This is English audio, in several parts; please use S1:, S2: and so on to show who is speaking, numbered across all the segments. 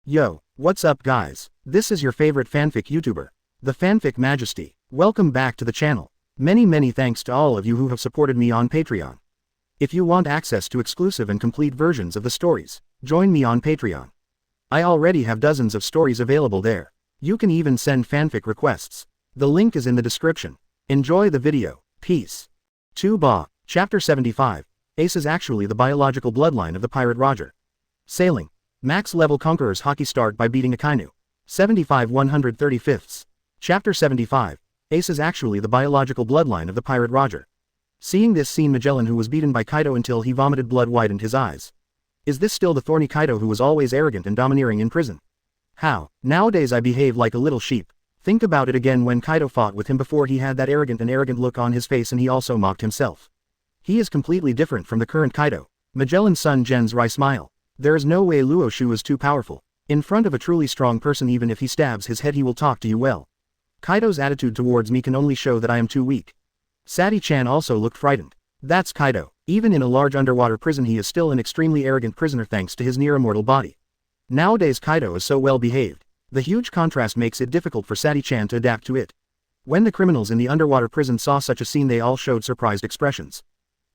S1: Yo, what's up guys? This is your favorite fanfic YouTuber, the Fanfic Majesty. Welcome back to the channel. Many thanks to all of you who have supported me on Patreon. If you want access to exclusive and complete versions of the stories, join me on Patreon. I already have dozens of stories available there. You can even send fanfic requests. The link is in the description. Enjoy the video. Peace. 2 Ba, Chapter 75. Ace is actually the biological bloodline of the pirate Roger. Sailing. Max level Conqueror's Haki start by beating Akainu. 75 135. Chapter 75. Ace is actually the biological bloodline of the pirate Roger. Seeing this scene, Magellan, who was beaten by Kaido until he vomited blood, widened his eyes. Is this still the thorny Kaido who was always arrogant and domineering in prison? How? Nowadays I behave like a little sheep. Think about it again. When Kaido fought with him before, he had that arrogant look on his face, and he also mocked himself. He is completely different from the current Kaido. Magellan's son Gen's wry smile. There is no way Luo Xiu is too powerful. In front of a truly strong person, even if he stabs his head, he will talk to you well. Kaido's attitude towards me can only show that I am too weak. Sati-chan also looked frightened. That's Kaido. Even in a large underwater prison, he is still an extremely arrogant prisoner thanks to his near-immortal body. Nowadays Kaido is so well behaved. The huge contrast makes it difficult for Sati-chan to adapt to it. When the criminals in the underwater prison saw such a scene, they all showed surprised expressions.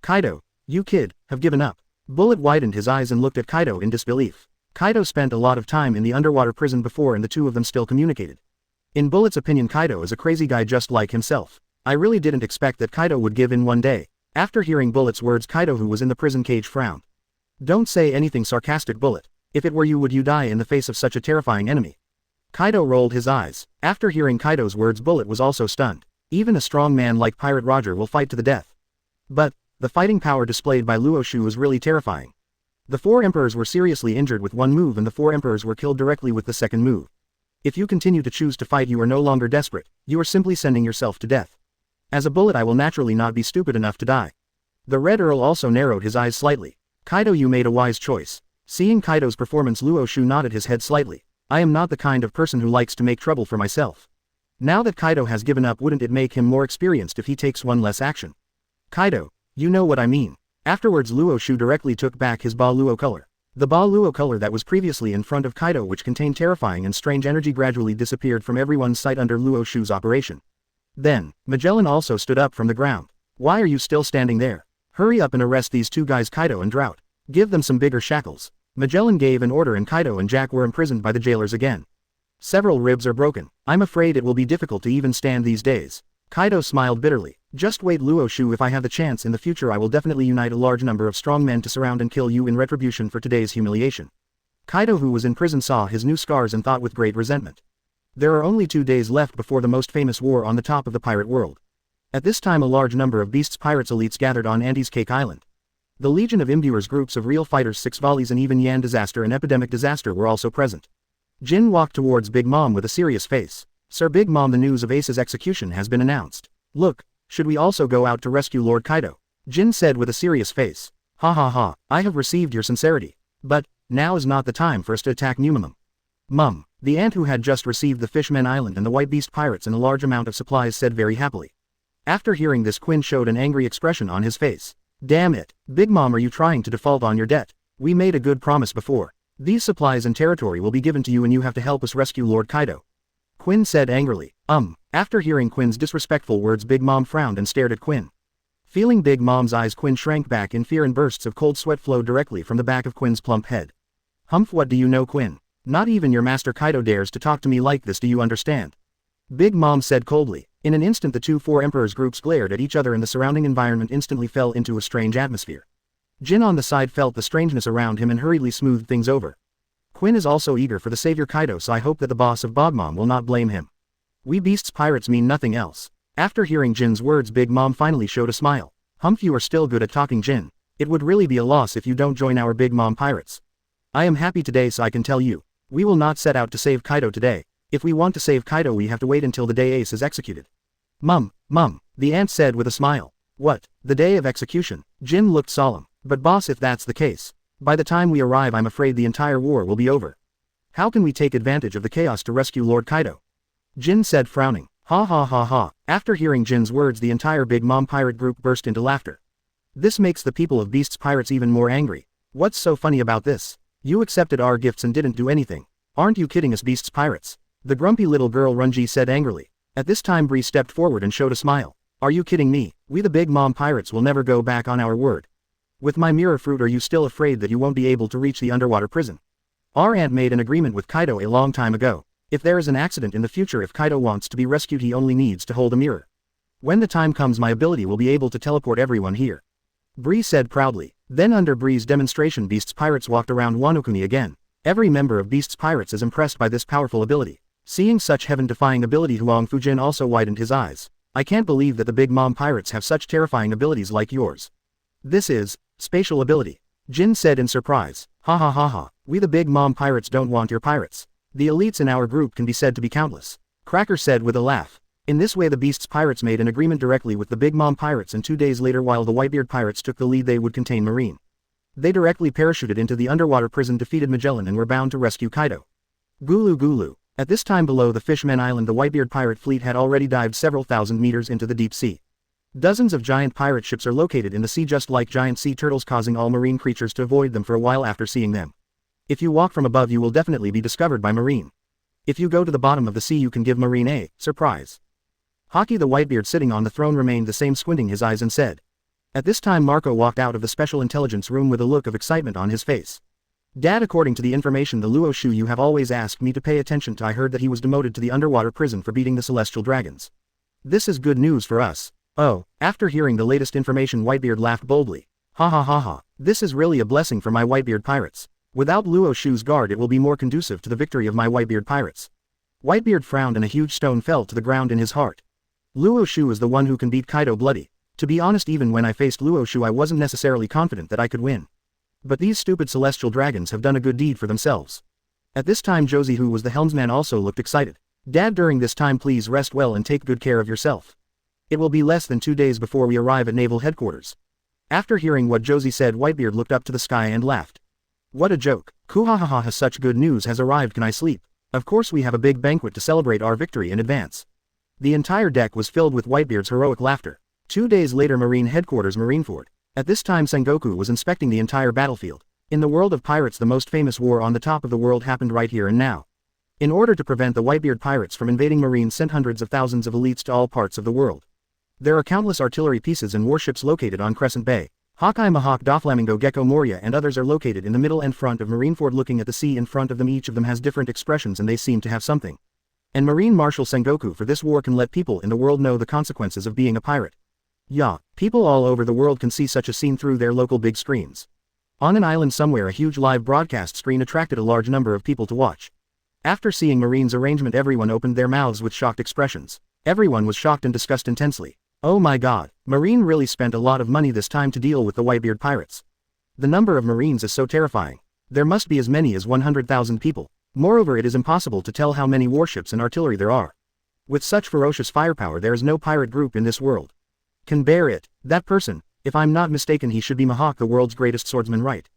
S1: Kaido, you kid, have given up. Bullet widened his eyes and looked at Kaido in disbelief. Kaido spent a lot of time in the underwater prison before, and the two of them still communicated. In Bullet's opinion, Kaido is a crazy guy just like himself. I really didn't expect that Kaido would give in one day. After hearing Bullet's words, Kaido, who was in the prison cage, frowned. Don't say anything sarcastic, Bullet. If it were you, would you die in the face of such a terrifying enemy? Kaido rolled his eyes. After hearing Kaido's words, Bullet was also stunned. Even a strong man like Pirate Roger will fight to the death. But the fighting power displayed by Luo Xiu was really terrifying. The 4 emperors were seriously injured with one move, and the 4 emperors were killed directly with the second move. If you continue to choose to fight, you are no longer desperate, you are simply sending yourself to death. As a bullet, I will naturally not be stupid enough to die. The Red Earl also narrowed his eyes slightly. Kaido, you made a wise choice. Seeing Kaido's performance, Luo Xiu nodded his head slightly. I am not the kind of person who likes to make trouble for myself. Now that Kaido has given up, wouldn't it make him more experienced if he takes one less action? Kaido, you know what I mean. Afterwards, Luo Xiu directly took back his Ba Luo color. The Ba Luo color that was previously in front of Kaido, which contained terrifying and strange energy, gradually disappeared from everyone's sight under Luo Xiu's operation. Then, Magellan also stood up from the ground. Why are you still standing there? Hurry up and arrest these 2 guys, Kaido and Drought. Give them some bigger shackles. Magellan gave an order, and Kaido and Jack were imprisoned by the jailers again. Several ribs are broken. I'm afraid it will be difficult to even stand these days. Kaido smiled bitterly. Just wait, Luo Xiu, if I have the chance in the future, I will definitely unite a large number of strong men to surround and kill you in retribution for today's humiliation. Kaido, who was in prison, saw his new scars and thought with great resentment. There are only 2 days left before the most famous war on the top of the pirate world. At this time, a large number of Beast's pirates elites gathered on Andy's Cake Island. The Legion of Imbuers, groups of real fighters, 6 volleys, and even Yan Disaster and Epidemic Disaster were also present. Jin walked towards Big Mom with a serious face. Sir Big Mom, the news of Ace's execution has been announced. Look, should we also go out to rescue Lord Kaido? Jin said with a serious face. Ha ha ha, I have received your sincerity. But now is not the time for us to attack Numamum. Mum, the ant who had just received the Fishmen Island and the White Beast pirates and a large amount of supplies, said very happily. After hearing this, Quinn showed an angry expression on his face. Damn it, Big Mom, are you trying to default on your debt? We made a good promise before. These supplies and territory will be given to you, and you have to help us rescue Lord Kaido. Quinn said angrily. After hearing Quinn's disrespectful words, Big Mom frowned and stared at Quinn. Feeling Big Mom's eyes, Quinn shrank back in fear, and bursts of cold sweat flowed directly from the back of Quinn's plump head. Humph, what do you know, Quinn? Not even your master Kaido dares to talk to me like this, do you understand? Big Mom said coldly. In an instant, the 2 4 emperors groups glared at each other, and the surrounding environment instantly fell into a strange atmosphere. Jin on the side felt the strangeness around him and hurriedly smoothed things over. Quinn is also eager for the savior Kaido, so I hope that the boss of Bogmom will not blame him. We Beast's pirates mean nothing else. After hearing Jin's words, Big Mom finally showed a smile. Humph, you are still good at talking, Jin. It would really be a loss if you don't join our Big Mom pirates. I am happy today, so I can tell you. We will not set out to save Kaido today. If we want to save Kaido, we have to wait until the day Ace is executed. Mum, the ant said with a smile. What, the day of execution? Jin looked solemn. But boss, if that's the case, by the time we arrive, I'm afraid the entire war will be over. How can we take advantage of the chaos to rescue Lord Kaido? Jin said, frowning. Ha ha ha ha. After hearing Jin's words, the entire Big Mom pirate group burst into laughter. This makes the people of Beast's pirates even more angry. What's so funny about this? You accepted our gifts and didn't do anything. Aren't you kidding us, beasts pirates? The grumpy little girl Runji said angrily. At this time Bree stepped forward and showed a smile. Are you kidding me? We the Big Mom pirates will never go back on our word. With my mirror fruit, are you still afraid that you won't be able to reach the underwater prison? Our aunt made an agreement with Kaido a long time ago. If there is an accident in the future, if Kaido wants to be rescued, he only needs to hold a mirror. When the time comes, my ability will be able to teleport everyone here. Bree said proudly. Then under Bree's demonstration, Beasts Pirates walked around Wano-kuni again. Every member of Beasts Pirates is impressed by this powerful ability. Seeing such heaven-defying ability, Huang Fujin also widened his eyes. I can't believe that the Big Mom Pirates have such terrifying abilities like yours. This is spatial ability. Jin said in surprise. Ha ha ha ha. We the Big Mom Pirates don't want your pirates. The elites in our group can be said to be countless. Cracker said with a laugh. In this way the Beasts Pirates made an agreement directly with the Big Mom Pirates, and 2 days later, while the Whitebeard Pirates took the lead, they would contain Marine. They directly parachuted into the underwater prison, defeated Magellan, and were bound to rescue Kaido. Gulu Gulu. At this time below the Fishmen Island, the Whitebeard pirate fleet had already dived several thousand meters into the deep sea. Dozens of giant pirate ships are located in the sea, just like giant sea turtles, causing all marine creatures to avoid them for a while after seeing them. If you walk from above, you will definitely be discovered by Marine. If you go to the bottom of the sea, you can give Marine a surprise. Haki the Whitebeard, sitting on the throne, remained the same, squinting his eyes, and said. At this time Marco walked out of the special intelligence room with a look of excitement on his face. Dad, according to the information the Luo Xiu you have always asked me to pay attention to, I heard that he was demoted to the underwater prison for beating the celestial dragons. This is good news for us. Oh, after hearing the latest information, Whitebeard laughed boldly. Ha ha ha ha, this is really a blessing for my Whitebeard pirates. Without Luo Xiu's guard, it will be more conducive to the victory of my Whitebeard pirates. Whitebeard frowned and a huge stone fell to the ground in his heart. Luo Xiu is the one who can beat Kaido bloody. To be honest, even when I faced Luo Xiu I wasn't necessarily confident that I could win. But these stupid celestial dragons have done a good deed for themselves. At this time Josie, who was the helmsman, also looked excited. Dad, during this time please rest well and take good care of yourself. It will be less than 2 days before we arrive at naval headquarters. After hearing what Josie said, Whitebeard looked up to the sky and laughed. What a joke. Kuhahaha, such good news has arrived. Can I sleep? Of course, we have a big banquet to celebrate our victory in advance. The entire deck was filled with Whitebeard's heroic laughter. 2 days later, Marine Headquarters, Marineford. At this time Sengoku was inspecting the entire battlefield. In the world of pirates, the most famous war on the top of the world happened right here and now. In order to prevent the Whitebeard pirates from invading, Marine sent hundreds of thousands of elites to all parts of the world. There are countless artillery pieces and warships located on Crescent Bay. Hawkeye, Mahawk, Doflamingo, Gecko, Moria and others are located in the middle and front of Marineford, looking at the sea in front of them. Each of them has different expressions and they seem to have something. And Marine Marshal Sengoku for this war can let people in the world know the consequences of being a pirate. Yeah, people all over the world can see such a scene through their local big screens. On an island somewhere, a huge live broadcast screen attracted a large number of people to watch. After seeing Marine's arrangement, everyone opened their mouths with shocked expressions. Everyone was shocked and discussed intensely. Oh my god, Marine really spent a lot of money this time to deal with the Whitebeard pirates. The number of Marines is so terrifying. There must be as many as 100,000 people. Moreover, it is impossible to tell how many warships and artillery there are. With such ferocious firepower, there is no pirate group in this world can bear it. That person, if I'm not mistaken, he should be Mahawk, the world's greatest swordsman, right?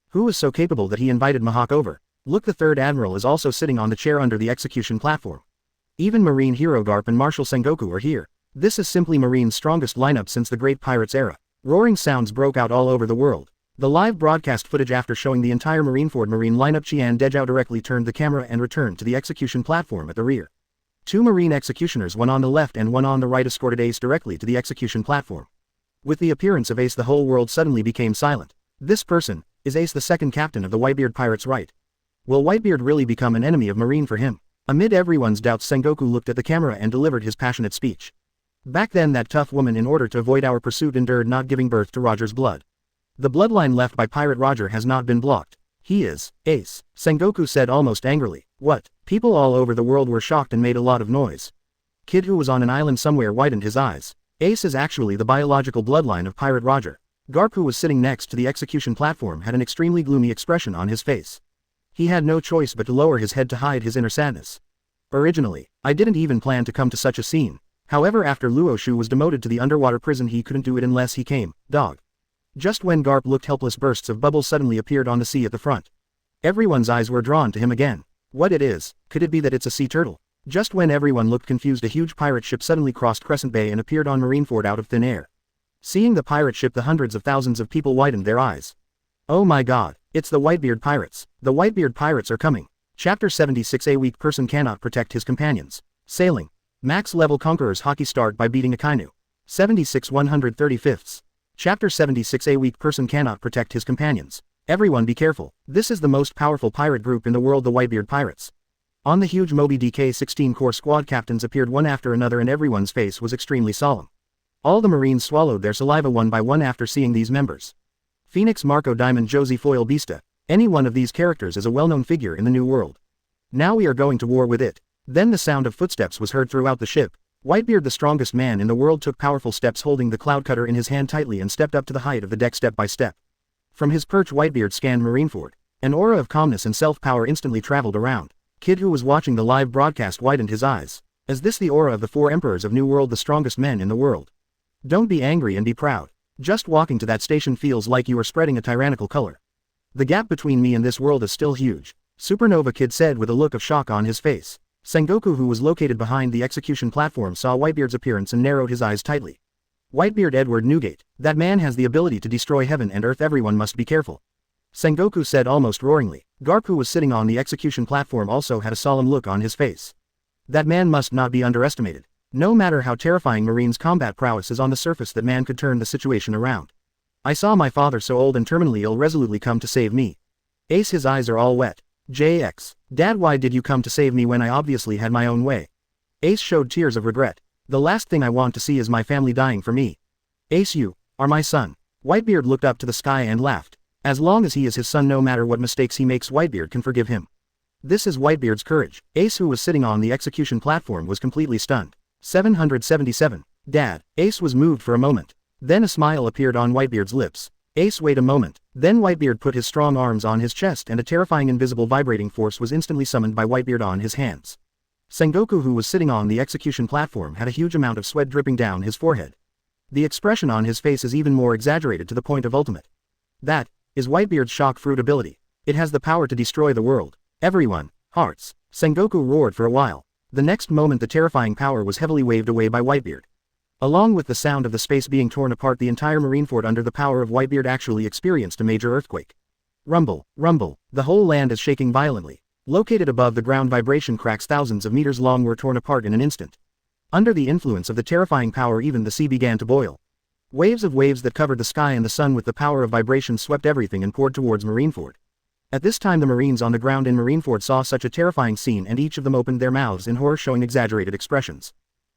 S1: Who is so capable that he invited Mahawk over? Look, the third admiral is also sitting on the chair under the execution platform. Even Marine hero Garp and Marshal Sengoku are here. This is simply Marine's strongest lineup since the Great Pirates era. Roaring sounds broke out all over the world. The live broadcast footage after showing the entire Marineford Marine lineup, Qian Dejao directly turned the camera and returned to the execution platform at the rear. 2 Marine executioners, one on the left and one on the right, escorted Ace directly to the execution platform. With the appearance of Ace, the whole world suddenly became silent. This person is Ace, the second captain of the Whitebeard pirates, right? Will Whitebeard really become an enemy of Marine for him? Amid everyone's doubts, Sengoku looked at the camera and delivered his passionate speech. Back then, that tough woman, in order to avoid our pursuit, endured not giving birth to Roger's blood. The bloodline left by Pirate Roger has not been blocked. He is Ace, Sengoku said almost angrily. What? People all over the world were shocked and made a lot of noise. Kid, who was on an island somewhere, widened his eyes. Ace is actually the biological bloodline of Pirate Roger. Garp, who was sitting next to the execution platform, had an extremely gloomy expression on his face. He had no choice but to lower his head to hide his inner sadness. Originally, I didn't even plan to come to such a scene. However, after Luo Xiu was demoted to the underwater prison, he couldn't do it unless he came, dog. Just when Garp looked helpless, bursts of bubbles suddenly appeared on the sea at the front. Everyone's eyes were drawn to him again. What it is? Could it be that it's a sea turtle? Just when everyone looked confused, a huge pirate ship suddenly crossed Crescent Bay and appeared on Marineford out of thin air. Seeing the pirate ship, the hundreds of thousands of people widened their eyes. Oh my god, it's the Whitebeard pirates. The Whitebeard pirates are coming. Chapter 76. A weak person cannot protect his companions. Sailing. Max level Conqueror's Haki start by beating Akainu. 76 135. Chapter 76. A weak person cannot protect his companions. Everyone be careful. This is the most powerful pirate group in the world, the Whitebeard pirates. On the huge Moby DK 16 core squad captains appeared one after another and everyone's face was extremely solemn. All the marines swallowed their saliva one by one after seeing these members. Phoenix, Marco, Diamond, Josie, Foil, Beasta. Any one of these characters is a well-known figure in the new world. Now we are going to war with it. Then the sound of footsteps was heard throughout the ship. Whitebeard, the strongest man in the world, took powerful steps holding the cloud cutter in his hand tightly and stepped up to the height of the deck step by step. From his perch, Whitebeard scanned Marineford. An aura of calmness and self-power instantly traveled around. Kid, who was watching the live broadcast, widened his eyes. Is this the aura of the 4 emperors of New World, the strongest men in the world? Don't be angry and be proud. Just walking to that station feels like you are spreading a tyrannical color. The gap between me and this world is still huge. Supernova Kid said with a look of shock on his face. Sengoku, who was located behind the execution platform, saw Whitebeard's appearance and narrowed his eyes tightly. Whitebeard, Edward Newgate. That man has the ability to destroy heaven and earth. Everyone must be careful. Sengoku said almost roaringly. Garp, who was sitting on the execution platform, also had a solemn look on his face. That man must not be underestimated. No matter how terrifying Marine's combat prowess is on the surface, that man could turn the situation around. I saw my father, so old and terminally ill, resolutely come to save me. Ace, his eyes are all wet. JX. Dad, why did you come to save me when I obviously had my own way? Ace showed tears of regret. The last thing I want to see is my family dying for me. Ace, you are my son. Whitebeard looked up to the sky and laughed. As long as he is his son, no matter what mistakes he makes, Whitebeard can forgive him. This is Whitebeard's courage. Ace, who was sitting on the execution platform, was completely stunned. 777. Dad. Ace was moved for a moment. Then a smile appeared on Whitebeard's lips. Ace, wait a moment. Then Whitebeard put his strong arms on his chest and a terrifying invisible vibrating force was instantly summoned by Whitebeard on his hands. Sengoku, who was sitting on the execution platform, had a huge amount of sweat dripping down his forehead. The expression on his face is even more exaggerated to the point of ultimate. That is Whitebeard's shock fruit ability. It has the power to destroy the world. Everyone, hearts. Sengoku roared for a while. The next moment the terrifying power was heavily waved away by Whitebeard. Along with the sound of the space being torn apart, the entire Marineford under the power of Whitebeard actually experienced a major earthquake. Rumble, rumble, the whole land is shaking violently. Located above the ground, vibration cracks thousands of meters long were torn apart in an instant. Under the influence of the terrifying power, even the sea began to boil. Waves of waves that covered the sky and the sun with the power of vibration swept everything and poured towards Marineford. At this time the Marines on the ground in Marineford saw such a terrifying scene and each of them opened their mouths in horror, showing exaggerated expressions.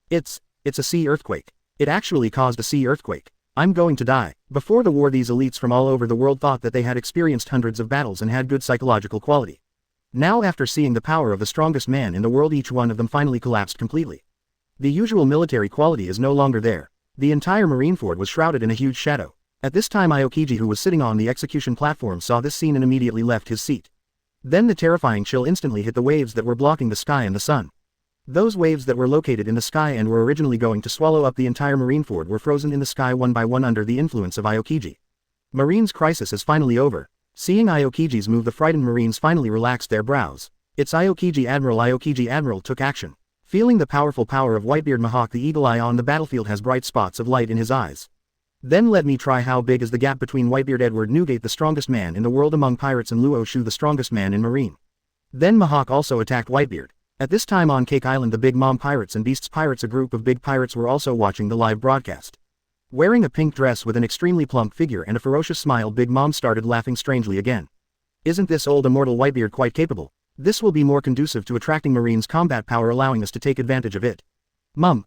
S1: It's a sea earthquake. It actually caused a sea earthquake. I'm going to die. Before the war, these elites from all over the world thought that they had experienced hundreds of battles and had good psychological quality. Now, after seeing the power of the strongest man in the world, each one of them finally collapsed completely. The usual military quality is no longer there. The entire Marineford was shrouded in a huge shadow. At this time Aokiji, who was sitting on the execution platform, saw this scene and immediately left his seat. Then the terrifying chill instantly hit the waves that were blocking the sky and the sun. Those waves that were located in the sky and were originally going to swallow up the entire Marineford were frozen in the sky one by one under the influence of Aokiji. Marine's crisis is finally over. Seeing Aokiji's move, the frightened Marines finally relaxed their brows. It's Aokiji Admiral. Aokiji Admiral took action. Feeling the powerful power of Whitebeard, Mahawk the Eagle Eye on the battlefield has bright spots of light in his eyes. Then let me try. How big is the gap between Whitebeard, Edward Newgate, the strongest man in the world among pirates, and Luo Xiu, the strongest man in Marine? Then Mahawk also attacked Whitebeard. At this time on Cake Island, the Big Mom Pirates and Beasts Pirates, a group of big pirates, were also watching the live broadcast. Wearing a pink dress with an extremely plump figure and a ferocious smile, Big Mom started laughing strangely again. Isn't this old immortal Whitebeard quite capable? This will be more conducive to attracting Marine's combat power, allowing us to take advantage of it. Mum.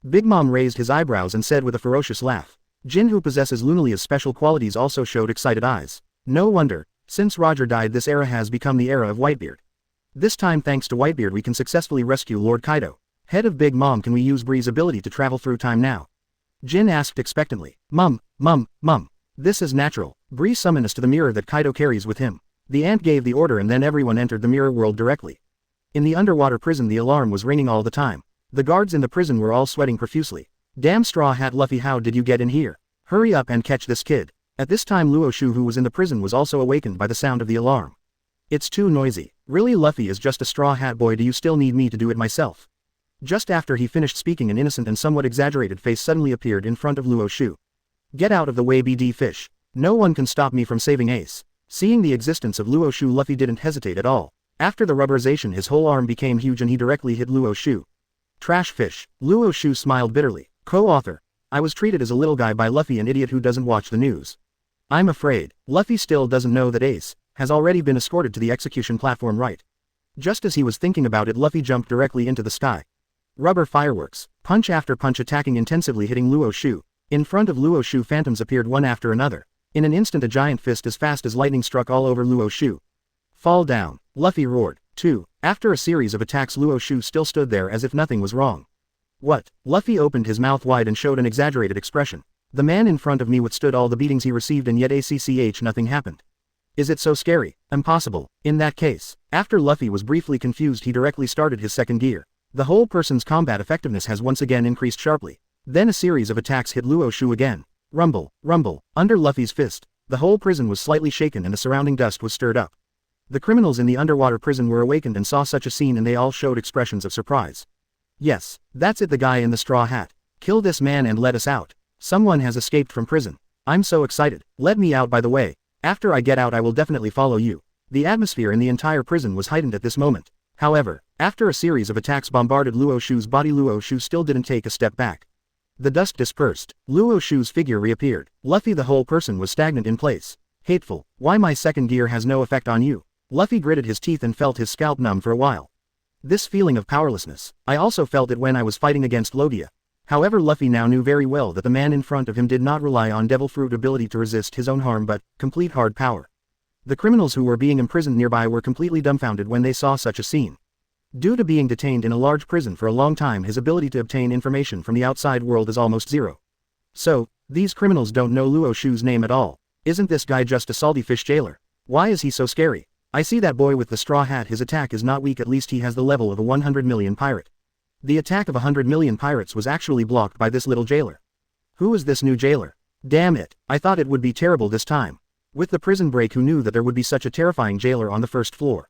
S1: Big Mom raised his eyebrows and said with a ferocious laugh. Jin, who possesses Lunalia's special qualities, also showed excited eyes. No wonder. Since Roger died, this era has become the era of Whitebeard. This time, thanks to Whitebeard, we can successfully rescue Lord Kaido. Head of Big Mom, can we use Bree's ability to travel through time now? Jin asked expectantly. Mum. This is natural. Bree summoned us to the mirror that Kaido carries with him. The ant gave the order and then everyone entered the mirror world directly. In the underwater prison, the alarm was ringing all the time. The guards in the prison were all sweating profusely. Damn Straw Hat Luffy, how did you get in here? Hurry up and catch this kid. At this time Luo Xiu, who was in the prison, was also awakened by the sound of the alarm. It's too noisy. Really, Luffy is just a straw hat boy. Do you still need me to do it myself? Just after he finished speaking, an innocent and somewhat exaggerated face suddenly appeared in front of Luo Xiu. Get out of the way, BD Fish. No one can stop me from saving Ace. Seeing the existence of Luo Xiu, Luffy didn't hesitate at all. After the rubberization his whole arm became huge and he directly hit Luo Xiu. Trash fish. Luo Xiu smiled bitterly. Co-author. I was treated as a little guy by Luffy, an idiot who doesn't watch the news. I'm afraid, Luffy still doesn't know that Ace has already been escorted to the execution platform, right? Just as he was thinking about it, Luffy jumped directly into the sky. Rubber fireworks, punch after punch attacking intensively, hitting Luo Xiu. In front of Luo Xiu phantoms appeared one after another. In an instant a giant fist as fast as lightning struck all over Luo Xiu. Fall down, Luffy roared. 2. After a series of attacks Luo Xiu still stood there as if nothing was wrong. What? Luffy opened his mouth wide and showed an exaggerated expression. The man in front of me withstood all the beatings he received and yet nothing happened. Is it so scary? Impossible. In that case, after Luffy was briefly confused he directly started his second gear. The whole person's combat effectiveness has once again increased sharply. Then a series of attacks hit Luo Xiu again. Rumble, rumble, under Luffy's fist, the whole prison was slightly shaken and the surrounding dust was stirred up. The criminals in the underwater prison were awakened and saw such a scene and they all showed expressions of surprise. Yes, that's it, the guy in the straw hat. Kill this man and let us out. Someone has escaped from prison. I'm so excited. Let me out, by the way. After I get out I will definitely follow you. The atmosphere in the entire prison was heightened at this moment. However, after a series of attacks bombarded Luo Xiu's body, Luo Xiu still didn't take a step back. The dust dispersed. Luo Xiu's figure reappeared. Luffy, the whole person was stagnant in place. Hateful. Why my second gear has no effect on you? Luffy gritted his teeth and felt his scalp numb for a while. This feeling of powerlessness, I also felt it when I was fighting against Logia. However, Luffy now knew very well that the man in front of him did not rely on devil fruit ability to resist his own harm but complete hard power. The criminals who were being imprisoned nearby were completely dumbfounded when they saw such a scene. Due to being detained in a large prison for a long time, his ability to obtain information from the outside world is almost zero. So, these criminals don't know Luo Xiu's name at all. Isn't this guy just a salty fish jailer? Why is he so scary? I see that boy with the straw hat, his attack is not weak, at least he has the level of a 100 million pirate. The attack of 100 million pirates was actually blocked by this little jailer. Who is this new jailer? Damn it, I thought it would be terrible this time. With the prison break, who knew that there would be such a terrifying jailer on the first floor?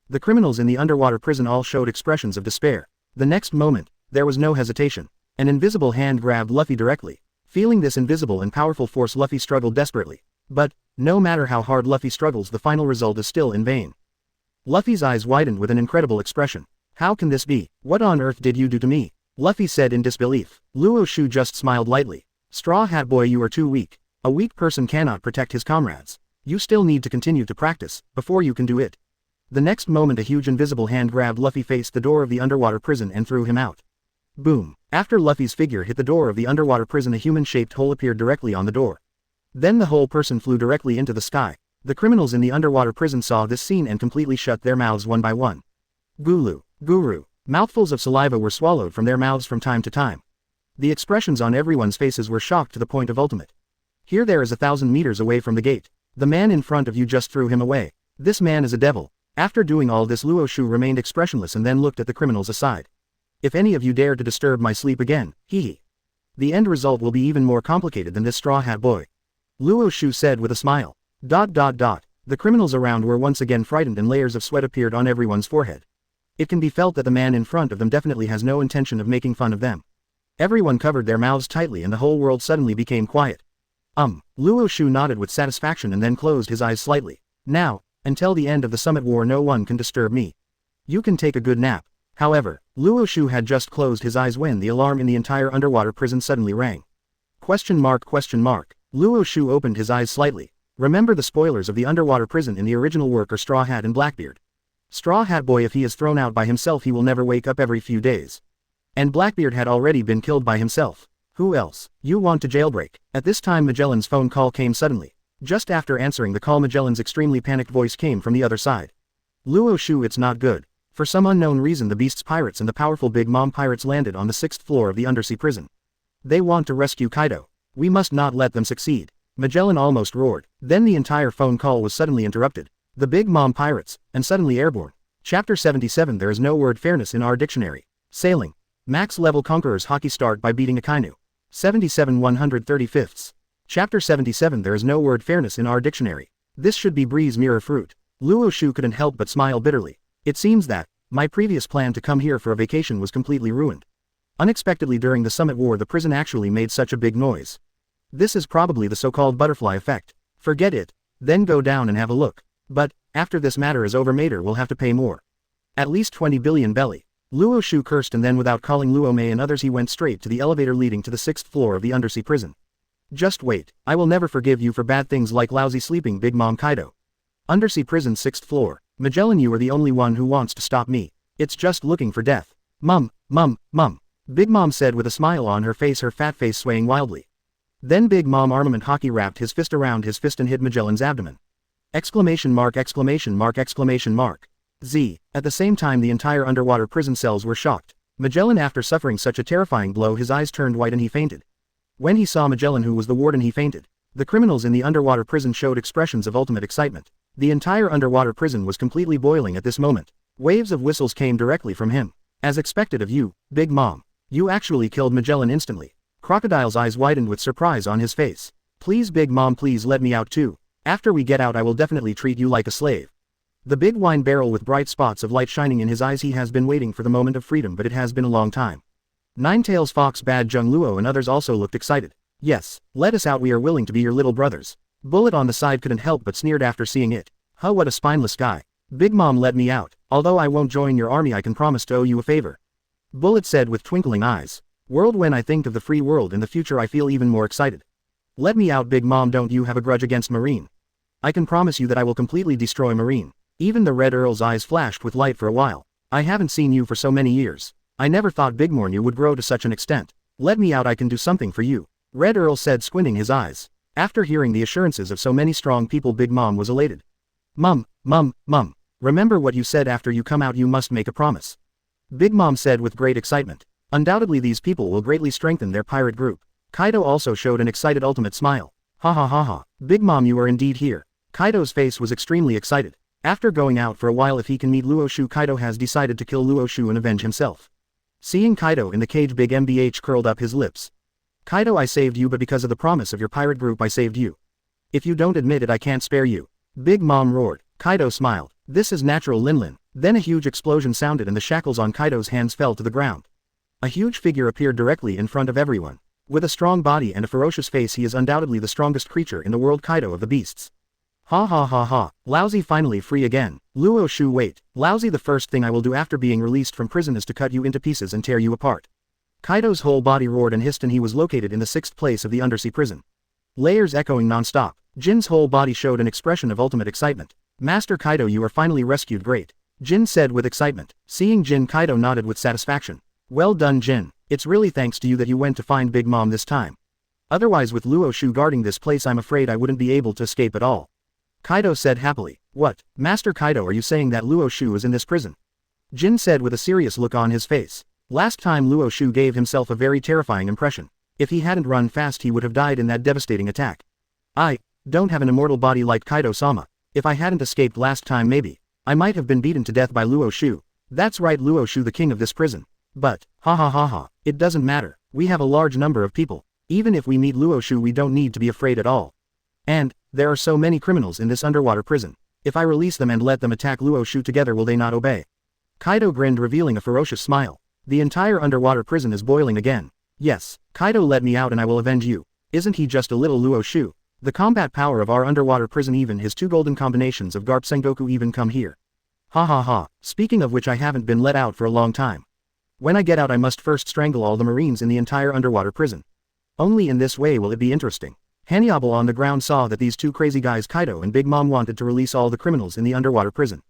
S1: The criminals in the underwater prison all showed expressions of despair. The next moment, there was no hesitation. An invisible hand grabbed Luffy directly. Feeling this invisible and powerful force, Luffy struggled desperately. But, no matter how hard Luffy struggles, the final result is still in vain. Luffy's eyes widened with an incredible expression. How can this be? What on earth did you do to me? Luffy said in disbelief. Luo Xiu just smiled lightly. Straw Hat Boy, you are too weak. A weak person cannot protect his comrades. You still need to continue to practice, before you can do it. The next moment a huge invisible hand grabbed Luffy, faced the door of the underwater prison and threw him out. Boom. After Luffy's figure hit the door of the underwater prison, a human-shaped hole appeared directly on the door. Then the whole person flew directly into the sky. The criminals in the underwater prison saw this scene and completely shut their mouths one by one. Guru. Mouthfuls of saliva were swallowed from their mouths from time to time. The expressions on everyone's faces were shocked to the point of ultimate. Here there is 1,000 meters away from the gate. The man in front of you just threw him away. This man is a devil. After doing all this, Luo Xiu remained expressionless and then looked at the criminals aside. If any of you dare to disturb my sleep again, hee. The end result will be even more complicated than this Straw Hat Boy. Luo Xiu said with a smile. ... The criminals around were once again frightened and layers of sweat appeared on everyone's forehead. It can be felt that the man in front of them definitely has no intention of making fun of them. Everyone covered their mouths tightly and the whole world suddenly became quiet. Luo Xiu nodded with satisfaction and then closed his eyes slightly. Now, until the end of the Summit War, no one can disturb me. You can take a good nap. However, Luo Xiu had just closed his eyes when the alarm in the entire underwater prison suddenly rang. ? Luo Xiu opened his eyes slightly. Remember the spoilers of the underwater prison in the original work are Straw Hat and Blackbeard. Straw Hat Boy, if he is thrown out by himself, he will never wake up every few days. And Blackbeard had already been killed by himself. Who else? You want to jailbreak? At this time Magellan's phone call came suddenly. Just after answering the call, Magellan's extremely panicked voice came from the other side. Luo Xiu, it's not good. For some unknown reason the Beast's pirates and the powerful Big Mom pirates landed on the 6th floor of the undersea prison. They want to rescue Kaido. We must not let them succeed. Magellan almost roared. Then the entire phone call was suddenly interrupted. The Big Mom pirates, and suddenly airborne. Chapter 77. There is no word fairness in our dictionary. Sailing. Max level Conquerors Haki start by beating Akainu. 77 135ths. Chapter 77. There is no word fairness in our dictionary. This should be Breeze Mirror Fruit. Luo Xiu couldn't help but smile bitterly. It seems that my previous plan to come here for a vacation was completely ruined. Unexpectedly during the Summit War the prison actually made such a big noise. This is probably the so-called butterfly effect. Forget it. Then go down and have a look. But, after this matter is over Mater will have to pay more. At least 20 billion belly. Luo Xiu cursed and then without calling Luo Mei and others he went straight to the elevator leading to the 6th floor of the undersea prison. Just wait, I will never forgive you for bad things like lousy sleeping Big Mom Kaido. Undersea prison 6th floor, Magellan you are the only one who wants to stop me. It's just looking for death. Mum. Big Mom said with a smile on her face, her fat face swaying wildly. Then Big Mom Armament Haki wrapped his fist around his fist and hit Magellan's abdomen. Exclamation mark. Z. At the same time the entire underwater prison cells were shocked. Magellan after suffering such a terrifying blow his eyes turned white and he fainted. When he saw Magellan who was the warden he fainted. The criminals in the underwater prison showed expressions of ultimate excitement. The entire underwater prison was completely boiling at this moment. Waves of whistles came directly from him. As expected of you, Big Mom. You actually killed Magellan instantly. Crocodile's eyes widened with surprise on his face. Please Big Mom please let me out too. After we get out I will definitely treat you like a slave. The big wine barrel with bright spots of light shining in his eyes he has been waiting for the moment of freedom but it has been a long time. Ninetails Fox Bad Jung Luo and others also looked excited. Yes, let us out we are willing to be your little brothers. Bullet on the side couldn't help but sneered after seeing it. Huh what a spineless guy. Big Mom let me out, although I won't join your army I can promise to owe you a favor. Bullet said with twinkling eyes. World when I think of the free world in the future I feel even more excited. Let me out Big Mom don't you have a grudge against Marine? I can promise you that I will completely destroy Marine. Even the Red Earl's eyes flashed with light for a while. I haven't seen you for so many years. I never thought Big Morn you would grow to such an extent. Let me out I can do something for you. Red Earl said squinting his eyes. After hearing the assurances of so many strong people Big Mom was elated. Mum. Remember what you said after you come out you must make a promise. Big Mom said with great excitement. Undoubtedly these people will greatly strengthen their pirate group. Kaido also showed an excited ultimate smile. Ha. Big Mom you are indeed here. Kaido's face was extremely excited. After going out for a while if he can meet Luo Xiu Kaido has decided to kill Luo Xiu and avenge himself. Seeing Kaido in the cage Big MBH curled up his lips. Kaido I saved you but because of the promise of your pirate group I saved you. If you don't admit it I can't spare you. Big Mom roared. Kaido smiled. This is natural Linlin. Then a huge explosion sounded and the shackles on Kaido's hands fell to the ground. A huge figure appeared directly in front of everyone. With a strong body and a ferocious face he is undoubtedly the strongest creature in the world Kaido of the beasts. Ha. Lousy finally free again. Luo Xiu wait. Lousy the first thing I will do after being released from prison is to cut you into pieces and tear you apart. Kaido's whole body roared and hissed and he was located in the 6th place of the undersea prison. Layers echoing non-stop. Jin's whole body showed an expression of ultimate excitement. Master Kaido you are finally rescued great. Jin said with excitement. Seeing Jin Kaido nodded with satisfaction. Well done Jin. It's really thanks to you that you went to find Big Mom this time. Otherwise with Luo Xiu guarding this place I'm afraid I wouldn't be able to escape at all. Kaido said happily. What, Master Kaido are you saying that Luo Xiu is in this prison? Jin said with a serious look on his face. Last time Luo Xiu gave himself a very terrifying impression. If he hadn't run fast he would have died in that devastating attack. I don't have an immortal body like Kaido-sama. If I hadn't escaped last time maybe, I might have been beaten to death by Luo Xiu. That's right Luo Xiu the king of this prison. But, ha, it doesn't matter, we have a large number of people. Even if we meet Luo Xiu we don't need to be afraid at all. And, there are so many criminals in this underwater prison. If I release them and let them attack Luo Xiu together will they not obey? Kaido grinned revealing a ferocious smile. The entire underwater prison is boiling again. Yes, Kaido let me out and I will avenge you. Isn't he just a little Luo Xiu? The combat power of our underwater prison even his 2 golden combinations of Garp Sengoku even come here. Ha. Speaking of which I haven't been let out for a long time. When I get out I must first strangle all the marines in the entire underwater prison. Only in this way will it be interesting. Hannibal on the ground saw that these 2 crazy guys Kaido and Big Mom wanted to release all the criminals in the underwater prison.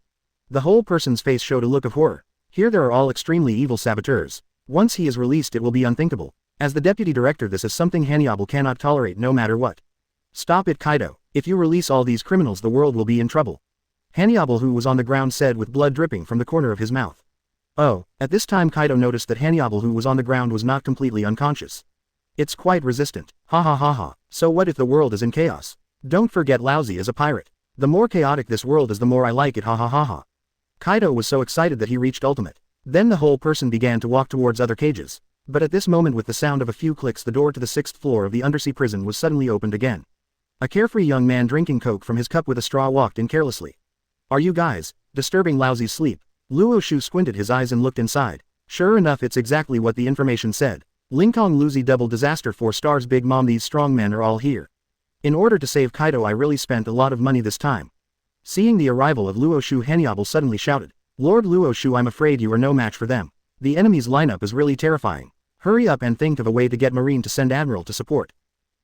S1: The whole person's face showed a look of horror. Here there are all extremely evil saboteurs. Once he is released it will be unthinkable. As the deputy director this is something Hannibal cannot tolerate no matter what. Stop it Kaido, if you release all these criminals the world will be in trouble. Hannibal who was on the ground said with blood dripping from the corner of his mouth. Oh, at this time Kaido noticed that Hannibal who was on the ground was not completely unconscious. It's quite resistant. Ha. So what if the world is in chaos? Don't forget Lousy is a pirate. The more chaotic this world is the more I like it ha. Kaido was so excited that he reached ultimate. Then the whole person began to walk towards other cages. But at this moment with the sound of a few clicks the door to the 6th floor of the undersea prison was suddenly opened again. A carefree young man drinking coke from his cup with a straw walked in carelessly. Are you guys disturbing Lousy's sleep? Luo Xiu squinted his eyes and looked inside. Sure enough it's exactly what the information said. Linkong Luzi double disaster 4 stars Big Mom these strong men are all here. In order to save Kaido I really spent a lot of money this time. Seeing the arrival of Luo Xiu, Hannibal suddenly shouted, "Lord Luo Xiu, I'm afraid you are no match for them. The enemy's lineup is really terrifying. Hurry up and think of a way to get Marine to send Admiral to support.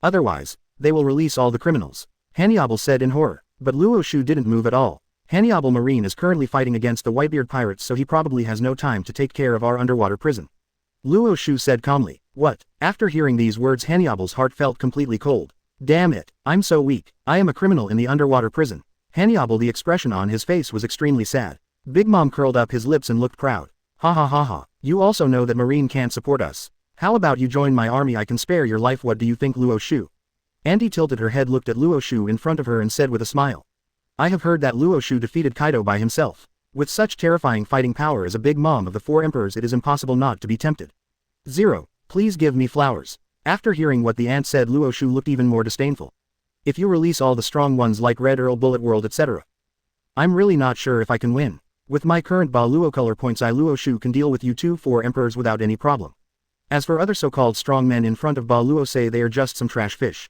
S1: Otherwise, they will release all the criminals," Hannibal said in horror, but Luo Xiu didn't move at all. Hannibal Marine is currently fighting against the Whitebeard pirates, so he probably has no time to take care of our underwater prison. Luo Xiu said calmly. What? After hearing these words, Hannibal's heart felt completely cold. Damn it, I'm so weak. I am a criminal in the underwater prison. Hannibal, the expression on his face was extremely sad. Big Mom curled up his lips and looked proud. Ha ha ha ha, you also know that Marine can't support us. How about you join my army? I can spare your life. What do you think, Luo Xiu? Andy tilted her head, looked at Luo Xiu in front of her and said with a smile. I have heard that Luo Xiu defeated Kaido by himself. With such terrifying fighting power as a Big Mom of the 4 emperors, it is impossible not to be tempted. 0. Please give me flowers. After hearing what the ant said, Luo Xiu looked even more disdainful. If you release all the strong ones like Red Earl, Bullet World, etc. I'm really not sure if I can win. With my current Ba Luo color points, I Luo Xiu can deal with you 4 emperors without any problem. As for other so-called strong men in front of Ba Luo, say they are just some trash fish.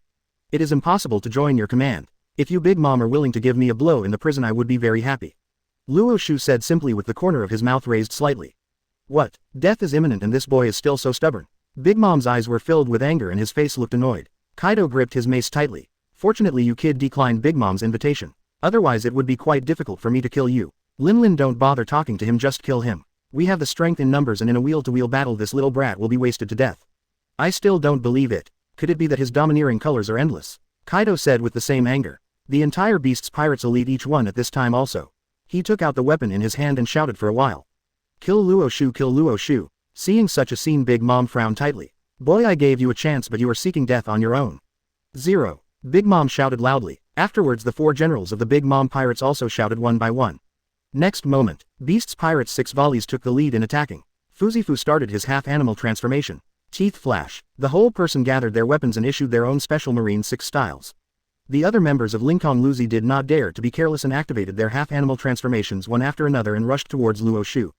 S1: It is impossible to join your command. If you Big Mom are willing to give me a blow in the prison, I would be very happy. Luo Xiu said simply with the corner of his mouth raised slightly. What? Death is imminent and this boy is still so stubborn. Big Mom's eyes were filled with anger and his face looked annoyed. Kaido gripped his mace tightly. Fortunately you kid declined Big Mom's invitation. Otherwise it would be quite difficult for me to kill you. Lin, don't bother talking to him, just kill him. We have the strength in numbers, and in a wheel-to-wheel battle this little brat will be wasted to death. I still don't believe it. Could it be that his domineering colors are endless? Kaido said with the same anger. The entire Beast's pirates elite, each one at this time also. He took out the weapon in his hand and shouted for a while. Kill Luo Xiu, kill Luo Xiu. Seeing such a scene, Big Mom frowned tightly. Boy, I gave you a chance, but you are seeking death on your own. 0. Big Mom shouted loudly. Afterwards the 4 generals of the Big Mom pirates also shouted one by one. Next moment, Beast's pirates 6 volleys took the lead in attacking. Fuzifu started his half-animal transformation. Teeth flash. The whole person gathered their weapons and issued their own special Marine 6 styles. The other members of Linkong Luzi did not dare to be careless and activated their half-animal transformations one after another and rushed towards Luo Xiu.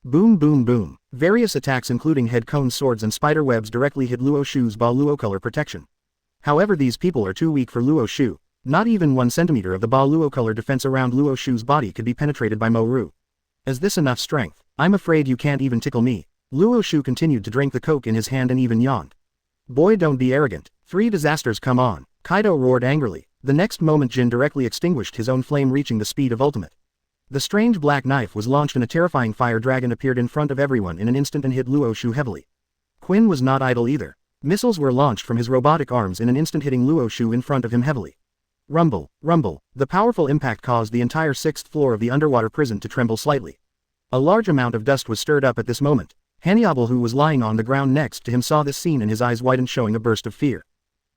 S1: Boom boom boom. Various attacks including head cones, swords and spider webs directly hit Luo Xiu's Ba Luo color protection. However, these people are too weak for Luo Xiu. Not even 1 centimeter of the Ba Luo color defense around Luo Xiu's body could be penetrated by Mo Ru. Is this enough strength? I'm afraid you can't even tickle me. Luo Xiu continued to drink the coke in his hand and even yawned. Boy, don't be arrogant. 3 disasters, come on. Kaido roared angrily. The next moment Jin directly extinguished his own flame, reaching the speed of ultimate. The strange black knife was launched and a terrifying fire dragon appeared in front of everyone in an instant and hit Luo Xiu heavily. Quinn was not idle either. Missiles were launched from his robotic arms in an instant, hitting Luo Xiu in front of him heavily. Rumble, rumble. The powerful impact caused the entire 6th floor of the underwater prison to tremble slightly. A large amount of dust was stirred up at this moment. Hannibal, who was lying on the ground next to him, saw this scene and his eyes widened, showing a burst of fear.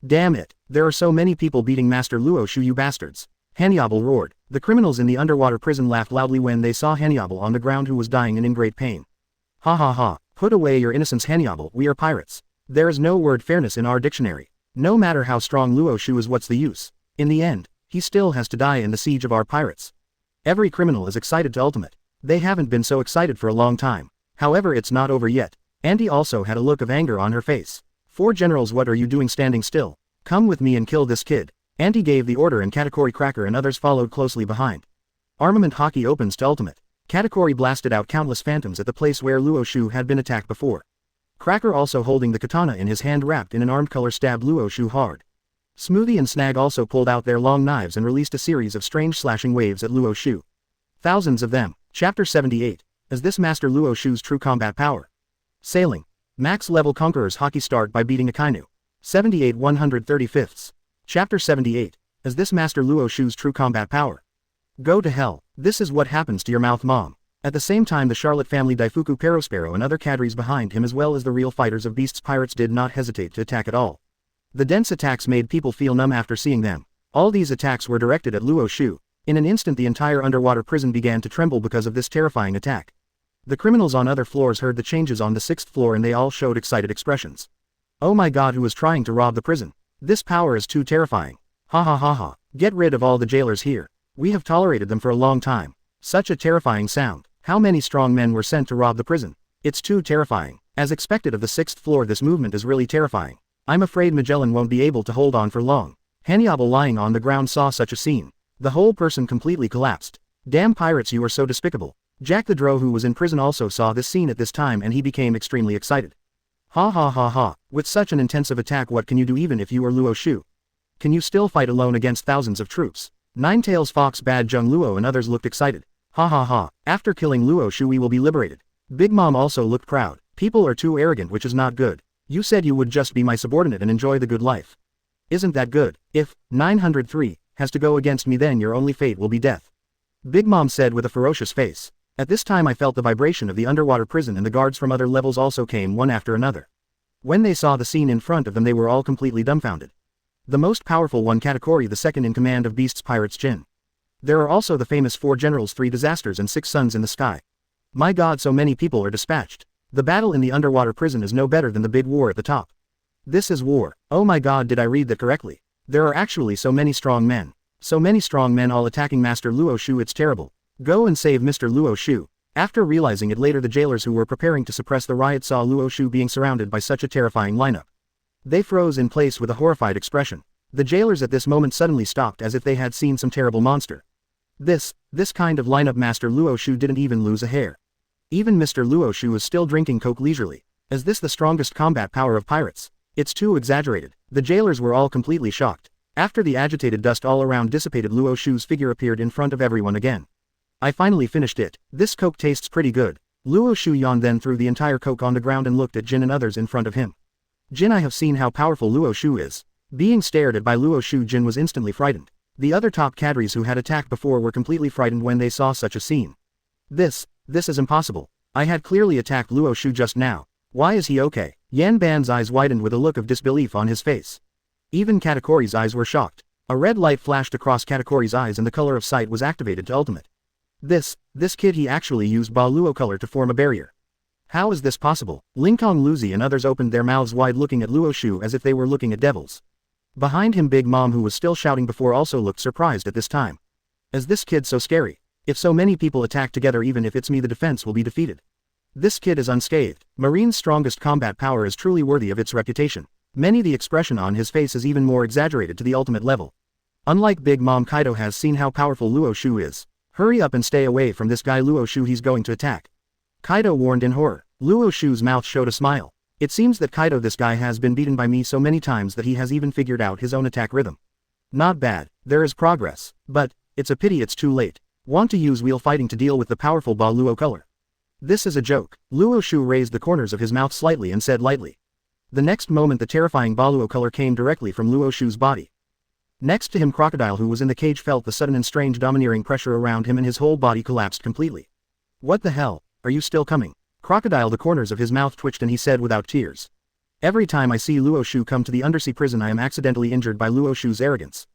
S1: Damn it, there are so many people beating Master Luo Xiu, you bastards. Hannibal roared. The criminals in the underwater prison laughed loudly when they saw Hannibal on the ground, who was dying and in great pain. Ha ha ha, put away your innocence, Hannibal, we are pirates. There is no word fairness in our dictionary. No matter how strong Luo Xiu is, what's the use? In the end, he still has to die in the siege of our pirates. Every criminal is excited to ultimate. They haven't been so excited for a long time. However, it's not over yet. Andy also had a look of anger on her face. 4 generals, what are you doing standing still? Come with me and kill this kid. Andy gave the order and Katakuri, Cracker and others followed closely behind. Armament Haki opens to ultimate. Katakuri blasted out countless phantoms at the place where Luo Xiu had been attacked before. Cracker, also holding the katana in his hand wrapped in an armed color, stabbed Luo Xiu hard. Smoothie and Snag also pulled out their long knives and released a series of strange slashing waves at Luo Xiu. Thousands of them. Chapter 78. Is this Master Luo Xiu's true combat power? Sailing. Max level Conqueror's Haki start by beating Akainu. 78 135ths. Chapter 78. Is this Master Luo Xiu's true combat power? Go to hell. This is what happens to your mouth, Mom. At the same time, the Charlotte family, Daifuku Perospero and other cadres behind him, as well as the real fighters of Beast's pirates, did not hesitate to attack at all. The dense attacks made people feel numb after seeing them. All these attacks were directed at Luo Xiu. In an instant the entire underwater prison began to tremble because of this terrifying attack. The criminals on other floors heard the changes on the 6th floor and they all showed excited expressions. Oh my god, who is trying to rob the prison? This power is too terrifying. Ha ha ha ha. Get rid of all the jailers here. We have tolerated them for a long time. Such a terrifying sound. How many strong men were sent to rob the prison? It's too terrifying. As expected of the 6th floor, this movement is really terrifying. I'm afraid Magellan won't be able to hold on for long. Hannibal, lying on the ground, saw such a scene. The whole person completely collapsed. Damn pirates, you are so despicable. Jack the Drow, who was in prison, also saw this scene at this time and he became extremely excited. Ha ha ha ha, with such an intensive attack, what can you do even if you are Luo Xiu? Can you still fight alone against thousands of troops? Ninetails, Fox, Bad Jung, Luo and others looked excited. Ha ha ha, after killing Luo Xiu we will be liberated. Big Mom also looked proud. People are too arrogant, which is not good. You said you would just be my subordinate and enjoy the good life. Isn't that good? If 903 has to go against me, then your only fate will be death. Big Mom said with a ferocious face. At this time I felt the vibration of the underwater prison, and the guards from other levels also came one after another. When they saw the scene in front of them, they were all completely dumbfounded. The most powerful one, Katakuri, the second in command of Beast's Pirates Jin. There are also the famous 4 generals, 3 disasters and 6 suns in the sky. My god, so many people are dispatched. The battle in the underwater prison is no better than the big war at the top. This is war. Oh my god, did I read that correctly? There are actually so many strong men. So many strong men all attacking Master Luo Xiu, it's terrible. Go and save Mr. Luo Xiu. After realizing it later, the jailers who were preparing to suppress the riot saw Luo Xiu being surrounded by such a terrifying lineup. They froze in place with a horrified expression. The jailers at this moment suddenly stopped as if they had seen some terrible monster. This kind of lineup, Master Luo Xiu didn't even lose a hair. Even Mr. Luo Xiu was still drinking coke leisurely. Is this the strongest combat power of pirates? It's too exaggerated. The jailers were all completely shocked. After the agitated dust all around dissipated, Luo Xiu's figure appeared in front of everyone again. I finally finished it. This coke tastes pretty good. Luo Xiu yawned, then threw the entire coke on the ground and looked at Jin and others in front of him. Jin, I have seen how powerful Luo Xiu is. Being stared at by Luo Xiu, Jin was instantly frightened. The other top cadres who had attacked before were completely frightened when they saw such a scene. This is impossible. I had clearly attacked Luo Xiu just now. Why is he okay? Yan Ban's eyes widened with a look of disbelief on his face. Even Katakuri's eyes were shocked. A red light flashed across Katakuri's eyes and the color of sight was activated to ultimate. This kid, he actually used Ba Luo color to form a barrier. How is this possible? Linkong, Luzi and others opened their mouths wide, looking at Luo Xiu as if they were looking at devils. Behind him, Big Mom, who was still shouting before, also looked surprised at this time. Is this kid so scary? If so many people attack together, even if it's me, the defense will be defeated. This kid is unscathed. Marine's strongest combat power is truly worthy of its reputation. The expression on his face is even more exaggerated to the ultimate level. Unlike Big Mom, Kaido has seen how powerful Luo Xiu is. Hurry up and stay away from this guy Luo Xiu, he's going to attack. Kaido warned in horror. Luo Xiu's mouth showed a smile. It seems that Kaido, this guy has been beaten by me so many times that he has even figured out his own attack rhythm. Not bad, there is progress, but it's a pity it's too late. Want to use wheel fighting to deal with the powerful Ba Luo color. This is a joke. Luo Xiu raised the corners of his mouth slightly and said lightly. The next moment the terrifying Ba Luo color came directly from Luo Xiu's body. Next to him, Crocodile, who was in the cage, felt the sudden and strange domineering pressure around him and his whole body collapsed completely. What the hell, are you still coming? Crocodile, the corners of his mouth twitched and he said without tears. Every time I see Luo Xiu come to the undersea prison, I am accidentally injured by Luo Xiu's arrogance.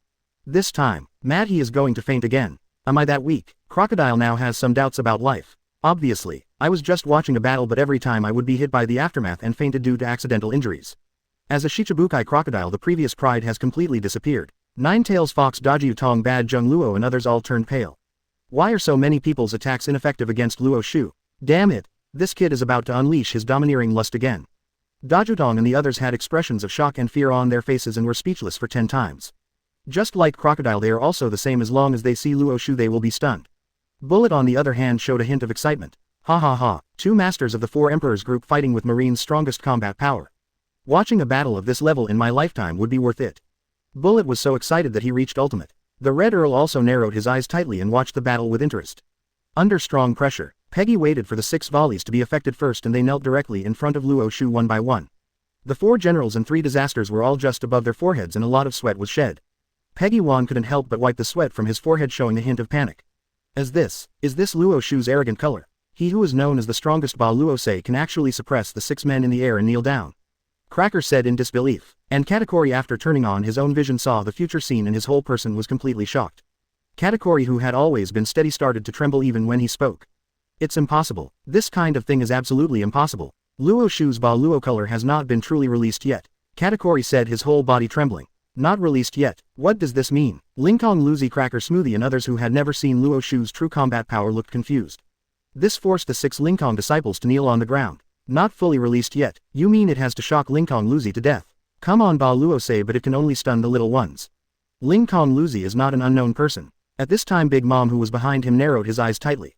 S1: This time, mad, he is going to faint again. Am I that weak? Crocodile now has some doubts about life. Obviously, I was just watching a battle, but every time I would be hit by the aftermath and fainted due to accidental injuries. As a Shichibukai Crocodile, the previous pride has completely disappeared. Ninetails, Fox, Dajiu, Tong, Bad Jung, Luo and others all turned pale. Why are so many people's attacks ineffective against Luo Xiu? Damn it, this kid is about to unleash his domineering lust again. Dajutong and the others had expressions of shock and fear on their faces and were speechless for 10 times. Just like Crocodile, they are also the same. As long as they see Luo Xiu, they will be stunned. Bullet, on the other hand, showed a hint of excitement. Ha ha ha, 2 masters of the 4 emperors group fighting with Marine's strongest combat power. Watching a battle of this level in my lifetime would be worth it. Bullet was so excited that he reached ultimate. The Red Earl also narrowed his eyes tightly and watched the battle with interest. Under strong pressure, Peggy waited for the 6 volleys to be effected first, and they knelt directly in front of Luo Xiu one by one. The 4 generals and 3 disasters were all just above their foreheads and a lot of sweat was shed. Peggy Wan couldn't help but wipe the sweat from his forehead, showing a hint of panic. Is this Luo Xiu's arrogant color? He who is known as the strongest Ba Luo Sei can actually suppress the 6 men in the air and kneel down. Cracker said in disbelief, and Katakuri, after turning on his own vision, saw the future scene and his whole person was completely shocked. Katakuri, who had always been steady, started to tremble even when he spoke. It's impossible. This kind of thing is absolutely impossible. Luo Xiu's Ba Luo color has not been truly released yet. Katakuri said, his whole body trembling. Not released yet. What does this mean? Linkong, Luzi, Cracker, Smoothie and others who had never seen Luo Xiu's true combat power looked confused. This forced the 6 Linkong disciples to kneel on the ground. Not fully released yet. You mean it has to shock Linkong Luzi to death? Come on Ba Luo Sei, but it can only stun the little ones. Linkong Luzi is not an unknown person. At this time Big Mom who was behind him narrowed his eyes tightly.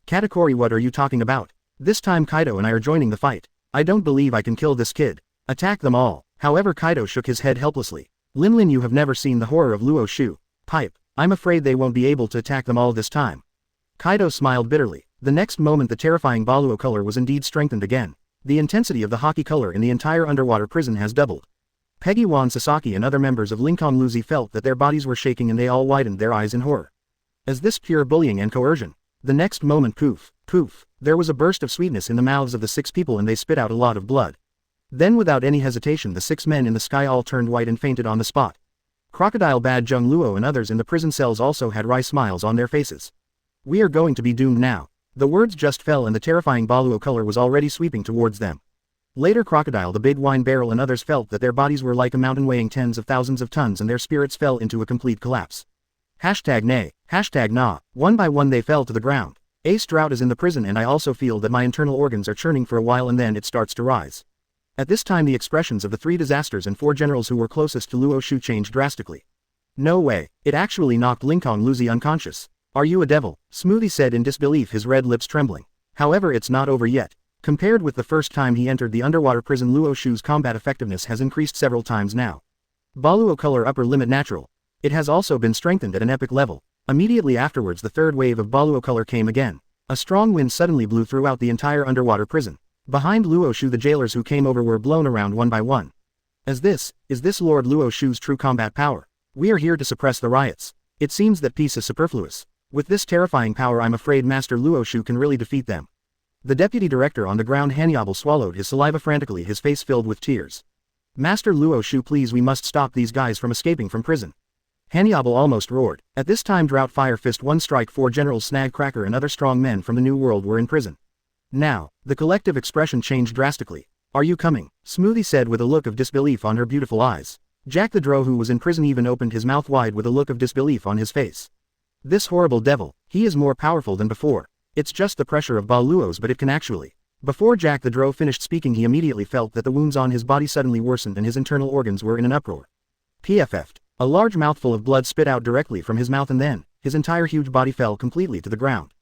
S1: Katakuri, what are you talking about? This time Kaido and I are joining the fight. I don't believe I can kill this kid. Attack them all. However, Kaido shook his head helplessly. Linlin, you have never seen the horror of Luo Xiu. Pipe. I'm afraid they won't be able to attack them all this time. Kaido smiled bitterly. The next moment the terrifying Baluo color was indeed strengthened again. The intensity of the Haki color in the entire underwater prison has doubled. Peggy Wan Sasaki and other members of Lincoln Luzi felt that their bodies were shaking and they all widened their eyes in horror. Is this pure bullying and coercion? The next moment poof, poof, there was a burst of sweetness in the mouths of the 6 people and they spit out a lot of blood. Then without any hesitation the 6 men in the sky all turned white and fainted on the spot. Crocodile Bad Jung Luo and others in the prison cells also had wry smiles on their faces. We are going to be doomed now. The words just fell and the terrifying Baluo color was already sweeping towards them. Later Crocodile the Big Wine Barrel and others felt that their bodies were like a mountain weighing tens of thousands of tons and their spirits fell into a complete collapse. Hashtag nay, hashtag nah, one by one they fell to the ground. Ace Drought is in the prison and I also feel that my internal organs are churning for a while and then it starts to rise. At this time the expressions of the 3 disasters and 4 generals who were closest to Luo Xiu changed drastically. No way, it actually knocked Lincoln Luzi unconscious. Are you a devil? Smoothie said in disbelief, his red lips trembling. However, it's not over yet. Compared with the first time he entered the underwater prison, Luo Xiu's combat effectiveness has increased several times now. Baluo color upper limit natural. It has also been strengthened at an epic level. Immediately afterwards the third wave of Baluo color came again. A strong wind suddenly blew throughout the entire underwater prison. Behind Luo Xiu the jailers who came over were blown around one by one. Is this Lord Luo Xiu's true combat power? We are here to suppress the riots. It seems that peace is superfluous. With this terrifying power I'm afraid Master Luo Xiu can really defeat them. The deputy director on the ground Hannibal swallowed his saliva frantically, his face filled with tears. Master Luo Xiu, please, we must stop these guys from escaping from prison. Hannibal almost roared. At this time Drought Fire Fist One Strike 4 Generals Snag Cracker and other strong men from the New World were in prison. Now, the collective expression changed drastically. Are you coming? Smoothie said with a look of disbelief on her beautiful eyes. Jack the Drow who was in prison even opened his mouth wide with a look of disbelief on his face. This horrible devil, he is more powerful than before. It's just the pressure of Baluos, but it can actually. Before Jack the Drow finished speaking he immediately felt that the wounds on his body suddenly worsened and his internal organs were in an uproar. PFF'd. A large mouthful of blood spit out directly from his mouth and then, his entire huge body fell completely to the ground.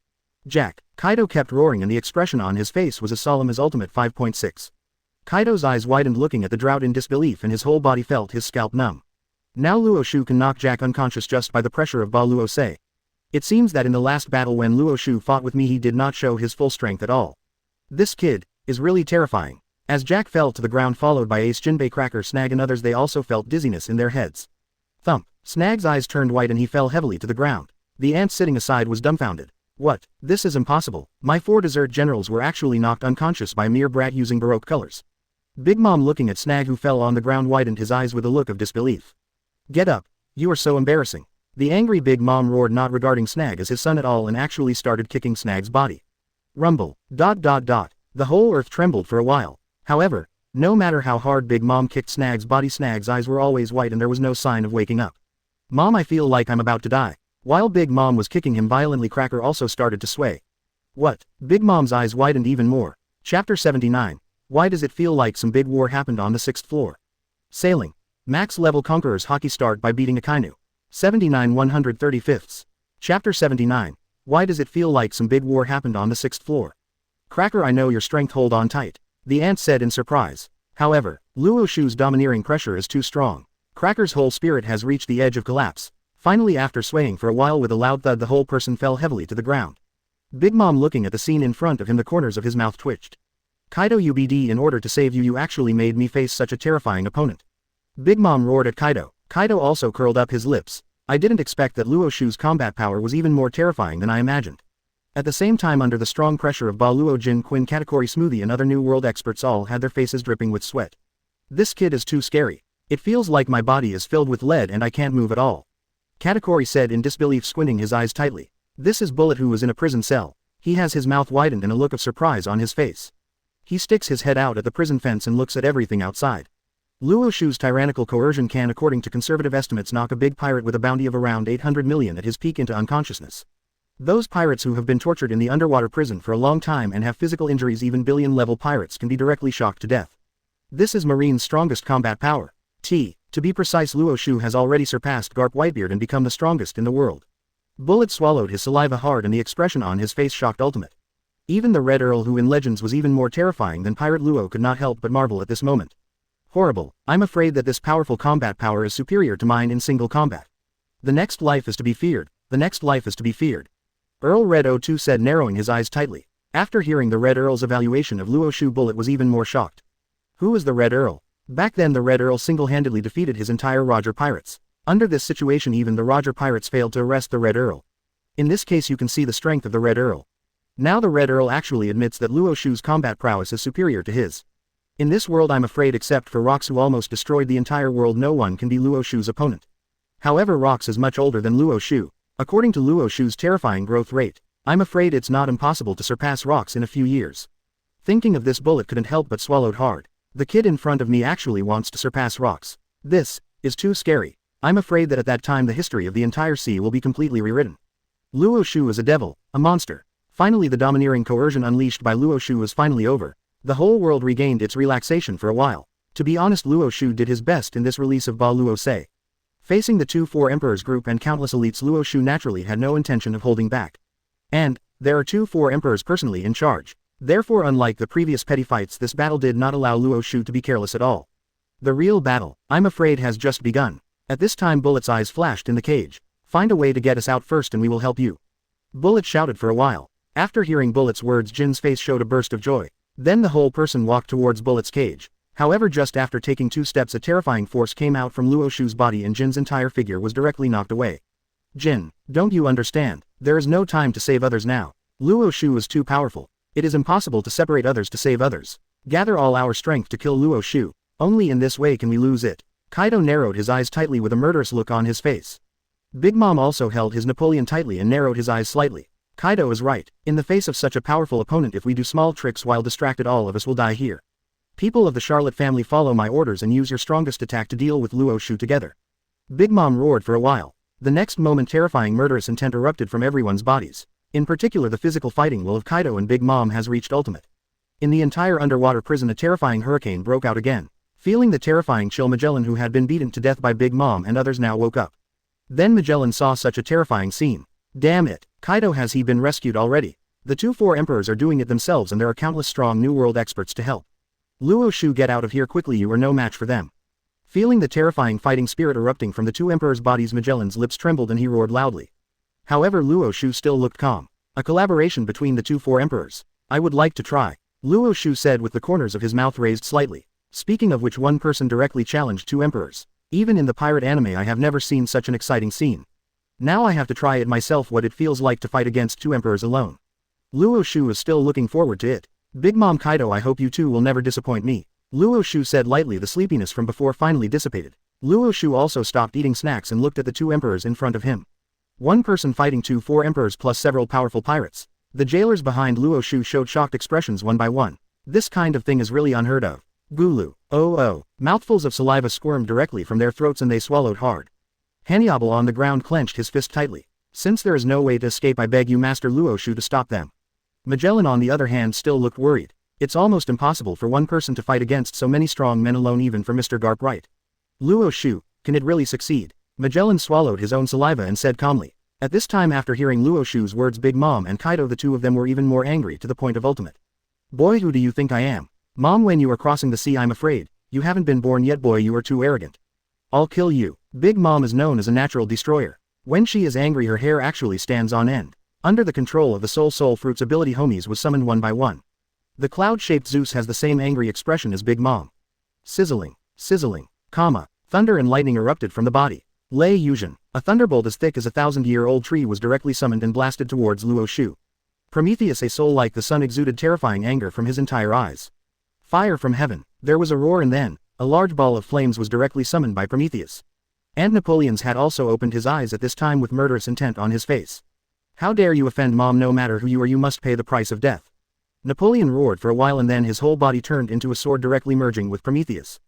S1: Jack, Kaido kept roaring and the expression on his face was as solemn as Ultimate 5.6. Kaido's eyes widened looking at the Drought in disbelief and his whole body felt his scalp numb. Now Luo Xiu can knock Jack unconscious just by the pressure of Baluo say. It seems that in the last battle when Luo Xiu fought with me he did not show his full strength at all. This kid is really terrifying. As Jack fell to the ground followed by Ace Jinbei Cracker Snag and others, they also felt dizziness in their heads. Thump. Snag's eyes turned white and he fell heavily to the ground. The ant sitting aside was dumbfounded. What? This is impossible. My 4 desert generals were actually knocked unconscious by a mere brat using Baroque colors. Big Mom looking at Snag who fell on the ground widened his eyes with a look of disbelief. Get up. You are so embarrassing. The angry Big Mom roared, not regarding Snag as his son at all, and actually started kicking Snag's body. Rumble. ... The whole earth trembled for a while. However, no matter how hard Big Mom kicked Snag's body, Snag's eyes were always white and there was no sign of waking up. Mom, I feel like I'm about to die. While Big Mom was kicking him violently, Cracker also started to sway. What? Big Mom's eyes widened even more. Chapter 79. Why does it feel like some big war happened on the 6th floor? Sailing. Max level Conqueror's Haki start by beating Akainu. 79 135ths. Chapter 79. Why does it feel like some big war happened on the 6th floor? Cracker, I know your strength, hold on tight. The ant said in surprise. However, Luo Xiu's domineering pressure is too strong. Cracker's whole spirit has reached the edge of collapse. Finally, after swaying for a while with a loud thud, the whole person fell heavily to the ground. Big Mom looking at the scene in front of him, the corners of his mouth twitched. Kaido, UBD, in order to save you, you actually made me face such a terrifying opponent. Big Mom roared at Kaido. Kaido also curled up his lips. I didn't expect that Luo Xiu's combat power was even more terrifying than I imagined. At the same time, under the strong pressure of Ba Luo, Jin, Quinn, Katakuri, Smoothie and other New World experts all had their faces dripping with sweat. This kid is too scary. It feels like my body is filled with lead and I can't move at all. Katakuri said in disbelief, squinting his eyes tightly. This is Bullet, who was in a prison cell. He has his mouth widened and a look of surprise on his face. He sticks his head out at the prison fence and looks at everything outside. Luo Xiu's tyrannical coercion can, according to conservative estimates, knock a big pirate with a bounty of around 800 million at his peak into unconsciousness. Those pirates who have been tortured in the underwater prison for a long time and have physical injuries, even billion-level pirates, can be directly shocked to death. This is Marine's strongest combat power. To be precise, Luo Xiu has already surpassed Garp Whitebeard and become the strongest in the world. Bullet swallowed his saliva hard and the expression on his face shocked Ultimate. Even the Red Earl, who in Legends was even more terrifying than Pirate Luo, could not help but marvel at this moment. Horrible, I'm afraid that this powerful combat power is superior to mine in single combat. The next life is to be feared, the next life is to be feared. Earl Red 02 said, narrowing his eyes tightly. After hearing the Red Earl's evaluation of Luo Xiu, Bullet was even more shocked. Who is the Red Earl? Back then the Red Earl single-handedly defeated his entire Roger Pirates. Under this situation even the Roger Pirates failed to arrest the Red Earl. In this case you can see the strength of the Red Earl. Now the Red Earl actually admits that Luo Xiu's combat prowess is superior to his. In this world I'm afraid except for Rox, who almost destroyed the entire world, no one can be Luo Xiu's opponent. However, Rox is much older than Luo Xiu. According to Luo Xiu's terrifying growth rate, I'm afraid it's not impossible to surpass Rox in a few years. Thinking of this, Bullet couldn't help but swallowed hard. The kid in front of me actually wants to surpass Rox. This is too scary. I'm afraid that at that time the history of the entire sea will be completely rewritten. Luo Xiu is a devil, a monster. Finally the domineering coercion unleashed by Luo Xiu was finally over. The whole world regained its relaxation for a while. To be honest, Luo Xiu did his best in this release of Ba Luo Se. Facing the 2-4 Emperors group and countless elites, Luo Xiu naturally had no intention of holding back. And there are 2-4 Emperors personally in charge. Therefore, unlike the previous petty fights, this battle did not allow Luo Xiu to be careless at all. The real battle, I'm afraid, has just begun. At this time Bullet's eyes flashed in the cage. Find a way to get us out first and we will help you. Bullet shouted for a while. After hearing Bullet's words, Jin's face showed a burst of joy. Then the whole person walked towards Bullet's cage. However, just after taking 2 steps a terrifying force came out from Luo Xiu's body and Jin's entire figure was directly knocked away. Jin, don't you understand? There is no time to save others now. Luo Xiu is too powerful. It is impossible to separate others to save others. Gather all our strength to kill Luo Xiu. Only in this way can we lose it. Kaido narrowed his eyes tightly with a murderous look on his face. Big Mom also held his Napoleon tightly and narrowed his eyes slightly. Kaido is right. In the face of such a powerful opponent, if we do small tricks while distracted, all of us will die here. People of the Charlotte family, follow my orders and use your strongest attack to deal with Luo Xiu together. Big Mom roared for a while. The next moment terrifying murderous intent erupted from everyone's bodies. In particular the physical fighting will of Kaido and Big Mom has reached ultimate. In the entire underwater prison a terrifying hurricane broke out again. Feeling the terrifying chill, Magellan, who had been beaten to death by Big Mom and others, now woke up. Then Magellan saw such a terrifying scene. Damn it, Kaido, has he been rescued already? The 2-4 Emperors are doing it themselves and there are countless strong New World experts to help. Luo Xiu, get out of here quickly, you are no match for them. Feeling the terrifying fighting spirit erupting from the 2 Emperors' bodies, Magellan's lips trembled and he roared loudly. However, Luo Xiu still looked calm. A collaboration between the 2-4 Emperors. I would like to try. Luo Xiu said with the corners of his mouth raised slightly. Speaking of which, one person directly challenged 2 Emperors. Even in the pirate anime I have never seen such an exciting scene. Now I have to try it myself, what it feels like to fight against 2 Emperors alone. Luo Xiu is still looking forward to it. Big Mom, Kaido, I hope you two will never disappoint me. Luo Xiu said lightly. The sleepiness from before finally dissipated. Luo Xiu also stopped eating snacks and looked at the 2 Emperors in front of him. One person fighting 2-4 Emperors plus several powerful pirates. The jailers behind Luo Xiu showed shocked expressions one by one. This kind of thing is really unheard of. Gulu. Oh. Mouthfuls of saliva squirmed directly from their throats and they swallowed hard. Hannibal on the ground clenched his fist tightly. Since there is no way to escape, I beg you, Master Luo Xiu, to stop them. Magellan on the other hand still looked worried. It's almost impossible for one person to fight against so many strong men alone, even for Mr. Garp Wright. Luo Xiu, can it really succeed? Magellan swallowed his own saliva and said calmly. At this time, after hearing Luo Xiu's words, Big Mom and Kaido, the two of them, were even more angry to the point of ultimate. Boy, who do you think I am? Mom, when you are crossing the sea, I'm afraid. You haven't been born yet, boy, you are too arrogant. I'll kill you. Big Mom is known as a natural destroyer. When she is angry, her hair actually stands on end. Under the control of the Soul Fruit's ability, homies was summoned one by one. The cloud-shaped Zeus has the same angry expression as Big Mom. Sizzling, thunder and lightning erupted from the body. Lei Yuzhen, a thunderbolt as thick as a 1,000-year-old tree, was directly summoned and blasted towards Luo Xiu. Prometheus, a soul like the sun, exuded terrifying anger from his entire eyes. Fire from heaven. There was a roar and then, a large ball of flames was directly summoned by Prometheus. And Napoleon's had also opened his eyes at this time with murderous intent on his face. How dare you offend Mom? No matter who you are, you must pay the price of death. Napoleon roared for a while and then his whole body turned into a sword directly merging with Prometheus.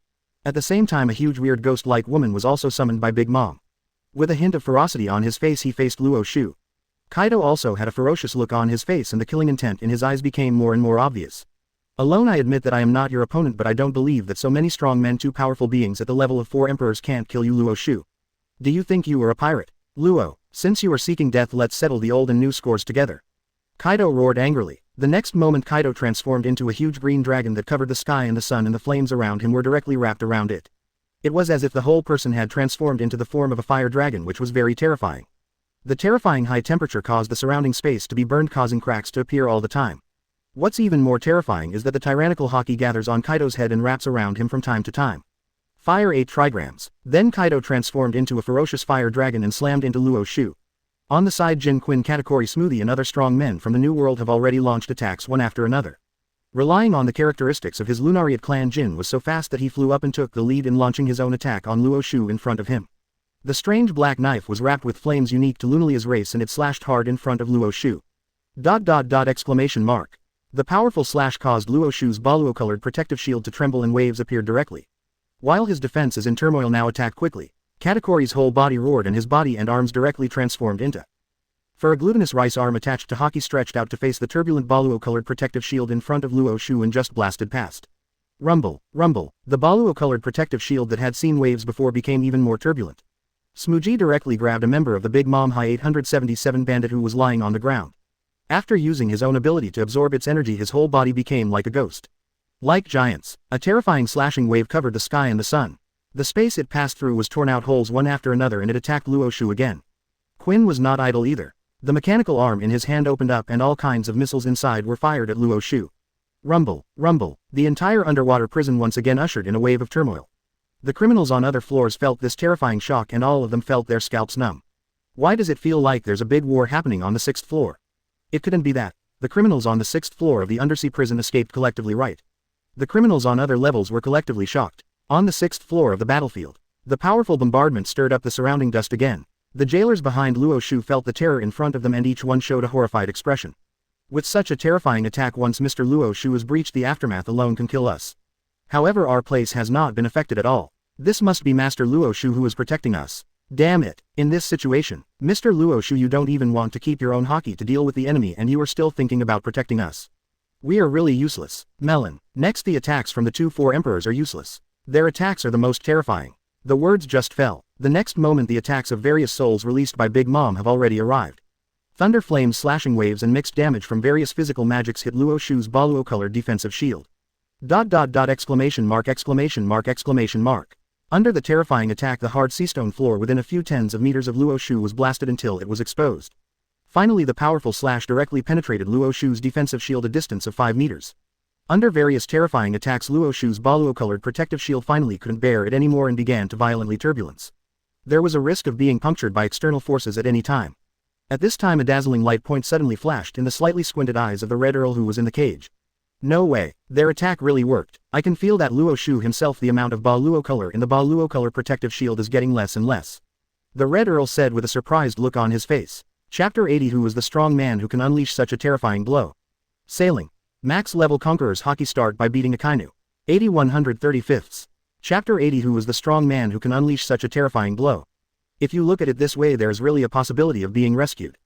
S1: At the same time, a huge weird ghost-like woman was also summoned by Big Mom. With a hint of ferocity on his face, he faced Luo Xiu. Kaido also had a ferocious look on his face and the killing intent in his eyes became more and more obvious. Alone, I admit that I am not your opponent, but I don't believe that so many strong men, 2 powerful beings at the level of 4 emperors, can't kill you, Luo Xiu. Do you think you are a pirate? Luo, since you are seeking death, let's settle the old and new scores together. Kaido roared angrily. The next moment Kaido transformed into a huge green dragon that covered the sky and the sun, and the flames around him were directly wrapped around it. It was as if the whole person had transformed into the form of a fire dragon, which was very terrifying. The terrifying high temperature caused the surrounding space to be burned, causing cracks to appear all the time. What's even more terrifying is that the tyrannical Haki gathers on Kaido's head and wraps around him from time to time. Fire 8 trigrams. Then Kaido transformed into a ferocious fire dragon and slammed into Luo Xiu. On the side, Jin, Quinn, Katakuri, Smoothie and other strong men from the New World have already launched attacks one after another. Relying on the characteristics of his Lunariate clan, Jin was so fast that he flew up and took the lead in launching his own attack on Luo Xiu in front of him. The strange black knife was wrapped with flames unique to Lunalia's race, and it slashed hard in front of Luo Xiu. ... The powerful slash caused Luo Xiu's Baluo-colored protective shield to tremble and waves appeared directly. While his defense is in turmoil now, attack quickly. Katakuri's whole body roared and his body and arms directly transformed into. For a glutinous rice arm attached to Haki stretched out to face the turbulent Baluo-colored protective shield in front of Luo Xiu and just blasted past. Rumble, rumble, the Baluo-colored protective shield that had seen waves before became even more turbulent. Smoothie directly grabbed a member of the Big Mom High 877 bandit who was lying on the ground. After using his own ability to absorb its energy, his whole body became like a ghost. Like giants, a terrifying slashing wave covered the sky and the sun. The space it passed through was torn out holes one after another, and it attacked Luo Xiu again. Quinn was not idle either. The mechanical arm in his hand opened up and all kinds of missiles inside were fired at Luo Xiu. Rumble, rumble, the entire underwater prison once again ushered in a wave of turmoil. The criminals on other floors felt this terrifying shock, and all of them felt their scalps numb. Why does it feel like there's a big war happening on the 6th floor? It couldn't be that. The criminals on the 6th floor of the undersea prison escaped collectively, right? The criminals on other levels were collectively shocked. On the 6th floor of the battlefield, the powerful bombardment stirred up the surrounding dust again. The jailers behind Luo Xiu felt the terror in front of them, and each one showed a horrified expression. With such a terrifying attack, once Mr. Luo Xiu is breached, the aftermath alone can kill us. However, our place has not been affected at all. This must be Master Luo Xiu who is protecting us. Damn it. In this situation, Mr. Luo Xiu, you don't even want to keep your own Haki to deal with the enemy, and you are still thinking about protecting us. We are really useless. Melon. Next, the attacks from the 2-4 emperors are useless. Their attacks are the most terrifying. The words just fell. The next moment, the attacks of various souls released by Big Mom have already arrived. Thunder flames, slashing waves and mixed damage from various physical magics hit Luo Xiu's Baluo-colored defensive shield. ... Exclamation mark. Under the terrifying attack, the hard seastone floor within a few tens of meters of Luo Xiu was blasted until it was exposed. Finally, the powerful slash directly penetrated Luo Xiu's defensive shield a distance of 5 meters. Under various terrifying attacks, Luo Xiu's Baluo-colored protective shield finally couldn't bear it anymore and began to violently turbulence. There was a risk of being punctured by external forces at any time. At this time, a dazzling light point suddenly flashed in the slightly squinted eyes of the Red Earl who was in the cage. No way, their attack really worked. I can feel that Luo Xiu himself, the amount of Baluo color in the Baluo color protective shield is getting less and less. The Red Earl said with a surprised look on his face. Chapter 80. Who is the strong man who can unleash such a terrifying blow? Sailing. Max level Conqueror's Haki start by beating Akainu. 8135. Chapter 80. Who is the strong man who can unleash such a terrifying blow? If you look at it this way, there's really a possibility of being rescued.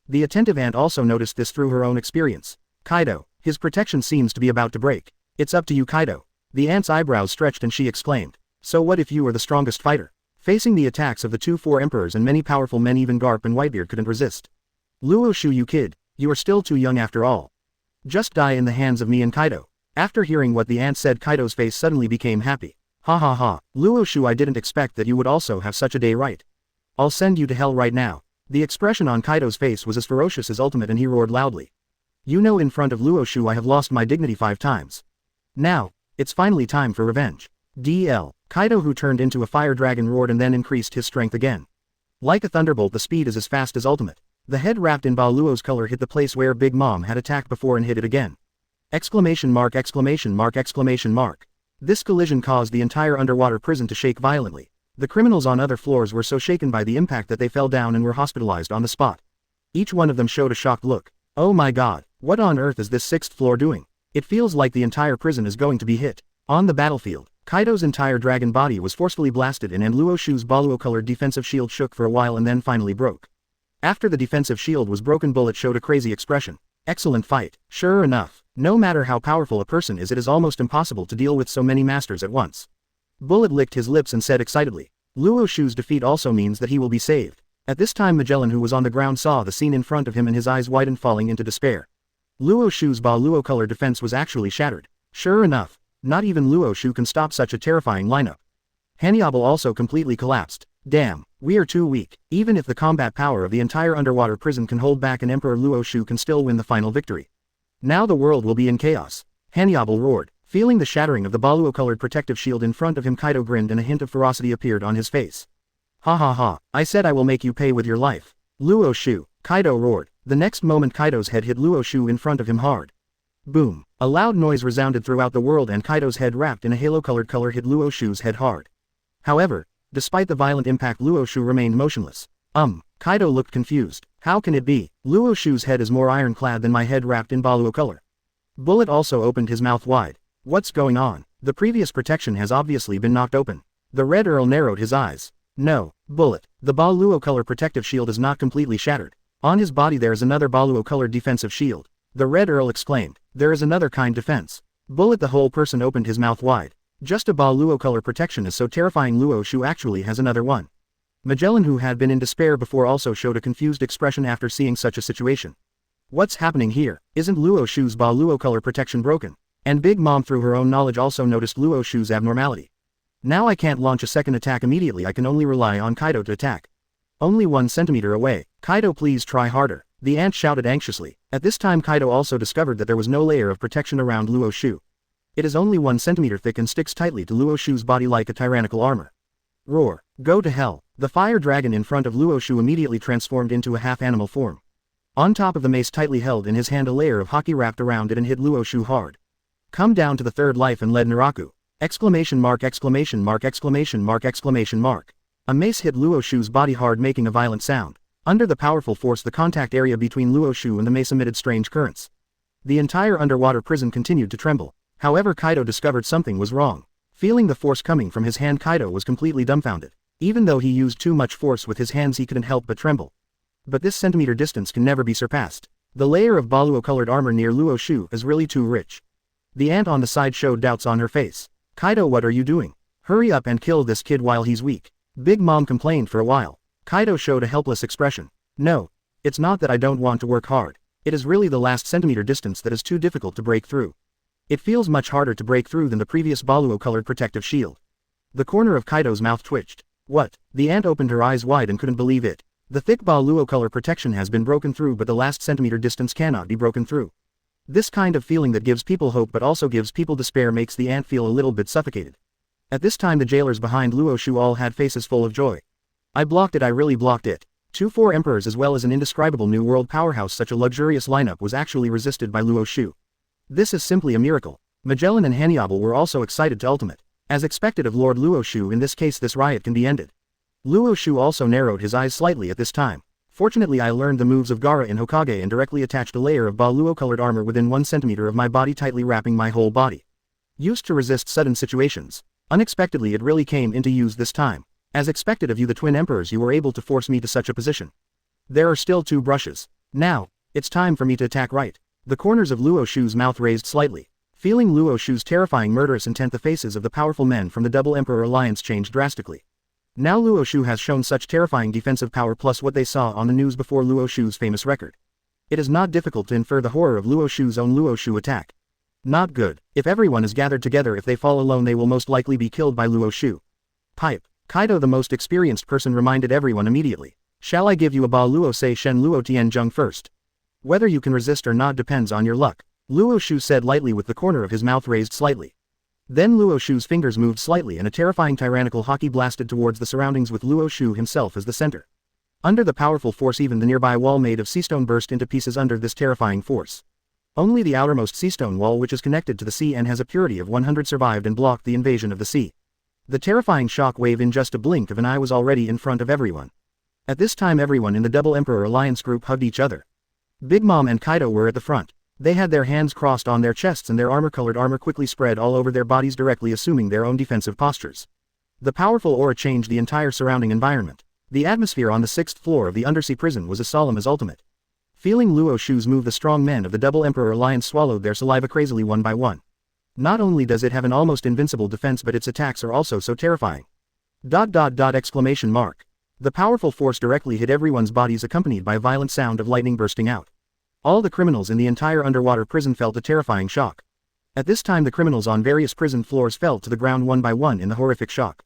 S1: The attentive ant also noticed this through her own experience. Kaido, his protection seems to be about to break. It's up to you, Kaido. The ant's eyebrows stretched and she exclaimed. So what if you are the strongest fighter? Facing the attacks of the 2-4 emperors and many powerful men, even Garp and Whitebeard couldn't resist. Luo Xiu, you kid, you are still too young after all. Just die in the hands of me and Kaido. After hearing what the ant said, Kaido's face suddenly became happy. Ha ha ha, Luo Xiu, I didn't expect that you would also have such a day, right? I'll send you to hell right now. The expression on Kaido's face was as ferocious as ultimate and he roared loudly. You know, in front of Luo Xiu I have lost my dignity 5 times. Now, it's finally time for revenge. DL. Kaido, who turned into a fire dragon, roared and then increased his strength again. Like a thunderbolt, the speed is as fast as ultimate. The head wrapped in Baluo's color hit the place where Big Mom had attacked before and hit it again. Exclamation mark. This collision caused the entire underwater prison to shake violently. The criminals on other floors were so shaken by the impact that they fell down and were hospitalized on the spot. Each one of them showed a shocked look. Oh my god, what on earth is this 6th floor doing? It feels like the entire prison is going to be hit. On the battlefield, Kaido's entire dragon body was forcefully blasted in and Luo Xiu's Baluo-colored defensive shield shook for a while and then finally broke. After the defensive shield was broken, Bullet showed a crazy expression. Excellent fight. Sure enough, no matter how powerful a person is, it is almost impossible to deal with so many masters at once. Bullet licked his lips and said excitedly, Luo Xiu's defeat also means that he will be saved. At this time Magellan, who was on the ground, saw the scene in front of him and his eyes widened, falling into despair. Luo Xiu's Ba Luo color defense was actually shattered. Sure enough, not even Luo Xiu can stop such a terrifying lineup. Hannibal also completely collapsed. Damn, we are too weak. Even if the combat power of the entire underwater prison can hold back an emperor, Luo Xiu can still win the final victory. Now the world will be in chaos. Hannibal roared. Feeling the shattering of the Ba Luo colored protective shield in front of him, Kaido grinned and a hint of ferocity appeared on his face. Ha ha ha, I said I will make you pay with your life. Luo Xiu, Kaido roared. The next moment Kaido's head hit Luo Xiu in front of him hard. Boom. A loud noise resounded throughout the world and Kaido's head, wrapped in a halo-colored color, hit Luo Xiu's head hard. However, despite the violent impact, Luo Xiu remained motionless. Kaido looked confused. How can it be? Luo Xiu's head is more ironclad than my head wrapped in Ba Luo color. Bullet also opened his mouth wide. What's going on? The previous protection has obviously been knocked open. The Red Earl narrowed his eyes. No, Bullet. The Ba Luo color protective shield is not completely shattered. On his body there is another Ba Luo colored defensive shield. The Red Earl exclaimed. There is another kind defense. Bullet, the whole person opened his mouth wide. Just a Ba Luo color protection is so terrifying. Luo Xiu actually has another one. Magellan, who had been in despair before, also showed a confused expression after seeing such a situation. What's happening here? Isn't Luo Xiu's Ba Luo color protection broken? And Big Mom, through her own knowledge, also noticed Luo Xiu's abnormality. Now I can't launch a second attack immediately. I can only rely on Kaido to attack. Only 1 centimeter away. Kaido, please try harder. The ant shouted anxiously. At this time Kaido also discovered that there was no layer of protection around Luo Xiu. It is only 1 centimeter thick and sticks tightly to Luo Xiu's body like a tyrannical armor. Roar. Go to hell. The fire dragon in front of Luo Xiu immediately transformed into a half-animal form. On top of the mace tightly held in his hand, a layer of Haki wrapped around it and hit Luo Xiu hard. Come down to the third life and lead Naraku! Exclamation mark, exclamation mark, exclamation mark, exclamation mark. A mace hit Luo Xiu's body hard, making a violent sound. Under the powerful force, the contact area between Luo Xiu and the mace emitted strange currents. The entire underwater prison continued to tremble. However, Kaido discovered something was wrong. Feeling the force coming from his hand, Kaido was completely dumbfounded. Even though he used too much force with his hands, he couldn't help but tremble. But this centimeter distance can never be surpassed. The layer of Ba Luo colored armor near Luo Xiu is really too rich. The ant on the side showed doubts on her face. Kaido, what are you doing? Hurry up and kill this kid while he's weak. Big Mom complained for a while. Kaido showed a helpless expression. No, it's not that I don't want to work hard. It is really the last centimeter distance that is too difficult to break through. It feels much harder to break through than the previous Ba Luo colored protective shield. The corner of Kaido's mouth twitched. What? The ant opened her eyes wide and couldn't believe it. The thick Ba Luo color protection has been broken through, but the last centimeter distance cannot be broken through. This kind of feeling that gives people hope but also gives people despair makes the ant feel a little bit suffocated. At this time the jailers behind Luo Xiu all had faces full of joy. I blocked it, I really blocked it. 4 emperors as well as an indescribable new world powerhouse. Such a luxurious lineup was actually resisted by Luo Xiu. This is simply a miracle. Magellan and Hannibal were also excited to ultimate. As expected of Lord Luo Xiu, in this case this riot can be ended. Luo Xiu also narrowed his eyes slightly at this time. Fortunately, I learned the moves of Gaara in Hokage and directly attached a layer of Ba Luo colored armor within 1 centimeter of my body, tightly wrapping my whole body. Used to resist sudden situations. Unexpectedly it really came into use this time. As expected of you, the twin emperors, you were able to force me to such a position. There are still 2 brushes. Now, it's time for me to attack, right? The corners of Luo Xiu's mouth raised slightly. Feeling Luo Xiu's terrifying murderous intent, the faces of the powerful men from the Double Emperor Alliance changed drastically. Now Luo Xiu has shown such terrifying defensive power, plus what they saw on the news before Luo Xiu's famous record. It is not difficult to infer the horror of Luo Xiu's own Luo Xiu attack. Not good. If everyone is gathered together, if they fall alone, they will most likely be killed by Luo Xiu. Pipe. Kaido, the most experienced person, reminded everyone immediately. Shall I give you a Ba Luo Sei Shen Luo Tian Zheng first? Whether you can resist or not depends on your luck. Luo Xiu said lightly with the corner of his mouth raised slightly. Then Luo Xiu's fingers moved slightly and a terrifying tyrannical Haki blasted towards the surroundings with Luo Xiu himself as the center. Under the powerful force, even the nearby wall made of sea stone burst into pieces under this terrifying force. Only the outermost sea stone wall, which is connected to the sea and has a purity of 100, survived and blocked the invasion of the sea. The terrifying shock wave in just a blink of an eye was already in front of everyone. At this time everyone in the Double Emperor Alliance group hugged each other. Big Mom and Kaido were at the front. They had their hands crossed on their chests and their armor-colored armor quickly spread all over their bodies, directly assuming their own defensive postures. The powerful aura changed the entire surrounding environment. The atmosphere on the 6th floor of the undersea prison was as solemn as ultimate. Feeling Luo Xiu's move, the strong men of the Double Emperor Alliance swallowed their saliva crazily one by one. Not only does it have an almost invincible defense, but its attacks are also so terrifying. Exclamation mark. The powerful force directly hit everyone's bodies, accompanied by a violent sound of lightning bursting out. All the criminals in the entire underwater prison felt a terrifying shock. At this time the criminals on various prison floors fell to the ground one by one in the horrific shock.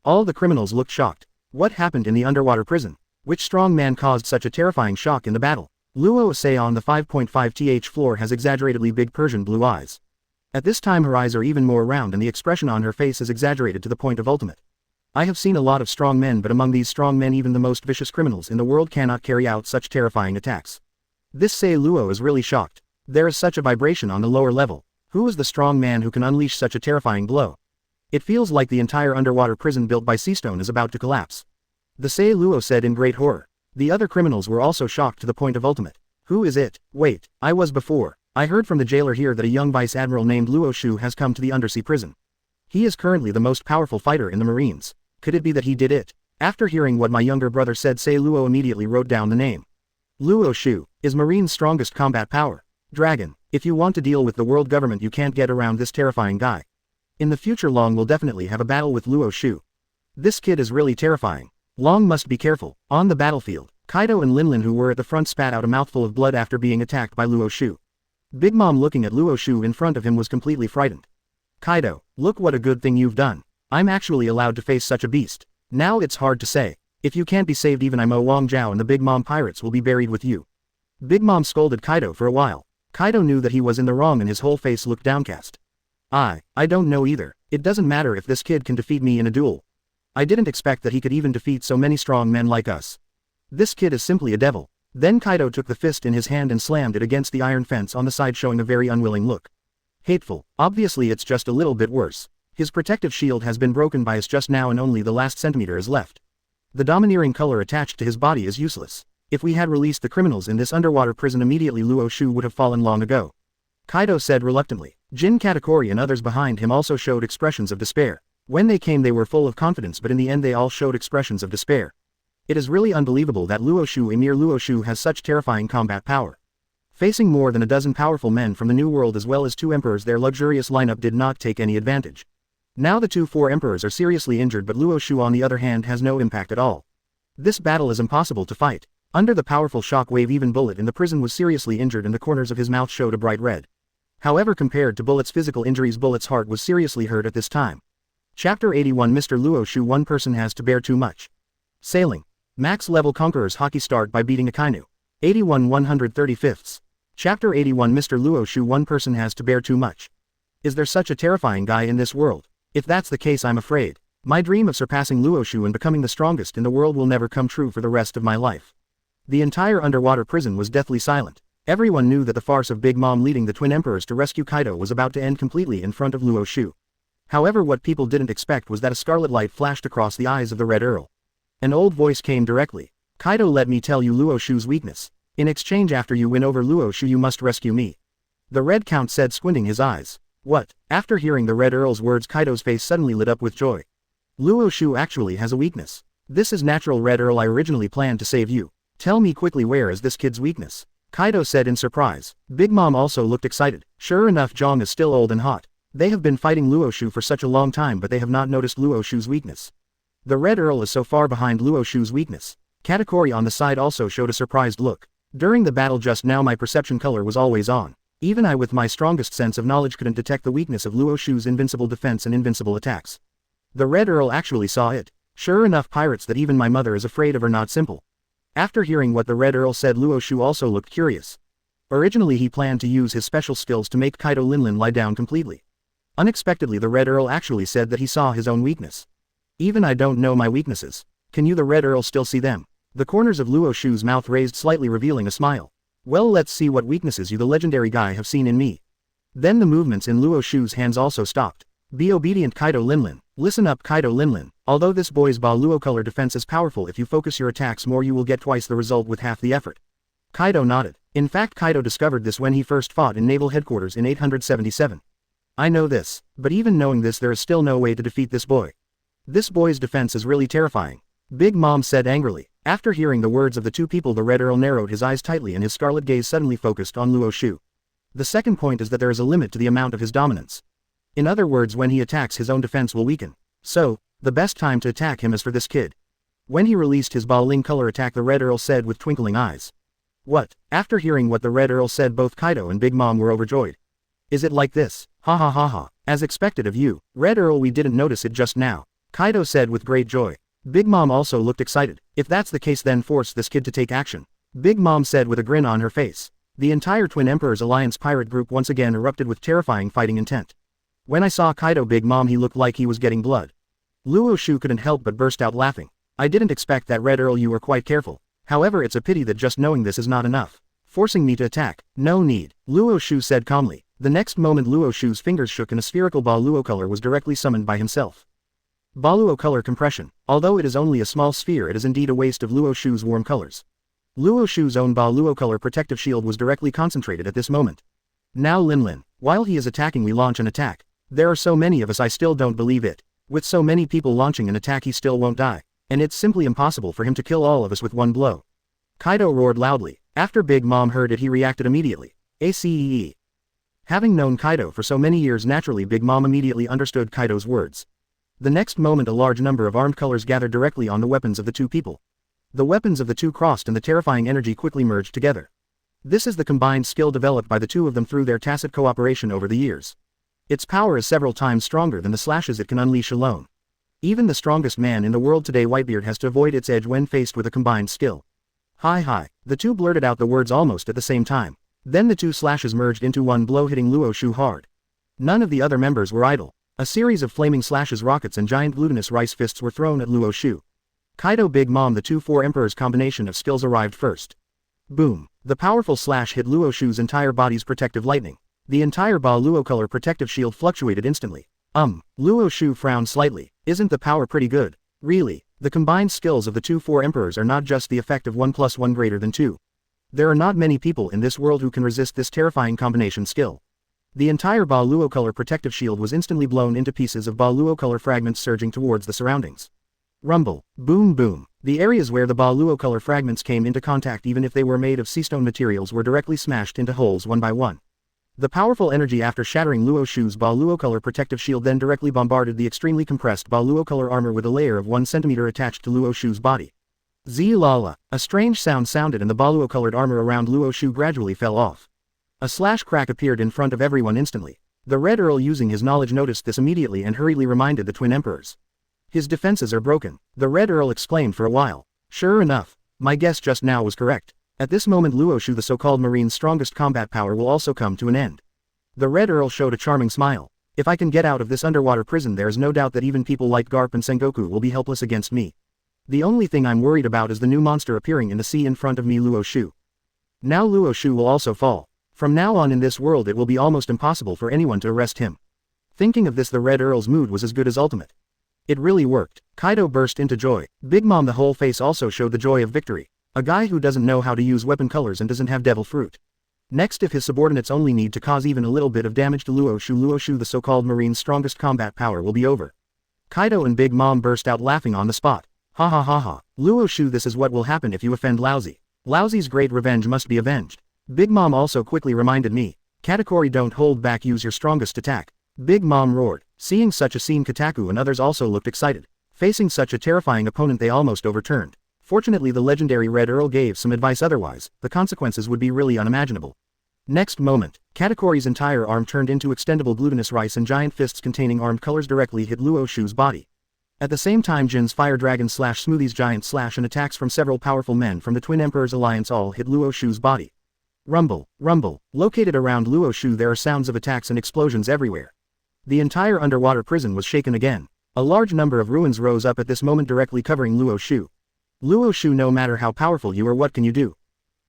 S1: All the criminals looked shocked. What happened in the underwater prison? Which strong man caused such a terrifying shock in the battle? Luo Xiu on the 5.5th floor has exaggeratedly big Persian blue eyes. At this time her eyes are even more round and the expression on her face is exaggerated to the point of ultimate. I have seen a lot of strong men, but among these strong men even the most vicious criminals in the world cannot carry out such terrifying attacks. This Sei Luo is really shocked. There is such a vibration on the lower level. Who is the strong man who can unleash such a terrifying blow? It feels like the entire underwater prison built by seastone is about to collapse. The Sei Luo said in great horror. The other criminals were also shocked to the point of ultimate. Who is it? Wait, I was before. I heard from the jailer here that a young Vice Admiral named Luo Xiu has come to the undersea prison. He is currently the most powerful fighter in the Marines. Could it be that he did it? After hearing what my younger brother said, Sei Luo immediately wrote down the name. Luo Xiu is Marine's strongest combat power. Dragon, if you want to deal with the world government you can't get around this terrifying guy. In the future Long will definitely have a battle with Luo Xiu. This kid is really terrifying. Long must be careful. On the battlefield, Kaido and Linlin who were at the front spat out a mouthful of blood after being attacked by Luo Xiu. Big Mom looking at Luo Xiu in front of him was completely frightened. Kaido, look what a good thing you've done. I'm actually allowed to face such a beast. Now it's hard to say. If you can't be saved even Mo Wang Zhao and the Big Mom pirates will be buried with you. Big Mom scolded Kaido for a while. Kaido knew that he was in the wrong and his whole face looked downcast. I don't know either. It doesn't matter if this kid can defeat me in a duel. I didn't expect that he could even defeat so many strong men like us. This kid is simply a devil. Then Kaido took the fist in his hand and slammed it against the iron fence on the side, showing a very unwilling look. Hateful. Obviously it's just a little bit worse. His protective shield has been broken by us just now and only the last centimeter is left. The domineering color attached to his body is useless. If we had released the criminals in this underwater prison immediately Luo Xiu would have fallen long ago. Kaido said reluctantly. Jin Katakuri and others behind him also showed expressions of despair. When they came they were full of confidence, but in the end they all showed expressions of despair. It is really unbelievable that Luo Xiu, Emir Luo Xiu, has such terrifying combat power. Facing more than a dozen powerful men from the New World as well as 2 emperors, their luxurious lineup did not take any advantage. Now the 4 emperors are seriously injured, but Luo Xiu on the other hand has no impact at all. This battle is impossible to fight. Under the powerful shock wave even Bullet in the prison was seriously injured and the corners of his mouth showed a bright red. However, compared to Bullet's physical injuries, Bullet's heart was seriously hurt at this time. Chapter 81 Mr. Luo Xiu, one person has to bear too much. Sailing. Max level Conqueror's Haki start by beating Akainu. 81 135ths. Chapter 81 Mr. Luo Xiu, one person has to bear too much. Is there such a terrifying guy in this world? If that's the case, I'm afraid my dream of surpassing Luo Xiu and becoming the strongest in the world will never come true for the rest of my life. The entire underwater prison was deathly silent. Everyone knew that the farce of Big Mom leading the twin emperors to rescue Kaido was about to end completely in front of Luo Xiu. However, what people didn't expect was that a scarlet light flashed across the eyes of the Red Earl. An old voice came directly. Kaido, let me tell you Luo Xiu's weakness. In exchange, after you win over Luo Xiu you must rescue me. The Red Count said, squinting his eyes. What? After hearing the Red Earl's words, Kaido's face suddenly lit up with joy. Luo Xiu actually has a weakness. This is natural, Red Earl. I originally planned to save you. Tell me quickly, where is this kid's weakness? Kaido said in surprise. Big Mom also looked excited. Sure enough, Zhang is still old and hot. They have been fighting Luo Xiu for such a long time, but they have not noticed Luo Xiu's weakness. The Red Earl is so far behind Luo Xiu's weakness. Katakuri on the side also showed a surprised look. During the battle just now my perception color was always on. Even I with my strongest sense of knowledge couldn't detect the weakness of Luo Xiu's invincible defense and invincible attacks. The Red Earl actually saw it. Sure enough, pirates that even my mother is afraid of are not simple. After hearing what the Red Earl said, Luo Xiu also looked curious. Originally he planned to use his special skills to make Kaido Linlin lie down completely. Unexpectedly the Red Earl actually said that he saw his own weakness. Even I don't know my weaknesses. Can you? The Red Earl still see them? The corners of Luo Xiu's mouth raised slightly, revealing a smile. Well, let's see what weaknesses you, the legendary guy, have seen in me. Then the movements in Luo Xiu's hands also stopped. Be obedient, Kaido Linlin. Listen up, Kaido Linlin. Although this boy's Ba Luo color defense is powerful, if you focus your attacks more you will get twice the result with half the effort. Kaido nodded. In fact, Kaido discovered this when he first fought in naval headquarters in 877. I know this, but even knowing this there is still no way to defeat this boy. This boy's defense is really terrifying. Big Mom said angrily. After hearing the words of the two people, the Red Earl narrowed his eyes tightly and his scarlet gaze suddenly focused on Luo Xiu. The second point is that there is a limit to the amount of his dominance. In other words, when he attacks his own defense will weaken. So, the best time to attack him is for this kid. When he released his Baoling color attack, the Red Earl said with twinkling eyes. What? After hearing what the Red Earl said, both Kaido and Big Mom were overjoyed. Is it like this? Ha ha ha ha. As expected of you, Red Earl, we didn't notice it just now, Kaido said with great joy. Big Mom also looked excited. If that's the case, then force this kid to take action, Big Mom said with a grin on her face. The entire Twin Emperors Alliance pirate group once again erupted with terrifying fighting intent. When I saw Kaido, Big Mom, he looked like he was getting blood. Luo Xiu couldn't help but burst out laughing. I didn't expect that, Red Earl, you were quite careful. However, it's a pity that just knowing this is not enough. Forcing me to attack. No need, Luo Xiu said calmly. The next moment Luo Xiu's fingers shook and a spherical Ba Luo color was directly summoned by himself. Ba Luo color compression. Although it is only a small sphere, it is indeed a waste of Luo Xiu's warm colors. Luo Xiu's own Ba Luo color protective shield was directly concentrated at this moment. Now Lin, while he is attacking, we launch an attack. There are so many of us, I still don't believe it. With so many people launching an attack, he still won't die. And it's simply impossible for him to kill all of us with one blow. Kaido roared loudly. After Big Mom heard it, he reacted immediately. ACEE. Having known Kaido for so many years, naturally Big Mom immediately understood Kaido's words. The next moment a large number of armed colors gathered directly on the weapons of the two people. The weapons of the two crossed and the terrifying energy quickly merged together. This is the combined skill developed by the two of them through their tacit cooperation over the years. Its power is several times stronger than the slashes it can unleash alone. Even the strongest man in the world today, Whitebeard, has to avoid its edge when faced with a combined skill. Hi. The two blurted out the words almost at the same time. Then the two slashes merged into one blow, hitting Luo Xiu hard. None of the other members were idle. A series of flaming slashes, rockets and giant glutinous rice fists were thrown at Luo Xiu. Kaido, Big Mom, the two Four Emperors combination of skills arrived first. Boom. The powerful slash hit Luo Xiu's entire body's protective lightning. The entire Ba Luo color protective shield fluctuated instantly. Luo Xiu frowned slightly. Isn't the power pretty good? Really? The combined skills of the two Four Emperors are not just the effect of 1 + 1 greater than 2. There are not many people in this world who can resist this terrifying combination skill. The entire Ba Luo color protective shield was instantly blown into pieces of Ba Luo color fragments surging towards the surroundings. Rumble. Boom boom. The areas where the Ba Luo color fragments came into contact, even if they were made of seastone materials, were directly smashed into holes one by one. The powerful energy after shattering Luo Xiu's Ba Luo color protective shield then directly bombarded the extremely compressed Ba Luo color armor with a layer of 1 centimeter attached to Luo Xiu's body. Zee-la-la. A strange sound sounded and the Ba Luo colored armor around Luo Xiu gradually fell off. A slash crack appeared in front of everyone instantly. The Red Earl, using his knowledge, noticed this immediately and hurriedly reminded the Twin Emperors. His defenses are broken, the Red Earl exclaimed for a while. Sure enough, my guess just now was correct. At this moment Luo Xiu, the so-called Marine's strongest combat power, will also come to an end. The Red Earl showed a charming smile. If I can get out of this underwater prison, there is no doubt that even people like Garp and Sengoku will be helpless against me. The only thing I'm worried about is the new monster appearing in the sea in front of me, Luo Xiu. Now Luo Xiu will also fall. From now on in this world it will be almost impossible for anyone to arrest him. Thinking of this, the Red Earl's mood was as good as ultimate. It really worked. Kaido burst into joy. Big Mom, the whole face, also showed the joy of victory. A guy who doesn't know how to use weapon colors and doesn't have devil fruit. Next, if his subordinates only need to cause even a little bit of damage to Luo Xiu, the so-called Marine's strongest combat power will be over. Kaido and Big Mom burst out laughing on the spot. Ha ha ha ha. Luo Xiu, this is what will happen if you offend Laozi. Laozi's great revenge must be avenged. Big Mom also quickly reminded me. Katakuri, don't hold back, use your strongest attack. Big Mom roared. Seeing such a scene, Kotaku and others also looked excited. Facing such a terrifying opponent, they almost overturned. Fortunately, the legendary Red Earl gave some advice, otherwise the consequences would be really unimaginable. Next moment, Katakuri's entire arm turned into extendable glutinous rice and giant fists containing armed colors directly hit Luo Xiu's body. At the same time, Jin's Fire Dragon slash Smoothie's giant slash and attacks from several powerful men from the Twin Emperors Alliance all hit Luo Xiu's body. Rumble, rumble. Located around Luo Xiu, there are sounds of attacks and explosions everywhere. The entire underwater prison was shaken again. A large number of ruins rose up at this moment directly covering Luo Xiu. Luo Xiu, no matter how powerful you are, what can you do?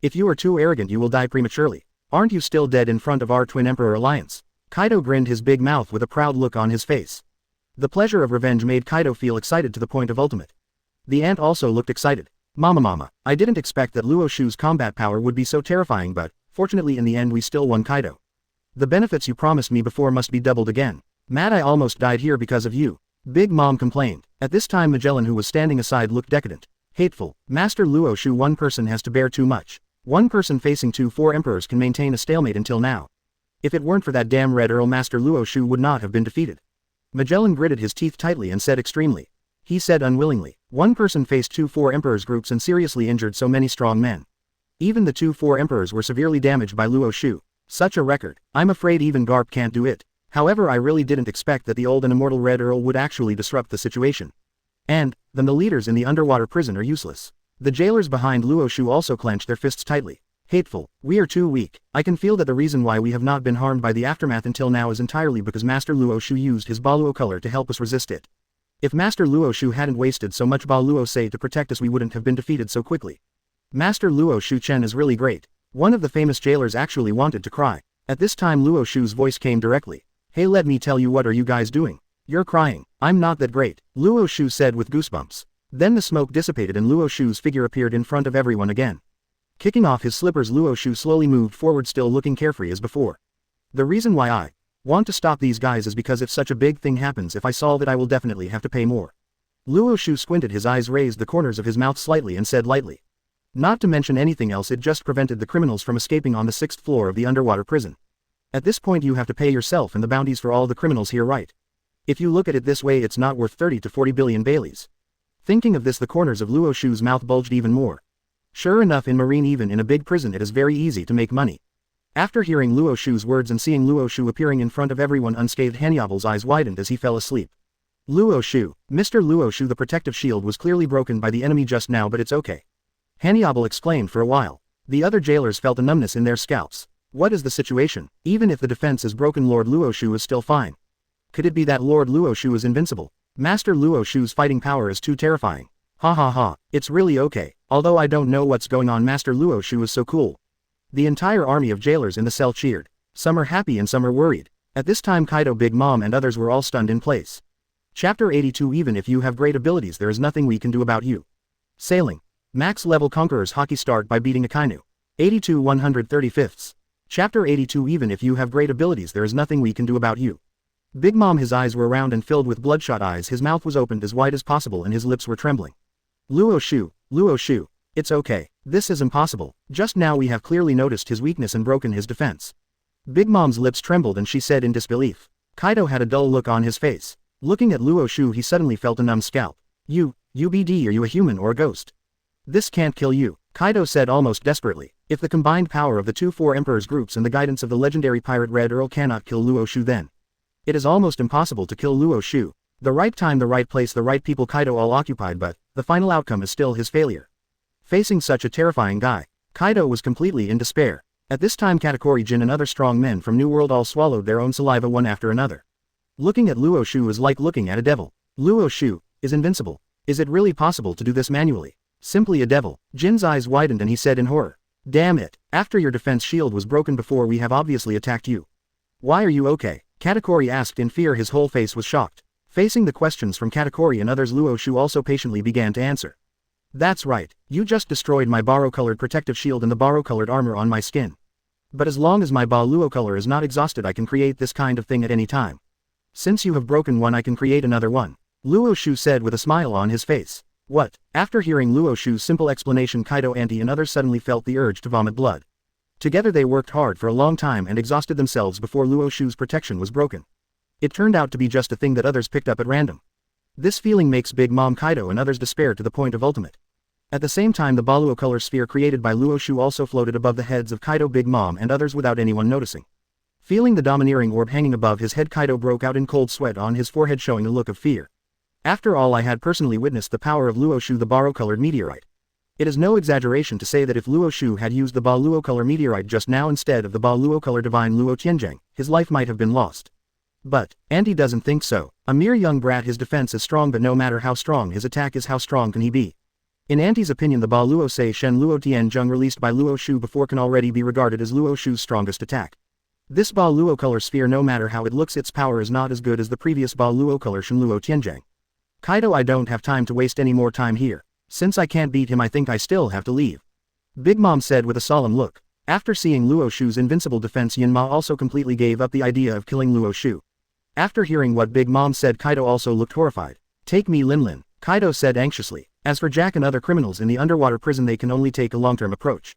S1: If you are too arrogant, you will die prematurely. Aren't you still dead in front of our Twin Emperor Alliance? Kaido grinned his big mouth with a proud look on his face. The pleasure of revenge made Kaido feel excited to the point of ultimate. The ant also looked excited. Mama, I didn't expect that Luo Xiu's combat power would be so terrifying, but fortunately in the end we still won, Kaido. The benefits you promised me before must be doubled again. Mad, I almost died here because of you. Big Mom complained. At this time Magellan, who was standing aside, looked decadent. Hateful. Master Luo Xiu, one person has to bear too much. One person facing 2 Four Emperors can maintain a stalemate until now. If it weren't for that damn Red Earl, Master Luo Xiu would not have been defeated. Magellan gritted his teeth tightly and said extremely. He said unwillingly. One person faced 2-4 Emperors groups and seriously injured so many strong men. Even the 2-4 Emperors were severely damaged by Luo Xiu. Such a record. I'm afraid even Garp can't do it. However, I really didn't expect that the old and immortal Red Earl would actually disrupt the situation. And, then the leaders in the underwater prison are useless. The jailers behind Luo Xiu also clenched their fists tightly. Hateful. We are too weak. I can feel that the reason why we have not been harmed by the aftermath until now is entirely because Master Luo Xiu used his Ba Luo color to help us resist it. If Master Luo Xiu hadn't wasted so much Ba Luo Sei to protect us, we wouldn't have been defeated so quickly. Master Luo Xiu Chen is really great. One of the famous jailers actually wanted to cry. At this time Luo Xiu's voice came directly. Hey, let me tell you, what are you guys doing? You're crying. I'm not that great, Luo Xiu said with goosebumps. Then the smoke dissipated and Luo Xiu's figure appeared in front of everyone again. Kicking off his slippers, Luo Xiu slowly moved forward, still looking carefree as before. The reason why I want to stop these guys is because if such a big thing happens, if I solve it, I will definitely have to pay more. Luo Xiu squinted, his eyes raised the corners of his mouth slightly and said lightly. Not to mention anything else, it just prevented the criminals from escaping on the 6th floor of the underwater prison. At this point you have to pay yourself and the bounties for all the criminals here, right? If you look at it this way, it's not worth 30 to 40 billion Baileys. Thinking of this, the corners of Luo Xiu's mouth bulged even more. Sure enough, in Marine, even in a big prison, it is very easy to make money. After hearing Luo Xiu's words and seeing Luo Xiu appearing in front of everyone unscathed, Hanyable's eyes widened as he fell asleep. Luo Xiu, Mr. Luo Xiu, the protective shield was clearly broken by the enemy just now, but it's okay. Hanyable exclaimed. For a while, the other jailers felt a numbness in their scalps. What is the situation? Even if the defense is broken, Lord Luo Xiu is still fine. Could it be that Lord Luo Xiu is invincible? Master Luo Xiu's fighting power is too terrifying. Ha ha ha, it's really okay. Although I don't know what's going on, Master Luo Xiu is so cool. The entire army of jailers in the cell cheered. Some are happy and some are worried. At this time Kaido, Big Mom and others were all stunned in place. Chapter 82. Even if you have great abilities, there is nothing we can do about you. Sailing. Max level Conqueror's Haki start by beating Akainu. 82 135ths. Chapter 82. Even if you have great abilities, there is nothing we can do about you. Big Mom, his eyes were round and filled with bloodshot eyes, his mouth was opened as wide as possible and his lips were trembling. Luo Xiu, it's okay. This is impossible. Just now we have clearly noticed his weakness and broken his defense. Big Mom's lips trembled and she said in disbelief. Kaido had a dull look on his face. Looking at Luo Xiu, he suddenly felt a numb scalp. UBD, are you a human or a ghost? This can't kill you, Kaido said almost desperately. If the combined power of the 2-4 Emperors groups and the guidance of the legendary pirate Red Earl cannot kill Luo Xiu, then it is almost impossible to kill Luo Xiu. The right time, the right place, the right people, Kaido all occupied, but the final outcome is still his failure. Facing such a terrifying guy, Kaido was completely in despair. At this time Katakuri, Jin and other strong men from New World all swallowed their own saliva one after another. Looking at Luo Xiu is like looking at a devil. Luo Xiu is invincible. Is it really possible to do this manually? Simply a devil. Jin's eyes widened and he said in horror. Damn it. After your defense shield was broken before, we have obviously attacked you. Why are you okay? Katakuri asked in fear, his whole face was shocked. Facing the questions from Katakuri and others, Luo Xiu also patiently began to answer. That's right, you just destroyed my Baro-colored protective shield and the Baro-colored armor on my skin. But as long as my Ba Luo color is not exhausted, I can create this kind of thing at any time. Since you have broken one, I can create another one, Luo Xiu said with a smile on his face. What? After hearing Luo Xiu's simple explanation, Kaido, Auntie and others suddenly felt the urge to vomit blood. Together they worked hard for a long time and exhausted themselves before Luo Xiu's protection was broken. It turned out to be just a thing that others picked up at random. This feeling makes Big Mom, Kaido and others despair to the point of ultimate. At the same time, the Ba Luo color sphere created by Luo Xiu also floated above the heads of Kaido, Big Mom and others without anyone noticing. Feeling the domineering orb hanging above his head, Kaido broke out in cold sweat on his forehead, showing a look of fear. After all, I had personally witnessed the power of Luo Xiu, the Baro-colored meteorite. It is no exaggeration to say that if Luo Xiu had used the Ba Luo color meteorite just now instead of the Ba Luo color divine Luo Tianjiang, his life might have been lost. But Auntie doesn't think so. A mere young brat, his defense is strong, but no matter how strong his attack is, how strong can he be? In Auntie's opinion, the Ba Luo Sei Shen Luo Tianjiang released by Luo Xiu before can already be regarded as Luo Xiu's strongest attack. This Ba Luo color sphere, no matter how it looks, its power is not as good as the previous Ba Luo color Shen Luo Tianjiang. Kaido, I don't have time to waste any more time here. Since I can't beat him, I think I still have to leave, Big Mom said with a solemn look. After seeing Luo Xiu's invincible defense, Yinma also completely gave up the idea of killing Luo Xiu. After hearing what Big Mom said, Kaido also looked horrified. Take me, Lin, Kaido said anxiously. As for Jack and other criminals in the underwater prison, they can only take a long-term approach.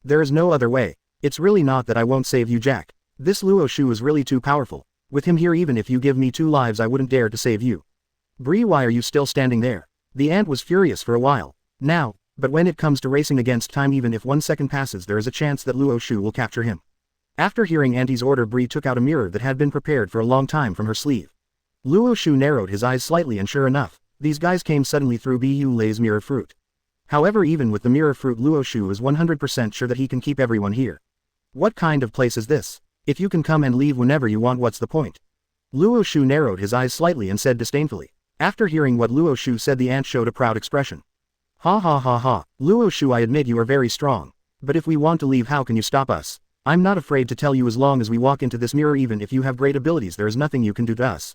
S1: There is no other way. It's really not that I won't save you, Jack. This Luo Xiu is really too powerful. With him here, even if you give me 2 lives, I wouldn't dare to save you. Bree, why are you still standing there? The ant was furious for a while. Now, but when it comes to racing against time, even if 1 second passes, there is a chance that Luo Xiu will capture him. After hearing Auntie's order, Bree took out a mirror that had been prepared for a long time from her sleeve. Luo Xiu narrowed his eyes slightly, and sure enough, these guys came suddenly through Bu Lei's mirror fruit. However, even with the mirror fruit, Luo Xiu is 100% sure that he can keep everyone here. What kind of place is this? If you can come and leave whenever you want, what's the point? Luo Xiu narrowed his eyes slightly and said disdainfully. After hearing what Luo Xiu said, the ant showed a proud expression. Ha ha ha ha, Luo Xiu, I admit you are very strong. But if we want to leave, how can you stop us? I'm not afraid to tell you, as long as we walk into this mirror, even if you have great abilities, there is nothing you can do to us.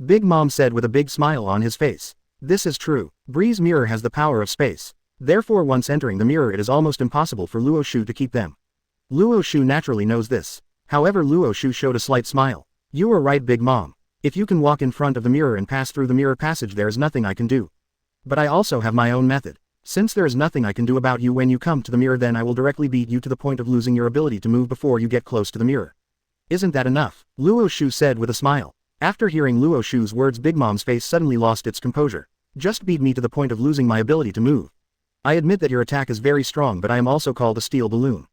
S1: Big Mom said with a big smile on his face. This is true. Bree's mirror has the power of space. Therefore, once entering the mirror, it is almost impossible for Luo Xiu to keep them. Luo Xiu naturally knows this. However, Luo Xiu showed a slight smile. You are right, Big Mom. If you can walk in front of the mirror and pass through the mirror passage, there is nothing I can do. But I also have my own method. Since there is nothing I can do about you when you come to the mirror, then I will directly beat you to the point of losing your ability to move before you get close to the mirror. Isn't that enough? Luo Xiu said with a smile. After hearing Luo Xiu's words, Big Mom's face suddenly lost its composure. Just beat me to the point of losing my ability to move. I admit that your attack is very strong, but I am also called a steel balloon.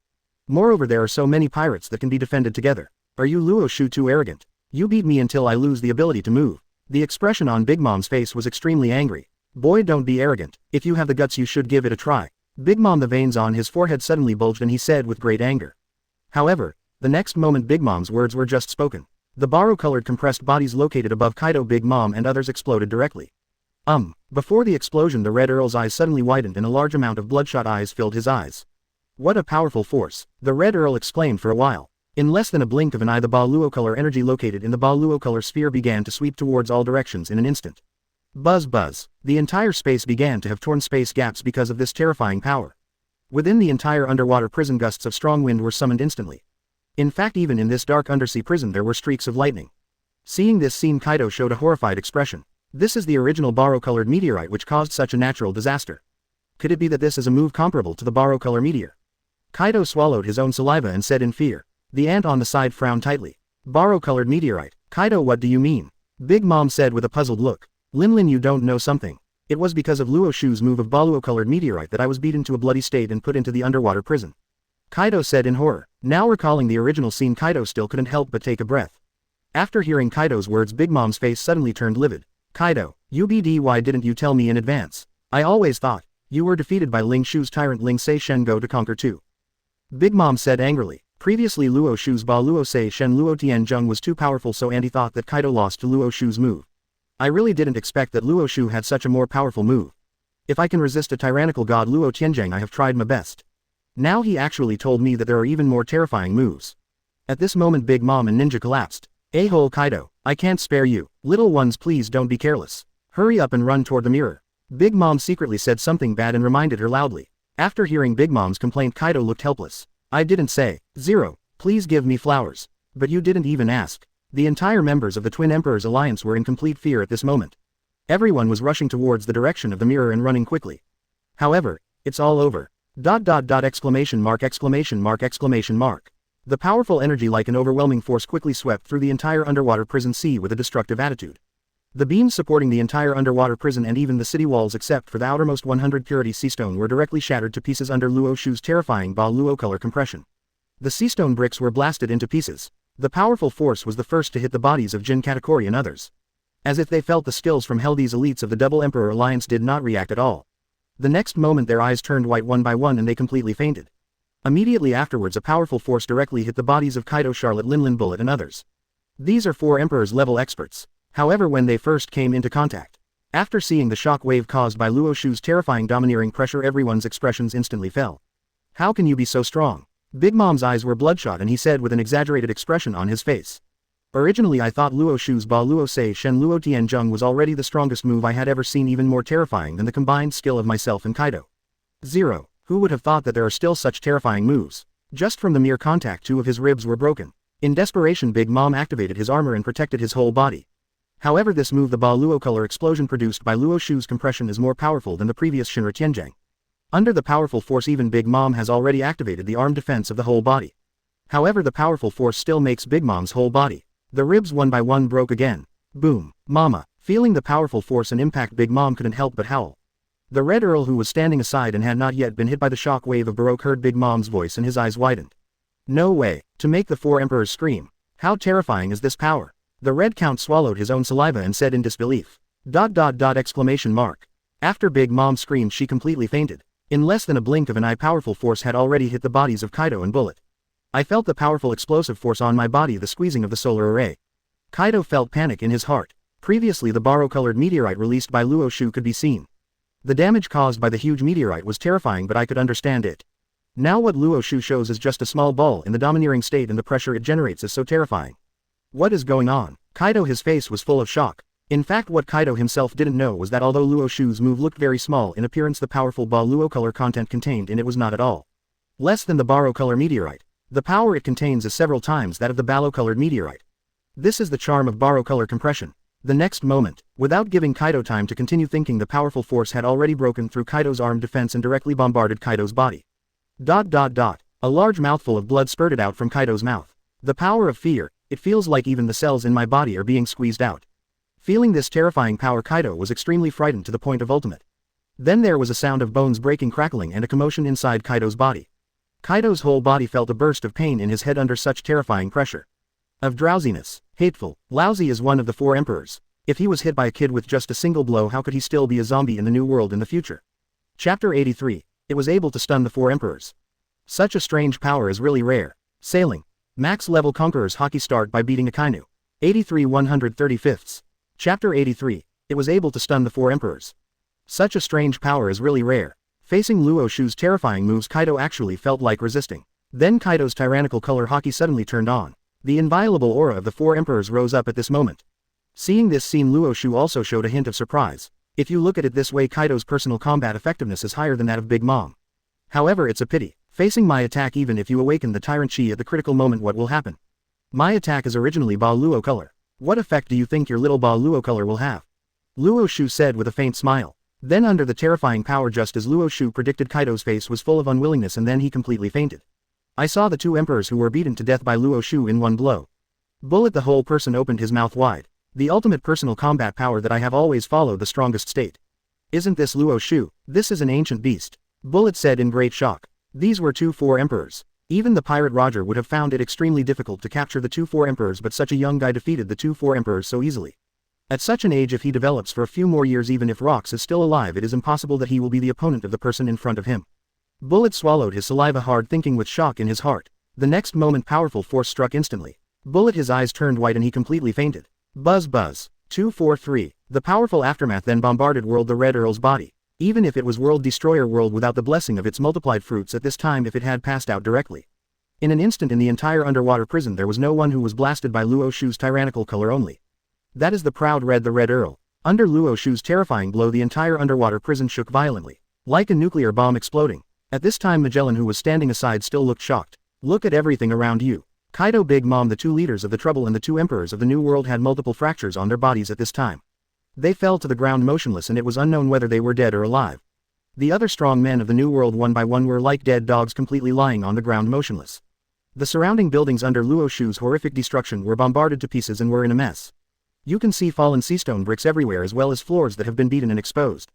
S1: Moreover, there are so many pirates that can be defended together. Are you, Luo Xiu, too arrogant? You beat me until I lose the ability to move. The expression on Big Mom's face was extremely angry. Boy, don't be arrogant. If you have the guts, you should give it a try. Big Mom, the veins on his forehead suddenly bulged, and he said with great anger. However, the next moment Big Mom's words were just spoken. The borrow-colored compressed bodies located above Kaido, Big Mom, and others exploded directly. Before the explosion, the Red Earl's eyes suddenly widened and a large amount of bloodshot eyes filled his eyes. What a powerful force, the Red Earl exclaimed for a while. In less than a blink of an eye, the Ba Luo color energy located in the Ba Luo color sphere began to sweep towards all directions in an instant. Buzz buzz, the entire space began to have torn space gaps because of this terrifying power. Within the entire underwater prison, gusts of strong wind were summoned instantly. In fact, even in this dark undersea prison there were streaks of lightning. Seeing this scene, Kaido showed a horrified expression. This is the original borrow-colored meteorite which caused such a natural disaster. Could it be that this is a move comparable to the borrow-color meteor? Kaido swallowed his own saliva and said in fear. The ant on the side frowned tightly. Borrow-colored meteorite. Kaido, what do you mean? Big Mom said with a puzzled look. Lin, you don't know something. It was because of Luo Xiu's move of Baluo-colored meteorite that I was beaten to a bloody state and put into the underwater prison. Kaido said in horror. Now recalling the original scene, Kaido still couldn't help but take a breath. After hearing Kaido's words, Big Mom's face suddenly turned livid. Kaido, why didn't you tell me in advance? I always thought you were defeated by Ling Shu's tyrant Ling Sei Shen Go to conquer too. Big Mom said angrily. Previously, Luo Xiu's Ba Luo Sei Shen Luo Tian Zheng was too powerful, so Andy thought that Kaido lost to Luo Xiu's move. I really didn't expect that Luo Xiu had such a more powerful move. If I can resist a tyrannical god Luo Tianzheng, I have tried my best. Now he actually told me that there are even more terrifying moves. At this moment, Big Mom and Ninja collapsed. A-hole Kaido, I can't spare you. Little ones, please don't be careless. Hurry up and run toward the mirror. Big Mom secretly said something bad and reminded her loudly. After hearing Big Mom's complaint, Kaido looked helpless. I didn't say. Zero, please give me flowers. But you didn't even ask. The entire members of the Twin Emperors Alliance were in complete fear at this moment. Everyone was rushing towards the direction of the mirror and running quickly. However, it's all over. .. exclamation mark. The powerful energy like an overwhelming force quickly swept through the entire underwater prison sea with a destructive attitude. The beams supporting the entire underwater prison and even the city walls except for the outermost 100 purity sea stone were directly shattered to pieces under Luo Xiu's terrifying Ba Luo color compression. The sea stone bricks were blasted into pieces. The powerful force was the first to hit the bodies of Jin Katakuri and others. As if they felt the skills from hell, these elites of the Double Emperor Alliance did not react at all. The next moment their eyes turned white one by one and they completely fainted. Immediately afterwards, a powerful force directly hit the bodies of Kaido, Charlotte, Lin, Bullet and others. These are 4 Emperor's level experts. However, when they first came into contact, after seeing the shock wave caused by Luo Xiu's terrifying domineering pressure, everyone's expressions instantly fell. How can you be so strong? Big Mom's eyes were bloodshot and he said with an exaggerated expression on his face. Originally I thought Luo Xiu's Ba Luo Sei Shen Luo Tian Zheng was already the strongest move I had ever seen, even more terrifying than the combined skill of myself and Kaido. Zero, who would have thought that there are still such terrifying moves? Just from the mere contact 2 of his ribs were broken. In desperation, Big Mom activated his armor and protected his whole body. However, this move, the Ba Luo color explosion produced by Luo Xiu's compression, is more powerful than the previous Shinra Tianzheng. Under the powerful force, even Big Mom has already activated the armed defense of the whole body. However, the powerful force still makes Big Mom's whole body. The ribs one by one broke again. Boom. Mama. Feeling the powerful force and impact, Big Mom couldn't help but howl. The Red Earl, who was standing aside and had not yet been hit by the shock wave of Baroque, heard Big Mom's voice and his eyes widened. No way, to make the four emperors scream. How terrifying is this power? The Red Count swallowed his own saliva and said in disbelief. ... exclamation mark. After Big Mom screamed, she completely fainted. In less than a blink of an eye, powerful force had already hit the bodies of Kaido and Bullet. I felt the powerful explosive force on my body, the squeezing of the solar array. Kaido felt panic in his heart. Previously, the borrow-colored meteorite released by Luo Xiu could be seen. The damage caused by the huge meteorite was terrifying, but I could understand it. Now what Luo Xiu shows is just a small ball in the domineering state, and the pressure it generates is so terrifying. What is going on? Kaido, his face was full of shock. In fact, what Kaido himself didn't know was that although Luo Xiu's move looked very small in appearance, the powerful ball Luo color content contained in it was not at all less than the borrow color meteorite. The power it contains is several times that of the ballow-colored meteorite. This is the charm of borrow color compression. The next moment, without giving Kaido time to continue thinking, the powerful force had already broken through Kaido's armed defense and directly bombarded Kaido's body. ... A large mouthful of blood spurted out from Kaido's mouth. The power of fear, it feels like even the cells in my body are being squeezed out. Feeling this terrifying power, Kaido was extremely frightened to the point of ultimate. Then there was a sound of bones breaking, crackling, and a commotion inside Kaido's body. Kaido's whole body felt a burst of pain in his head under such terrifying pressure. Of drowsiness. Hateful. Lousy is one of the four emperors. If he was hit by a kid with just a single blow, how could he still be a zombie in the new world in the future? Chapter 83. It was able to stun the four emperors. Such a strange power is really rare. Sailing. Max level Conqueror's Haki start by beating Akainu. 83 135. Chapter 83. It was able to stun the four emperors. Such a strange power is really rare. Facing Luo Xiu's terrifying moves, Kaido actually felt like resisting. Then Kaido's tyrannical color Haki suddenly turned on. The inviolable aura of the four emperors rose up at this moment. Seeing this scene, Luo Xiu also showed a hint of surprise. If you look at it this way, Kaido's personal combat effectiveness is higher than that of Big Mom. However, it's a pity. Facing my attack, even if you awaken the Tyrant Chi at the critical moment, what will happen? My attack is originally Ba Luo color. What effect do you think your little Ba Luo color will have? Luo Xiu said with a faint smile. Then under the terrifying power, just as Luo Xiu predicted, Kaido's face was full of unwillingness, and then he completely fainted. I saw the two emperors who were beaten to death by Luo Xiu in one blow. Bullet, the whole person, opened his mouth wide. The ultimate personal combat power that I have always followed, the strongest state. Isn't this Luo Xiu? This is an ancient beast. Bullet said in great shock. These were four emperors. Even the pirate Roger would have found it extremely difficult to capture the four emperors, but such a young guy defeated the four emperors so easily. At such an age, if he develops for a few more years, even if Rox is still alive, it is impossible that he will be the opponent of the person in front of him. Bullet swallowed his saliva hard, thinking with shock in his heart. The next moment, powerful force struck instantly. Bullet, his eyes turned white and he completely fainted. Buzz buzz. 243. The powerful aftermath then bombarded World the Red Earl's body. Even if it was World Destroyer World without the blessing of its multiplied fruits at this time, if it had passed out directly. In an instant, in the entire underwater prison, there was no one who was blasted by Luo Xiu's tyrannical color only. That is the proud the Red Earl. Under Luo Xiu's terrifying blow, the entire underwater prison shook violently. Like a nuclear bomb exploding. At this time, Magellan, who was standing aside, still looked shocked. Look at everything around you. Kaido, Big Mom, the two leaders of the Trouble, and the two emperors of the New World had multiple fractures on their bodies at this time. They fell to the ground motionless, and it was unknown whether they were dead or alive. The other strong men of the New World, one by one, were like dead dogs, completely lying on the ground motionless. The surrounding buildings under Luo Xiu's horrific destruction were bombarded to pieces and were in a mess. You can see fallen seastone bricks everywhere, as well as floors that have been beaten and exposed.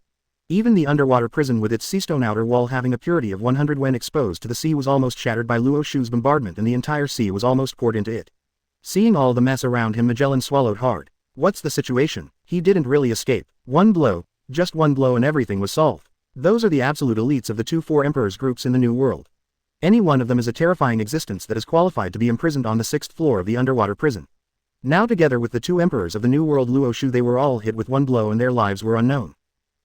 S1: Even the underwater prison, with its seastone outer wall having a purity of 100 when exposed to the sea, was almost shattered by Luo Xiu's bombardment, and the entire sea was almost poured into it. Seeing all the mess around him, Magellan swallowed hard. What's the situation? He didn't really escape. One blow, just one blow, and everything was solved. Those are the absolute elites of the four emperors groups in the New World. Any one of them is a terrifying existence that is qualified to be imprisoned on the 6th floor of the underwater prison. Now, together with the two emperors of the New World, Luo Xiu, they were all hit with one blow and their lives were unknown.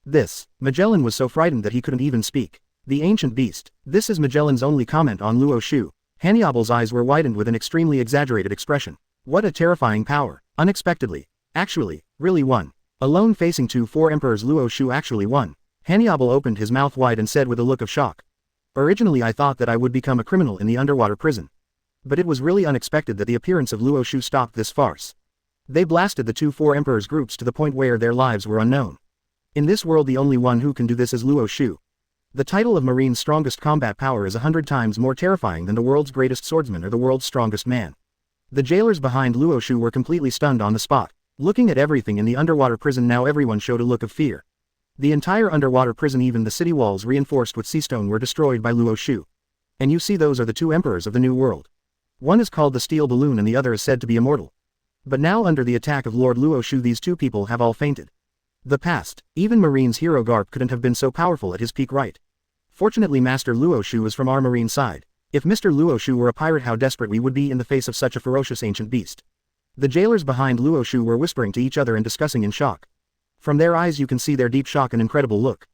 S1: Magellan was so frightened that he couldn't even speak. The ancient beast. This is Magellan's only comment on Luo Xiu. Hannibal's eyes were widened with an extremely exaggerated expression. What a terrifying power. Unexpectedly. Actually, really won. Alone facing four emperors, Luo Xiu actually won. Hannibal opened his mouth wide and said with a look of shock. Originally, I thought that I would become a criminal in the underwater prison. But it was really unexpected that the appearance of Luo Xiu stopped this farce. They blasted the four emperors groups to the point where their lives were unknown. In this world, the only one who can do this is Luo Xiu. The title of Marine's strongest combat power is 100 times more terrifying than the world's greatest swordsman or the world's strongest man. The jailers behind Luo Xiu were completely stunned on the spot. Looking at everything in the underwater prison now, everyone showed a look of fear. The entire underwater prison, even the city walls reinforced with sea stone, were destroyed by Luo Xiu. And you see, those are the two emperors of the new world. One is called the Steel Balloon and the other is said to be immortal. But now under the attack of Lord Luo Xiu, these two people have all fainted. The past, even Marine's hero Garp couldn't have been so powerful at his peak, right? Fortunately Master Luo Xiu is from our Marine side. If Mr. Luo Xiu were a pirate, how desperate we would be in the face of such a ferocious ancient beast. The jailers behind Luo Xiu were whispering to each other and discussing in shock. From their eyes you can see their deep shock and incredible look.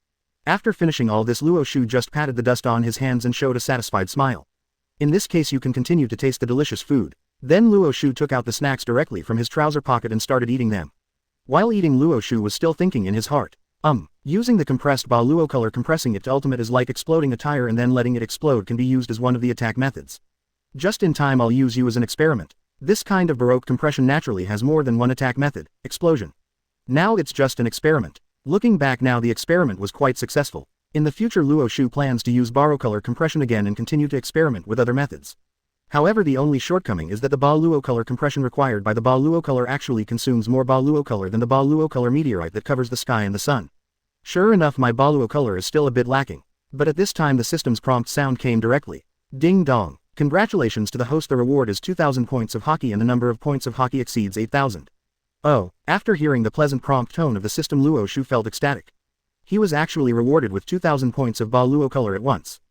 S1: After finishing all this, Luo Xiu just patted the dust on his hands and showed a satisfied smile. In this case you can continue to taste the delicious food. Then Luo Xiu took out the snacks directly from his trouser pocket and started eating them. While eating, Luo Xiu was still thinking in his heart. Using the compressed Ba Luo color, compressing it to ultimate is like exploding a tire and then letting it explode can be used as one of the attack methods. Just in time, I'll use you as an experiment. This kind of Baroque compression naturally has more than one attack method, explosion. Now it's just an experiment. Looking back now, the experiment was quite successful. In the future Luo Xiu plans to use Baro color compression again and continue to experiment with other methods. However, the only shortcoming is that the Ba Luo color compression required by the Ba Luo color actually consumes more Ba Luo color than the Ba Luo color meteorite that covers the sky and the sun. Sure enough, my Ba Luo color is still a bit lacking. But at this time the system's prompt sound came directly. Ding dong. Congratulations to the host, the reward is 2,000 points of Haki and the number of points of Haki exceeds 8,000. Oh, after hearing the pleasant prompt tone of the system, Luo Xiu felt ecstatic. He was actually rewarded with 2,000 points of Ba Luo color at once.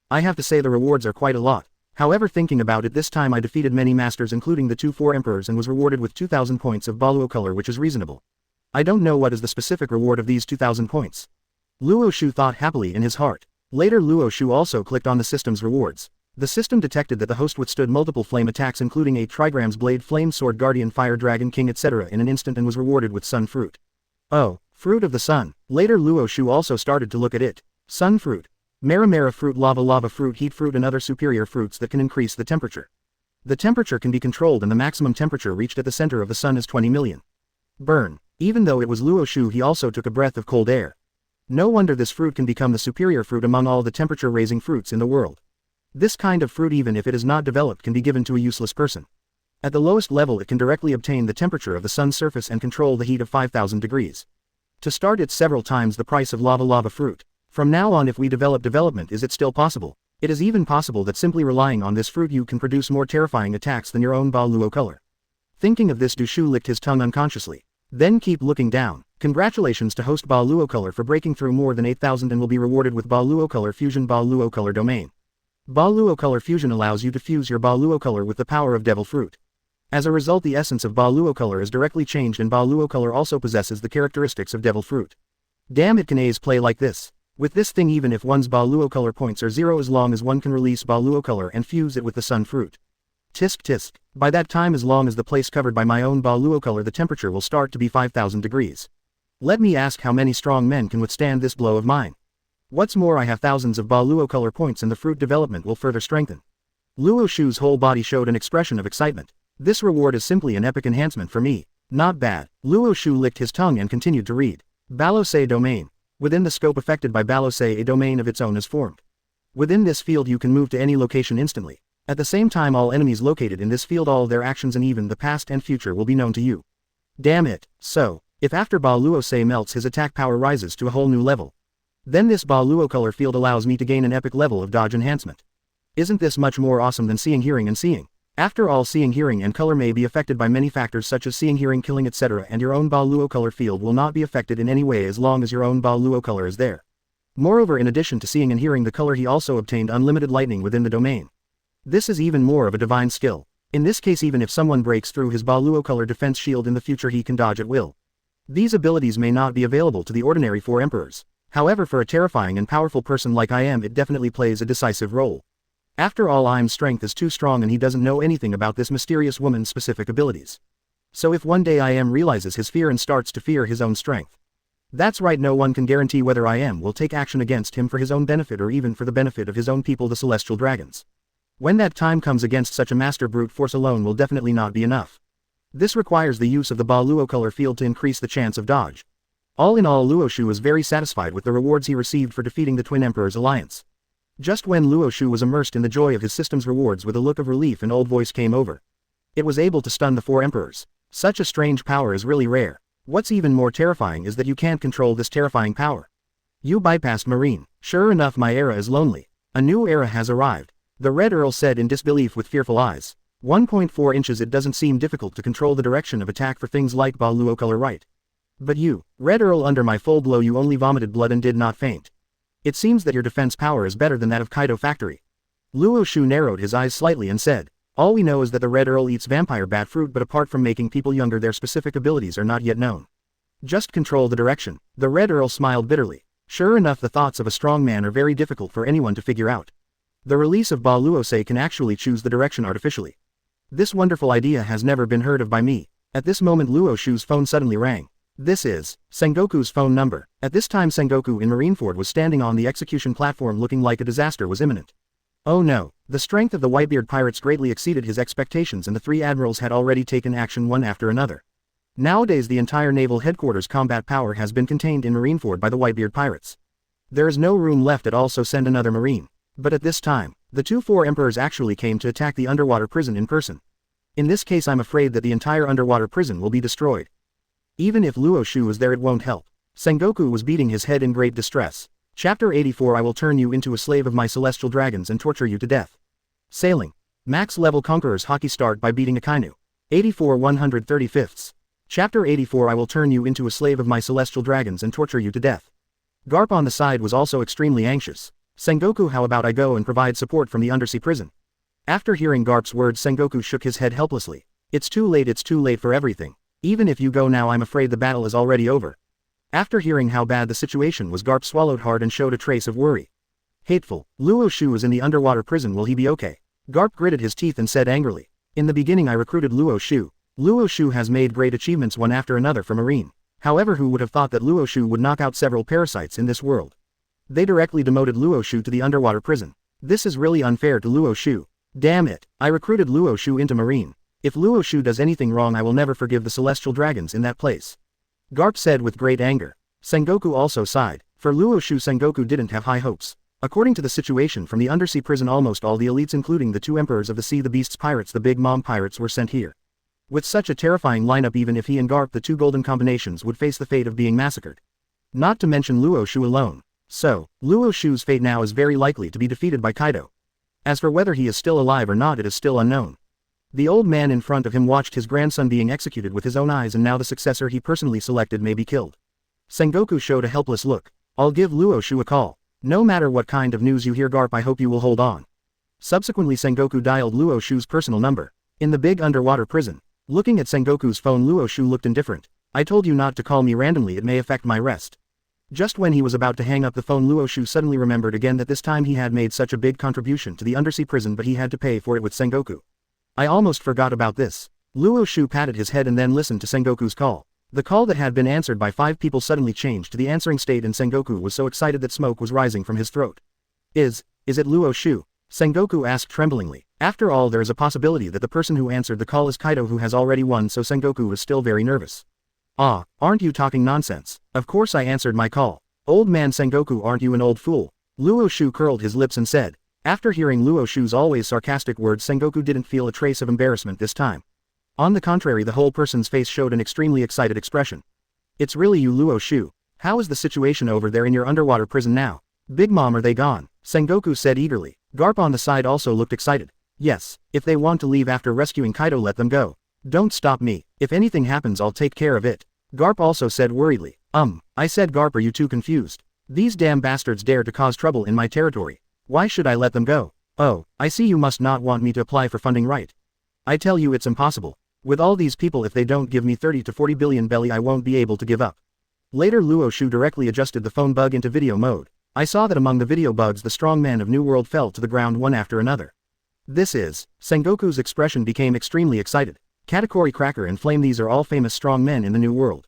S1: I have to say the rewards are quite a lot. However, thinking about it, this time I defeated many masters including the 4 emperors and was rewarded with 2,000 points of Ba Luo color, which is reasonable. I don't know what is the specific reward of these 2,000 points. Luo Xiu thought happily in his heart. Later Luo Xiu also clicked on the system's rewards. The system detected that the host withstood multiple flame attacks including a trigrams blade, flame sword, guardian, fire dragon, king, etc. in an instant and was rewarded with sun fruit. Oh, fruit of the sun. Later Luo Xiu also started to look at it. Sun fruit. Mera fruit, lava fruit, heat fruit and other superior fruits that can increase the temperature. The temperature can be controlled and the maximum temperature reached at the center of the sun is 20 million. Burn. Even though it was Luo Xiu, he also took a breath of cold air. No wonder this fruit can become the superior fruit among all the temperature-raising fruits in the world. This kind of fruit, even if it is not developed, can be given to a useless person. At the lowest level it can directly obtain the temperature of the sun's surface and control the heat of 5,000 degrees. To start, it's several times the price of lava fruit. From now on, if we development, is it still possible? It is even possible that simply relying on this fruit you can produce more terrifying attacks than your own Ba Luo color. Thinking of this, Du Shu licked his tongue unconsciously. Then keep looking down. Congratulations to host Ba Luo color for breaking through more than 8,000 and will be rewarded with Ba Luo color fusion. Ba Luo color domain. Ba Luo color fusion allows you to fuse your Ba Luo color with the power of devil fruit. As a result, the essence of Ba Luo color is directly changed and Ba Luo color also possesses the characteristics of devil fruit. Damn, it can A's play like this. With this thing, even if one's Ba Luo color points are 0, as long as one can release Ba Luo color and fuse it with the sun fruit. Tisk tisk. By that time, as long as the place covered by my own Ba Luo color, the temperature will start to be 5,000 degrees. Let me ask, how many strong men can withstand this blow of mine? What's more, I have thousands of Ba Luo color points and the fruit development will further strengthen. Luo Xiu's whole body showed an expression of excitement. This reward is simply an epic enhancement for me. Not bad. Luo Xiu licked his tongue and continued to read. Balose domain. Within the scope affected by Balose, a domain of its own is formed. Within this field you can move to any location instantly. At the same time, all enemies located in this field, all their actions and even the past and future will be known to you. Damn it. So, if after Ba Luo Se melts, his attack power rises to a whole new level. Then this Ba Luo color field allows me to gain an epic level of dodge enhancement. Isn't this much more awesome than seeing, hearing and seeing? After all, seeing, hearing and color may be affected by many factors such as seeing, hearing, killing, etc. and your own Ba Luo color field will not be affected in any way as long as your own Ba Luo color is there. Moreover, in addition to seeing and hearing the color, he also obtained unlimited lightning within the domain. This is even more of a divine skill. In this case, even if someone breaks through his Ba Luo color defense shield in the future, he can dodge at will. These abilities may not be available to the ordinary 4 emperors. However, for a terrifying and powerful person like I am, it definitely plays a decisive role. After all, Im's strength is too strong and he doesn't know anything about this mysterious woman's specific abilities. So if one day Im realizes his fear and starts to fear his own strength. That's right, no one can guarantee whether Im will take action against him for his own benefit or even for the benefit of his own people, the celestial dragons. When that time comes, against such a master, brute force alone will definitely not be enough. This requires the use of the Ba Luo color field to increase the chance of dodge. All in all, Luo Xiu was very satisfied with the rewards he received for defeating the Twin Emperor's alliance. Just when Luo Xiu was immersed in the joy of his system's rewards, with a look of relief, an old voice came over. It was able to stun the 4 emperors. Such a strange power is really rare. What's even more terrifying is that you can't control this terrifying power. You bypassed Marine. Sure enough, my era is lonely. A new era has arrived. The Red Earl said in disbelief with fearful eyes. 1.4 inches. It doesn't seem difficult to control the direction of attack for things like Ba Luo color, right? But you, Red Earl, under my full blow you only vomited blood and did not faint. It seems that your defense power is better than that of Kaido Factory. Luo Xiu narrowed his eyes slightly and said, all we know is that the Red Earl eats vampire bat fruit, but apart from making people younger their specific abilities are not yet known. Just control the direction. The Red Earl smiled bitterly. Sure enough, the thoughts of a strong man are very difficult for anyone to figure out. The release of Ba Luo can actually choose the direction artificially. This wonderful idea has never been heard of by me. At this moment Luo Xiu's phone suddenly rang. This is Sengoku's phone number. At this time Sengoku in Marineford was standing on the execution platform looking like a disaster was imminent. Oh no, the strength of the Whitebeard pirates greatly exceeded his expectations and the three admirals had already taken action one after another. Nowadays the entire naval headquarters combat power has been contained in Marineford by the Whitebeard pirates. There is no room left at all, so send another marine. But at this time, the four emperors actually came to attack the underwater prison in person. In this case I'm afraid that the entire underwater prison will be destroyed. Even if Luo Xiu is there it won't help. Sengoku was beating his head in great distress. Chapter 84. I will turn you into a slave of my celestial dragons and torture you to death. Sailing. Max level Conqueror's Haki start by beating Akainu. 84 135ths. Chapter 84. I will turn you into a slave of my celestial dragons and torture you to death. Garp on the side was also extremely anxious. Sengoku, how about I go and provide support from the undersea prison? After hearing Garp's words Sengoku shook his head helplessly. It's too late for everything. Even if you go now I'm afraid the battle is already over. After hearing how bad the situation was Garp swallowed hard and showed a trace of worry. Hateful, Luo Xiu is in the underwater prison, will he be okay? Garp gritted his teeth and said angrily. In the beginning I recruited Luo Xiu. Luo Xiu has made great achievements one after another for Marine. However, who would have thought that Luo Xiu would knock out several parasites in this world? They directly demoted Luo Xiu to the underwater prison. This is really unfair to Luo Xiu. Damn it, I recruited Luo Xiu into Marine. If Luo Xiu does anything wrong I will never forgive the celestial dragons in that place. Garp said with great anger. Sengoku also sighed. For Luo Xiu Sengoku didn't have high hopes. According to the situation from the undersea prison almost all the elites including the two emperors of the sea, the beasts pirates, the big mom pirates were sent here. With such a terrifying lineup even if he and Garp, the two golden combinations, would face the fate of being massacred. Not to mention Luo Xiu alone. So, Luo Xiu's fate now is very likely to be defeated by Kaido. As for whether he is still alive or not, it is still unknown. The old man in front of him watched his grandson being executed with his own eyes, and now the successor he personally selected may be killed. Sengoku showed a helpless look. I'll give Luo Xiu a call. No matter what kind of news you hear Garp, I hope you will hold on. Subsequently Sengoku dialed Luo Xiu's personal number. In the big underwater prison. Looking at Sengoku's phone Luo Xiu looked indifferent. I told you not to call me randomly, it may affect my rest. Just when he was about to hang up the phone Luo Xiu suddenly remembered again that this time he had made such a big contribution to the undersea prison, but he had to pay for it with Sengoku. I almost forgot about this. Luo Xiu patted his head and then listened to Sengoku's call. The call that had been answered by 5 people suddenly changed to the answering state and Sengoku was so excited that smoke was rising from his throat. Is it Luo Xiu? Sengoku asked tremblingly. After all, there is a possibility that the person who answered the call is Kaido, who has already won, so Sengoku was still very nervous. Ah, aren't you talking nonsense? Of course I answered my call. Old man Sengoku, aren't you an old fool? Luo Xiu curled his lips and said. After hearing Luo Xiu's always sarcastic words Sengoku didn't feel a trace of embarrassment this time. On the contrary, the whole person's face showed an extremely excited expression. It's really you, Luo Xiu. How is the situation over there in your underwater prison now? Big Mom, are they gone? Sengoku said eagerly. Garp on the side also looked excited. Yes, if they want to leave after rescuing Kaido, let them go. Don't stop me. If anything happens I'll take care of it. Garp also said worriedly. I said Garp, are you too confused? These damn bastards dare to cause trouble in my territory. Why should I let them go? Oh, I see, you must not want me to apply for funding, right? I tell you it's impossible. With all these people, if they don't give me 30 to 40 billion belly I won't be able to give up. Later Luo Xiu directly adjusted the phone bug into video mode. I saw that among the video bugs the strong men of New World fell to the ground one after another. This is. Sengoku's expression became extremely excited. Katakuri, Cracker and Flame, these are all famous strong men in the New World.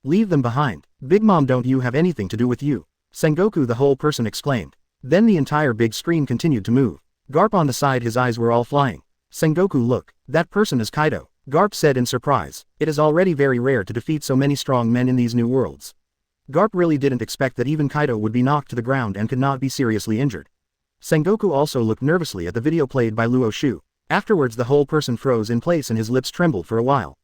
S1: Leave them behind. Big Mom, don't you have anything to do with you? Sengoku the whole person exclaimed. Then the entire big screen continued to move. Garp on the side, his eyes were all flying. Sengoku, look, that person is Kaido. Garp said in surprise. It is already very rare to defeat so many strong men in these new worlds. Garp really didn't expect that even Kaido would be knocked to the ground and could not be seriously injured. Sengoku also looked nervously at the video played by Luo Xiu. Afterwards the whole person froze in place and his lips trembled for a while.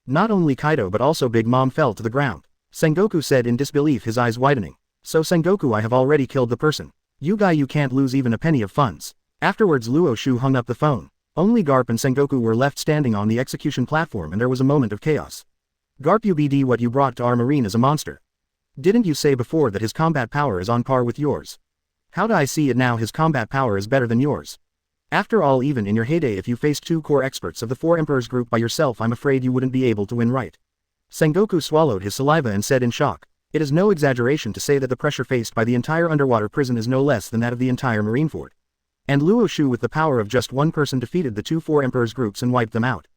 S1: Not only Kaido but also Big Mom fell to the ground. Sengoku said in disbelief, his eyes widening. So Sengoku, I have already killed the person. You guy, you can't lose even a penny of funds. Afterwards Luo Xiu hung up the phone. Only Garp and Sengoku were left standing on the execution platform and there was a moment of chaos. Garp, UBD, what you brought to our marine is a monster. Didn't you say before that his combat power is on par with yours? How do I see it now? His combat power is better than yours. After all, even in your heyday, if you faced 2 core experts of the 4 Emperors group by yourself, I'm afraid you wouldn't be able to win, right? Sengoku swallowed his saliva and said in shock. It is no exaggeration to say that the pressure faced by the entire underwater prison is no less than that of the entire marine fort. And Luo Xiu with the power of just one person defeated the 2 4 Emperors groups and wiped them out.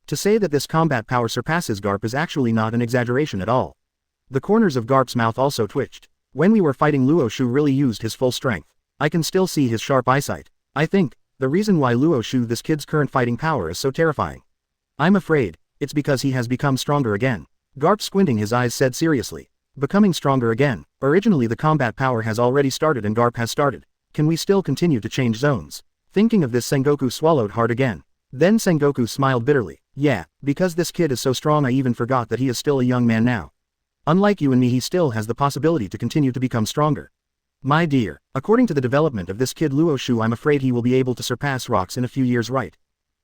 S1: To say that this combat power surpasses Garp is actually not an exaggeration at all. The corners of Garp's mouth also twitched. When we were fighting, Luo Xiu really used his full strength. I can still see his sharp eyesight. I think the reason why Luo Xiu, this kid's current fighting power, is so terrifying. I'm afraid it's because he has become stronger again. Garp, squinting his eyes, said seriously. Becoming stronger again. Originally the combat power has already started and Garp has started. Can we still continue to change zones? Thinking of this, Sengoku swallowed hard again. Then Sengoku smiled bitterly. Yeah, because this kid is so strong I even forgot that he is still a young man now. Unlike you and me, he still has the possibility to continue to become stronger. My dear, according to the development of this kid Luo Xiu, I'm afraid he will be able to surpass rocks in a few years, right?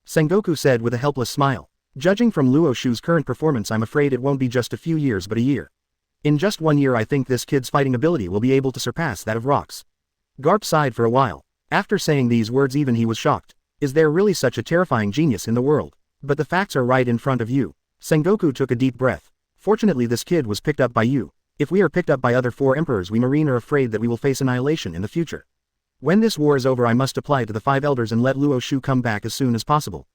S1: Sengoku said with a helpless smile. Judging from Luo Xiu's current performance, I'm afraid it won't be just a few years but a year. In just 1 year I think this kid's fighting ability will be able to surpass that of rocks. Garp sighed for a while. After saying these words even he was shocked. Is there really such a terrifying genius in the world? But the facts are right in front of you. Sengoku took a deep breath. Fortunately this kid was picked up by you. If we are picked up by other 4 emperors, we marine are afraid that we will face annihilation in the future. When this war is over I must apply to the 5 elders and let Luo Xiu come back as soon as possible.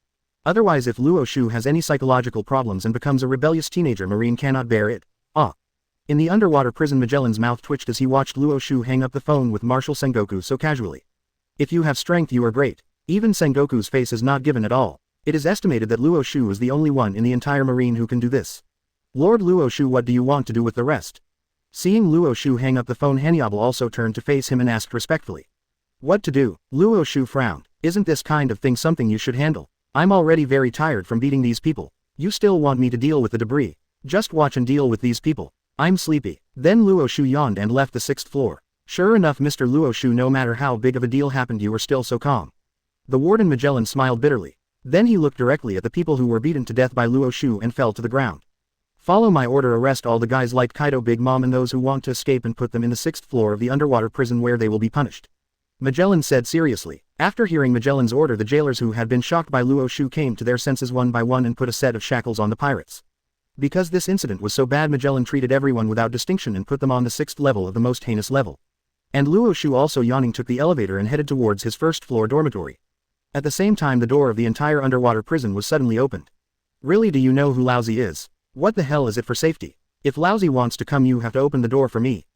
S1: Otherwise, if Luo Xiu has any psychological problems and becomes a rebellious teenager, marine cannot bear it. In the underwater prison, Magellan's mouth twitched as he watched Luo Xiu hang up the phone with Marshal Sengoku so casually. If you have strength you are great. Even Sengoku's face is not given at all. It is estimated that Luo Xiu is the only one in the entire marine who can do this. Lord Luo Xiu, what do you want to do with the rest? Seeing Luo Xiu hang up the phone, Hanyable also turned to face him and asked respectfully. What to do? Luo Xiu frowned. Isn't this kind of thing something you should handle? I'm already very tired from beating these people. You still want me to deal with the debris? Just watch and deal with these people. I'm sleepy. Then Luo Xiu yawned and left the 6th floor. Sure enough, Mr. Luo Xiu, no matter how big of a deal happened, you were still so calm. The warden Magellan smiled bitterly. Then he looked directly at the people who were beaten to death by Luo Xiu and fell to the ground. Follow my order, arrest all the guys like Kaido, Big Mom, and those who want to escape and put them in the 6th floor of the underwater prison where they will be punished. Magellan said seriously. After hearing Magellan's order, the jailers who had been shocked by Luo Xiu came to their senses one by one and put a set of shackles on the pirates. Because this incident was so bad, Magellan treated everyone without distinction and put them on the 6th level of the most heinous level. And Luo Xiu, also yawning, took the elevator and headed towards his 1st floor dormitory. At the same time, the door of the entire underwater prison was suddenly opened. Really, do you know who Lousy is? What the hell is it for safety? If Lousy wants to come, you have to open the door for me.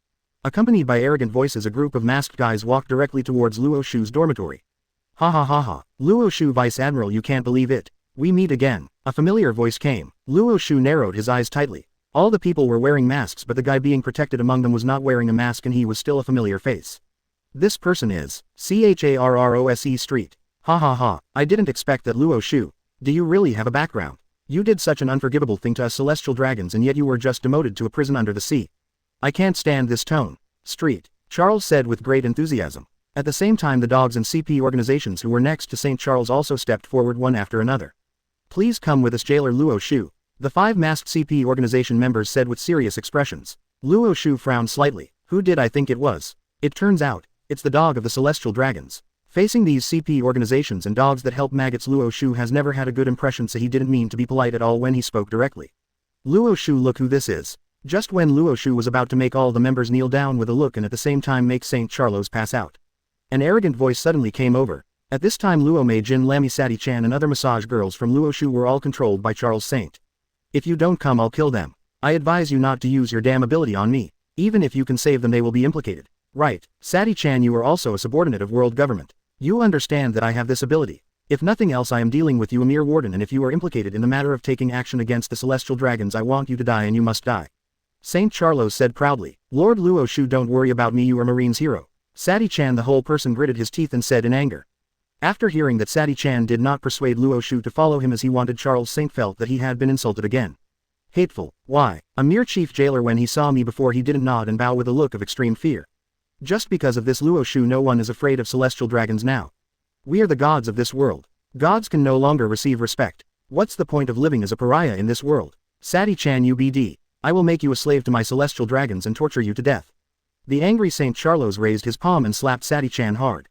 S1: Accompanied by arrogant voices, a group of masked guys walked directly towards Luo Xiu's dormitory. Ha ha ha ha. Luo Xiu, Vice Admiral, you can't believe it. We meet again. A familiar voice came. Luo Xiu narrowed his eyes tightly. All the people were wearing masks, but the guy being protected among them was not wearing a mask, and he was still a familiar face. This person is Charrose Street. Ha ha ha. I didn't expect that. Luo Xiu. Do you really have a background? You did such an unforgivable thing to us celestial dragons, and yet you were just demoted to a prison under the sea. I can't stand this tone. Street. Charles said with great enthusiasm. At the same time, the dogs and CP organizations who were next to St. Charles also stepped forward one after another. Please come with us, Jailer Luo Xiu. The 5 masked CP organization members said with serious expressions. Luo Xiu frowned slightly. Who did I think it was? It turns out, it's the dog of the celestial dragons. Facing these CP organizations and dogs that help maggots, Luo Xiu has never had a good impression, so he didn't mean to be polite at all when he spoke directly. Luo Xiu, look who this is. Just when Luo Xiu was about to make all the members kneel down with a look and at the same time make St. Charles pass out, an arrogant voice suddenly came over. At this time, Luo Mei, Jin, Lamy, Sati-chan and other massage girls from Luo Xiu were all controlled by Charles Saint. If you don't come, I'll kill them. I advise you not to use your damn ability on me. Even if you can save them, they will be implicated. Right, Sati-chan, you are also a subordinate of world government. You understand that I have this ability. If nothing else, I am dealing with you, a mere warden, and if you are implicated in the matter of taking action against the celestial dragons, I want you to die, and you must die. St. Charles said proudly. Lord Luo Xiu, don't worry about me, you are Marine's hero. Sati-chan, the whole person, gritted his teeth and said in anger. After hearing that Sati-chan did not persuade Luo Xiu to follow him as he wanted, Charles Saint felt that he had been insulted again. Hateful. Why? A mere chief jailer. When he saw me before he didn't nod and bow with a look of extreme fear. Just because of this Luo Xiu no one is afraid of celestial dragons now. We are the gods of this world. Gods can no longer receive respect. What's the point of living as a pariah in this world? Sati-chan UBD. I will make you a slave to my celestial dragons and torture you to death. The angry Saint Charlos raised his palm and slapped Sati-chan hard.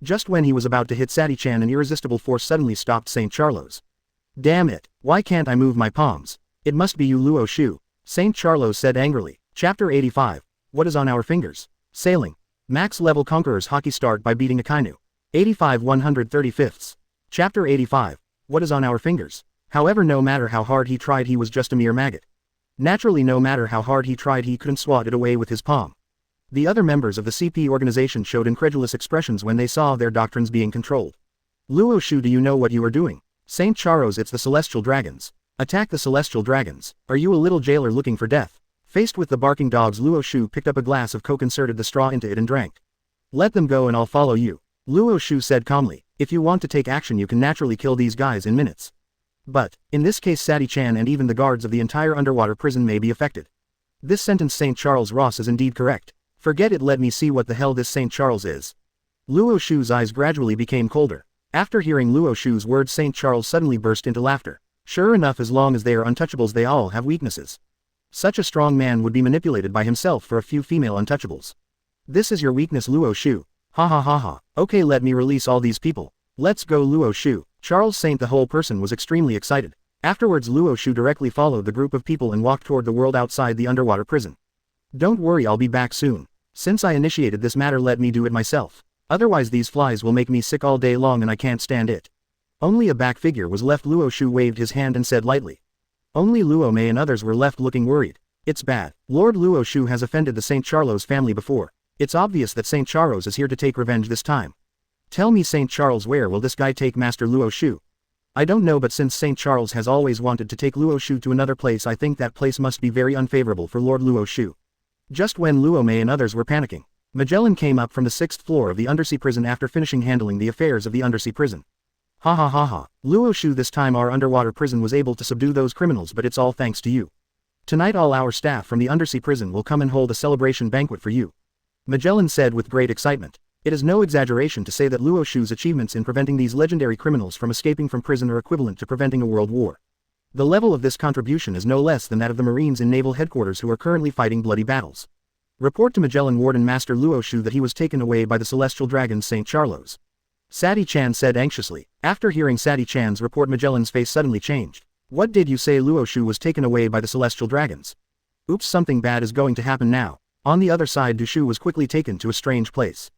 S1: Just when he was about to hit Sati-chan an irresistible force suddenly stopped Saint Charlos. Damn it, why can't I move my palms? It must be you Luo Xiu, Saint Charlos said angrily. Chapter 85. What is on our fingers? Sailing. Max level Conqueror's Haki start by beating Akainu. 85 135ths. Chapter 85. What is on our fingers? However, no matter how hard he tried he was just a mere maggot. Naturally, no matter how hard he tried he couldn't swat it away with his palm. The other members of the CP organization showed incredulous expressions when they saw their doctrines being controlled. Luo Xiu, do you know what you are doing? Saint Charos, it's the celestial dragons. Attack the celestial dragons. Are you a little jailer looking for death? Faced with the barking dogs, Luo Xiu picked up a glass of coke, inserted the straw into it and drank. Let them go and I'll follow you. Luo Xiu said calmly. If you want to take action you can naturally kill these guys in minutes. But, in this case Sati-chan and even the guards of the entire underwater prison may be affected. This sentence St. Charles Ross is indeed correct. Forget it, let me see what the hell this St. Charles is. Luo Xiu's eyes gradually became colder. After hearing Luo Xiu's words St. Charles suddenly burst into laughter. Sure enough, as long as they are untouchables they all have weaknesses. Such a strong man would be manipulated by himself for a few female untouchables. This is your weakness Luo Xiu. Ha ha ha ha. Okay, let me release all these people. Let's go Luo Xiu. Charles Saint, the whole person, was extremely excited. Afterwards Luo Xiu directly followed the group of people and walked toward the world outside the underwater prison. Don't worry, I'll be back soon. Since I initiated this matter let me do it myself. Otherwise these flies will make me sick all day long and I can't stand it. Only a back figure was left. Luo Xiu waved his hand and said lightly. Only Luo Mei and others were left looking worried. It's bad. Lord Luo Xiu has offended the St. Charles family before. It's obvious that St. Charles is here to take revenge this time. Tell me St. Charles, where will this guy take Master Luo Xiu? I don't know, but since St. Charles has always wanted to take Luo Xiu to another place I think that place must be very unfavorable for Lord Luo Xiu. Just when Luo Mei and others were panicking, Magellan came up from the 6th floor of the undersea prison after finishing handling the affairs of the undersea prison. Ha ha ha ha. Luo Xiu, this time our underwater prison was able to subdue those criminals, but it's all thanks to you. Tonight all our staff from the undersea prison will come and hold a celebration banquet for you. Magellan said with great excitement. It is no exaggeration to say that Luo Xiu's achievements in preventing these legendary criminals from escaping from prison are equivalent to preventing a world war. The level of this contribution is no less than that of the Marines in naval headquarters who are currently fighting bloody battles. Report to Magellan Warden Master Luo Xiu that he was taken away by the celestial dragon St. Charlos. Sati-chan said anxiously. After hearing Sati-chan's report Magellan's face suddenly changed. What did you say? Luo Xiu was taken away by the celestial dragons? Oops, something bad is going to happen now. On the other side, Du Shu was quickly taken to a strange place.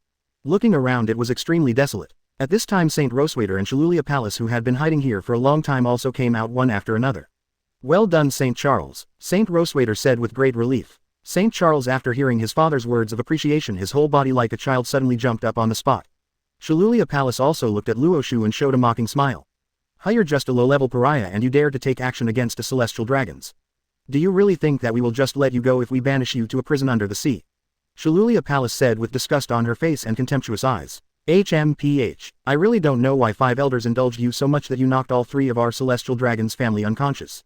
S1: Looking around it was extremely desolate. At this time Saint Roswader and Shalulia Palace, who had been hiding here for a long time, also came out one after another. Well done Saint Charles, Saint Roswader said with great relief. Saint Charles, after hearing his father's words of appreciation, his whole body like a child suddenly jumped up on the spot. Shalulia Palace also looked at Luo Xiu and showed a mocking smile. You're just a low-level pariah and you dare to take action against the celestial dragons. Do you really think that we will just let you go if we banish you to a prison under the sea? Shalulia Palace said with disgust on her face and contemptuous eyes. HMPH. I really don't know why 5 elders indulged you so much that you knocked all 3 of our celestial dragons' family unconscious.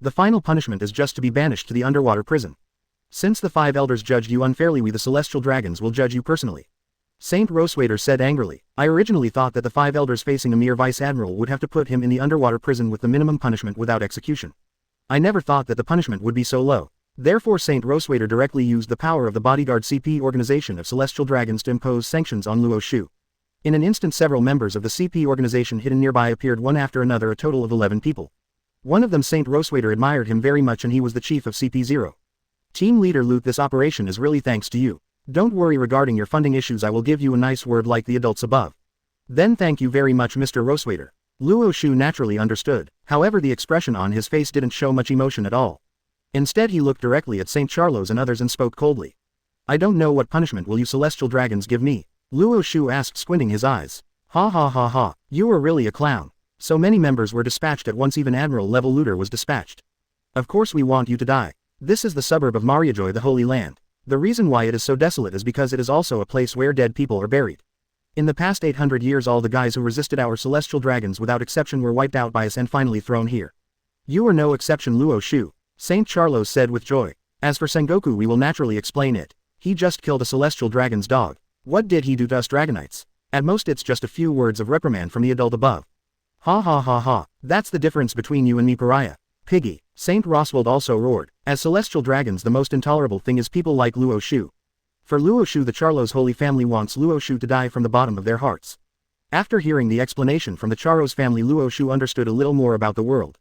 S1: The final punishment is just to be banished to the underwater prison. Since the 5 elders judged you unfairly, we the celestial dragons will judge you personally. Saint Roswader said angrily. I originally thought that the 5 elders facing a mere Vice Admiral would have to put him in the underwater prison with the minimum punishment without execution. I never thought that the punishment would be so low. Therefore Saint Roswader directly used the power of the bodyguard CP organization of celestial dragons to impose sanctions on Luo Xiu. In an instant several members of the CP organization hidden nearby appeared one after another, a total of 11 people. One of them, Saint Roswader, admired him very much and he was the chief of CP0. Team leader Luke, this operation is really thanks to you. Don't worry regarding your funding issues, I will give you a nice word like the adults above. Then thank you very much Mr. Roswader. Luo Xiu naturally understood, however the expression on his face didn't show much emotion at all. Instead he looked directly at St. Charlos and others and spoke coldly. I don't know what punishment will you celestial dragons give me? Luo Xiu asked, squinting his eyes. Ha ha ha ha, you were really a clown. So many members were dispatched at once, even Admiral level looter was dispatched. Of course we want you to die. This is the suburb of Mariajoy, the Holy Land. The reason why it is so desolate is because it is also a place where dead people are buried. In the past 800 years all the guys who resisted our celestial dragons without exception were wiped out by us and finally thrown here. You are no exception, Luo Xiu, Saint Charles said with joy. As for Sengoku, we will naturally explain it. He just killed a celestial dragon's dog. What did he do to us dragonites? At most it's just a few words of reprimand from the adult above. Ha ha ha ha, that's the difference between you and me, pariah. Piggy, Saint Roswald also roared. As celestial dragons, the most intolerable thing is people like Luo Xiu. For Luo Xiu, the Charlos holy family wants Luo Xiu to die from the bottom of their hearts. After hearing the explanation from the Charos family, Luo Xiu understood a little more about the world.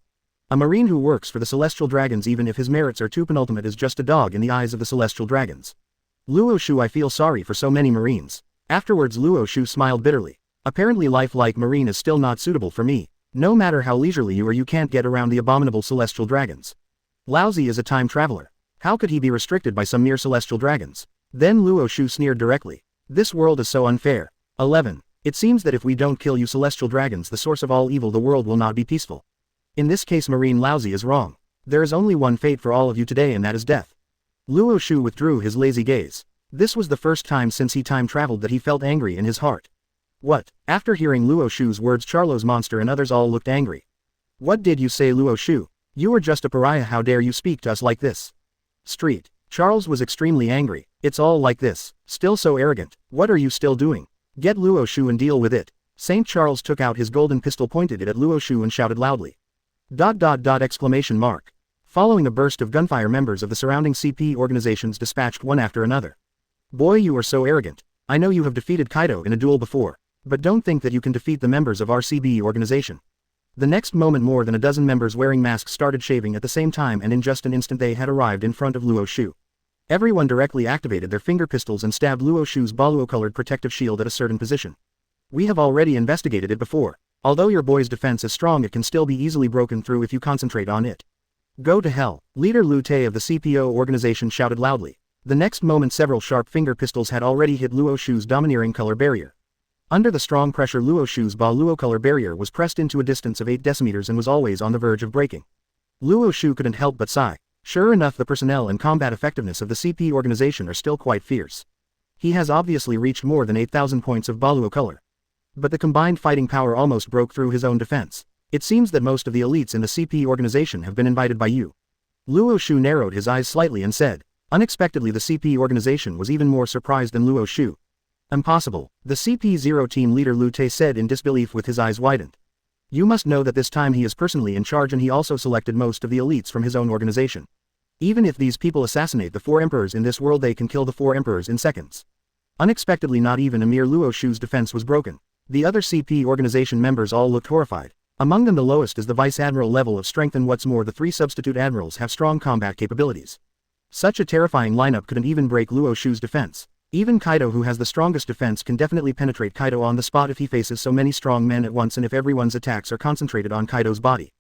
S1: A marine who works for the celestial dragons, even if his merits are too penultimate, is just a dog in the eyes of the celestial dragons. Luo Xiu, I feel sorry for so many marines. Afterwards Luo Xiu smiled bitterly. Apparently life like marine is still not suitable for me. No matter how leisurely you are, you can't get around the abominable celestial dragons. Lousy is a time traveler. How could he be restricted by some mere celestial dragons? Then Luo Xiu sneered directly. This world is so unfair. 11. It seems that if we don't kill you celestial dragons, the source of all evil, the world will not be peaceful. In this case Marine Lousy is wrong. There is only one fate for all of you today, and that is death. Luo Xiu withdrew his lazy gaze. This was the first time since he time traveled that he felt angry in his heart. What? After hearing Luo Xiu's words, Charlos Monster and others all looked angry. What did you say, Luo Xiu? You are just a pariah, how dare you speak to us like this? Street. Charles was extremely angry. It's all like this. Still so arrogant. What are you still doing? Get Luo Xiu and deal with it. Saint Charles took out his golden pistol, pointed it at Luo Xiu and shouted loudly. ... Exclamation mark. Following a burst of gunfire, members of the surrounding CP organizations dispatched one after another. Boy, you are so arrogant. I know you have defeated Kaido in a duel before, but don't think that you can defeat the members of our CB organization. The next moment more than a dozen members wearing masks started shaving at the same time, and in just an instant they had arrived in front of Luo Xiu. Everyone directly activated their finger pistols and stabbed Luo Xiu's Baluo-colored protective shield at a certain position. We have already investigated it before. Although your boy's defense is strong, it can still be easily broken through if you concentrate on it. Go to hell. Leader Lu Te of the CPO organization shouted loudly. The next moment several sharp finger pistols had already hit Luo Xiu's domineering color barrier. Under the strong pressure, Luo Xiu's Baluo color barrier was pressed into a distance of 8 decimeters and was always on the verge of breaking. Luo Xiu couldn't help but sigh. Sure enough, the personnel and combat effectiveness of the CP organization are still quite fierce. He has obviously reached more than 8,000 points of Baluo color. But the combined fighting power almost broke through his own defense. It seems that most of the elites in the CP organization have been invited by you. Luo Xiu narrowed his eyes slightly and said. Unexpectedly, the CP organization was even more surprised than Luo Xiu. Impossible, the CP0 team leader Lu Te said in disbelief with his eyes widened. You must know that this time he is personally in charge, and he also selected most of the elites from his own organization. Even if these people assassinate the 4 emperors in this world, they can kill the 4 emperors in seconds. Unexpectedly, not even a mere Luo Xiu's defense was broken. The other CP organization members all looked horrified. Among them the lowest is the Vice Admiral level of strength, and what's more, the 3 substitute admirals have strong combat capabilities. Such a terrifying lineup couldn't even break Luo Xiu's defense. Even Kaido, who has the strongest defense, can definitely penetrate Kaido on the spot if he faces so many strong men at once and if everyone's attacks are concentrated on Kaido's body.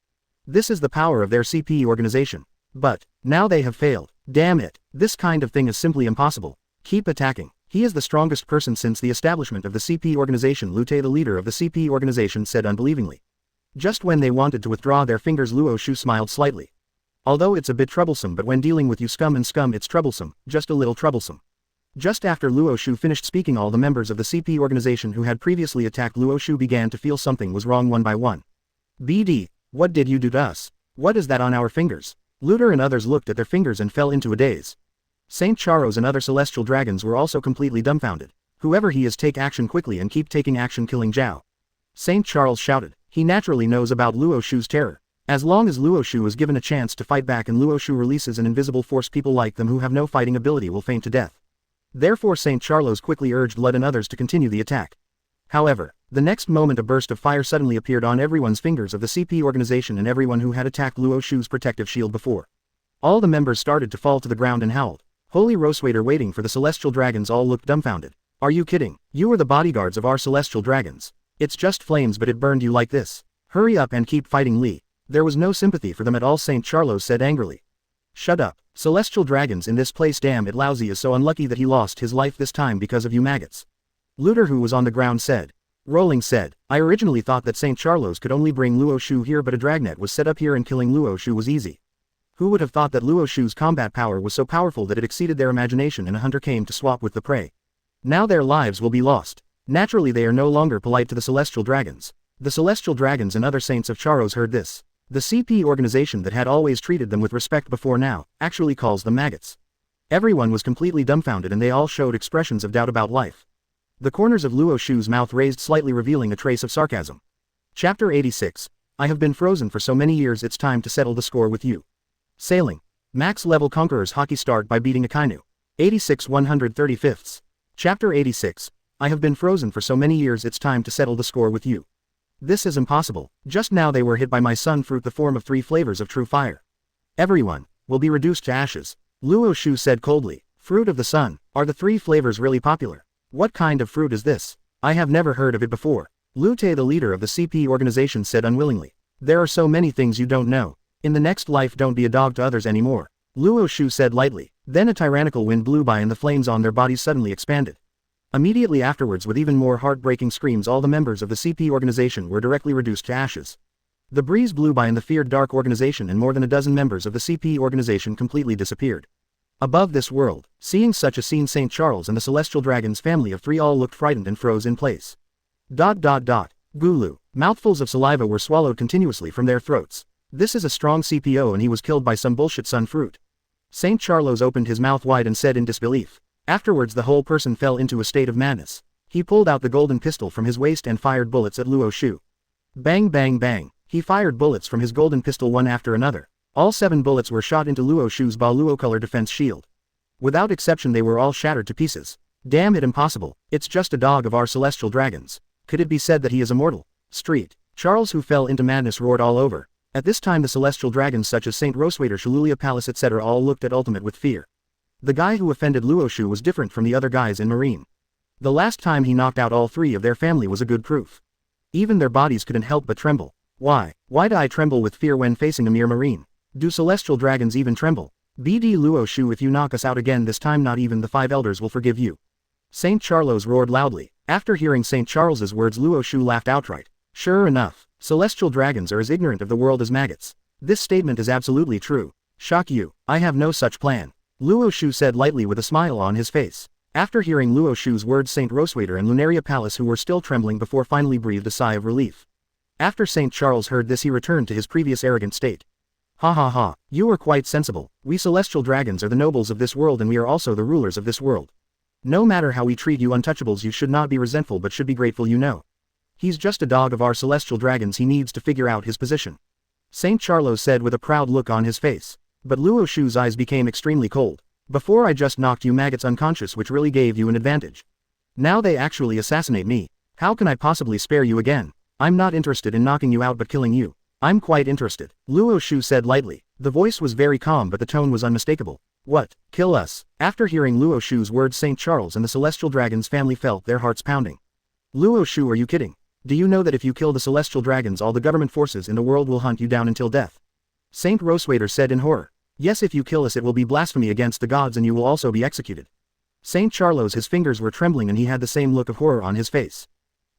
S1: This is the power of their CP organization. But, now they have failed. Damn it, this kind of thing is simply impossible. Keep attacking. He is the strongest person since the establishment of the CP organization, Lu Te, the leader of the CP organization, said unbelievingly. Just when they wanted to withdraw their fingers, Luo Xiu smiled slightly. Although it's a bit troublesome, but when dealing with you scum, it's troublesome, just a little troublesome. Just after Luo Xiu finished speaking, all the members of the CP organization who had previously attacked Luo Xiu began to feel something was wrong one by one. BD, what did you do to us? What is that on our fingers? Looter and others looked at their fingers and fell into a daze. Saint Charos and other celestial dragons were also completely dumbfounded. Whoever he is, take action quickly and keep taking action, killing Zhao. Saint Charles shouted. He naturally knows about Luo Xiu's terror. As long as Luo Xiu is given a chance to fight back and Luo Xiu releases an invisible force, people like them who have no fighting ability will faint to death. Therefore Saint Charles quickly urged Lud and others to continue the attack. However, the next moment a burst of fire suddenly appeared on everyone's fingers of the CP organization and everyone who had attacked Luo Xiu's protective shield before. All the members started to fall to the ground and howled. Holy Rosewater waiting for the celestial dragons all looked dumbfounded. Are you kidding? You are the bodyguards of our celestial dragons. It's just flames, but it burned you like this. Hurry up and keep fighting, Lee. There was no sympathy for them at all, Saint Charles said angrily. Shut up. Celestial dragons in this place, damn it, Lousy is so unlucky that he lost his life this time because of you maggots. Looter, who was on the ground, said. Rolling said, I originally thought that Saint Charles could only bring Luo Xiu here, but a dragnet was set up here and killing Luo Xiu was easy. Who would have thought that Luo Xiu's combat power was so powerful that it exceeded their imagination and a hunter came to swap with the prey. Now their lives will be lost. Naturally they are no longer polite to the celestial dragons. The celestial dragons and other saints of Charos heard this. The CP organization that had always treated them with respect before now, actually calls them maggots. Everyone was completely dumbfounded and they all showed expressions of doubt about life. The corners of Luo Xiu's mouth raised slightly, revealing a trace of sarcasm. Chapter 86. I have been frozen for so many years, it's time to settle the score with you. Sailing. Max level Conqueror's Haki start by beating Akainu. 86 135ths. Chapter 86. I have been frozen for so many years, it's time to settle the score with you. This is impossible. Just now they were hit by my sun fruit, the form of 3 flavors of true fire. Everyone will be reduced to ashes. Luo Xiu said coldly. Fruit of the sun. Are the 3 flavors really popular? What kind of fruit is this? I have never heard of it before. Lu Te, the leader of the CP organization, said unwillingly. There are so many things you don't know. In the next life, don't be a dog to others anymore. Luo Xiu said lightly. Then a tyrannical wind blew by and the flames on their bodies suddenly expanded. Immediately afterwards, with even more heartbreaking screams, all the members of the CP organization were directly reduced to ashes. The breeze blew by and the feared dark organization and more than a dozen members of the CP organization completely disappeared. Above this world, seeing such a scene, St. Charles and the Celestial Dragon's family of 3 all looked frightened and froze in place. Gulu. Mouthfuls of saliva were swallowed continuously from their throats. This is a strong CPO and he was killed by some bullshit sun fruit. St. Charles opened his mouth wide and said in disbelief. Afterwards the whole person fell into a state of madness. He pulled out the golden pistol from his waist and fired bullets at Luo Xiu. Bang bang bang. He fired bullets from his golden pistol one after another. All 7 bullets were shot into Luo Xiu's Ba Luo color defense shield. Without exception they were all shattered to pieces. Damn it, impossible. It's just a dog of our celestial dragons. Could it be said that he is immortal? Street. Charles, who fell into madness, roared all over. At this time the celestial dragons such as Saint Roswaiter, Shalulia Palace etc. all looked at Ultimate with fear. The guy who offended Luo Xiu was different from the other guys in Marine. The last time he knocked out all 3 of their family was a good proof. Even their bodies couldn't help but tremble. Why do I tremble with fear when facing a mere Marine? Do celestial dragons even tremble? BD Luo Xiu, if you knock us out again this time not even the 5 elders will forgive you. St. Charles roared loudly. After hearing St. Charles's words, Luo Xiu laughed outright. Sure enough, celestial dragons are as ignorant of the world as maggots. This statement is absolutely true. Shock you, I have no such plan. Luo Xiu said lightly with a smile on his face. After hearing Luo Xiu's words, Saint Roswaiter and Lunaria Palace, who were still trembling before, finally breathed a sigh of relief. After St. Charles heard this, he returned to his previous arrogant state. Ha ha ha, you are quite sensible. We celestial dragons are the nobles of this world and we are also the rulers of this world. No matter how we treat you untouchables, you should not be resentful but should be grateful, you know. He's just a dog of our celestial dragons, he needs to figure out his position. St. Charles said with a proud look on his face. But Luo Xiu's eyes became extremely cold. Before I just knocked you maggots unconscious, which really gave you an advantage. Now they actually assassinate me. How can I possibly spare you again? I'm not interested in knocking you out but killing you. I'm quite interested, Luo Xiu said lightly. The voice was very calm but the tone was unmistakable. What? Kill us? After hearing Luo Xiu's words, St. Charles and the Celestial Dragon's family felt their hearts pounding. Luo Xiu, are you kidding? Do you know that if you kill the Celestial Dragons, all the government forces in the world will hunt you down until death? Saint Roswaiter said in horror. Yes, if you kill us it will be blasphemy against the gods and you will also be executed. St. Charles, his fingers were trembling and he had the same look of horror on his face.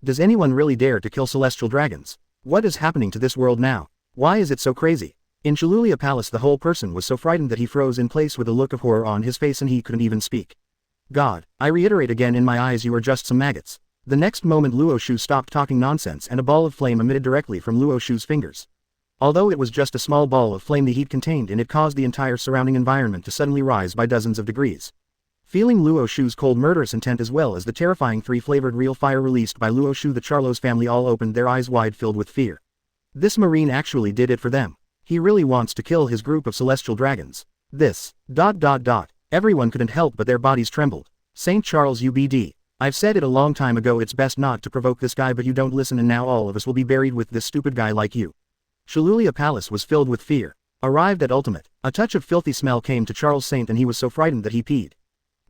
S1: Does anyone really dare to kill celestial dragons? What is happening to this world now? Why is it so crazy? In Shalulia Palace the whole person was so frightened that he froze in place with a look of horror on his face and he couldn't even speak. God, I reiterate again, in my eyes you are just some maggots. The next moment Luo Xiu stopped talking nonsense and a ball of flame emitted directly from Luo Xiu's fingers. Although it was just a small ball of flame, the heat contained in it caused the entire surrounding environment to suddenly rise by dozens of degrees. Feeling Luo Xiu's cold murderous intent as well as the terrifying 3-flavored real fire released by Luo Xiu, the Charlos family all opened their eyes wide, filled with fear. This Marine actually did it for them. He really wants to kill his group of celestial dragons. This. Everyone couldn't help but their bodies trembled. St. Charles UBD. I've said it a long time ago, it's best not to provoke this guy, but you don't listen and now all of us will be buried with this stupid guy like you. Shalulia Palace was filled with fear. Arrived at ultimate, a touch of filthy smell came to Charles Saint and he was so frightened that he peed.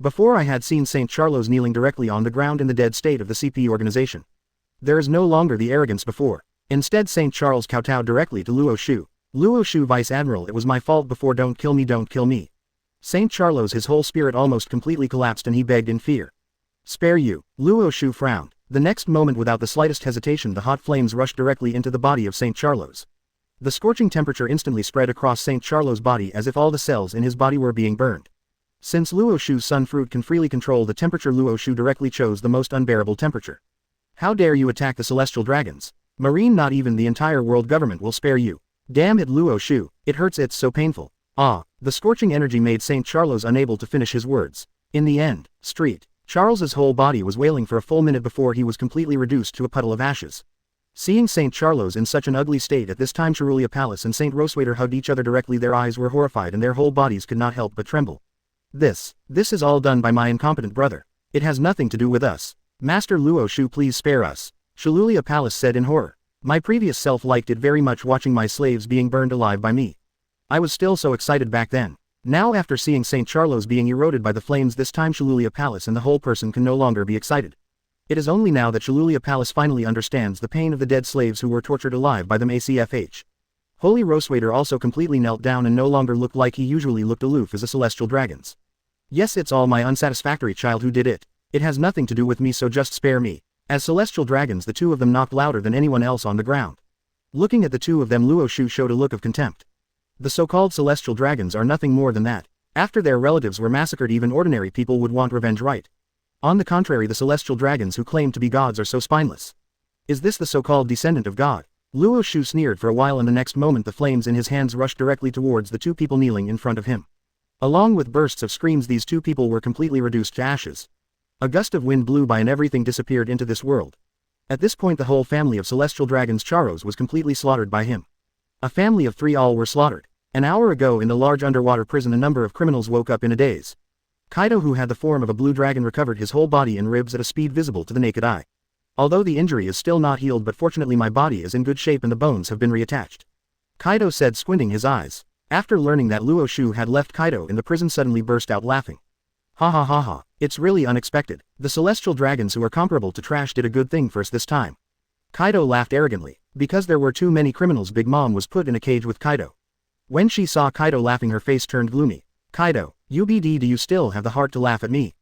S1: Before I had seen St. Charles kneeling directly on the ground in the dead state of the CP organization. There is no longer the arrogance before. Instead St. Charles kowtowed directly to Luo Xiu. Luo Xiu, Vice Admiral, it was my fault before, don't kill me, don't kill me. St. Charles, his whole spirit almost completely collapsed and he begged in fear. Spare you. Luo Xiu frowned. The next moment, without the slightest hesitation, the hot flames rushed directly into the body of St. Charles. The scorching temperature instantly spread across St. Charles' body as if all the cells in his body were being burned. Since Luo Xiu's sun fruit can freely control the temperature, Luo Xiu directly chose the most unbearable temperature. How dare you attack the celestial dragons? Marine, not even the entire world government will spare you. Damn it, Luo Xiu, it hurts, it's so painful. Ah, the scorching energy made St. Charles unable to finish his words. In the end, Charles's whole body was wailing for a full minute before he was completely reduced to a puddle of ashes. Seeing St. Charles in such an ugly state at this time, Cerulean Palace and St. Rosewater hugged each other directly. Their eyes were horrified and their whole bodies could not help but tremble. This is all done by my incompetent brother. It has nothing to do with us. Master Luo Xiu, please spare us. Cerulean Palace said in horror. My previous self liked it very much watching my slaves being burned alive by me. I was still so excited back then. Now after seeing St. Charles being eroded by the flames, this time Cerulean Palace and the whole person can no longer be excited. It is only now that Cerulean Palace finally understands the pain of the dead slaves who were tortured alive by them. ACFH. Holy Rosewater also completely knelt down and no longer looked like he usually looked, aloof as the celestial dragons. Yes, it's all my unsatisfactory child who did it. It has nothing to do with me, so just spare me. As celestial dragons, the two of them knocked louder than anyone else on the ground. Looking at the two of them, Luo Xiu showed a look of contempt. The so-called celestial dragons are nothing more than that. After their relatives were massacred, even ordinary people would want revenge, right? On the contrary, the celestial dragons who claim to be gods are so spineless. Is this the so-called descendant of God? Luo Xiu sneered for a while, and the next moment the flames in his hands rushed directly towards the two people kneeling in front of him. Along with bursts of screams, these two people were completely reduced to ashes. A gust of wind blew by and everything disappeared into this world. At this point the whole family of celestial dragons Charos was completely slaughtered by him. A family of 3 all were slaughtered. An hour ago in the large underwater prison a number of criminals woke up in a daze. Kaido, who had the form of a blue dragon, recovered his whole body and ribs at a speed visible to the naked eye. Although the injury is still not healed, but fortunately my body is in good shape and the bones have been reattached. Kaido said, squinting his eyes. After learning that Luo Xiu had left Kaido in the prison, suddenly burst out laughing. Ha ha ha ha, it's really unexpected. The celestial dragons who are comparable to trash did a good thing for us this time. Kaido laughed arrogantly. Because there were too many criminals, Big Mom was put in a cage with Kaido. When she saw Kaido laughing, her face turned gloomy. Kaido, UBD, do you still have the heart to laugh at me?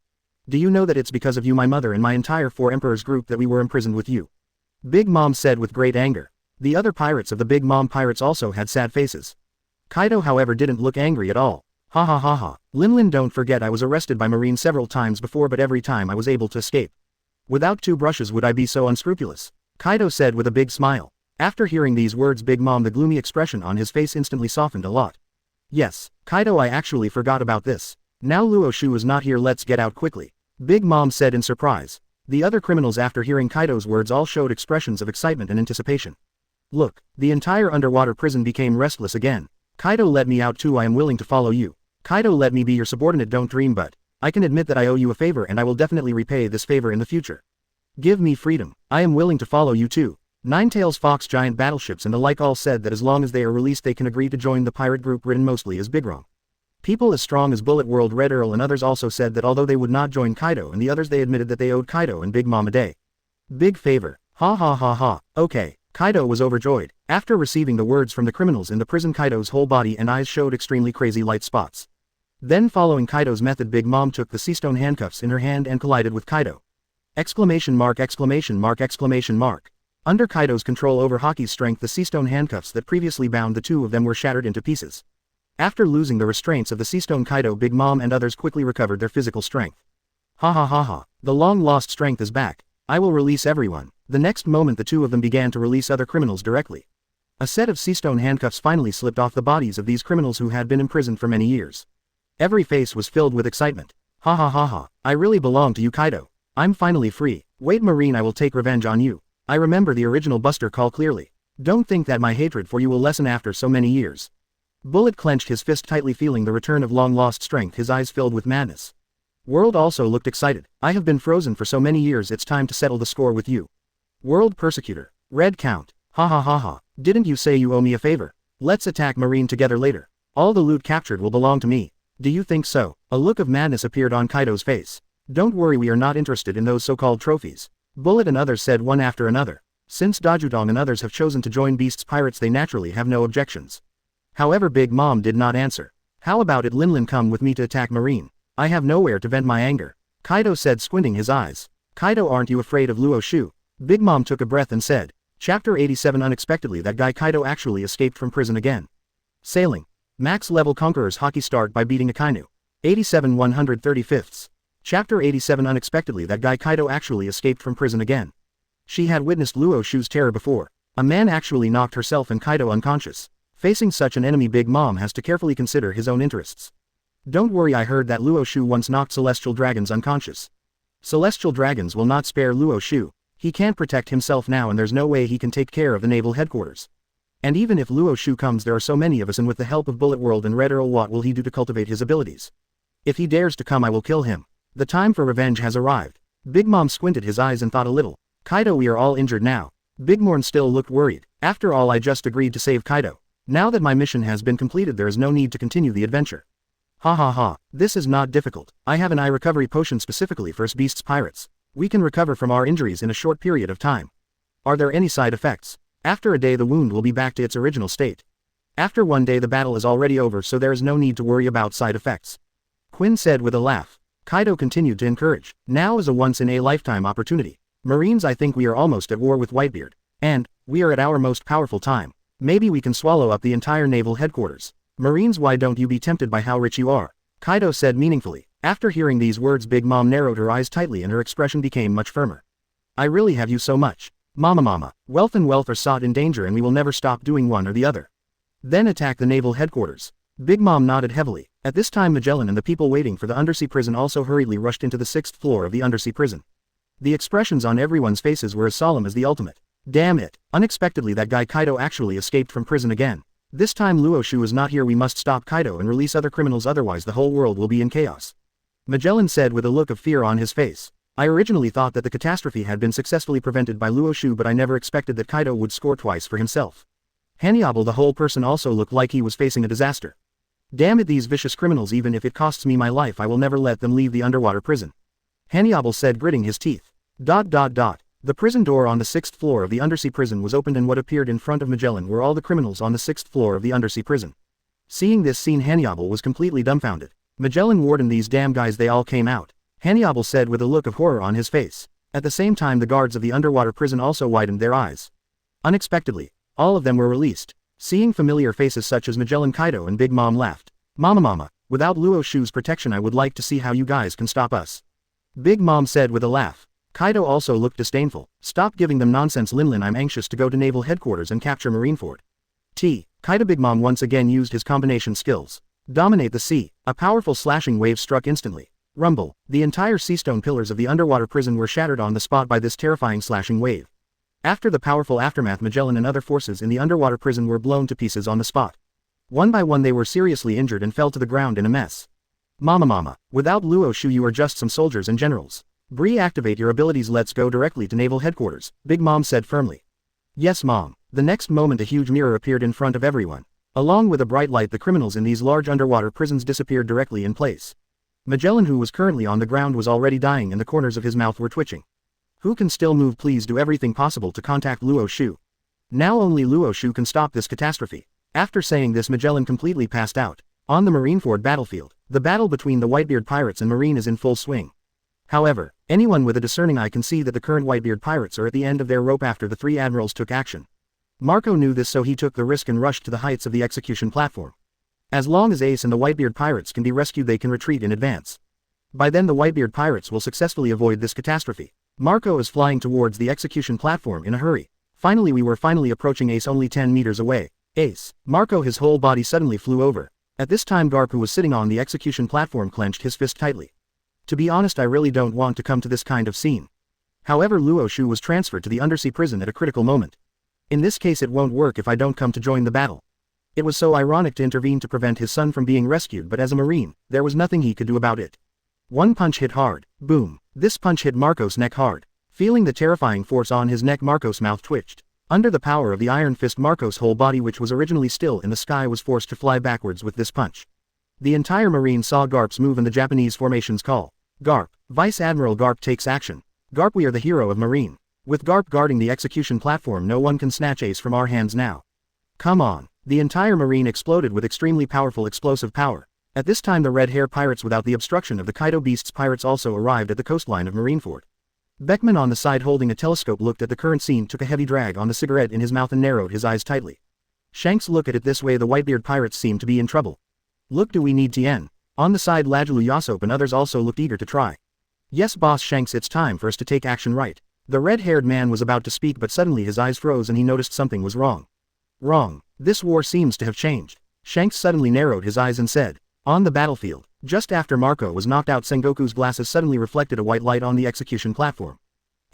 S1: Do you know that it's because of you, my mother and my entire 4 emperors group, that we were imprisoned with you? Big Mom said with great anger. The other pirates of the Big Mom pirates also had sad faces. Kaido, however, didn't look angry at all. Ha ha ha ha. Linlin, don't forget I was arrested by Marine several times before, but every time I was able to escape. Without 2 brushes would I be so unscrupulous? Kaido said with a big smile. After hearing these words, Big Mom, the gloomy expression on his face instantly softened a lot. Yes, Kaido, I actually forgot about this. Now Luo Xiu is not here, let's get out quickly. Big Mom said in surprise. The other criminals, after hearing Kaido's words, all showed expressions of excitement and anticipation. Look, the entire underwater prison became restless again. Kaido, let me out too, I am willing to follow you. Kaido, let me be your subordinate, don't dream, but I can admit that I owe you a favor and I will definitely repay this favor in the future. Give me freedom. I am willing to follow you too. Ninetails, Fox, giant battleships and the like all said that as long as they are released they can agree to join the pirate group written mostly as Big Rom. People as strong as Bullet World, Red Earl and others also said that although they would not join Kaido and the others, they admitted that they owed Kaido and Big Mom a day. Big favor. Ha ha ha ha. Okay. Kaido was overjoyed. After receiving the words from the criminals in the prison, Kaido's whole body and eyes showed extremely crazy light spots. Then following Kaido's method, Big Mom took the sea stone handcuffs in her hand and collided with Kaido. Exclamation mark, exclamation mark, exclamation mark. Under Kaido's control over Haki's strength, the sea stone handcuffs that previously bound the two of them were shattered into pieces. After losing the restraints of the sea stone, Kaido, Big Mom and others quickly recovered their physical strength. Ha ha ha ha. The long lost strength is back. I will release everyone. The next moment the two of them began to release other criminals directly. A set of sea stone handcuffs finally slipped off the bodies of these criminals who had been imprisoned for many years. Every face was filled with excitement. Ha ha ha ha. I really belong to you, Kaido. I'm finally free. Wait, Marine, I will take revenge on you. I remember the original Buster call clearly. Don't think that my hatred for you will lessen after so many years. Bullet clenched his fist tightly, feeling the return of long-lost strength, his eyes filled with madness. World also looked excited. I have been frozen for so many years, it's time to settle the score with you. World Persecutor. Red Count. Ha ha ha ha. Didn't you say you owe me a favor? Let's attack Marine together later. All the loot captured will belong to me. Do you think so? A look of madness appeared on Kaido's face. Don't worry, we are not interested in those so-called trophies. Bullet and others said one after another. Since Dajudong and others have chosen to join Beast's pirates, they naturally have no objections. However, Big Mom did not answer. How about it, Linlin, come with me to attack Marine? I have nowhere to vent my anger. Kaido said, squinting his eyes. Kaido, aren't you afraid of Luo Xiu? Big Mom took a breath and said. Chapter 87. Unexpectedly, that guy Kaido actually escaped from prison again. Sailing. Max level Conqueror's Haki start by beating Akainu. 87 135ths. Chapter 87. Unexpectedly, that guy Kaido actually escaped from prison again. She had witnessed Luo Xiu's terror before. A man actually knocked herself and Kaido unconscious. Facing such an enemy, Big Mom has to carefully consider his own interests. Don't worry, I heard that Luo Xiu once knocked celestial dragons unconscious. Celestial dragons will not spare Luo Xiu. He can't protect himself now and there's no way he can take care of the naval headquarters. And even if Luo Xiu comes, there are so many of us, and with the help of Bullet World and Red Earl, what will he do to cultivate his abilities? If he dares to come, I will kill him. The time for revenge has arrived. Big Mom squinted his eyes and thought a little. Kaido, we are all injured now. Big Morn still looked worried. After all, I just agreed to save Kaido. Now that my mission has been completed, there is no need to continue the adventure. Ha ha ha, this is not difficult. I have an eye recovery potion specifically for Beast's pirates. We can recover from our injuries in a short period of time. Are there any side effects? After a day the wound will be back to its original state. After one day the battle is already over, so there is no need to worry about side effects. Quinn said with a laugh. Kaido continued to encourage. Now is a once-in-a-lifetime opportunity. Marines, I think we are almost at war with Whitebeard. And, we are at our most powerful time. Maybe we can swallow up the entire naval headquarters. Marines, why don't you be tempted by how rich you are? Kaido said meaningfully. After hearing these words, Big Mom narrowed her eyes tightly and her expression became much firmer. I really have you so much. Mama, wealth and wealth are sought in danger, and we will never stop doing one or the other. Then attack the naval headquarters. Big Mom nodded heavily. At this time Magellan and the people waiting for the undersea prison also hurriedly rushed into the 6th floor of the undersea prison. The expressions on everyone's faces were as solemn as the ultimate. Damn it, unexpectedly that guy Kaido actually escaped from prison again. This time Luo Xiu is not here, we must stop Kaido and release other criminals, otherwise the whole world will be in chaos. Magellan said with a look of fear on his face. I originally thought that the catastrophe had been successfully prevented by Luo Xiu, but I never expected that Kaido would score twice for himself. Hannibal, the whole person, also looked like he was facing a disaster. Damn it, these vicious criminals, even if it costs me my life I will never let them leave the underwater prison. Hannibal said, gritting his teeth. The prison door on the 6th floor of the undersea prison was opened, and what appeared in front of Magellan were all the criminals on the 6th floor of the undersea prison. Seeing this scene, Hannibal was completely dumbfounded. Magellan, Warden, these damn guys, they all came out. Hannibal said with a look of horror on his face. At the same time the guards of the underwater prison also widened their eyes. Unexpectedly, all of them were released. Seeing familiar faces such as Magellan, Kaido and Big Mom laughed. Mama, without Luo Xiu's protection I would like to see how you guys can stop us. Big Mom said with a laugh. Kaido also looked disdainful. Stop giving them nonsense, Linlin, I'm anxious to go to naval headquarters and capture Marineford. Kaido. Big Mom once again used his combination skills. Dominate the sea. A powerful slashing wave struck instantly. Rumble. The entire seastone pillars of the underwater prison were shattered on the spot by this terrifying slashing wave. After the powerful aftermath, Magellan and other forces in the underwater prison were blown to pieces on the spot. One by one they were seriously injured and fell to the ground in a mess. Mama, without Luo Xiu you are just some soldiers and generals. Bree, activate your abilities, let's go directly to naval headquarters, Big Mom said firmly. Yes, Mom. The next moment a huge mirror appeared in front of everyone. Along with a bright light, the criminals in these large underwater prisons disappeared directly in place. Magellan, who was currently on the ground, was already dying and the corners of his mouth were twitching. Who can still move? Please do everything possible to contact Luo Xiu. Now only Luo Xiu can stop this catastrophe. After saying this, Magellan completely passed out. On the Marineford battlefield, the battle between the Whitebeard pirates and Marine is in full swing. However, anyone with a discerning eye can see that the current Whitebeard pirates are at the end of their rope after the 3 admirals took action. Marco knew this, so he took the risk and rushed to the heights of the execution platform. As long as Ace and the Whitebeard pirates can be rescued, they can retreat in advance. By then the Whitebeard pirates will successfully avoid this catastrophe. Marco is flying towards the execution platform in a hurry. Finally, we were approaching Ace, only 10 meters away. Ace. Marco, his whole body suddenly flew over. At this time Garp, who was sitting on the execution platform, clenched his fist tightly. To be honest, I really don't want to come to this kind of scene. However, Luo Xiu was transferred to the undersea prison at a critical moment. In this case it won't work if I don't come to join the battle. It was so ironic to intervene to prevent his son from being rescued, but as a Marine, there was nothing he could do about it. One punch hit hard. Boom. This punch hit Marco's neck hard. Feeling the terrifying force on his neck, Marco's mouth twitched. Under the power of the iron fist, Marco's whole body, which was originally still in the sky, was forced to fly backwards with this punch. The entire Marine saw Garp's move and the Japanese formation's call. Garp. Vice Admiral Garp takes action. Garp, we are the hero of Marine. With Garp guarding the execution platform, no one can snatch Ace from our hands now. Come on. The entire Marine exploded with extremely powerful explosive power. At this time the red hair pirates, without the obstruction of the Kaido Beast's pirates, also arrived at the coastline of Marineford. Beckman, on the side holding a telescope, looked at the current scene, took a heavy drag on the cigarette in his mouth and narrowed his eyes tightly. Shanks, look at it this way, the Whitebeard pirates seem to be in trouble. Look, do we need Tien? On the side Lajulu, Yasop and others also looked eager to try. Yes boss Shanks, it's time for us to take action right. The red-haired man was about to speak, but suddenly his eyes froze and he noticed something was wrong. Wrong. This war seems to have changed. Shanks suddenly narrowed his eyes and said. On the battlefield, just after Marco was knocked out, Sengoku's glasses suddenly reflected a white light on the execution platform.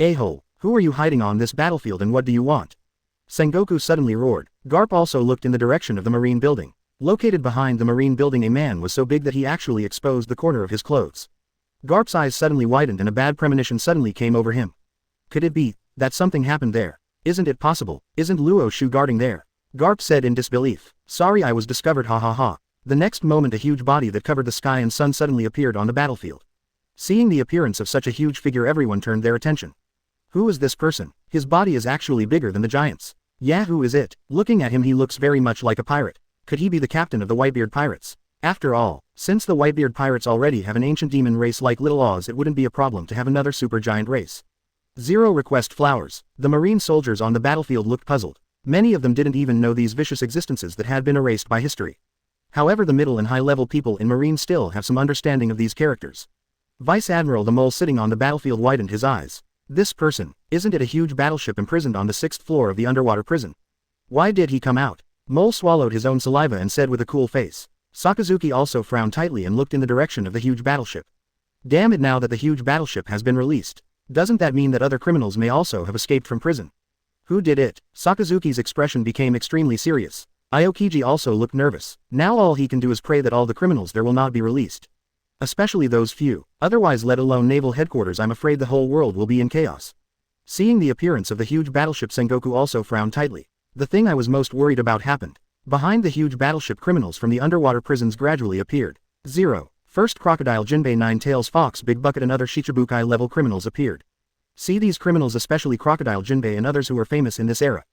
S1: A-hole, who are you hiding on this battlefield and what do you want? Sengoku suddenly roared. Garp also looked in the direction of the marine building. Located behind the marine building, a man was so big that he actually exposed the corner of his clothes. Garp's eyes suddenly widened and a bad premonition suddenly came over him. Could it be that something happened there? Isn't it possible? Isn't Luo Xiu guarding there? Garp said in disbelief. Sorry, I was discovered, ha ha ha. The next moment a huge body that covered the sky and sun suddenly appeared on the battlefield. Seeing the appearance of such a huge figure, everyone turned their attention. Who is this person? His body is actually bigger than the giants. Yeah, who is it? Looking at him, he looks very much like a pirate. Could he be the captain of the Whitebeard pirates? After all, since the Whitebeard pirates already have an ancient demon race like Little Oz, it wouldn't be a problem to have another supergiant race. Zero request flowers. The marine soldiers on the battlefield looked puzzled. Many of them didn't even know these vicious existences that had been erased by history. However, the middle and high-level people in Marine still have some understanding of these characters. Vice Admiral the Mole sitting on the battlefield widened his eyes. This person, isn't it a huge battleship imprisoned on the 6th floor of the underwater prison? Why did he come out? Mole swallowed his own saliva and said with a cool face. Sakazuki also frowned tightly and looked in the direction of the huge battleship. Damn it, now that the huge battleship has been released, doesn't that mean that other criminals may also have escaped from prison? Who did it? Sakazuki's expression became extremely serious. Aokiji also looked nervous. Now all he can do is pray that all the criminals there will not be released. Especially those few, otherwise let alone naval headquarters, I'm afraid the whole world will be in chaos. Seeing the appearance of the huge battleship, Sengoku also frowned tightly. The thing I was most worried about happened. Behind the huge battleship, criminals from the underwater prisons gradually appeared. 0. First Crocodile Jinbei, Nine Tails Fox, Big Bucket and other Shichibukai level criminals appeared. See these criminals, especially Crocodile Jinbei and others who are famous in this era.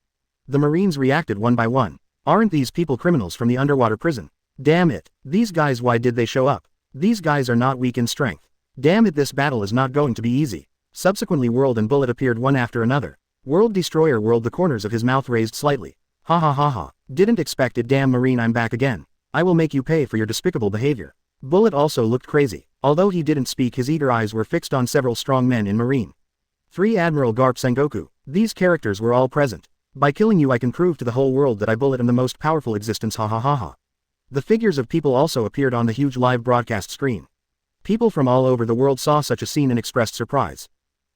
S1: The Marines reacted one by one. Aren't these people criminals from the underwater prison? Damn it, these guys, why did they show up? These guys are not weak in strength. Damn it, this battle is not going to be easy. Subsequently World and Bullet appeared one after another. World Destroyer whirled the corners of his mouth raised slightly. Ha ha ha ha, didn't expect it. Damn Marine, I'm back again. I will make you pay for your despicable behavior. Bullet also looked crazy. Although he didn't speak, his eager eyes were fixed on several strong men in Marine. 3. Admiral Garp, Sengoku. These characters were all present. By killing you I can prove to the whole world that I Bullet am the most powerful existence, ha ha ha ha. The figures of people also appeared on the huge live broadcast screen. People from all over the world saw such a scene and expressed surprise.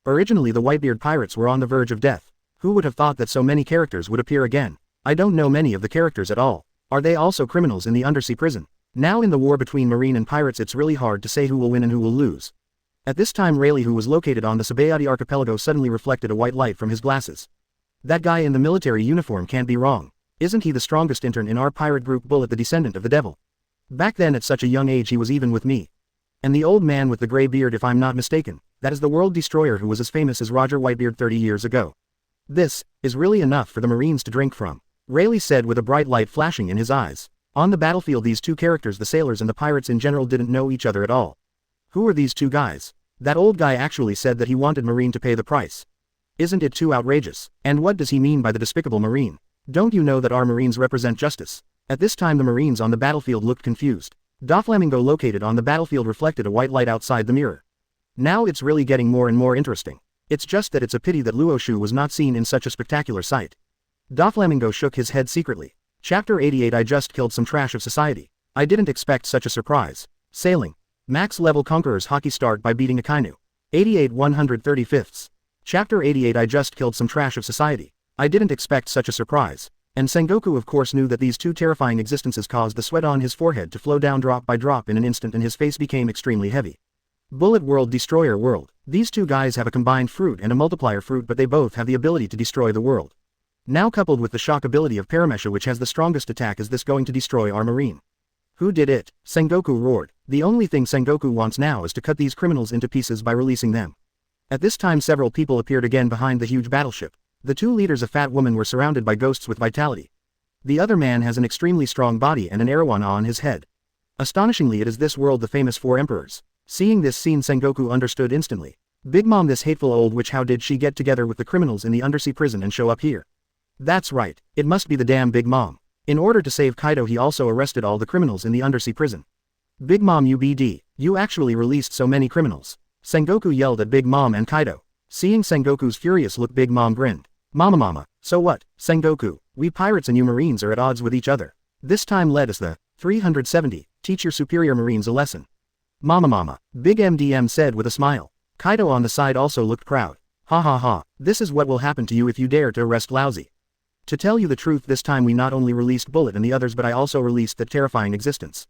S1: Originally the Whitebeard pirates were on the verge of death. Who would have thought that so many characters would appear again? I don't know many of the characters at all. Are they also criminals in the undersea prison? Now in the war between Marine and pirates it's really hard to say who will win and who will lose. At this time Rayleigh, who was located on the Sabayati archipelago, suddenly reflected a white light from his glasses. That guy in the military uniform can't be wrong. Isn't he the strongest intern in our pirate group, Bullet, the descendant of the devil? Back then at such a young age he was even with me. And the old man with the gray beard, if I'm not mistaken, that is the World Destroyer who was as famous as Roger Whitebeard 30 years ago. This is really enough for the Marines to drink from, Rayleigh said with a bright light flashing in his eyes. On the battlefield these two characters, the sailors and the pirates in general, didn't know each other at all. Who are these two guys? That old guy actually said that he wanted Marine to pay the price. Isn't it too outrageous? And what does he mean by the despicable Marine? Don't you know that our Marines represent justice? At this time the Marines on the battlefield looked confused. Doflamingo located on the battlefield reflected a white light outside the mirror. Now it's really getting more and more interesting. It's just that it's a pity that Luo Xiu was not seen in such a spectacular sight. Doflamingo shook his head secretly. Chapter 88. I just killed some trash of society. I didn't expect such a surprise. Sailing. Max level Conqueror's Haki start by beating Akainu. 88 135ths. Chapter 88. I just killed some trash of society. I didn't expect such a surprise. And Sengoku of course knew that these two terrifying existences caused the sweat on his forehead to flow down drop by drop in an instant, and his face became extremely heavy. Bullet World Destroyer World. These two guys have a combined fruit and a multiplier fruit, but they both have the ability to destroy the world. Now coupled with the shock ability of Paramesha, which has the strongest attack, is this going to destroy our Marine? Who did it? Sengoku roared. The only thing Sengoku wants now is to cut these criminals into pieces by releasing them. At this time several people appeared again behind the huge battleship. The two leaders, a fat woman, were surrounded by ghosts with vitality. The other man has an extremely strong body and an arowana on his head. Astonishingly, it is this world the famous four emperors. Seeing this scene, Sengoku understood instantly. Big Mom, this hateful old witch, how did she get together with the criminals in the undersea prison and show up here? That's right, it must be the damn Big Mom. In order to save Kaido he also arrested all the criminals in the undersea prison. Big Mom, you actually released so many criminals. Sengoku yelled at Big Mom and Kaido. Seeing Sengoku's furious look, Big Mom grinned. Mama, so what, Sengoku? We pirates and you marines are at odds with each other. This time let us the 370 teach your superior marines a lesson. Mama, Big MDM said with a smile. Kaido on the side also looked proud. Ha ha ha, this is what will happen to you if you dare to arrest Lousy. To tell you the truth, this time we not only released Bullet and the others but I also released that terrifying existence.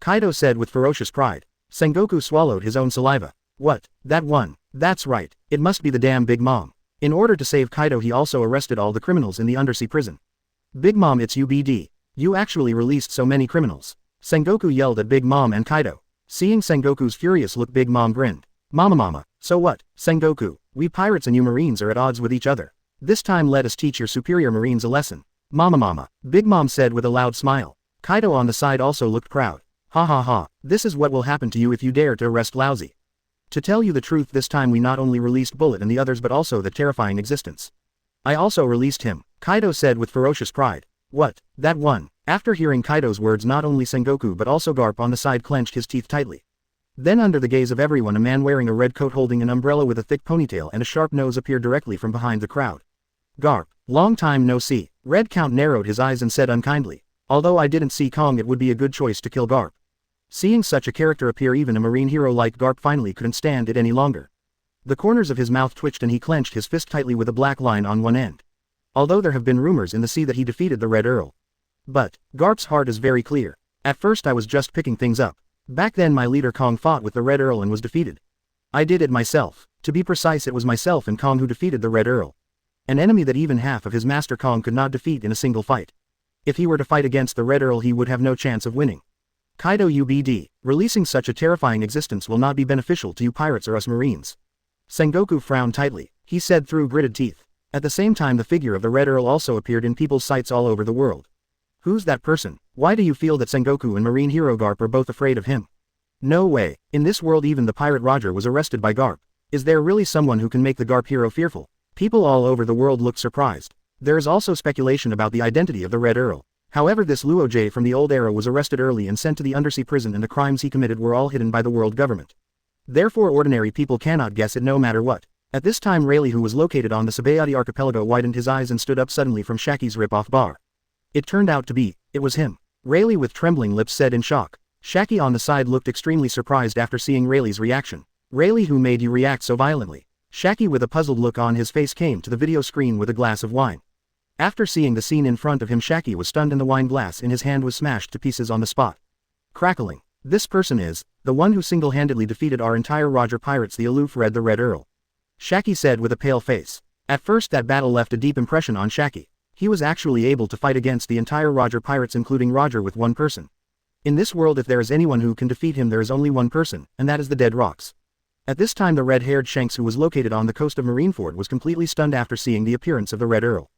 S1: Kaido said with ferocious pride. Sengoku swallowed his own saliva. What, that one? That's right, it must be the damn Big Mom. In order to save Kaido he also arrested all the criminals in the undersea prison. Big Mom, it's you BD. You actually released so many criminals. Sengoku yelled at Big Mom and Kaido. Seeing Sengoku's furious look, Big Mom grinned. Mama, so what, Sengoku, we pirates and you marines are at odds with each other. This time let us teach your superior marines a lesson. Mama, Big Mom said with a loud smile. Kaido on the side also looked proud. Ha ha ha, this is what will happen to you if you dare to arrest Lousy. To tell you the truth, this time we not only released Bullet and the others but also the terrifying existence. I also released him, Kaido said with ferocious pride. What, that one? After hearing Kaido's words, not only Sengoku but also Garp on the side clenched his teeth tightly. Then under the gaze of everyone, a man wearing a red coat holding an umbrella with a thick ponytail and a sharp nose appeared directly from behind the crowd. Garp, long time no see. Red Count narrowed his eyes and said unkindly. Although I didn't see Kong, it would be a good choice to kill Garp. Seeing such a character appear, even a marine hero like Garp finally couldn't stand it any longer. The corners of his mouth twitched and he clenched his fist tightly with a black line on one end. Although there have been rumors in the sea that he defeated the Red Earl. But, Garp's heart is very clear. At first I was just picking things up. Back then my leader Kong fought with the Red Earl and was defeated. I did it myself. To be precise, it was myself and Kong who defeated the Red Earl. An enemy that even half of his master Kong could not defeat in a single fight. If he were to fight against the Red Earl he would have no chance of winning. Kaido UBD, releasing such a terrifying existence will not be beneficial to you pirates or us marines. Sengoku frowned tightly, he said through gritted teeth. At the same time the figure of the Red Earl also appeared in people's sights all over the world. Who's that person? Why do you feel that Sengoku and Marine Hero Garp are both afraid of him? No way, in this world even the pirate Roger was arrested by Garp. Is there really someone who can make the Garp hero fearful? People all over the world looked surprised. There is also speculation about the identity of the Red Earl. However, this Luo J from the old era was arrested early and sent to the undersea prison, and the crimes he committed were all hidden by the world government. Therefore ordinary people cannot guess it no matter what. At this time Rayleigh, who was located on the Sabayati archipelago, widened his eyes and stood up suddenly from Shaki's rip-off bar. It turned out to be, it was him. Rayleigh with trembling lips said in shock. Shaki on the side looked extremely surprised after seeing Rayleigh's reaction. Rayleigh, who made you react so violently? Shaki with a puzzled look on his face came to the video screen with a glass of wine. After seeing the scene in front of him, Shaki was stunned and the wine glass in his hand was smashed to pieces on the spot. Crackling. This person is the one who single-handedly defeated our entire Roger pirates, the aloof the Red Earl. Shaki said with a pale face. At first that battle left a deep impression on Shaki. He was actually able to fight against the entire Roger pirates, including Roger, with one person. In this world if there is anyone who can defeat him there is only one person, and that is the Dead Rocks. At this time the red-haired Shanks, who was located on the coast of Marineford, was completely stunned after seeing the appearance of the Red Earl.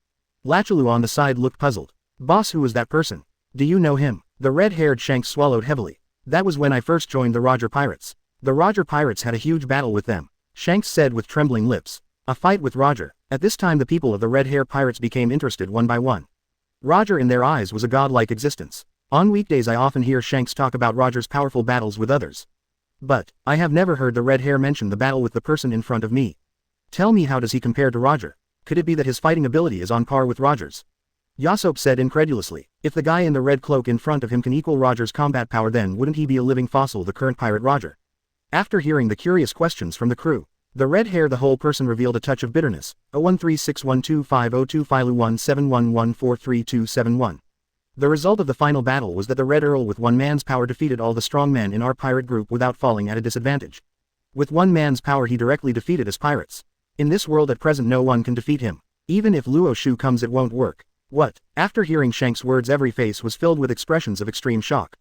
S1: Lachalu on the side looked puzzled. Boss, who was that person? Do you know him? The red-haired Shanks swallowed heavily. That was when I first joined the Roger pirates. The Roger pirates had a huge battle with them, Shanks said with trembling lips. A fight with Roger. At this time the people of the Red Hair Pirates became interested one by one. Roger in their eyes was a godlike existence. On weekdays I often hear Shanks talk about Roger's powerful battles with others. But, I have never heard the Red Hair mention the battle with the person in front of me. Tell me, how does he compare to Roger? Could it be that his fighting ability is on par with Roger's? Yasop said incredulously. If the guy in the red cloak in front of him can equal Roger's combat power, then wouldn't he be a living fossil, the current pirate Roger? After hearing the curious questions from the crew, the red hair the whole person revealed a touch of bitterness. 013612502 Philu 1711432271. The result of the final battle was that the Red Earl with one man's power defeated all the strong men in our pirate group without falling at a disadvantage. With one man's power he directly defeated us pirates. In this world at present no one can defeat him. Even if Luo Xiu comes it won't work. What? After hearing Shank's words every face was filled with expressions of extreme shock.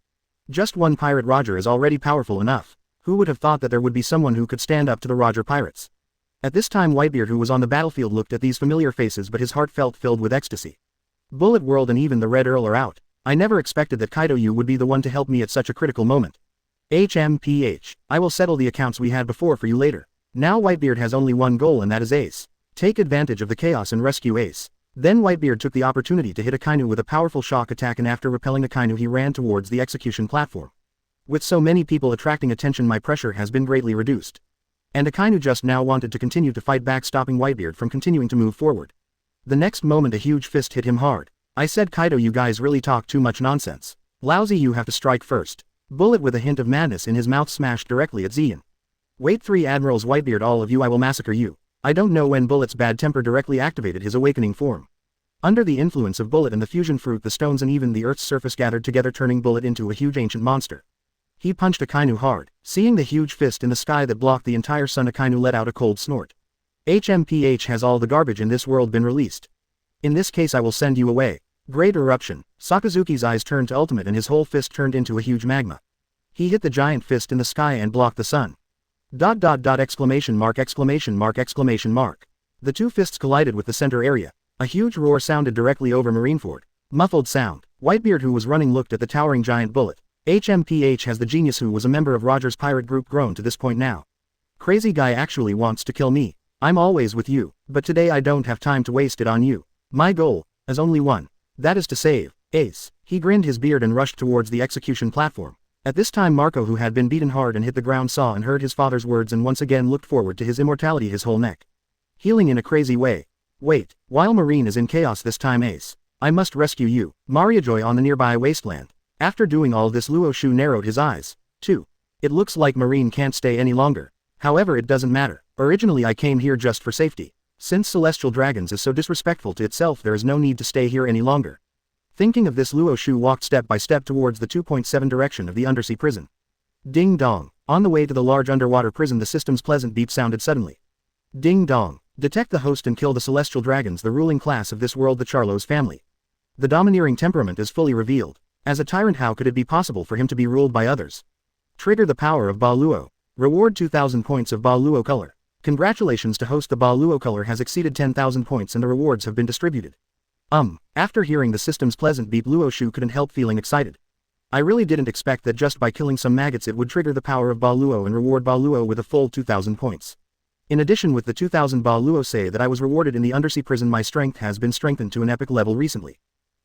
S1: Just one pirate Roger is already powerful enough. Who would have thought that there would be someone who could stand up to the Roger pirates? At this time Whitebeard, who was on the battlefield, looked at these familiar faces, but his heart felt filled with ecstasy. Bullet World and even the Red Earl are out. I never expected that Kaido you would be the one to help me at such a critical moment. HMPH. I will settle the accounts we had before for you later. Now Whitebeard has only one goal, and that is Ace. Take advantage of the chaos and rescue Ace. Then Whitebeard took the opportunity to hit Akainu with a powerful shock attack, and after repelling Akainu he ran towards the execution platform. With so many people attracting attention, my pressure has been greatly reduced. And Akainu just now wanted to continue to fight back, stopping Whitebeard from continuing to move forward. The next moment a huge fist hit him hard. I said Kaido, you guys really talk too much nonsense. Lousy, you have to strike first. Bullet with a hint of madness in his mouth smashed directly at Zeon. Wait, 3 Admirals Whitebeard, all of you, I will massacre you. I don't know when Bullet's bad temper directly activated his awakening form. Under the influence of Bullet and the fusion fruit, the stones and even the earth's surface gathered together, turning Bullet into a huge ancient monster. He punched Akainu hard. Seeing the huge fist in the sky that blocked the entire sun, Akainu let out a cold snort. HMPH, has all the garbage in this world been released? In this case I will send you away. Great eruption. Sakazuki's eyes turned to ultimate and his whole fist turned into a huge magma. He hit the giant fist in the sky and blocked the sun. ... exclamation mark exclamation mark exclamation mark. The two fists collided with the center area. A huge roar sounded directly over Marineford. Muffled sound. Whitebeard, who was running, looked at the towering giant Bullet. HMPH, has the genius who was a member of Roger's pirate group grown to this point now? Crazy guy actually wants to kill me. I'm always with you, but today I don't have time to waste it on you. My goal is only one. That is to save Ace. He grinned his beard and rushed towards the execution platform. At this time Marco, who had been beaten hard and hit the ground, saw and heard his father's words and once again looked forward to his immortality, his whole neck healing in a crazy way. Wait, while Marine is in chaos this time, Ace, I must rescue you. Mariajoy on the nearby wasteland. After doing all this, Luo Xiu narrowed his eyes. 2. It looks like Marine can't stay any longer. However, it doesn't matter. Originally I came here just for safety. Since Celestial Dragons is so disrespectful to itself, there is no need to stay here any longer. Thinking of this, Luo Xiu walked step by step towards the 2.7 direction of the undersea prison. Ding dong. On the way to the large underwater prison, the system's pleasant beep sounded suddenly. Ding dong. Detect the host and kill the Celestial Dragons, the ruling class of this world, the Charlo's family. The domineering temperament is fully revealed. As a tyrant, how could it be possible for him to be ruled by others? Trigger the power of Ba Luo. Reward 2,000 points of Ba Luo color. Congratulations to host, the Ba Luo color has exceeded 10,000 points and the rewards have been distributed. After hearing the system's pleasant beep, Luo Xiu couldn't help feeling excited. I really didn't expect that just by killing some maggots it would trigger the power of Ba Luo and reward Ba Luo with a full 2,000 points. In addition, with the 2,000 Ba Luo say that I was rewarded in the undersea prison, my strength has been strengthened to an epic level recently.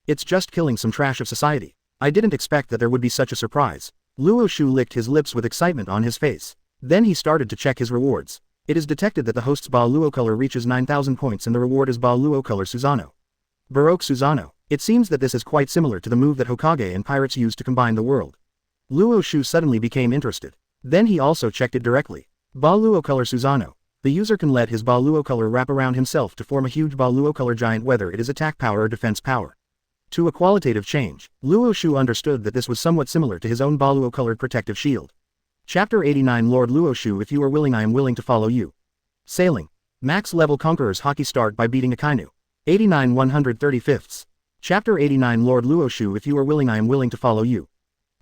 S1: It's just killing some trash of society. I didn't expect that there would be such a surprise. Luo Xiu licked his lips with excitement on his face. Then he started to check his rewards. It is detected that the host's Ba Luo color reaches 9,000 points and the reward is Ba Luo color Susano. Baroque Susano. It seems that this is quite similar to the move that Hokage and pirates use to combine the world. Luo Xiu suddenly became interested. Then he also checked it directly. Ba Luo color Susano. The user can let his Ba Luo color wrap around himself to form a huge Ba Luo color giant, whether it is attack power or defense power. To a qualitative change, Luo Xiu understood that this was somewhat similar to his own Ba Luo colored protective shield. Chapter 89, Lord Luo Xiu, if you are willing I am willing to follow you. Sailing. Max level Conqueror's Haki, start by beating Akainu. 89 135ths. Chapter 89, Lord Luo Xiu, if you are willing I am willing to follow you.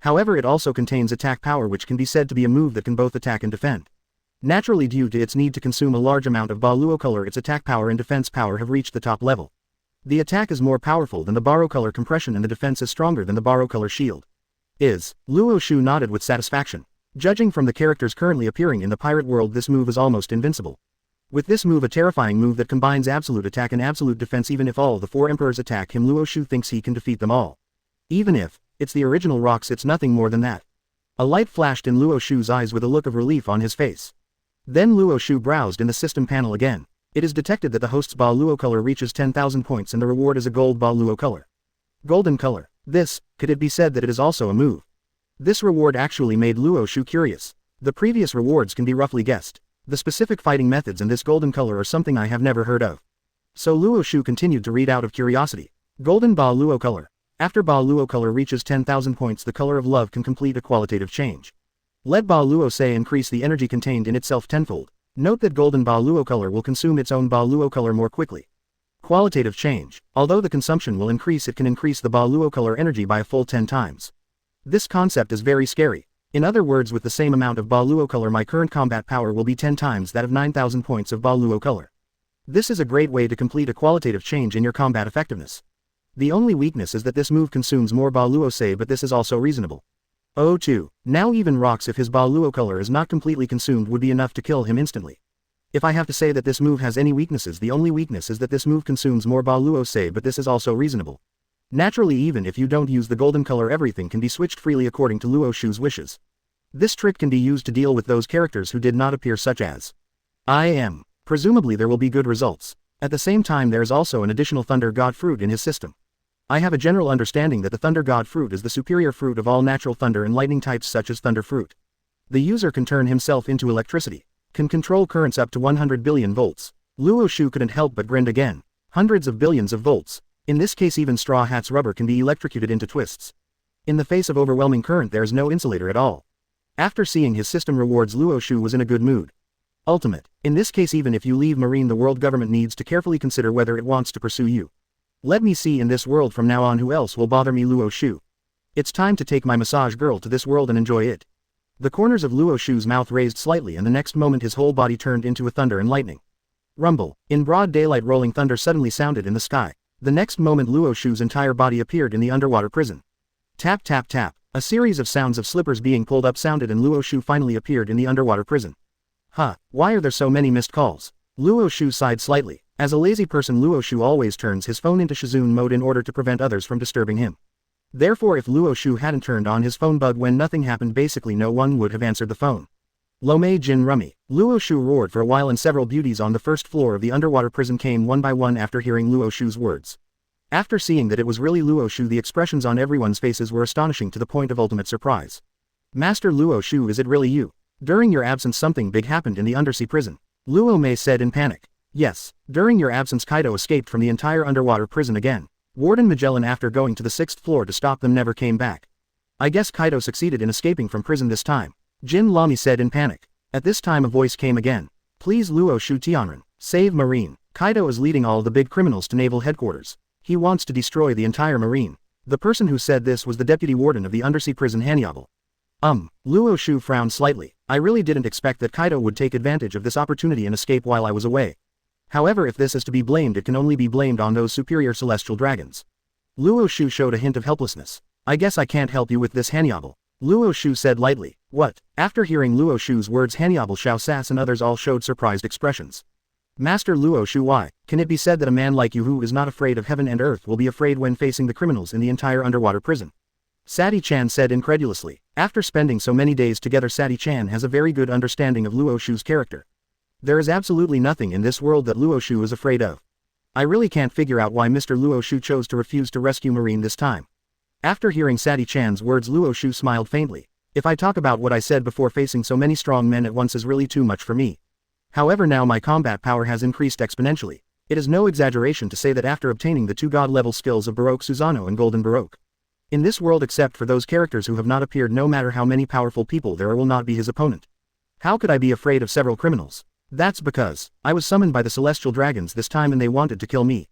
S1: However, it also contains attack power, which can be said to be a move that can both attack and defend. Naturally, due to its need to consume a large amount of Ba Luo color, its attack power and defense power have reached the top level. The attack is more powerful than the Baro color compression and the defense is stronger than the Baro color shield. Luo Xiu nodded with satisfaction. Judging from the characters currently appearing in the pirate world, this move is almost invincible. With this move, a terrifying move that combines absolute attack and absolute defense, even if all the 4 emperors attack him, Luo Xiu thinks he can defeat them all. Even if it's the original rocks, it's nothing more than that. A light flashed in Luo Xiu's eyes with a look of relief on his face. Then Luo Xiu browsed in the system panel again. It is detected that the host's Ba Luo color reaches 10,000 points and the reward is a gold Ba Luo color. Golden color. Could it be said that it is also a move? This reward actually made Luo Xiu curious. The previous rewards can be roughly guessed. The specific fighting methods and this golden color are something I have never heard of. So Luo Xiu continued to read out of curiosity. Golden Ba Luo color. After Ba Luo color reaches 10,000 points, the color of love can complete a qualitative change. Let Ba Luo say increase the energy contained in itself tenfold. Note that golden Ba Luo color will consume its own Ba Luo color more quickly. Qualitative change. Although the consumption will increase, it can increase the Ba Luo color energy by a full 10 times. This concept is very scary. In other words, with the same amount of Ba Luo color, my current combat power will be 10 times that of 9,000 points of Ba Luo color. This is a great way to complete a qualitative change in your combat effectiveness. The only weakness is that this move consumes more Ba Luo say, but this is also reasonable. Oh 2. Now even rocks, if his Ba Luo color is not completely consumed, would be enough to kill him instantly. If I have to say that this move has any weaknesses, the only weakness is that this move consumes more Ba Luo say, but this is also reasonable. Naturally, even if you don't use the golden color, everything can be switched freely according to Luo Xiu's wishes. This trick can be used to deal with those characters who did not appear, such as I am. Presumably there will be good results. At the same time, there is also an additional Thunder God fruit in his system. I have a general understanding that the Thunder God fruit is the superior fruit of all natural thunder and lightning types such as thunder fruit. The user can turn himself into electricity, can control currents up to 100 billion volts. Luo Xiu couldn't help but grin again. Hundreds of billions of volts. In this case even Straw Hat's rubber can be electrocuted into twists. In the face of overwhelming current there's no insulator at all. After seeing his system rewards, Luo Xiu was in a good mood. Ultimate. In this case even if you leave Marine, the world government needs to carefully consider whether it wants to pursue you. Let me see in this world from now on who else will bother me. Luo Xiu. It's time to take my massage girl to this world and enjoy it. The corners of Luo Xiu's mouth raised slightly and the next moment his whole body turned into a thunder and lightning. Rumble. In broad daylight rolling thunder suddenly sounded in the sky. The next moment Luo Xiu's entire body appeared in the underwater prison. Tap tap tap. A series of sounds of slippers being pulled up sounded and Luo Xiu finally appeared in the underwater prison. Huh, why are there so many missed calls? Luo Xiu sighed slightly. As a lazy person, Luo Xiu always turns his phone into Shizun mode in order to prevent others from disturbing him. Therefore if Luo Xiu hadn't turned on his phone bug when nothing happened, basically no one would have answered the phone. Lomei Jin Rummy. Luo Xiu roared for a while and several beauties on the first floor of the underwater prison came one by one after hearing Luo Xiu's words. After seeing that it was really Luo Xiu, the expressions on everyone's faces were astonishing to the point of ultimate surprise. Master Luo Xiu, is it really you? During your absence something big happened in the undersea prison. Luo Mei said in panic. Yes, during your absence Kaido escaped from the entire underwater prison again. Warden Magellan, after going to the 6th floor to stop them, never came back. I guess Kaido succeeded in escaping from prison this time. Jin Lami said in panic. At this time a voice came again. Please Luo Xiu Tianren, save Marine. Kaido is leading all the big criminals to naval headquarters. He wants to destroy the entire Marine. The person who said this was the deputy warden of the undersea prison Hanyabal. Luo Xiu frowned slightly. I really didn't expect that Kaido would take advantage of this opportunity and escape while I was away. However, if this is to be blamed, it can only be blamed on those superior celestial dragons. Luo Xiu showed a hint of helplessness. I guess I can't help you with this, Hanyabal. Luo Xiu said lightly. What? After hearing Luo Xiu's words, Hanyabal, Xiao Sass and others all showed surprised expressions. Master Luo Xiu, why? Can it be said that a man like you who is not afraid of heaven and earth will be afraid when facing the criminals in the entire underwater prison? Sati-chan said incredulously. After spending so many days together, Sati-chan has a very good understanding of Luo Xiu's character. There is absolutely nothing in this world that Luo Xiu is afraid of. I really can't figure out why Mr. Luo Xiu chose to refuse to rescue Marine this time. After hearing Sati-chan's words, Luo Xiu smiled faintly. If I talk about what I said before, facing so many strong men at once is really too much for me. However, now my combat power has increased exponentially. It is no exaggeration to say that after obtaining the 2 god-level skills of Baroque Susanoo and Golden Baroque, in this world, except for those characters who have not appeared, no matter how many powerful people there are, will not be his opponent. How could I be afraid of several criminals? That's because I was summoned by the celestial dragons this time and they wanted to kill me.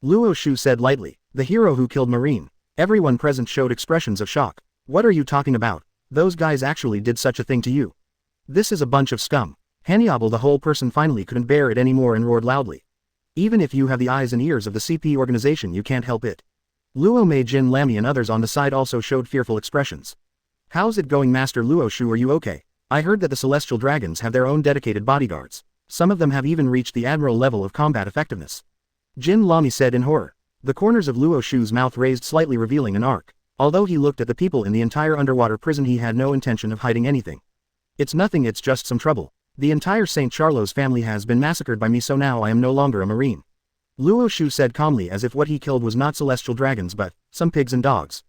S1: Luo Xiu said lightly. The hero who killed Marine. Everyone present showed expressions of shock. What are you talking about? Those guys actually did such a thing to you? This is a bunch of scum. Hanyabal, the whole person, finally couldn't bear it anymore and roared loudly. Even if you have the eyes and ears of the CP organization, you can't help it. Luo Mei, Jin Lamy and others on the side also showed fearful expressions. How's it going, Master Luo Xiu? Are you okay? I heard that the celestial dragons have their own dedicated bodyguards. Some of them have even reached the admiral level of combat effectiveness. Jin Lamy said in horror. The corners of Luo Xiu's mouth raised slightly, revealing an arc. Although he looked at the people in the entire underwater prison, he had no intention of hiding anything. It's nothing, it's just some trouble. The entire St. Charlo's family has been massacred by me, so now I am no longer a Marine. Luo Xiu said calmly, as if what he killed was not celestial dragons but some pigs and dogs.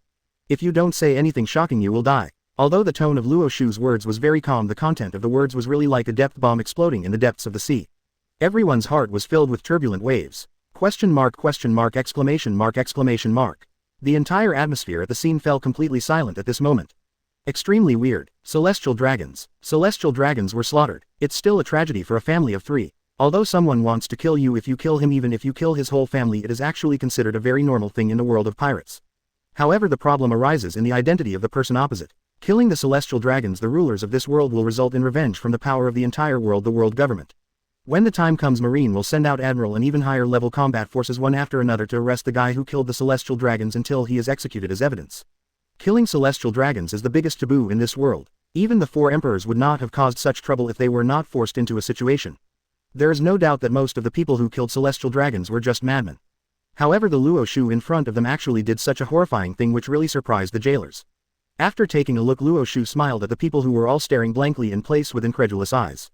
S1: If you don't say anything shocking, you will die. Although the tone of Luo Xiu's words was very calm, the content of the words was really like a depth bomb exploding in the depths of the sea. Everyone's heart was filled with turbulent waves. Question mark, exclamation mark, exclamation mark. The entire atmosphere at the scene fell completely silent at this moment. Extremely weird. Celestial dragons. Celestial dragons were slaughtered. It's still a tragedy for a family of 3. Although someone wants to kill you, if you kill him, even if you kill his whole family, it is actually considered a very normal thing in the world of pirates. However, the problem arises in the identity of the person opposite. Killing the celestial dragons, the rulers of this world, will result in revenge from the power of the entire world, the world government. When the time comes, Marine will send out admiral and even higher level combat forces one after another to arrest the guy who killed the celestial dragons until he is executed as evidence. Killing celestial dragons is the biggest taboo in this world. Even the 4 emperors would not have caused such trouble if they were not forced into a situation. There is no doubt that most of the people who killed celestial dragons were just madmen. However, the Luo Xiu in front of them actually did such a horrifying thing which really surprised the jailers. After taking a look, Luo Xiu smiled at the people who were all staring blankly in place with incredulous eyes.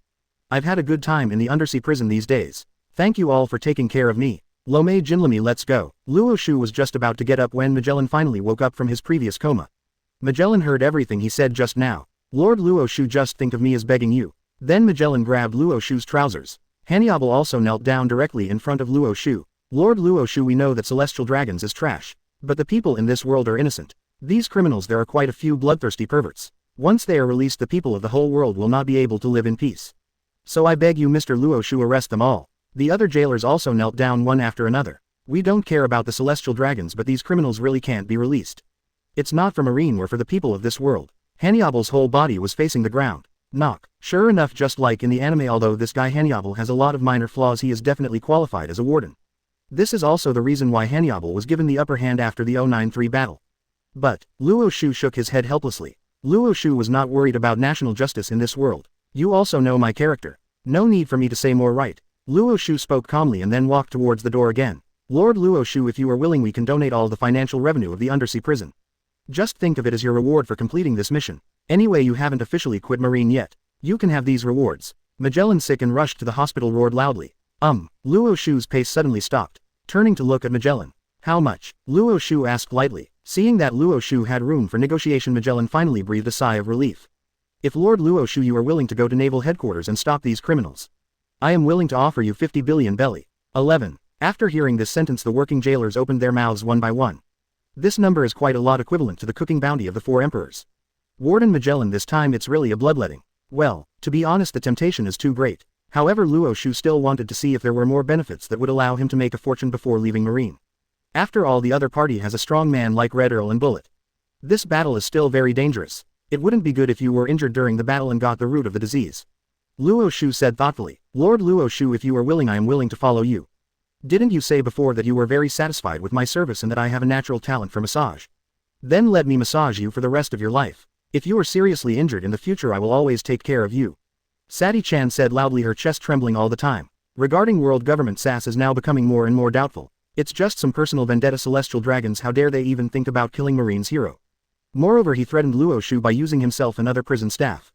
S1: I've had a good time in the undersea prison these days. Thank you all for taking care of me. Lomei Jinlami, let's go. Luo Xiu was just about to get up when Magellan finally woke up from his previous coma. Magellan heard everything he said just now. Lord Luo Xiu, just think of me as begging you. Then Magellan grabbed Luo Xiu's trousers. Hannibal also knelt down directly in front of Luo Xiu. Lord Luo Xiu, we know that celestial dragons is trash. But the people in this world are innocent. These criminals, there are quite a few bloodthirsty perverts. Once they are released, the people of the whole world will not be able to live in peace. So I beg you, Mr. Luo Xiu, arrest them all. The other jailers also knelt down one after another. We don't care about the celestial dragons, but these criminals really can't be released. It's not for Marine or for the people of this world. Hannibal's whole body was facing the ground. Knock. Sure enough, just like in the anime, although this guy Hannibal has a lot of minor flaws, he is definitely qualified as a warden. This is also the reason why Hannibal was given the upper hand after the 093 battle. But, Luo Xiu shook his head helplessly. Luo Xiu was not worried about national justice in this world. You also know my character. No need for me to say more, right? Luo Xiu spoke calmly and then walked towards the door again. Lord Luo Xiu, if you are willing, we can donate all the financial revenue of the undersea prison. Just think of it as your reward for completing this mission. Anyway, you haven't officially quit Marine yet. You can have these rewards. Magellan, sick and rushed to the hospital, roared loudly. Luo Xiu's pace suddenly stopped. Turning to look at Magellan. How much? Luo Xiu asked lightly. Seeing that Luo Xiu had room for negotiation, Magellan finally breathed a sigh of relief. If Lord Luo Xiu, you are willing to go to naval headquarters and stop these criminals, I am willing to offer you 50 billion belly. 11. After hearing this sentence, the working jailers opened their mouths one by one. This number is quite a lot, equivalent to the cooking bounty of the 4 emperors. Warden Magellan, this time it's really a bloodletting. Well, to be honest, the temptation is too great. However, Luo Xiu still wanted to see if there were more benefits that would allow him to make a fortune before leaving Marine. After all, the other party has a strong man like Red Earl and Bullet. This battle is still very dangerous. It wouldn't be good if you were injured during the battle and got the root of the disease. Luo Xiu said thoughtfully. Lord Luo Xiu, if you are willing, I am willing to follow you. Didn't you say before that you were very satisfied with my service and that I have a natural talent for massage? Then let me massage you for the rest of your life. If you are seriously injured in the future, I will always take care of you. Sati Chan said loudly, her chest trembling all the time. Regarding world government, SAS is now becoming more and more doubtful. It's just some personal vendetta, celestial dragons, how dare they even think about killing Marine's hero. Moreover, he threatened Luo Xiu by using himself and other prison staff.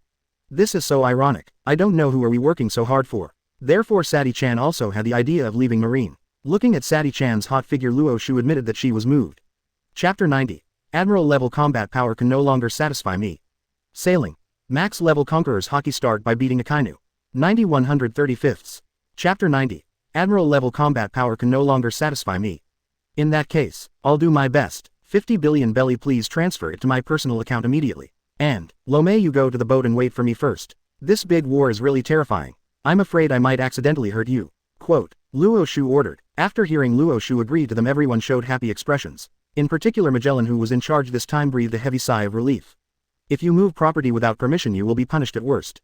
S1: This is so ironic. I don't know who are we working so hard for. Therefore Sati Chan also had the idea of leaving Marine. Looking at Sati Chan's hot figure, Luo Xiu admitted that she was moved. Chapter 90. Admiral level combat power can no longer satisfy me. Sailing. Max level Conqueror's Haki start by beating Akainu. 90-135. Chapter 90. Admiral level combat power can no longer satisfy me. In that case, I'll do my best. 50 billion belly, please transfer it to my personal account immediately. And, Lomei, you go to the boat and wait for me first. This big war is really terrifying. I'm afraid I might accidentally hurt you. Quote, Luo Xiu ordered. After hearing Luo Xiu agree to them, everyone showed happy expressions. In particular Magellan, who was in charge this time, breathed a heavy sigh of relief. If you move property without permission, you will be punished at worst.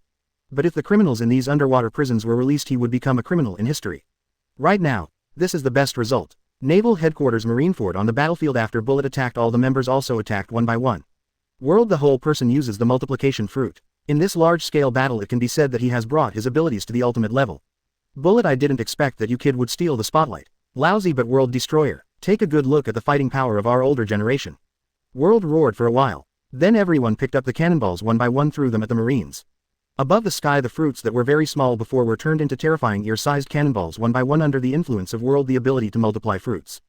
S1: But if the criminals in these underwater prisons were released, he would become a criminal in history. Right now, this is the best result. Naval Headquarters, Marineford. On the battlefield after Bullet attacked, all the members also attacked one by one. World, the whole person uses the multiplication fruit. In this large-scale battle, it can be said that he has brought his abilities to the ultimate level. Bullet, I didn't expect that you kid would steal the spotlight. Lousy but World Destroyer. Take a good look at the fighting power of our older generation. World roared for a while. Then everyone picked up the cannonballs one by one, threw them at the Marines. Above the sky, the fruits that were very small before were turned into terrifying ear-sized cannonballs one by one under the influence of World, the ability to multiply fruits.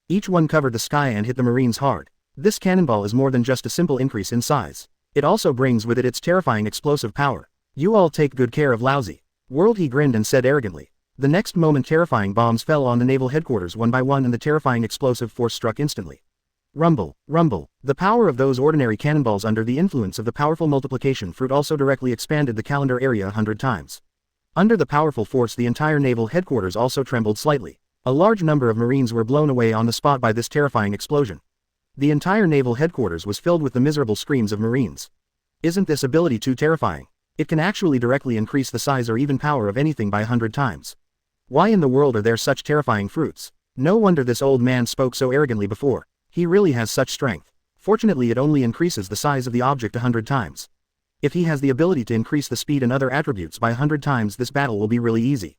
S1: Each one covered the sky and hit the Marines hard. This cannonball is more than just a simple increase in size. It also brings with it its terrifying explosive power. You all take good care of Lousy. World, he grinned and said arrogantly. The next moment, terrifying bombs fell on the naval headquarters one by one and the terrifying explosive force struck instantly. Rumble, rumble. The power of those ordinary cannonballs under the influence of the powerful multiplication fruit also directly expanded the calendar area 100 times. Under the powerful force, the entire naval headquarters also trembled slightly. A large number of Marines were blown away on the spot by this terrifying explosion. The entire naval headquarters was filled with the miserable screams of Marines. Isn't this ability too terrifying? It can actually directly increase the size or even power of anything by 100 times. Why in the world are there such terrifying fruits? No wonder this old man spoke so arrogantly before. He really has such strength. Fortunately, it only increases the size of the object 100 times. If he has the ability to increase the speed and other attributes by 100 times, this battle will be really easy.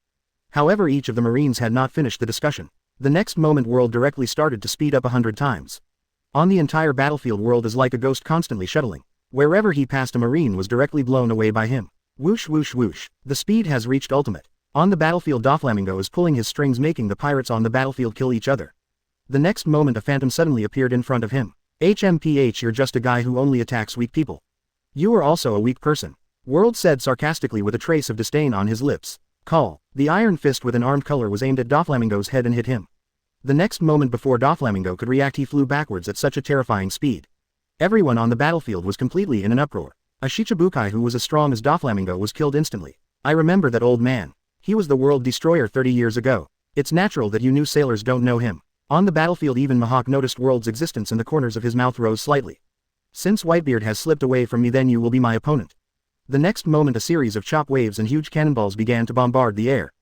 S1: However, each of the Marines had not finished the discussion. The next moment, World directly started to speed up 100 times. On the entire battlefield, World is like a ghost constantly shuttling. Wherever he passed, a Marine was directly blown away by him. Whoosh whoosh whoosh. The speed has reached ultimate. On the battlefield, Doflamingo is pulling his strings, making the pirates on the battlefield kill each other. The next moment a phantom suddenly appeared in front of him. HMPH, you're just a guy who only attacks weak people. You are also a weak person. World said sarcastically with a trace of disdain on his lips. Call. The iron fist with an armed color was aimed at Doflamingo's head and hit him. The next moment before Doflamingo could react, he flew backwards at such a terrifying speed. Everyone on the battlefield was completely in an uproar. A Shichibukai who was as strong as Doflamingo was killed instantly. I remember that old man. He was the world destroyer 30 years ago. It's natural that you new sailors don't know him. On the battlefield, even Mihawk noticed World's existence and the corners of his mouth rose slightly. Since Whitebeard has slipped away from me, then you will be my opponent. The next moment a series of chop waves and huge cannonballs began to bombard the air.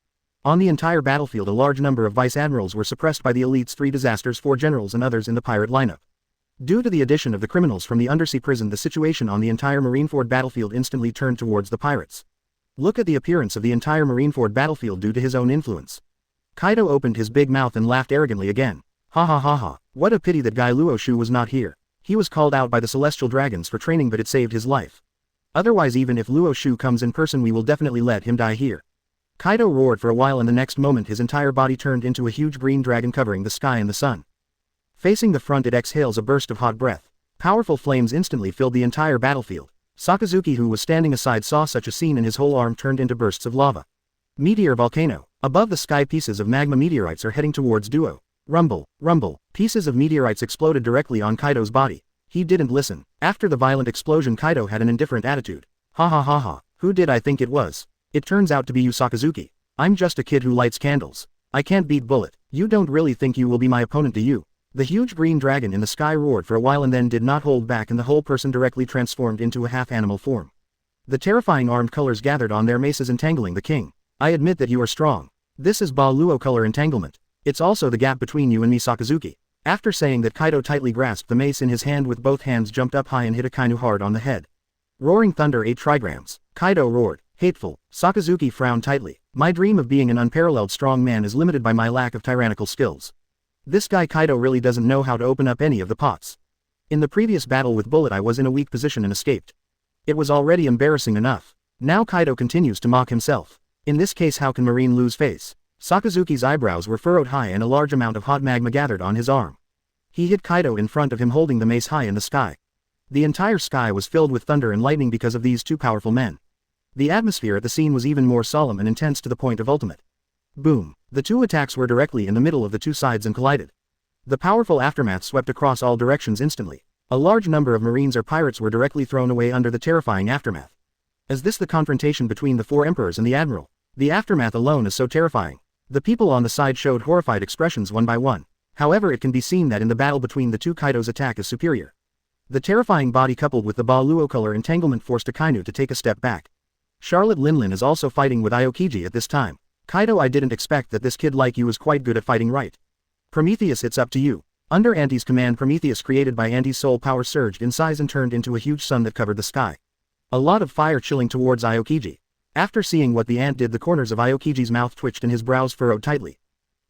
S1: On the entire battlefield a large number of Vice Admirals were suppressed by the Elite's 3 disasters, 4 generals and others in the pirate lineup. Due to the addition of the criminals from the undersea prison, the situation on the entire Marineford battlefield instantly turned towards the pirates. Look at the appearance of the entire Marineford battlefield due to his own influence. Kaido opened his big mouth and laughed arrogantly again. Ha ha ha ha, what a pity that guy Luo Xiu was not here. He was called out by the Celestial Dragons for training, but it saved his life. Otherwise, even if Luo Xiu comes in person, we will definitely let him die here. Kaido roared for a while, and the next moment his entire body turned into a huge green dragon covering the sky and the sun. Facing the front, it exhales a burst of hot breath. Powerful flames instantly filled the entire battlefield. Sakazuki, who was standing aside, saw such a scene and his whole arm turned into bursts of lava. Meteor volcano. Above the sky, pieces of magma meteorites are heading towards Duo. Rumble, rumble. Pieces of meteorites exploded directly on Kaido's body. He didn't listen. After the violent explosion, Kaido had an indifferent attitude. Ha ha ha ha. Who did I think it was? It turns out to be you, Sakazuki. I'm just a kid who lights candles. I can't beat Bullet. You don't really think you will be my opponent, do you? The huge green dragon in the sky roared for a while and then did not hold back, and the whole person directly transformed into a half-animal form. The terrifying armed colors gathered on their maces, entangling the king. I admit that you are strong. This is Ba Luo color entanglement. It's also the gap between you and me, Sakazuki. After saying that, Kaido tightly grasped the mace in his hand with both hands, jumped up high and hit Akainu hard on the head. Roaring thunder 8 trigrams. Kaido roared. Hateful. Sakazuki frowned tightly. My dream of being an unparalleled strong man is limited by my lack of tyrannical skills. This guy Kaido really doesn't know how to open up any of the pots. In the previous battle with Bullet I was in a weak position and escaped. It was already embarrassing enough. Now Kaido continues to mock himself. In this case, how can Marine lose face? Sakazuki's eyebrows were furrowed high and a large amount of hot magma gathered on his arm. He hit Kaido in front of him, holding the mace high in the sky. The entire sky was filled with thunder and lightning because of these two powerful men. The atmosphere at the scene was even more solemn and intense to the point of ultimate. Boom. The two attacks were directly in the middle of the two sides and collided. The powerful aftermath swept across all directions instantly. A large number of Marines or pirates were directly thrown away under the terrifying aftermath. Is this the confrontation between the 4 emperors and the admiral? The aftermath alone is so terrifying. The people on the side showed horrified expressions one by one. However, it can be seen that in the battle between the two, Kaido's attack is superior. The terrifying body coupled with the Ba Luo color entanglement forced Akainu to take a step back. Charlotte Linlin is also fighting with Aokiji at this time. Kaido, I didn't expect that this kid like you is quite good at fighting, right? Prometheus, it's up to you. Under Anti's command, Prometheus, created by Anti's soul power, surged in size and turned into a huge sun that covered the sky. A lot of fire chilling towards Aokiji. After seeing what the ant did, the corners of Aokiji's mouth twitched and his brows furrowed tightly.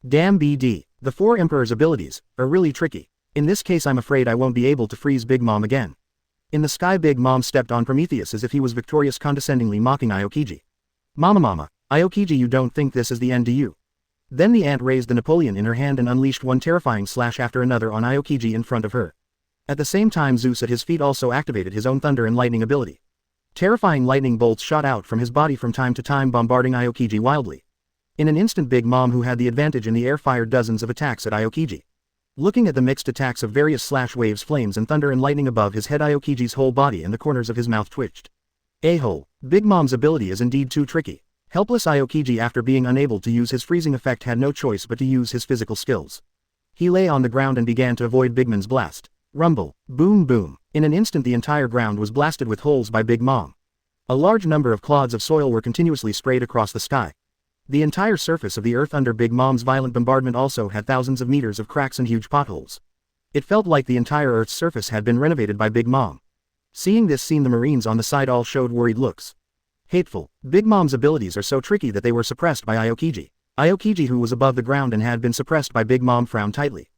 S1: Damn BD, the 4 emperors' abilities are really tricky. In this case I'm afraid I won't be able to freeze Big Mom again. In the sky, Big Mom stepped on Prometheus as if he was victorious, condescendingly mocking Aokiji. Mama, Aokiji, you don't think this is the end, do you? Then the ant raised the Napoleon in her hand and unleashed one terrifying slash after another on Aokiji in front of her. At the same time, Zeus at his feet also activated his own thunder and lightning ability. Terrifying lightning bolts shot out from his body from time to time, bombarding Aokiji wildly. In an instant, Big Mom, who had the advantage in the air, fired dozens of attacks at Aokiji. Looking at the mixed attacks of various slash waves, flames and thunder and lightning above his head, Aokiji's whole body and the corners of his mouth twitched. A-hole. Big Mom's ability is indeed too tricky. Helpless Aokiji, after being unable to use his freezing effect, had no choice but to use his physical skills. He lay on the ground and began to avoid Bigman's blast. Rumble. Boom boom. In an instant the entire ground was blasted with holes by Big Mom. A large number of clods of soil were continuously sprayed across the sky. The entire surface of the earth under Big Mom's violent bombardment also had thousands of meters of cracks and huge potholes. It felt like the entire earth's surface had been renovated by Big Mom. Seeing this scene, the Marines on the side all showed worried looks. Hateful. Big Mom's abilities are so tricky that they were suppressed by Aokiji. Aokiji, who was above the ground and had been suppressed by Big Mom, frowned tightly.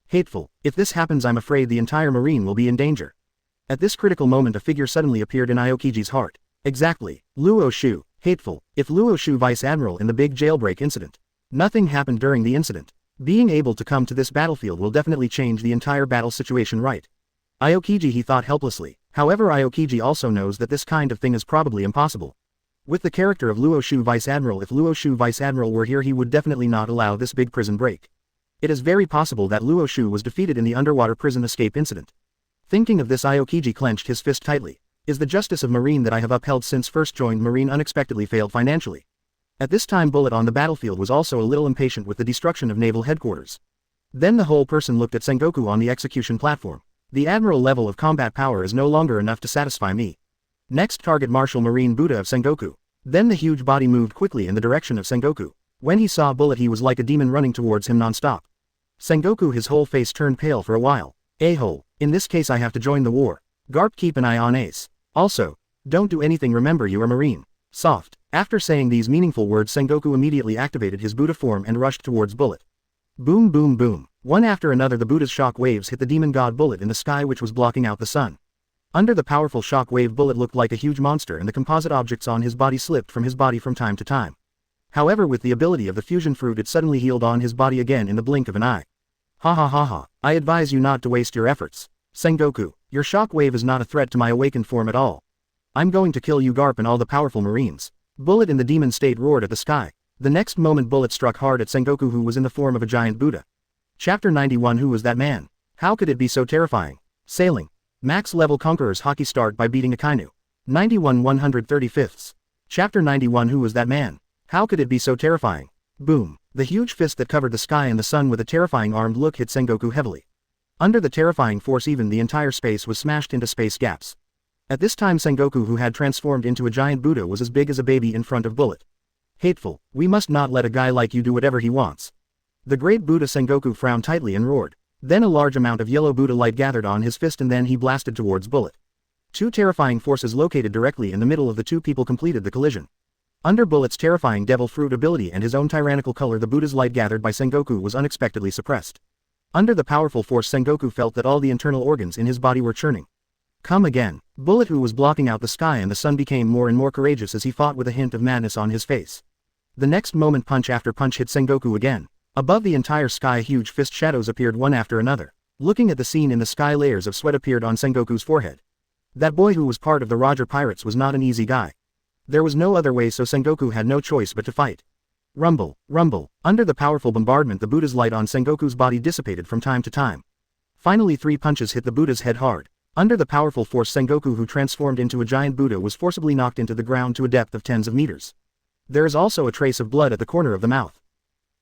S1: Hateful. If this happens, I'm afraid the entire Marine will be in danger. At this critical moment a figure suddenly appeared in Aokiji's heart. Exactly. Luo Xiu. Hateful. If Luo Xiu Vice Admiral in the big jailbreak incident. Nothing happened during the incident. Being able to come to this battlefield will definitely change the entire battle situation, right? Aokiji, he thought helplessly. However, Aokiji also knows that this kind of thing is probably impossible. With the character of Luo Xiu Vice Admiral, if Luo Xiu Vice Admiral were here, he would definitely not allow this big prison break. It is very possible that Luo Xiu was defeated in the underwater prison escape incident. Thinking of this, Aokiji clenched his fist tightly. Is the justice of Marine that I have upheld since first joined Marine unexpectedly failed financially? At this time, Bullet on the battlefield was also a little impatient with the destruction of naval headquarters. Then the whole person looked at Sengoku on the execution platform. The Admiral level of combat power is no longer enough to satisfy me. Next target, Martial Marine Buddha of Sengoku. Then the huge body moved quickly in the direction of Sengoku. When he saw Bullet, he was like a demon running towards him non-stop. Sengoku, his whole face turned pale for a while. A-hole, in this case I have to join the war. Garp, keep an eye on Ace. Also, don't do anything, remember you are Marine. Soft. After saying these meaningful words, Sengoku immediately activated his Buddha form and rushed towards Bullet. Boom boom boom. One after another the Buddha's shock waves hit the demon god Bullet in the sky, which was blocking out the sun. Under the powerful shock wave, Bullet looked like a huge monster and the composite objects on his body slipped from his body from time to time. However, with the ability of the fusion fruit, it suddenly healed on his body again in the blink of an eye. Ha ha ha ha. I advise you not to waste your efforts. Sengoku, your shock wave is not a threat to my awakened form at all. I'm going to kill you, Garp, and all the powerful Marines. Bullet in the demon state roared at the sky. The next moment Bullet struck hard at Sengoku, who was in the form of a giant Buddha. Chapter 91. Who was that man? How could it be so terrifying? Sailing. Max level Conqueror's Haki start by beating Akainu. 91 135ths. Chapter 91. Who was that man? How could it be so terrifying? Boom. The huge fist that covered the sky and the sun with a terrifying armed look hit Sengoku heavily. Under the terrifying force, even the entire space was smashed into space gaps. At this time, Sengoku, who had transformed into a giant Buddha, was as big as a baby in front of Bullet. Hateful, we must not let a guy like you do whatever he wants. The great Buddha Sengoku frowned tightly and roared. Then a large amount of yellow Buddha light gathered on his fist and then he blasted towards Bullet. Two terrifying forces located directly in the middle of the two people completed the collision. Under Bullet's terrifying devil fruit ability and his own tyrannical color, the Buddha's light gathered by Sengoku was unexpectedly suppressed. Under the powerful force, Sengoku felt that all the internal organs in his body were churning. Come again. Bullet, who was blocking out the sky and the sun, became more and more courageous as he fought with a hint of madness on his face. The next moment, punch after punch hit Sengoku again. Above the entire sky, huge fist shadows appeared one after another. Looking at the scene in the sky, layers of sweat appeared on Sengoku's forehead. That boy who was part of the Roger Pirates was not an easy guy. There was no other way, so Sengoku had no choice but to fight. Rumble, rumble. Under the powerful bombardment, the Buddha's light on Sengoku's body dissipated from time to time. Finally, 3 punches hit the Buddha's head hard. Under the powerful force, Sengoku, who transformed into a giant Buddha, was forcibly knocked into the ground to a depth of tens of meters. There is also a trace of blood at the corner of the mouth.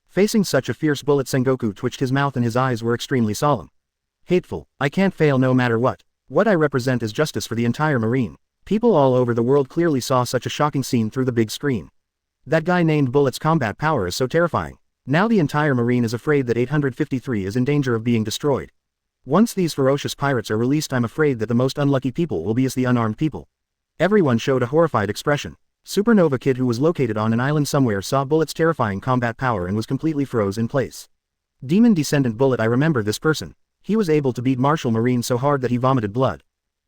S1: Facing such a fierce bullet, Sengoku twitched his mouth and his eyes were extremely solemn. Hateful, I can't fail no matter what. What I represent is justice for the entire Marine. People all over the world clearly saw such a shocking scene through the big screen. That guy named Bullet's combat power is so terrifying. Now the entire Marine is afraid that 853 is in danger of being destroyed. Once these ferocious pirates are released, I'm afraid that the most unlucky people will be us, the unarmed people. Everyone showed a horrified expression. Supernova Kid, who was located on an island somewhere, saw Bullet's terrifying combat power and was completely froze in place. Demon Descendant Bullet, I remember this person. He was able to beat Martial Marine so hard that he vomited blood.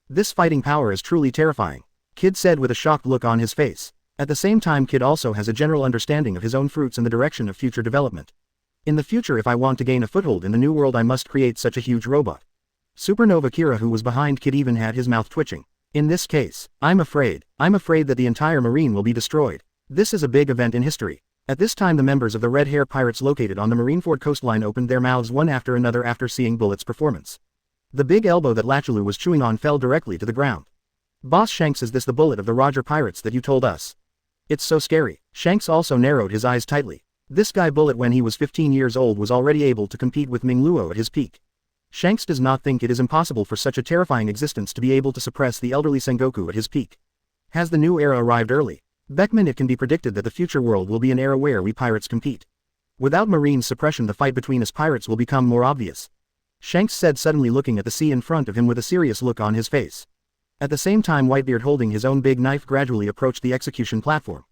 S1: This fighting power is truly terrifying, Kid said with a shocked look on his face. At the same time, Kid also has a general understanding of his own fruits and the direction of future development. In the future, if I want to gain a foothold in the new world, I must create such a huge robot. Supernova Kira, who was behind Kid, even had his mouth twitching. In this case, I'm afraid that the entire Marine will be destroyed. This is a big event in history. At this time, the members of the Red Hair Pirates located on the Marineford coastline opened their mouths one after another after seeing Bullet's performance. The big elbow that Lachulu was chewing on fell directly to the ground. Boss Shanks, is this the Bullet of the Roger Pirates that you told us? It's so scary. Shanks also narrowed his eyes tightly. This guy Bullet, when he was 15 years old, was already able to compete with Ming Luo at his peak. Shanks does not think it is impossible for such a terrifying existence to be able to suppress the elderly Sengoku at his peak. Has the new era arrived early? Beckman, it can be predicted that the future world will be an era where we pirates compete. Without Marine suppression, the fight between us pirates will become more obvious. Shanks said, suddenly looking at the sea in front of him with a serious look on his face. At the same time, Whitebeard, holding his own big knife, gradually approached the execution platform.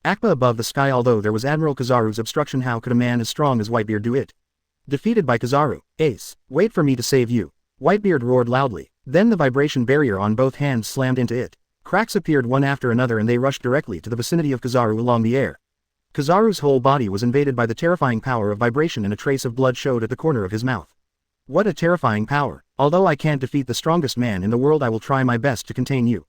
S1: Akba above the sky. Although there was Admiral Kizaru's obstruction, how could a man as strong as Whitebeard do it? Defeated by Kizaru. Ace, wait for me to save you. Whitebeard roared loudly. Then the vibration barrier on both hands slammed into it. Cracks appeared one after another and they rushed directly to the vicinity of Kizaru along the air. Kizaru's whole body was invaded by the terrifying power of vibration and a trace of blood showed at the corner of his mouth. What a terrifying power. Although I can't defeat the strongest man in the world, I will try my best to contain you.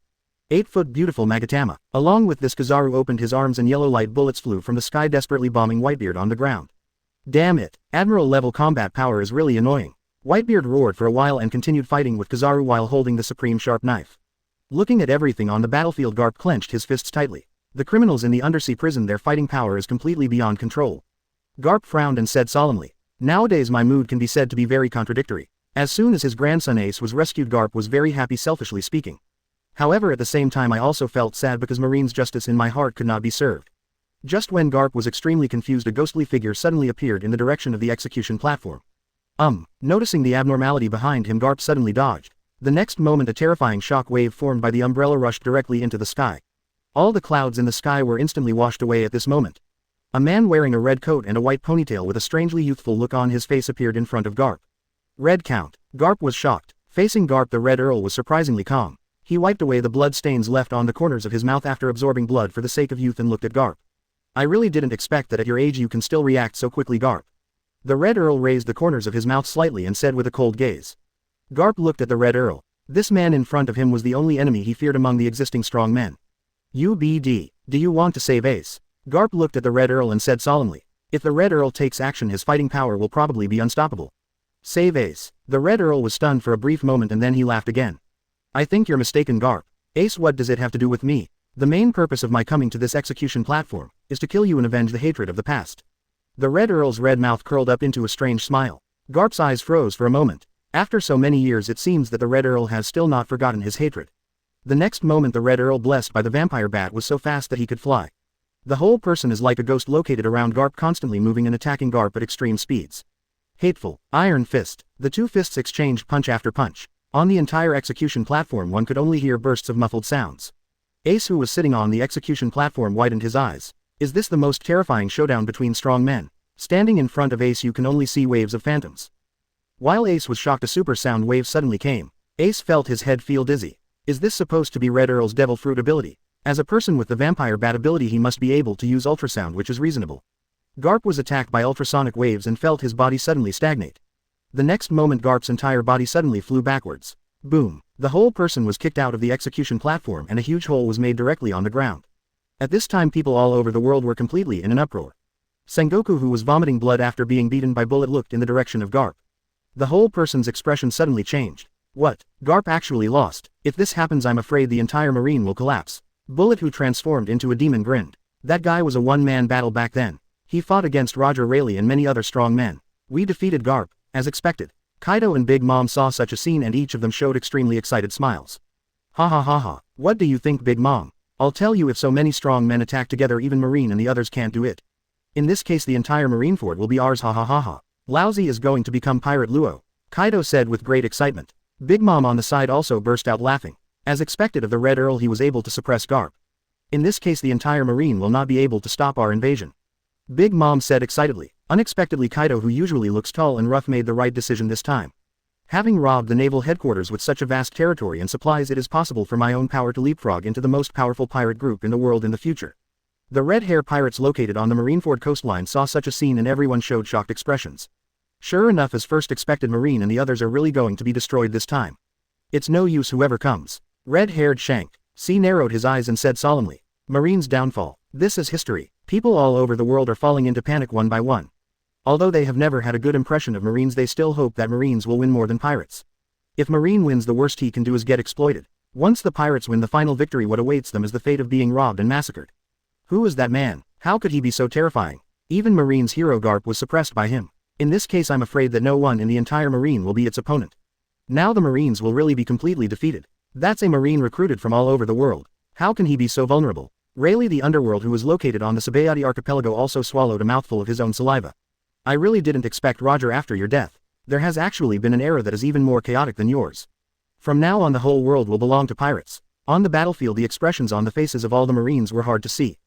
S1: 8-foot beautiful Magatama. Along with this, Kizaru opened his arms and yellow light bullets flew from the sky, desperately bombing Whitebeard on the ground. Damn it. Admiral level combat power is really annoying. Whitebeard roared for a while and continued fighting with Kizaru while holding the supreme sharp knife. Looking at everything on the battlefield, Garp clenched his fists tightly. The criminals in the undersea prison, their fighting power is completely beyond control. Garp frowned and said solemnly, "Nowadays my mood can be said to be very contradictory." As soon as his grandson Ace was rescued, Garp was very happy, selfishly speaking. However, at the same time I also felt sad because Marine's justice in my heart could not be served. Just when Garp was extremely confused, a ghostly figure suddenly appeared in the direction of the execution platform. Noticing the abnormality behind him, Garp suddenly dodged. The next moment a terrifying shock wave formed by the umbrella rushed directly into the sky. All the clouds in the sky were instantly washed away at this moment. A man wearing a red coat and a white ponytail with a strangely youthful look on his face appeared in front of Garp. Red Count. Garp was shocked. Facing Garp, the Red Earl was surprisingly calm. He wiped away the blood stains left on the corners of his mouth after absorbing blood for the sake of youth and looked at Garp. "I really didn't expect that at your age you can still react so quickly, Garp." The Red Earl raised the corners of his mouth slightly and said with a cold gaze. Garp looked at the Red Earl. This man in front of him was the only enemy he feared among the existing strong men. "UBD, do you want to save Ace?" Garp looked at the Red Earl and said solemnly. If the Red Earl takes action, his fighting power will probably be unstoppable. "Save Ace." The Red Earl was stunned for a brief moment and then he laughed again. "I think you're mistaken, Garp. Ace, what does it have to do with me? The main purpose of my coming to this execution platform is to kill you and avenge the hatred of the past." The Red Earl's red mouth curled up into a strange smile. Garp's eyes froze for a moment. After so many years, it seems that the Red Earl has still not forgotten his hatred. The next moment, the Red Earl, blessed by the vampire bat, was so fast that he could fly. The whole person is like a ghost located around Garp, constantly moving and attacking Garp at extreme speeds. Hateful. Iron Fist. The two fists exchanged punch after punch. On the entire execution platform one could only hear bursts of muffled sounds. Ace, who was sitting on the execution platform, widened his eyes. Is this the most terrifying showdown between strong men? Standing in front of Ace you can only see waves of phantoms. While Ace was shocked, a super sound wave suddenly came. Ace felt his head feel dizzy. Is this supposed to be Red Earl's Devil Fruit ability? As a person with the vampire bat ability he must be able to use ultrasound, which is reasonable. Garp was attacked by ultrasonic waves and felt his body suddenly stagnate. The next moment Garp's entire body suddenly flew backwards. Boom. The whole person was kicked out of the execution platform and a huge hole was made directly on the ground. At this time people all over the world were completely in an uproar. Sengoku, who was vomiting blood after being beaten by Bullet, looked in the direction of Garp. The whole person's expression suddenly changed. What? Garp actually lost. If this happens I'm afraid the entire marine will collapse. Bullet, who transformed into a demon, grinned. That guy was a one-man battle back then. He fought against Roger Rayleigh and many other strong men. We defeated Garp, as expected. Kaido and Big Mom saw such a scene and each of them showed extremely excited smiles. Ha ha ha ha. What do you think, Big Mom? I'll tell you, if so many strong men attack together, even Marine and the others can't do it. In this case the entire marine fort will be ours, ha ha ha ha. Lousy is going to become Pirate Luo, Kaido said with great excitement. Big Mom on the side also burst out laughing. As expected of the Red Earl, he was able to suppress Garp. In this case the entire marine will not be able to stop our invasion. Big Mom said excitedly. Unexpectedly Kaido, who usually looks tall and rough, made the right decision this time. Having robbed the naval headquarters with such a vast territory and supplies, it is possible for my own power to leapfrog into the most powerful pirate group in the world in the future. The red hair pirates located on the Marineford coastline saw such a scene and everyone showed shocked expressions. Sure enough, as first expected, Marine and the others are really going to be destroyed this time. It's no use whoever comes. Red-haired Shank C narrowed his eyes and said solemnly. Marine's downfall. This is history. People all over the world are falling into panic one by one. Although they have never had a good impression of Marines, they still hope that Marines will win more than pirates. If Marine wins, the worst he can do is get exploited. Once the pirates win the final victory, what awaits them is the fate of being robbed and massacred. Who is that man? How could he be so terrifying? Even Marine's hero Garp was suppressed by him. In this case I'm afraid that no one in the entire Marine will be its opponent. Now the Marines will really be completely defeated. That's a Marine recruited from all over the world. How can he be so vulnerable? Rayleigh, the underworld, who was located on the Sabayati archipelago, also swallowed a mouthful of his own saliva. I really didn't expect Roger after your death. There has actually been an era that is even more chaotic than yours. From now on the whole world will belong to pirates. On the battlefield the expressions on the faces of all the Marines were hard to see.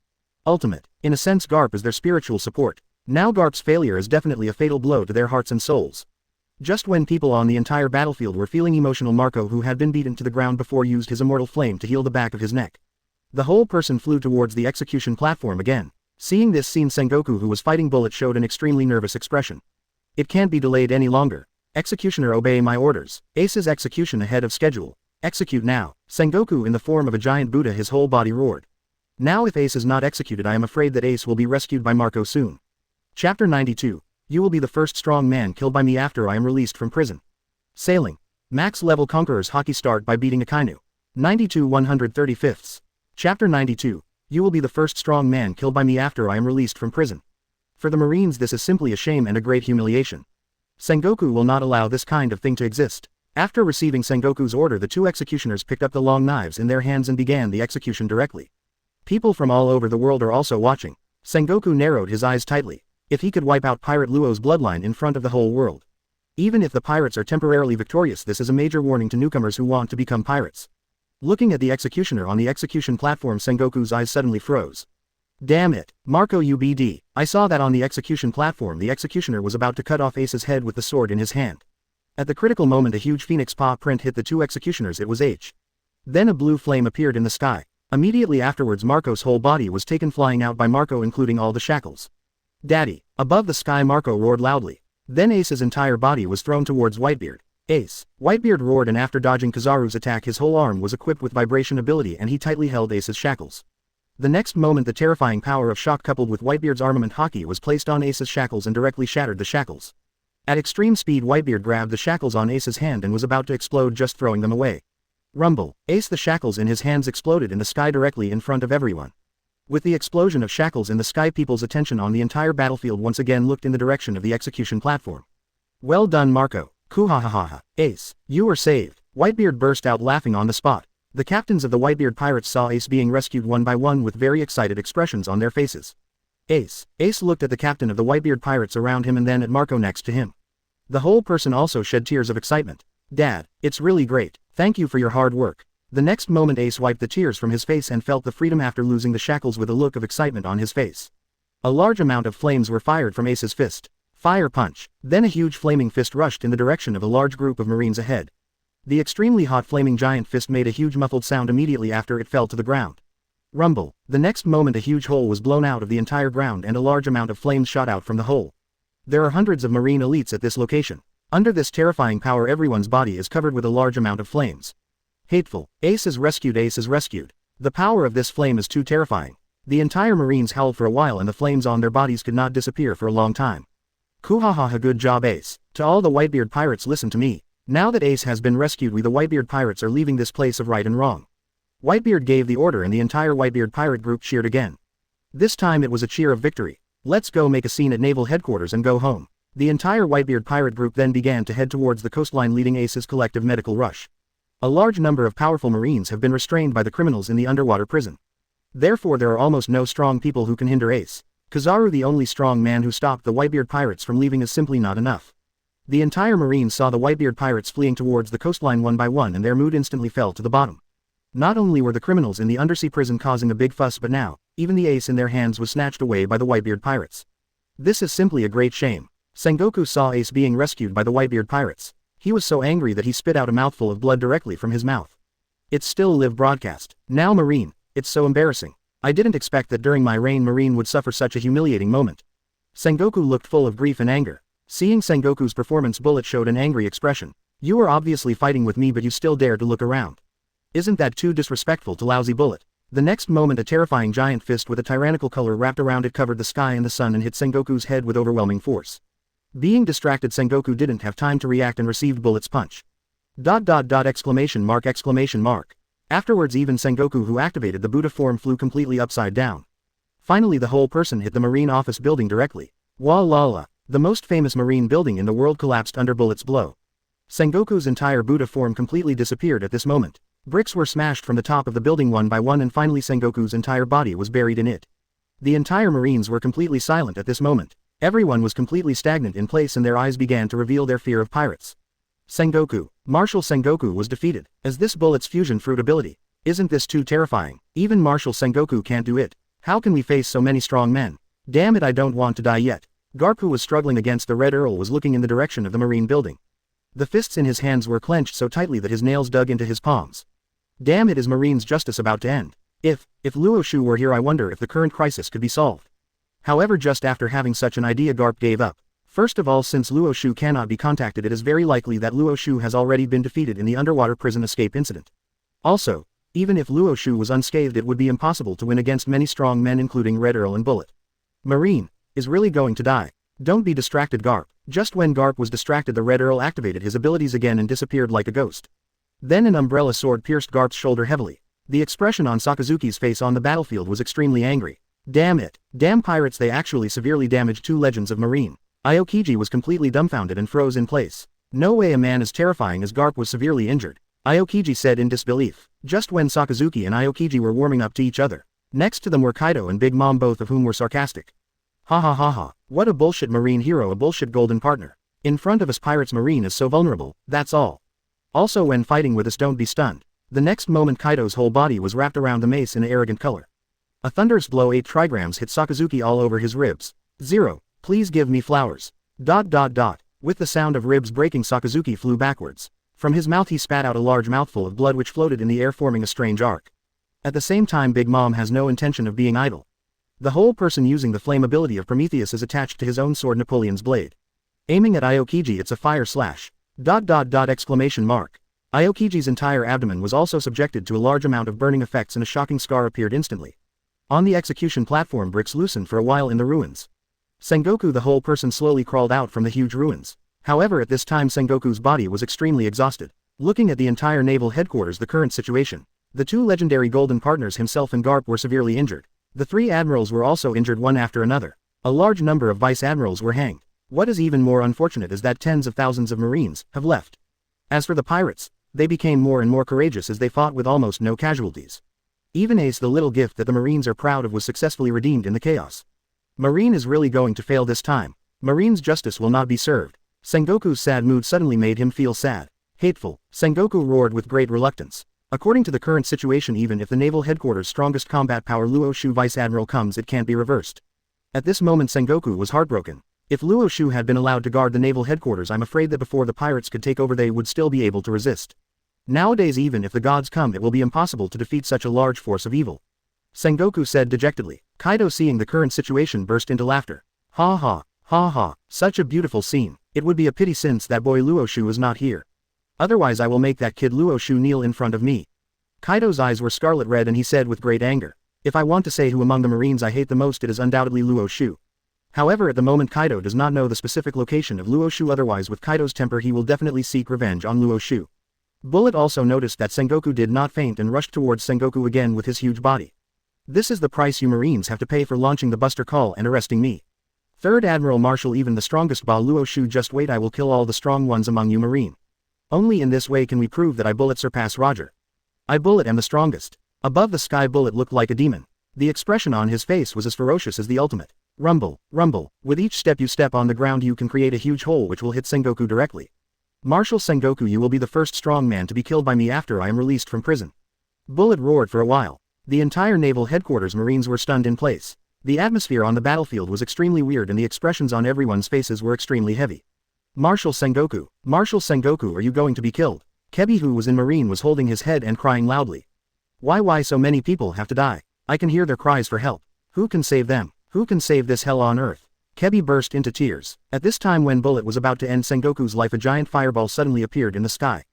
S1: Ultimate. In a sense Garp is their spiritual support. Now Garp's failure is definitely a fatal blow to their hearts and souls. Just when people on the entire battlefield were feeling emotional, Marco, who had been beaten to the ground before, used his immortal flame to heal the back of his neck. The whole person flew towards the execution platform again. Seeing this scene, Sengoku, who was fighting Bullet, showed an extremely nervous expression. It can't be delayed any longer. Executioner, obey my orders. Ace's execution ahead of schedule. Execute now. Sengoku, in the form of a giant Buddha, his whole body roared. Now if Ace is not executed, I am afraid that Ace will be rescued by Marco soon. Chapter 92. You will be the first strong man killed by me after I am released from prison. Sailing. Max level Conqueror's Haki start by beating Akainu. 92 135ths. Chapter 92. You will be the first strong man killed by me after I am released from prison. For the Marines, this is simply a shame and a great humiliation. Sengoku will not allow this kind of thing to exist. After receiving Sengoku's order, the two executioners picked up the long knives in their hands and began the execution directly. People from all over the world are also watching. Sengoku narrowed his eyes tightly. If he could wipe out Pirate Luo's bloodline in front of the whole world. Even if the pirates are temporarily victorious, this is a major warning to newcomers who want to become pirates. Looking at the executioner on the execution platform, Sengoku's eyes suddenly froze. Damn it, Marco UBD. I saw that on the execution platform the executioner was about to cut off Ace's head with the sword in his hand. At the critical moment, a huge phoenix paw print hit the two executioners. It was H. Then a blue flame appeared in the sky. Immediately afterwards, Marco's whole body was taken flying out by Marco, including all the shackles. Daddy. Above the sky, Marco roared loudly. Then Ace's entire body was thrown towards Whitebeard. Ace. Whitebeard roared, and after dodging Kizaru's attack, his whole arm was equipped with vibration ability and he tightly held Ace's shackles. The next moment, the terrifying power of shock coupled with Whitebeard's armament Haki was placed on Ace's shackles and directly shattered the shackles. At extreme speed, Whitebeard grabbed the shackles on Ace's hand and was about to explode, just throwing them away. Rumble. Ace, the shackles in his hands exploded in the sky directly in front of everyone. With the explosion of shackles in the sky, people's attention on the entire battlefield once again looked in the direction of the execution platform. Well done, Marco. Kuhahaha. Ace, you were saved. Whitebeard burst out laughing on the spot. The captains of the Whitebeard pirates saw Ace being rescued one by one with very excited expressions on their faces. Ace. Ace looked at the captain of the Whitebeard pirates around him and then at Marco next to him. The whole person also shed tears of excitement. Dad, it's really great. Thank you for your hard work. The next moment, Ace wiped the tears from his face and felt the freedom after losing the shackles with a look of excitement on his face. A large amount of flames were fired from Ace's fist. Fire punch. Then a huge flaming fist rushed in the direction of a large group of Marines ahead. The extremely hot flaming giant fist made a huge muffled sound immediately after it fell to the ground. Rumble. The next moment, a huge hole was blown out of the entire ground and a large amount of flames shot out from the hole. There are hundreds of Marine elites at this location. Under this terrifying power, everyone's body is covered with a large amount of flames. Hateful. Ace is rescued. Ace is rescued. The power of this flame is too terrifying. The entire Marines howled for a while and the flames on their bodies could not disappear for a long time. Kuhahaha, good job, Ace. To all the Whitebeard pirates, listen to me. Now that Ace has been rescued, we the Whitebeard pirates are leaving this place of right and wrong. Whitebeard gave the order and the entire Whitebeard pirate group cheered again. This time it was a cheer of victory. Let's go make a scene at naval headquarters and go home. The entire Whitebeard pirate group then began to head towards the coastline, leading Ace's collective medical rush. A large number of powerful Marines have been restrained by the criminals in the underwater prison. Therefore there are almost no strong people who can hinder Ace. Kizaru, the only strong man who stopped the Whitebeard pirates from leaving, is simply not enough. The entire Marines saw the Whitebeard pirates fleeing towards the coastline one by one and their mood instantly fell to the bottom. Not only were the criminals in the undersea prison causing a big fuss, but now, even the Ace in their hands was snatched away by the Whitebeard pirates. This is simply a great shame. Sengoku saw Ace being rescued by the Whitebeard pirates. He was so angry that he spit out a mouthful of blood directly from his mouth. It's still live broadcast. Now Marine, it's so embarrassing. I didn't expect that during my reign Marine would suffer such a humiliating moment. Sengoku looked full of grief and anger. Seeing Sengoku's performance, Bullet showed an angry expression. You are obviously fighting with me, but you still dare to look around. Isn't that too disrespectful to lousy Bullet? The next moment, a terrifying giant fist with a tyrannical color wrapped around it covered the sky and the sun and hit Sengoku's head with overwhelming force. Being distracted, Sengoku didn't have time to react and received Bullet's punch. ... Exclamation mark. Afterwards, even Sengoku, who activated the Buddha form, flew completely upside down. Finally, the whole person hit the Marine office building directly. Wah-la-la. The most famous Marine building in the world collapsed under Bullet's blow. Sengoku's entire Buddha form completely disappeared at this moment. Bricks were smashed from the top of the building one by one and finally Sengoku's entire body was buried in it. The entire Marines were completely silent at this moment. Everyone was completely stagnant in place and their eyes began to reveal their fear of pirates. Sengoku. Marshal Sengoku was defeated. As this Bullet's fusion fruit ability. Isn't this too terrifying? Even Marshal Sengoku can't do it. How can we face so many strong men? Damn it, I don't want to die yet. Garp, who was struggling against the Red Earl, was looking in the direction of the Marine building. The fists in his hands were clenched so tightly that his nails dug into his palms. Damn it, is Marine's justice about to end? If Luo Xiu were here, I wonder if the current crisis could be solved. However, just after having such an idea, Garp gave up. First of all, since Luo Xiu cannot be contacted, it is very likely that Luo Xiu has already been defeated in the underwater prison escape incident. Also, even if Luo Xiu was unscathed, it would be impossible to win against many strong men including Red Earl and Bullet. Marine is really going to die. Don't be distracted, Garp. Just when Garp was distracted, the Red Earl activated his abilities again and disappeared like a ghost. Then an umbrella sword pierced Garp's shoulder heavily. The expression on Sakazuki's face on the battlefield was extremely angry. Damn it. Damn pirates, they actually severely damaged 2 legends of Marine. Aokiji was completely dumbfounded and froze in place. No way a man as terrifying as Garp was severely injured, Aokiji said in disbelief, just when Sakazuki and Aokiji were warming up to each other. Next to them were Kaido and Big Mom, both of whom were sarcastic. Ha ha ha ha, what a bullshit Marine hero, a bullshit golden partner. In front of us pirates, Marine is so vulnerable, that's all. Also, when fighting with us, don't be stunned. The next moment Kaido's whole body was wrapped around the mace in an arrogant color. A thunderous blow 8 trigrams hit Sakazuki all over his ribs. 0. Please give me flowers. ... With the sound of ribs breaking, Sakazuki flew backwards. From his mouth he spat out a large mouthful of blood which floated in the air, forming a strange arc. At the same time, Big Mom has no intention of being idle. The whole person using the flame ability of Prometheus is attached to his own sword, Napoleon's blade. Aiming at Aokiji, it's a fire slash. ... Aokiji's entire abdomen was also subjected to a large amount of burning effects and a shocking scar appeared instantly. On the execution platform, bricks loosened for a while in the ruins. Sengoku, the whole person, slowly crawled out from the huge ruins. However, at this time Sengoku's body was extremely exhausted. Looking at the entire naval headquarters, the current situation. The 2 legendary golden partners, himself and Garp, were severely injured. The 3 admirals were also injured, one after another. A large number of vice admirals were hanged. What is even more unfortunate is that tens of thousands of marines have left. As for the pirates, they became more and more courageous as they fought with almost no casualties. Even Ace, the little gift that the Marines are proud of, was successfully redeemed in the chaos. Marine is really going to fail this time. Marine's justice will not be served. Sengoku's sad mood suddenly made him feel sad. Hateful, Sengoku roared with great reluctance. According to the current situation, even if the naval headquarters' strongest combat power, Luo Xiu Vice Admiral, comes, it can't be reversed. At this moment Sengoku was heartbroken. If Luo Xiu had been allowed to guard the naval headquarters, I'm afraid that before the pirates could take over they would still be able to resist. Nowadays, even if the gods come, it will be impossible to defeat such a large force of evil. Sengoku said dejectedly. Kaido, seeing the current situation, burst into laughter. Ha ha, ha ha, such a beautiful scene. It would be a pity since that boy Luo Xiu is not here. Otherwise I will make that kid Luo Xiu kneel in front of me. Kaido's eyes were scarlet red and he said with great anger. If I want to say who among the Marines I hate the most, it is undoubtedly Luo Xiu. However, at the moment Kaido does not know the specific location of Luo Xiu, otherwise with Kaido's temper he will definitely seek revenge on Luo Xiu. Bullet also noticed that Sengoku did not faint and rushed towards Sengoku again with his huge body. This is the price you Marines have to pay for launching the Buster Call and arresting me. 3rd Admiral Marshal, even the strongest Ba Luo Xiu, just wait, I will kill all the strong ones among you Marine. Only in this way can we prove that I Bullet surpass Roger. I Bullet am the strongest. Above the sky, Bullet looked like a demon. The expression on his face was as ferocious as the ultimate. Rumble, rumble, with each step you step on the ground you can create a huge hole which will hit Sengoku directly. Marshal Sengoku, you will be the first strong man to be killed by me after I am released from prison. Bullet roared for a while. The entire naval headquarters Marines were stunned in place. The atmosphere on the battlefield was extremely weird and the expressions on everyone's faces were extremely heavy. Marshal Sengoku, are you going to be killed? Kebi, who was in Marine, was holding his head and crying loudly. Why so many people have to die? I can hear their cries for help. Who can save them? Who can save this hell on earth? Kebi burst into tears. At this time, when Bullet was about to end Sengoku's life, a giant fireball suddenly appeared in the sky.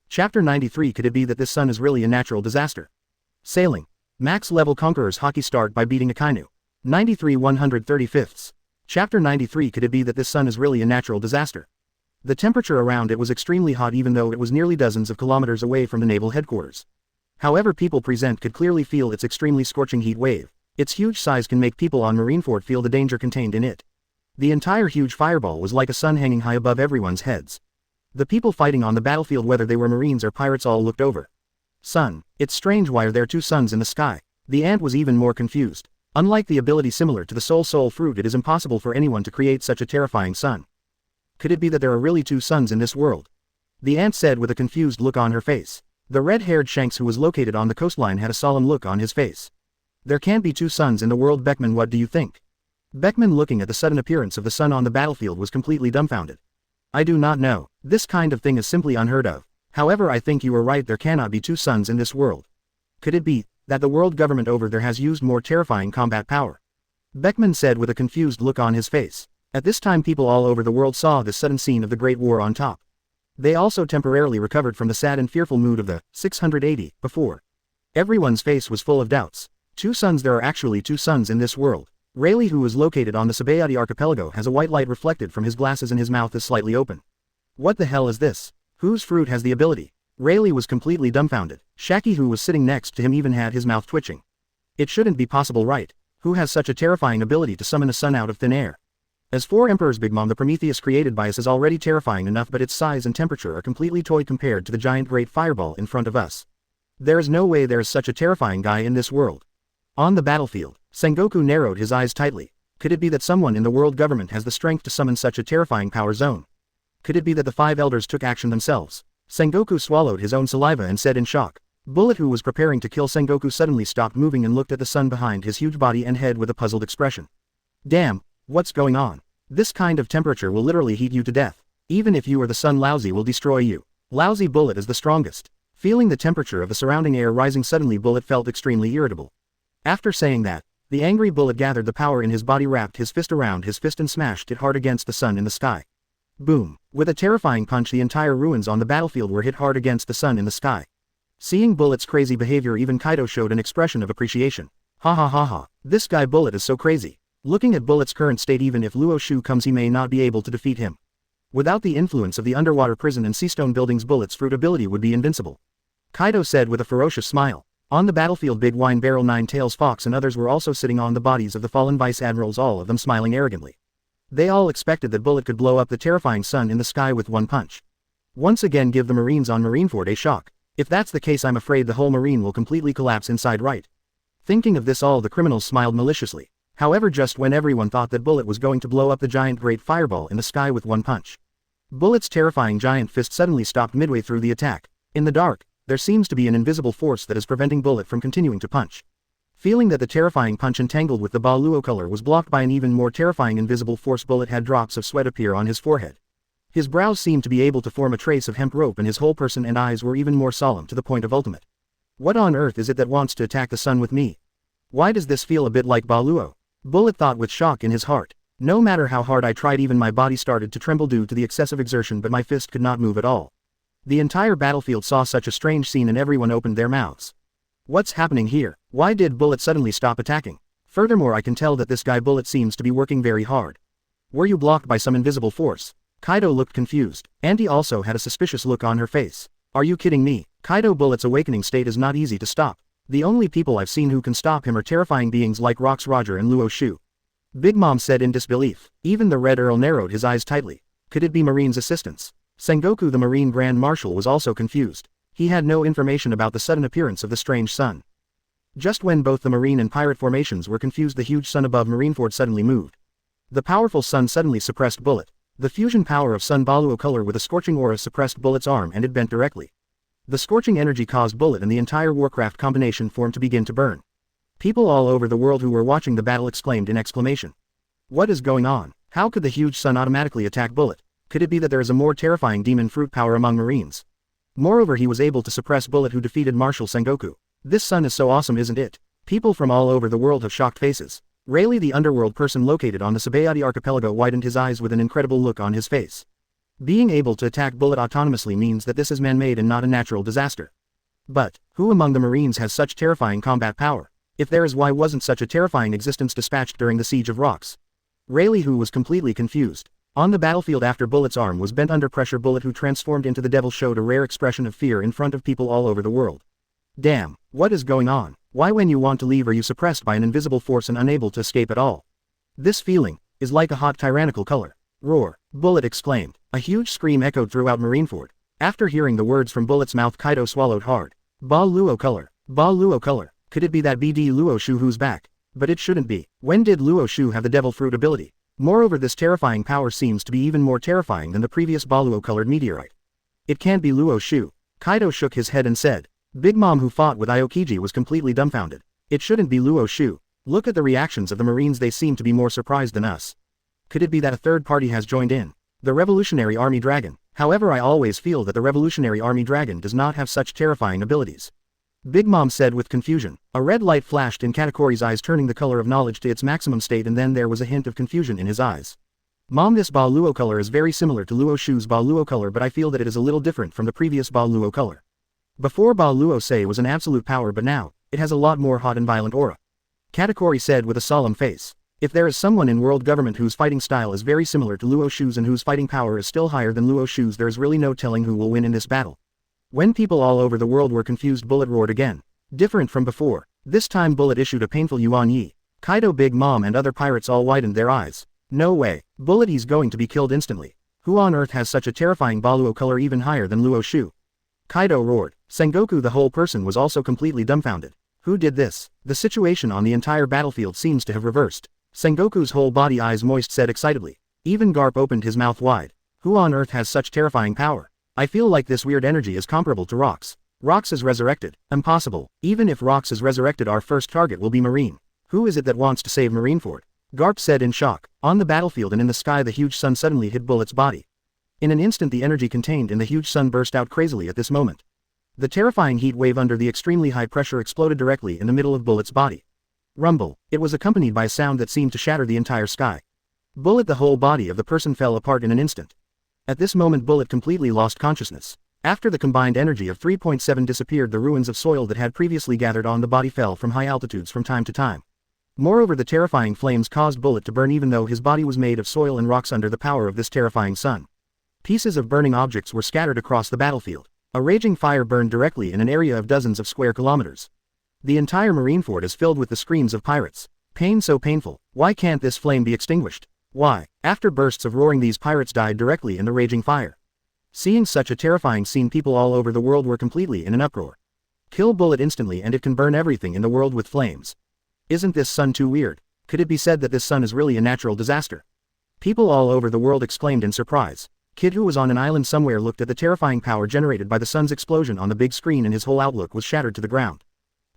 S1: Chapter 93. Could it be that this sun is really a natural disaster? Sailing. Max level Conqueror's Haki start by beating Akainu. 93 135ths. Chapter 93. Could it be that this sun is really a natural disaster? The temperature around it was extremely hot, even though it was nearly dozens of kilometers away from the naval headquarters. However, people present could clearly feel its extremely scorching heat wave. Its huge size can make people on Marineford feel the danger contained in it. The entire huge fireball was like a sun hanging high above everyone's heads. The people fighting on the battlefield, whether they were Marines or pirates, all looked over. Sun. It's strange, why are there 2 suns in the sky? The ant was even more confused. Unlike the ability similar to the soul fruit, it is impossible for anyone to create such a terrifying sun. Could it be that there are really 2 suns in this world? The ant said with a confused look on her face. The red-haired Shanks, who was located on the coastline, had a solemn look on his face. There can't be 2 suns in the world, Beckman, what do you think? Beckman, looking at the sudden appearance of the sun on the battlefield, was completely dumbfounded. I do not know. This kind of thing is simply unheard of. However, I think you are right, there cannot be two suns in this world. Could it be that the world government over there has used more terrifying combat power? Beckman said with a confused look on his face. At this time people all over the world saw this sudden scene of the Great War on top. They also temporarily recovered from the sad and fearful mood of the 680 before. Everyone's face was full of doubts. Two suns, there are actually two suns in this world. Rayleigh, who is located on the Sabayati archipelago, has a white light reflected from his glasses and his mouth is slightly open. What the hell is this? Whose fruit has the ability? Rayleigh was completely dumbfounded. Shaki, who was sitting next to him, even had his mouth twitching. It shouldn't be possible, right? Who has such a terrifying ability to summon a sun out of thin air? As for Emperor's Big Mom, the Prometheus created by us is already terrifying enough, but its size and temperature are completely toy compared to the giant great fireball in front of us. There is no way there is such a terrifying guy in this world. On the battlefield, Sengoku narrowed his eyes tightly. Could it be that someone in the world government has the strength to summon such a terrifying power zone? Could it be that the five elders took action themselves? Sengoku swallowed his own saliva and said in shock. Bullet, who was preparing to kill Sengoku, suddenly stopped moving and looked at the sun behind his huge body and head with a puzzled expression. Damn, what's going on? This kind of temperature will literally heat you to death. Even if you are the sun, Lousy will destroy you. Lousy, Bullet is the strongest. Feeling the temperature of the surrounding air rising suddenly, Bullet felt extremely irritable. After saying that, the angry Bullet gathered the power in his body, wrapped his fist around his fist and smashed it hard against the sun in the sky. Boom! With a terrifying punch, the entire ruins on the battlefield were hit hard against the sun in the sky. Seeing Bullet's crazy behavior, even Kaido showed an expression of appreciation. Ha ha ha ha, this guy Bullet is so crazy. Looking at Bullet's current state, even if Luo Xiu comes, he may not be able to defeat him. Without the influence of the underwater prison and seastone buildings, Bullet's fruit ability would be invincible. Kaido said with a ferocious smile. On the battlefield, Big Wine Barrel, Nine Tails Fox and others were also sitting on the bodies of the fallen Vice Admirals, all of them smiling arrogantly. They all expected that Bullet could blow up the terrifying sun in the sky with one punch. Once again give the Marines on Marineford a shock. If that's the case, I'm afraid the whole Marine will completely collapse inside, right? Thinking of this, all the criminals smiled maliciously. However, just when everyone thought that Bullet was going to blow up the giant great fireball in the sky with one punch, Bullet's terrifying giant fist suddenly stopped midway through the attack. In the dark, there seems to be an invisible force that is preventing Bullet from continuing to punch. Feeling that the terrifying punch entangled with the Ba Luo color was blocked by an even more terrifying invisible force, Bullet had drops of sweat appear on his forehead. His brows seemed to be able to form a trace of hemp rope, and his whole person and eyes were even more solemn, to the point of ultimate. What on earth is it that wants to attack the sun with me? Why does this feel a bit like Ba Luo? Bullet thought with shock in his heart. No matter how hard I tried, even my body started to tremble due to the excessive exertion, but my fist could not move at all. The entire battlefield saw such a strange scene and everyone opened their mouths. What's happening here? Why did Bullet suddenly stop attacking? Furthermore, I can tell that this guy Bullet seems to be working very hard. Were you blocked by some invisible force? Kaido looked confused. Andy also had a suspicious look on her face. Are you kidding me? Kaido Bullet's awakening state is not easy to stop. The only people I've seen who can stop him are terrifying beings like Rox Roger and Luo Xiu. Big Mom said in disbelief. Even the Red Earl narrowed his eyes tightly. Could it be Marine's assistance? Sengoku, the Marine Grand Marshal, was also confused. He had no information about the sudden appearance of the strange sun. Just when both the Marine and Pirate formations were confused, the huge sun above Marineford suddenly moved. The powerful sun suddenly suppressed Bullet. The fusion power of Sun Ba Luo color with a scorching aura suppressed Bullet's arm and it bent directly. The scorching energy caused Bullet and the entire Warcraft combination form to begin to burn. People all over the world who were watching the battle exclaimed in exclamation. What is going on? How could the huge sun automatically attack Bullet? Could it be that there is a more terrifying demon fruit power among Marines? Moreover, he was able to suppress Bullet, who defeated Marshal Sengoku. This sun is so awesome, isn't it? People from all over the world have shocked faces. Rayleigh, the underworld person located on the Sabayati archipelago, widened his eyes with an incredible look on his face. Being able to attack Bullet autonomously means that this is man-made and not a natural disaster. But, who among the Marines has such terrifying combat power? If there is, why wasn't such a terrifying existence dispatched during the Siege of Rocks? Rayleigh, who was completely confused. On the battlefield, after Bullet's arm was bent under pressure, Bullet, who transformed into the devil, showed a rare expression of fear in front of people all over the world. Damn, what is going on? Why when you want to leave are you suppressed by an invisible force and unable to escape at all? This feeling is like a hot tyrannical color. Roar, Bullet exclaimed. A huge scream echoed throughout Marineford. After hearing the words from Bullet's mouth, Kaido swallowed hard. Ba Luo color. Ba Luo color. Could it be that BD Luo Xiu who's back? But it shouldn't be. When did Luo Xiu have the devil fruit ability? Moreover, this terrifying power seems to be even more terrifying than the previous Ba Luo colored meteorite. It can't be Luo Xiu. Kaido shook his head and said. Big Mom, who fought with Aokiji, was completely dumbfounded. It shouldn't be Luo Xiu. Look at the reactions of the Marines, they seem to be more surprised than us. Could it be that a third party has joined in? The Revolutionary Army Dragon. However, I always feel that the Revolutionary Army Dragon does not have such terrifying abilities. Big Mom said with confusion. A red light flashed in Katakori's eyes, turning the color of knowledge to its maximum state, and then there was a hint of confusion in his eyes. Mom, this Ba Luo color is very similar to Luo Xiu's Ba Luo color, but I feel that it is a little different from the previous Ba Luo color. Before, Ba Luo Sei was an absolute power, but now, it has a lot more hot and violent aura. Katakori said with a solemn face. If there is someone in world government whose fighting style is very similar to Luo Xiu's and whose fighting power is still higher than Luo Xiu's, there is really no telling who will win in this battle. When people all over the world were confused, Bullet roared again. Different from before. This time Bullet issued a painful Yuan Yi. Kaido, Big Mom and other pirates all widened their eyes. No way. Bullet, he's going to be killed instantly. Who on earth has such a terrifying Ba Luo color even higher than Luo Xiu? Kaido roared. Sengoku, the whole person, was also completely dumbfounded. Who did this? The situation on the entire battlefield seems to have reversed. Sengoku's whole body, eyes moist, said excitedly. Even Garp opened his mouth wide. Who on earth has such terrifying power? I feel like this weird energy is comparable to Rox. Rox is resurrected. Impossible. Even if Rox is resurrected, our first target will be Marine. Who is it that wants to save Marineford? Garp said in shock. On the battlefield and in the sky, the huge sun suddenly hit Bullet's body. In an instant, the energy contained in the huge sun burst out crazily at this moment. The terrifying heat wave under the extremely high pressure exploded directly in the middle of Bullet's body. Rumble. It was accompanied by a sound that seemed to shatter the entire sky. Bullet, the whole body of the person fell apart in an instant. At this moment, Bullet completely lost consciousness. After the combined energy of 3.7 disappeared, the ruins of soil that had previously gathered on the body fell from high altitudes from time to time. Moreover, the terrifying flames caused Bullet to burn even though his body was made of soil and rocks under the power of this terrifying sun. Pieces of burning objects were scattered across the battlefield. A raging fire burned directly in an area of dozens of square kilometers. The entire Marineford is filled with the screams of pirates. Pain so painful. Why can't this flame be extinguished? Why? After bursts of roaring, these pirates died directly in the raging fire. Seeing such a terrifying scene, people all over the world were completely in an uproar. Kill Bullet instantly and it can burn everything in the world with flames. Isn't this sun too weird? Could it be said that this sun is really a natural disaster? People all over the world exclaimed in surprise. Kid, who was on an island somewhere, looked at the terrifying power generated by the sun's explosion on the big screen, and his whole outlook was shattered to the ground.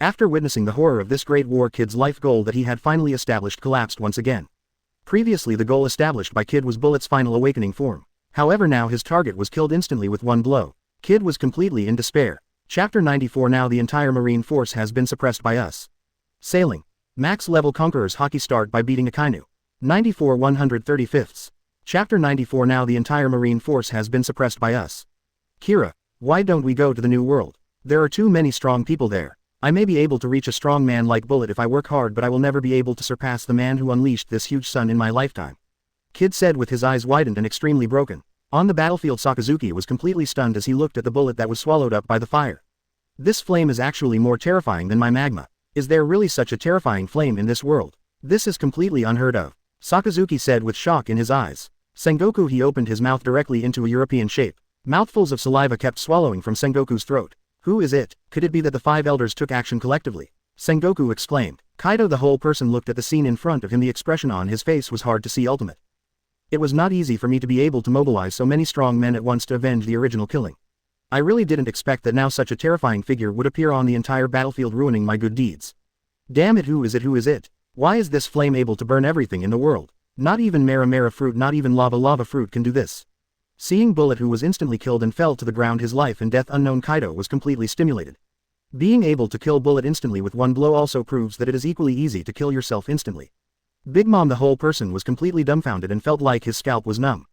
S1: After witnessing the horror of this great war, Kid's life goal that he had finally established collapsed once again. Previously, the goal established by Kid was Bullet's final awakening form. However, now his target was killed instantly with one blow. Kid was completely in despair. Chapter 94. Now the entire marine force has been suppressed by us. Sailing. Max level Conqueror's Haki start by beating Akainu. 94 135ths. Chapter 94. Now the entire marine force has been suppressed by us. Kira, why don't we go to the new world? There are too many strong people there. I may be able to reach a strong man like Bullet if I work hard, but I will never be able to surpass the man who unleashed this huge sun in my lifetime. Kid said with his eyes widened and extremely broken. On the battlefield, Sakazuki was completely stunned as he looked at the bullet that was swallowed up by the fire. This flame is actually more terrifying than my magma. Is there really such a terrifying flame in this world? This is completely unheard of. Sakazuki said with shock in his eyes. Sengoku, he opened his mouth directly into a European shape. Mouthfuls of saliva kept swallowing from Sengoku's throat. Who is it? Could it be that the five elders took action collectively? Sengoku exclaimed. Kaido, the whole person, looked at the scene in front of him. The expression on his face was hard to see. Ultimate. It was not easy for me to be able to mobilize so many strong men at once to avenge the original killing. I really didn't expect that now such a terrifying figure would appear on the entire battlefield, ruining my good deeds. Damn it, who is it? Who is it? Why is this flame able to burn everything in the world? Not even Mera fruit, not even lava fruit can do this. Seeing Bullet, who was instantly killed and fell to the ground, his life and death unknown, Kaido was completely stimulated. Being able to kill Bullet instantly with one blow also proves that it is equally easy to kill yourself instantly. Big Mom, the whole person, was completely dumbfounded and felt like his scalp was numb.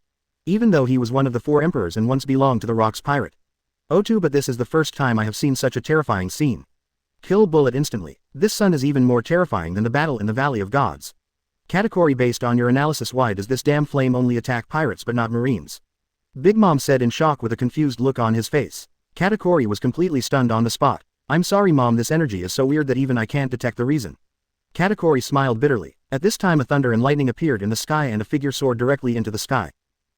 S1: Even though he was one of the 4 emperors and once belonged to the Rocks Pirate. Oh, but this is the first time I have seen such a terrifying scene. Kill Bullet instantly. This sun is even more terrifying than the battle in the Valley of Gods. Katakori, based on your analysis, why does this damn flame only attack pirates but not marines? Big Mom said in shock with a confused look on his face. Katakori was completely stunned on the spot. I'm sorry Mom, this energy is so weird that even I can't detect the reason. Katakori smiled bitterly. At this time, a thunder and lightning appeared in the sky and a figure soared directly into the sky.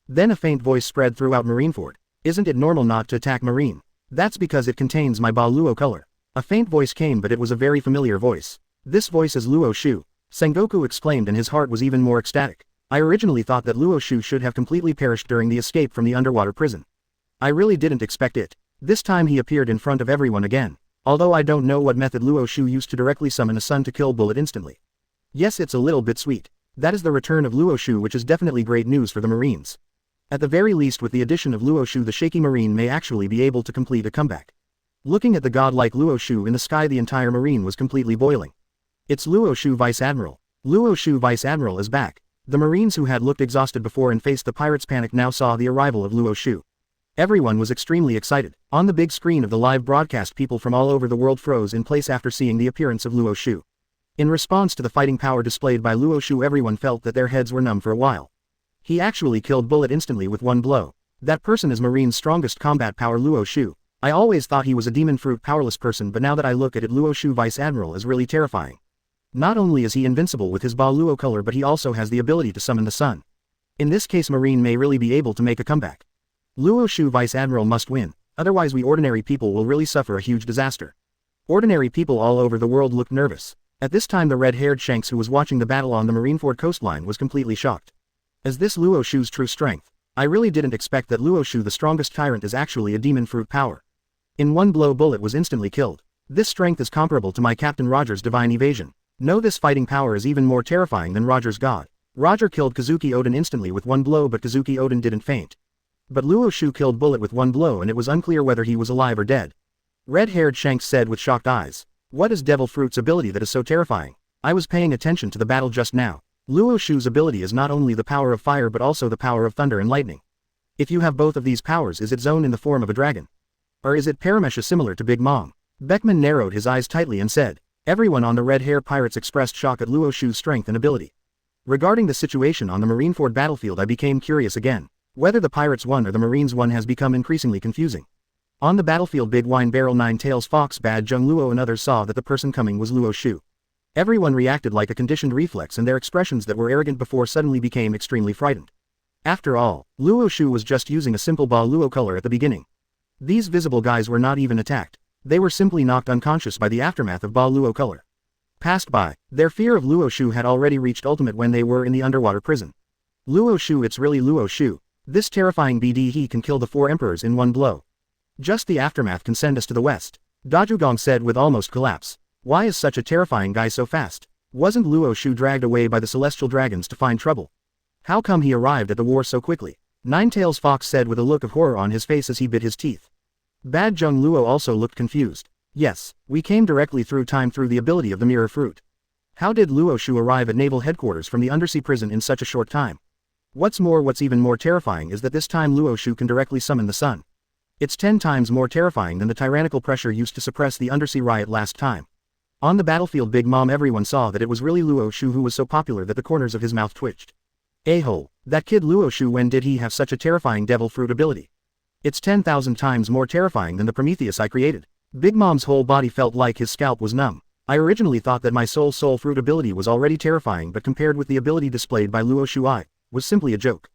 S1: Then a faint voice spread throughout Marineford. Isn't it normal not to attack Marine? That's because it contains my Ba Luo color. A faint voice came, but it was a very familiar voice. This voice is Luo Xiu. Sengoku exclaimed and his heart was even more ecstatic. I originally thought that Luo Xiu should have completely perished during the escape from the underwater prison. I really didn't expect it. This time he appeared in front of everyone again. Although I don't know what method Luo Xiu used to directly summon a sun to kill Bullet instantly. Yes, it's a little bit sweet. That is the return of Luo Xiu, which is definitely great news for the Marines. At the very least, with the addition of Luo Xiu, the shaky marine may actually be able to complete a comeback. Looking at the godlike Luo Xiu in the sky, the entire marine was completely boiling. It's Luo Xiu, Vice Admiral. Luo Xiu, Vice Admiral, is back. The marines who had looked exhausted before and faced the pirates' panic now saw the arrival of Luo Xiu. Everyone was extremely excited. On the big screen of the live broadcast, people from all over the world froze in place after seeing the appearance of Luo Xiu. In response to the fighting power displayed by Luo Xiu, everyone felt that their heads were numb for a while. He actually killed Bullet instantly with one blow. That person is Marine's strongest combat power, Luo Xiu. I always thought he was a demon fruit powerless person, but now that I look at it, Luo Xiu, Vice Admiral, is really terrifying. Not only is he invincible with his Ba Luo color, but he also has the ability to summon the sun. In this case, Marine may really be able to make a comeback. Luo Xiu, Vice Admiral, must win, otherwise we ordinary people will really suffer a huge disaster. Ordinary people all over the world looked nervous. At this time, the red-haired Shanks, who was watching the battle on the Marineford coastline, was completely shocked. Is this Luo Xiu's true strength? I really didn't expect that Luo Xiu, the strongest tyrant, is actually a demon fruit power. In one blow, Bullet was instantly killed. This strength is comparable to my Captain Roger's divine evasion. No, this fighting power is even more terrifying than Roger's god. Roger killed Kazuki Oden instantly with one blow, but Kazuki Oden didn't faint. But Luo Xiu killed Bullet with one blow, and it was unclear whether he was alive or dead. Red-haired Shanks said with shocked eyes. What is Devil Fruit's ability that is so terrifying? I was paying attention to the battle just now. Luo Xiu's ability is not only the power of fire but also the power of thunder and lightning. If you have both of these powers, is it Zone in the form of a dragon? Or is it Paramesha similar to Big Mom? Beckman narrowed his eyes tightly and said. Everyone on the Red Hair Pirates expressed shock at Luo Xiu's strength and ability. Regarding the situation on the Marineford battlefield, I became curious again. Whether the pirates won or the Marines won has become increasingly confusing. On the battlefield, Big Wine Barrel, Nine Tails Fox, Bad Jung Luo and others saw that the person coming was Luo Xiu. Everyone reacted like a conditioned reflex, and their expressions that were arrogant before suddenly became extremely frightened. After all, Luo Xiu was just using a simple Ba Luo color at the beginning. These visible guys were not even attacked. They were simply knocked unconscious by the aftermath of Ba Luo color. Passed by. Their fear of Luo Xiu had already reached ultimate when they were in the underwater prison. Luo Xiu, it's really Luo Xiu. This terrifying BD, he can kill the 4 emperors in one blow. Just the aftermath can send us to the west. Dajugong said with almost collapse. Why is such a terrifying guy so fast? Wasn't Luo Xiu dragged away by the celestial dragons to find trouble? How come he arrived at the war so quickly? Nine Tails Fox said with a look of horror on his face as he bit his teeth. Bad Jung Luo also looked confused. Yes, we came directly through time through the ability of the mirror fruit. How did Luo Xiu arrive at naval headquarters from the undersea prison in such a short time? What's even more terrifying is that this time Luo Xiu can directly summon the sun. It's 10 times more terrifying than the tyrannical pressure used to suppress the undersea riot last time. On the battlefield, Big Mom, everyone saw that it was really Luo Xiu who was so popular that the corners of his mouth twitched. A-hole, that kid Luo Xiu, when did he have such a terrifying devil fruit ability? It's 10,000 times more terrifying than the Prometheus I created. Big Mom's whole body felt like his scalp was numb. I originally thought that my soul fruit ability was already terrifying, but compared with the ability displayed by Luo Xiu, I was simply a joke.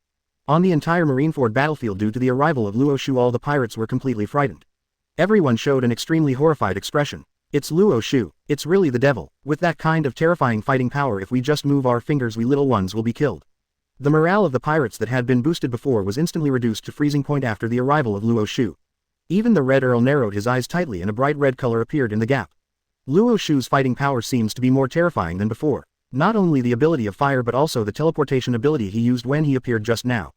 S1: On the entire Marineford battlefield, due to the arrival of Luo Xiu, all the pirates were completely frightened. Everyone showed an extremely horrified expression. It's Luo Xiu. It's really the devil. With that kind of terrifying fighting power, if we just move our fingers, we little ones will be killed. The morale of the pirates that had been boosted before was instantly reduced to freezing point after the arrival of Luo Xiu. Even the Red Earl narrowed his eyes tightly and a bright red color appeared in the gap. Luo Xiu's fighting power seems to be more terrifying than before. Not only the ability of fire but also the teleportation ability he used when he appeared just now.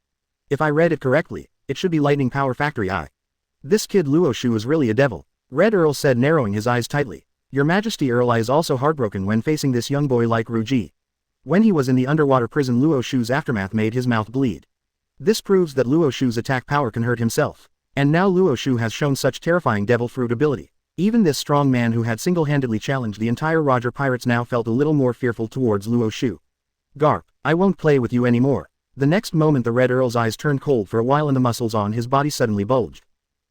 S1: If I read it correctly, it should be Lightning Power Factory I. This kid Luo Xiu is really a devil. Red Earl said, narrowing his eyes tightly. Your Majesty, Earl I is also heartbroken when facing this young boy like Ruji. When he was in the underwater prison, Luo Xiu's aftermath made his mouth bleed. This proves that Luo Xiu's attack power can hurt himself. And now Luo Xiu has shown such terrifying devil fruit ability. Even this strong man who had single-handedly challenged the entire Roger Pirates now felt a little more fearful towards Luo Xiu. Garp, I won't play with you anymore. The next moment the Red Earl's eyes turned cold for a while and the muscles on his body suddenly bulged.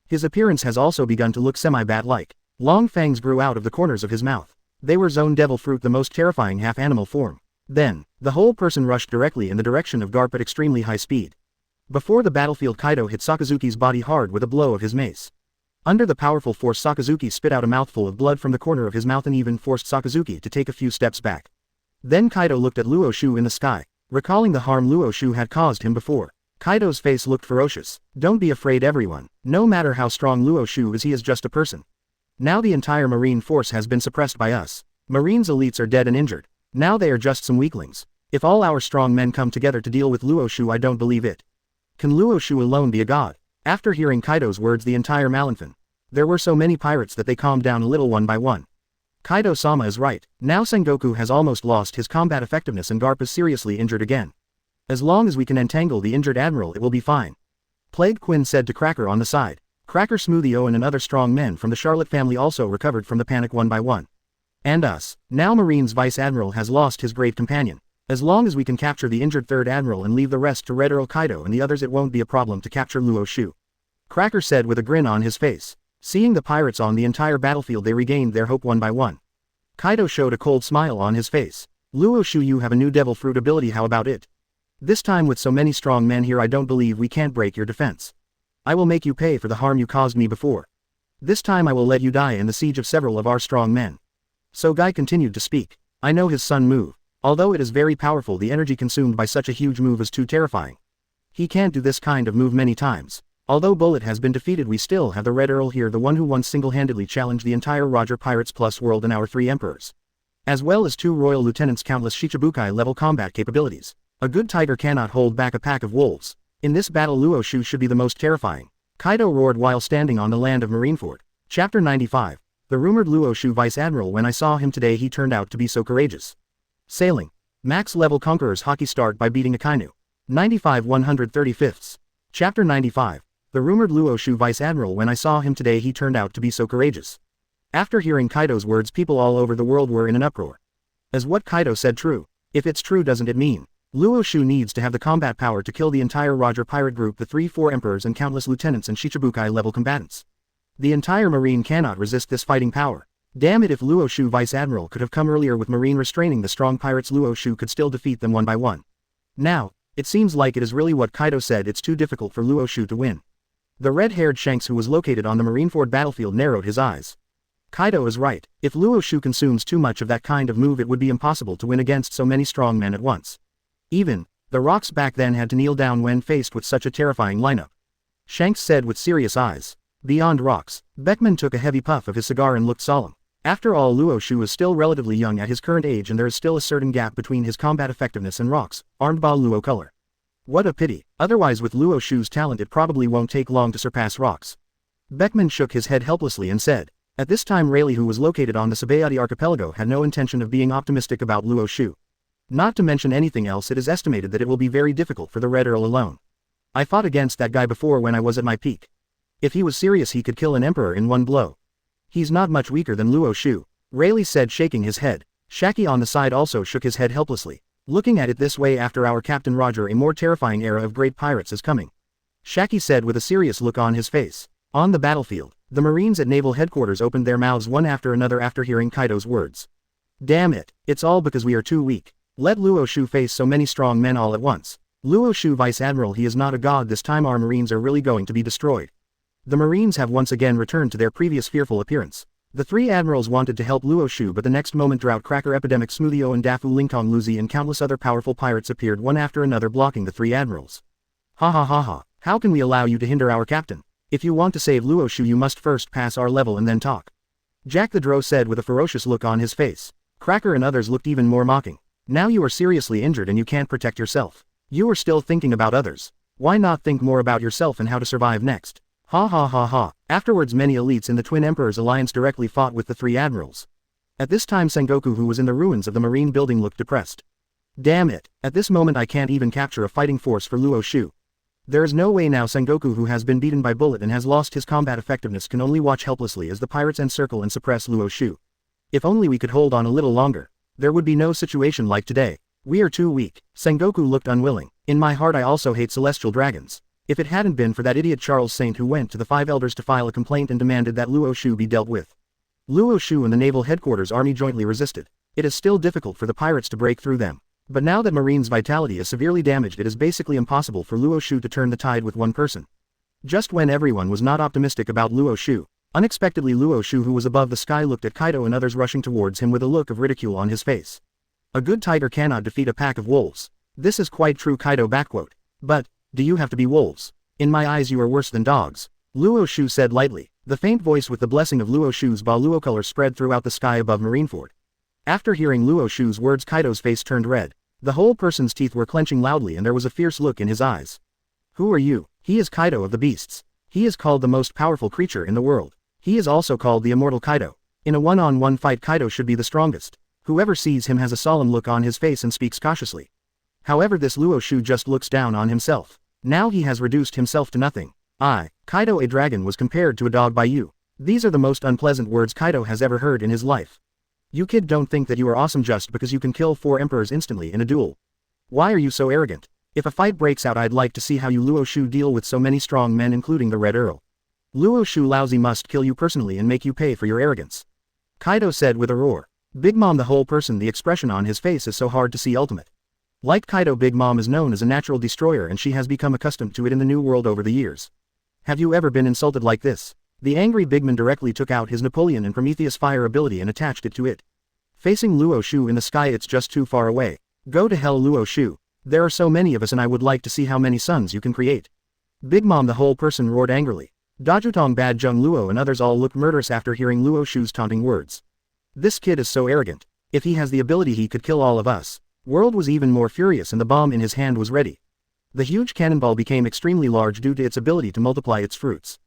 S1: His appearance has also begun to look semi-bat-like. Long fangs grew out of the corners of his mouth. They were Zone Devil Fruit, the most terrifying half-animal form. Then, the whole person rushed directly in the direction of Garp at extremely high speed. Before the battlefield, Kaido hit Sakazuki's body hard with a blow of his mace. Under the powerful force, Sakazuki spit out a mouthful of blood from the corner of his mouth and even forced Sakazuki to take a few steps back. Then Kaido looked at Luo Xiu in the sky, recalling the harm Luo Xiu had caused him before. Kaido's face looked ferocious. Don't be afraid, everyone. No matter how strong Luo Xiu is, he is just a person. Now the entire marine force has been suppressed by us. Marines elites are dead and injured. Now they are just some weaklings. If all our strong men come together to deal with Luo Xiu, I don't believe it. Can Luo Xiu alone be a god? After hearing Kaido's words the entire Malinfen. There were so many pirates that they calmed down a little one by one. Kaido-sama is right, now Sengoku has almost lost his combat effectiveness and Garp is seriously injured again. As long as we can entangle the injured admiral it will be fine. Plague Quinn said to Cracker on the side. Cracker, Smoothie Owen and other strong men from the Charlotte family also recovered from the panic one by one. And us. Now Marine's Vice Admiral has lost his great companion. As long as we can capture the injured third admiral and leave the rest to Red Earl Kaido and the others it won't be a problem to capture Luo Xiu. Cracker said with a grin on his face. Seeing the pirates on the entire battlefield they regained their hope one by one. Kaido showed a cold smile on his face. Luo Xiu, you have a new devil fruit ability, how about it? This time with so many strong men here I don't believe we can't break your defense. I will make you pay for the harm you caused me before. This time I will let you die in the siege of several of our strong men. So Guy continued to speak. I know his son move. Although it is very powerful, the energy consumed by such a huge move is too terrifying. He can't do this kind of move many times. Although Bullet has been defeated we still have the Red Earl here, the one who once single-handedly challenged the entire Roger Pirates Plus world and our 3 emperors. As well as 2 royal lieutenants, countless Shichibukai-level combat capabilities. A good tiger cannot hold back a pack of wolves. In this battle Luo Xiu should be the most terrifying. Kaido roared while standing on the land of Marineford. Chapter 95. The rumored Luo Xiu Vice Admiral. When I saw him today he turned out to be so courageous. Sailing. Max level Conqueror's Haki start by beating Akainu. 95 135ths. Chapter 95. The rumored Luo Xiu Vice Admiral. When I saw him today he turned out to be so courageous. After hearing Kaido's words people all over the world were in an uproar. Is what Kaido said true? If it's true, doesn't it mean Luo Xiu needs to have the combat power to kill the entire Roger pirate group, the 3-4 emperors and countless lieutenants and Shichibukai level combatants? The entire marine cannot resist this fighting power. Damn it, if Luo Xiu Vice Admiral could have come earlier with marine restraining the strong pirates, Luo Xiu could still defeat them one by one. Now, it seems like it is really what Kaido said, it's too difficult for Luo Xiu to win. The red-haired Shanks, who was located on the Marineford battlefield, narrowed his eyes. Kaido is right. If Luo Xiu consumes too much of that kind of move it would be impossible to win against so many strong men at once. Even the rocks back then had to kneel down when faced with such a terrifying lineup. Shanks said with serious eyes. Beyond rocks, Beckman took a heavy puff of his cigar and looked solemn. After all, Luo Xiu is still relatively young at his current age and there is still a certain gap between his combat effectiveness and rocks, armed by Luo color. What a pity, otherwise with Luo Xiu's talent it probably won't take long to surpass rocks. Beckman shook his head helplessly and said. At this time Rayleigh, who was located on the Sabayati archipelago, had no intention of being optimistic about Luo Xiu. Not to mention anything else, it is estimated that it will be very difficult for the Red Earl alone. I fought against that guy before when I was at my peak. If he was serious he could kill an emperor in one blow. He's not much weaker than Luo Xiu, Rayleigh said, shaking his head. Shaki on the side also shook his head helplessly. Looking at it this way, after our Captain Roger a more terrifying era of great pirates is coming. Shaki said with a serious look on his face. On the battlefield, the Marines at Naval Headquarters opened their mouths one after another after hearing Kaido's words. Damn it, it's all because we are too weak. Let Luo Xiu face so many strong men all at once. Luo Xiu Vice Admiral, he is not a god. This time our Marines are really going to be destroyed. The Marines have once again returned to their previous fearful appearance. The 3 admirals wanted to help Luo Xiu, but the next moment Drought Cracker, Epidemic, Smoothio and Dafu Lingtong Luzi and countless other powerful pirates appeared one after another, blocking the 3 admirals. Ha ha ha ha, how can we allow you to hinder our captain? If you want to save Luo Xiu you must first pass our level and then talk. Jack the Drow said with a ferocious look on his face. Cracker and others looked even more mocking. Now you are seriously injured and you can't protect yourself. You are still thinking about others. Why not think more about yourself and how to survive next? Ha ha ha ha. Afterwards many elites in the Twin Emperors Alliance directly fought with the 3 admirals. At this time Sengoku, who was in the ruins of the marine building, looked depressed. Damn it, at this moment I can't even capture a fighting force for Luo Xiu. There is no way now. Sengoku, who has been beaten by Bullet and has lost his combat effectiveness, can only watch helplessly as the pirates encircle and suppress Luo Xiu. If only we could hold on a little longer. There would be no situation like today. We are too weak. Sengoku looked unwilling. In my heart I also hate celestial dragons. If it hadn't been for that idiot Charles Saint who went to the 5 elders to file a complaint and demanded that Luo Xiu be dealt with. Luo Xiu and the Naval Headquarters Army jointly resisted. It is still difficult for the pirates to break through them. But now that Marine's vitality is severely damaged, it is basically impossible for Luo Xiu to turn the tide with one person. Just when everyone was not optimistic about Luo Xiu, unexpectedly Luo Xiu, who was above the sky, looked at Kaido and others rushing towards him with a look of ridicule on his face. A good tiger cannot defeat a pack of wolves. This is quite true, Kaido backquote. But, do you have to be wolves? In my eyes you are worse than dogs. Luo Xiu said lightly. The faint voice with the blessing of Luo Xiu's Ba Luo color spread throughout the sky above Marineford. After hearing Luo Xiu's words Kaido's face turned red. The whole person's teeth were clenching loudly and there was a fierce look in his eyes. Who are you? He is Kaido of the beasts. He is called the most powerful creature in the world. He is also called the immortal Kaido. In a one-on-one fight Kaido should be the strongest. Whoever sees him has a solemn look on his face and speaks cautiously. However, this Luo Xiu just looks down on himself. Now he has reduced himself to nothing. I, Kaido a dragon, was compared to a dog by you. These are the most unpleasant words Kaido has ever heard in his life. You kid don't think that you are awesome just because you can kill 4 emperors instantly in a duel. Why are you so arrogant? If a fight breaks out I'd like to see how you Luo Xiu deal with so many strong men including the Red Earl. Luo Xiu lousy must kill you personally and make you pay for your arrogance. Kaido said with a roar. Big Mom the whole person, the expression on his face is so hard to see ultimate. Like Kaido, Big Mom is known as a natural destroyer and she has become accustomed to it in the new world over the years. Have you ever been insulted like this? The angry Bigman directly took out his Napoleon and Prometheus fire ability and attached it to it. Facing Luo Xiu in the sky, it's just too far away. Go to hell Luo Xiu. There are so many of us and I would like to see how many sons you can create. Big Mom the whole person roared angrily. Dajutong, Bad Jung Luo and others all looked murderous after hearing Luo Xiu's taunting words. This kid is so arrogant. If he has the ability he could kill all of us. World was even more furious and the bomb in his hand was ready. The huge cannonball became extremely large due to its ability to multiply its fruits.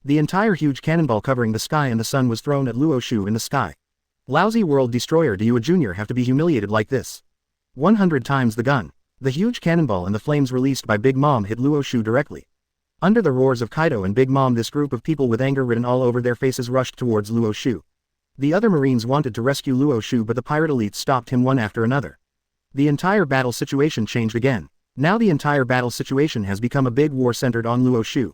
S1: The entire huge cannonball covering the sky and the sun was thrown at Luo Xiu in the sky. Lousy world destroyer, do you a junior have to be humiliated like this? 100 times the gun. The huge cannonball and the flames released by Big Mom hit Luo Xiu directly. Under the roars of Kaido and Big Mom, this group of people with anger written all over their faces rushed towards Luo Xiu. The other marines wanted to rescue Luo Xiu but the pirate elite stopped him one after another. The entire battle situation changed again. Now the entire battle situation has become a big war centered on Luo Xiu.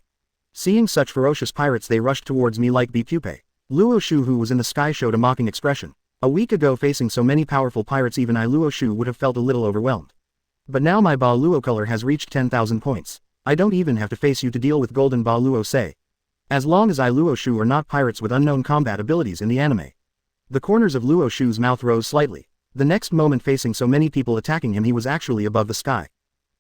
S1: Seeing such ferocious pirates they rushed towards me like bee pupae. Luo Xiu, who was in the sky, showed a mocking expression. A week ago, facing so many powerful pirates, even I Luo Xiu would have felt a little overwhelmed. But now my Ba Luo color has reached 10,000 points. I don't even have to face you to deal with Golden Ba Luo say. As long as I Luo Xiu are not pirates with unknown combat abilities in the anime. The corners of Luo Xiu's mouth rose slightly. The next moment, facing so many people attacking him, he was actually above the sky.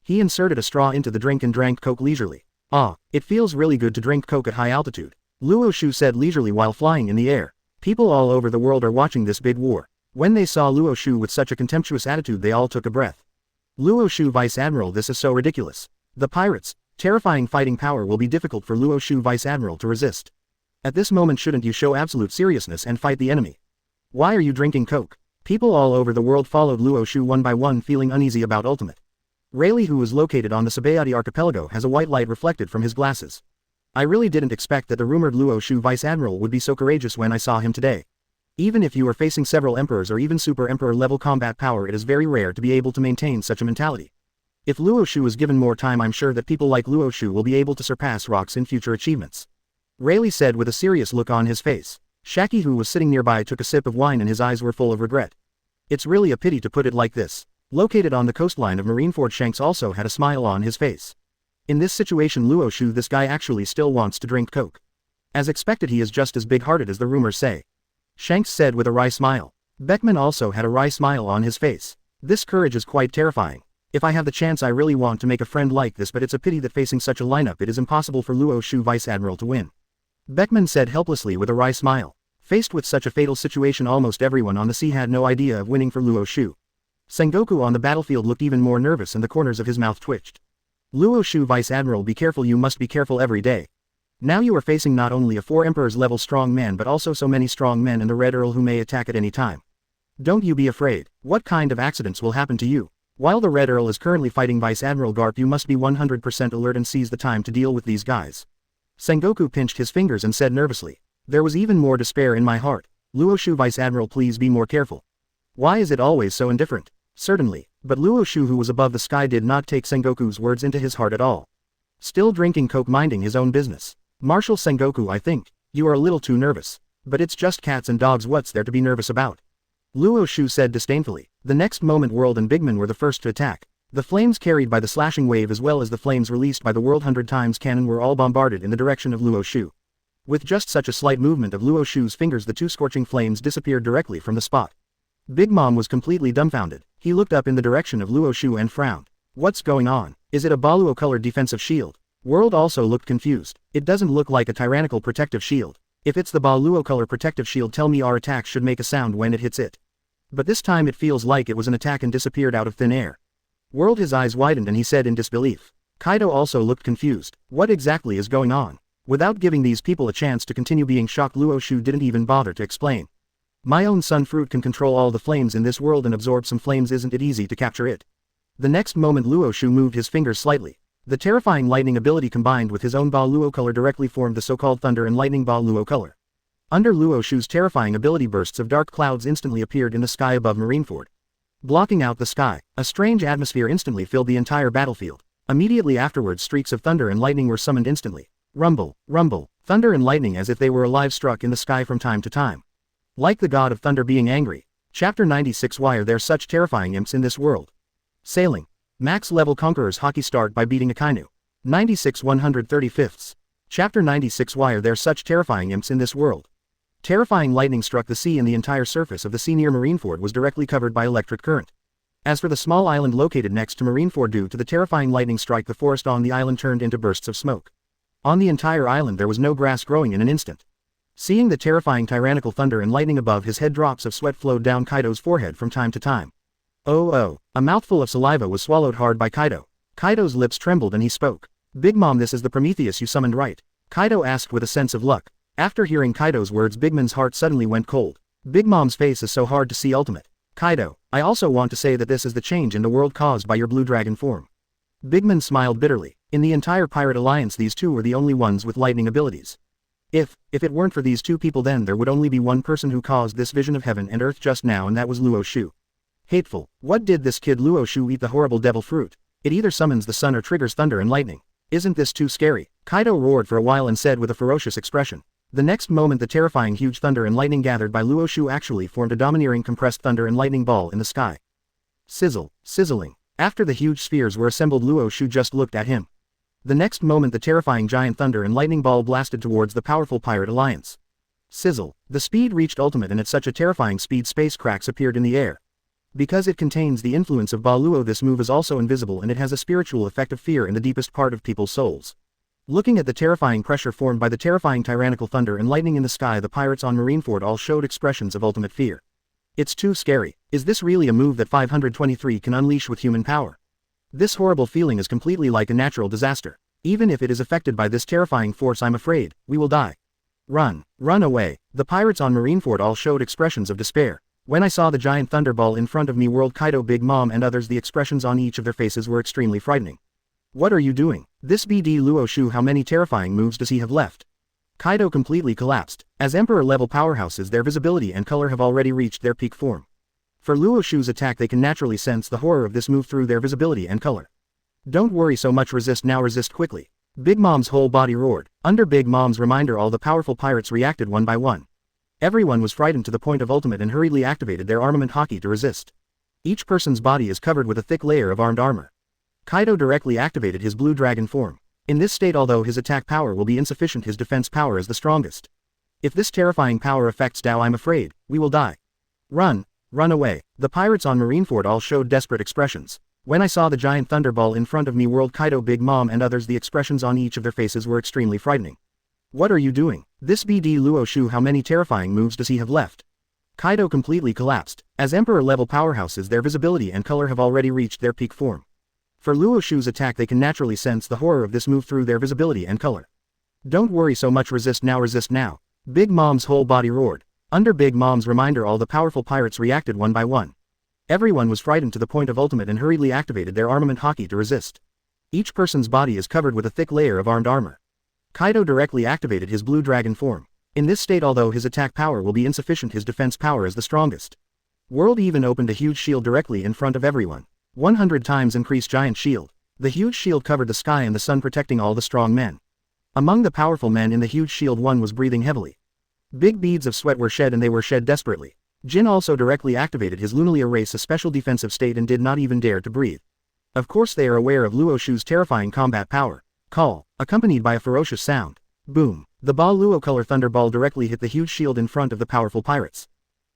S1: He inserted a straw into the drink and drank Coke leisurely. Ah, it feels really good to drink Coke at high altitude. Luo Xiu said leisurely while flying in the air. People all over the world are watching this big war. When they saw Luo Xiu with such a contemptuous attitude, they all took a breath. Luo Xiu, Vice Admiral, this is so ridiculous. The pirates' terrifying fighting power will be difficult for Luo Xiu, Vice Admiral, to resist. At this moment, shouldn't you show absolute seriousness and fight the enemy? Why are you drinking Coke? People all over the world followed Luo Xiu one by one, feeling uneasy about ultimate. Rayleigh, who is located on the Sabayati archipelago, has a white light reflected from his glasses. I really didn't expect that the rumored Luo Xiu Vice Admiral would be so courageous when I saw him today. Even if you are facing several emperors or even super emperor level combat power, it is very rare to be able to maintain such a mentality. If Luo Xiu is given more time, I'm sure that people like Luo Xiu will be able to surpass rocks in future achievements. Rayleigh said with a serious look on his face. Shaki, who was sitting nearby, took a sip of wine and his eyes were full of regret. It's really a pity to put it like this. Located on the coastline of Marineford, Shanks also had a smile on his face. In this situation, Luo Xiu, this guy actually still wants to drink Coke. As expected, he is just as big-hearted as the rumors say. Shanks said with a wry smile. Beckman also had a wry smile on his face. This courage is quite terrifying. If I have the chance, I really want to make a friend like this, but it's a pity that facing such a lineup it is impossible for Luo Xiu Vice Admiral to win. Beckman said helplessly with a wry smile. Faced with such a fatal situation, almost everyone on the sea had no idea of winning for Luo Xiu. Sengoku on the battlefield looked even more nervous and the corners of his mouth twitched. Luo Xiu Vice Admiral, be careful, you must be careful every day. Now you are facing not only a 4 emperors level strong man but also so many strong men and the Red Earl who may attack at any time. Don't you be afraid. What kind of accidents will happen to you? While the Red Earl is currently fighting Vice Admiral Garp, you must be 100% alert and seize the time to deal with these guys. Sengoku pinched his fingers and said nervously. There was even more despair in my heart. Luo Xiu Vice Admiral, please be more careful. Why is it always so indifferent? Certainly, but Luo Xiu, who was above the sky, did not take Sengoku's words into his heart at all. Still drinking Coke, minding his own business. Marshal Sengoku, I think you are a little too nervous. But it's just cats and dogs, what's there to be nervous about? Luo Xiu said disdainfully. The next moment, World and Bigman were the first to attack. The flames carried by the slashing wave as well as the flames released by the World 100 times cannon were all bombarded in the direction of Luo Xiu. With just such a slight movement of Luo Xiu's fingers, the 2 scorching flames disappeared directly from the spot. Big Mom was completely dumbfounded. He looked up in the direction of Luo Xiu and frowned. What's going on? Is it a Baluo colored defensive shield? World also looked confused. It doesn't look like a tyrannical protective shield. If it's the Baluo color protective shield, tell me our attack should make a sound when it hits it. But this time it feels like it was an attack and disappeared out of thin air. World, his eyes widened and he said in disbelief. Kaido also looked confused. What exactly is going on? Without giving these people a chance to continue being shocked, Luo Xiu didn't even bother to explain. My own sun fruit can control all the flames in this world and absorb some flames, isn't it easy to capture it? The next moment Luo Xiu moved his fingers slightly. The terrifying lightning ability combined with his own Ba Luo color directly formed the so-called thunder and lightning Ba Luo color. Under Luo Xiu's terrifying ability, bursts of dark clouds instantly appeared in the sky above Marineford. Blocking out the sky, a strange atmosphere instantly filled the entire battlefield. Immediately afterwards, streaks of thunder and lightning were summoned instantly. Rumble, rumble, thunder and lightning as if they were alive struck in the sky from time to time. Like the god of thunder being angry. Chapter 96. Why are there such terrifying imps in this world? Sailing. Max level Conqueror's Haki start by beating Akainu. 96 135. Chapter 96. Why are there such terrifying imps in this world? Terrifying lightning struck the sea and the entire surface of the sea near Marineford was directly covered by electric current. As for the small island located next to Marineford, due to the terrifying lightning strike, the forest on the island turned into bursts of smoke. On the entire island there was no grass growing in an instant. Seeing the terrifying tyrannical thunder and lightning above his head, drops of sweat flowed down Kaido's forehead from time to time. Oh. A mouthful of saliva was swallowed hard by Kaido. Kaido's lips trembled and he spoke. Big Mom, this is the Prometheus you summoned, right? Kaido asked with a sense of luck. After hearing Kaido's words, Big Mom's heart suddenly went cold. Big Mom's face is so hard to see. Ultimate. Kaido, I also want to say that this is the change in the world caused by your blue dragon form. Big Mom smiled bitterly. In the entire Pirate Alliance these two were the only ones with lightning abilities. If it weren't for these two people, then there would only be one person who caused this vision of heaven and earth just now, and that was Luo Xiu. Hateful. What did this kid Luo Xiu eat? The horrible devil fruit. It either summons the sun or triggers thunder and lightning. Isn't this too scary? Kaido roared for a while and said with a ferocious expression. The next moment the terrifying huge thunder and lightning gathered by Luo Xiu actually formed a domineering compressed thunder and lightning ball in the sky. Sizzle, sizzling. After the huge spheres were assembled, Luo Xiu just looked at him. The next moment the terrifying giant thunder and lightning ball blasted towards the powerful Pirate Alliance. Sizzle. The speed reached ultimate, and at such a terrifying speed space cracks appeared in the air. Because it contains the influence of Ba Luo, this move is also invisible and it has a spiritual effect of fear in the deepest part of people's souls. Looking at the terrifying pressure formed by the terrifying tyrannical thunder and lightning in the sky, the pirates on Marineford all showed expressions of ultimate fear. It's too scary. Is this really a move that 523 can unleash with human power? This horrible feeling is completely like a natural disaster. Even if it is affected by this terrifying force, I'm afraid we will die. Run away. The pirates on Marineford all showed expressions of despair. When I saw the giant thunderball in front of me, whirled Kaido, Big Mom and others, the expressions on each of their faces were extremely frightening. What are you doing? This BD Luo Xiu, how many terrifying moves does he have left? Kaido completely collapsed. As Emperor-level powerhouses, their visibility and color have already reached their peak form. For Luo Xiu's attack, they can naturally sense the horror of this move through their visibility and color. Don't worry so much, resist now, resist quickly. Big Mom's whole body roared. Under Big Mom's reminder, all the powerful pirates reacted one by one. Everyone was frightened to the point of ultimate and hurriedly activated their armament Haki to resist. Each person's body is covered with a thick layer of armed armor. Kaido directly activated his blue dragon form. In this state, although his attack power will be insufficient, his defense power is the strongest. If this terrifying power affects Dao, I'm afraid we will die. Run away. The pirates on Marineford all showed desperate expressions. When I saw the giant thunderball in front of me, whirled Kaido, Big Mom and others, the expressions on each of their faces were extremely frightening. What are you doing? This BD Luo Xiu, how many terrifying moves does he have left? Kaido completely collapsed. As Emperor-level powerhouses, their visibility and color have already reached their peak form. For Luo Xiu's attack, they can naturally sense the horror of this move through their visibility and color. Don't worry so much, resist now, resist now. Big Mom's whole body roared. Under Big Mom's reminder, all the powerful pirates reacted one by one. Everyone was frightened to the point of ultimate and hurriedly activated their armament Haki to resist. Each person's body is covered with a thick layer of armed armor. Kaido directly activated his blue dragon form. In this state, although his attack power will be insufficient, his defense power is the strongest. World even opened a huge shield directly in front of everyone. 100 times increased giant shield. The huge shield covered the sky and the sun, protecting all the strong men. Among the powerful men in the huge shield, one was breathing heavily. Big beads of sweat were shed, and they were shed desperately. Jin also directly activated his Lunalia race, a special defensive state, and did not even dare to breathe. Of course they are aware of Luo Xiu's terrifying combat power. Call, accompanied by a ferocious sound. Boom. The Ba Luo color thunderball directly hit the huge shield in front of the powerful pirates.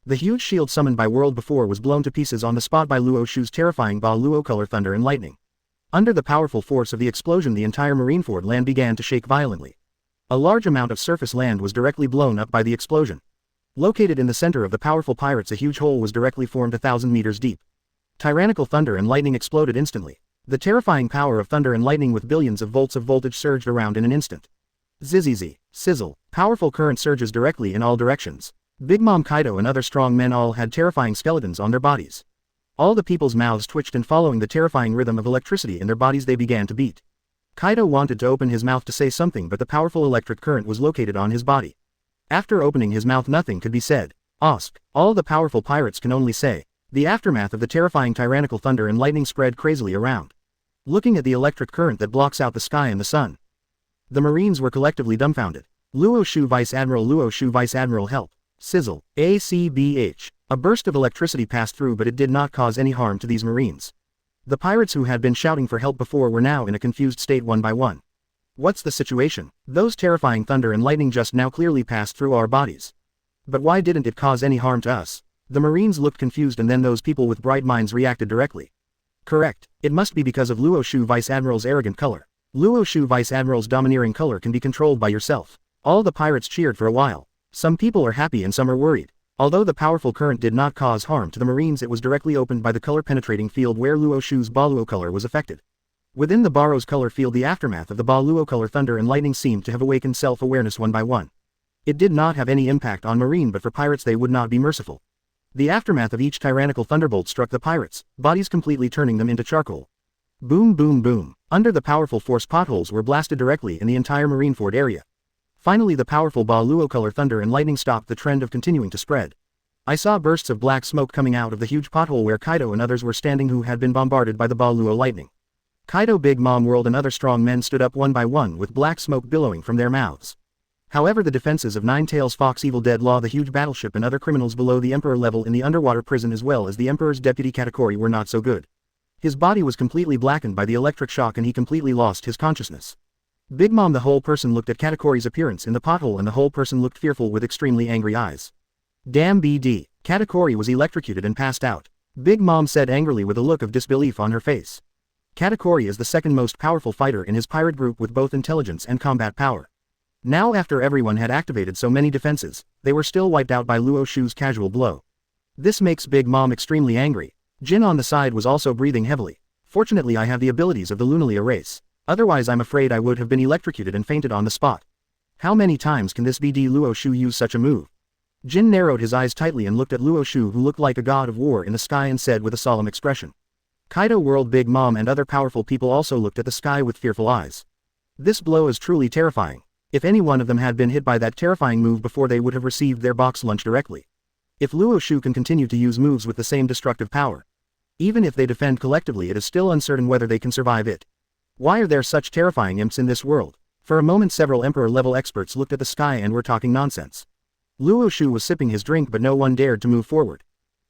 S1: The huge shield summoned by World before was blown to pieces on the spot by Luo Xiu's terrifying Ba Luo color thunder and lightning. Under the powerful force of the explosion, the entire Marineford land began to shake violently. A large amount of surface land was directly blown up by the explosion. Located in the center of the powerful pirates, a huge hole was directly formed 1,000 meters deep. Tyrannical thunder and lightning exploded instantly. The terrifying power of thunder and lightning with billions of volts of voltage surged around in an instant. Zzzz, sizzle, powerful current surges directly in all directions. Big Mom Kaido and other strong men all had terrifying skeletons on their bodies. All the people's mouths twitched, and following the terrifying rhythm of electricity in their bodies they began to beat. Kaido wanted to open his mouth to say something, but the powerful electric current was located on his body. After opening his mouth nothing could be said. Osk, all the powerful pirates can only say. The aftermath of the terrifying tyrannical thunder and lightning spread crazily around. Looking at the electric current that blocks out the sky and the sun, the Marines were collectively dumbfounded. Luo Xiu Vice Admiral, Luo Xiu Vice Admiral, help. Sizzle, ACBH. A burst of electricity passed through, but it did not cause any harm to these Marines. The pirates who had been shouting for help before were now in a confused state one by one. What's the situation? Those terrifying thunder and lightning just now clearly passed through our bodies. But why didn't it cause any harm to us? The Marines looked confused, and then those people with bright minds reacted directly. Correct, it must be because of Luo Xiu Vice Admiral's arrogant color. Luo Xiu Vice Admiral's domineering color can be controlled by yourself. All the pirates cheered for a while. Some people are happy and some are worried. Although the powerful current did not cause harm to the Marines, it was directly opened by the color-penetrating field where Luo Xiu's Ba Luo color was affected. Within the Baro's color field, the aftermath of the Ba Luo color thunder and lightning seemed to have awakened self-awareness one by one. It did not have any impact on Marine, but for pirates they would not be merciful. The aftermath of each tyrannical thunderbolt struck the pirates, bodies completely turning them into charcoal. Boom boom boom. Under the powerful force, potholes were blasted directly in the entire Marineford area. Finally the powerful Ba Luo color thunder and lightning stopped the trend of continuing to spread. I saw bursts of black smoke coming out of the huge pothole where Kaido and others were standing who had been bombarded by the Ba Luo lightning. Kaido, Big Mom World and other strong men stood up one by one with black smoke billowing from their mouths. However, the defenses of Nine-Tails Fox, Evil Dead Law, the huge battleship and other criminals below the Emperor level in the underwater prison, as well as the Emperor's deputy Katakuri, were not so good. His body was completely blackened by the electric shock and he completely lost his consciousness. Big Mom the whole person looked at Katakuri's appearance in the pothole, and the whole person looked fearful with extremely angry eyes. Damn BD, Katakuri was electrocuted and passed out. Big Mom said angrily with a look of disbelief on her face. Katakuri is the second most powerful fighter in his pirate group with both intelligence and combat power. Now after everyone had activated so many defenses, they were still wiped out by Luo Xiu's casual blow. This makes Big Mom extremely angry. Jin on the side was also breathing heavily. Fortunately I have the abilities of the Lunalia race. Otherwise I'm afraid I would have been electrocuted and fainted on the spot. How many times can this BD Luo Xiu use such a move? Jin narrowed his eyes tightly and looked at Luo Xiu, who looked like a god of war in the sky, and said with a solemn expression. Kaido World, Big Mom and other powerful people also looked at the sky with fearful eyes. This blow is truly terrifying. If any one of them had been hit by that terrifying move before, they would have received their box lunch directly. If Luo Xiu can continue to use moves with the same destructive power, even if they defend collectively, it is still uncertain whether they can survive it. Why are there such terrifying imps in this world? For a moment several Emperor-level experts looked at the sky and were talking nonsense. Luo Xiu was sipping his drink, but no one dared to move forward.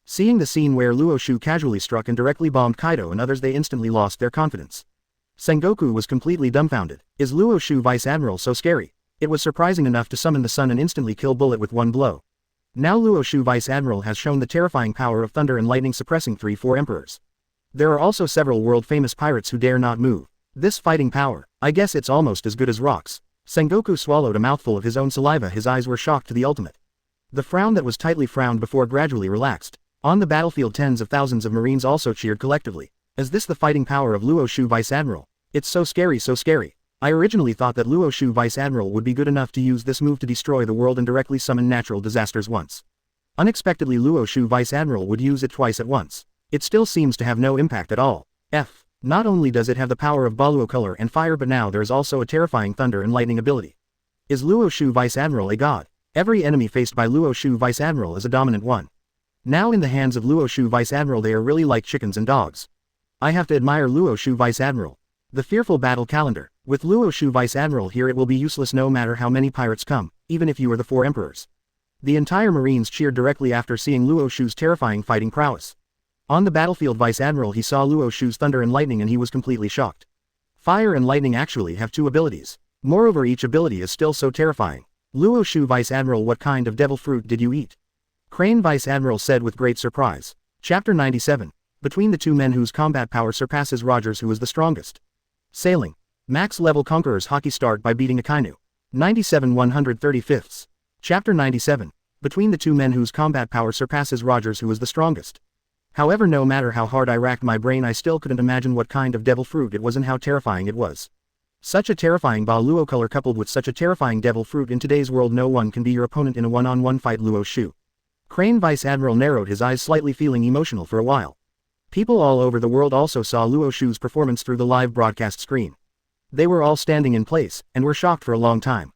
S1: Seeing the scene where Luo Xiu casually struck and directly bombed Kaido and others, they instantly lost their confidence. Sengoku was completely dumbfounded. Is Luo Xiu Vice Admiral so scary? It was surprising enough to summon the sun and instantly kill Bullet with one blow. Now Luo Xiu Vice Admiral has shown the terrifying power of thunder and lightning, suppressing 3-4 emperors. There are also several world-famous pirates who dare not move. This fighting power, I guess it's almost as good as rocks. Sengoku swallowed a mouthful of his own saliva. His eyes were shocked to the ultimate. The frown that was tightly frowned before gradually relaxed. On the battlefield tens of thousands of Marines also cheered collectively. Is this the fighting power of Luo Xiu Vice Admiral? It's so scary, so scary. I originally thought that Luo Xiu Vice Admiral would be good enough to use this move to destroy the world and directly summon natural disasters once. Unexpectedly Luo Xiu Vice Admiral would use it twice at once. It still seems to have no impact at all. Not only does it have the power of Ba Luo color and fire, but now there is also a terrifying thunder and lightning ability. Is Luo Xiu Vice Admiral a god? Every enemy faced by Luo Xiu Vice Admiral is a dominant one. Now in the hands of Luo Xiu Vice Admiral they are really like chickens and dogs. I have to admire Luo Xiu Vice Admiral. The fearful battle calendar. With Luo Xiu Vice Admiral here, it will be useless no matter how many pirates come, even if you are the 4 emperors. The entire Marines cheered directly after seeing Luo Xiu's terrifying fighting prowess. On the battlefield Vice Admiral he saw Luo Xiu's thunder and lightning and he was completely shocked. Fire and lightning actually have 2 abilities. Moreover, each ability is still so terrifying. Luo Xiu Vice Admiral, what kind of devil fruit did you eat? Crane Vice Admiral said with great surprise. Chapter 97. Between the 2 men whose combat power surpasses Rogers, who is the strongest. Sailing. Max level Conqueror's Haki start by beating Akainu. 97 135. Chapter 97. Between the 2 men whose combat power surpasses Rogers, who is the strongest. However, no matter how hard I racked my brain, I still couldn't imagine what kind of devil fruit it was and how terrifying it was. Such a terrifying Ba Luo color coupled with such a terrifying devil fruit in today's world, no one can be your opponent in a one-on-one fight. Luo Xiu. Crane Vice Admiral narrowed his eyes slightly, feeling emotional for a while. People all over the world also saw Luo Xiu's performance through the live broadcast screen. They were all standing in place, and were shocked for a long time.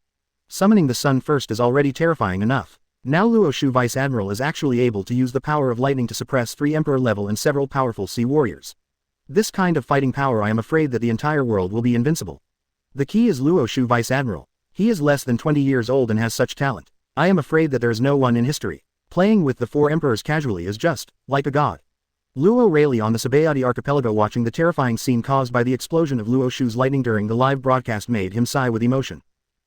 S1: Summoning the sun first is already terrifying enough. Now Luo Xiu Vice Admiral is actually able to use the power of lightning to suppress 3 Emperor level and several powerful sea warriors. This kind of fighting power, I am afraid that the entire world will be invincible. The key is Luo Xiu Vice Admiral. He is less than 20 years old and has such talent. I am afraid that there is no one in history. Playing with the 4 emperors casually is just like a god. Luo Rayleigh on the Sabayati archipelago, watching the terrifying scene caused by the explosion of Luo Xiu's lightning during the live broadcast made him sigh with emotion.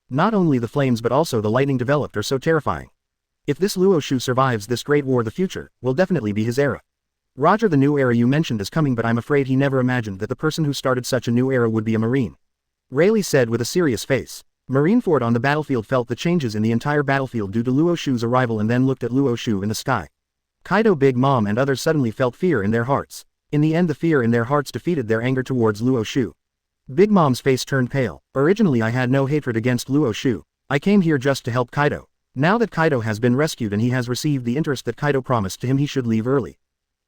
S1: Not only the flames but also the lightning developed are so terrifying. If this Luo Xiu survives this great war, the future will definitely be his era. Roger, the new era you mentioned is coming, but I'm afraid he never imagined that the person who started such a new era would be a Marine. Rayleigh said with a serious face. Marineford on the battlefield felt the changes in the entire battlefield due to Luo Xiu's arrival and then looked at Luo Xiu in the sky. Kaido, Big Mom and others suddenly felt fear in their hearts. In the end, the fear in their hearts defeated their anger towards Luo Xiu. Big Mom's face turned pale. Originally I had no hatred against Luo Xiu. I came here just to help Kaido. Now that Kaido has been rescued and he has received the interest that Kaido promised to him, he should leave early.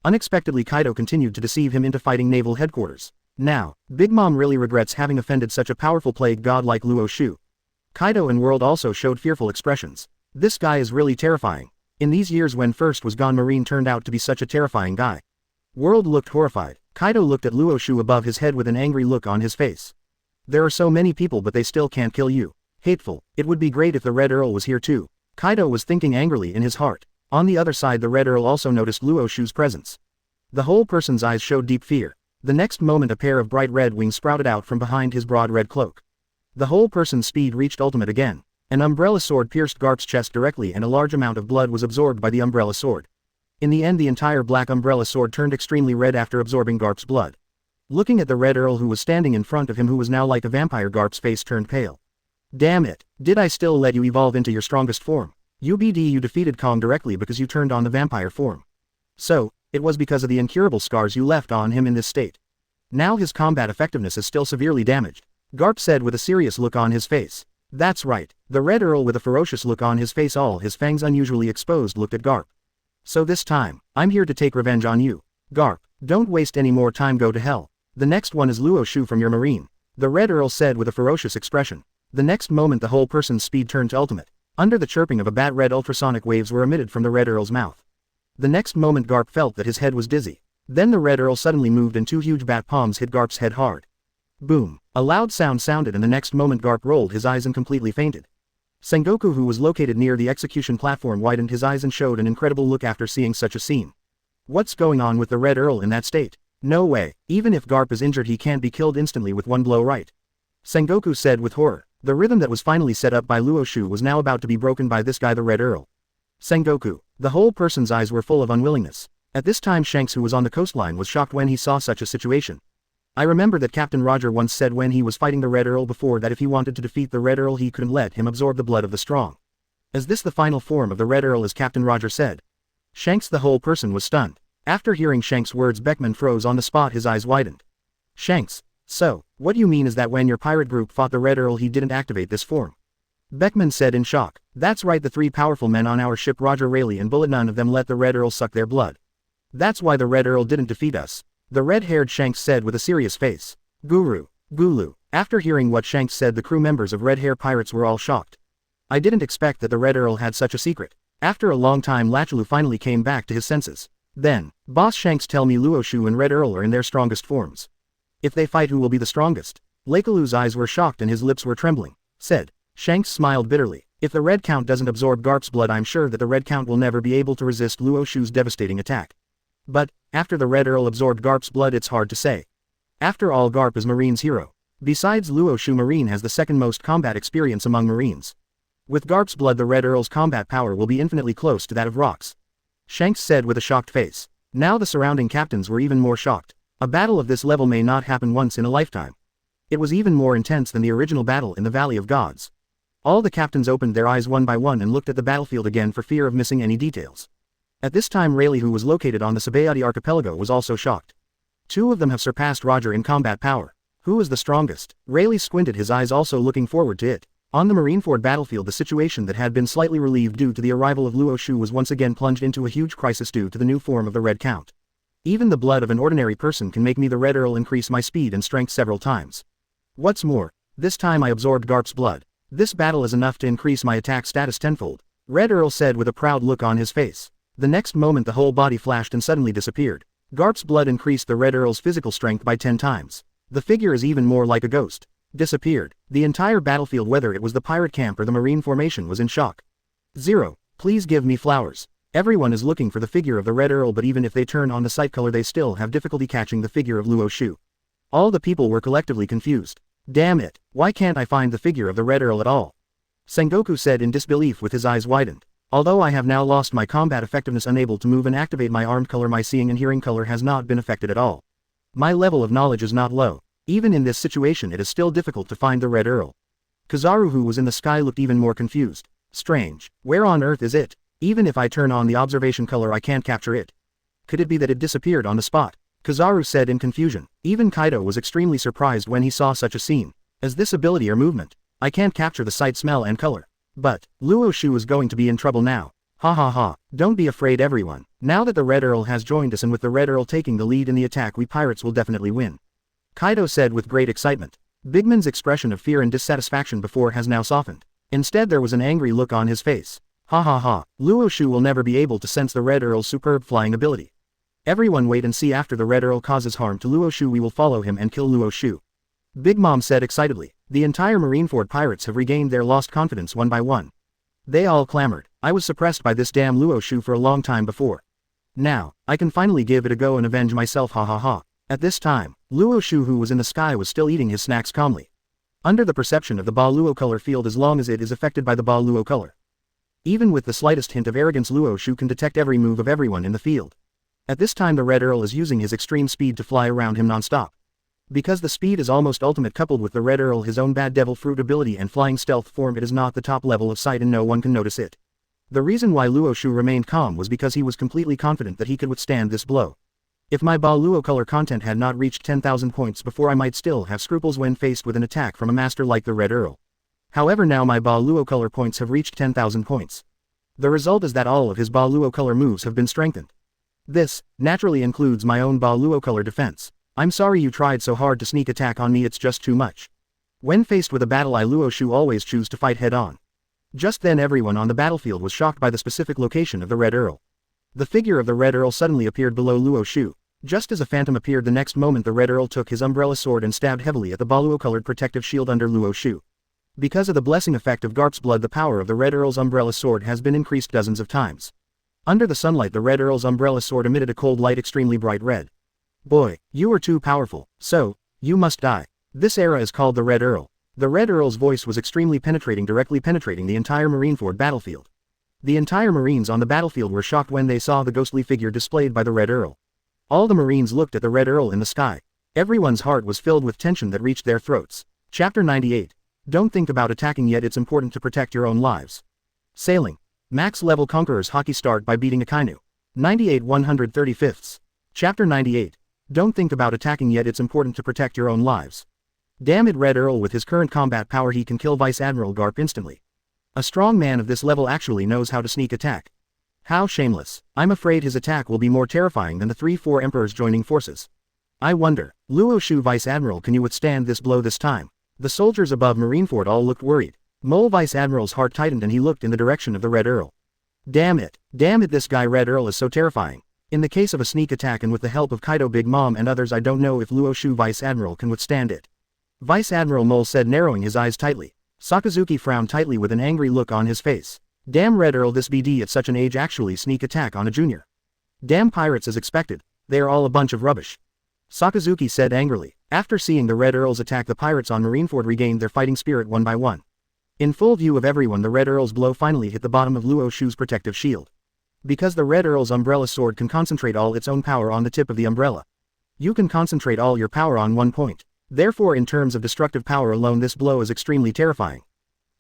S1: Unexpectedly, Kaido continued to deceive him into fighting naval headquarters. Now, Big Mom really regrets having offended such a powerful plague god like Luo Xiu. Kaido and World also showed fearful expressions. This guy is really terrifying. In these years when first was gone, Marine turned out to be such a terrifying guy. World looked horrified. Kaido looked at Luo Xiu above his head with an angry look on his face. There are so many people but they still can't kill you. Hateful. It would be great if the Red Earl was here too. Kaido was thinking angrily in his heart. On the other side, the Red Earl also noticed Luo Xiu's presence. The whole person's eyes showed deep fear. The next moment a pair of bright red wings sprouted out from behind his broad red cloak. The whole person's speed reached ultimate again. An umbrella sword pierced Garp's chest directly and a large amount of blood was absorbed by the umbrella sword. In the end, the entire black umbrella sword turned extremely red after absorbing Garp's blood. Looking at the Red Earl who was standing in front of him, who was now like a vampire, Garp's face turned pale. Damn it, did I still let you evolve into your strongest form? UBD, you defeated Kong directly because you turned on the vampire form. So, it was because of the incurable scars you left on him in this state. Now his combat effectiveness is still severely damaged. Garp said with a serious look on his face. That's right. The Red Earl with a ferocious look on his face, all his fangs unusually exposed, looked at Garp. So this time, I'm here to take revenge on you. Garp, don't waste any more time, go to hell. The next one is Luo Xiu from your Marine. The Red Earl said with a ferocious expression. The next moment the whole person's speed turned to ultimate. Under the chirping of a bat, red ultrasonic waves were emitted from the Red Earl's mouth. The next moment Garp felt that his head was dizzy. Then the Red Earl suddenly moved and 2 huge bat palms hit Garp's head hard. Boom. A loud sound sounded and the next moment Garp rolled his eyes and completely fainted. Sengoku, who was located near the execution platform, widened his eyes and showed an incredible look after seeing such a scene. What's going on with the Red Earl in that state? No way, even if Garp is injured he can't be killed instantly with one blow, right? Sengoku said with horror. The rhythm that was finally set up by Luo Xiu was now about to be broken by this guy, the Red Earl. Sengoku. The whole person's eyes were full of unwillingness. At this time Shanks, who was on the coastline, was shocked when he saw such a situation. I remember that Captain Roger once said when he was fighting the Red Earl before that if he wanted to defeat the Red Earl he couldn't let him absorb the blood of the strong. Is this the final form of the Red Earl, as Captain Roger said? Shanks, the whole person was stunned. After hearing Shanks' words, Beckman froze on the spot, his eyes widened. Shanks, so, what you mean is that when your pirate group fought the Red Earl he didn't activate this form? Beckman said in shock. That's right, the 3 powerful men on our ship, Roger, Rayleigh and Bullet, none of them let the Red Earl suck their blood. That's why the Red Earl didn't defeat us. The red-haired Shanks said with a serious face. Gulu. After hearing what Shanks said, the crew members of Red Hair Pirates were all shocked. I didn't expect that the Red Earl had such a secret. After a long time Lachulu finally came back to his senses. Then, Boss Shanks, tell me Luo Xiu and Red Earl are in their strongest forms. If they fight, who will be the strongest? Lakelu's eyes were shocked and his lips were trembling. Said. Shanks smiled bitterly. If the Red Count doesn't absorb Garp's blood, I'm sure that the Red Count will never be able to resist Luo Xiu's devastating attack. But, after the Red Earl absorbed Garp's blood, it's hard to say. After all, Garp is Marine's hero. Besides Luo Xiu, Marine has the second most combat experience among Marines. With Garp's blood, the Red Earl's combat power will be infinitely close to that of Rock's. Shanks said with a shocked face. Now the surrounding captains were even more shocked. A battle of this level may not happen once in a lifetime. It was even more intense than the original battle in the Valley of Gods. All the captains opened their eyes one by one and looked at the battlefield again for fear of missing any details. At this time Rayleigh, who was located on the Sabayati archipelago, was also shocked. Two of them have surpassed Roger in combat power. Who is the strongest? Rayleigh squinted his eyes, also looking forward to it. On the Marineford battlefield, the situation that had been slightly relieved due to the arrival of Luo Xiu was once again plunged into a huge crisis due to the new form of the Red Count. Even the blood of an ordinary person can make me, the Red Earl, increase my speed and strength several times. What's more, this time I absorbed Garp's blood. This battle is enough to increase my attack status tenfold, Red Earl said with a proud look on his face. The next moment the whole body flashed and suddenly disappeared. Garp's blood increased the Red Earl's physical strength by 10 times. The figure is even more like a ghost. Disappeared. The entire battlefield, whether it was the pirate camp or the marine formation, was in shock. Zero, please give me flowers. Everyone is looking for the figure of the Red Earl, but even if they turn on the sight color they still have difficulty catching the figure of Luo Xiu. All the people were collectively confused. Damn it, why can't I find the figure of the Red Earl at all? Sengoku said in disbelief with his eyes widened. Although I have now lost my combat effectiveness, unable to move and activate my armed color, my seeing and hearing color has not been affected at all. My level of knowledge is not low. Even in this situation it is still difficult to find the Red Earl. Kizaru, who was in the sky, looked even more confused. Strange. Where on earth is it? Even if I turn on the observation color I can't capture it. Could it be that it disappeared on the spot? Kizaru said in confusion. Even Kaido was extremely surprised when he saw such a scene. As this ability or movement, I can't capture the sight, smell and color. But, Luo Xiu is going to be in trouble now. Ha ha ha, don't be afraid everyone. Now that the Red Earl has joined us, and with the Red Earl taking the lead in the attack, we pirates will definitely win. Kaido said with great excitement. Bigman's expression of fear and dissatisfaction before has now softened. Instead there was an angry look on his face. Ha ha ha, Luo Xiu will never be able to sense the Red Earl's superb flying ability. Everyone wait and see. After the Red Earl causes harm to Luo Xiu we will follow him and kill Luo Xiu. Big Mom said excitedly. The entire Marineford pirates have regained their lost confidence one by one. They all clamored. I was suppressed by this damn Luo Xiu for a long time before. Now, I can finally give it a go and avenge myself, ha ha ha. At this time, Luo Xiu, who was in the sky, was still eating his snacks calmly. Under the perception of the Ba Luo color field, as long as it is affected by the Ba Luo color. Even with the slightest hint of arrogance, Luo Xiu can detect every move of everyone in the field. At this time the Red Earl is using his extreme speed to fly around him non-stop. Because the speed is almost ultimate, coupled with the Red Earl his own Bad Devil Fruit ability and flying stealth form, it is not the top level of sight and no one can notice it. The reason why Luo Xiu remained calm was because he was completely confident that he could withstand this blow. If my Ba Luo color content had not reached 10,000 points before, I might still have scruples when faced with an attack from a master like the Red Earl. However, now my Ba Luo color points have reached 10,000 points. The result is that all of his Ba Luo color moves have been strengthened. This, naturally, includes my own Ba Luo color defense. I'm sorry you tried so hard to sneak attack on me, it's just too much. When faced with a battle, I Luo Xiu always choose to fight head on. Just then everyone on the battlefield was shocked by the specific location of the Red Earl. The figure of the Red Earl suddenly appeared below Luo Xiu. Just as a phantom appeared the next moment, the Red Earl took his umbrella sword and stabbed heavily at the Ba Luo colored protective shield under Luo Xiu. Because of the blessing effect of Garp's blood, the power of the Red Earl's umbrella sword has been increased dozens of times. Under the sunlight, the Red Earl's umbrella sword emitted a cold light, extremely bright red. Boy, you are too powerful, so, you must die. This era is called the Red Earl. The Red Earl's voice was extremely penetrating, directly penetrating the entire Marineford battlefield. The entire Marines on the battlefield were shocked when they saw the ghostly figure displayed by the Red Earl. All the Marines looked at the Red Earl in the sky. Everyone's heart was filled with tension that reached their throats. Chapter 98. Don't think about attacking yet, it's important to protect your own lives. Sailing. Max level Conqueror's Haki start by beating Akainu. 98 135ths. Chapter 98. Don't think about attacking yet, it's important to protect your own lives. Damn it, Red Earl, with his current combat power he can kill Vice Admiral Garp instantly. A strong man of this level actually knows how to sneak attack. How shameless. I'm afraid his attack will be more terrifying than the 3-4 emperors joining forces. I wonder, Luo Xiu Vice Admiral, can you withstand this blow this time? The soldiers above Marineford all looked worried. Mole Vice Admiral's heart tightened and he looked in the direction of the Red Earl. Damn it, this guy Red Earl is so terrifying. In the case of a sneak attack and with the help of Kaido, Big Mom and others, I don't know if Luo Xiu Vice Admiral can withstand it. Vice Admiral Mole said, narrowing his eyes tightly. Sakazuki frowned tightly with an angry look on his face. Damn Red Earl, this BD at such an age actually sneak attack on a junior. Damn pirates as expected. They are all a bunch of rubbish. Sakazuki said angrily. After seeing the Red Earl's attack, the pirates on Marineford regained their fighting spirit one by one. In full view of everyone, the Red Earl's blow finally hit the bottom of Luo Xiu's protective shield. Because the Red Earl's umbrella sword can concentrate all its own power on the tip of the umbrella. You can concentrate all your power on one point. Therefore, in terms of destructive power alone, this blow is extremely terrifying.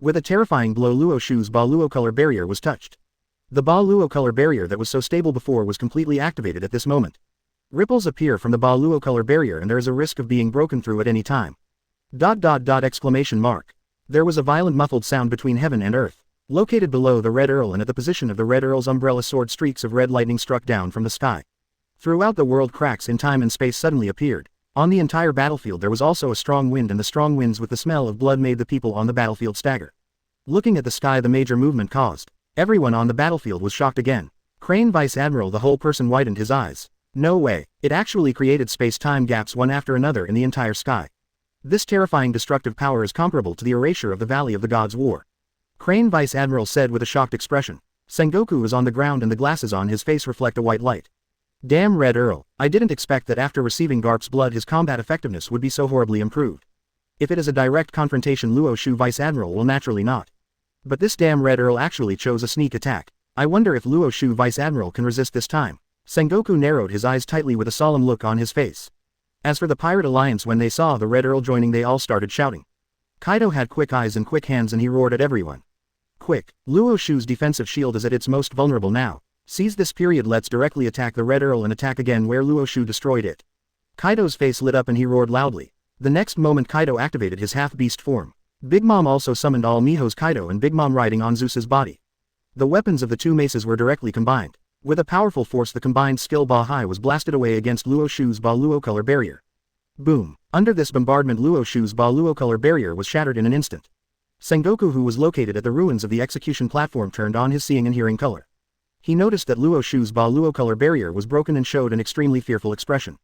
S1: With a terrifying blow, Luo Xiu's Ba Luo color barrier was touched. The Ba Luo color barrier that was so stable before was completely activated at this moment. Ripples appear from the Ba Luo color barrier and there is a risk of being broken through at any time. ... Exclamation mark. There was a violent muffled sound between heaven and earth. Located below the Red Earl and at the position of the Red Earl's umbrella sword, streaks of red lightning struck down from the sky. Throughout the world, cracks in time and space suddenly appeared. On the entire battlefield there was also a strong wind, and the strong winds with the smell of blood made the people on the battlefield stagger. Looking at the sky, the major movement caused. Everyone on the battlefield was shocked again. Crane Vice Admiral, the whole person widened his eyes. No way, it actually created space-time gaps one after another in the entire sky. This terrifying destructive power is comparable to the erasure of the Valley of the Gods' War. Crane Vice Admiral said with a shocked expression. Sengoku is on the ground and the glasses on his face reflect a white light. Damn Red Earl, I didn't expect that after receiving Garp's blood his combat effectiveness would be so horribly improved. If it is a direct confrontation, Luo Xiu Vice Admiral will naturally not. But this damn Red Earl actually chose a sneak attack. I wonder if Luo Xiu Vice Admiral can resist this time. Sengoku narrowed his eyes tightly with a solemn look on his face. As for the Pirate Alliance, when they saw the Red Earl joining they all started shouting. Kaido had quick eyes and quick hands and he roared at everyone. Quick, Luo Xiu's defensive shield is at its most vulnerable now. Seize this period, let's directly attack the Red Earl and attack again where Luo Xiu destroyed it. Kaido's face lit up and he roared loudly. The next moment Kaido activated his half-beast form. Big Mom also summoned all Miho's Kaido and Big Mom riding on Zeus's body. The weapons of the two maces were directly combined. With a powerful force the combined skill Ba Hai was blasted away against Luo Xiu's Ba Luo color barrier. Boom. Under this bombardment Luo Xiu's Ba Luo color barrier was shattered in an instant. Sengoku, who was located at the ruins of the execution platform, turned on his seeing and hearing color. He noticed that Luo Xiu's Ba Luo color barrier was broken and showed an extremely fearful expression.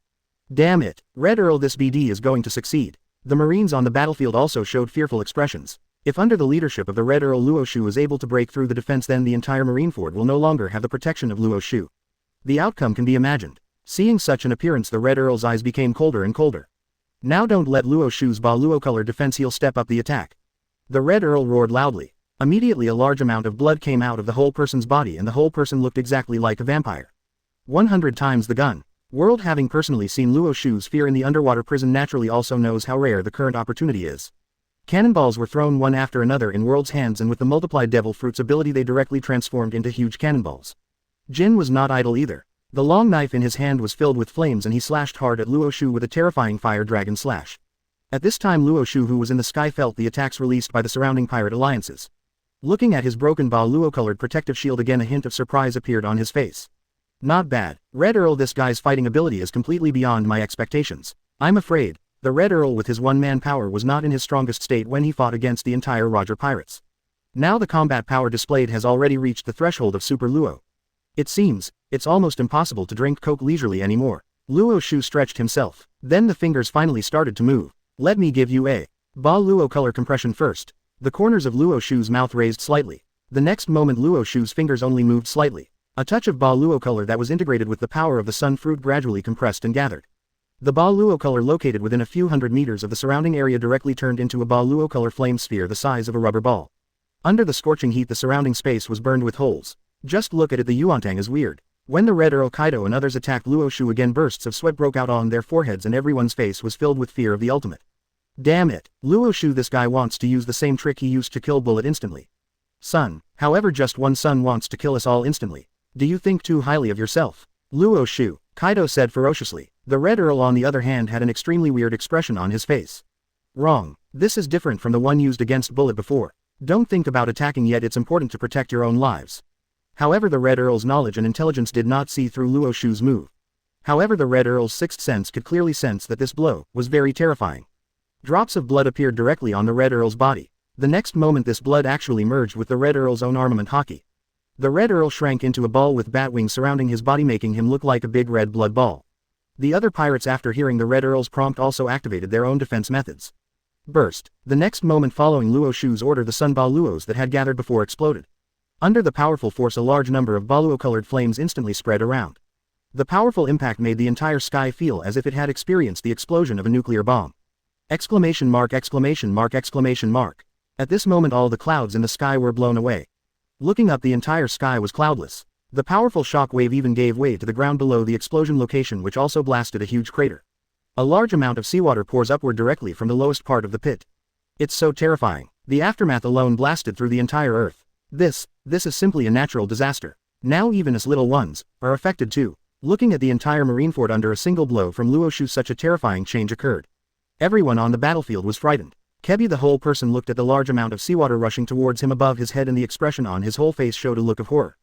S1: Damn it, Red Earl, this BD is going to succeed. The Marines on the battlefield also showed fearful expressions. If under the leadership of the Red Earl Luo Xiu is able to break through the defense, then the entire Marineford will no longer have the protection of Luo Xiu. The outcome can be imagined. Seeing such an appearance, the Red Earl's eyes became colder and colder. Now don't let Luo Xiu's Ba Luo color defense, he'll step up the attack. The Red Earl roared loudly. Immediately a large amount of blood came out of the whole person's body and the whole person looked exactly like a vampire. 100 times the gun. World, having personally seen Luo Xiu's fear in the underwater prison, naturally also knows how rare the current opportunity is. Cannonballs were thrown one after another in World's hands, and with the multiplied devil fruits ability they directly transformed into huge cannonballs. Jin was not idle either. The long knife in his hand was filled with flames and he slashed hard at Luo Xiu with a terrifying fire dragon slash. At this time Luo Xiu, who was in the sky, felt the attacks released by the surrounding pirate alliances. Looking at his broken Ba Luo colored protective shield again, a hint of surprise appeared on his face. Not bad, Red Earl, this guy's fighting ability is completely beyond my expectations. I'm afraid, the Red Earl with his one-man power was not in his strongest state when he fought against the entire Roger pirates. Now the combat power displayed has already reached the threshold of Super Luo. It seems, it's almost impossible to drink Coke leisurely anymore. Luo Xiu stretched himself. Then the fingers finally started to move. Let me give you a Ba Luo color compression first. The corners of Luo Xiu's mouth raised slightly. The next moment Luo Xiu's fingers only moved slightly. A touch of Ba Luo color that was integrated with the power of the sun fruit gradually compressed and gathered. The Ba Luo color located within a few hundred meters of the surrounding area directly turned into a Ba Luo color flame sphere the size of a rubber ball. Under the scorching heat the surrounding space was burned with holes. Just look at it, the Yuantang is weird. When the Red Earl, Kaido and others attacked Luo Xiu again, bursts of sweat broke out on their foreheads and everyone's face was filled with fear of the ultimate. Damn it, Luo Xiu, this guy wants to use the same trick he used to kill Bullet instantly. Son, however, just one son wants to kill us all instantly. Do you think too highly of yourself? Luo Xiu, Kaido said ferociously. The Red Earl on the other hand had an extremely weird expression on his face. Wrong, this is different from the one used against Bullet before. Don't think about attacking yet, it's important to protect your own lives. However, the Red Earl's knowledge and intelligence did not see through Luo Xiu's move. However, the Red Earl's sixth sense could clearly sense that this blow was very terrifying. Drops of blood appeared directly on the Red Earl's body. The next moment this blood actually merged with the Red Earl's own armament Haki. The Red Earl shrank into a ball with bat wings surrounding his body, making him look like a big red blood ball. The other pirates, after hearing the Red Earl's prompt, also activated their own defense methods. Burst. The next moment following Luo Xiu's order, the Sun Ba Luos that had gathered before exploded. Under the powerful force a large number of Ba Luo colored flames instantly spread around. The powerful impact made the entire sky feel as if it had experienced the explosion of a nuclear bomb. Exclamation mark, exclamation mark, exclamation mark. At this moment all the clouds in the sky were blown away. Looking up, the entire sky was cloudless. The powerful shock wave even gave way to the ground below the explosion location, which also blasted a huge crater. A large amount of seawater pours upward directly from the lowest part of the pit. It's so terrifying. The aftermath alone blasted through the entire earth. This is simply a natural disaster. Now even us little ones are affected too. Looking at the entire Marineford under a single blow from Luo Xiu, such a terrifying change occurred. Everyone on the battlefield was frightened. Kebi the whole person looked at the large amount of seawater rushing towards him above his head, and the expression on his whole face showed a look of horror.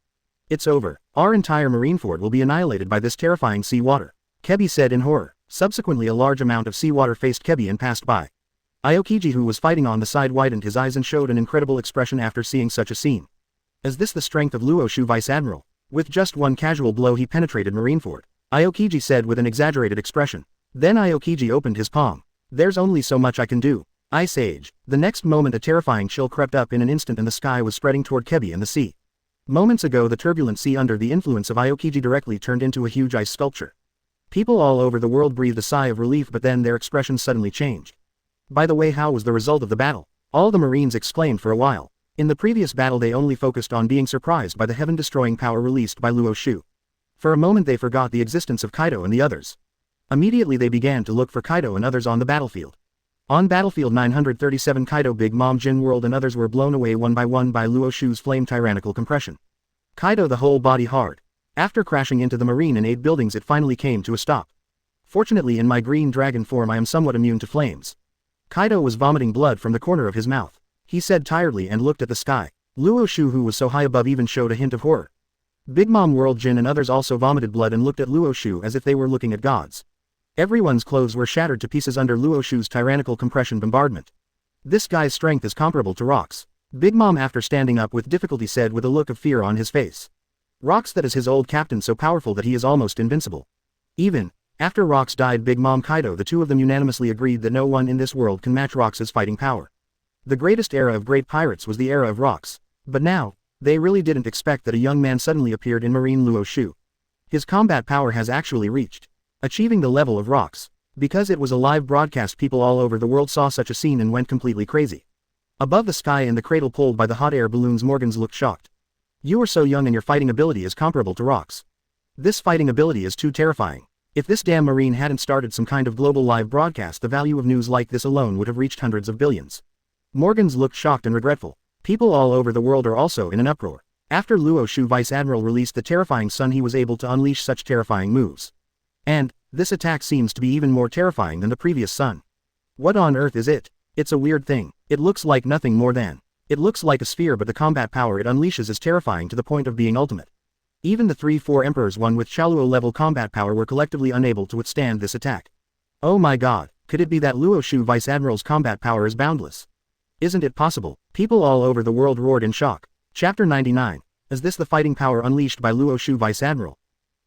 S1: It's over. Our entire Marineford will be annihilated by this terrifying sea water, Kebi said in horror. Subsequently a large amount of seawater faced Kebi and passed by. Aokiji, who was fighting on the side, widened his eyes and showed an incredible expression after seeing such a scene. Is this the strength of Luo Xiu, Vice Admiral? With just one casual blow he penetrated Marineford, Aokiji said with an exaggerated expression. Then Aokiji opened his palm. There's only so much I can do. Ice Age. The next moment a terrifying chill crept up in an instant and the sky was spreading toward Kebi and the sea. Moments ago the turbulent sea under the influence of Aokiji directly turned into a huge ice sculpture. People all over the world breathed a sigh of relief, but then their expressions suddenly changed. By the way, how was the result of the battle? All the Marines exclaimed for a while. In the previous battle they only focused on being surprised by the heaven-destroying power released by Luo Xiu. For a moment they forgot the existence of Kaido and the others. Immediately they began to look for Kaido and others on the battlefield. On battlefield 937, Kaido, Big Mom, Jin World and others were blown away one by one by Luo Xiu's flame tyrannical compression. Kaido the whole body hard. After crashing into the marine and 8 buildings it finally came to a stop. Fortunately in my green dragon form I am somewhat immune to flames. Kaido was vomiting blood from the corner of his mouth. He said tiredly and looked at the sky. Luo Xiu, who was so high above, even showed a hint of horror. Big Mom, World, Jin and others also vomited blood and looked at Luo Xiu as if they were looking at gods. Everyone's clothes were shattered to pieces under Luo Xiu's tyrannical compression bombardment. This guy's strength is comparable to Rock's. Big Mom, after standing up with difficulty, said with a look of fear on his face. Rock's, that is his old captain, so powerful that he is almost invincible. Even after Rock's died, Big Mom, Kaido, the two of them unanimously agreed that no one in this world can match Rock's fighting power. The greatest era of great pirates was the era of Rock's. But now, they really didn't expect that a young man suddenly appeared in Marine Luo Xiu. His combat power has actually reached achieving the level of Rock's. Because it was a live broadcast, people all over the world saw such a scene and went completely crazy. Above the sky in the cradle pulled by the hot air balloons, Morgans looked shocked. You are so young and your fighting ability is comparable to Rock's. This fighting ability is too terrifying. If this damn Marine hadn't started some kind of global live broadcast, the value of news like this alone would have reached hundreds of billions. Morgans looked shocked and regretful. People all over the world are also in an uproar. After Luo Xiu, Vice Admiral, released the terrifying sun, he was able to unleash such terrifying moves. And this attack seems to be even more terrifying than the previous sun. What on earth is it? It's a weird thing. It looks like nothing more than. It looks like a sphere, but the combat power it unleashes is terrifying to the point of being ultimate. Even the 3-4 emperors, one with Chaluo level combat power, were collectively unable to withstand this attack. Oh my god, could it be that Luo Xiu, Vice Admiral's combat power is boundless? Isn't it possible? People all over the world roared in shock. Chapter 99. Is this the fighting power unleashed by Luo Xiu, Vice Admiral?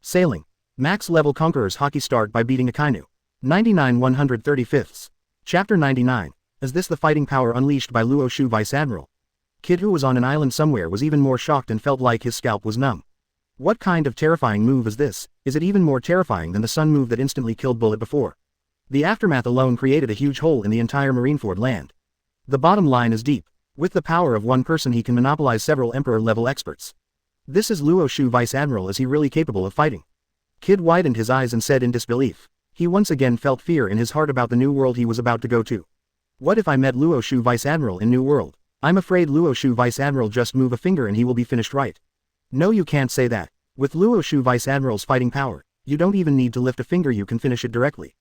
S1: Sailing. Max level Conqueror's Haki start by beating Akainu. 99 135ths. Chapter 99. Is this the fighting power unleashed by Luo Xiu, Vice Admiral? Kid, who was on an island somewhere, was even more shocked and felt like his scalp was numb. What kind of terrifying move is this? Is it even more terrifying than the sun move that instantly killed Bullet before? The aftermath alone created a huge hole in the entire Marineford land. The bottom line is deep. With the power of one person he can monopolize several emperor-level experts. This is Luo Xiu, Vice Admiral. Is he really capable of fighting? Kid widened his eyes and said in disbelief. He once again felt fear in his heart about the new world he was about to go to. What if I met Luo Xiu, Vice Admiral, in New World? I'm afraid Luo Xiu, Vice Admiral, just move a finger and he will be finished, right? No, you can't say that. With Luo Xiu, Vice Admiral's fighting power, you don't even need to lift a finger, you can finish it directly.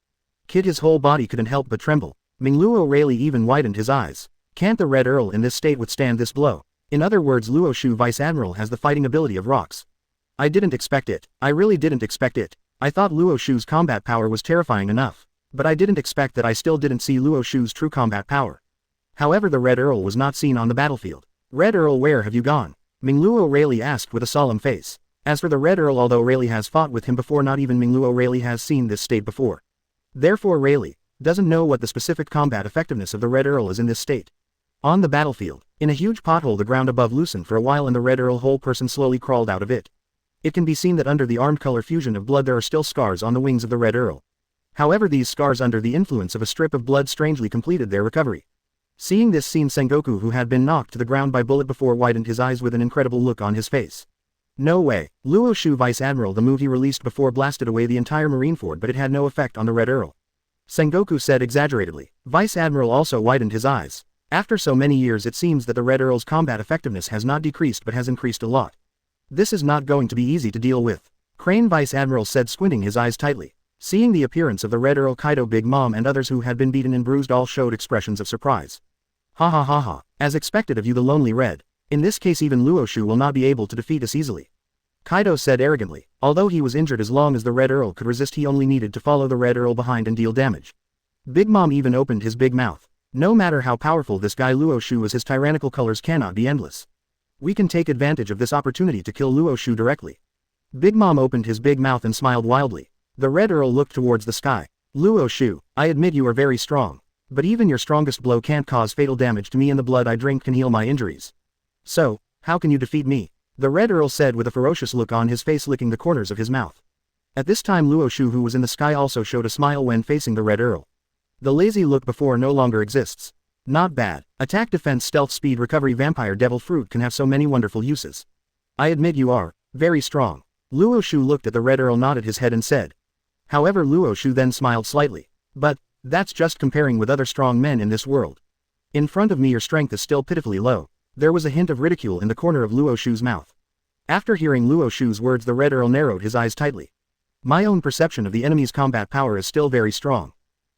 S1: Kid, his whole body couldn't help but tremble. Mingluo Rayleigh even widened his eyes. Can't the Red Earl in this state withstand this blow? In other words, Luo Xiu, Vice Admiral, has the fighting ability of Rocks. I didn't expect it. I really didn't expect it. I thought Luo Xiu's combat power was terrifying enough. But I didn't expect that. I still didn't see Luo Xiu's true combat power. However, the Red Earl was not seen on the battlefield. Red Earl, where have you gone? Mingluo Rayleigh asked with a solemn face. As for the Red Earl, although Rayleigh has fought with him before, not even Mingluo Rayleigh has seen this state before. Therefore Rayleigh doesn't know what the specific combat effectiveness of the Red Earl is in this state. On the battlefield, in a huge pothole, the ground above loosened for a while and the Red Earl whole person slowly crawled out of it. It can be seen that under the armed color fusion of blood there are still scars on the wings of the Red Earl. However, these scars under the influence of a strip of blood strangely completed their recovery. Seeing this scene, Sengoku, who had been knocked to the ground by Bullet before, widened his eyes with an incredible look on his face. No way. Luo Xiu, Vice Admiral, the move he released before blasted away the entire Marineford, but it had no effect on the Red Earl. Sengoku said exaggeratedly. Vice Admiral also widened his eyes. After so many years it seems that the Red Earl's combat effectiveness has not decreased but has increased a lot. This is not going to be easy to deal with. Crane Vice Admiral said, squinting his eyes tightly. Seeing the appearance of the Red Earl, Kaido, Big Mom and others who had been beaten and bruised all showed expressions of surprise. Ha ha ha ha, as expected of you, the Lonely Red. In this case even Luo Xiu will not be able to defeat us easily. Kaido said arrogantly. Although he was injured, as long as the Red Earl could resist he only needed to follow the Red Earl behind and deal damage. Big Mom even opened his big mouth. No matter how powerful this guy Luo Xiu is, his tyrannical colors cannot be endless. We can take advantage of this opportunity to kill Luo Xiu directly. Big Mom opened his big mouth and smiled wildly. The Red Earl looked towards the sky. Luo Xiu, I admit you are very strong. But even your strongest blow can't cause fatal damage to me, and the blood I drink can heal my injuries. So, how can you defeat me? The Red Earl said with a ferocious look on his face, licking the corners of his mouth. At this time Luo Xiu, who was in the sky, also showed a smile when facing the Red Earl. The lazy look before no longer exists. Not bad. Attack, defense, stealth, speed, recovery, vampire, devil fruit can have so many wonderful uses. I admit you are very strong. Luo Xiu looked at the Red Earl, nodded his head and said. However, Luo Xiu then smiled slightly. But that's just comparing with other strong men in this world. In front of me your strength is still pitifully low. There was a hint of ridicule in the corner of Luo Xiu's mouth. After hearing Luo Xiu's words, the Red Earl narrowed his eyes tightly. My own perception of the enemy's combat power is still very strong.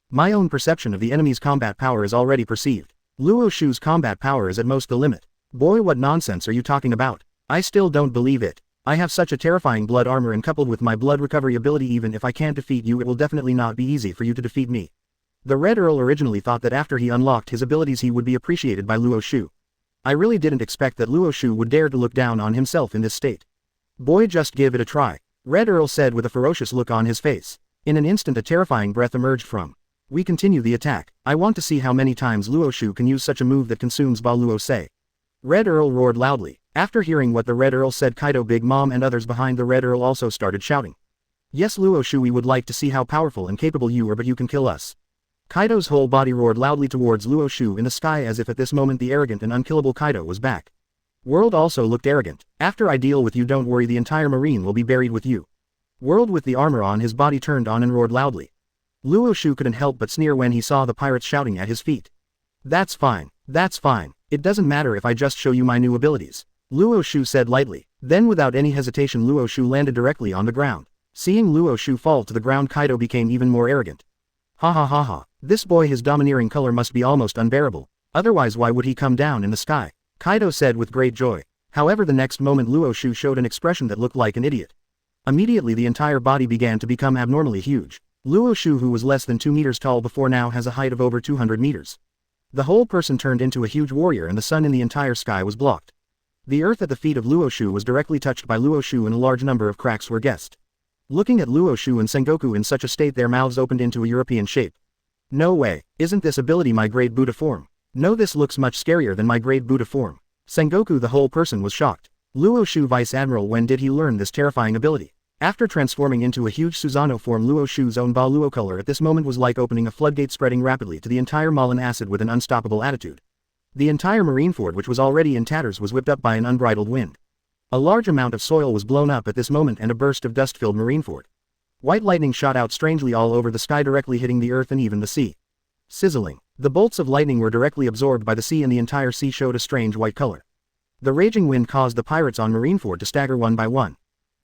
S1: My own perception of the enemy's combat power is already perceived. Luo Xiu's combat power is at most the limit. Boy, what nonsense are you talking about? I still don't believe it. I have such a terrifying blood armor, and coupled with my blood recovery ability, even if I can't defeat you, it will definitely not be easy for you to defeat me. The Red Earl originally thought that after he unlocked his abilities he would be appreciated by Luo Xiu. I really didn't expect that Luo Xiu would dare to look down on himself in this state. Boy, just give it a try. Red Earl said with a ferocious look on his face. In an instant a terrifying breath emerged from. We continue the attack. I want to see how many times Luo Xiu can use such a move that consumes Ba Luo Sei. Red Earl roared loudly. After hearing what the Red Earl said, Kaido, Big Mom and others behind the Red Earl also started shouting. Yes, Luo Xiu, we would like to see how powerful and capable you are, but you can kill us. Kaido's whole body roared loudly towards Luo Xiu in the sky, as if at this moment the arrogant and unkillable Kaido was back. World also looked arrogant. After I deal with you, don't worry, the entire marine will be buried with you. World with the armor on his body turned on and roared loudly. Luo Xiu couldn't help but sneer when he saw the pirates shouting at his feet. That's fine. That's fine. It doesn't matter if I just show you my new abilities. Luo Xiu said lightly. Then without any hesitation Luo Xiu landed directly on the ground. Seeing Luo Xiu fall to the ground, Kaido became even more arrogant. Ha ha ha ha. This boy, his domineering color must be almost unbearable. Otherwise why would he come down in the sky? Kaido said with great joy. However, the next moment Luo Xiu showed an expression that looked like an idiot. Immediately the entire body began to become abnormally huge. Luo Xiu, who was less than 2 meters tall before, now has a height of over 200 meters. The whole person turned into a huge warrior, and the sun in the entire sky was blocked. The earth at the feet of Luo Xiu was directly touched by Luo Xiu, and a large number of cracks were guessed. Looking at Luo Xiu and Sengoku in such a state, their mouths opened into a European shape. No way, isn't this ability my great Buddha form? No, this looks much scarier than my great Buddha form. Sengoku, the whole person, was shocked. Luo Xiu, Vice Admiral, when did he learn this terrifying ability? After transforming into a huge Susanoo form, Luo Xiu's own Ba Luo color at this moment was like opening a floodgate, spreading rapidly to the entire Malin acid with an unstoppable attitude. The entire Marineford, which was already in tatters, was whipped up by an unbridled wind. A large amount of soil was blown up at this moment, and a burst of dust filled Marineford. White lightning shot out strangely all over the sky, directly hitting the earth and even the sea. Sizzling. The bolts of lightning were directly absorbed by the sea, and the entire sea showed a strange white color. The raging wind caused the pirates on Marineford to stagger one by one.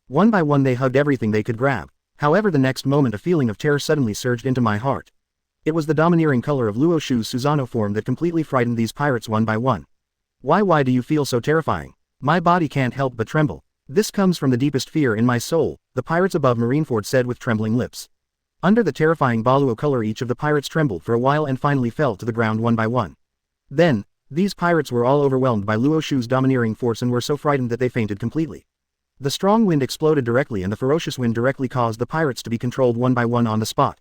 S1: One by one they hugged everything they could grab. However, the next moment a feeling of terror suddenly surged into my heart. It was the domineering color of Luo Xiu's Susanoo form that completely frightened these pirates one by one. Why do you feel so terrifying? My body can't help but tremble. This comes from the deepest fear in my soul, the pirates above Marineford said with trembling lips. Under the terrifying Ba Luo color, each of the pirates trembled for a while and finally fell to the ground one by one. Then, these pirates were all overwhelmed by Luo Xiu's domineering force and were so frightened that they fainted completely. The strong wind exploded directly, and the ferocious wind directly caused the pirates to be controlled one by one on the spot.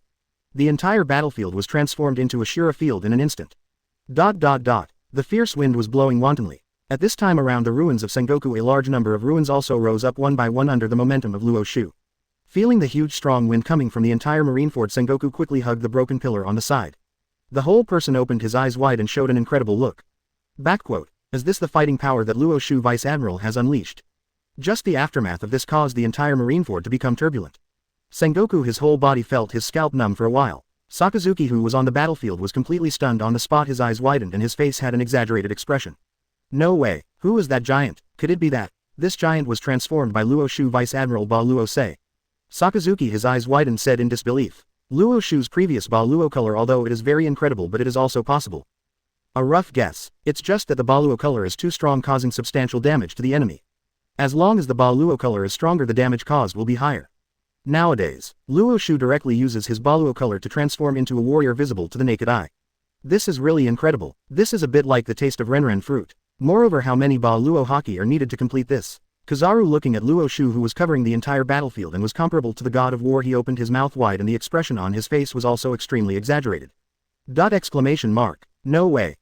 S1: The entire battlefield was transformed into a Shura field in an instant. The fierce wind was blowing wantonly. At this time, around the ruins of Sengoku, a large number of ruins also rose up one by one under the momentum of Luo Xiu. Feeling the huge strong wind coming from the entire Marineford, Sengoku quickly hugged the broken pillar on the side. The whole person opened his eyes wide and showed an incredible look. Is this the fighting power that Luo Xiu, Vice Admiral, has unleashed? Just the aftermath of this caused the entire Marineford to become turbulent. Sengoku, his whole body felt his scalp numb for a while. Sakazuki, who was on the battlefield, was completely stunned on the spot. His eyes widened and his face had an exaggerated expression. No way, who was that giant? Could it be that this giant was transformed by Luo Xiu? Vice Admiral Ba Luo say. Sakazuki, his eyes widened, said in disbelief. Luo Xiu's previous Ba Luo color, although it is very incredible, but it is also possible. A rough guess, it's just that the Ba Luo color is too strong, causing substantial damage to the enemy. As long as the Ba Luo color is stronger, the damage caused will be higher. Nowadays, Luo Xiu directly uses his Ba Luo color to transform into a warrior visible to the naked eye. This is really incredible. This is a bit like the taste of Renren fruit. Moreover, how many Ba Luo Haki are needed to complete this? Kizaru, looking at Luo Xiu, who was covering the entire battlefield and was comparable to the god of war, he opened his mouth wide and the expression on his face was also extremely exaggerated. Exclamation mark. No way,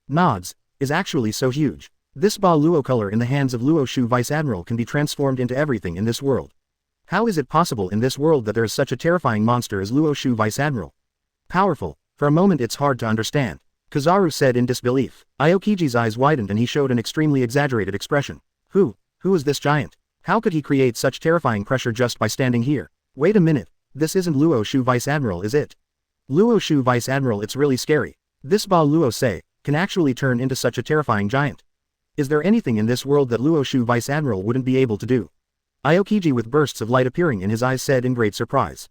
S1: nods, is actually so huge. This Ba Luo color in the hands of Luo Xiu Vice Admiral can be transformed into everything in this world. How is it possible in this world that there is such a terrifying monster as Luo Xiu Vice Admiral? Powerful. For a moment it's hard to understand. Kizaru said in disbelief. Aokiji's eyes widened and he showed an extremely exaggerated expression. Who is this giant? How could he create such terrifying pressure just by standing here? Wait a minute, this isn't Luo Xiu Vice Admiral, is it? Luo Xiu Vice Admiral, it's really scary. This Ba Luo say, can actually turn into such a terrifying giant. Is there anything in this world that Luo Xiu Vice Admiral wouldn't be able to do? Aokiji, with bursts of light appearing in his eyes, said in great surprise.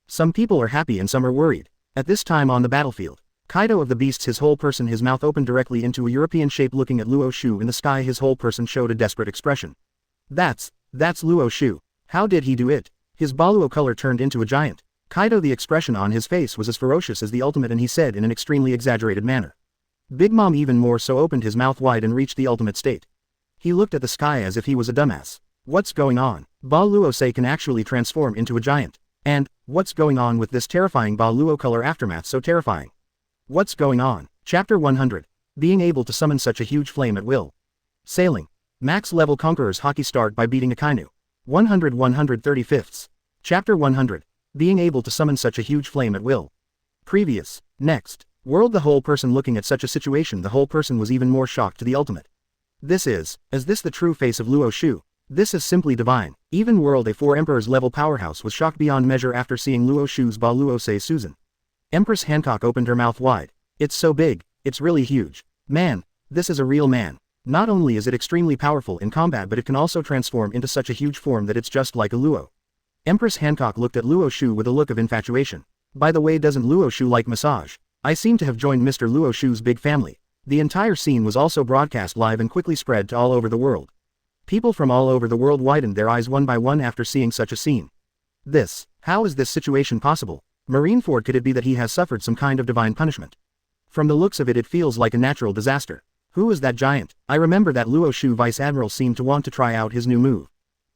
S1: Some people are happy and some are worried. At this time on the battlefield, Kaido of the beasts, his whole person, his mouth opened directly into a European shape, looking at Luo Xiu in the sky. His whole person showed a desperate expression. That's Luo Xiu. How did he do it? His Ba Luo color turned into a giant. Kaido, the expression on his face was as ferocious as the ultimate, and he said in an extremely exaggerated manner. Big Mom even more so opened his mouth wide and reached the ultimate state. He looked at the sky as if he was a dumbass. What's going on? Ba Luo say can actually transform into a giant. And what's going on with this terrifying Ba Luo color aftermath so terrifying? What's going on? Chapter 100. Being able to summon such a huge flame at will. Sailing. Max level Conqueror's Haki start by beating Akainu. 135th. Chapter 100. Being able to summon such a huge flame at will. Previous. Next. World. The whole person looking at such a situation, the whole person was even more shocked to the ultimate. Is this the true face of Luo Xiu? This is simply divine. Even World A4 Emperor's level powerhouse was shocked beyond measure after seeing Luo Xiu's Ba Luo say Susan. Empress Hancock opened her mouth wide. It's so big, it's really huge. Man, this is a real man. Not only is it extremely powerful in combat, but it can also transform into such a huge form that it's just like a Luo. Empress Hancock looked at Luo Xiu with a look of infatuation. By the way, doesn't Luo Xiu like massage? I seem to have joined Mr. Luo Xiu's big family. The entire scene was also broadcast live and quickly spread to all over the world. People from all over the world widened their eyes one by one after seeing such a scene. How is this situation possible? Marineford, could it be that he has suffered some kind of divine punishment? From the looks of it, it feels like a natural disaster. Who is that giant? I remember that Luo Xiu Vice Admiral seemed to want to try out his new move.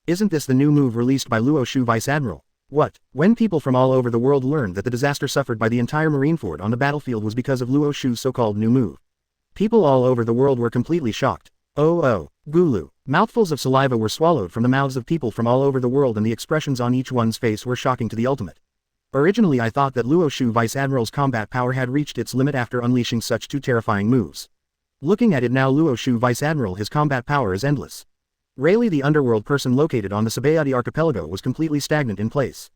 S1: Isn't this the new move released by Luo Xiu Vice Admiral? What? When people from all over the world learned that the disaster suffered by the entire Marineford on the battlefield was because of Luo Xiu's so-called new move. People all over the world were completely shocked. Gulu. Mouthfuls of saliva were swallowed from the mouths of people from all over the world, and the expressions on each one's face were shocking to the ultimate. Originally I thought that Luo Xiu Vice Admiral's combat power had reached its limit after unleashing such two terrifying moves. Looking at it now, Luo Xiu Vice Admiral, his combat power is endless. Rayleigh, the underworld person located on the Sabayati archipelago, was completely stagnant in place.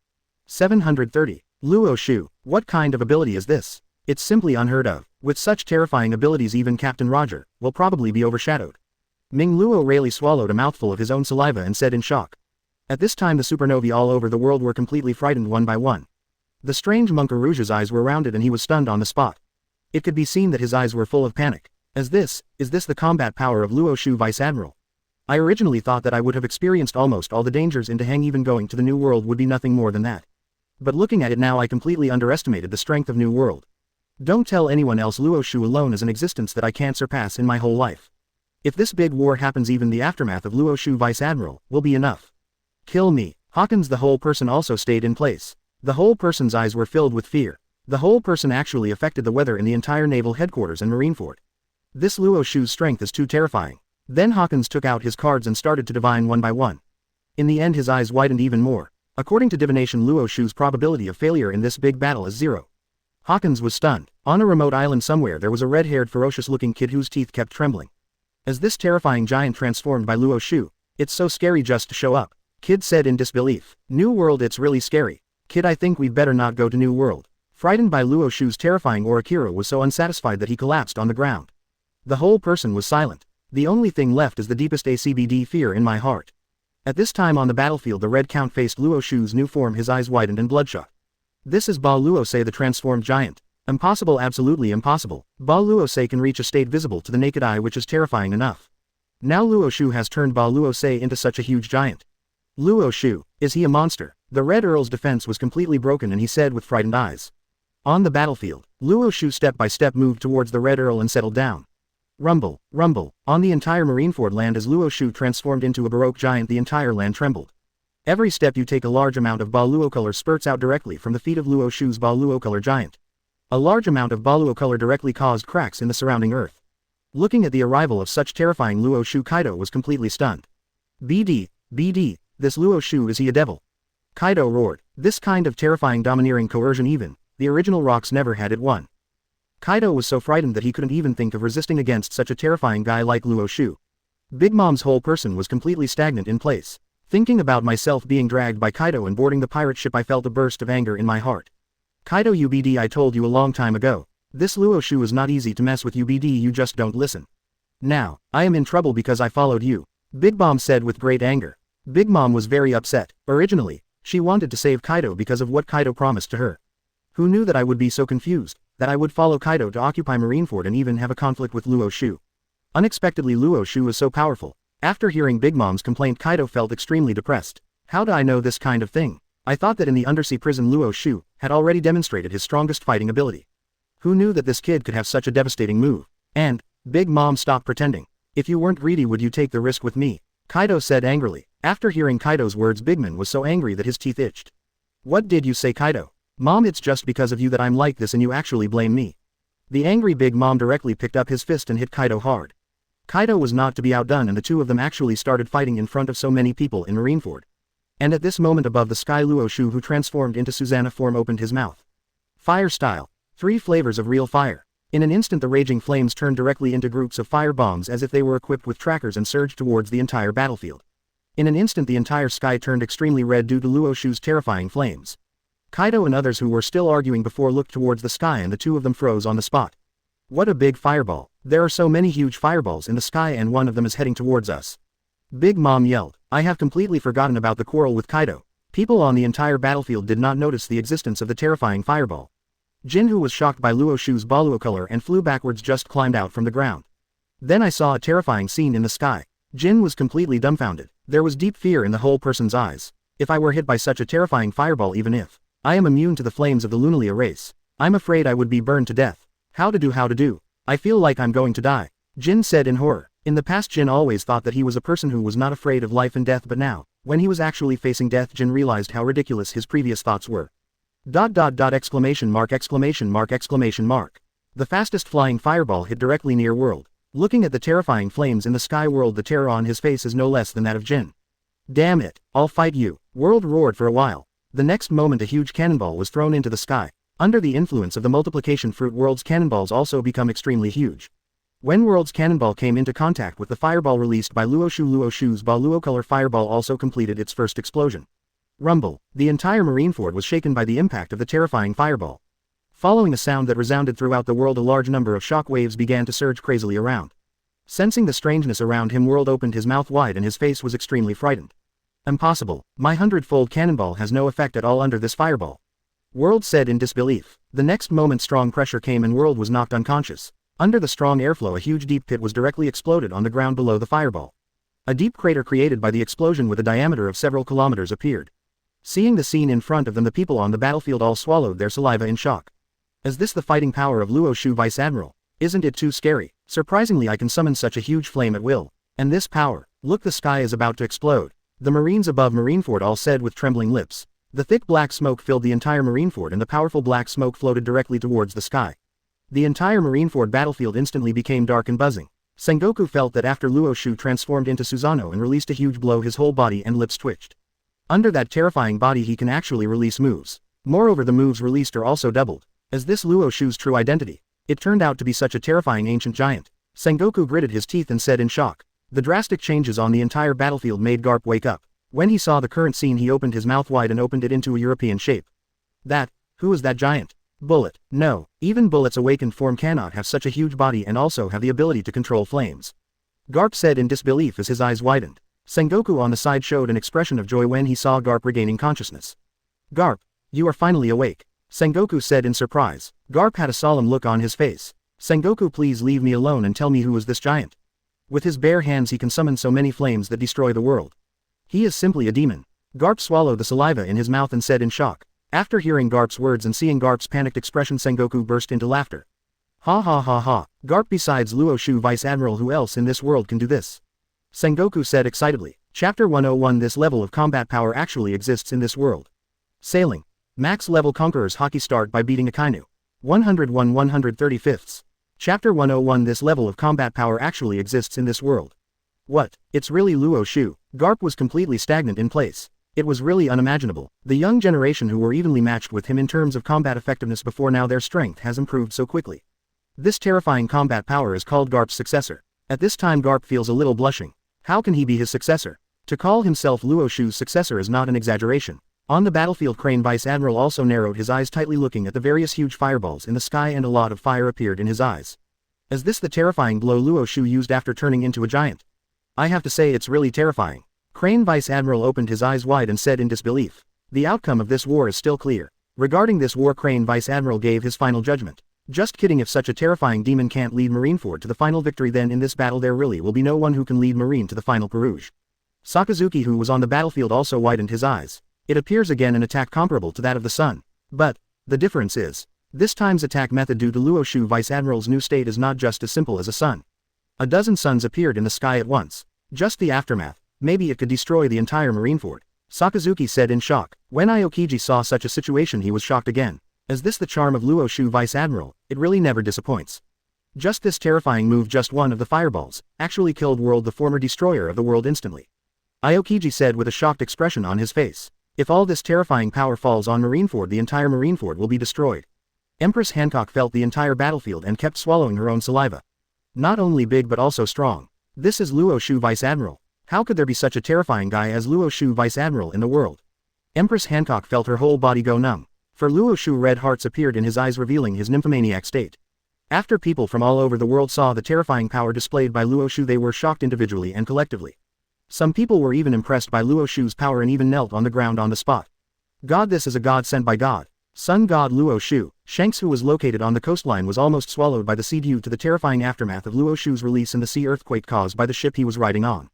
S1: 730. Luo Xiu, what kind of ability is this? It's simply unheard of. With such terrifying abilities, even Captain Roger will probably be overshadowed. Ming Luo Rayleigh swallowed a mouthful of his own saliva and said in shock. At this time the supernovae all over the world were completely frightened one by one. The strange monk Aruja's eyes were rounded and he was stunned on the spot. It could be seen that his eyes were full of panic. Is this the combat power of Luo Xiu Vice Admiral? I originally thought that I would have experienced almost all the dangers into Hang, even going to the New World would be nothing more than that. But looking at it now, I completely underestimated the strength of New World. Don't tell anyone else, Luo Xiu alone is an existence that I can't surpass in my whole life. If this big war happens, even the aftermath of Luo Xiu Vice Admiral will be enough. Kill me. Hawkins, the whole person, also stayed in place. The whole person's eyes were filled with fear. The whole person actually affected the weather in the entire naval headquarters and Marineford. This Luo Xiu's strength is too terrifying. Then Hawkins took out his cards and started to divine one by one. In the end his eyes widened even more. According to divination, Luo Xiu's probability of failure in this big battle is 0. Hawkins was stunned. On a remote island somewhere there was a red-haired ferocious-looking kid whose teeth kept trembling. As this terrifying giant transformed by Luo Xiu, it's so scary just to show up. Kid said in disbelief. New World, it's really scary. Kid, I think we'd better not go to New World. Frightened by Luo Xiu's terrifying aura, Kira was so unsatisfied that he collapsed on the ground. The whole person was silent. The only thing left is the deepest ACBD fear in my heart. At this time on the battlefield the Red Count faced Luo Xiu's new form, his eyes widened and bloodshot. This is Ba Luo Se, the transformed giant. Impossible, absolutely impossible. Ba Luo Se can reach a state visible to the naked eye which is terrifying enough. Now Luo Xiu has turned Ba Luo Se into such a huge giant. Luo Xiu, is he a monster? The Red Earl's defense was completely broken and he said with frightened eyes. On the battlefield, Luo Xiu step by step moved towards the Red Earl and settled down. Rumble, rumble, on the entire Marineford land as Luo Xiu transformed into a Baroque giant the entire land trembled. Every step you take a large amount of Ba Luo color spurts out directly from the feet of Luo Xiu's Ba Luo color giant. A large amount of Ba Luo color directly caused cracks in the surrounding earth. Looking at the arrival of such terrifying Luo Xiu, Kaido was completely stunned. BD, this Luo Xiu, is he a devil? Kaido roared. This kind of terrifying domineering coercion even the original rocks never had it won. Kaido was so frightened that he couldn't even think of resisting against such a terrifying guy like Luo Xiu. Big Mom's whole person was completely stagnant in place. Thinking about myself being dragged by Kaido and boarding the pirate ship, I felt a burst of anger in my heart. Kaido, UBD, I told you a long time ago. This Luo Xiu is not easy to mess with, UBD, you just don't listen. Now, I am in trouble because I followed you, Big Mom said with great anger. Big Mom was very upset. Originally, she wanted to save Kaido because of what Kaido promised to her. Who knew that I would be so confused, that I would follow Kaido to occupy Marineford and even have a conflict with Luo Xiu. Unexpectedly Luo Xiu was so powerful. After hearing Big Mom's complaint, Kaido felt extremely depressed. How do I know this kind of thing? I thought that in the undersea prison Luo Xiu had already demonstrated his strongest fighting ability. Who knew that this kid could have such a devastating move? And, Big Mom, stop pretending. If you weren't greedy, would you take the risk with me? Kaido said angrily. After hearing Kaido's words, Big Man was so angry that his teeth itched. What did you say, Kaido? Mom, it's just because of you that I'm like this and you actually blame me. The angry Big Mom directly picked up his fist and hit Kaido hard. Kaido was not to be outdone and the two of them actually started fighting in front of so many people in Marineford. And at this moment above the sky, Luo Xiu, who transformed into Susanna form, opened his mouth. Fire style. 3 flavors of real fire. In an instant the raging flames turned directly into groups of fire bombs as if they were equipped with trackers and surged towards the entire battlefield. In an instant the entire sky turned extremely red due to Luo Xiu's terrifying flames. Kaido and others who were still arguing before looked towards the sky and the two of them froze on the spot. What a big fireball. There are so many huge fireballs in the sky and one of them is heading towards us. Big Mom yelled. I have completely forgotten about the quarrel with Kaido. People on the entire battlefield did not notice the existence of the terrifying fireball. Jin, who was shocked by Luo Xiu's Ba Luo color and flew backwards, just climbed out from the ground. Then I saw a terrifying scene in the sky. Jin was completely dumbfounded. There was deep fear in the whole person's eyes. If I were hit by such a terrifying fireball, even if I am immune to the flames of the Lunalia race, I'm afraid I would be burned to death. How to do? I feel like I'm going to die. Jin said in horror. In the past Jin always thought that he was a person who was not afraid of life and death, but now, when he was actually facing death, Jin realized how ridiculous his previous thoughts were. ... exclamation mark. The fastest flying fireball hit directly near World. Looking at the terrifying flames in the sky, World, the terror on his face is no less than that of Jin. Damn it, I'll fight you. World roared for a while. The next moment a huge cannonball was thrown into the sky. Under the influence of the multiplication fruit, World's cannonballs also become extremely huge. When World's cannonball came into contact with the fireball released by Luo Xiu, Luo Xiu's Ba Luo color fireball also completed its first explosion. Rumble. The entire Marineford was shaken by the impact of the terrifying fireball. Following a sound that resounded throughout the world, a large number of shock waves began to surge crazily around. Sensing the strangeness around him, World opened his mouth wide and his face was extremely frightened. Impossible. My 100-fold cannonball has no effect at all under this fireball. World said in disbelief. The next moment strong pressure came and World was knocked unconscious. Under the strong airflow, a huge deep pit was directly exploded on the ground below the fireball. A deep crater created by the explosion with a diameter of several kilometers appeared. Seeing the scene in front of them, the people on the battlefield all swallowed their saliva in shock. Is this the fighting power of Luo Xiu, Vice Admiral? Isn't it too scary? Surprisingly, I can summon such a huge flame at will. And this power, look, the sky is about to explode. The Marines above Marineford all said with trembling lips. The thick black smoke filled the entire Marineford and the powerful black smoke floated directly towards the sky. The entire Marineford battlefield instantly became dark and buzzing. Sengoku felt that after Luo Xiu transformed into Susanoo and released a huge blow, his whole body and lips twitched. Under that terrifying body he can actually release moves. Moreover, the moves released are also doubled. Is this Luo Xiu's true identity? It turned out to be such a terrifying ancient giant. Sengoku gritted his teeth and said in shock. The drastic changes on the entire battlefield made Garp wake up. When he saw the current scene, he opened his mouth wide and opened it into a European shape. Who is that giant? Bullet. No, even Bullet's awakened form cannot have such a huge body and also have the ability to control flames. Garp said in disbelief as his eyes widened. Sengoku on the side showed an expression of joy when he saw Garp regaining consciousness. Garp, you are finally awake. Sengoku said in surprise. Garp had a solemn look on his face. Sengoku, please leave me alone and tell me who is this giant. With his bare hands he can summon so many flames that destroy the world. He is simply a demon. Garp swallowed the saliva in his mouth and said in shock. After hearing Garp's words and seeing Garp's panicked expression, Sengoku burst into laughter. Ha ha ha ha, Garp, besides Luo Xiu Vice Admiral, who else in this world can do this? Sengoku said excitedly. Chapter 101. This level of combat power actually exists in this world. Sailing. Max level Conqueror's Haki start by beating Akainu. 101 135ths. Chapter 101. This level of combat power actually exists in this world. What? It's really Luo Xiu. Garp was completely stagnant in place. It was really unimaginable. The young generation who were evenly matched with him in terms of combat effectiveness before, now their strength has improved so quickly. This terrifying combat power is called Garp's successor. At this time Garp feels a little blushing. How can he be his successor? To call himself Luo Xiu's successor is not an exaggeration. On the battlefield, Crane Vice Admiral also narrowed his eyes tightly, looking at the various huge fireballs in the sky, and a lot of fire appeared in his eyes. Is this the terrifying blow Luo Xiu used after turning into a giant? I have to say it's really terrifying. Crane Vice Admiral opened his eyes wide and said in disbelief. The outcome of this war is still clear. Regarding this war, Crane Vice Admiral gave his final judgment. Just kidding, if such a terrifying demon can't lead Marineford to the final victory, then in this battle there really will be no one who can lead Marine to the final Perouge. Sakazuki, who was on the battlefield, also widened his eyes. It appears again an attack comparable to that of the sun. But the difference is, this time's attack method due to Luo Xiu Vice Admiral's new state is not just as simple as a sun. A dozen suns appeared in the sky at once. Just the aftermath. Maybe it could destroy the entire Marineford. Sakazuki said in shock. When Aokiji saw such a situation, he was shocked again. Is this the charm of Luo Xiu Vice Admiral? It really never disappoints. Just this terrifying move, just one of the fireballs, actually killed World, the former destroyer of the world, instantly. Aokiji said with a shocked expression on his face. If all this terrifying power falls on Marineford, the entire Marineford will be destroyed. Empress Hancock felt the entire battlefield and kept swallowing her own saliva. Not only big but also strong. This is Luo Xiu Vice Admiral. How could there be such a terrifying guy as Luo Xiu Vice Admiral in the world? Empress Hancock felt her whole body go numb. For Luo Xiu, red hearts appeared in his eyes, revealing his nymphomaniac state. After people from all over the world saw the terrifying power displayed by Luo Xiu, they were shocked individually and collectively. Some people were even impressed by Luo Xiu's power and even knelt on the ground on the spot. God, this is a god sent by God. Sun god Luo Xiu. Shanks, who was located on the coastline, was almost swallowed by the sea due to the terrifying aftermath of Luo Xiu's release in the sea earthquake caused by the ship he was riding on.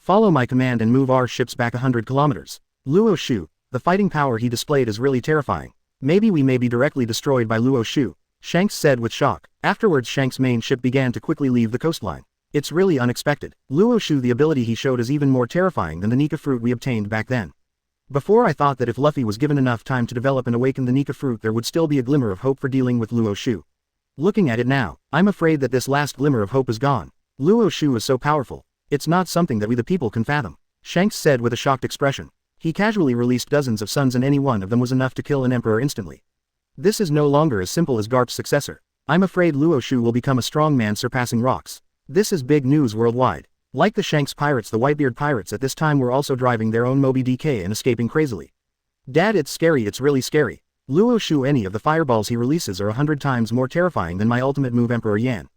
S1: Follow my command and move our ships back 100 kilometers. Luo Xiu, the fighting power he displayed is really terrifying. Maybe we may be directly destroyed by Luo Xiu, Shanks said with shock. Afterwards, Shanks' main ship began to quickly leave the coastline. It's really unexpected. Luo Xiu, the ability he showed is even more terrifying than the Nika fruit we obtained back then. Before, I thought that if Luffy was given enough time to develop and awaken the Nika fruit, there would still be a glimmer of hope for dealing with Luo Xiu. Looking at it now, I'm afraid that this last glimmer of hope is gone. Luo Xiu is so powerful. It's not something that we the people can fathom. Shanks said with a shocked expression. He casually released dozens of suns and any one of them was enough to kill an emperor instantly. This is no longer as simple as Garp's successor. I'm afraid Luo Xiu will become a strong man surpassing rocks. This is big news worldwide. Like the Shanks pirates, the Whitebeard pirates at this time were also driving their own Moby DK and escaping crazily. Dad, it's scary, it's really scary. Luo Xiu, any of the fireballs he releases are 100 times more terrifying than my ultimate move Emperor Yan.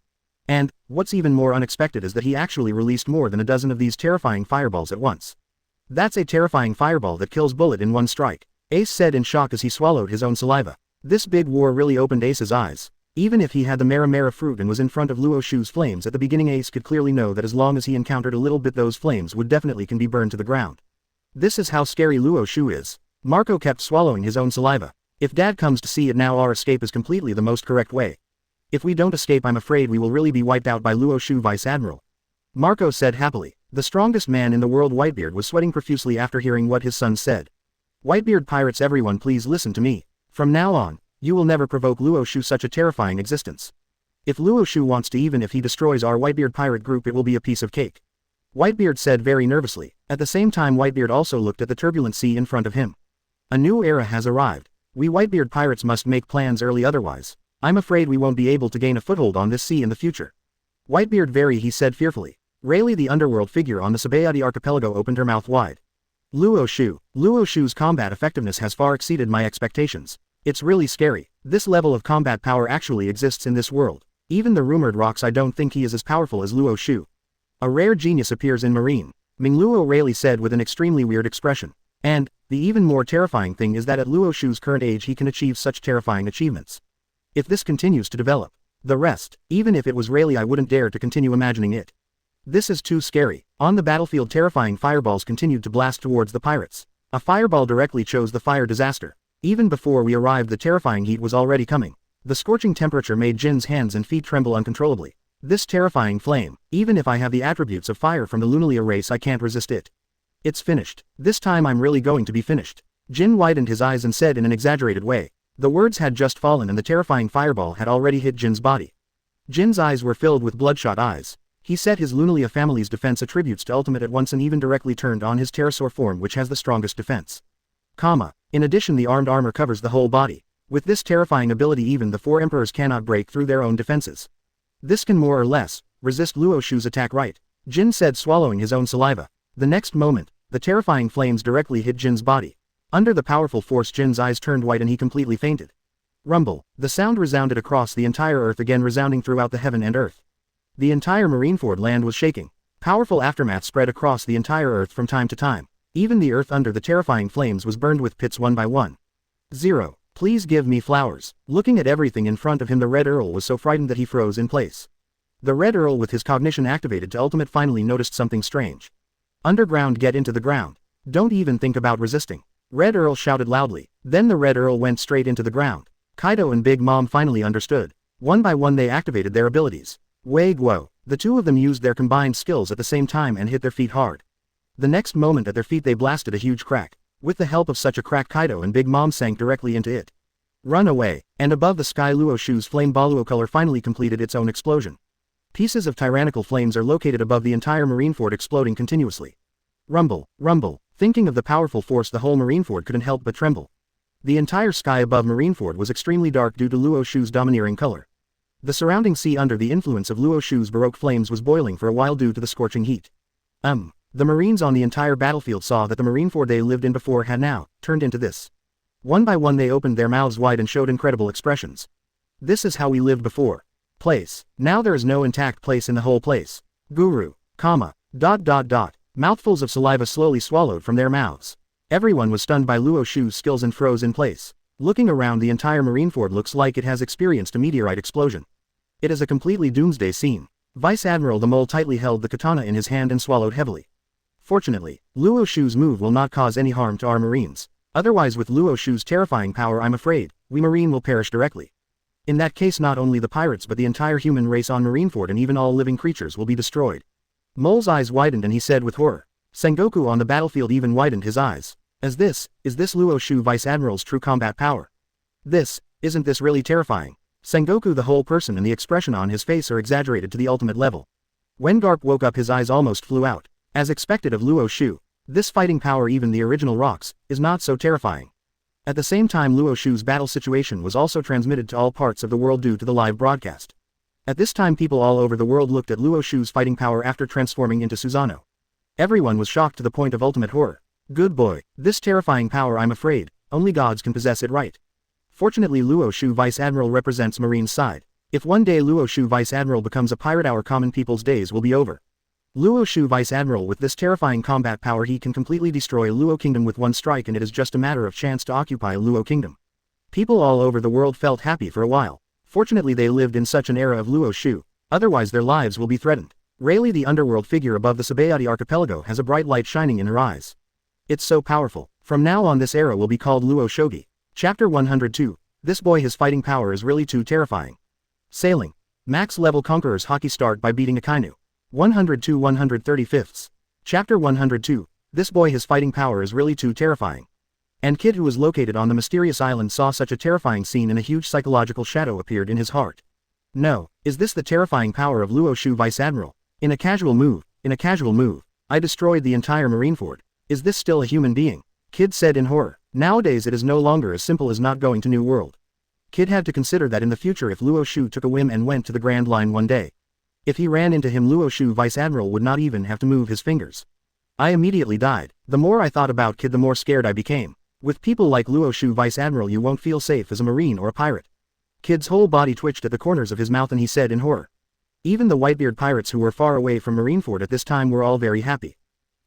S1: And, what's even more unexpected is that he actually released more than a dozen of these terrifying fireballs at once. That's a terrifying fireball that kills Bullet in one strike, Ace said in shock as he swallowed his own saliva. This big war really opened Ace's eyes. Even if he had the Mara fruit and was in front of Luo Xiu's flames at the beginning, Ace could clearly know that as long as he encountered a little bit, those flames would definitely can be burned to the ground. This is how scary Luo Xiu is. Marco kept swallowing his own saliva. If Dad comes to see it now, our escape is completely the most correct way. If we don't escape, I'm afraid we will really be wiped out by Luo Xiu Vice Admiral. Marco said happily. The strongest man in the world, Whitebeard, was sweating profusely after hearing what his son said. Whitebeard pirates, everyone please listen to me. From now on, you will never provoke Luo Xiu such a terrifying existence. If Luo Xiu wants to, even if he destroys our Whitebeard pirate group, it will be a piece of cake. Whitebeard said very nervously. At the same time, Whitebeard also looked at the turbulent sea in front of him. A new era has arrived. We Whitebeard pirates must make plans early, otherwise I'm afraid we won't be able to gain a foothold on this sea in the future. Whitebeard, he said fearfully. Rayleigh, the underworld figure on the Sabayati archipelago, opened her mouth wide. Luo Xiu. Luo Xiu's combat effectiveness has far exceeded my expectations. It's really scary. This level of combat power actually exists in this world. Even the rumored rocks, I don't think he is as powerful as Luo Xiu. A rare genius appears in Marine, Ming Luo Rayleigh said with an extremely weird expression. And, the even more terrifying thing is that at Luo Xiu's current age he can achieve such terrifying achievements. If this continues to develop, the rest, even if it was Rayleigh, I wouldn't dare to continue imagining it. This is too scary. On the battlefield, terrifying fireballs continued to blast towards the pirates. A fireball directly chose the fire disaster. Even before we arrived, the terrifying heat was already coming. The scorching temperature made Jin's hands and feet tremble uncontrollably. This terrifying flame, even if I have the attributes of fire from the Lunalia race, I can't resist it. It's finished. This time I'm really going to be finished. Jin widened his eyes and said in an exaggerated way. The words had just fallen and the terrifying fireball had already hit Jin's body. Jin's eyes were filled with bloodshot eyes. He set his Lunalia family's defense attributes to ultimate at once and even directly turned on his pterosaur form, which has the strongest defense. In addition, the armed armor covers the whole body. With this terrifying ability, even the 4 emperors cannot break through their own defenses. This can more or less resist Luo Xiu's attack, right? Jin said, swallowing his own saliva. The next moment, the terrifying flames directly hit Jin's body. Under the powerful force, Jin's eyes turned white and he completely fainted. Rumble. The sound resounded across the entire earth, again resounding throughout the heaven and earth. The entire Marineford land was shaking. Powerful aftermath spread across the entire earth from time to time. Even the earth under the terrifying flames was burned with pits one by one. 0. Please give me flowers. Looking at everything in front of him, the Red Earl was so frightened that he froze in place. The Red Earl, with his cognition activated to ultimate, finally noticed something strange. Underground, get into the ground. Don't even think about resisting. Red Earl shouted loudly. Then the Red Earl went straight into the ground. Kaido and Big Mom finally understood. One by one they activated their abilities. Wei Guo. The two of them used their combined skills at the same time and hit their feet hard. The next moment at their feet they blasted a huge crack. With the help of such a crack, Kaido and Big Mom sank directly into it. Run away. And above the sky, Luo Xiu's flame ball Luo color finally completed its own explosion. Pieces of tyrannical flames are located above the entire Marineford, exploding continuously. Rumble, rumble. Thinking of the powerful force, the whole Marineford couldn't help but tremble. The entire sky above Marineford was extremely dark due to Luo Xiu's domineering color. The surrounding sea, under the influence of Luo Xiu's baroque flames, was boiling for a while due to the scorching heat. The Marines on the entire battlefield saw that the Marineford they lived in before had now turned into this. One by one they opened their mouths wide and showed incredible expressions. This is how we lived before. Place. Now there is no intact place in the whole place. Guru. Mouthfuls of saliva slowly swallowed from their mouths. Everyone was stunned by Luo Xiu's skills and froze in place. Looking around, the entire Marineford looks like it has experienced a meteorite explosion. It is a completely doomsday scene. Vice Admiral the Mole tightly held the katana in his hand and swallowed heavily. Fortunately, Luo Xiu's move will not cause any harm to our Marines. Otherwise, with Luo Xiu's terrifying power, I'm afraid we Marine will perish directly. In that case, not only the pirates but the entire human race on Marineford and even all living creatures will be destroyed. Mole's eyes widened and he said with horror. Sengoku on the battlefield even widened his eyes. Is this Luo Xiu Vice Admiral's true combat power? Isn't this really terrifying? Sengoku, the whole person and the expression on his face are exaggerated to the ultimate level. When Garp woke up, his eyes almost flew out. As expected of Luo Xiu, this fighting power, even the original rocks, is not so terrifying. At the same time, Luo Xiu's battle situation was also transmitted to all parts of the world due to the live broadcast. At this time, people all over the world looked at Luo Xiu's fighting power after transforming into Susanoo. Everyone was shocked to the point of ultimate horror. Good boy. This terrifying power, I'm afraid only gods can possess it, right? Fortunately, Luo Xiu Vice Admiral represents Marine's side. If one day Luo Xiu Vice Admiral becomes a pirate, our common people's days will be over. Luo Xiu Vice Admiral, with this terrifying combat power, he can completely destroy Luo Kingdom with one strike, and it is just a matter of chance to occupy Luo Kingdom. People all over the world felt happy for a while. Fortunately, they lived in such an era of Luo Xiu, otherwise their lives will be threatened. Rayleigh, the underworld figure above the Sabayati archipelago, has a bright light shining in her eyes. It's so powerful. From now on, this era will be called Luo Shogi. Chapter 102. This boy, his fighting power is really too terrifying. Sailing. Max level Conqueror's Haki start by beating Akainu. 102 135ths. Chapter 102. This boy, his fighting power is really too terrifying. And Kid, who was located on the mysterious island, saw such a terrifying scene and a huge psychological shadow appeared in his heart. No, is this the terrifying power of Luo Xiu Vice Admiral? In a casual move, I destroyed the entire Marineford. Is this still a human being? Kid said in horror. Nowadays it is no longer as simple as not going to New World. Kid had to consider that in the future, if Luo Xiu took a whim and went to the Grand Line one day, if he ran into him, Luo Xiu Vice Admiral would not even have to move his fingers. I immediately died. The more I thought about Kid, the more scared I became. With people like Luo Xiu, Vice Admiral, you won't feel safe as a marine or a pirate. Kid's whole body twitched at the corners of his mouth and he said in horror. Even the Whitebeard pirates who were far away from Marineford at this time were all very happy.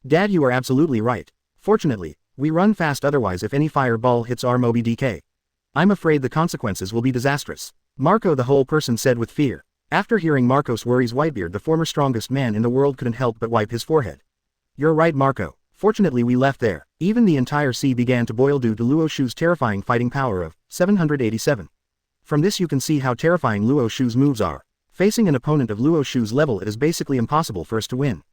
S1: Dad, you are absolutely right. Fortunately, we run fast, otherwise if any fireball hits our Moby DK, I'm afraid the consequences will be disastrous. Marco, the whole person, said with fear. After hearing Marco's worries, Whitebeard, the former strongest man in the world, couldn't help but wipe his forehead. You're right, Marco. Fortunately we left there. Even the entire sea began to boil due to Luo Xiu's terrifying fighting power of 787. From this you can see how terrifying Luo Xiu's moves are. Facing an opponent of Luo Xiu's level, it is basically impossible for us to win.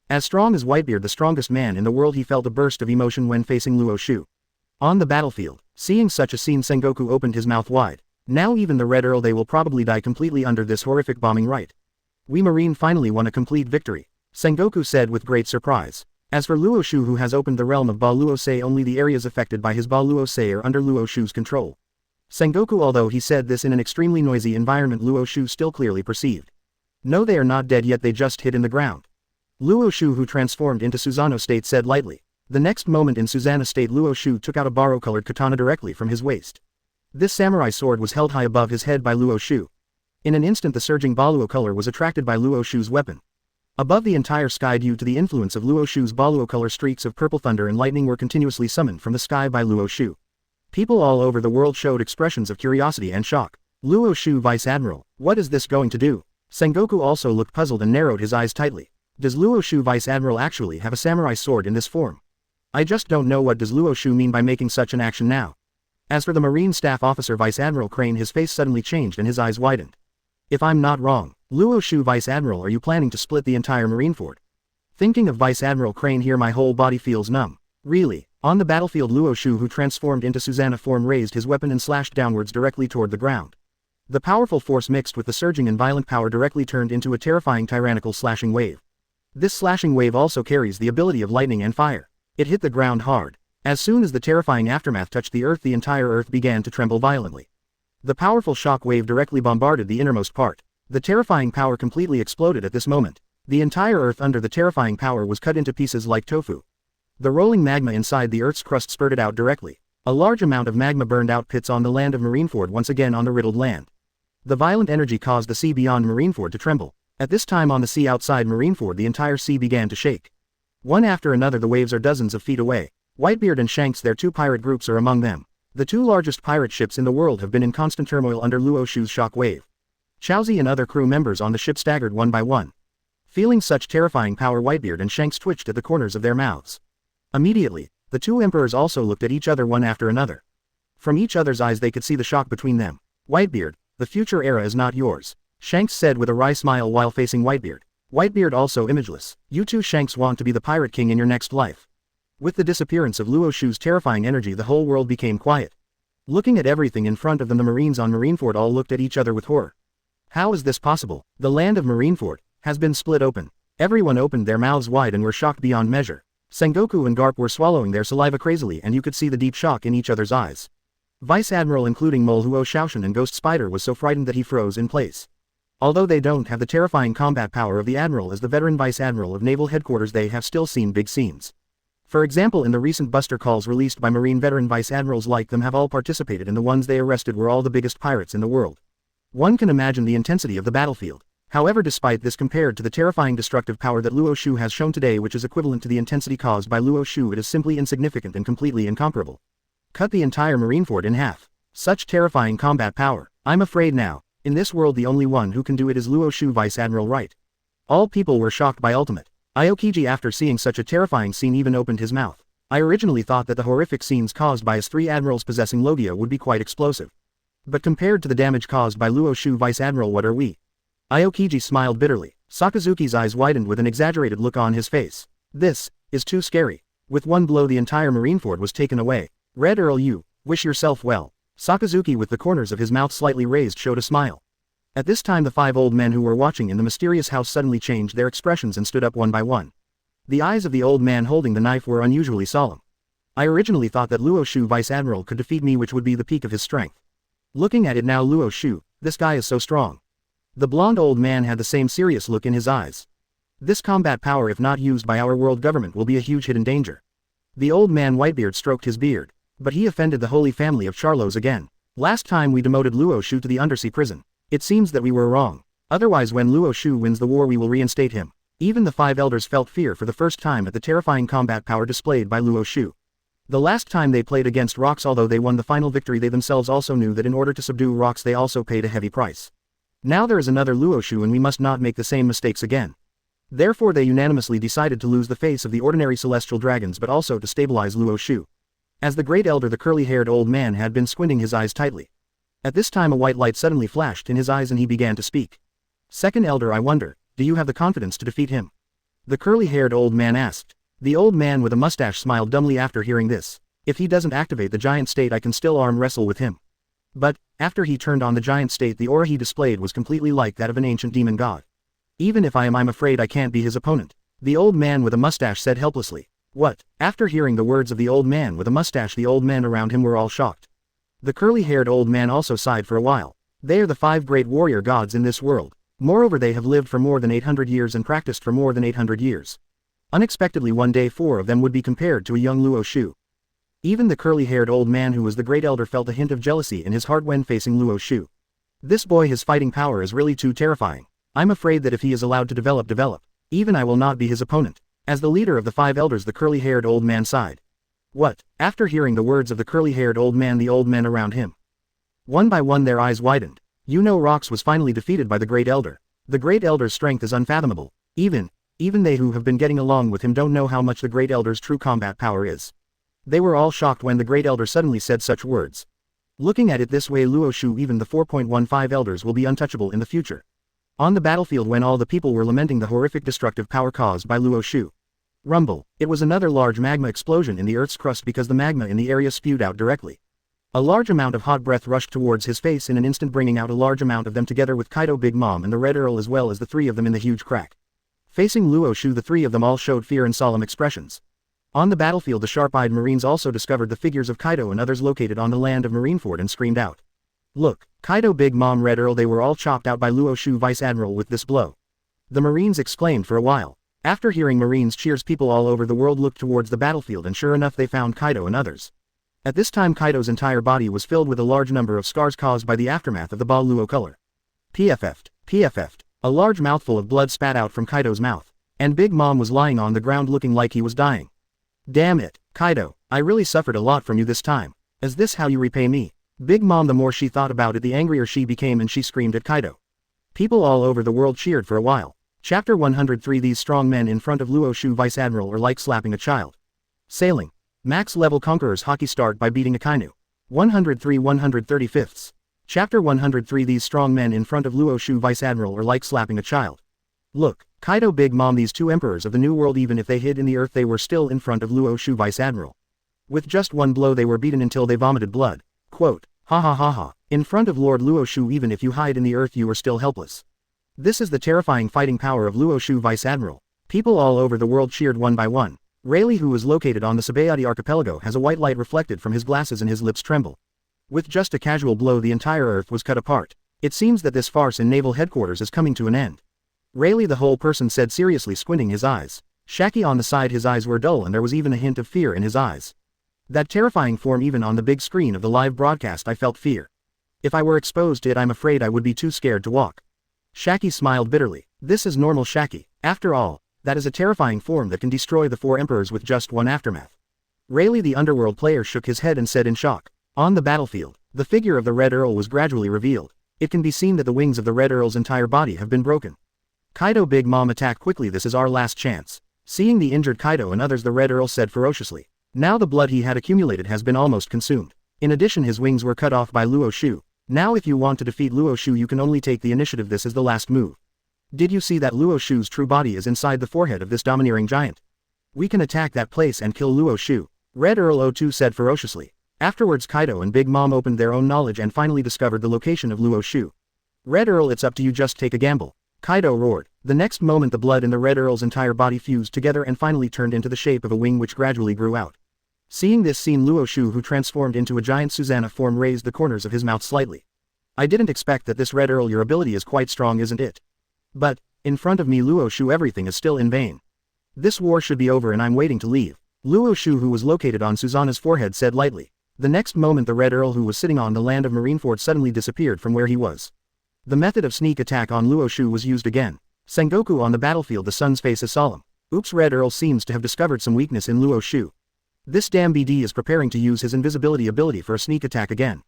S1: As strong as Whitebeard, the strongest man in the world, he felt a burst of emotion when facing Luo Xiu. On the battlefield, seeing such a scene, Sengoku opened his mouth wide. Now even the Red Earl, they will probably die completely under this horrific bombing, right? We Marine finally won a complete victory, Sengoku said with great surprise. As for Luo Xiu, who has opened the realm of Ba Luo Se, only the areas affected by his Ba Luo Se are under Luo Xiu's control. Sengoku, although he said this in an extremely noisy environment, Luo Xiu still clearly perceived. No, they are not dead yet, they just hit in the ground. Luo Xiu, who transformed into Susanoo state, said lightly. The next moment in Susanoo state, Luo Xiu took out a borrow-colored katana directly from his waist. This samurai sword was held high above his head by Luo Xiu. In an instant the surging Baluo color was attracted by Luo Xiu's weapon. Above the entire sky, due to the influence of Luo Xiu's Baluo color, streaks of purple thunder and lightning were continuously summoned from the sky by Luo Xiu. People all over the world showed expressions of curiosity and shock. Luo Xiu, Vice Admiral, what is this going to do? Sengoku also looked puzzled and narrowed his eyes tightly. Does Luo Xiu, Vice Admiral, actually have a samurai sword in this form? I just don't know, what does Luo Xiu mean by making such an action now? As for the Marine Staff Officer Vice Admiral Crane, his face suddenly changed and his eyes widened. If I'm not wrong, Luo Xiu, Vice Admiral, are you planning to split the entire Marineford? Thinking of Vice Admiral Crane here, my whole body feels numb. Really? On the battlefield, Luo Xiu, who transformed into Susanoo form, raised his weapon and slashed downwards directly toward the ground. The powerful force mixed with the surging and violent power directly turned into a terrifying tyrannical slashing wave. This slashing wave also carries the ability of lightning and fire. It hit the ground hard. As soon as the terrifying aftermath touched the earth, the entire earth began to tremble violently. The powerful shock wave directly bombarded the innermost part. The terrifying power completely exploded at this moment. The entire earth under the terrifying power was cut into pieces like tofu. The rolling magma inside the earth's crust spurted out directly. A large amount of magma burned out pits on the land of Marineford, once again on the riddled land. The violent energy caused the sea beyond Marineford to tremble. At this time, on the sea outside Marineford, the entire sea began to shake. One after another, the waves are dozens of feet away. Whitebeard and Shanks, their two pirate groups, are among them. The two largest pirate ships in the world have been in constant turmoil under Luo Xiu's shock wave. Chaozi and other crew members on the ship staggered one by one. Feeling such terrifying power, Whitebeard and Shanks twitched at the corners of their mouths. Immediately, the two emperors also looked at each other one after another. From each other's eyes they could see the shock between them. Whitebeard, the future era is not yours, Shanks said with a wry smile while facing Whitebeard. Whitebeard also imageless. You too, Shanks, want to be the pirate king in your next life. With the disappearance of Luo Xiu's terrifying energy, the whole world became quiet. Looking at everything in front of them, the Marines on Marineford all looked at each other with horror. How is this possible? The land of Marineford has been split open. Everyone opened their mouths wide and were shocked beyond measure. Sengoku and Garp were swallowing their saliva crazily, and you could see the deep shock in each other's eyes. Vice Admiral, including Mole Huo Shaoshan and Ghost Spider, was so frightened that he froze in place. Although they don't have the terrifying combat power of the Admiral as the veteran Vice Admiral of Naval Headquarters, they have still seen big scenes. For example, in the recent Buster calls released by Marine veteran Vice Admirals like them have all participated, and the ones they arrested were all the biggest pirates in the world. One can imagine the intensity of the battlefield. However, despite this, compared to the terrifying destructive power that Luo Xiu has shown today, which is equivalent to the intensity caused by Luo Xiu, it is simply insignificant and completely incomparable. Cut the entire Marineford in half. Such terrifying combat power. I'm afraid now, in this world the only one who can do it is Luo Xiu, Vice Admiral, right? All people were shocked by ultimate. Aokiji, after seeing such a terrifying scene, even opened his mouth. I originally thought that the horrific scenes caused by his three admirals possessing Logia would be quite explosive. But compared to the damage caused by Luo Xiu, Vice Admiral, what are we? Aokiji smiled bitterly. Sakazuki's eyes widened with an exaggerated look on his face. This is too scary. With one blow the entire Marineford was taken away. Red Earl, you wish yourself well. Sakazuki, with the corners of his mouth slightly raised, showed a smile. At this time the five old men who were watching in the mysterious house suddenly changed their expressions and stood up one by one. The eyes of the old man holding the knife were unusually solemn. I originally thought that Luo Xiu, Vice Admiral, could defeat me, which would be the peak of his strength. Looking at it now, Luo Xiu, this guy is so strong. The blonde old man had the same serious look in his eyes. This combat power, if not used by our world government, will be a huge hidden danger. The old man Whitebeard stroked his beard. But he offended the holy family of Charlos again. Last time we demoted Luo Xiu to the undersea prison. It seems that we were wrong. Otherwise when Luo Xiu wins the war we will reinstate him. Even the 5 elders felt fear for the first time at the terrifying combat power displayed by Luo Xiu. The last time they played against rocks, although they won the final victory, they themselves also knew that in order to subdue rocks they also paid a heavy price. Now there is another Luo Xiu and we must not make the same mistakes again. Therefore they unanimously decided to lose the face of the ordinary celestial dragons but also to stabilize Luo Xiu. As the great elder, the curly-haired old man, had been squinting his eyes tightly. At this time a white light suddenly flashed in his eyes and he began to speak. Second elder, I wonder, do you have the confidence to defeat him? The curly-haired old man asked. The old man with a mustache smiled dumbly after hearing this. If he doesn't activate the giant state I can still arm wrestle with him. But, after he turned on the giant state the aura he displayed was completely like that of an ancient demon god. Even if I'm afraid I can't be his opponent. The old man with a mustache said helplessly. What? After hearing the words of the old man with a mustache the old men around him were all shocked. The curly-haired old man also sighed for a while. They are the 5 great warrior gods in this world. Moreover they have lived for more than 800 years and practiced for more than 800 years. Unexpectedly one day 4 of them would be compared to a young Luo Xiu. Even the curly-haired old man who was the great elder felt a hint of jealousy in his heart when facing Luo Xiu. This boy, his fighting power is really too terrifying. I'm afraid that if he is allowed to develop, even I will not be his opponent. As the leader of the 5 elders the curly-haired old man sighed. What? After hearing the words of the curly-haired old man the old men around him. One by one their eyes widened. You know Rox was finally defeated by the great elder. The great elder's strength is unfathomable. Even they who have been getting along with him don't know how much the great elder's true combat power is. They were all shocked when the great elder suddenly said such words. Looking at it this way, Luo Xiu, even the 4.15 elders will be untouchable in the future. On the battlefield when all the people were lamenting the horrific destructive power caused by Luo Xiu. Rumble. It was another large magma explosion in the Earth's crust because the magma in the area spewed out directly. A large amount of hot breath rushed towards his face in an instant, bringing out a large amount of them together with Kaido, Big Mom and the Red Earl, as well as the 3 of them in the huge crack. Facing Luo Xiu the 3 of them all showed fear and solemn expressions. On the battlefield the sharp-eyed Marines also discovered the figures of Kaido and others located on the land of Marineford and screamed out. Look, Kaido, Big Mom, Red Earl, they were all chopped out by Luo Xiu, Vice Admiral, with this blow. The Marines exclaimed for a while. After hearing Marines' cheers people all over the world looked towards the battlefield and sure enough they found Kaido and others. At this time Kaido's entire body was filled with a large number of scars caused by the aftermath of the Ba Luo color. PFF'd. A large mouthful of blood spat out from Kaido's mouth. And Big Mom was lying on the ground looking like he was dying. Damn it, Kaido, I really suffered a lot from you this time. Is this how you repay me? Big Mom, the more she thought about it the angrier she became and she screamed at Kaido. People all over the world cheered for a while. Chapter 103. These strong men in front of Luo Xiu, Vice Admiral, are like slapping a child. Sailing. Max level Conqueror's Haki start by beating Akainu. 103 135ths. Chapter 103. These strong men in front of Luo Xiu, Vice Admiral, are like slapping a child. Look, Kaido, Big Mom, these 2 emperors of the New World, even if they hid in the earth they were still in front of Luo Xiu, Vice Admiral. With just one blow they were beaten until they vomited blood. Quote, ha ha ha ha. In front of Lord Luo Xiu, even if you hide in the earth you are still helpless. This is the terrifying fighting power of Luo Xiu, Vice Admiral. People all over the world cheered one by one. Rayleigh, who is located on the Sabayati archipelago, has a white light reflected from his glasses and his lips tremble. With just a casual blow the entire earth was cut apart. It seems that this farce in naval headquarters is coming to an end. Rayleigh, the whole person, said seriously, squinting his eyes. Shaki on the side, his eyes were dull and there was even a hint of fear in his eyes. That terrifying form, even on the big screen of the live broadcast I felt fear. If I were exposed to it I'm afraid I would be too scared to walk. Shaki smiled bitterly. This is normal, Shaki. After all, that is a terrifying form that can destroy the 4 emperors with just one aftermath. Rayleigh, the underworld player, shook his head and said in shock. On the battlefield, the figure of the Red Earl was gradually revealed. It can be seen that the wings of the Red Earl's entire body have been broken. Kaido, Big Mom, attack quickly, this is our last chance. Seeing the injured Kaido and others the Red Earl said ferociously. Now the blood he had accumulated has been almost consumed. In addition his wings were cut off by Luo Xiu. Now if you want to defeat Luo Xiu you can only take the initiative, this is the last move. Did you see that Luo Xiu's true body is inside the forehead of this domineering giant? We can attack that place and kill Luo Xiu. Red Earl O2 said ferociously. Afterwards Kaido and Big Mom opened their own knowledge and finally discovered the location of Luo Xiu. Red Earl, it's up to you, just take a gamble. Kaido roared. The next moment the blood in the Red Earl's entire body fused together and finally turned into the shape of a wing which gradually grew out. Seeing this scene Luo Xiu, who transformed into a giant Susanna form, raised the corners of his mouth slightly. I didn't expect that this Red Earl, your ability is quite strong, isn't it? But, in front of me Luo Xiu, everything is still in vain. This war should be over and I'm waiting to leave. Luo Xiu, who was located on Susanna's forehead, said lightly. The next moment the Red Earl who was sitting on the land of Marineford suddenly disappeared from where he was. The method of sneak attack on Luo Xiu was used again. Sengoku on the battlefield, the sun's face is solemn. Oops, Red Earl seems to have discovered some weakness in Luo Xiu. This damn BD is preparing to use his invisibility ability for a sneak attack again.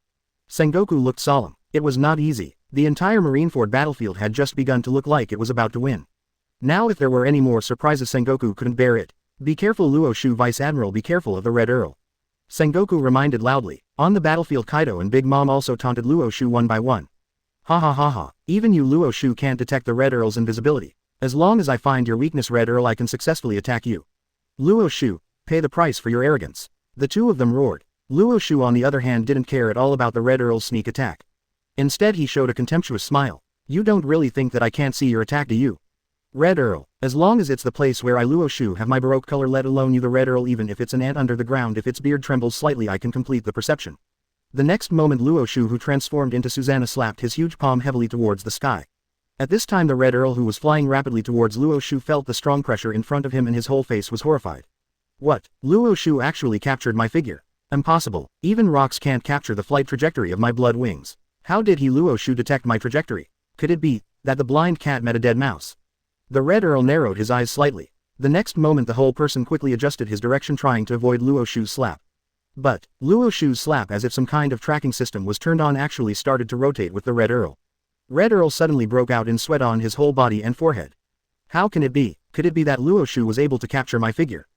S1: Sengoku looked solemn. It was not easy. The entire Marineford battlefield had just begun to look like it was about to win. Now if there were any more surprises, Sengoku couldn't bear it. Be careful, Luo Xiu, Vice Admiral, be careful of the Red Earl. Sengoku reminded loudly. On the battlefield, Kaido and Big Mom also taunted Luo Xiu one by one. Ha ha ha ha, even you Luo Xiu can't detect the Red Earl's invisibility. As long as I find your weakness, Red Earl, I can successfully attack you. Luo Xiu, pay the price for your arrogance. The two of them roared. Luo Xiu on the other hand didn't care at all about the Red Earl's sneak attack. Instead he showed a contemptuous smile. You don't really think that I can't see your attack, do you? Red Earl, as long as it's the place where I Luo Xiu have my Baroque color, let alone you the Red Earl, even if it's an ant under the ground, if its beard trembles slightly I can complete the perception. The next moment Luo Xiu, who transformed into Susanna, slapped his huge palm heavily towards the sky. At this time the Red Earl, who was flying rapidly towards Luo Xiu, felt the strong pressure in front of him and his whole face was horrified. What? Luo Xiu actually captured my figure. Impossible. Even rocks can't capture the flight trajectory of my blood wings. How did he Luo Xiu detect my trajectory? Could it be that the blind cat met a dead mouse? The Red Earl narrowed his eyes slightly. The next moment the whole person quickly adjusted his direction, trying to avoid Luo Xiu's slap. But Luo Xiu's slap, as if some kind of tracking system was turned on, actually started to rotate with the Red Earl. Red Earl suddenly broke out in sweat on his whole body and forehead. How can it be? Could it be that Luo Xiu was able to capture my figure?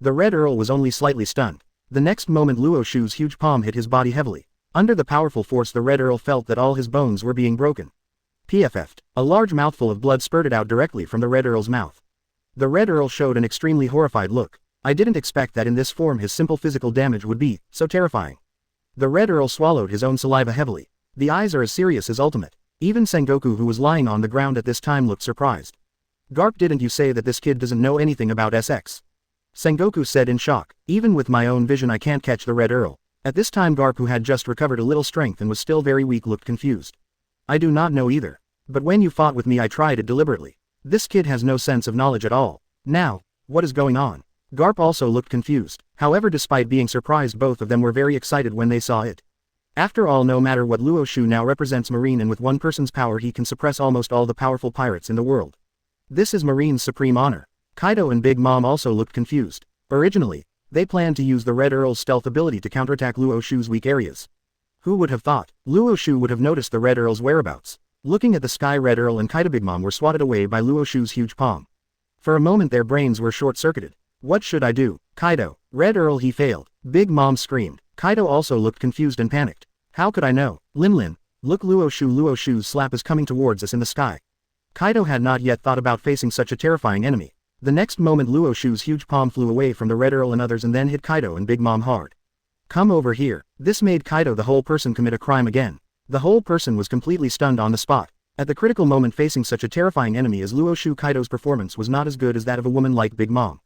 S1: The Red Earl was only slightly stunned. The next moment Luo Xiu's huge palm hit his body heavily. Under the powerful force the Red Earl felt that all his bones were being broken. PFF'd. A large mouthful of blood spurted out directly from the Red Earl's mouth. The Red Earl showed an extremely horrified look. I didn't expect that in this form his simple physical damage would be so terrifying. The Red Earl swallowed his own saliva heavily. The eyes are as serious as ultimate. Even Sengoku, who was lying on the ground at this time, looked surprised. Garp, didn't you say that this kid doesn't know anything about SX? Sengoku said in shock. Even with my own vision I can't catch the Red Earl. At this time Garp, who had just recovered a little strength and was still very weak, looked confused. I do not know either. But when you fought with me I tried it deliberately. This kid has no sense of knowledge at all. Now, what is going on? Garp also looked confused. However, despite being surprised, both of them were very excited when they saw it. After all, no matter what, Luo Xiu now represents Marine, and with one person's power he can suppress almost all the powerful pirates in the world. This is Marine's supreme honor. Kaido and Big Mom also looked confused. Originally, they planned to use the Red Earl's stealth ability to counterattack Luo Xiu's weak areas. Who would have thought? Luo Xiu would have noticed the Red Earl's whereabouts. Looking at the sky, Red Earl and Kaido Big Mom were swatted away by Luo Xiu's huge palm. For a moment their brains were short-circuited. What should I do? Kaido. Red Earl, he failed. Big Mom screamed. Kaido also looked confused and panicked. How could I know? Lin, look, Luo Xiu's slap is coming towards us in the sky. Kaido had not yet thought about facing such a terrifying enemy. The next moment Luo Xiu's huge palm flew away from the Red Earl and others and then hit Kaido and Big Mom hard. Come over here. This made Kaido the whole person commit a crime again. The whole person was completely stunned on the spot. At the critical moment facing such a terrifying enemy as Luo Xiu, Kaido's performance was not as good as that of a woman like Big Mom.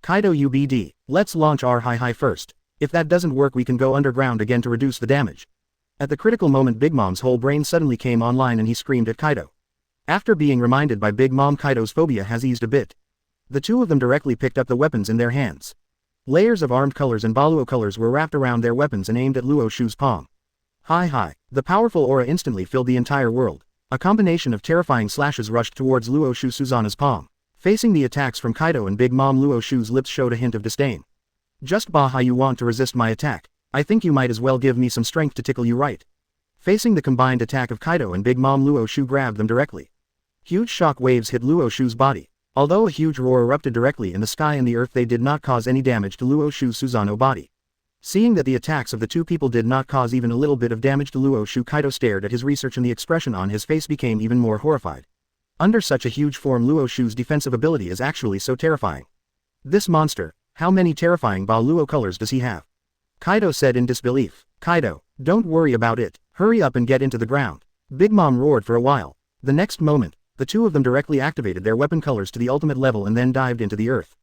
S1: Kaido, UBD. Let's launch our high first. If that doesn't work we can go underground again to reduce the damage. At the critical moment Big Mom's whole brain suddenly came online and he screamed at Kaido. After being reminded by Big Mom, Kaido's phobia has eased a bit. The two of them directly picked up the weapons in their hands. Layers of armed colors and Baluo colors were wrapped around their weapons and aimed at Luo Xiu's palm. Hi. The powerful aura instantly filled the entire world. A combination of terrifying slashes rushed towards Luo Xiu Susanna's palm. Facing the attacks from Kaido and Big Mom, Luo Xiu's lips showed a hint of disdain. Just bah, you want to resist my attack? I think you might as well give me some strength to tickle you, right? Facing the combined attack of Kaido and Big Mom, Luo Xiu grabbed them directly. Huge shock waves hit Luo Xiu's body. Although a huge roar erupted directly in the sky and the earth, they did not cause any damage to Luo Xiu's Susanoo body. Seeing that the attacks of the two people did not cause even a little bit of damage to Luo Xiu, Kaido stared at his research and the expression on his face became even more horrified. Under such a huge form, Luo Xiu's defensive ability is actually so terrifying. This monster, how many terrifying Ba Luo colors does he have? Kaido said in disbelief. Kaido, don't worry about it, hurry up and get into the ground. Big Mom roared for a while. The next moment, the two of them directly activated their weapon colors to the ultimate level and then dived into the earth.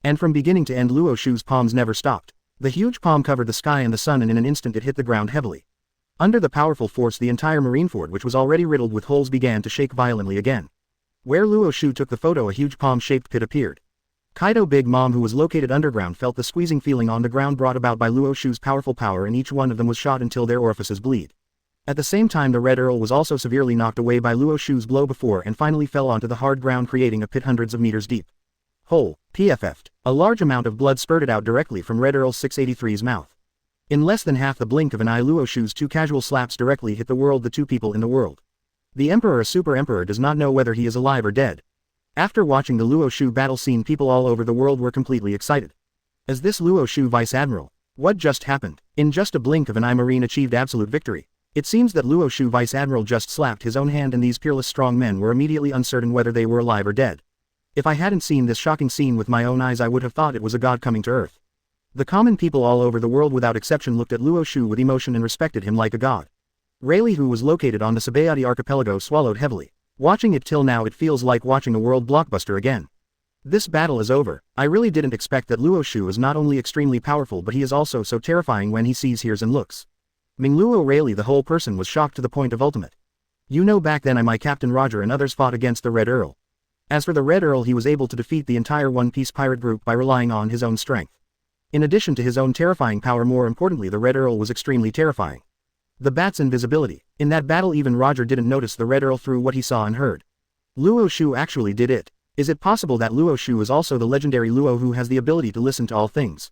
S1: And from beginning to end, Luo Xiu's palms never stopped. The huge palm covered the sky and the sun, and in an instant it hit the ground heavily. Under the powerful force, the entire Marineford, which was already riddled with holes, began to shake violently again. Where Luo Xiu took the photo, a huge palm-shaped pit appeared. Kaido Big Mom, who was located underground, felt the squeezing feeling on the ground brought about by Luo Xiu's powerful power, and each one of them was shot until their orifices bleed. At the same time, the Red Earl was also severely knocked away by Luo Xiu's blow before and finally fell onto the hard ground, creating a pit hundreds of meters deep. Hole, PFF'd. A large amount of blood spurted out directly from Red Earl 683's mouth. In less than half the blink of an eye, Luo Xiu's two casual slaps directly hit the world, the two people in the world. The Emperor, a Super Emperor, does not know whether he is alive or dead. After watching the Luo Xiu battle scene, people all over the world were completely excited. Is this Luo Xiu Vice Admiral? What just happened? In just a blink of an eye, Marine achieved absolute victory. It seems that Luo Xiu Vice Admiral just slapped his own hand, and these peerless strong men were immediately uncertain whether they were alive or dead. If I hadn't seen this shocking scene with my own eyes, I would have thought it was a god coming to Earth. The common people all over the world without exception looked at Luo Xiu with emotion and respected him like a god. Rayleigh, who was located on the Sabayati archipelago, swallowed heavily. Watching it till now, it feels like watching a world blockbuster again. This battle is over. I really didn't expect that Luo Xiu is not only extremely powerful, but he is also so terrifying when he sees, hears and looks. Mingluo Rayleigh, the whole person, was shocked to the point of ultimate. You know, back then my Captain Roger and others fought against the Red Earl. As for the Red Earl, he was able to defeat the entire One Piece pirate group by relying on his own strength. In addition to his own terrifying power, more importantly, the Red Earl was extremely terrifying. The bat's invisibility. In that battle, even Roger didn't notice the Red Earl through what he saw and heard. Luo Xiu actually did it. Is it possible that Luo Xiu is also the legendary Luo who has the ability to listen to all things?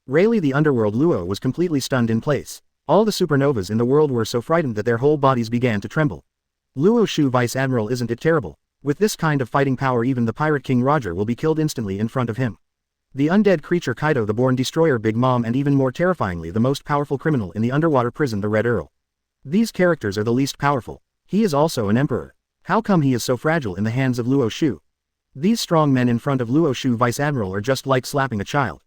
S1: Rayleigh, the underworld Luo, was completely stunned in place. All the supernovas in the world were so frightened that their whole bodies began to tremble. Luo Xiu Vice Admiral, isn't it terrible? With this kind of fighting power, even the Pirate King Roger will be killed instantly in front of him. The undead creature Kaido, the Born Destroyer Big Mom, and even more terrifyingly, the most powerful criminal in the underwater prison, the Red Earl. These characters are the least powerful. He is also an emperor. How come he is so fragile in the hands of Luo Xiu? These strong men in front of Luo Xiu Vice Admiral are just like slapping a child.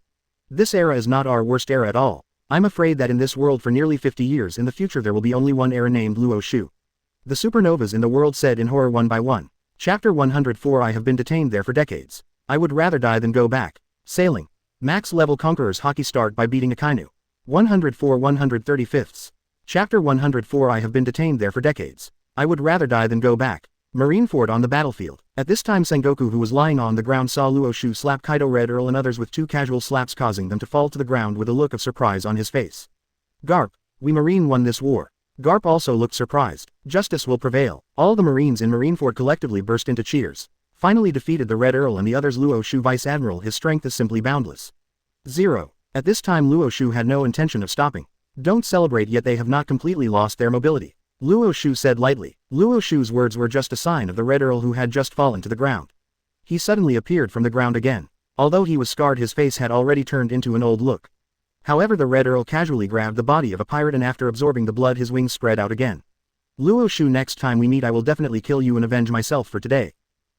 S1: This era is not our worst era at all. I'm afraid that in this world for nearly 50 years in the future there will be only one era named Luo Xiu. The supernovas in the world said in horror one by one. Chapter 104. I have been detained there for decades. I would rather die than go back. Sailing. Max level Conqueror's Haki start by beating Akainu. 104 135ths. Chapter 104. I have been detained there for decades. I would rather die than go back. Marineford on the battlefield. At this time Sengoku, who was lying on the ground, saw Luo Xiu slap Kaido, Red Earl and others with two casual slaps, causing them to fall to the ground with a look of surprise on his face. Garp. We Marine won this war. Garp also looked surprised. Justice will prevail. All the Marines in Marineford collectively burst into cheers. Finally defeated the Red Earl and the others. Luo Xiu Vice Admiral, his strength is simply boundless. 0. At this time Luo Xiu had no intention of stopping. Don't celebrate yet, they have not completely lost their mobility. Luo Xiu said lightly. Luo Xiu's words were just a sign of the Red Earl, who had just fallen to the ground. He suddenly appeared from the ground again. Although he was scarred, his face had already turned into an old look. However, the Red Earl casually grabbed the body of a pirate, and after absorbing the blood his wings spread out again. Luo Xiu, next time we meet I will definitely kill you and avenge myself for today.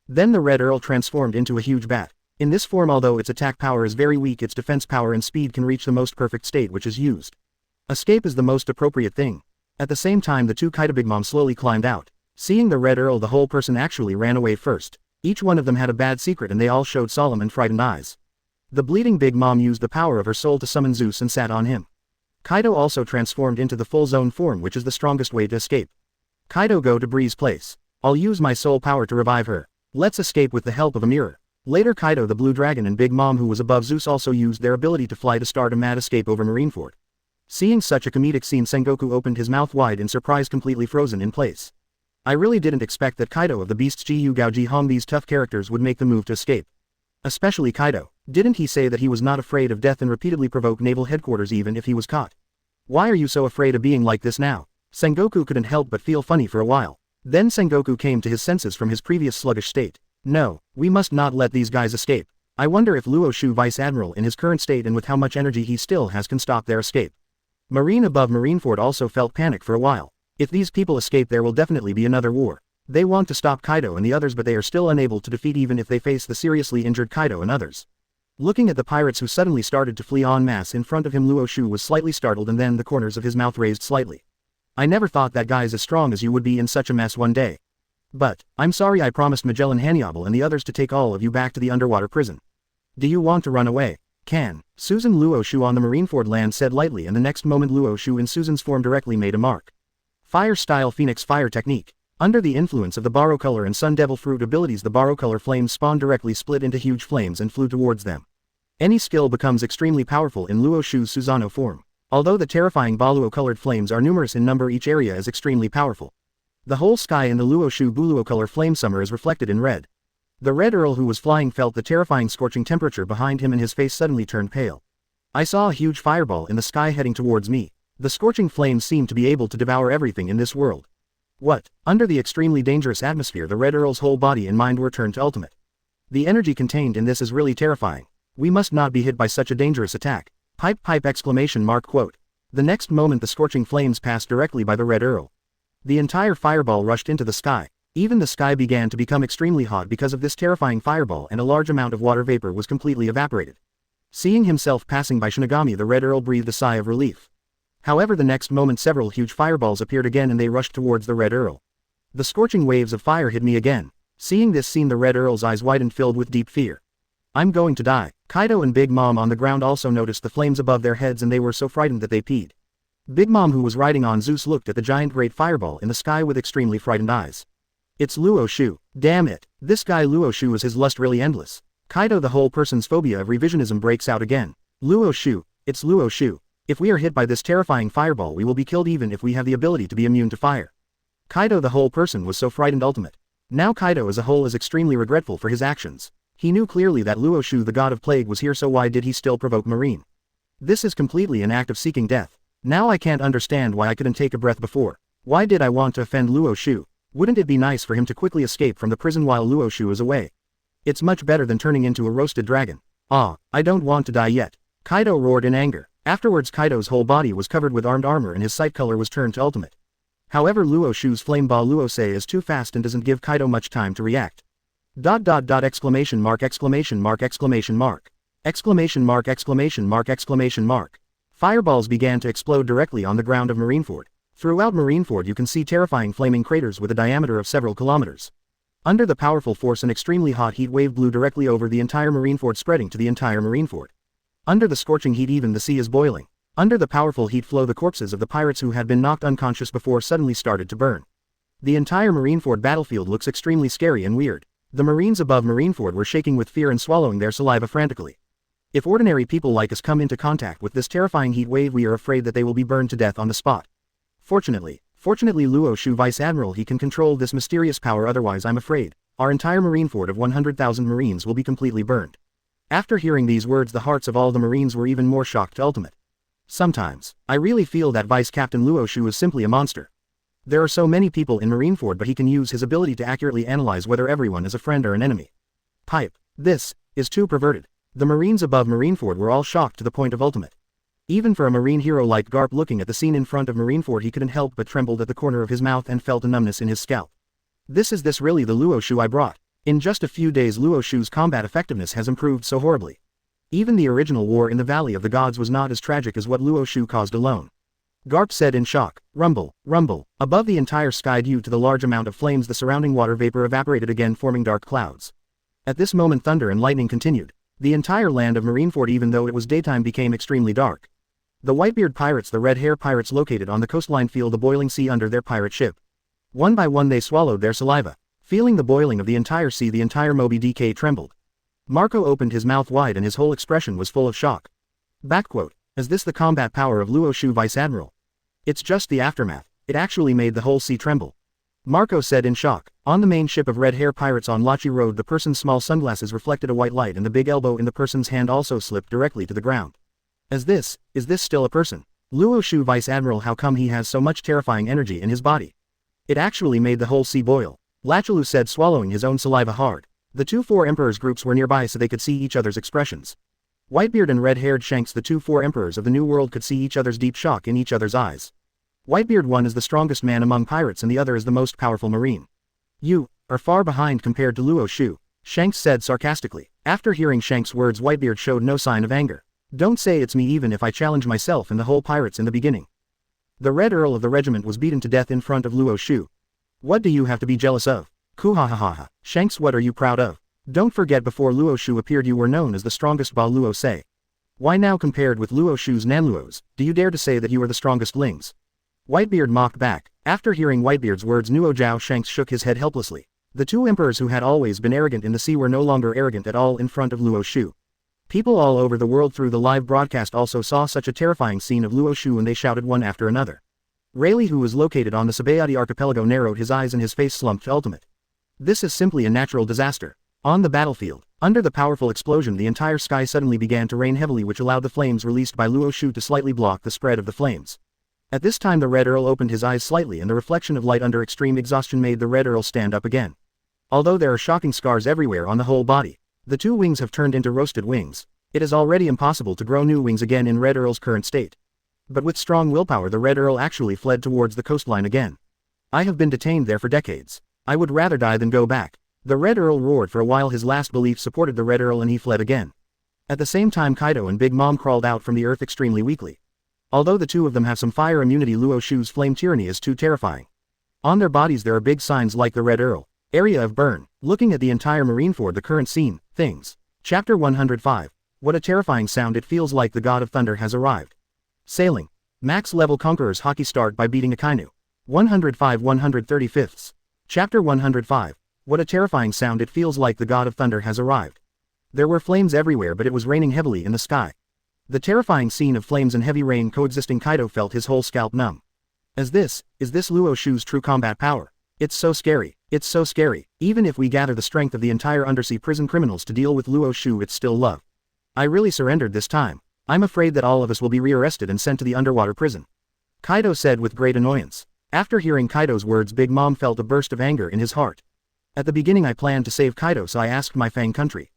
S1: Then the Red Earl transformed into a huge bat. In this form, although its attack power is very weak, its defense power and speed can reach the most perfect state, which is used. Escape is the most appropriate thing. At the same time the two Kaido Big Mom slowly climbed out. Seeing the Red Earl, the whole person actually ran away first. Each one of them had a bad secret and they all showed solemn and frightened eyes. The bleeding Big Mom used the power of her soul to summon Zeus and sat on him. Kaido also transformed into the full zone form, which is the strongest way to escape. Kaido, go to Bree's place. I'll use my soul power to revive her. Let's escape with the help of a mirror. Later Kaido, the Blue Dragon and Big Mom, who was above Zeus, also used their ability to fly to start a mad escape over Marineford. Seeing such a comedic scene, Sengoku opened his mouth wide in surprise, completely frozen in place. I really didn't expect that Kaido of the Beasts, Jiu Gao Ji Hong, these tough characters would make the move to escape. Especially Kaido. Didn't he say that he was not afraid of death and repeatedly provoke naval headquarters even if he was caught? Why are you so afraid of being like this now? Sengoku couldn't help but feel funny for a while. Then Sengoku came to his senses from his previous sluggish state. No, we must not let these guys escape. I wonder if Luo Xiu Vice Admiral in his current state and with how much energy he still has can stop their escape. Marine above Marineford also felt panic for a while. If these people escape there will definitely be another war. They want to stop Kaido and the others, but they are still unable to defeat even if they face the seriously injured Kaido and others. Looking at the pirates who suddenly started to flee en masse in front of him, Luo Xiu was slightly startled and then the corners of his mouth raised slightly. I never thought that guys as strong as you would be in such a mess one day. But, I'm sorry, I promised Magellan Hannibal and the others to take all of you back to the underwater prison. Do you want to run away? Can. Susan Luo Xiu on the Marineford land said lightly, and the next moment Luo Xiu in Susan's form directly made a mark. Fire style Phoenix fire technique. Under the influence of the borrow color and sun devil fruit abilities, the borrow color flames spawned directly, split into huge flames and flew towards them. Any skill becomes extremely powerful in Luo Xiu's Susanoo form. Although the terrifying Baluo colored flames are numerous in number, each area is extremely powerful. The whole sky in the Luo Xiu Buluo color flame summer is reflected in red. The Red Earl who was flying felt the terrifying scorching temperature behind him and his face suddenly turned pale. I saw a huge fireball in the sky heading towards me. The scorching flames seemed to be able to devour everything in this world. What? Under the extremely dangerous atmosphere, the Red Earl's whole body and mind were turned to ultimate. The energy contained in this is really terrifying. We must not be hit by such a dangerous attack. Pipe exclamation mark quote. The next moment the scorching flames passed directly by the Red Earl. The entire fireball rushed into the sky. Even the sky began to become extremely hot because of this terrifying fireball, and a large amount of water vapor was completely evaporated. Seeing himself passing by Shinigami, the Red Earl breathed a sigh of relief. However, the next moment several huge fireballs appeared again and they rushed towards the Red Earl. The scorching waves of fire hit me again. Seeing this scene, the Red Earl's eyes widened, filled with deep fear. I'm going to die. Kaido and Big Mom on the ground also noticed the flames above their heads and they were so frightened that they peed. Big Mom, who was riding on Zeus, looked at the giant great fireball in the sky with extremely frightened eyes. It's Luo Xiu. Damn it. This guy Luo Xiu, is his lust really endless? Kaido, the whole person's phobia of revisionism, breaks out again. Luo Xiu. It's Luo Xiu. If we are hit by this terrifying fireball, we will be killed even if we have the ability to be immune to fire. Kaido, the whole person, was so frightened ultimate. Now Kaido as a whole is extremely regretful for his actions. He knew clearly that Luo Xiu, the god of plague, was here, so why did he still provoke Marine? This is completely an act of seeking death. Now I can't understand why I couldn't take a breath before. Why did I want to offend Luo Xiu? Wouldn't it be nice for him to quickly escape from the prison while Luo Xiu is away? It's much better than turning into a roasted dragon. Ah, I don't want to die yet. Kaido roared in anger. Afterwards, Kaido's whole body was covered with armed armor and his sight color was turned to ultimate. However, Luo Xiu's flame ball Luo Sei is too fast and doesn't give Kaido much time to react. Exclamation mark exclamation mark exclamation mark. Exclamation mark exclamation mark exclamation mark. Fireballs began to explode directly on the ground of Marineford. Throughout Marineford you can see terrifying flaming craters with a diameter of several kilometers. Under the powerful force, an extremely hot heat wave blew directly over the entire Marineford, spreading to the entire Marineford. Under the scorching heat even the sea is boiling. Under the powerful heat flow, the corpses of the pirates who had been knocked unconscious before suddenly started to burn. The entire Marineford battlefield looks extremely scary and weird. The Marines above Marineford were shaking with fear and swallowing their saliva frantically. If ordinary people like us come into contact with this terrifying heat wave, we are afraid that they will be burned to death on the spot. Fortunately Luo Xiu, Vice Admiral, he can control this mysterious power, otherwise I'm afraid our entire Marineford of 100,000 Marines will be completely burned. After hearing these words, the hearts of all the Marines were even more shocked to ultimate. Sometimes, I really feel that Vice Captain Luo Xiu is simply a monster. There are so many people in Marineford, but he can use his ability to accurately analyze whether everyone is a friend or an enemy. Pipe. This is too perverted. The Marines above Marineford were all shocked to the point of ultimate. Even for a Marine hero like Garp, looking at the scene in front of Marineford, he couldn't help but trembled at the corner of his mouth and felt a numbness in his scalp. Is this really the Luo Xiu I brought? In just a few days, Luo Xiu's combat effectiveness has improved so horribly. Even the original war in the Valley of the Gods was not as tragic as what Luo Xiu caused alone. Garp said in shock. Rumble, rumble. Above the entire sky, due to the large amount of flames, the surrounding water vapor evaporated again, forming dark clouds. At this moment, thunder and lightning continued. The entire land of Marineford, even though it was daytime, became extremely dark. The Whitebeard pirates, the red hair pirates located on the coastline, feel the boiling sea under their pirate ship. One by one they swallowed their saliva. Feeling the boiling of the entire sea, the entire Moby DK trembled. Marco opened his mouth wide and his whole expression was full of shock. Backquote. Is this the combat power of Luo Xiu, Vice Admiral? It's just the aftermath. It actually made the whole sea tremble. Marco said in shock. On the main ship of red hair pirates on Lachi Road, the person's small sunglasses reflected a white light and the big elbow in the person's hand also slipped directly to the ground. Is this still a person? Luo Xiu, Vice Admiral, how come he has so much terrifying energy in his body? It actually made the whole sea boil. Lachalu said, swallowing his own saliva hard. The 4 emperors groups were nearby so they could see each other's expressions. Whitebeard and red-haired Shanks, the 4 emperors of the New World, could see each other's deep shock in each other's eyes. Whitebeard, one is the strongest man among pirates and the other is the most powerful marine. You are far behind compared to Luo Xiu, Shanks said sarcastically. After hearing Shanks' words, Whitebeard showed no sign of anger. Don't say it's me, even if I challenge myself and the whole pirates in the beginning. The Red Earl of the regiment was beaten to death in front of Luo Xiu. What do you have to be jealous of? Kuhahaha. Shanks, what are you proud of? Don't forget, before Luo Xiu appeared you were known as the strongest Ba Luo Sei. Why now, compared with Luo Xiu's Nanluos, do you dare to say that you are the strongest Lings? Whitebeard mocked back. After hearing Whitebeard's words, Nuo Zhao Shanks shook his head helplessly. The two emperors who had always been arrogant in the sea were no longer arrogant at all in front of Luo Xiu. People all over the world through the live broadcast also saw such a terrifying scene of Luo Xiu and they shouted one after another. Rayleigh, who was located on the Sabayati archipelago, narrowed his eyes and his face slumped to ultimate. This is simply a natural disaster. On the battlefield, under the powerful explosion, the entire sky suddenly began to rain heavily, which allowed the flames released by Luo Xiu to slightly block the spread of the flames. At this time the Red Earl opened his eyes slightly and the reflection of light under extreme exhaustion made the Red Earl stand up again. Although there are shocking scars everywhere on the whole body, the two wings have turned into roasted wings. It is already impossible to grow new wings again in Red Earl's current state. But with strong willpower the Red Earl actually fled towards the coastline again. I have been detained there for decades. I would rather die than go back. The Red Earl roared. For a while his last belief supported the Red Earl and he fled again. At the same time Kaido and Big Mom crawled out from the earth extremely weakly. Although the two of them have some fire immunity, Luo Xiu's flame tyranny is too terrifying. On their bodies there are big signs like the Red Earl. Area of burn. Looking at the entire Marineford, the current scene, things. Chapter 105. What a terrifying sound. It feels like the God of Thunder has arrived. Sailing. Max level Conqueror's Haki start by beating Akainu. 105 135ths. Chapter 105. What a terrifying sound. It feels like the God of Thunder has arrived. There were flames everywhere, but it was raining heavily in the sky. The terrifying scene of flames and heavy rain coexisting, Kaido felt his whole scalp numb. Is this Luo Xiu's true combat power? It's so scary. It's so scary. Even if we gather the strength of the entire undersea prison criminals to deal with Luo Xiu, it's still love. I really surrendered this time. I'm afraid that all of us will be rearrested and sent to the underwater prison. Kaido said with great annoyance. After hearing Kaido's words, Big Mom felt a burst of anger in his heart. At the beginning I planned to save Kaido, so I asked my Fang country.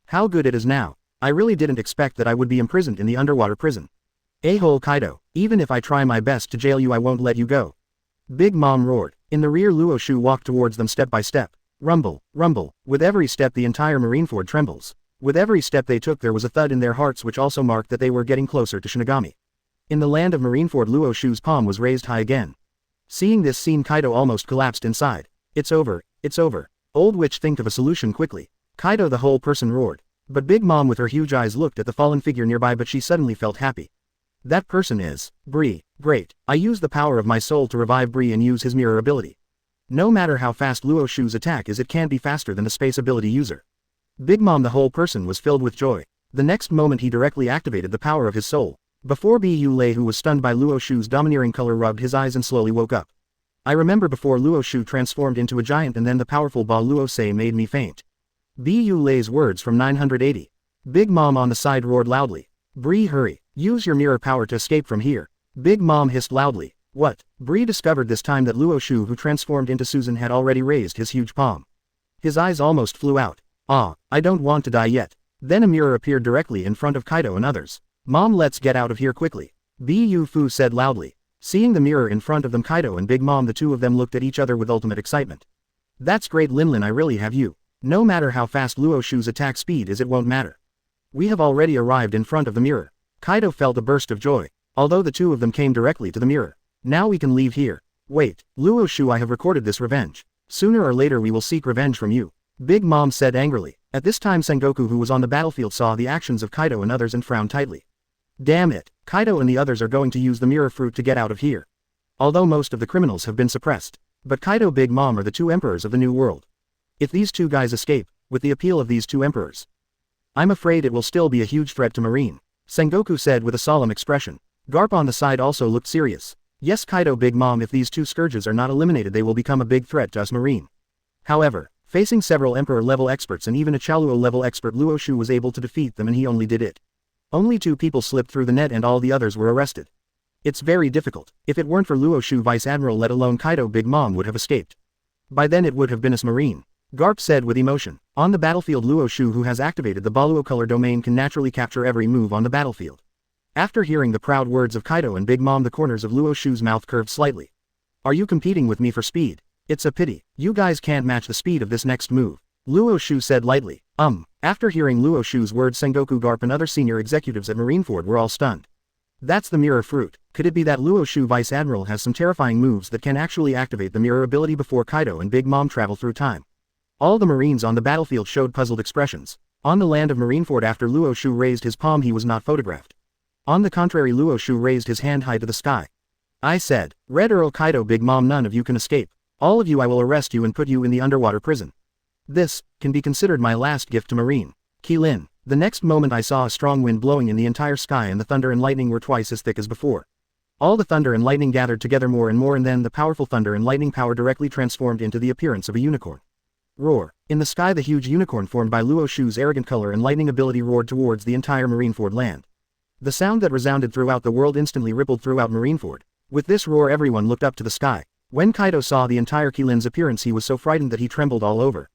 S1: How good it is now. I really didn't expect that I would be imprisoned in the underwater prison. A-hole Kaido, even if I try my best to jail you I won't let you go. Big Mom roared. In the rear Luo Xiu walked towards them step by step. Rumble, rumble. With every step the entire Marineford trembles. With every step they took there was a thud in their hearts, which also marked that they were getting closer to Shinigami. In the land of Marineford Luo Xiu's palm was raised high again. Seeing this scene Kaido almost collapsed inside. It's over, it's over. Old witch, think of a solution quickly. Kaido the whole person roared. But Big Mom with her huge eyes looked at the fallen figure nearby, but she suddenly felt happy. That person is Bree. Great. I use the power of my soul to revive Bree and use his mirror ability. No matter how fast Luo Xiu's attack is, it can't be faster than the space ability user. Big Mom the whole person was filled with joy. The next moment he directly activated the power of his soul. Before Bu Lei, who was stunned by Luo Xiu's domineering color, rubbed his eyes and slowly woke up. I remember before Luo Xiu transformed into a giant and then the powerful Ba Luo Sei made me faint. Bu Lei's words from 980. Big Mom on the side roared loudly. Bree, hurry. Use your mirror power to escape from here. Big Mom hissed loudly. What? Bree discovered this time that Luo Xiu, who transformed into Susan, had already raised his huge palm. His eyes almost flew out. Ah, I don't want to die yet. Then a mirror appeared directly in front of Kaido and others. Mom, let's get out of here quickly. Bu Fu said loudly. Seeing the mirror in front of them, Kaido and Big Mom, the two of them looked at each other with ultimate excitement. That's great, Linlin, I really have you. No matter how fast Luo Xiu's attack speed is, it won't matter. We have already arrived in front of the mirror. Kaido felt a burst of joy. Although the two of them came directly to the mirror. Now we can leave here. Wait, Luo Xiu, I have recorded this revenge. Sooner or later we will seek revenge from you. Big Mom said angrily. At this time Sengoku, who was on the battlefield, saw the actions of Kaido and others and frowned tightly. Damn it, Kaido and the others are going to use the mirror fruit to get out of here. Although most of the criminals have been suppressed. But Kaido, Big Mom are the two emperors of the new world. If these two guys escape, with the appeal of these two emperors, I'm afraid it will still be a huge threat to Marine. Sengoku said with a solemn expression. Garp on the side also looked serious. Yes, Kaido, Big Mom, if these two scourges are not eliminated they will become a big threat to us Marine. However, facing several Emperor-level experts and even a Chaluo-level expert, Luo Xiu was able to defeat them, and he only did it. Only 2 people slipped through the net and all the others were arrested. It's very difficult. If it weren't for Luo Xiu, Vice Admiral, let alone Kaido, Big Mom would have escaped. By then it would have been us Marine. Garp said with emotion. On the battlefield, Luo Xiu, who has activated the Baluo color domain, can naturally capture every move on the battlefield. After hearing the proud words of Kaido and Big Mom, the corners of Luo Xiu's mouth curved slightly. Are you competing with me for speed? It's a pity. You guys can't match the speed of this next move. Luo Xiu said lightly. After hearing Luo Xiu's words, Sengoku, Garp and other senior executives at Marineford were all stunned. That's the mirror fruit. Could it be that Luo Xiu, Vice Admiral, has some terrifying moves that can actually activate the mirror ability before Kaido and Big Mom travel through time? All the Marines on the battlefield showed puzzled expressions. On the land of Marineford, after Luo Xiu raised his palm, he was not photographed. On the contrary, Luo Xiu raised his hand high to the sky. I said, Red Earl Kaido Big Mom, none of you can escape. All of you I will arrest you and put you in the underwater prison. This can be considered my last gift to Marine Kylin. The next moment I saw a strong wind blowing in the entire sky and the thunder and lightning were twice as thick as before. All the thunder and lightning gathered together more and then the powerful thunder and lightning power directly transformed into the appearance of a unicorn. Roar. In the sky the huge unicorn formed by Luo Xiu's arrogant color and lightning ability roared towards the entire Marineford land. The sound that resounded throughout the world instantly rippled throughout Marineford. With this roar everyone looked up to the sky. When Kaido saw the entire Kylin's appearance he was so frightened that he trembled all over.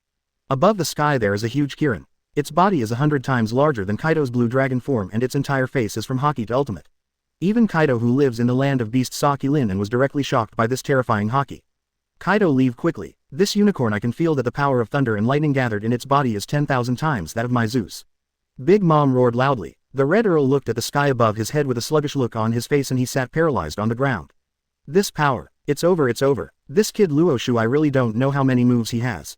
S1: Above the sky there is a huge Kirin. Its body is 100 times larger than Kaido's blue dragon form and its entire face is from Haki to ultimate. Even Kaido who lives in the land of beasts saw Kylin and was directly shocked by this terrifying Haki. Kaido leave quickly. This unicorn I can feel that the power of thunder and lightning gathered in its body is 10,000 times that of my Zeus. Big Mom roared loudly. The Red Earl looked at the sky above his head with a sluggish look on his face and he sat paralyzed on the ground. This power. It's over. This kid Luo Xiu I really don't know how many moves he has.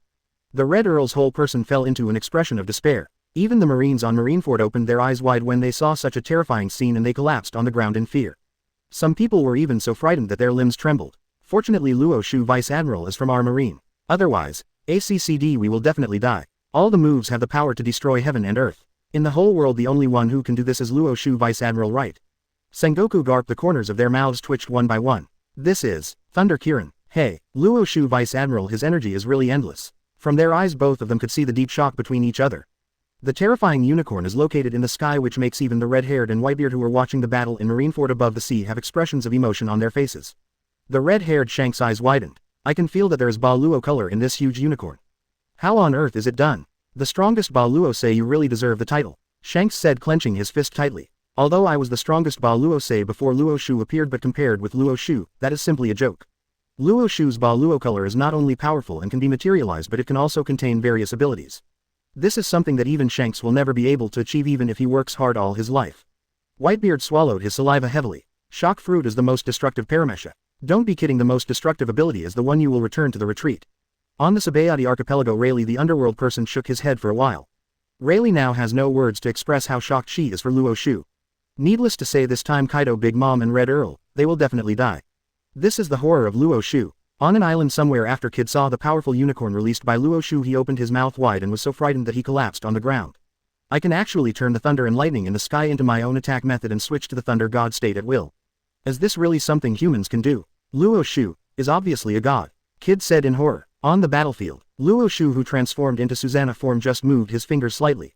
S1: The Red Earl's whole person fell into an expression of despair. Even the Marines on Marineford opened their eyes wide when they saw such a terrifying scene and they collapsed on the ground in fear. Some people were even so frightened that their limbs trembled. Fortunately Luo Xiu Vice Admiral is from our Marine. Otherwise, ACCD we will definitely die. All the moves have the power to destroy heaven and earth. In the whole world the only one who can do this is Luo Xiu Vice Admiral, right? Sengoku Garp. The corners of their mouths twitched one by one. This is Thunder Kirin. Hey, Luo Xiu Vice Admiral, his energy is really endless. From their eyes both of them could see the deep shock between each other. The terrifying unicorn is located in the sky which makes even the red-haired and Whitebeard who were watching the battle in Marineford above the sea have expressions of emotion on their faces. The red-haired Shank's eyes widened. I can feel that there is Ba Luo color in this huge unicorn. How on earth is it done? The strongest Ba Luo say you really deserve the title. Shanks said clenching his fist tightly. Although I was the strongest Ba Luo say before Luo Xiu appeared but compared with Luo Xiu, that is simply a joke. Luo Xiu's Ba Luo color is not only powerful and can be materialized but it can also contain various abilities. This is something that even Shanks will never be able to achieve even if he works hard all his life. Whitebeard swallowed his saliva heavily. Shock fruit is the most destructive paramesha. Don't be kidding, the most destructive ability is the one you will return to the retreat. On the Sabayati archipelago Rayleigh the underworld person shook his head for a while. Rayleigh now has no words to express how shocked she is for Luo Xiu. Needless to say this time Kaido Big Mom and Red Earl, they will definitely die. This is the horror of Luo Xiu. On an island somewhere after Kid saw the powerful unicorn released by Luo Xiu he opened his mouth wide and was so frightened that he collapsed on the ground. I can actually turn the thunder and lightning in the sky into my own attack method and switch to the thunder god state at will. Is this really something humans can do? Luo Xiu is obviously a god. Kid said in horror. On the battlefield, Luo Xiu who transformed into Susanna form just moved his fingers slightly.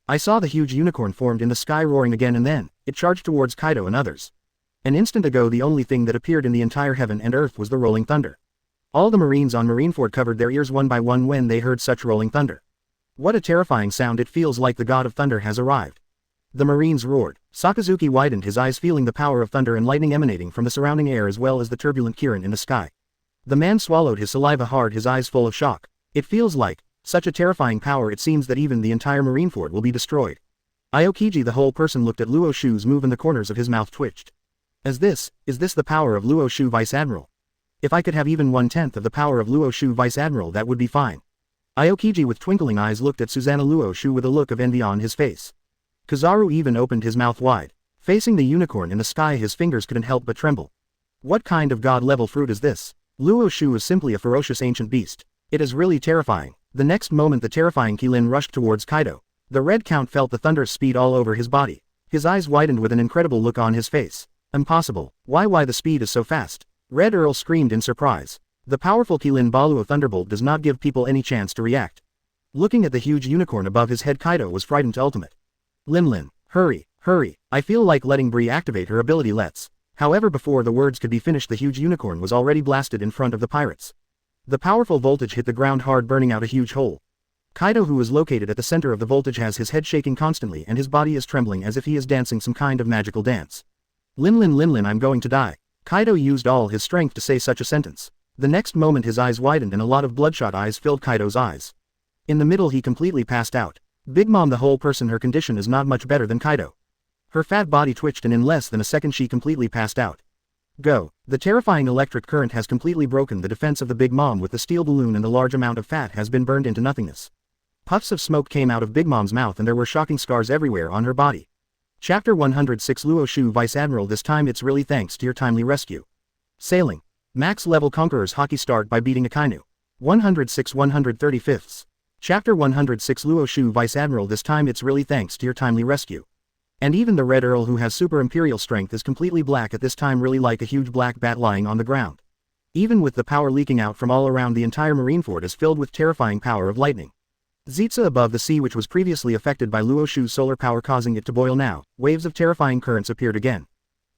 S1: I saw the huge unicorn formed in the sky roaring again and then, it charged towards Kaido and others. An instant ago the only thing that appeared in the entire heaven and earth was the rolling thunder. All the Marines on Marineford covered their ears one by one when they heard such rolling thunder. What a terrifying sound, it feels like the god of thunder has arrived. The Marines roared. Sakazuki widened his eyes feeling the power of thunder and lightning emanating from the surrounding air as well as the turbulent Kirin in the sky. The man swallowed his saliva hard, his eyes full of shock. It feels like such a terrifying power, it seems that even the entire Marineford will be destroyed. Aokiji the whole person looked at Luo Xiu's move and the corners of his mouth twitched. Is this the power of Luo Xiu Vice Admiral? If I could have even 1/10 of the power of Luo Xiu Vice Admiral that would be fine. Aokiji with twinkling eyes looked at Susanna Luo Xiu with a look of envy on his face. Kizaru even opened his mouth wide. Facing the unicorn in the sky his fingers couldn't help but tremble. What kind of god-level fruit is this? Luo Xiu is simply a ferocious ancient beast. It is really terrifying. The next moment the terrifying Kylin rushed towards Kaido. The Red Count felt the thunder's speed all over his body. His eyes widened with an incredible look on his face. Impossible. Why the speed is so fast? Red Earl screamed in surprise. The powerful Kylin Baluo Thunderbolt does not give people any chance to react. Looking at the huge unicorn above his head Kaido was frightened to ultimate. Linlin, hurry. I feel like letting Bree activate her ability let's. However before the words could be finished the huge unicorn was already blasted in front of the pirates. The powerful voltage hit the ground hard burning out a huge hole. Kaido who is located at the center of the voltage has his head shaking constantly and his body is trembling as if he is dancing some kind of magical dance. Linlin, I'm going to die. Kaido used all his strength to say such a sentence. The next moment his eyes widened and a lot of bloodshot eyes filled Kaido's eyes. In the middle he completely passed out. Big Mom the whole person, her condition is not much better than Kaido. Her fat body twitched and in less than a second she completely passed out. Go. The terrifying electric current has completely broken the defense of the Big Mom with the steel balloon and the large amount of fat has been burned into nothingness. Puffs of smoke came out of Big Mom's mouth and there were shocking scars everywhere on her body. Chapter 106 Luo Xiu Vice Admiral, this time it's really thanks to your timely rescue. Sailing. Max level Conqueror's Haki start by beating Akainu. 106 135. Chapter 106 Luo Xiu Vice Admiral. This time it's really thanks to your timely rescue. And even the Red Earl who has super imperial strength is completely black at this time, really like a huge black bat lying on the ground. Even with the power leaking out from all around, the entire Marineford is filled with terrifying power of lightning. Zitza above the sea, which was previously affected by Luo Xiu's solar power causing it to boil now, waves of terrifying currents appeared again.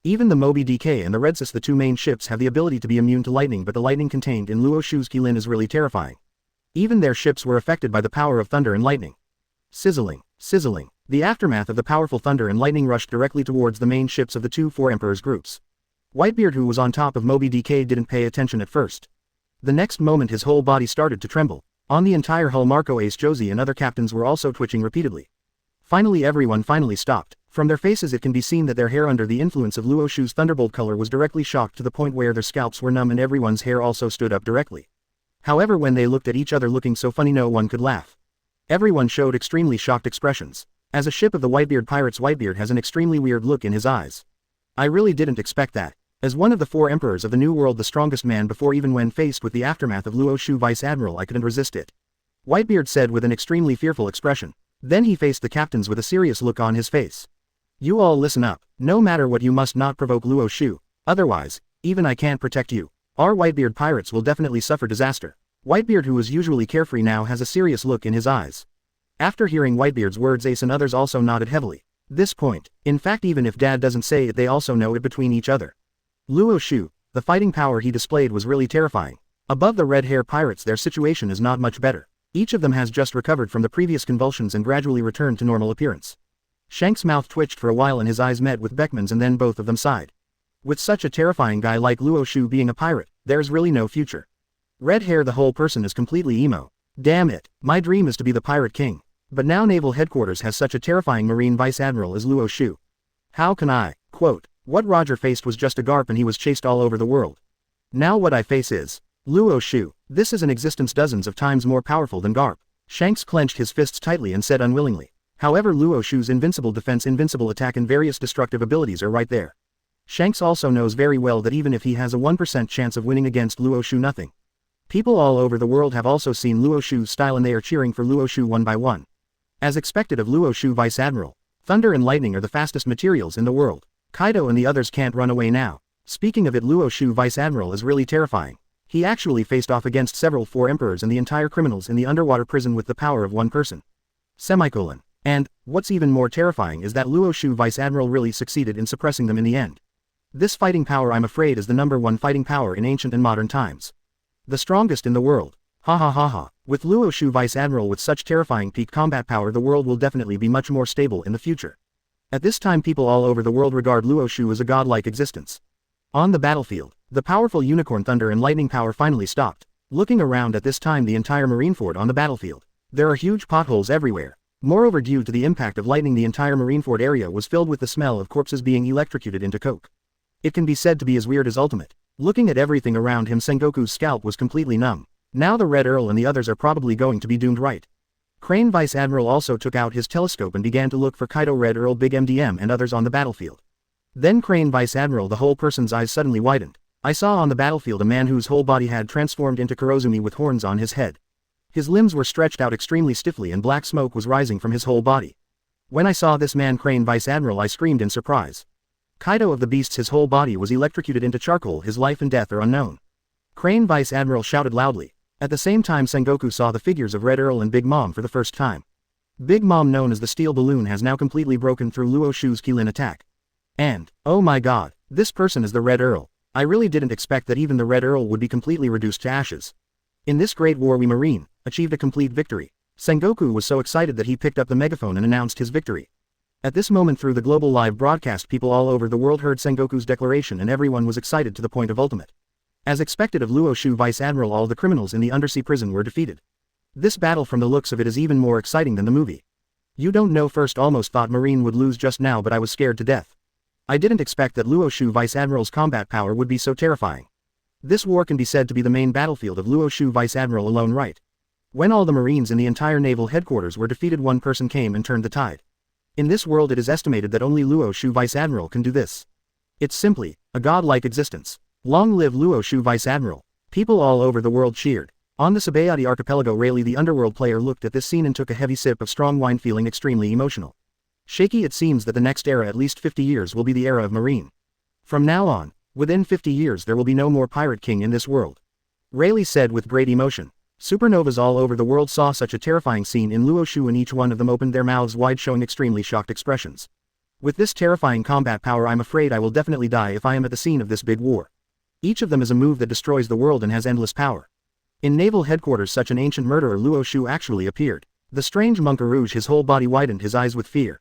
S1: Even the Moby DK and the Redsis, the two main ships, have the ability to be immune to lightning, but the lightning contained in Luo Xiu's Qilin is really terrifying. Even their ships were affected by the power of thunder and lightning. Sizzling, sizzling. The aftermath of the powerful thunder and lightning rushed directly towards the main ships of the two Four Emperors groups. Whitebeard, who was on top of Moby DK, didn't pay attention at first. The next moment his whole body started to tremble. On the entire hull, Marco, Ace, Josie and other captains were also twitching repeatedly. Finally everyone stopped. From their faces it can be seen that their hair under the influence of Luo Xiu's thunderbolt color was directly shocked to the point where their scalps were numb, and everyone's hair also stood up directly. However, when they looked at each other looking so funny, no one could laugh. Everyone showed extremely shocked expressions. As a ship of the Whitebeard pirates, Whitebeard has an extremely weird look in his eyes. I really didn't expect that. As one of the Four Emperors of the New World, the strongest man before, even when faced with the aftermath of Luo Xiu Vice Admiral, I couldn't resist it. Whitebeard said with an extremely fearful expression. Then he faced the captains with a serious look on his face. You all listen up. No matter what, you must not provoke Luo Xiu. Otherwise, even I can't protect you. Our Whitebeard pirates will definitely suffer disaster. Whitebeard, who was usually carefree, now has a serious look in his eyes. After hearing Whitebeard's words, Ace and others also nodded heavily. This point, in fact, even if Dad doesn't say it, they also know it between each other. Luo Xiu, the fighting power he displayed was really terrifying. Above the red hair pirates, their situation is not much better. Each of them has just recovered from the previous convulsions and gradually returned to normal appearance. Shank's mouth twitched for a while and his eyes met with Beckman's, and then both of them sighed. With such a terrifying guy like Luo Xiu being a pirate, there's really no future. Red hair, the whole person is completely emo. Damn it, my dream is to be the pirate king. But now Naval Headquarters has such a terrifying Marine Vice Admiral as Luo Xiu. How can I, quote, what Roger faced was just a garp and he was chased all over the world. Now what I face is Luo Xiu. This is an existence dozens of times more powerful than garp. Shanks clenched his fists tightly and said unwillingly. However, Luo Xiu's invincible defense, invincible attack and various destructive abilities are right there. Shanks also knows very well that even if he has a 1% chance of winning against Luo Xiu, nothing. People all over the world have also seen Luo Xiu's style and they are cheering for Luo Xiu one by one. As expected of Luo Xiu Vice Admiral, thunder and lightning are the fastest materials in the world. Kaido and the others can't run away now. Speaking of it, Luo Xiu Vice Admiral is really terrifying. He actually faced off against several Four Emperors and the entire criminals in the underwater prison with the power of one person. Semicolon. And, what's even more terrifying is that Luo Xiu Vice Admiral really succeeded in suppressing them in the end. This fighting power, I'm afraid, is the #1 fighting power in ancient and modern times. The strongest in the world. Ha ha ha ha. With Luo Xiu Vice Admiral with such terrifying peak combat power, the world will definitely be much more stable in the future. At this time people all over the world regard Luo Xiu as a godlike existence. On the battlefield, the powerful unicorn thunder and lightning power finally stopped. Looking around at this time, the entire Marineford on the battlefield. There are huge potholes everywhere. Moreover, due to the impact of lightning, the entire Marineford area was filled with the smell of corpses being electrocuted into coke. It can be said to be as weird as Ultimate. Looking at everything around him, Sengoku's scalp was completely numb. Now the Red Earl and the others are probably going to be doomed, right? Crane Vice Admiral also took out his telescope and began to look for Kaido, Red Earl, Big MDM and others on the battlefield. Then Crane Vice Admiral, the whole person's eyes suddenly widened. I saw on the battlefield a man whose whole body had transformed into Kurozumi with horns on his head. His limbs were stretched out extremely stiffly and black smoke was rising from his whole body. When I saw this man, Crane Vice Admiral, I screamed in surprise. Kaido of the Beasts, his whole body was electrocuted into charcoal. His life and death are unknown. Crane Vice Admiral shouted loudly. At the same time, Sengoku saw the figures of Red Earl and Big Mom for the first time. Big Mom, known as the Steel Balloon, has now completely broken through Luo Xiu's Qilin attack. And, oh my god, this person is the Red Earl. I really didn't expect that even the Red Earl would be completely reduced to ashes. In this great war we Marine achieved a complete victory. Sengoku was so excited that he picked up the megaphone and announced his victory. At this moment through the global live broadcast, people all over the world heard Sengoku's declaration and everyone was excited to the point of ultimate. As expected of Luo Xiu Vice Admiral, all the criminals in the undersea prison were defeated. This battle, from the looks of it, is even more exciting than the movie. You don't know, first almost thought Marine would lose just now, but I was scared to death. I didn't expect that Luo Xiu Vice Admiral's combat power would be so terrifying. This war can be said to be the main battlefield of Luo Xiu Vice Admiral alone, right? When all the Marines in the entire naval headquarters were defeated, one person came and turned the tide. In this world it is estimated that only Luo Xiu Vice Admiral can do this. It's simply a godlike existence. Long live Luo Xiu Vice Admiral. People all over the world cheered. On the Sabayati archipelago, Rayleigh the underworld player looked at this scene and took a heavy sip of strong wine, feeling extremely emotional. Shaky, it seems that the next era, at least 50 years, will be the era of Marine. From now on, within 50 years there will be no more Pirate King in this world. Rayleigh said with great emotion. Supernovas all over the world saw such a terrifying scene in Luo Xiu, and each one of them opened their mouths wide, showing extremely shocked expressions. With this terrifying combat power, I'm afraid I will definitely die if I am at the scene of this big war. Each of them is a move that destroys the world and has endless power. In naval headquarters, such an ancient murderer Luo Xiu actually appeared. The strange monk Rouge, his whole body widened, his eyes with fear.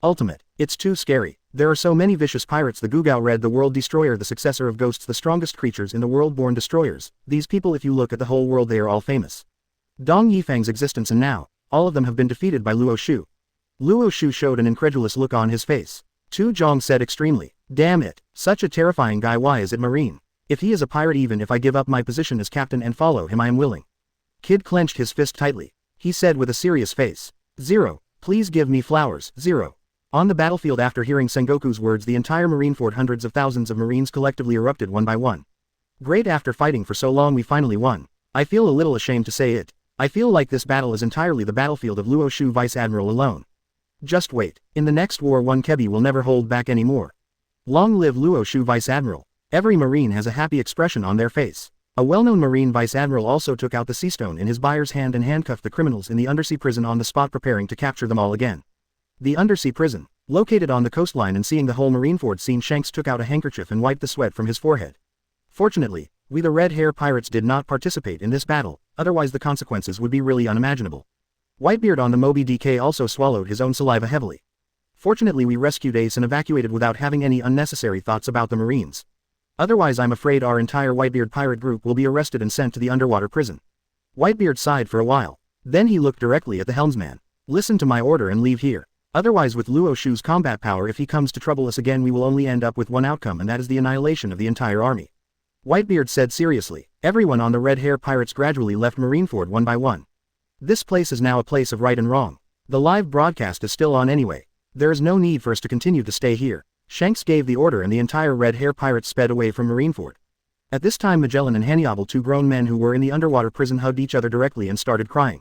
S1: Ultimate. It's too scary. There are so many vicious pirates. The Gugao Red, the world destroyer, the successor of ghosts, the strongest creatures in the world, born destroyers. These people, if you look at the whole world, they are all famous. Dong Yifang's existence, and now, all of them have been defeated by Luo Xiu. Luo Xiu showed an incredulous look on his face. Tu Zhong said extremely. Damn it. Such a terrifying guy. Why is it Marine? If he is a pirate, even if I give up my position as captain and follow him, I am willing. Kid clenched his fist tightly. He said with a serious face. Zero. Please give me flowers. Zero. On the battlefield, after hearing Sengoku's words, the entire Marine fort, hundreds of thousands of Marines collectively erupted one by one. Great, after fighting for so long we finally won. I feel a little ashamed to say it. I feel like this battle is entirely the battlefield of Luo Xiu Vice Admiral alone. Just wait. In the next war, one Kebi will never hold back anymore. Long live Luo Xiu Vice Admiral. Every Marine has a happy expression on their face. A well-known Marine Vice Admiral also took out the sea stone in his buyer's hand and handcuffed the criminals in the undersea prison on the spot, preparing to capture them all again. The undersea prison, located on the coastline, and seeing the whole Marineford scene, Shanks took out a handkerchief and wiped the sweat from his forehead. Fortunately, we the Red Hair Pirates did not participate in this battle, otherwise the consequences would be really unimaginable. Whitebeard on the Moby DK also swallowed his own saliva heavily. Fortunately, we rescued Ace and evacuated without having any unnecessary thoughts about the Marines. Otherwise, I'm afraid our entire Whitebeard pirate group will be arrested and sent to the underwater prison. Whitebeard sighed for a while. Then he looked directly at the helmsman. Listen to my order and leave here. Otherwise, with Luo Xiu's combat power, if he comes to trouble us again, we will only end up with one outcome, and that is the annihilation of the entire army. Whitebeard said seriously. Everyone on the Red Hair Pirates gradually left Marineford one by one. This place is now a place of right and wrong. The live broadcast is still on anyway. There is no need for us to continue to stay here. Shanks gave the order and the entire Red Hair Pirates sped away from Marineford. At this time, Magellan and Hannibal, two grown men who were in the underwater prison, hugged each other directly and started crying.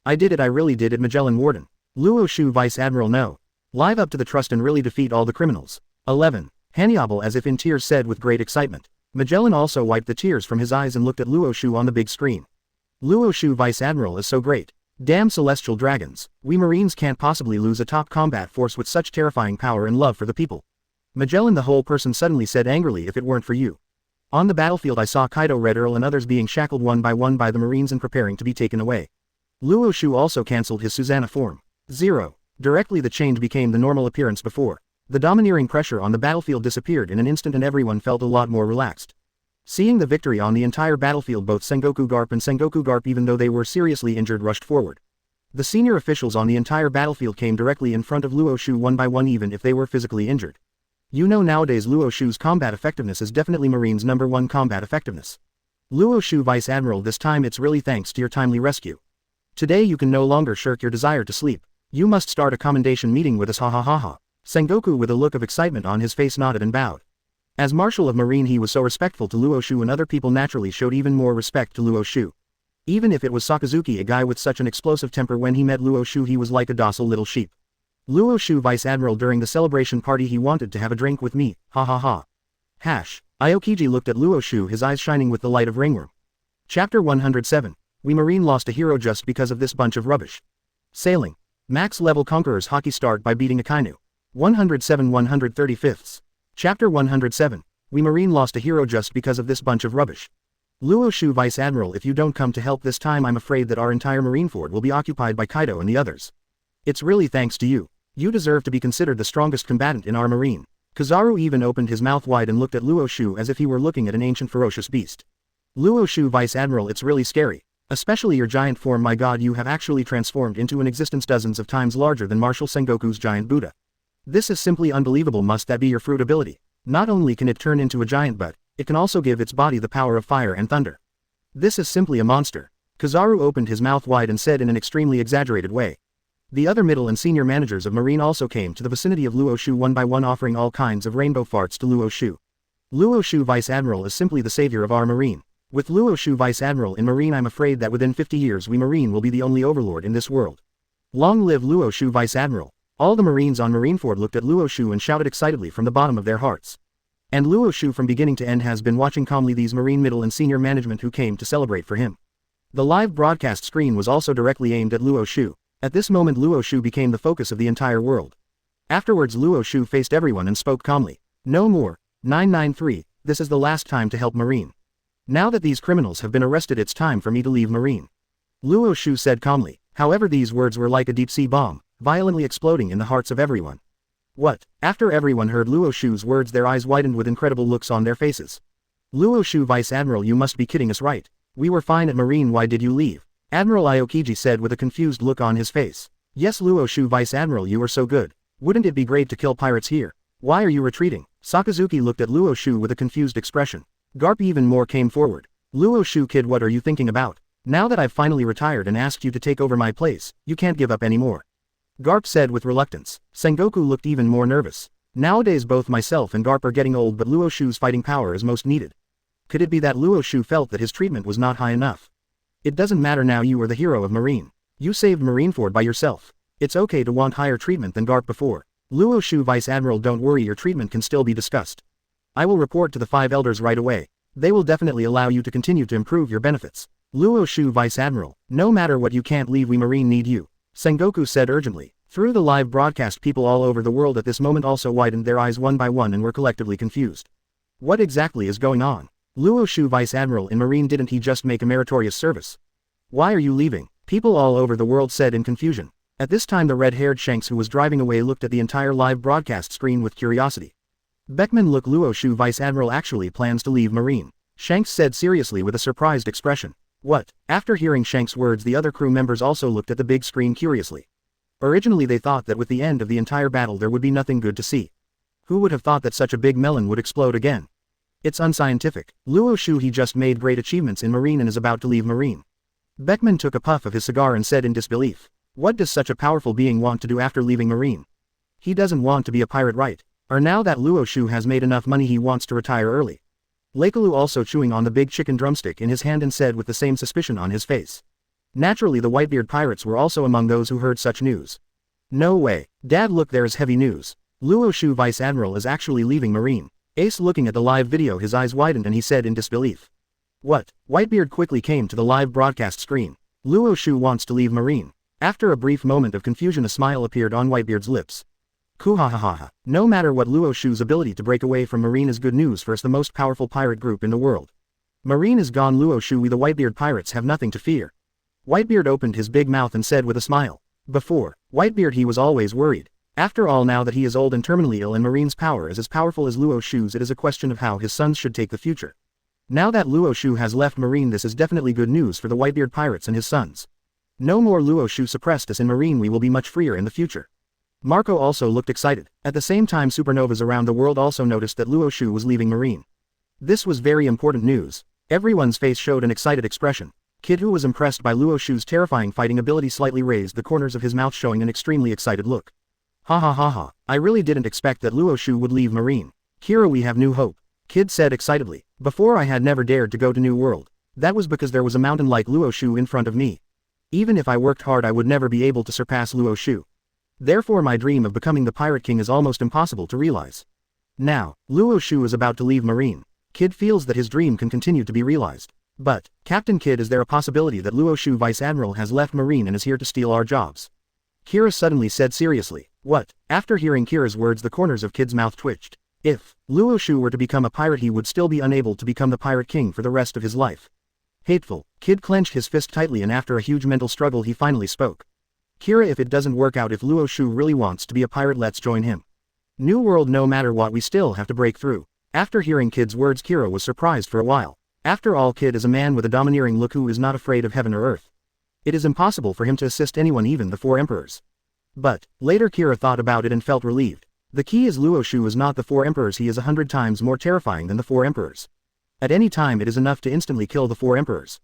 S1: I did it, I really did it, Magellan Warden. Luo Xiu Vice Admiral, no. Live up to the trust and really defeat all the criminals. 11. Hannibal, as if in tears, said with great excitement. Magellan also wiped the tears from his eyes and looked at Luo Xiu on the big screen. Luo Xiu Vice Admiral is so great. Damn celestial dragons. We Marines can't possibly lose a top combat force with such terrifying power and love for the people. Magellan the whole person suddenly said angrily, if it weren't for you. On the battlefield I saw Kaido, Red Earl and others being shackled one by the Marines and preparing to be taken away. Luo Xiu also cancelled his Susanna form. 0. Directly the change became the normal appearance before. The domineering pressure on the battlefield disappeared in an instant and everyone felt a lot more relaxed. Seeing the victory on the entire battlefield, both Sengoku Garp and Sengoku Garp, even though they were seriously injured, rushed forward. The senior officials on the entire battlefield came directly in front of Luo Xiu one by one, even if they were physically injured. You know, nowadays Luo Xiu's combat effectiveness is definitely Marines' #1 combat effectiveness. Luo Xiu Vice Admiral, this time it's really thanks to your timely rescue. Today you can no longer shirk your desire to sleep. You must start a commendation meeting with us, ha ha ha ha. Sengoku, with a look of excitement on his face, nodded and bowed. As Marshal of Marine, he was so respectful to Luo Xiu, and other people naturally showed even more respect to Luo Xiu. Even if it was Sakazuki, a guy with such an explosive temper, when he met Luo Xiu he was like a docile little sheep. Luo Xiu Vice Admiral, during the celebration party he wanted to have a drink with me, ha ha ha. Aokiji looked at Luo Xiu, his eyes shining with the light of Ringworm. Chapter 107. We Marine lost a hero just because of this bunch of rubbish. Sailing. Max level Conquerors Haki start by beating Akainu. 107 135ths. Chapter 107. We Marine lost a hero just because of this bunch of rubbish. Luo Xiu Vice Admiral, if you don't come to help this time, I'm afraid that our entire Marineford will be occupied by Kaido and the others. It's really thanks to you. You deserve to be considered the strongest combatant in our Marine. Kizaru even opened his mouth wide and looked at Luo Xiu as if he were looking at an ancient ferocious beast. Luo Xiu Vice Admiral, it's really scary. Especially your giant form, my god, you have actually transformed into an existence dozens of times larger than Marshal Sengoku's giant Buddha. This is simply unbelievable. Must that be your fruit ability? Not only can it turn into a giant, but it can also give its body the power of fire and thunder. This is simply a monster. Kizaru opened his mouth wide and said in an extremely exaggerated way. The other middle and senior managers of Marine also came to the vicinity of Luo Xiu one by one, offering all kinds of rainbow farts to Luo Xiu. Luo Xiu Vice Admiral is simply the savior of our marine. With Luo Xiu Vice Admiral in marine, I'm afraid that within 50 years we marine will be the only overlord in this world. Long live Luo Xiu Vice Admiral. All the marines on Marineford looked at Luo Xiu and shouted excitedly from the bottom of their hearts. And Luo Xiu from beginning to end has been watching calmly these marine middle and senior management who came to celebrate for him. The live broadcast screen was also directly aimed at Luo Xiu. At this moment Luo Xiu became the focus of the entire world. Afterwards Luo Xiu faced everyone and spoke calmly. No more. 993, this is the last time to help marine. Now that these criminals have been arrested, it's time for me to leave marine. Luo Xiu said calmly. However, these words were like a deep-sea bomb, violently exploding in the hearts of everyone. What? After everyone heard Luo Xiu's words, their eyes widened with incredible looks on their faces. Luo Xiu Vice Admiral, you must be kidding us, right? We were fine at marine, why did you leave? Admiral Aokiji said with a confused look on his face. Yes, Luo Xiu Vice Admiral, you are so good. Wouldn't it be great to kill pirates here? Why are you retreating? Sakazuki looked at Luo Xiu with a confused expression. Garp even more came forward. Luo Xiu, kid, what are you thinking about? Now that I've finally retired and asked you to take over my place, you can't give up anymore. Garp said with reluctance. Sengoku looked even more nervous. Nowadays both myself and Garp are getting old, but Luo Xiu's fighting power is most needed. Could it be that Luo Xiu felt that his treatment was not high enough? It doesn't matter now, you are the hero of marine. You saved Marineford by yourself. It's okay to want higher treatment than Garp before. Luo Xiu Vice Admiral, don't worry, your treatment can still be discussed. I will report to the 5 elders right away. They will definitely allow you to continue to improve your benefits. Luo Xiu Vice Admiral, no matter what, you can't leave, we marine need you. Sengoku said urgently. Through the live broadcast, people all over the world at this moment also widened their eyes one by one and were collectively confused. What exactly is going on? Luo Xiu Vice Admiral in marine, didn't he just make a meritorious service? Why are you leaving? People all over the world said in confusion. At this time the red-haired Shanks who was driving away looked at the entire live broadcast screen with curiosity. Beckman, look, Luo Xiu Vice Admiral actually plans to leave marine. Shanks said seriously with a surprised expression. What? After hearing Shanks' words, the other crew members also looked at the big screen curiously. Originally they thought that with the end of the entire battle there would be nothing good to see. Who would have thought that such a big melon would explode again? It's unscientific. Luo Xiu, he just made great achievements in marine and is about to leave marine. Beckman took a puff of his cigar and said in disbelief. What does such a powerful being want to do after leaving marine? He doesn't want to be a pirate, right? Or now that Luo Xiu has made enough money he wants to retire early. Lakelu also chewing on the big chicken drumstick in his hand and said with the same suspicion on his face. Naturally the Whitebeard pirates were also among those who heard such news. No way. Dad, look, there's heavy news. Luo Xiu Vice Admiral is actually leaving marine. Ace, looking at the live video, his eyes widened and he said in disbelief. What? Whitebeard quickly came to the live broadcast screen. Luo Xiu wants to leave marine. After a brief moment of confusion a smile appeared on Whitebeard's lips. Kuhahaha. No matter what, Luo Xiu's ability to break away from marine is good news for us, the most powerful pirate group in the world. Marine is gone, Luo Xiu, we the Whitebeard pirates have nothing to fear. Whitebeard opened his big mouth and said with a smile. Before Whitebeard he was always worried. After all, now that he is old and terminally ill and marine's power is as powerful as Luo Xiu's, it is a question of how his sons should take the future. Now that Luo Xiu has left marine, this is definitely good news for the Whitebeard pirates and his sons. No more Luo Xiu suppressed us in marine, we will be much freer in the future. Marco also looked excited. At the same time supernovas around the world also noticed that Luo Xiu was leaving marine. This was very important news. Everyone's face showed an excited expression. Kid, who was impressed by Luo Xiu's terrifying fighting ability, slightly raised the corners of his mouth showing an extremely excited look. Ha ha ha ha, I really didn't expect that Luo Xiu would leave marine. Kira, we have new hope. Kid said excitedly. Before I had never dared to go to New World. That was because there was a mountain like Luo Xiu in front of me. Even if I worked hard I would never be able to surpass Luo Xiu. Therefore my dream of becoming the Pirate King is almost impossible to realize. Now, Luo Xiu is about to leave marine. Kid feels that his dream can continue to be realized. But, Captain Kid, is there a possibility that Luo Xiu Vice Admiral has left marine and is here to steal our jobs? Kira suddenly said seriously. What? After hearing Kira's words the corners of Kid's mouth twitched. If Luo Xiu were to become a pirate he would still be unable to become the Pirate King for the rest of his life. Hateful. Kid clenched his fist tightly and after a huge mental struggle he finally spoke. Kira, if it doesn't work out, if Luo Xiu really wants to be a pirate, let's join him. New World, no matter what we still have to break through. After hearing Kid's words Kira was surprised for a while. After all, Kid is a man with a domineering look who is not afraid of heaven or earth. It is impossible for him to assist anyone, even the 4 emperors. But, later Kira thought about it and felt relieved. The key is Luo Xiu is not the 4 emperors, he is 100 times more terrifying than the 4 emperors. At any time it is enough to instantly kill the 4 emperors.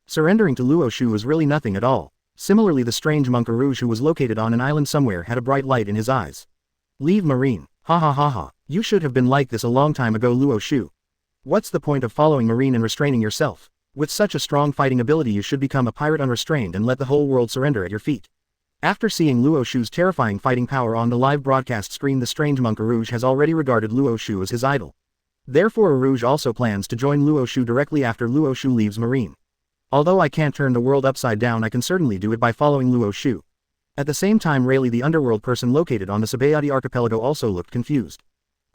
S1: Surrendering to Luo Xiu is really nothing at all. Similarly the strange monk Rouge, who was located on an island somewhere, had a bright light in his eyes. Leave marine. Ha ha ha ha. You should have been like this a long time ago, Luo Xiu. What's the point of following Marine and restraining yourself? With such a strong fighting ability you should become a pirate unrestrained and let the whole world surrender at your feet. After seeing Luo Xiu's terrifying fighting power on the live broadcast screen, the strange monk Rouge has already regarded Luo Xiu as his idol. Therefore Rouge also plans to join Luo Xiu directly after Luo Xiu leaves Marine. Although I can't turn the world upside down, I can certainly do it by following Luo Xiu. At the same time, Rayleigh, the underworld person located on the Sabayati archipelago, also looked confused.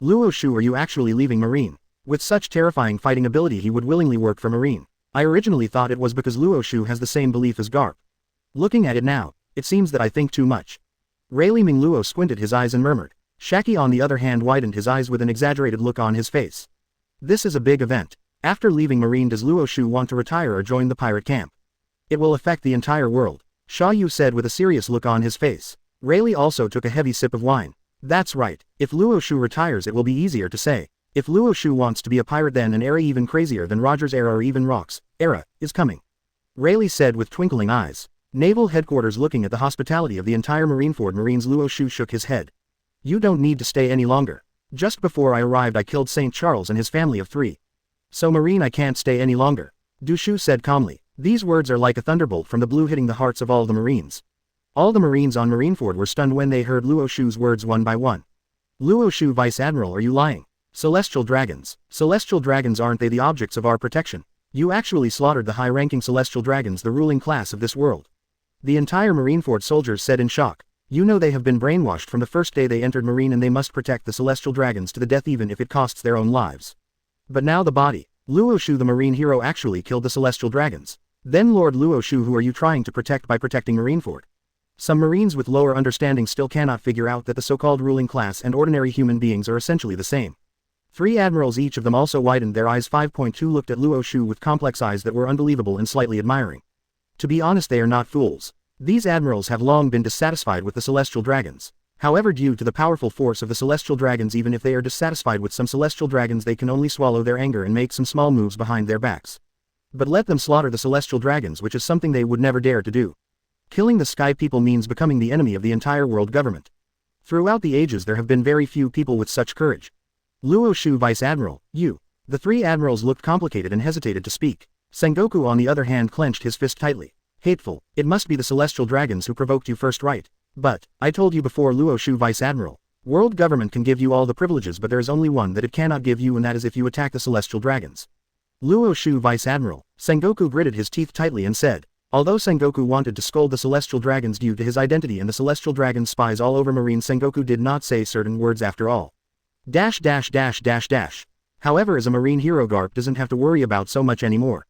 S1: Luo Xiu, are you actually leaving Marine? With such terrifying fighting ability he would willingly work for Marine. I originally thought it was because Luo Xiu has the same belief as Garp. Looking at it now, it seems that I think too much. Rayleigh Ming Luo squinted his eyes and murmured. Shaki on the other hand widened his eyes with an exaggerated look on his face. This is a big event. After leaving Marine, does Luo Xiu want to retire or join the pirate camp? It will affect the entire world, Sha Yu said with a serious look on his face. Rayleigh also took a heavy sip of wine. That's right, if Luo Xiu retires it will be easier to say. If Luo Xiu wants to be a pirate, then an era even crazier than Roger's era or even Rock's era is coming. Rayleigh said with twinkling eyes. Naval headquarters, looking at the hospitality of the entire Marineford Marines, Luo Xiu shook his head. You don't need to stay any longer. Just before I arrived I killed St. Charles and his family of 3. So Marine, I can't stay any longer. Du Shu said calmly. These words are like a thunderbolt from the blue hitting the hearts of all the Marines. All the Marines on Marineford were stunned when they heard Luo Xiu's words one by one. Luo Xiu, Vice Admiral, are you lying? Celestial dragons. Celestial dragons, aren't they the objects of our protection? You actually slaughtered the high-ranking celestial dragons, the ruling class of this world. The entire Marineford soldiers said in shock. You know they have been brainwashed from the first day they entered Marine, and they must protect the celestial dragons to the death even if it costs their own lives. But now the body. Luo Xiu, the Marine hero, actually killed the celestial dragons. Then Lord Luo Xiu, who are you trying to protect by protecting Marineford? Some Marines with lower understanding still cannot figure out that the so-called ruling class and ordinary human beings are essentially the same. 3 admirals, each of them, also widened their eyes. 5.2 looked at Luo Xiu with complex eyes that were unbelievable and slightly admiring. To be honest, they are not fools. These admirals have long been dissatisfied with the celestial dragons. However, due to the powerful force of the celestial dragons, even if they are dissatisfied with some celestial dragons, they can only swallow their anger and make some small moves behind their backs. But let them slaughter the celestial dragons, which is something they would never dare to do. Killing the sky people means becoming the enemy of the entire world government. Throughout the ages there have been very few people with such courage. Luo Xiu, Vice Admiral, you. The 3 admirals looked complicated and hesitated to speak. Sengoku on the other hand clenched his fist tightly. Hateful, it must be the celestial dragons who provoked you first, right? But, I told you before, Luo Xiu, Vice Admiral. World government can give you all the privileges, but there is only one that it cannot give you, and that is if you attack the celestial dragons. Luo Xiu, Vice Admiral. Sengoku gritted his teeth tightly and said. Although Sengoku wanted to scold the celestial dragons due to his identity and the celestial dragon spies all over Marine, Sengoku did not say certain words after all. However, as a Marine hero, Garp doesn't have to worry about so much anymore.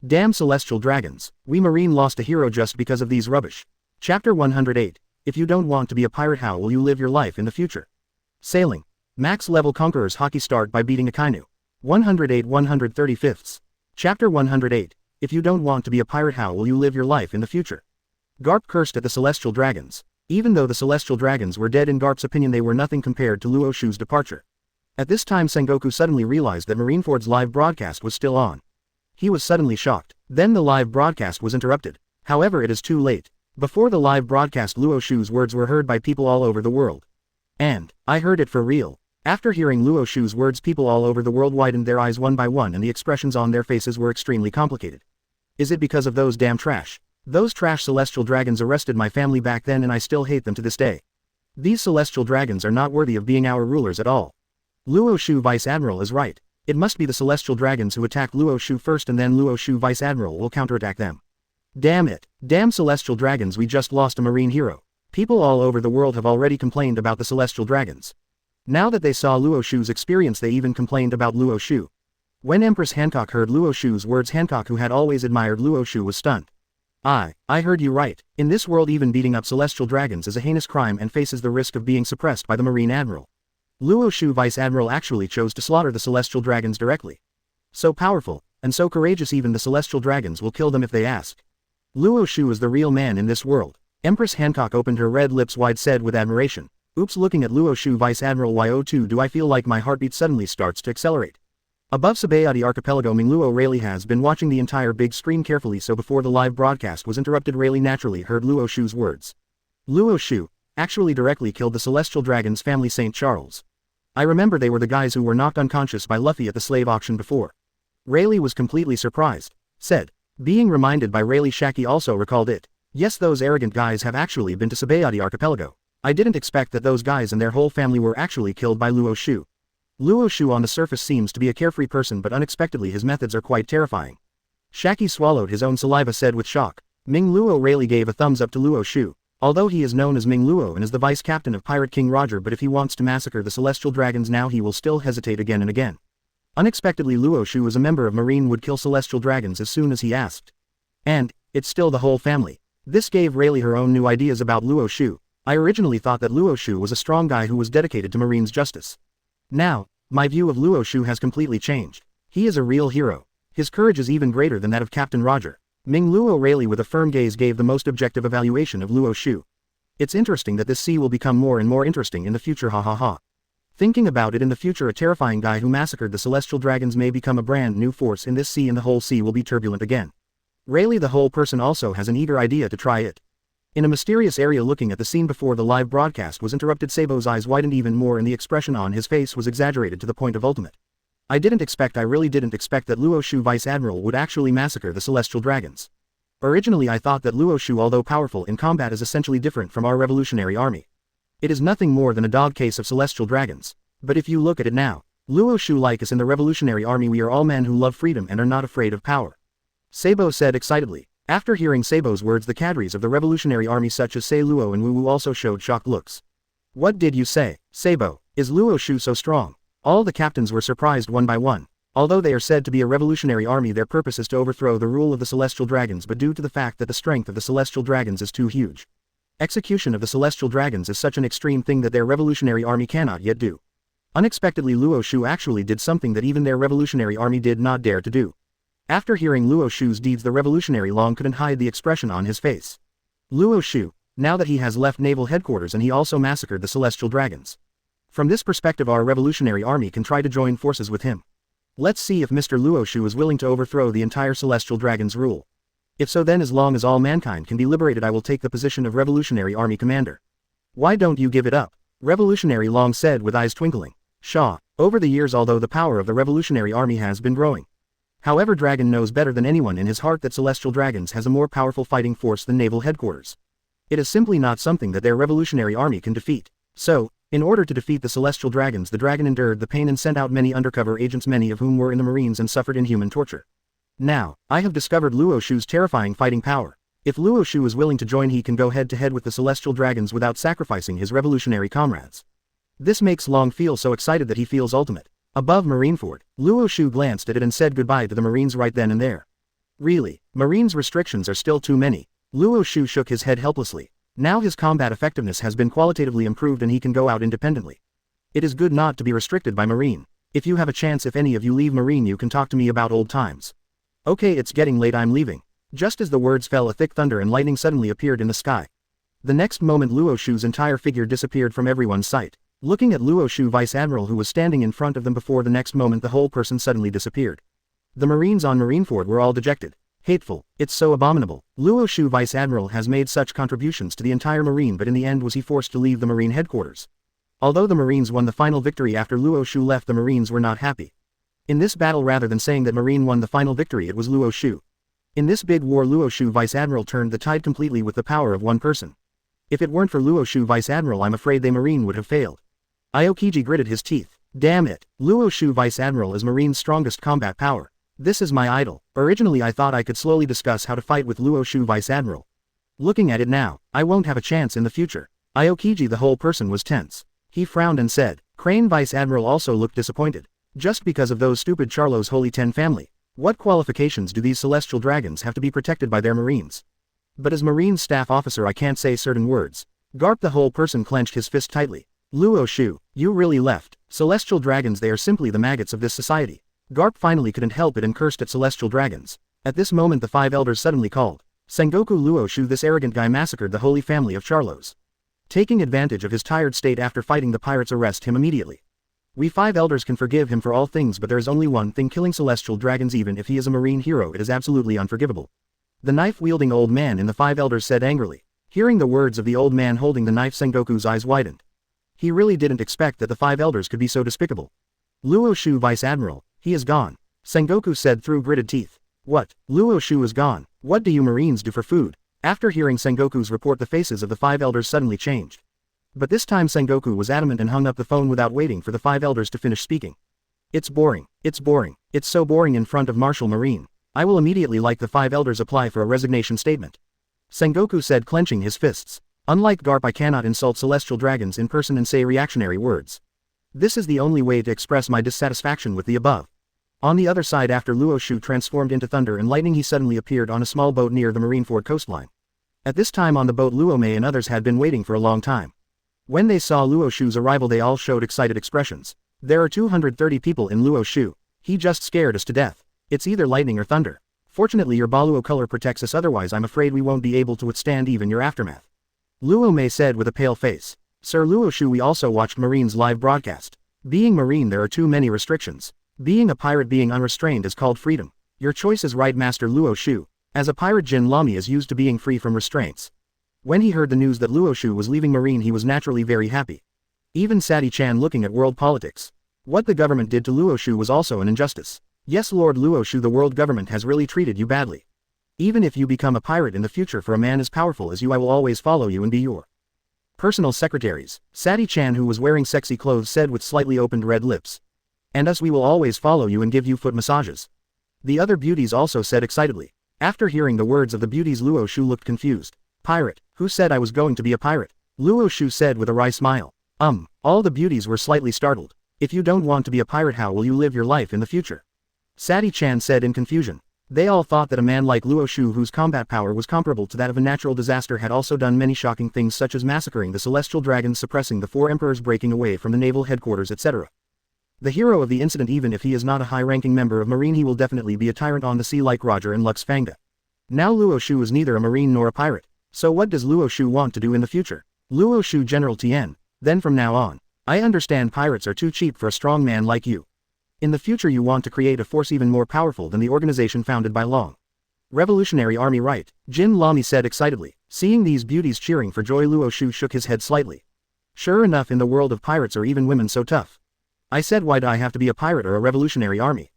S1: Damn celestial dragons, we Marine lost a hero just because of these rubbish. Chapter 108. If you don't want to be a pirate, how will you live your life in the future? Sailing. Max level Conqueror's Haki start by beating Akainu. 108 135. Chapter 108. If you don't want to be a pirate, how will you live your life in the future? Garp cursed at the celestial dragons. Even though the celestial dragons were dead, in Garp's opinion they were nothing compared to Luo Xiu's departure. At this time Sengoku suddenly realized that Marineford's live broadcast was still on. He was suddenly shocked. Then the live broadcast was interrupted. However, it is too late. Before the live broadcast, Luo Xiu's words were heard by people all over the world. And, I heard it for real. After hearing Luo Xiu's words, people all over the world widened their eyes one by one and the expressions on their faces were extremely complicated. Is it because of those damn trash? Those trash celestial dragons arrested my family back then and I still hate them to this day. These celestial dragons are not worthy of being our rulers at all. Luo Xiu, Vice Admiral, is right. It must be the celestial dragons who attack Luo Xiu first, and then Luo Xiu, Vice Admiral, will counterattack them. Damn it. Damn celestial dragons, we just lost a Marine hero. People all over the world have already complained about the celestial dragons. Now that they saw Luo Xiu's experience, they even complained about Luo Xiu. When Empress Hancock heard Luo Xiu's words, Hancock, who had always admired Luo Xiu, was stunned. I heard you right. In this world even beating up celestial dragons is a heinous crime and faces the risk of being suppressed by the Marine Admiral. Luo Xiu, Vice Admiral, actually chose to slaughter the celestial dragons directly. So powerful, and so courageous, even the celestial dragons will kill them if they ask. Luo Xiu is the real man in this world. Empress Hancock opened her red lips wide, said with admiration. Oops, looking at Luo Xiu, Vice Admiral, YO2, do I feel like my heartbeat suddenly starts to accelerate. Above Sabayati archipelago, Mingluo Rayleigh has been watching the entire big screen carefully, so before the live broadcast was interrupted, Rayleigh naturally heard Luo Xiu's words. Luo Xiu actually directly killed the celestial dragon's family, St. Charles. I remember they were the guys who were knocked unconscious by Luffy at the slave auction before. Rayleigh was completely surprised. Said. Being reminded by Rayleigh, Haki also recalled it. Yes, those arrogant guys have actually been to Sabayati Archipelago. I didn't expect that those guys and their whole family were actually killed by Luo Xiu. Luo Xiu on the surface seems to be a carefree person, but unexpectedly his methods are quite terrifying. Haki swallowed his own saliva, said with shock. Ming Luo. Rayleigh gave a thumbs up to Luo Xiu. Although he is known as Ming Luo and is the vice captain of Pirate King Roger, but if he wants to massacre the Celestial Dragons now, he will still hesitate again and again. Unexpectedly, Luo Xiu as a member of Marine would kill Celestial Dragons as soon as he asked. And, it's still the whole family. This gave Rayleigh her own new ideas about Luo Xiu. I originally thought that Luo Xiu was a strong guy who was dedicated to Marine's justice. Now, my view of Luo Xiu has completely changed. He is a real hero. His courage is even greater than that of Captain Roger. Ming Luo. Rayleigh with a firm gaze gave the most objective evaluation of Luo Xiu. It's interesting that this sea will become more and more interesting in the future, ha ha ha. Thinking about it, in the future a terrifying guy who massacred the Celestial Dragons may become a brand new force in this sea, and the whole sea will be turbulent again. Rayleigh the whole person also has an eager idea to try it. In a mysterious area looking at the scene before the live broadcast was interrupted, Sabo's eyes widened even more and the expression on his face was exaggerated to the point of ultimate. I really didn't expect that Luo Xiu Vice Admiral would actually massacre the Celestial Dragons. Originally I thought that Luo Xiu, although powerful in combat, is essentially different from our revolutionary army. It is nothing more than a dog case of Celestial Dragons. But if you look at it now, Luo Xiu like us in the revolutionary army, we are all men who love freedom and are not afraid of power. Sabo said excitedly. After hearing Sabo's words, the cadres of the revolutionary army such as Sei Luo and Wu Wu also showed shocked looks. What did you say, Sabo? Is Luo Xiu so strong? All the captains were surprised one by one. Although they are said to be a revolutionary army, their purpose is to overthrow the rule of the Celestial Dragons, but due to the fact that the strength of the Celestial Dragons is too huge. Execution of the Celestial Dragons is such an extreme thing that their revolutionary army cannot yet do. Unexpectedly, Luo Xiu actually did something that even their revolutionary army did not dare to do. After hearing Luo Xiu's deeds, the revolutionary Long couldn't hide the expression on his face. Luo Xiu, now that he has left naval headquarters and he also massacred the Celestial Dragons. From this perspective, our revolutionary army can try to join forces with him. Let's see if Mr. Luo Xiu is willing to overthrow the entire Celestial Dragons rule. If so, then as long as all mankind can be liberated, I will take the position of revolutionary army commander. Why don't you give it up? Revolutionary Long said with eyes twinkling. Shaw, over the years, although the power of the revolutionary army has been growing. However, Dragon knows better than anyone in his heart that Celestial Dragons has a more powerful fighting force than naval headquarters. It is simply not something that their revolutionary army can defeat. So, in order to defeat the Celestial Dragons, the Dragon endured the pain and sent out many undercover agents, many of whom were in the Marines and suffered inhuman torture. Now, I have discovered Luo Xiu's terrifying fighting power. If Luo Xiu is willing to join, he can go head to head with the Celestial Dragons without sacrificing his revolutionary comrades. This makes Long feel so excited that he feels ultimate. Above Marineford, Luo Xiu glanced at it and said goodbye to the Marines right then and there. Really, Marines' restrictions are still too many. Luo Xiu shook his head helplessly. Now his combat effectiveness has been qualitatively improved and he can go out independently. It is good not to be restricted by Marine. If you have a chance, if any of you leave Marine, you can talk to me about old times. Okay, it's getting late, I'm leaving. Just as the words fell, a thick thunder and lightning suddenly appeared in the sky. The next moment, Luo Xiu's entire figure disappeared from everyone's sight. Looking at Luo Xiu Vice Admiral, who was standing in front of them before, the next moment the whole person suddenly disappeared. The Marines on Marineford were all dejected. Hateful, it's so abominable. Luo Xiu Vice Admiral has made such contributions to the entire Marine, but in the end was he forced to leave the Marine headquarters. Although the Marines won the final victory after Luo Xiu left, the Marines were not happy. In this battle, rather than saying that Marine won the final victory, it was Luo Xiu. In this big war, Luo Xiu Vice Admiral turned the tide completely with the power of one person. If it weren't for Luo Xiu Vice Admiral, I'm afraid the Marine would have failed. Aokiji gritted his teeth. Damn it, Luo Xiu Vice Admiral is Marine's strongest combat power. This is my idol. Originally I thought I could slowly discuss how to fight with Luo Xiu Vice Admiral. Looking at it now, I won't have a chance in the future. Aokiji, the whole person, was tense. He frowned and said. Crane Vice Admiral also looked disappointed. Just because of those stupid Charlo's Holy Ten family. What qualifications do these Celestial Dragons have to be protected by their Marines? But as Marine staff officer I can't say certain words. Garp, the whole person, clenched his fist tightly. Luo Xiu, you really left. Celestial Dragons, they are simply the maggots of this society. Garp finally couldn't help it and cursed at Celestial Dragons. At this moment the five elders suddenly called. Sengoku Luo Xiu, this arrogant guy massacred the holy family of Charlos. Taking advantage of his tired state after fighting the pirates, arrest him immediately. We five elders can forgive him for all things, but there is only one thing: killing Celestial Dragons. Even if he is a Marine hero, it is absolutely unforgivable. The knife-wielding old man in the five elders said angrily. Hearing the words of the old man holding the knife, Sengoku's eyes widened. He really didn't expect that the 5 elders could be so despicable. Luo Xiu Vice Admiral, he is gone. Sengoku said through gritted teeth. What? Luo Xiu is gone. What do you Marines do for food? After hearing Sengoku's report, the faces of the 5 elders suddenly changed. But this time Sengoku was adamant and hung up the phone without waiting for the 5 elders to finish speaking. It's boring. It's boring. It's so boring in front of Martial Marine. I will immediately like the 5 elders apply for a resignation statement. Sengoku said, clenching his fists. Unlike Garp, I cannot insult celestial dragons in person and say reactionary words. This is the only way to express my dissatisfaction with the above. On the other side, after Luo Xiu transformed into thunder and lightning, he suddenly appeared on a small boat near the Marineford coastline. At this time on the boat, Luo Mei and others had been waiting for a long time. When they saw Luo Xiu's arrival, they all showed excited expressions. There are 230 people in Luo Xiu. He just scared us to death. It's either lightning or thunder. Fortunately your Baluo color protects us, otherwise I'm afraid we won't be able to withstand even your aftermath. Luo Mei said with a pale face. Sir Luo Xiu, we also watched Marine's live broadcast. Being Marine, there are too many restrictions. Being a pirate, being unrestrained, is called freedom. Your choice is right, Master Luo Xiu. As a pirate, Jin Lami is used to being free from restraints. When he heard the news that Luo Xiu was leaving Marine, he was naturally very happy. Even Sadi-chan, looking at world politics. What the government did to Luo Xiu was also an injustice. Yes, Lord Luo Xiu, the world government has really treated you badly. Even if you become a pirate in the future, for a man as powerful as you, I will always follow you and be your personal secretaries. Sadi-chan, who was wearing sexy clothes, said with slightly opened red lips. And us, we will always follow you and give you foot massages. The other beauties also said excitedly. After hearing the words of the beauties, Luo Xiu looked confused. Pirate? Who said I was going to be a pirate? Luo Xiu said with a wry smile. All the beauties were slightly startled. If you don't want to be a pirate, how will you live your life in the future? Sadi-chan said in confusion. They all thought that a man like Luo Xiu, whose combat power was comparable to that of a natural disaster, had also done many shocking things, such as massacring the celestial dragons, suppressing the 4 emperors, breaking away from the naval headquarters, etc. The hero of the incident, even if he is not a high-ranking member of Marine, he will definitely be a tyrant on the sea like Roger and Lux Fangda. Now Luo Xiu is neither a Marine nor a pirate. So what does Luo Xiu want to do in the future? Luo Xiu, General Tien. Then from now on, I understand pirates are too cheap for a strong man like you. In the future you want to create a force even more powerful than the organization founded by Long. Revolutionary Army, right? Jin Lami said excitedly. Seeing these beauties cheering for joy, Luo Xiu shook his head slightly. Sure enough, in the world of pirates are even women so tough. I said, why do I have to be a pirate or a revolutionary army?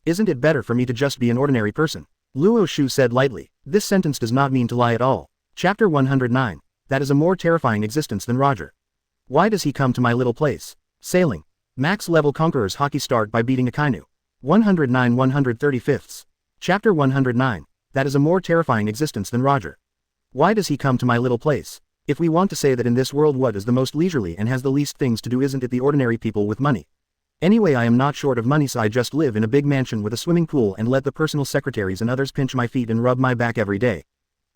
S1: Isn't it better for me to just be an ordinary person? Luo Xiu said lightly. This sentence does not mean to lie at all. Chapter 109. That is a more terrifying existence than Roger. Why does he come to my little place? Sailing. Max level Conqueror's Haki start by beating Akainu. 109 135ths. Chapter 109. That is a more terrifying existence than Roger. Why does he come to my little place? If we want to say that in this world what is the most leisurely and has the least things to do, isn't it the ordinary people with money? Anyway, I am not short of money, so I just live in a big mansion with a swimming pool and let the personal secretaries and others pinch my feet and rub my back every day.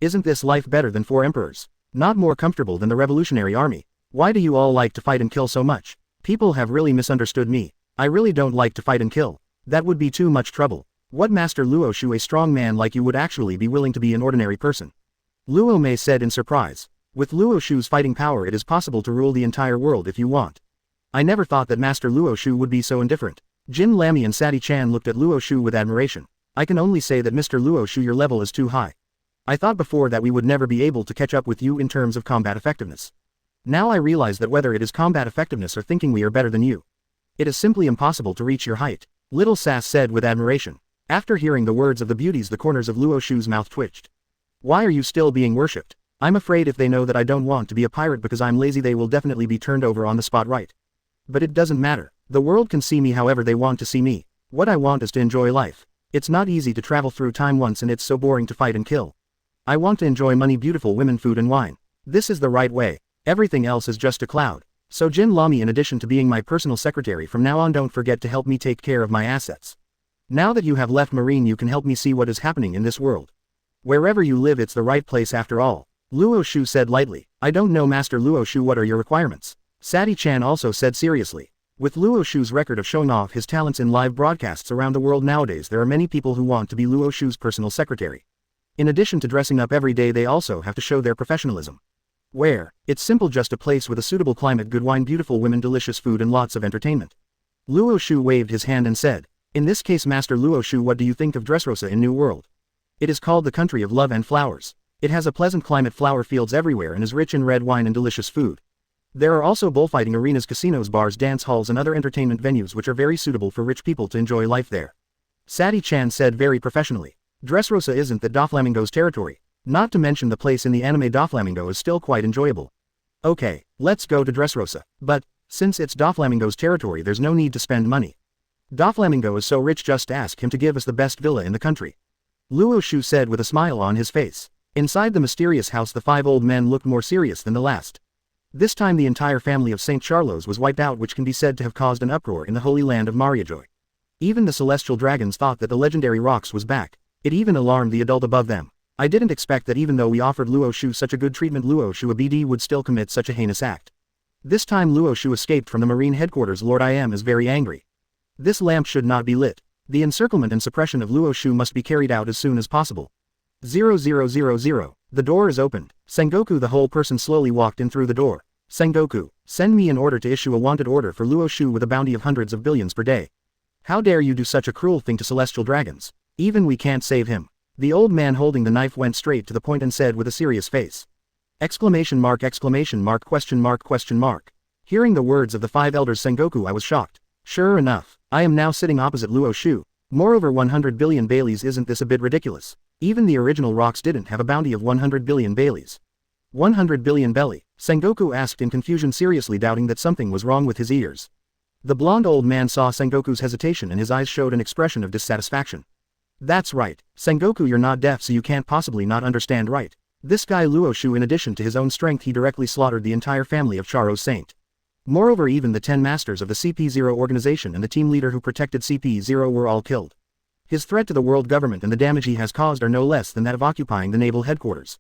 S1: Isn't this life better than 4 emperors? Not more comfortable than the revolutionary army? Why do you all like to fight and kill so much? People have really misunderstood me. I really don't like to fight and kill. That would be too much trouble. What, Master Luo Xiu, a strong man like you would actually be willing to be an ordinary person? Luo Mei said in surprise. With Luo Xiu's fighting power, it is possible to rule the entire world if you want. I never thought that Master Luo Xiu would be so indifferent. Jin Lami and Sadi-chan looked at Luo Xiu with admiration. I can only say that Mr. Luo Xiu, your level is too high. I thought before that we would never be able to catch up with you in terms of combat effectiveness. Now I realize that whether it is combat effectiveness or thinking we are better than you, it is simply impossible to reach your height. Little Sass said with admiration. After hearing the words of the beauties, the corners of Luo Xiu's mouth twitched. Why are you still being worshipped? I'm afraid if they know that I don't want to be a pirate because I'm lazy, they will definitely be turned over on the spot, right? But it doesn't matter. The world can see me however they want to see me. What I want is to enjoy life. It's not easy to travel through time once, and it's so boring to fight and kill. I want to enjoy money, beautiful women, food and wine. This is the right way. Everything else is just a cloud. So Jin Lami, in addition to being my personal secretary from now on, don't forget to help me take care of my assets. Now that you have left Marine, you can help me see what is happening in this world. Wherever you live, it's the right place after all. Luo Xiu said lightly. I don't know, Master Luo Xiu, what are your requirements? Sadi-chan also said seriously. With Luo Xiu's record of showing off his talents in live broadcasts around the world nowadays, there are many people who want to be Luo Xiu's personal secretary. In addition to dressing up every day, they also have to show their professionalism. Where? It's simple, just a place with a suitable climate, good wine, beautiful women, delicious food and lots of entertainment. Luo Xiu waved his hand and said, in this case, Master Luo Xiu, what do you think of Dressrosa in New World? It is called the country of love and flowers. It has a pleasant climate, flower fields everywhere, and is rich in red wine and delicious food. There are also bullfighting arenas, casinos, bars, dance halls and other entertainment venues which are very suitable for rich people to enjoy life there. Sati-chan said very professionally. Dressrosa isn't the Doflamingo's territory. Not to mention the place in the anime Doflamingo is still quite enjoyable. Okay, let's go to Dressrosa. But, since it's Doflamingo's territory there's no need to spend money. Doflamingo is so rich, just ask him to give us the best villa in the country. Luo Xiu said with a smile on his face. Inside the mysterious house the 5 old men looked more serious than the last. This time the entire family of St. Charlos was wiped out, which can be said to have caused an uproar in the holy land of Mariajoy. Even the celestial dragons thought that the legendary Rox was back. It even alarmed the adult above them. I didn't expect that even though we offered Luo Xiu such a good treatment, Luo Xiu a BD would still commit such a heinous act. This time Luo Xiu escaped from the marine headquarters. Lord I am is very angry. This lamp should not be lit. The encirclement and suppression of Luo Xiu must be carried out as soon as possible. 0000. The door is opened. Sengoku the whole person slowly walked in through the door. Sengoku, send me an order to issue a wanted order for Luo Xiu with a bounty of hundreds of billions per day. How dare you do such a cruel thing to celestial dragons? Even we can't save him. The old man holding the knife went straight to the point and said with a serious face. Exclamation mark, question mark. Hearing the words of the 5 elders Sengoku, I was shocked. Sure enough, I am now sitting opposite Luo Xiu. Moreover, 100 billion Baileys, isn't this a bit ridiculous? Even the original Rox didn't have a bounty of 100 billion Baileys. 100 billion belly? Sengoku asked in confusion, seriously doubting that something was wrong with his ears. The blonde old man saw Sengoku's hesitation and his eyes showed an expression of dissatisfaction. That's right, Sengoku, you're not deaf so you can't possibly not understand, right? This guy Luo Xiu, in addition to his own strength, he directly slaughtered the entire family of Charo's Saint. Moreover, even the 10 masters of the CP0 organization and the team leader who protected CP0 were all killed. His threat to the world government and the damage he has caused are no less than that of occupying the naval headquarters.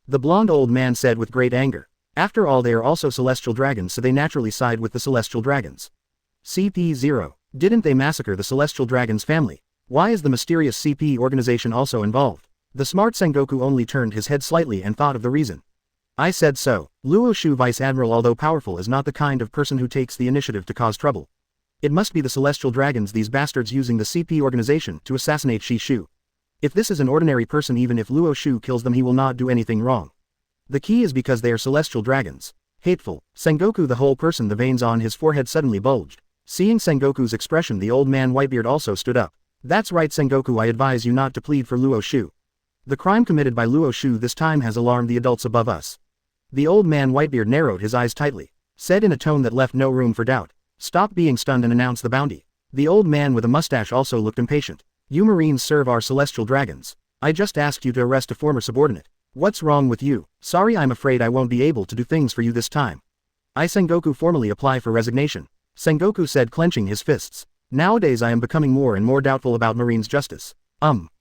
S1: The blonde old man said with great anger. After all, they are also celestial dragons, so they naturally side with the celestial dragons. CP0. Didn't they massacre the celestial dragons family? Why is the mysterious CP organization also involved? The smart Sengoku only turned his head slightly and thought of the reason. I said so. Luo Xiu, Vice Admiral, although powerful, is not the kind of person who takes the initiative to cause trouble. It must be the celestial dragons, these bastards using the CP organization to assassinate Shishu. If this is an ordinary person, even if Luo Xiu kills them, he will not do anything wrong. The key is because they are celestial dragons. Hateful. Sengoku the whole person, the veins on his forehead suddenly bulged. Seeing Sengoku's expression, the old man Whitebeard also stood up. That's right, Sengoku, I advise you not to plead for Luo Xiu. The crime committed by Luo Xiu this time has alarmed the adults above us. The old man Whitebeard narrowed his eyes tightly. Said in a tone that left no room for doubt. Stop being stunned and announce the bounty. The old man with a mustache also looked impatient. You Marines serve our celestial dragons. I just asked you to arrest a former subordinate. What's wrong with you? Sorry, I'm afraid I won't be able to do things for you this time. I Sengoku formally apply for resignation. Sengoku said, clenching his fists. Nowadays I am becoming more and more doubtful about Marines' justice.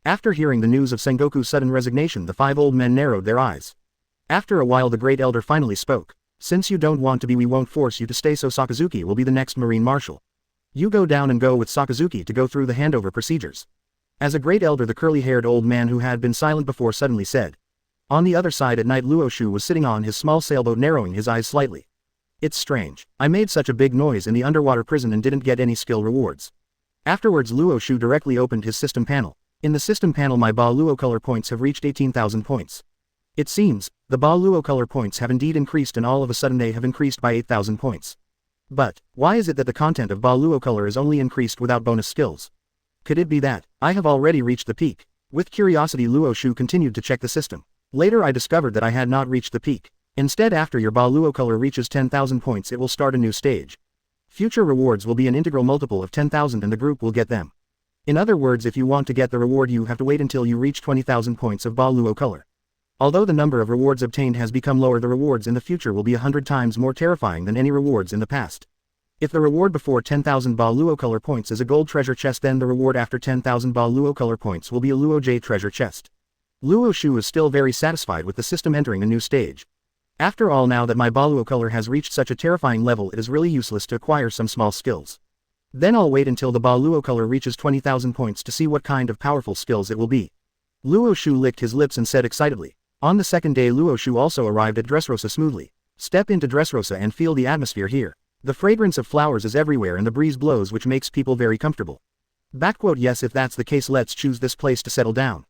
S1: After hearing the news of Sengoku's sudden resignation, the 5 old men narrowed their eyes. After a while the great elder finally spoke. Since you don't want to be, we won't force you to stay, so Sakazuki will be the next Marine Marshal. You go down and go with Sakazuki to go through the handover procedures. As a great elder, the curly-haired old man who had been silent before suddenly said. On the other side at night, Luo Xiu was sitting on his small sailboat, narrowing his eyes slightly. It's strange. I made such a big noise in the underwater prison and didn't get any skill rewards. Afterwards Luo Xiu directly opened his system panel. In the system panel my Ba Luo color points have reached 18,000 points. It seems, the Ba Luo color points have indeed increased, and all of a sudden they have increased by 8,000 points. But, why is it that the content of Ba Luo color is only increased without bonus skills? Could it be that I have already reached the peak? With curiosity Luo Xiu continued to check the system. Later I discovered that I had not reached the peak. Instead, after your Ba Luo color reaches 10,000 points it will start a new stage. Future rewards will be an integral multiple of 10,000 and the group will get them. In other words, if you want to get the reward you have to wait until you reach 20,000 points of Ba Luo color. Although the number of rewards obtained has become lower, the rewards in the future will be 100 times more terrifying than any rewards in the past. If the reward before 10,000 Ba Luo color points is a gold treasure chest, then the reward after 10,000 Ba Luo color points will be a Luo J treasure chest. Luo Xiu is still very satisfied with the system entering a new stage. After all, now that my Ba Luo color has reached such a terrifying level, it is really useless to acquire some small skills. Then I'll wait until the Ba Luo color reaches 20,000 points to see what kind of powerful skills it will be. Luo Xiu licked his lips and said excitedly. On the second day Luo Xiu also arrived at Dressrosa smoothly. Step into Dressrosa and feel the atmosphere here. The fragrance of flowers is everywhere and the breeze blows, which makes people very comfortable. Yes, if that's the case, let's choose this place to settle down.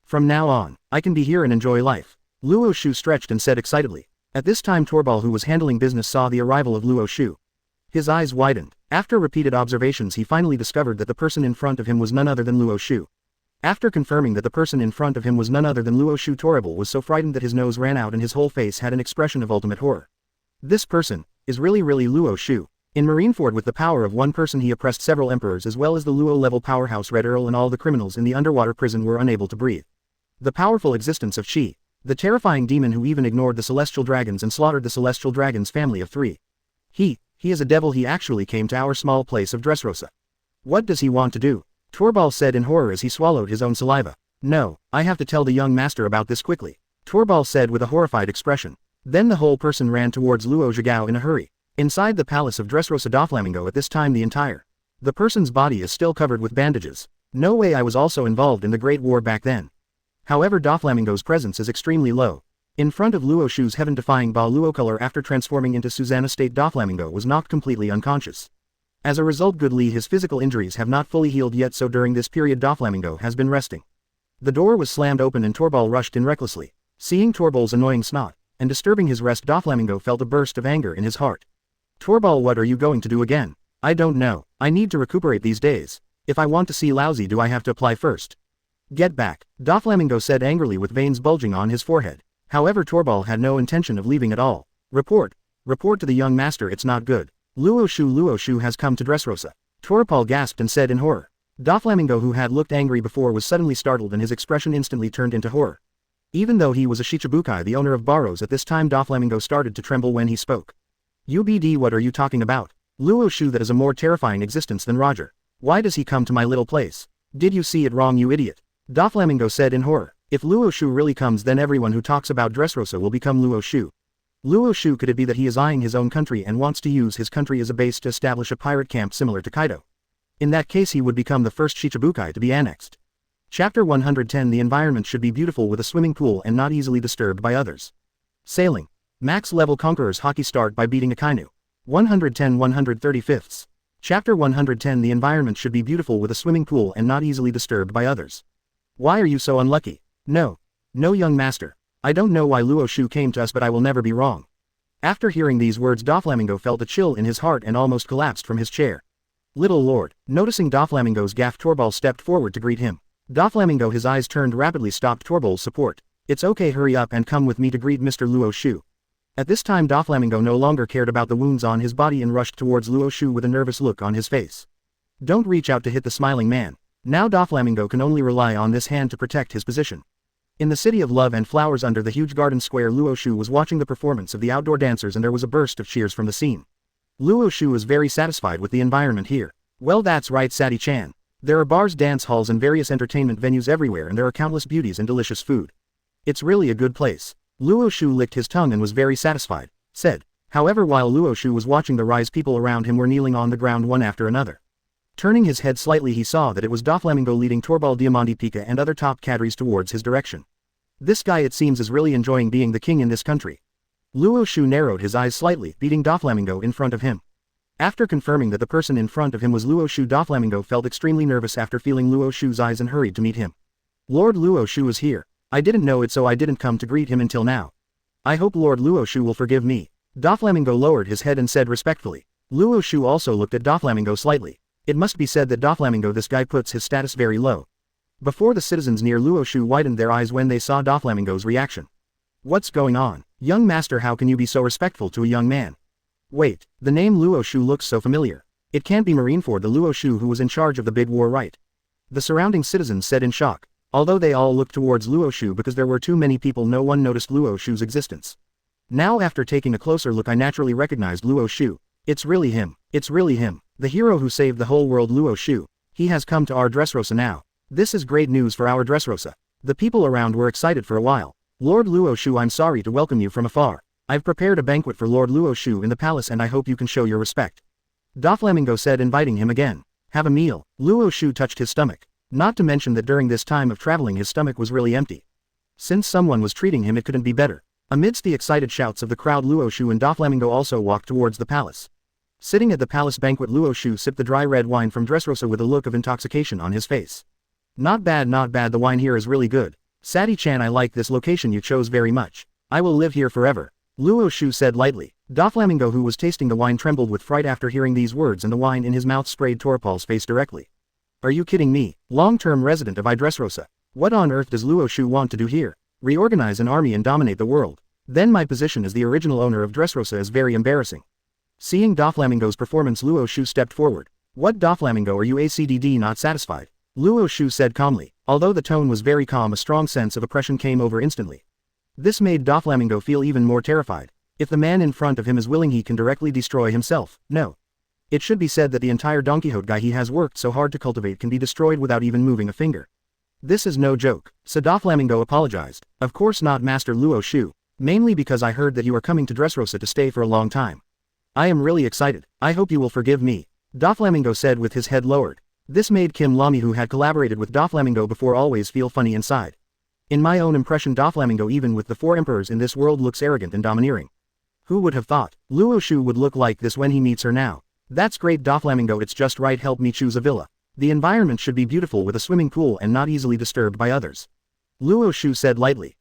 S1: From now on, I can be here and enjoy life. Luo Xiu stretched and said excitedly. At this time Torbal, who was handling business, saw the arrival of Luo Xiu. His eyes widened. After repeated observations he finally discovered that the person in front of him was none other than Luo Xiu. After confirming that the person in front of him was none other than Luo Xiu, Torbal was so frightened that his nose ran out and his whole face had an expression of ultimate horror. This person is really Luo Xiu. In Marineford, with the power of one person he oppressed several emperors as well as the Luo-level powerhouse Red Earl, and all the criminals in the underwater prison were unable to breathe. The powerful existence of Qi, the terrifying demon who even ignored the celestial dragons and slaughtered the celestial dragon's family of 3. He is a devil. He actually came to our small place of Dressrosa. What does he want to do? Torbal said in horror as he swallowed his own saliva. No, I have to tell the young master about this quickly, Torbal said with a horrified expression. Then the whole person ran towards Luo Xiu in a hurry. Inside the palace of Dressrosa Doflamingo at this time the person's body is still covered with bandages. No way, I was also involved in the Great War back then. However, Doflamingo's presence is extremely low. In front of Luo Xiu's heaven-defying Ba Luo color, after transforming into Susanna state, Doflamingo was knocked completely unconscious. As a result, goodly, his physical injuries have not fully healed yet, so during this period Doflamingo has been resting. The door was slammed open and Torbal rushed in recklessly. Seeing Torbal's annoying snot and disturbing his rest, Doflamingo felt a burst of anger in his heart. Torbal, what are you going to do again? I don't know. I need to recuperate these days. If I want to see Lousy, do I have to apply first? Get back, Doflamingo said angrily with veins bulging on his forehead. However, Torbal had no intention of leaving at all. Report to the young master, it's not good. Luo Xiu has come to Dressrosa. Torbal gasped and said in horror. Doflamingo, who had looked angry before, was suddenly startled and his expression instantly turned into horror. Even though he was a Shichibukai, the owner of Barrows, at this time Doflamingo started to tremble when he spoke. UBD, what are you talking about? Luo Xiu, that is a more terrifying existence than Roger. Why does he come to my little place? Did you see it wrong, you idiot? Doflamingo said in horror. If Luo Xiu really comes, then everyone who talks about Dressrosa will become Luo Xiu. Luo Xiu, could it be that he is eyeing his own country and wants to use his country as a base to establish a pirate camp similar to Kaido? In that case he would become the first Shichibukai to be annexed. Chapter 110. The environment should be beautiful with a swimming pool and not easily disturbed by others. Sailing. Max level Conqueror's Haki start by beating Akainu. 110-135. Chapter 110. The environment should be beautiful with a swimming pool and not easily disturbed by others. Why are you so unlucky? No, young master. I don't know why Luo Xiu came to us, but I will never be wrong. After hearing these words, Doflamingo felt a chill in his heart and almost collapsed from his chair. Little lord. Noticing Doflamingo's gaffe, Torbal stepped forward to greet him. Doflamingo, his eyes turned rapidly, stopped Torbal's support. It's okay, hurry up and come with me to greet Mr. Luo Xiu. At this time Doflamingo no longer cared about the wounds on his body and rushed towards Luo Xiu with a nervous look on his face. Don't reach out to hit the smiling man. Now Doflamingo can only rely on this hand to protect his position. In the city of love and flowers under the huge garden square, Luo Xiu was watching the performance of the outdoor dancers and there was a burst of cheers from the scene. Luo Xiu was very satisfied with the environment here. Well, that's right, Sadi-chan. There are bars, dance halls and various entertainment venues everywhere, and there are countless beauties and delicious food. It's really a good place. Luo Xiu licked his tongue and was very satisfied, said. However, while Luo Xiu was watching the rise, people around him were kneeling on the ground one after another. Turning his head slightly, he saw that it was Doflamingo leading Torbal, Diamante, Pika and other top cadres towards his direction. This guy, it seems, is really enjoying being the king in this country. Luo Xiu narrowed his eyes slightly, beating Doflamingo in front of him. After confirming that the person in front of him was Luo Xiu, Doflamingo felt extremely nervous after feeling Luo Xiu's eyes and hurried to meet him. Lord Luo Xiu is here. I didn't know it, so I didn't come to greet him until now. I hope Lord Luo Xiu will forgive me. Doflamingo lowered his head and said respectfully. Luo Xiu also looked at Doflamingo slightly. It must be said that Doflamingo, this guy, puts his status very low. Before the citizens near Luo Xiu widened their eyes when they saw Doflamingo's reaction. What's going on? Young master, how can you be so respectful to a young man? Wait, the name Luo Xiu looks so familiar. It can't be Marineford, the Luo Xiu who was in charge of the big war, right? The surrounding citizens said in shock. Although they all looked towards Luo Xiu because there were too many people, no one noticed Luo Xiu's existence. Now, after taking a closer look, I naturally recognized Luo Xiu. It's really him. The hero who saved the whole world, Luo Xiu. He has come to our Dressrosa now. This is great news for our Dressrosa. The people around were excited for a while. Lord Luo Xiu, I'm sorry to welcome you from afar. I've prepared a banquet for Lord Luo Xiu in the palace and I hope you can show your respect. Doflamingo said, inviting him again. Have a meal. Luo Xiu touched his stomach. Not to mention that during this time of traveling his stomach was really empty. Since someone was treating him, it couldn't be better. Amidst the excited shouts of the crowd, Luo Xiu and Doflamingo also walked towards the palace. Sitting at the palace banquet, Luo Xiu sipped the dry red wine from Dressrosa with a look of intoxication on his face. Not bad, the wine here is really good. Sadi-chan, I like this location you chose very much. I will live here forever. Luo Xiu said lightly. Doflamingo, who was tasting the wine, trembled with fright after hearing these words, and the wine in his mouth sprayed Torpal's face directly. Are you kidding me? Long-term resident of Dressrosa. What on earth does Luo Xiu want to do here? Reorganize an army and dominate the world. Then my position as the original owner of Dressrosa is very embarrassing. Seeing Doflamingo's performance, Luo Xiu stepped forward. What, Doflamingo, are you ACDD not satisfied? Luo Xiu said calmly. Although the tone was very calm, a strong sense of oppression came over instantly. This made Doflamingo feel even more terrified. If the man in front of him is willing, he can directly destroy himself. No. It should be said that the entire Donkey Hote guy he has worked so hard to cultivate can be destroyed without even moving a finger. This is no joke. So Doflamingo apologized. Of course not, Master Luo Xiu. Mainly because I heard that you are coming to Dressrosa to stay for a long time. I am really excited. I hope you will forgive me. Doflamingo said with his head lowered. This made Kim Lamy, who had collaborated with Doflamingo before, always feel funny inside. In my own impression, Doflamingo, even with the 4 emperors in this world, looks arrogant and domineering. Who would have thought Luo Xiu would look like this when he meets her now? That's great, Doflamingo, it's just right. Help me choose a villa. The environment should be beautiful with a swimming pool and not easily disturbed by others. Luo Xiu said lightly.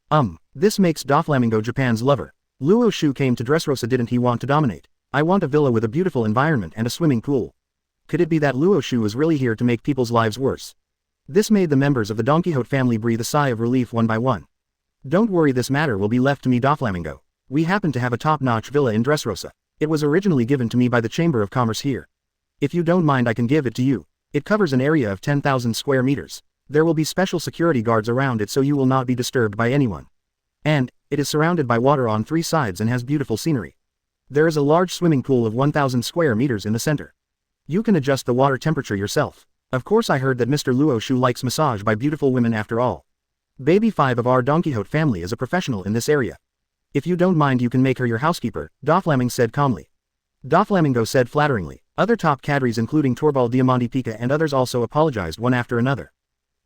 S1: This makes Doflamingo Japan's lover. Luo Xiu came to Dressrosa, didn't he want to dominate? I want a villa with a beautiful environment and a swimming pool. Could it be that Luo Xiu is really here to make people's lives worse? This made the members of the Donkey Hote family breathe a sigh of relief one by one. Don't worry, this matter will be left to me, Doflamingo. We happen to have a top-notch villa in Dressrosa. It was originally given to me by the Chamber of Commerce here. If you don't mind, I can give it to you. It covers an area of 10,000 square meters. There will be special security guards around it so you will not be disturbed by anyone. And, it is surrounded by water on 3 sides and has beautiful scenery. There is a large swimming pool of 1,000 square meters in the center. You can adjust the water temperature yourself. Of course, I heard that Mr. Luo Xiu likes massage by beautiful women after all. Baby 5 of our Donkey Hote family is a professional in this area. If you don't mind, you can make her your housekeeper, Doflamingo said calmly. Doflamingo said flatteringly. Other top cadres including Torbal, Diamante, Pika and others also apologized one after another.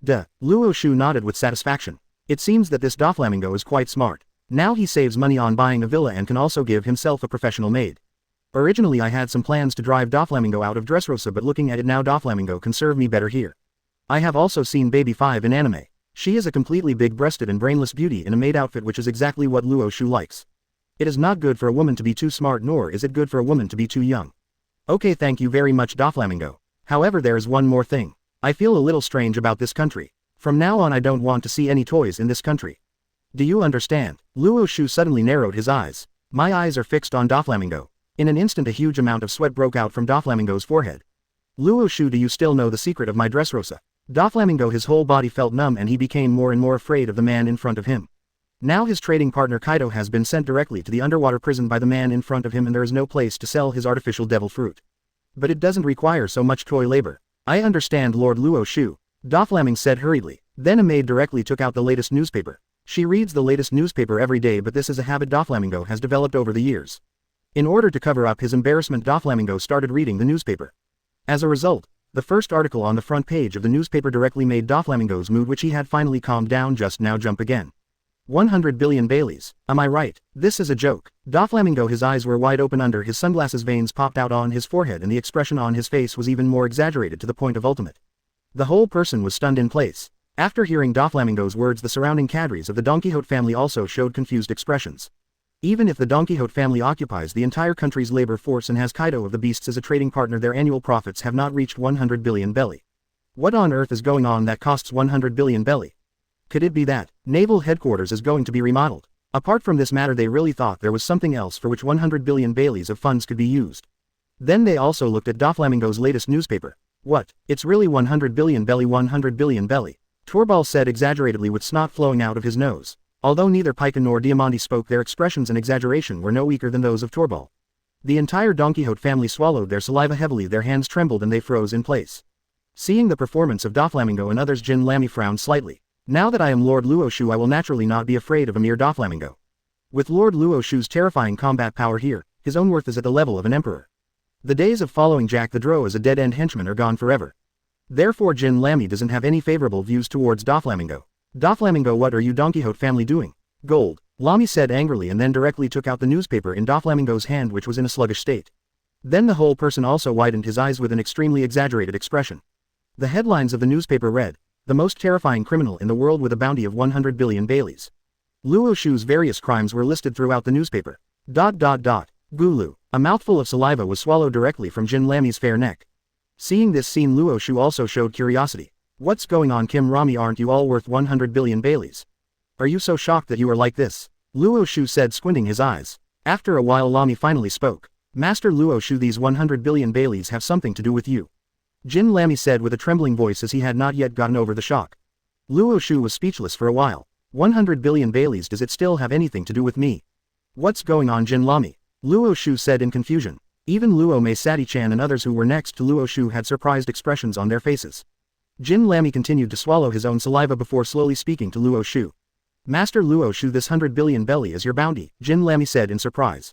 S1: Luo Xiu nodded with satisfaction. It seems that this Doflamingo is quite smart. Now he saves money on buying a villa and can also give himself a professional maid. Originally I had some plans to drive Doflamingo out of Dressrosa, but looking at it now, Doflamingo can serve me better here. I have also seen Baby 5 in anime. She is a completely big-breasted and brainless beauty in a maid outfit, which is exactly what Luo Xiu likes. It is not good for a woman to be too smart, nor is it good for a woman to be too young. Okay, thank you very much, Doflamingo. However, there is one more thing. I feel a little strange about this country. From now on I don't want to see any toys in this country. Do you understand? Luo Xiu suddenly narrowed his eyes. My eyes are fixed on Doflamingo. In an instant a huge amount of sweat broke out from Doflamingo's forehead. Luo Xiu, do you still know the secret of my Dressrosa? Doflamingo, his whole body felt numb and he became more and more afraid of the man in front of him. Now his trading partner Kaido has been sent directly to the underwater prison by the man in front of him, and there is no place to sell his artificial devil fruit. But it doesn't require so much toy labor. I understand, Lord Luo Xiu, Doflamingo said hurriedly. Then a maid directly took out the latest newspaper. She reads the latest newspaper every day, but this is a habit Doflamingo has developed over the years. In order to cover up his embarrassment, Doflamingo started reading the newspaper. As a result, the first article on the front page of the newspaper directly made Doflamingo's mood, which he had finally calmed down just now, jump again. 100 billion Baileys. Am I right? This is a joke. Doflamingo, his eyes were wide open under his sunglasses, veins popped out on his forehead and the expression on his face was even more exaggerated to the point of ultimate. The whole person was stunned in place. After hearing Doflamingo's words, the surrounding cadres of the Donkey Hote family also showed confused expressions. Even if the Donkey Hote family occupies the entire country's labor force and has Kaido of the Beasts as a trading partner, their annual profits have not reached 100 billion belly. What on earth is going on that costs 100 billion belly? Could it be that naval headquarters is going to be remodeled? Apart from this matter, they really thought there was something else for which 100 billion Baileys of funds could be used. Then they also looked at Doflamingo's latest newspaper. What? It's really 100 billion belly, 100 billion belly. Torbal said exaggeratedly with snot flowing out of his nose. Although neither Pika nor Diamante spoke, their expressions and exaggeration were no weaker than those of Torbal. The entire Donkey Hote family swallowed their saliva heavily, their hands trembled and they froze in place. Seeing the performance of Doflamingo and others, Jin Lamy frowned slightly. Now that I am Lord Luo Xiu, I will naturally not be afraid of a mere Doflamingo. With Lord Luo Xiu's terrifying combat power here, his own worth is at the level of an emperor. The days of following Jack the Drow as a dead-end henchman are gone forever. Therefore Jin Lamy doesn't have any favorable views towards Doflamingo. Doflamingo, what are you Donkey Hote family doing? Gold, Lamy said angrily and then directly took out the newspaper in Doflamingo's hand, which was in a sluggish state. Then the whole person also widened his eyes with an extremely exaggerated expression. The headlines of the newspaper read, "The most terrifying criminal in the world with a bounty of 100 billion Baileys." Luo Xiu's various crimes were listed throughout the newspaper. Gulu. A mouthful of saliva was swallowed directly from Jin Lami's fair neck. Seeing this scene, Luo Xiu also showed curiosity. What's going on, Kim Rami? Aren't you all worth 100 billion Baileys? Are you so shocked that you are like this? Luo Xiu said, squinting his eyes. After a while, Lami finally spoke. Master Luo Xiu, these 100 billion Baileys have something to do with you. Jin Lami said with a trembling voice as he had not yet gotten over the shock. Luo Xiu was speechless for a while. 100 billion Baileys, does it still have anything to do with me? What's going on, Jin Lami? Luo Xiu said in confusion. Even Luo Mei, Sati-chan and others who were next to Luo Xiu had surprised expressions on their faces. Jin Lami continued to swallow his own saliva before slowly speaking to Luo Xiu. Master Luo Xiu, this 100 billion belly is your bounty, Jin Lami said in surprise.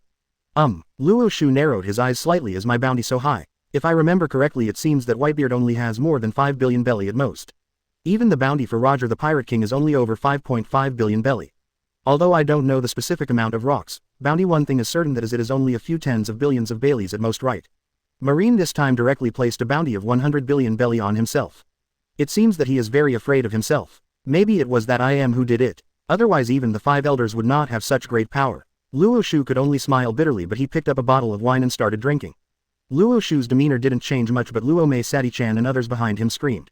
S1: Luo Xiu narrowed his eyes slightly. Is my bounty so high? If I remember correctly, it seems that Whitebeard only has more than 5 billion belly at most. Even the bounty for Roger the Pirate King is only over 5.5 billion belly. Although I don't know the specific amount of rocks, bounty, one thing is certain, that is it is only a few tens of billions of Baileys at most, right? Marine this time directly placed a bounty of 100 billion belly on himself. It seems that he is very afraid of himself. Maybe it was that I am who did it. Otherwise even the 5 elders would not have such great power. Luo Xiu could only smile bitterly, but he picked up a bottle of wine and started drinking. Luo Xiu's demeanor didn't change much, but Luo Mei, Sati-chan and others behind him screamed.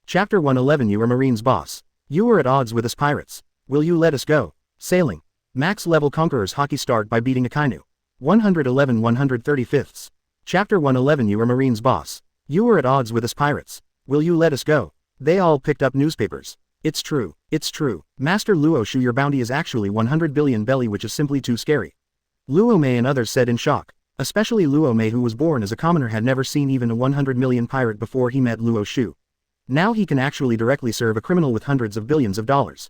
S1: Chapter 111. You are Marine's boss. You were at odds with us pirates. Will you let us go? Sailing. Max level Conqueror's Haki start by beating Akainu. 111 135ths. Chapter 111. You are Marine's boss. You were at odds with us pirates. Will you let us go? They all picked up newspapers. It's true. It's true. Master Luo Xiu, your bounty is actually 100 billion belly, which is simply too scary. Luo Mei and others said in shock. Especially Luo Mei, who was born as a commoner, had never seen even a 100 million pirate before he met Luo Xiu. Now he can actually directly serve a criminal with hundreds of billions of dollars.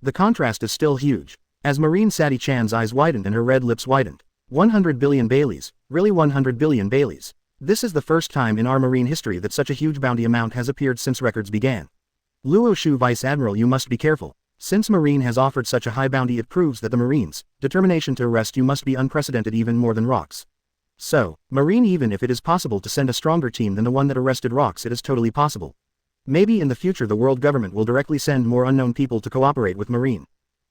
S1: The contrast is still huge. As Marine Sati-chan's eyes widened and her red lips widened. 100 billion Baileys, really 100 billion Baileys. This is the first time in our marine history that such a huge bounty amount has appeared since records began. Luo Xiu, Vice Admiral, you must be careful. Since Marine has offered such a high bounty, it proves that the Marine's determination to arrest you must be unprecedented, even more than Rock's. So, Marine, even if it is possible to send a stronger team than the one that arrested Rocks, it is totally possible. Maybe in the future the world government will directly send more unknown people to cooperate with Marine.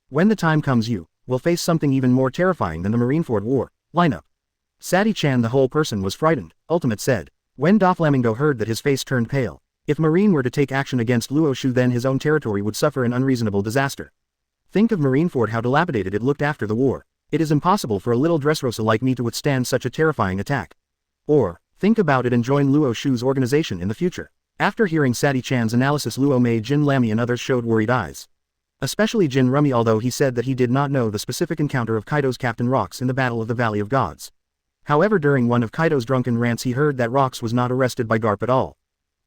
S1: When the time comes, you will face something even more terrifying than the Marineford War. Line up. Sati-chan, the whole person was frightened, Ultimate said. When Doflamingo heard that, his face turned pale. If Marine were to take action against Luo Xiu, then his own territory would suffer an unreasonable disaster. Think of Marineford, how dilapidated it looked after the war. It is impossible for a little Dressrosa like me to withstand such a terrifying attack. Or, think about it and join Luo Xiu's organization in the future. After hearing Sati-chan's analysis, Luo Mei, Jin Lami and others showed worried eyes. Especially Jin Rumi, although he said that he did not know the specific encounter of Kaido's Captain Rocks in the Battle of the Valley of Gods. However, during one of Kaido's drunken rants he heard that Rocks was not arrested by Garp at all.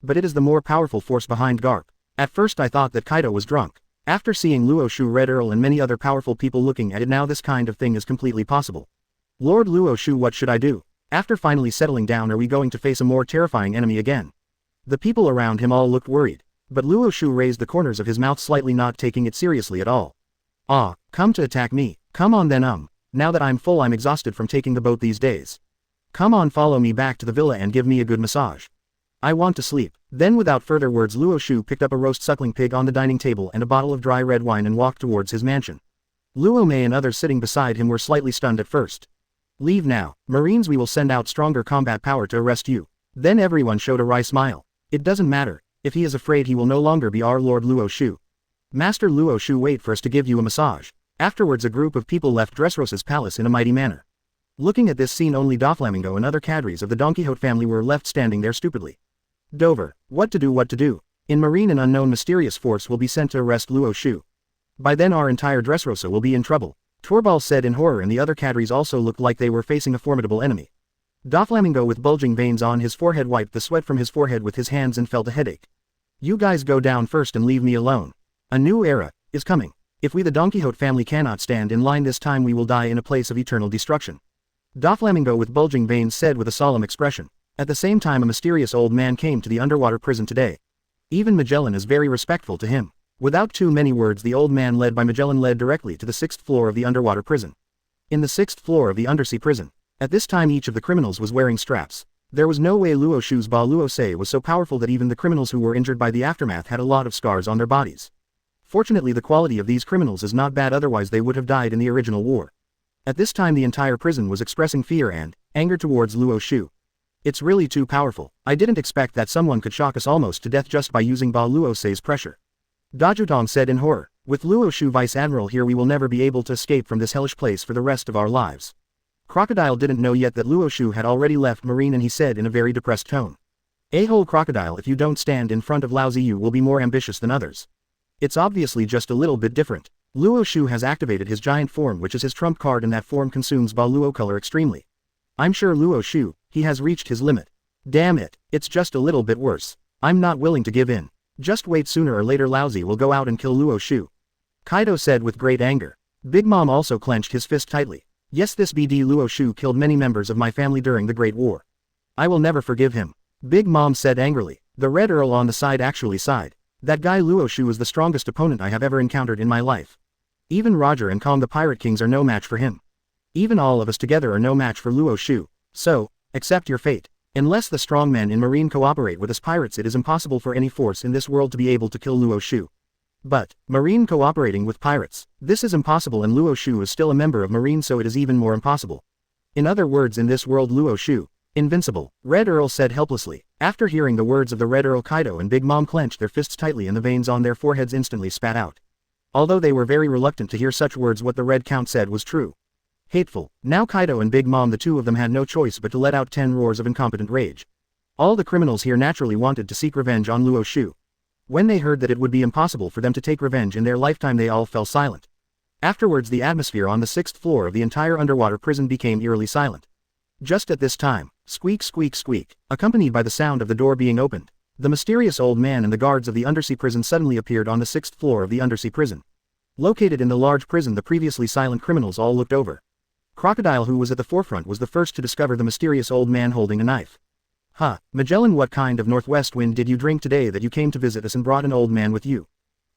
S1: But it is the more powerful force behind Garp. At first I thought that Kaido was drunk. After seeing Luo Xiu, Red Earl and many other powerful people looking at it, now this kind of thing is completely possible. Lord Luo Xiu, what should I do? After finally settling down, are we going to face a more terrifying enemy again? The people around him all looked worried. But Luo Xiu raised the corners of his mouth slightly, not taking it seriously at all. Ah, come to attack me. Come on then. Now that I'm full, I'm exhausted from taking the boat these days. Come on, follow me back to the villa and give me a good massage. I want to sleep. Then without further words, Luo Xiu picked up a roast suckling pig on the dining table and a bottle of dry red wine and walked towards his mansion. Luo Mei and others sitting beside him were slightly stunned at first. Leave now. Marines, we will send out stronger combat power to arrest you. Then everyone showed a wry smile. It doesn't matter. If he is afraid, he will no longer be our Lord Luo Xiu. Master Luo Xiu, wait for us to give you a massage. Afterwards a group of people left Dressrosa's palace in a mighty manner. Looking at this scene, only Doflamingo and other cadres of the Don Quixote family were left standing there stupidly. Dover. What to do? In Marine, an unknown mysterious force will be sent to arrest Luo Xiu. By then our entire Dressrosa will be in trouble. Torbal said in horror, and the other cadres also looked like they were facing a formidable enemy. Doflamingo, with bulging veins on his forehead, wiped the sweat from his forehead with his hands and felt a headache. You guys go down first and leave me alone. A new era is coming. If we the Don Quixote family cannot stand in line this time, we will die in a place of eternal destruction. Doflamingo with bulging veins said with a solemn expression. At the same time, a mysterious old man came to the underwater prison today. Even Magellan is very respectful to him. Without too many words, the old man led by Magellan led directly to the 6th floor of the underwater prison. In the 6th floor of the undersea prison. At this time each of the criminals was wearing straps. There was no way Luo Xiu's Ba Luo Se was so powerful that even the criminals who were injured by the aftermath had a lot of scars on their bodies. Fortunately the quality of these criminals is not bad, otherwise they would have died in the original war. At this time the entire prison was expressing fear and anger towards Luo Xiu. It's really too powerful. I didn't expect that someone could shock us almost to death just by using Ba Luo's pressure. Dajutong said in horror. With Luo Xiu Vice Admiral here we will never be able to escape from this hellish place for the rest of our lives. Crocodile didn't know yet that Luo Xiu had already left Marine and he said in a very depressed tone. A-hole Crocodile, if you don't stand in front of Lao Zi you will be more ambitious than others. It's obviously just a little bit different. Luo Xiu has activated his giant form which is his trump card and that form consumes Ba Luo color extremely. I'm sure Luo Xiu, he has reached his limit. Damn it, it's just a little bit worse. I'm not willing to give in. Just wait, sooner or later Lao Zi will go out and kill Luo Xiu. Kaido said with great anger. Big Mom also clenched his fist tightly. Yes, this BD Luo Xiu killed many members of my family during the Great War. I will never forgive him. Big Mom said angrily. The Red Earl on the side actually sighed. That guy Luo Xiu is the strongest opponent I have ever encountered in my life. Even Roger and Kong the Pirate Kings are no match for him. Even all of us together are no match for Luo Xiu. So, accept your fate. Unless the strong men in Marine cooperate with us pirates it is impossible for any force in this world to be able to kill Luo Xiu. But, Marine cooperating with pirates, this is impossible and Luo Xiu is still a member of Marine so it is even more impossible. In other words in this world Luo Xiu, invincible, Red Earl said helplessly. After hearing the words of the Red Earl Kaido and Big Mom clenched their fists tightly and the veins on their foreheads instantly spat out. Although they were very reluctant to hear such words what the Red Count said was true. Hateful, now Kaido and Big Mom the two of them had no choice but to let out 10 roars of incompetent rage. All the criminals here naturally wanted to seek revenge on Luo Xiu. When they heard that it would be impossible for them to take revenge in their lifetime they all fell silent. Afterwards the atmosphere on the 6th floor of the entire underwater prison became eerily silent. Just at this time, squeak squeak squeak, accompanied by the sound of the door being opened, the mysterious old man and the guards of the undersea prison suddenly appeared on the 6th floor of the undersea prison. Located in the large prison the previously silent criminals all looked over. Crocodile who was at the forefront was the first to discover the mysterious old man holding a knife. Huh, Magellan, what kind of northwest wind did you drink today that you came to visit us and brought an old man with you?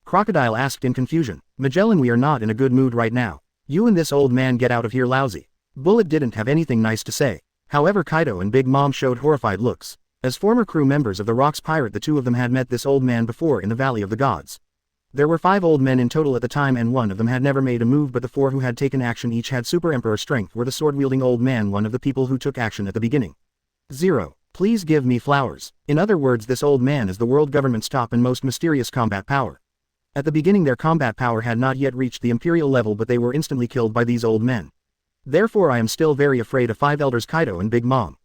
S1: Crocodile asked in confusion. Magellan, we are not in a good mood right now. You and this old man get out of here lousy. Bullet didn't have anything nice to say. However Kaido and Big Mom showed horrified looks. As former crew members of the Rocks Pirate the two of them had met this old man before in the Valley of the Gods. There were 5 old men in total at the time and one of them had never made a move but the 4 who had taken action each had super emperor strength were the sword-wielding old man one of the people who took action at the beginning. 0. Please give me flowers. In other words this old man is the world government's top and most mysterious combat power. At the beginning their combat power had not yet reached the imperial level but they were instantly killed by these old men. Therefore I am still very afraid of 5 elders Kaido and Big Mom.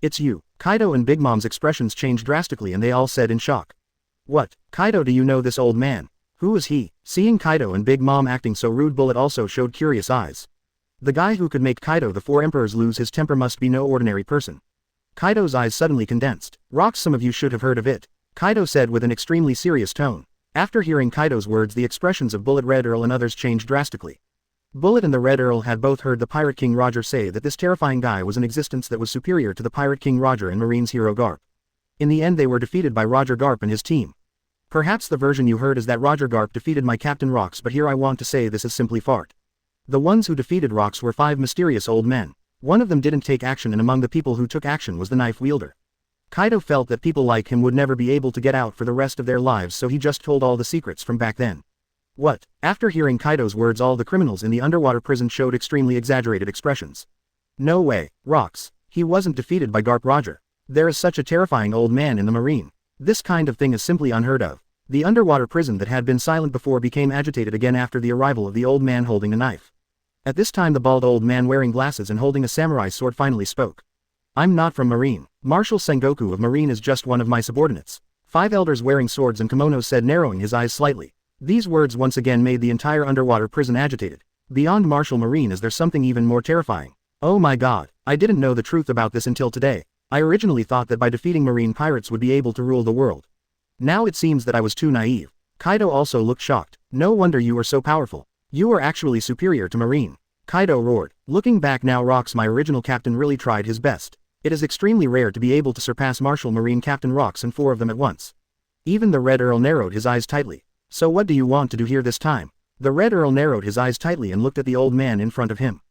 S1: It's you. Kaido and Big Mom's expressions changed drastically and they all said in shock. What, Kaido, do you know this old man? Who is he? Seeing Kaido and Big Mom acting so rude Bullet also showed curious eyes. The guy who could make Kaido the 4 emperors lose his temper must be no ordinary person. Kaido's eyes suddenly condensed. Rocks, some of you should have heard of it. Kaido said with an extremely serious tone. After hearing Kaido's words the expressions of Bullet, Red Earl and others changed drastically. Bullet and the Red Earl had both heard the Pirate King Roger say that this terrifying guy was an existence that was superior to the Pirate King Roger and Marine's hero Garp. In the end they were defeated by Roger Garp and his team. Perhaps the version you heard is that Roger Garp defeated my Captain Rocks but here I want to say this is simply fart. The ones who defeated Rocks were 5 mysterious old men. One of them didn't take action and among the people who took action was the knife wielder. Kaido felt that people like him would never be able to get out for the rest of their lives so he just told all the secrets from back then. What? After hearing Kaido's words all the criminals in the underwater prison showed extremely exaggerated expressions. No way, Rocks. He wasn't defeated by Garp Roger. There is such a terrifying old man in the marine. This kind of thing is simply unheard of. The underwater prison that had been silent before became agitated again after the arrival of the old man holding a knife. At this time the bald old man wearing glasses and holding a samurai sword finally spoke. I'm not from Marine. Marshal Sengoku of Marine is just one of my subordinates. 5 elders wearing swords and kimonos said, narrowing his eyes slightly. These words once again made the entire underwater prison agitated. Beyond Marshal Marine is there something even more terrifying. Oh my god, I didn't know the truth about this until today. I originally thought that by defeating marine pirates would be able to rule the world. Now it seems that I was too naive. Kaido also looked shocked. No wonder you are so powerful. You are actually superior to Marine. Kaido roared. Looking back now, Rocks, my original captain, really tried his best. It is extremely rare to be able to surpass Marshal Marine Captain Rocks and 4 of them at once. Even the Red Earl narrowed his eyes tightly. So what do you want to do here this time? The Red Earl narrowed his eyes tightly and looked at the old man in front of him.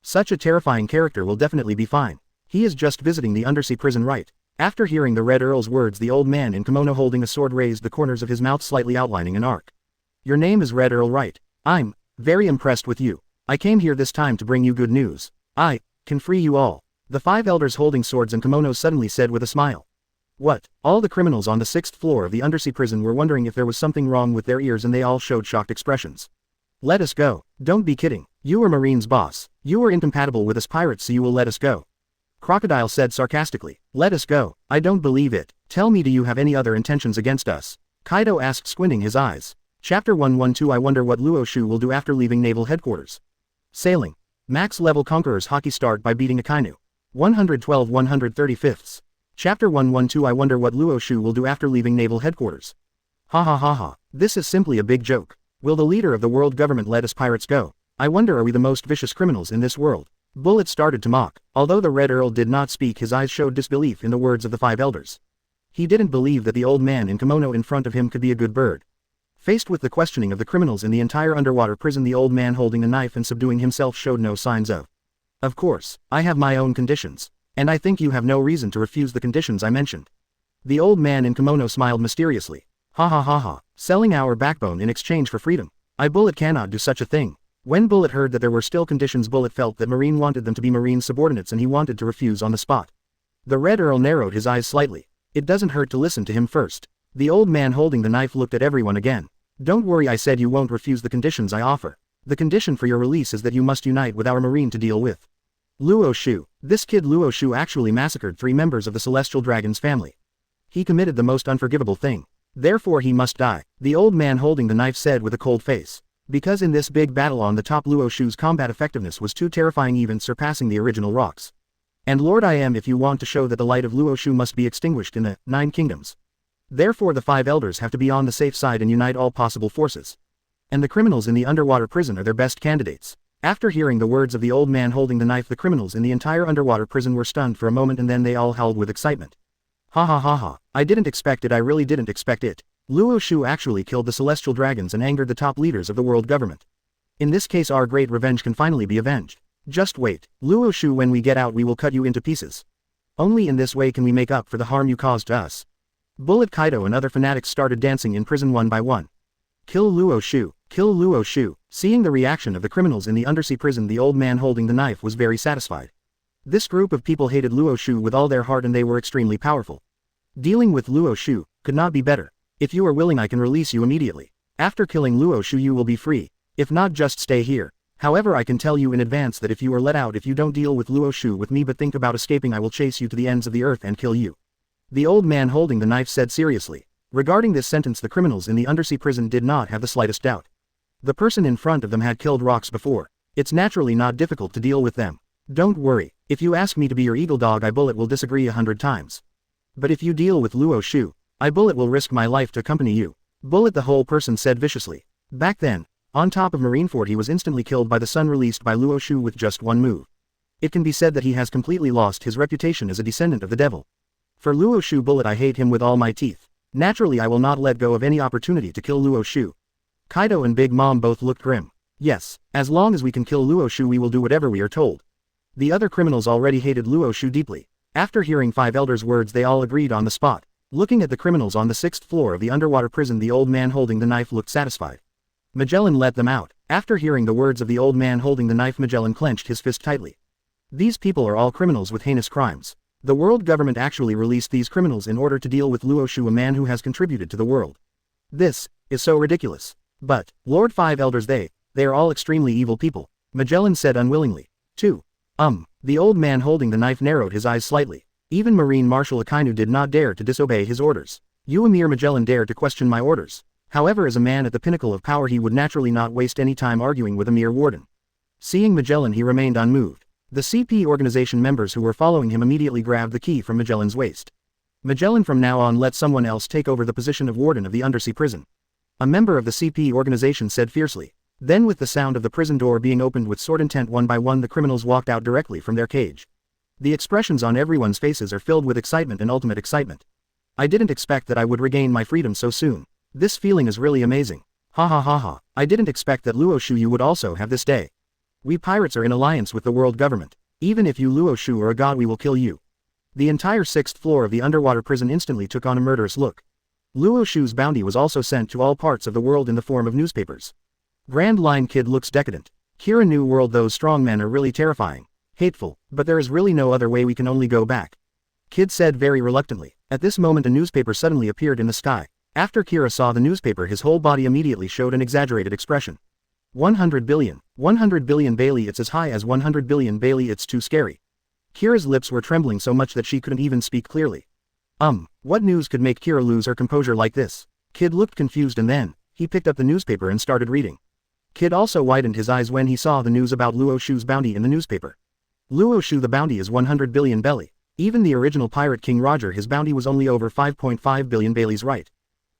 S1: Such a terrifying character will definitely be fine. He is just visiting the undersea prison, right? After hearing the Red Earl's words, the old man in kimono holding a sword raised the corners of his mouth slightly outlining an arc. Your name is Red Earl, right? I'm very impressed with you. I came here this time to bring you good news. I can free you all. The 5 elders holding swords and kimonos suddenly said with a smile. What? All the criminals on the 6th floor of the undersea prison were wondering if there was something wrong with their ears, and they all showed shocked expressions. Let us go. Don't be kidding. You are Marine's boss. You are incompatible with us pirates, so you will let us go. Crocodile said sarcastically. Let us go. I don't believe it. Tell me, do you have any other intentions against us? Kaido asked, squinting his eyes. Chapter 112. I wonder what Luo Xiu will do after leaving naval headquarters. Sailing. Max level Conqueror's Haki start by beating Akainu. 112-135. Chapter 112. I wonder what Luo Xiu will do after leaving naval headquarters. Ha ha ha ha. This is simply a big joke. Will the leader of the world government let us pirates go? I wonder, are we the most vicious criminals in this world? Bullet started to mock. Although the Red Earl did not speak, his eyes showed disbelief in the words of the 5 elders. He didn't believe that the old man in kimono in front of him could be a good bird. Faced with the questioning of the criminals in the entire underwater prison, the old man holding a knife and subduing himself showed no signs of. Of course, I have my own conditions. And I think you have no reason to refuse the conditions I mentioned. The old man in kimono smiled mysteriously. Ha ha ha ha. Selling our backbone in exchange for freedom. Bullet cannot do such a thing. When Bullet heard that there were still conditions, Bullet felt that Marine wanted them to be Marine subordinates, and he wanted to refuse on the spot. The Red Earl narrowed his eyes slightly. It doesn't hurt to listen to him first. The old man holding the knife looked at everyone again. Don't worry, I said you won't refuse the conditions I offer. The condition for your release is that you must unite with our Marine to deal with Luo Xiu. This kid Luo Xiu actually massacred 3 members of the Celestial Dragon's family. He committed the most unforgivable thing. Therefore he must die, the old man holding the knife said with a cold face. Because in this big battle on the top, Luo Xiu's combat effectiveness was too terrifying, even surpassing the original rocks. And Lord, I am if you want to show that the light of Luo Xiu must be extinguished in the 9 kingdoms. Therefore the 5 elders have to be on the safe side and unite all possible forces. And the criminals in the underwater prison are their best candidates. After hearing the words of the old man holding the knife, the criminals in the entire underwater prison were stunned for a moment, and then they all howled with excitement. Ha ha ha ha. I didn't expect it, I really didn't expect it. Luo Xiu actually killed the celestial dragons and angered the top leaders of the world government. In this case our great revenge can finally be avenged. Just wait, Luo Xiu, when we get out we will cut you into pieces. Only in this way can we make up for the harm you caused to us. Bullet, Kaido and other fanatics started dancing in prison one by one. Kill Luo Xiu, kill Luo Xiu. Seeing the reaction of the criminals in the undersea prison, the old man holding the knife was very satisfied. This group of people hated Luo Xiu with all their heart, and they were extremely powerful. Dealing with Luo Xiu could not be better. If you are willing, I can release you immediately. After killing Luo Xiu you will be free. If not, just stay here. However, I can tell you in advance that if you are let out, if you don't deal with Luo Xiu with me but think about escaping, I will chase you to the ends of the earth and kill you. The old man holding the knife said seriously. Regarding this sentence, the criminals in the undersea prison did not have the slightest doubt. The person in front of them had killed rocks before. It's naturally not difficult to deal with them. Don't worry, if you ask me to be your eagle dog, I Bullet will disagree 100 times. But if you deal with Luo Xiu, I Bullet will risk my life to accompany you. Bullet, the whole person said viciously. Back then, on top of Marineford, he was instantly killed by the sun released by Luo Xiu with just one move. It can be said that he has completely lost his reputation as a descendant of the devil. For Luo Xiu, Bullet, I hate him with all my teeth. Naturally I will not let go of any opportunity to kill Luo Xiu. Kaido and Big Mom both looked grim. Yes, as long as we can kill Luo Xiu we will do whatever we are told. The other criminals already hated Luo Xiu deeply. After hearing 5 elders' words they all agreed on the spot. Looking at the criminals on the 6th floor of the underwater prison, the old man holding the knife looked satisfied. Magellan let them out. After hearing the words of the old man holding the knife, Magellan clenched his fist tightly. These people are all criminals with heinous crimes. The world government actually released these criminals in order to deal with Luo Xiu, a man who has contributed to the world. This is so ridiculous. But, Lord 5 elders, they are all extremely evil people, Magellan said unwillingly. The old man holding the knife narrowed his eyes slightly. Even Marine Marshal Akainu did not dare to disobey his orders. You, Amir Magellan, dare to question my orders. However, as a man at the pinnacle of power, he would naturally not waste any time arguing with a mere warden. Seeing Magellan, he remained unmoved. The CP organization members who were following him immediately grabbed the key from Magellan's waist. Magellan, from now on let someone else take over the position of warden of the undersea prison. A member of the CP organization said fiercely. Then, with the sound of the prison door being opened with sword intent, one by one the criminals walked out directly from their cage. The expressions on everyone's faces are filled with excitement and ultimate excitement. I didn't expect that I would regain my freedom so soon. This feeling is really amazing. Ha ha ha ha. I didn't expect that Luo Xiu you would also have this day. We pirates are in alliance with the world government. Even if you Luo Xiu are a god, we will kill you. The entire 6th floor of the underwater prison instantly took on a murderous look. Luo Xiu's bounty was also sent to all parts of the world in the form of newspapers. Grand Line Kid looks decadent. Kira New World, those strong men are really terrifying. Hateful, but there is really no other way, we can only go back. Kid said very reluctantly. At this moment a newspaper suddenly appeared in the sky. After Kira saw the newspaper his whole body immediately showed an exaggerated expression. 100 billion. 100 billion Bailey, it's as high as 100 billion Bailey, it's too scary. Kira's lips were trembling so much that she couldn't even speak clearly. What news could make Kira lose her composure like this? Kid looked confused and then, he picked up the newspaper and started reading. Kid also widened his eyes when he saw the news about Luo Xiu's bounty in the newspaper. Luo Xiu, the bounty is 100 billion Bailey. Even the original pirate King Roger, his bounty was only over 5.5 billion Bailey's, right?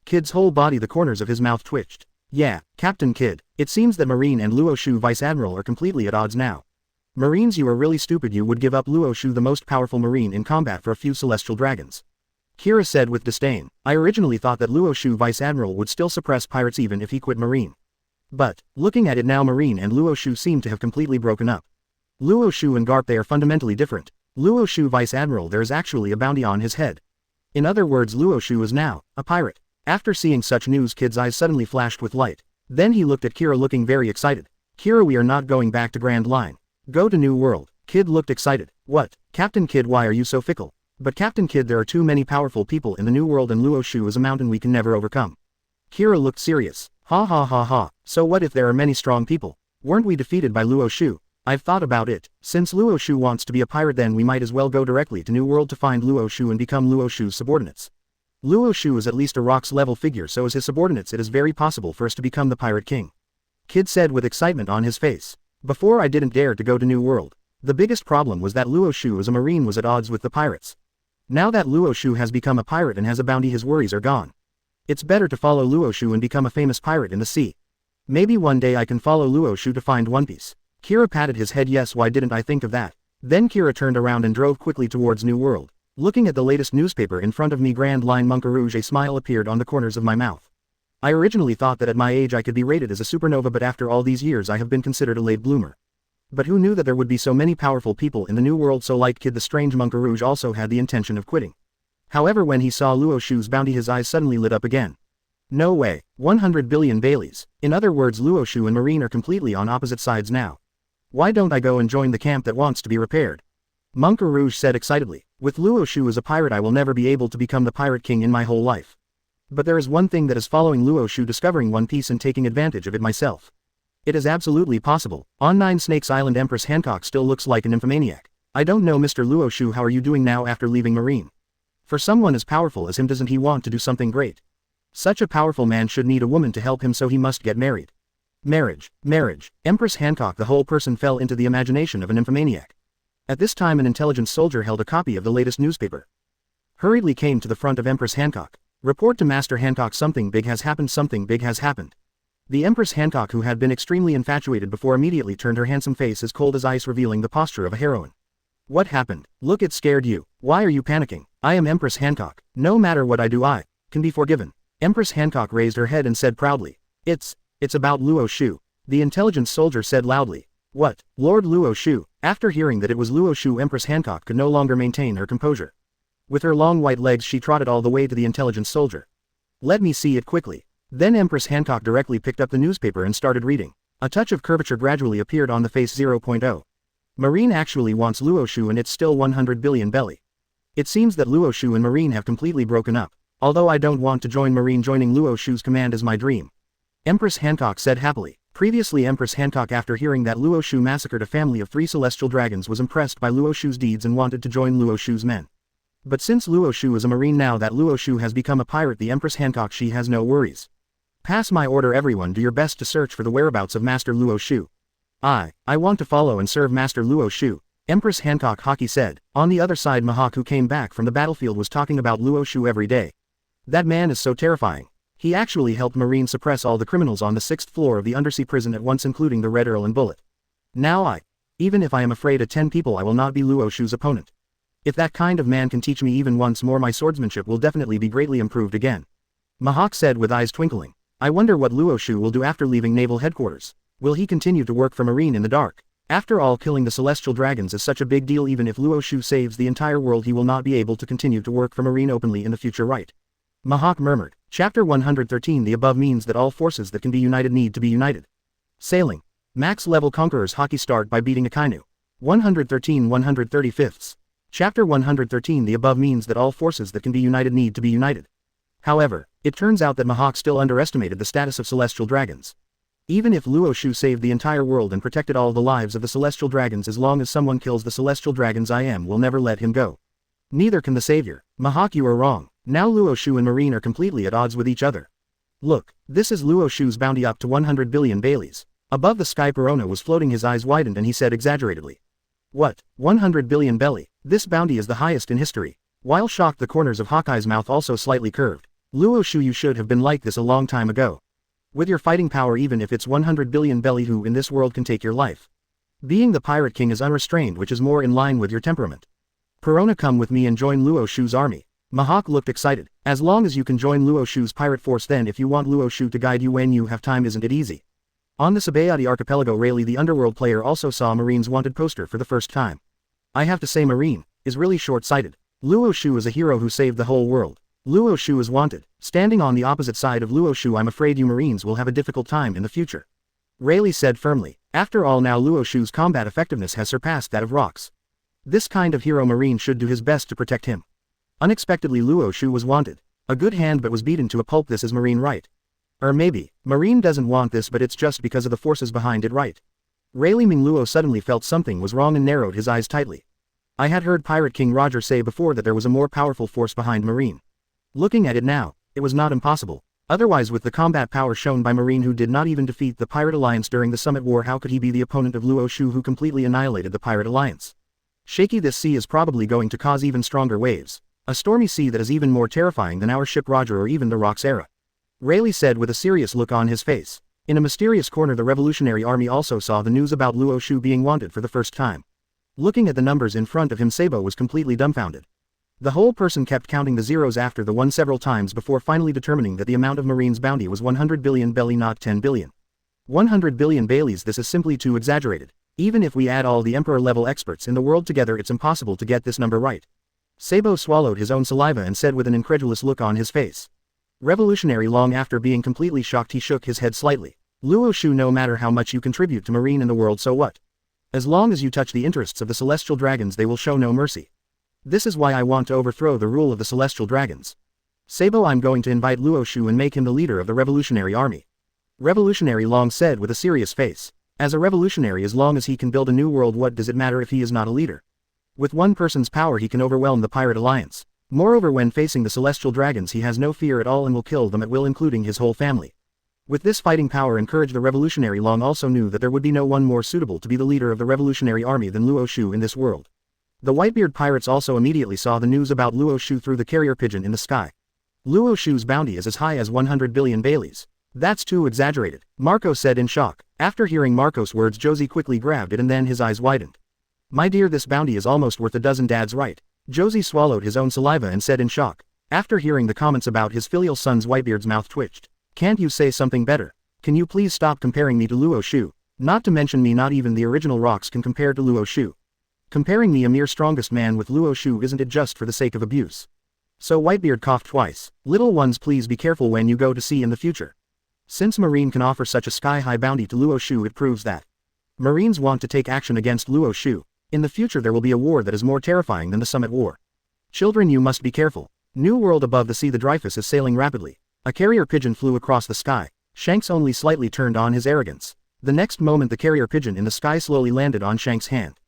S1: Kid's whole body, the corners of his mouth twitched. Yeah, Captain Kid, it seems that Marine and Luo Xiu Vice Admiral are completely at odds now. Marines, you are really stupid, you would give up Luo Xiu, the most powerful Marine in combat, for a few celestial dragons. Kira said with disdain. I originally thought that Luo Xiu Vice Admiral would still suppress pirates even if he quit Marine. But, looking at it now, Marine and Luo Xiu seem to have completely broken up. Luo Xiu and Garp, they are fundamentally different. Luo Xiu Vice Admiral, there is actually a bounty on his head. In other words, Luo Xiu is now a pirate. After seeing such news, Kid's eyes suddenly flashed with light. Then he looked at Kira looking very excited. Kira, we are not going back to Grand Line. Go to New World. Kid looked excited. What? Captain Kid, why are you so fickle? But Captain Kid, there are too many powerful people in the New World and Luo Xiu is a mountain we can never overcome. Kira looked serious. Ha ha ha ha. So what if there are many strong people? Weren't we defeated by Luo Xiu? I've thought about it. Since Luo Xiu wants to be a pirate, then we might as well go directly to New World to find Luo Xiu and become Luo Xiu's subordinates. Luo Xiu is at least a Rock's level figure, so as his subordinates it is very possible for us to become the Pirate King. Kid said with excitement on his face. Before I didn't dare to go to New World. The biggest problem was that Luo Xiu as a Marine was at odds with the pirates. Now that Luo Xiu has become a pirate and has a bounty, his worries are gone. It's better to follow Luo Xiu and become a famous pirate in the sea. Maybe one day I can follow Luo Xiu to find One Piece. Kira patted his head. Yes, why didn't I think of that? Then Kira turned around and drove quickly towards New World. Looking at the latest newspaper in front of me, Grand Line Monk Rouge, a smile appeared on the corners of my mouth. I originally thought that at my age I could be rated as a supernova, but after all these years I have been considered a late bloomer. But who knew that there would be so many powerful people in the New World? So like Kid, the strange Monk Rouge also had the intention of quitting. However, when he saw Luo Xiu's bounty, his eyes suddenly lit up again. No way. 100 billion Baileys. In other words, Luo Xiu and Marine are completely on opposite sides now. Why don't I go and join the camp that wants to be repaired? Monk Rouge said excitedly. With Luo Xiu as a pirate, I will never be able to become the Pirate King in my whole life. But there is one thing that is following Luo Xiu, discovering One Piece and taking advantage of it myself. It is absolutely possible. On Nine Snakes Island, Empress Hancock still looks like an nymphomaniac. I don't know, Mr. Luo Xiu, how are you doing now after leaving Marine? For someone as powerful as him, doesn't he want to do something great? Such a powerful man should need a woman to help him, so he must get married. Marriage, marriage. Empress Hancock, the whole person fell into the imagination of a nymphomaniac. At this time an intelligent soldier held a copy of the latest newspaper. Hurriedly came to the front of Empress Hancock. Report to Master Hancock, something big has happened, something big has happened. The Empress Hancock, who had been extremely infatuated before, immediately turned her handsome face as cold as ice, revealing the posture of a heroine. What happened? Look, it scared you. Why are you panicking? I am Empress Hancock. No matter what I do, I can be forgiven. Empress Hancock raised her head and said proudly. It's about Luo Xiu. The intelligent soldier said loudly. What? Lord Luo Xiu? After hearing that it was Luo Xiu, Empress Hancock could no longer maintain her composure. With her long white legs she trotted all the way to the intelligent soldier. Let me see it quickly. Then Empress Hancock directly picked up the newspaper and started reading. A touch of curvature gradually appeared on the face. 0.0. Marine actually wants Luo Xiu and it's still 100 billion belly. It seems that Luo Xiu and Marine have completely broken up. Although I don't want to join Marine, joining Luo Xiu's command is my dream. Empress Hancock said happily. Previously, Empress Hancock, after hearing that Luo Xiu massacred a family of 3 celestial dragons, was impressed by Luo Xiu's deeds and wanted to join Luo Xiu's men. But since Luo Xiu is a Marine, now that Luo Xiu has become a pirate, the Empress Hancock, she has no worries. Pass my order, everyone, do your best to search for the whereabouts of Master Luo Xiu. I want to follow and serve Master Luo Xiu. Empress Hancock Haki said. On the other side, Mihawk, who came back from the battlefield, was talking about Luo Xiu every day. That man is so terrifying. He actually helped Marine suppress all the criminals on the 6th floor of the undersea prison at once, including the Red Earl and Bullet. Now even if I am afraid of 10 people, I will not be Luo Xiu's opponent. If that kind of man can teach me even once more, my swordsmanship will definitely be greatly improved again. Mihawk said with eyes twinkling. I wonder what Luo Xiu will do after leaving naval headquarters. Will he continue to work for Marine in the dark? After all, killing the celestial dragons is such a big deal. Even if Luo Xiu saves the entire world, he will not be able to continue to work for Marine openly in the future, right? Mihawk murmured. Chapter 113. The above means that all forces that can be united need to be united. Sailing. Max level Conqueror's Haki start by beating Akainu. 113 135. Chapter 113. The above means that all forces that can be united need to be united. However, it turns out that Mihawk still underestimated the status of celestial dragons. Even if Luo Xiu saved the entire world and protected all the lives of the celestial dragons, as long as someone kills the celestial dragons, I will never let him go. Neither can the savior. Mihawk, you are wrong. Now Luo Xiu and Marine are completely at odds with each other. Look, this is Luo Xiu's bounty, up to 100 billion Baileys. Above the sky, Perona was floating, his eyes widened, and he said exaggeratedly, "What, 100 billion belly? This bounty is the highest in history." While shocked, the corners of Hawkeye's mouth also slightly curved. "Luo Xiu, you should have been like this a long time ago. With your fighting power, even if it's 100 billion belly, who in this world can take your life? Being the Pirate King is unrestrained, which is more in line with your temperament. Perona, come with me and join Luo Xiu's army." Mihawk looked excited. "As long as you can join Luo Xiu's pirate force, then if you want Luo Xiu to guide you when you have time, isn't it easy?" On the Sabayati archipelago, Rayleigh the underworld player also saw Marine's wanted poster for the first time. I have to say, Marine is really short-sighted. Luo Xiu is a hero who saved the whole world. Luo Xiu is wanted. Standing on the opposite side of Luo Xiu, I'm afraid you Marines will have a difficult time in the future," Rayleigh said firmly. After all, now Luo Xiu's combat effectiveness has surpassed that of Rock's. This kind of hero Marine should do his best to protect him. Unexpectedly, Luo Xiu was wanted. A good hand, but was beaten to a pulp. This is Marine, right? Or maybe Marine doesn't want this, but it's just because of the forces behind it, right? Rayleigh Ming Luo suddenly felt something was wrong and narrowed his eyes tightly. I had heard Pirate King Roger say before that there was a more powerful force behind Marine. Looking at it now, it was not impossible. Otherwise, with the combat power shown by Marine, who did not even defeat the Pirate Alliance during the Summit War, how could he be the opponent of Luo Xiu, who completely annihilated the Pirate Alliance? Shaky, this sea is probably going to cause even stronger waves. A stormy sea that is even more terrifying than our ship Roger or even the Rock's era," Rayleigh said with a serious look on his face. In a mysterious corner, the Revolutionary Army also saw the news about Luo Xiu being wanted for the first time. Looking at the numbers in front of him, Sabo was completely dumbfounded. The whole person kept counting the zeros after the one several times before finally determining that the amount of Marine's bounty was 100 billion belly, not 10 billion. 100 billion Baileys, this is simply too exaggerated. Even if we add all the Emperor-level experts in the world together, it's impossible to get this number right. Sabo swallowed his own saliva and said with an incredulous look on his face. Revolutionary, long after being completely shocked, he shook his head slightly. "Luo Xiu, no matter how much you contribute to Marine and the world, so what? As long as you touch the interests of the Celestial Dragons, they will show no mercy. This is why I want to overthrow the rule of the Celestial Dragons. Sabo, I'm going to invite Luo Xiu and make him the leader of the Revolutionary Army." Revolutionary Long said with a serious face. As a revolutionary, as long as he can build a new world, what does it matter if he is not a leader? With one person's power, he can overwhelm the Pirate Alliance. Moreover, when facing the Celestial Dragons, he has no fear at all and will kill them at will, including his whole family. With this fighting power and courage, the Revolutionary Long also knew that there would be no one more suitable to be the leader of the Revolutionary Army than Luo Xiu in this world. The Whitebeard pirates also immediately saw the news about Luo Xiu through the carrier pigeon in the sky. Luo Xiu's bounty is as high as 100 billion Baileys. That's too exaggerated, Marco said in shock. After hearing Marco's words, Josie quickly grabbed it and then his eyes widened. "My dear, this bounty is almost worth a dozen dads, right?" Josie swallowed his own saliva and said in shock. After hearing the comments about his filial sons, Whitebeard's mouth twitched. "Can't you say something better? Can you please stop comparing me to Luo Xiu? Not to mention me, not even the original Rocks can compare to Luo Xiu. Comparing me, a mere strongest man, with Luo Xiu, isn't it just for the sake of abuse?" So Whitebeard coughed twice. "Little ones, please be careful when you go to sea in the future. Since Marine can offer such a sky-high bounty to Luo Xiu, it proves that Marines want to take action against Luo Xiu. In the future there will be a war that is more terrifying than the Summit War. Children, you must be careful." New world above the sea, the Dreyfus is sailing rapidly. A carrier pigeon flew across the sky. Shanks only slightly turned on his arrogance. The next moment, the carrier pigeon in the sky slowly landed on Shanks' hand.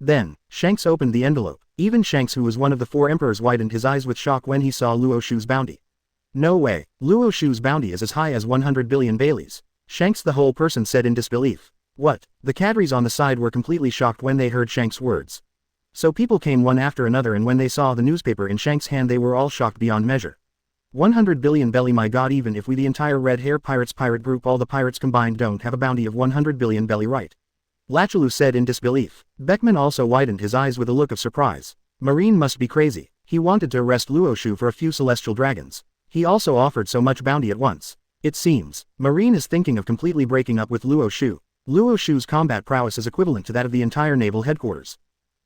S1: Then, Shanks opened the envelope. Even Shanks, who was one of the 4 emperors, widened his eyes with shock when he saw Luo Xiu's bounty. "No way, Luo Xiu's bounty is as high as 100 billion Baileys." Shanks, the whole person, said in disbelief. "What?" The cadres on the side were completely shocked when they heard Shanks' words. So people came one after another, and when they saw the newspaper in Shanks' hand, they were all shocked beyond measure. 100 billion belly, my god, even if we, the entire Red Hair Pirates pirate group, all the pirates combined, don't have a bounty of 100 billion belly, right? Lachalu said in disbelief. Beckman also widened his eyes with a look of surprise. Marine must be crazy. He wanted to arrest Luo Xiu for a few celestial dragons. He also offered so much bounty at once. It seems Marine is thinking of completely breaking up with Luo Xiu. Luo Xiu's combat prowess is equivalent to that of the entire naval headquarters.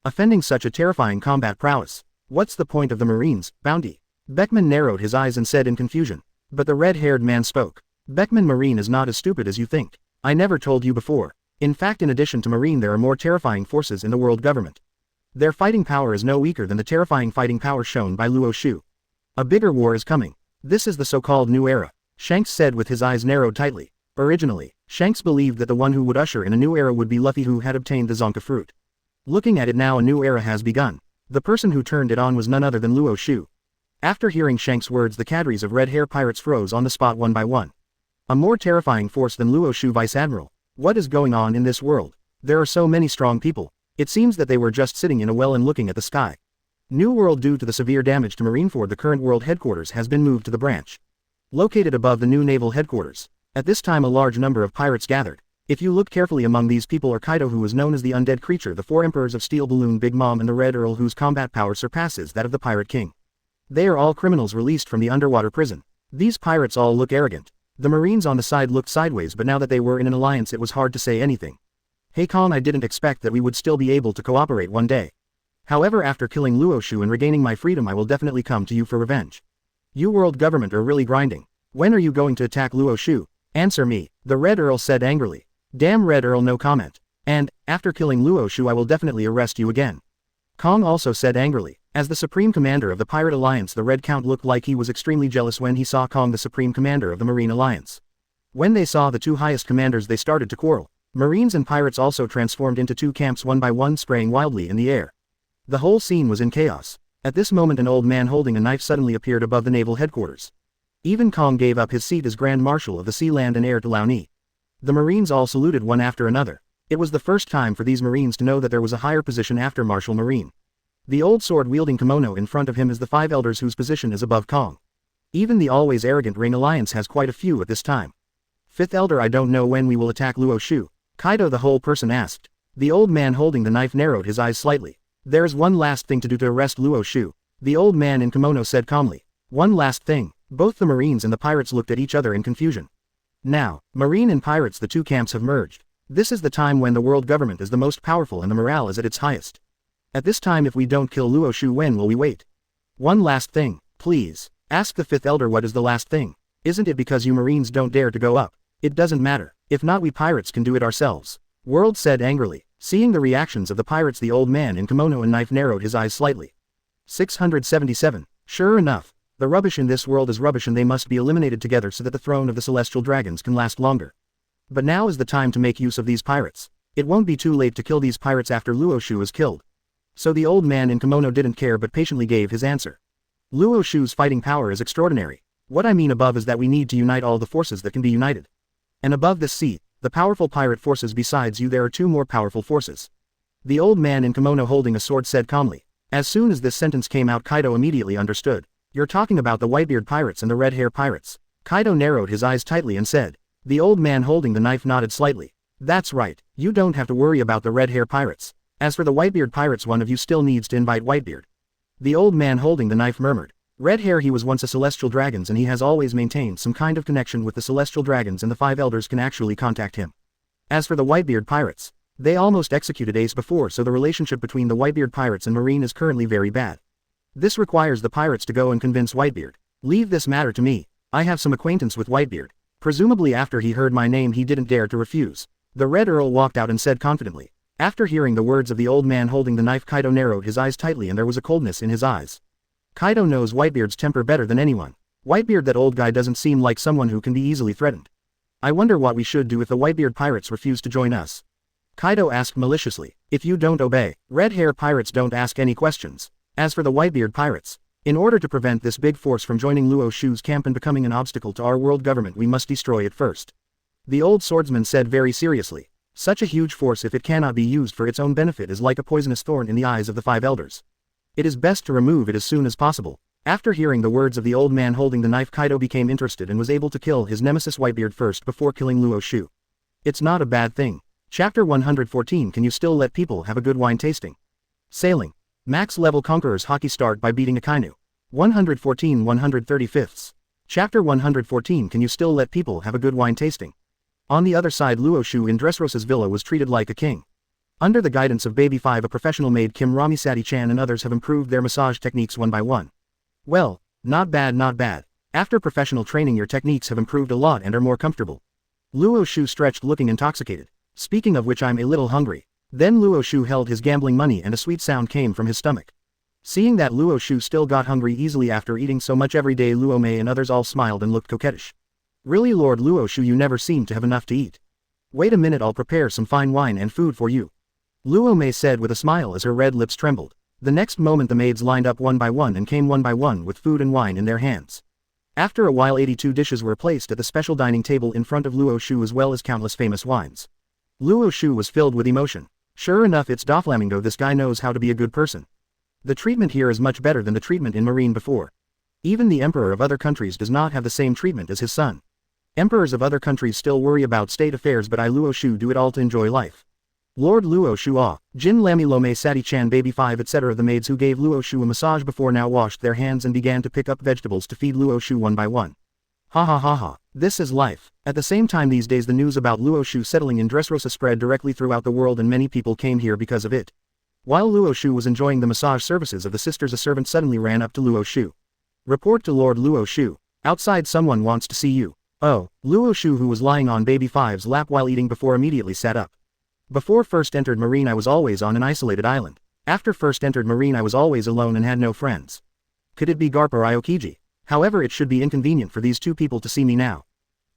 S1: Offending such a terrifying combat prowess. What's the point of the Marines' bounty? Beckman narrowed his eyes and said in confusion. But the red-haired man spoke. Beckman, Marine is not as stupid as you think. I never told you before. In fact, in addition to Marine, there are more terrifying forces in the world government. Their fighting power is no weaker than the terrifying fighting power shown by Luo Xiu. A bigger war is coming. This is the so-called new era, Shanks said with his eyes narrowed tightly. Originally, Shanks believed that the one who would usher in a new era would be Luffy, who had obtained the Zonka fruit. Looking at it now, a new era has begun. The person who turned it on was none other than Luo Xiu. After hearing Shanks' words, the cadres of red hair pirates froze on the spot one by one. A more terrifying force than Luo Xiu, Vice Admiral. What is going on in this world? There are so many strong people. It seems that they were just sitting in a well and looking at the sky. New world. Due to the severe damage to Marineford, the current world headquarters has been moved to the branch located above the new naval headquarters. At this time, a large number of pirates gathered. If you look carefully, among these people are Kaido, who is known as the undead creature, the 4 emperors of Steel Balloon, Big Mom, and the Red Earl, whose combat power surpasses that of the Pirate King. They are all criminals released from the underwater prison. These pirates all look arrogant. The Marines on the side looked sideways, but now that they were in an alliance, it was hard to say anything. Hey Kong, I didn't expect that we would still be able to cooperate one day. However, after killing Luo Xiu and regaining my freedom, I will definitely come to you for revenge. You world government are really grinding. When are you going to attack Luo Xiu? Answer me, the Red Earl said angrily. Damn Red Earl, no comment. And, after killing Luo Xiu, I will definitely arrest you again. Kong also said angrily. As the Supreme Commander of the Pirate Alliance, the Red Count looked like he was extremely jealous when he saw Kong, the Supreme Commander of the Marine Alliance. When they saw the two highest commanders, they started to quarrel. Marines and pirates also transformed into two camps, one by one, spraying wildly in the air. The whole scene was in chaos. At this moment, an old man holding a knife suddenly appeared above the naval headquarters. Even Kong gave up his seat as Grand Marshal of the Sea, Land and Air to Lao Ni. The Marines all saluted one after another. It was the first time for these Marines to know that there was a higher position after Marshal Marine. The old sword-wielding kimono in front of him is the 5 elders, whose position is above Kong. Even the always arrogant Ring Alliance has quite a few at this time. 5th elder, I don't know when we will attack Luo Xiu. Kaido the whole person asked. The old man holding the knife narrowed his eyes slightly. There's one last thing to do to arrest Luo Xiu. The old man in kimono said calmly. One last thing. Both the Marines and the pirates looked at each other in confusion. Now, Marine and pirates, the two camps have merged. This is the time when the world government is the most powerful and the morale is at its highest. At this time, if we don't kill Luo Xiu, when will we wait? One last thing, please. Ask the 5th elder, what is the last thing? Isn't it because you Marines don't dare to go up? It doesn't matter. If not, we pirates can do it ourselves. World said angrily. Seeing the reactions of the pirates, the old man in kimono and knife narrowed his eyes slightly. 677. Sure enough, the rubbish in this world is rubbish, and they must be eliminated together so that the throne of the celestial dragons can last longer. But now is the time to make use of these pirates. It won't be too late to kill these pirates after Luo Xiu is killed. So the old man in kimono didn't care but patiently gave his answer. Luo Xiu's fighting power is extraordinary. What I mean above is that we need to unite all the forces that can be united. And above this seat, the powerful pirate forces, besides you, there are 2 more powerful forces. The old man in kimono holding a sword said calmly. As soon as this sentence came out, Kaido immediately understood. You're talking about the Whitebeard pirates and the red hair pirates. Kaido narrowed his eyes tightly and said. The old man holding the knife nodded slightly. That's right, you don't have to worry about the red hair pirates. As for the Whitebeard pirates, one of you still needs to invite Whitebeard. The old man holding the knife murmured. Red hair, he was once a celestial dragon, and he has always maintained some kind of connection with the celestial dragons, and the 5 elders can actually contact him. As for the Whitebeard pirates, they almost executed Ace before, so the relationship between the Whitebeard pirates and Marine is currently very bad. This requires the pirates to go and convince Whitebeard. Leave this matter to me. I have some acquaintance with Whitebeard. Presumably after he heard my name, he didn't dare to refuse. The Red Earl walked out and said confidently. After hearing the words of the old man holding the knife, Kaido narrowed his eyes tightly and there was a coldness in his eyes. Kaido knows Whitebeard's temper better than anyone. Whitebeard, that old guy, doesn't seem like someone who can be easily threatened. I wonder what we should do if the Whitebeard pirates refuse to join us. Kaido asked maliciously. If you don't obey, red hair pirates don't ask any questions. As for the Whitebeard pirates, in order to prevent this big force from joining Luo Xiu's camp and becoming an obstacle to our world government, we must destroy it first. The old swordsman said very seriously. Such a huge force, if it cannot be used for its own benefit, is like a poisonous thorn in the eyes of the 5 elders. It is best to remove it as soon as possible. After hearing the words of the old man holding the knife, Kaido became interested and was able to kill his nemesis Whitebeard first before killing Luo Xiu. It's not a bad thing. Chapter 114. Can you still let people have a good wine tasting? Sailing. Max level Conqueror's Haki start by beating Akainu. 114 135ths. Chapter 114. Can you still let people have a good wine tasting? On the other side, Luo Xiu in Dressrosa's villa was treated like a king. Under the guidance of Baby 5, a professional maid, Kim Ramisati-chan, and others have improved their massage techniques one by one. Well, not bad, not bad. After professional training, your techniques have improved a lot and are more comfortable. Luo Xiu stretched, looking intoxicated. Speaking of which, I'm a little hungry. Then Luo Xiu held his gambling money and a sweet sound came from his stomach. Seeing that Luo Xiu still got hungry easily after eating so much every day, Luo Mei and others all smiled and looked coquettish. Really, Lord Luo Xiu, you never seem to have enough to eat. Wait a minute, I'll prepare some fine wine and food for you. Luo Mei said with a smile as her red lips trembled. The next moment the maids lined up one by one and came one by one with food and wine in their hands. After a while 82 dishes were placed at the special dining table in front of Luo Xiu as well as countless famous wines. Luo Xiu was filled with emotion. Sure enough, it's Doflamingo, this guy knows how to be a good person. The treatment here is much better than the treatment in Marine before. Even the emperor of other countries does not have the same treatment as his son. Emperors of other countries still worry about state affairs, but I Luo Xiu do it all to enjoy life. Lord Luo Xiu Jin Lamy Lome Sati Chan Baby 5 etc. The maids who gave Luo Xiu a massage before now washed their hands and began to pick up vegetables to feed Luo Xiu one by one. Ha ha ha ha, this is life. At the same time these days the news about Luo Xiu settling in Dressrosa spread directly throughout the world and many people came here because of it. While Luo Xiu was enjoying the massage services of the sisters, a servant suddenly ran up to Luo Xiu. Report to Lord Luo Xiu. Outside, someone wants to see you. Oh, Luo Xiu, who was lying on Baby 5's lap while eating before, immediately sat up. Before first entered Marine I was always on an isolated island. After first entered Marine I was always alone and had no friends. Could it be Garp or Aokiji? However, it should be inconvenient for these two people to see me now.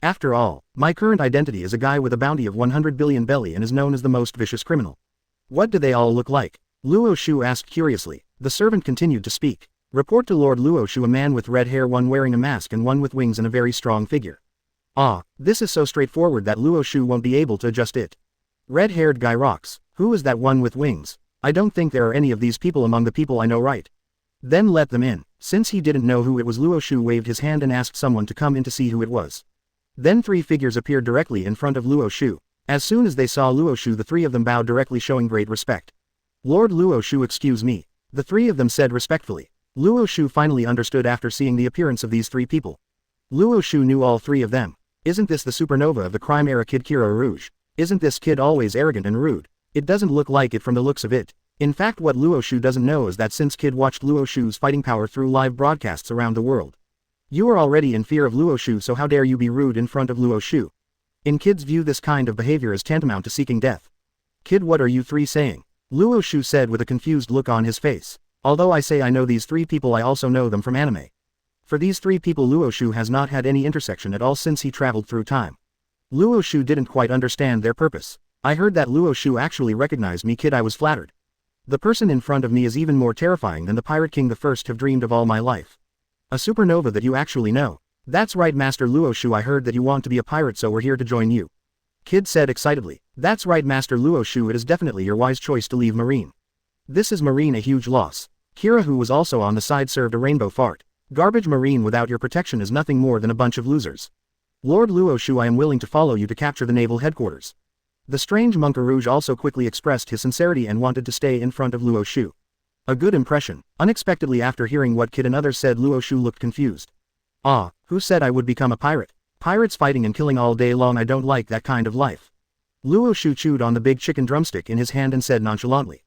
S1: After all, my current identity is a guy with a bounty of 100 billion belly and is known as the most vicious criminal. What do they all look like? Luo Xiu asked curiously. The servant continued to speak. Report to Lord Luo Xiu, a man with red hair, one wearing a mask and one with wings and a very strong figure. Ah, this is so straightforward that Luo Xiu won't be able to adjust it. Red-haired guy rocks. Who is that one with wings? I don't think there are any of these people among the people I know, right? Then let them in. Since he didn't know who it was, Luo Xiu waved his hand and asked someone to come in to see who it was. Then three figures appeared directly in front of Luo Xiu. As soon as they saw Luo Xiu, the three of them bowed directly, showing great respect. Lord Luo Xiu, excuse me. The three of them said respectfully. Luo Xiu finally understood after seeing the appearance of these three people. Luo Xiu knew all three of them. Isn't this the supernova of the crime era kid Kira Rouge? Isn't this kid always arrogant and rude? It doesn't look like it from the looks of it. In fact, what Luo Xiu doesn't know is that since kid watched Luo Xiu's fighting power through live broadcasts around the world. You are already in fear of Luo Xiu, so how dare you be rude in front of Luo Xiu? In kid's view, this kind of behavior is tantamount to seeking death. Kid, what are you three saying? Luo Xiu said with a confused look on his face. Although I say I know these three people, I also know them from anime. For these three people, Luo Xiu has not had any intersection at all since he traveled through time. Luo Xiu didn't quite understand their purpose. I heard that Luo Xiu actually recognized me, kid. I was flattered. The person in front of me is even more terrifying than the Pirate King the first have dreamed of all my life. A supernova that you actually know. That's right, Master Luo Xiu, I heard that you want to be a pirate, so we're here to join you. Kid said excitedly. That's right, Master Luo Xiu, it is definitely your wise choice to leave Marine. This is Marine a huge loss. Kira, who was also on the side, served a rainbow fart. Garbage. Marine without your protection is nothing more than a bunch of losers. Lord Luo Xiu, I am willing to follow you to capture the naval headquarters. The strange Monk Rouge also quickly expressed his sincerity and wanted to stay in front of Luo Xiu. A good impression. Unexpectedly, after hearing what Kid and others said, Luo Xiu looked confused. Ah, who said I would become a pirate? Pirates fighting and killing all day long, I don't like that kind of life. Luo Xiu chewed on the big chicken drumstick in his hand and said nonchalantly.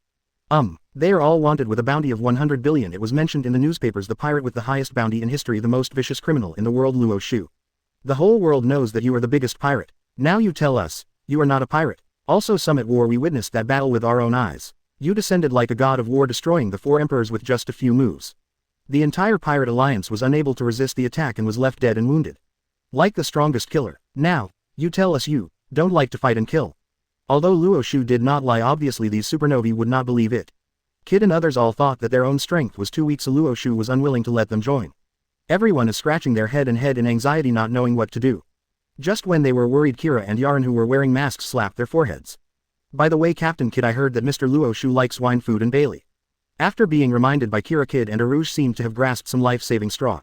S1: They are all wanted with a bounty of 100 billion. It was mentioned in the newspapers, the pirate with the highest bounty in history, the most vicious criminal in the world, Luo Xiu. The whole world knows that you are the biggest pirate. Now you tell us, you are not a pirate. Also, some at war we witnessed that battle with our own eyes. You descended like a god of war, destroying the 4 emperors with just a few moves. The entire pirate alliance was unable to resist the attack and was left dead and wounded. Like the strongest killer. Now, you tell us you don't like to fight and kill. Although Luo Xiu did not lie, obviously these supernovae would not believe it. Kid and others all thought that their own strength was too weak, so Luo Xiu was unwilling to let them join. Everyone is scratching their head in anxiety, not knowing what to do. Just when they were worried, Kira and Yarn, who were wearing masks, slapped their foreheads. By the way, Captain Kid, I heard that Mr. Luo Xiu likes wine, food and Bailey. After being reminded by Kira, Kid and Arouge seemed to have grasped some life-saving straw.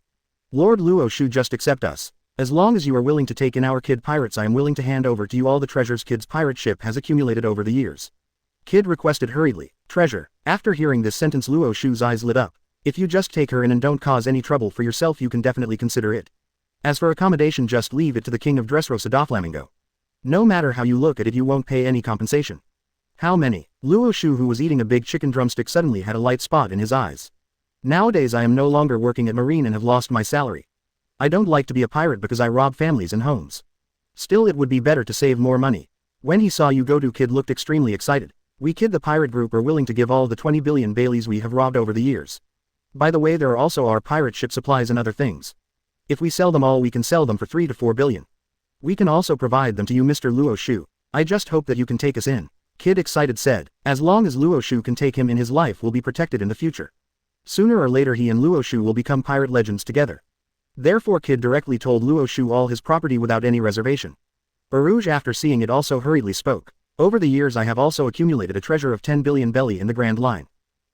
S1: Lord Luo Xiu, just accept us. As long as you are willing to take in our Kid pirates, I am willing to hand over to you all the treasures Kid's pirate ship has accumulated over the years. Kid requested hurriedly. Treasure. After hearing this sentence, Luo Xiu's eyes lit up. If you just take her in and don't cause any trouble for yourself, you can definitely consider it. As for accommodation, just leave it to the king of Dressrosa, Doflamingo. No matter how you look at it, you won't pay any compensation. How many? Luo Xiu, who was eating a big chicken drumstick, suddenly had a light spot in his eyes. Nowadays I am no longer working at Marine and have lost my salary. I don't like to be a pirate because I rob families and homes. Still, it would be better to save more money. When he saw you go to, Kid looked extremely excited. We, Kid, the pirate group, are willing to give all the 20 billion Baileys we have robbed over the years. By the way, there are also our pirate ship supplies and other things. If we sell them all, we can sell them for 3 to 4 billion. We can also provide them to you, Mr. Luo Xiu. I just hope that you can take us in. Kid, excited, said. As long as Luo Xiu can take him in, his life will be protected in the future. Sooner or later he and Luo Xiu will become pirate legends together. Therefore Kid directly told Luo Xiu all his property without any reservation. Barouge, after seeing it, also hurriedly spoke. Over the years I have also accumulated a treasure of 10 billion belly in the Grand Line.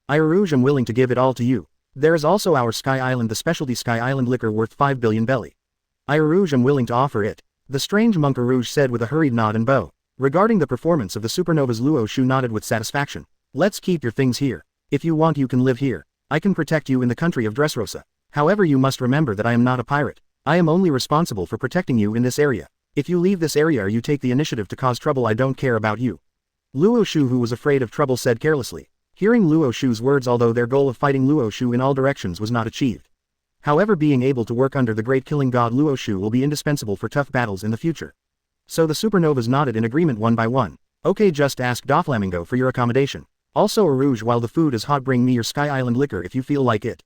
S1: I, Rouge, am willing to give it all to you. There is also our Sky Island, the specialty Sky Island liquor worth 5 billion belly. I, Rouge, am willing to offer it. The strange monk Rouge said with a hurried nod and bow. Regarding the performance of the supernovas, Luo Xiu nodded with satisfaction. Let's keep your things here. If you want, you can live here. I can protect you in the country of Dressrosa. However, you must remember that I am not a pirate. I am only responsible for protecting you in this area. If you leave this area or you take the initiative to cause trouble, I don't care about you. Luo Xiu, who was afraid of trouble, said carelessly. Hearing Luo Xiu's words, although their goal of fighting Luo Xiu in all directions was not achieved. However, being able to work under the great killing god Luo Xiu will be indispensable for tough battles in the future. So the supernovas nodded in agreement one by one. Okay, just ask Doflamingo for your accommodation. Also, Rouge, while the food is hot, bring me your Sky Island liquor if you feel like it.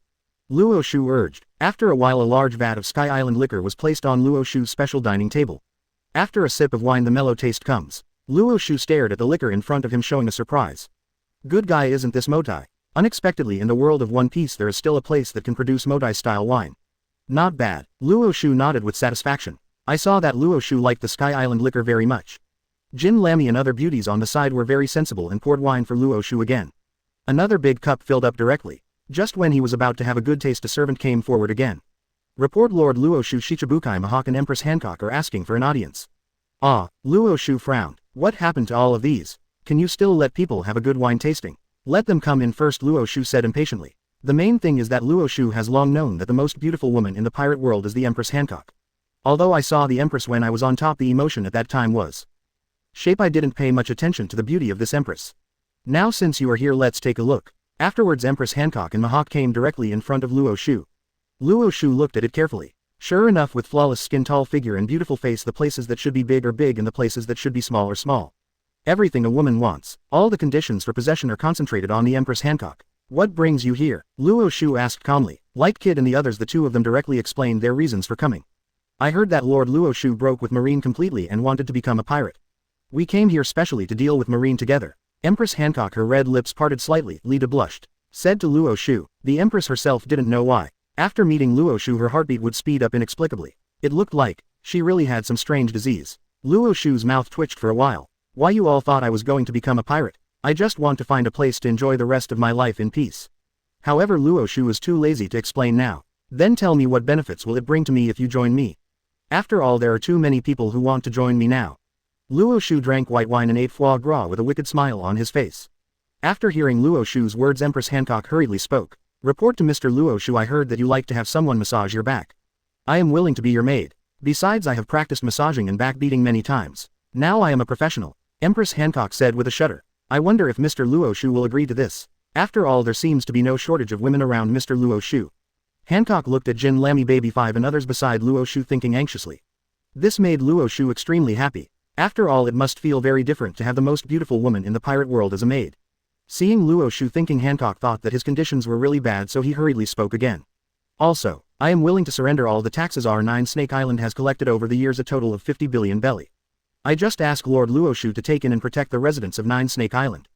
S1: Luo Xiu urged. After a while, a large vat of Sky Island liquor was placed on Luo Xiu's special dining table. After a sip of wine, the mellow taste comes. Luo Xiu stared at the liquor in front of him, showing a surprise. Good guy, isn't this Motai? Unexpectedly, in the world of One Piece there is still a place that can produce Motai-style wine. Not bad. Luo Xiu nodded with satisfaction. I saw that Luo Xiu liked the Sky Island liquor very much. Jin Lamy and other beauties on the side were very sensible and poured wine for Luo Xiu again. Another big cup filled up directly. Just when he was about to have a good taste, a servant came forward again. Report, Lord Luo Xiu, Shichibukai Mahawk and Empress Hancock are asking for an audience. Ah, Luo Xiu frowned. What happened to all of these? Can you still let people have a good wine tasting? Let them come in first, Luo Xiu said impatiently. The main thing is that Luo Xiu has long known that the most beautiful woman in the pirate world is the Empress Hancock. Although I saw the Empress when I was on top, the emotion at that time was shape. I didn't pay much attention to the beauty of this Empress. Now since you are here, let's take a look. Afterwards, Empress Hancock and Mahawk came directly in front of Luo Xiu. Luo Xiu looked at it carefully. Sure enough, with flawless skin, tall figure and beautiful face, the places that should be big are big and the places that should be small are small. Everything a woman wants. All the conditions for possession are concentrated on the Empress Hancock. What brings you here? Luo Xiu asked calmly. Like Kid and the others, the two of them directly explained their reasons for coming. I heard that Lord Luo Xiu broke with Marine completely and wanted to become a pirate. We came here specially to deal with Marine together. Empress Hancock, her red lips parted slightly, Lida blushed. Said to Luo Xiu. The Empress herself didn't know why. After meeting Luo Xiu, her heartbeat would speed up inexplicably. It looked like she really had some strange disease. Luo Xiu's mouth twitched for a while. Why, you all thought I was going to become a pirate? I just want to find a place to enjoy the rest of my life in peace. However, Luo Xiu was too lazy to explain now. Then tell me, what benefits will it bring to me if you join me? After all, there are too many people who want to join me now. Luo Xiu drank white wine and ate foie gras with a wicked smile on his face. After hearing Luo Xiu's words, Empress Hancock hurriedly spoke. Report to Mr. Luo Xiu, I heard that you like to have someone massage your back. I am willing to be your maid. Besides, I have practiced massaging and back beating many times. Now I am a professional. Empress Hancock said with a shudder. I wonder if Mr. Luo Xiu will agree to this. After all, there seems to be no shortage of women around Mr. Luo Xiu. Hancock looked at Jin Lamy, Baby 5 and others beside Luo Xiu, thinking anxiously. This made Luo Xiu extremely happy. After all, it must feel very different to have the most beautiful woman in the pirate world as a maid. Seeing Luo Xiu thinking, Hancock thought that his conditions were really bad, so he hurriedly spoke again. Also, I am willing to surrender all the taxes R9 Snake Island has collected over the years, a total of 50 billion belly. I just ask Lord Luo Xiu to take in and protect the residents of 9 Snake Island.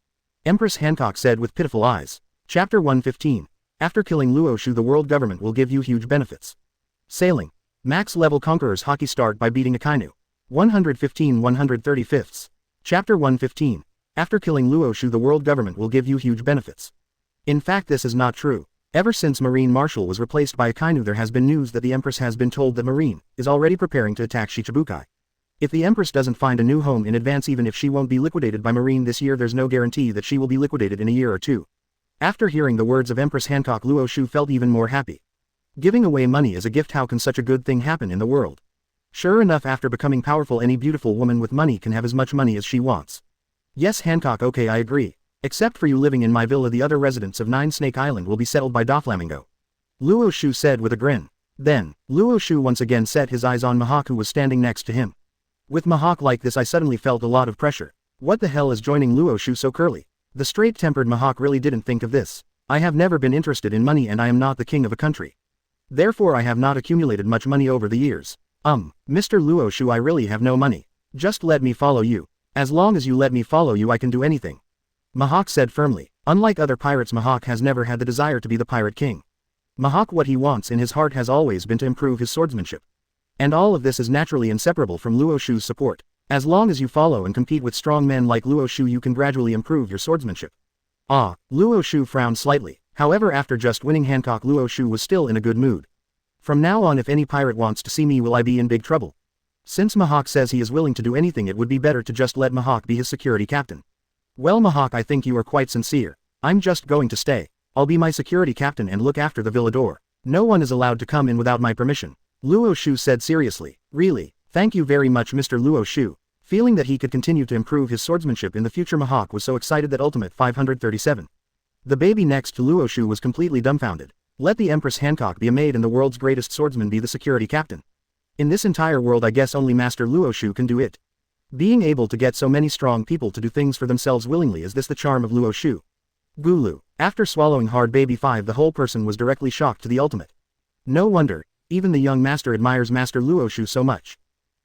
S1: Empress Hancock said with pitiful eyes. Chapter 115. After killing Luo Xiu, the world government will give you huge benefits. Sailing. Max level Conqueror's Haki start by beating Akainu. 115 135ths. Chapter 115. After killing Luo Xiu, the world government will give you huge benefits. In fact, this is not true. Ever since Marine Marshal was replaced by Akainu, there has been news that the Empress has been told that Marine is already preparing to attack Shichibukai. If the Empress doesn't find a new home in advance, even if she won't be liquidated by Marine this year, there's no guarantee that she will be liquidated in a year or two. After hearing the words of Empress Hancock, Luo Xiu felt even more happy. Giving away money as a gift, how can such a good thing happen in the world? Sure enough, after becoming powerful, any beautiful woman with money can have as much money as she wants. Yes, Hancock, okay, I agree. Except for you living in my villa, the other residents of 9 Snake Island will be settled by Doflamingo. Luo Xiu said with a grin. Then, Luo Xiu once again set his eyes on Mahawk, who was standing next to him. With Mihawk like this I suddenly felt a lot of pressure. What the hell is joining Luo Xiu so curly? The straight-tempered Mihawk really didn't think of this. I have never been interested in money and I am not the king of a country. Therefore I have not accumulated much money over the years. Mr. Luo Xiu, I really have no money. Just let me follow you. As long as you let me follow you I can do anything. Mihawk said firmly. Unlike other pirates, Mihawk has never had the desire to be the pirate king. Mihawk, what he wants in his heart has always been to improve his swordsmanship. And all of this is naturally inseparable from Luo Xiu's support. As long as you follow and compete with strong men like Luo Xiu you can gradually improve your swordsmanship. Luo Xiu frowned slightly. However, after just winning Hancock, Luo Xiu was still in a good mood. From now on, if any pirate wants to see me, will I be in big trouble? Since Mihawk says he is willing to do anything, it would be better to just let Mihawk be his security captain. Well Mihawk, I think you are quite sincere. I'm just going to stay. I'll be my security captain and look after the villa door. No one is allowed to come in without my permission. Luo Xiu said seriously. Really? Thank you very much, Mr. Luo Xiu. Feeling that he could continue to improve his swordsmanship in the future, Mihawk was so excited that Ultimate 537. The baby next to Luo Xiu was completely dumbfounded. Let the Empress Hancock be a maid and the world's greatest swordsman be the security captain. In this entire world I guess only Master Luo Xiu can do it. Being able to get so many strong people to do things for themselves willingly, is this the charm of Luo Xiu? Gulu. After swallowing hard baby 5, the whole person was directly shocked to the ultimate. No wonder, even the young master admires Master Luo Xiu so much.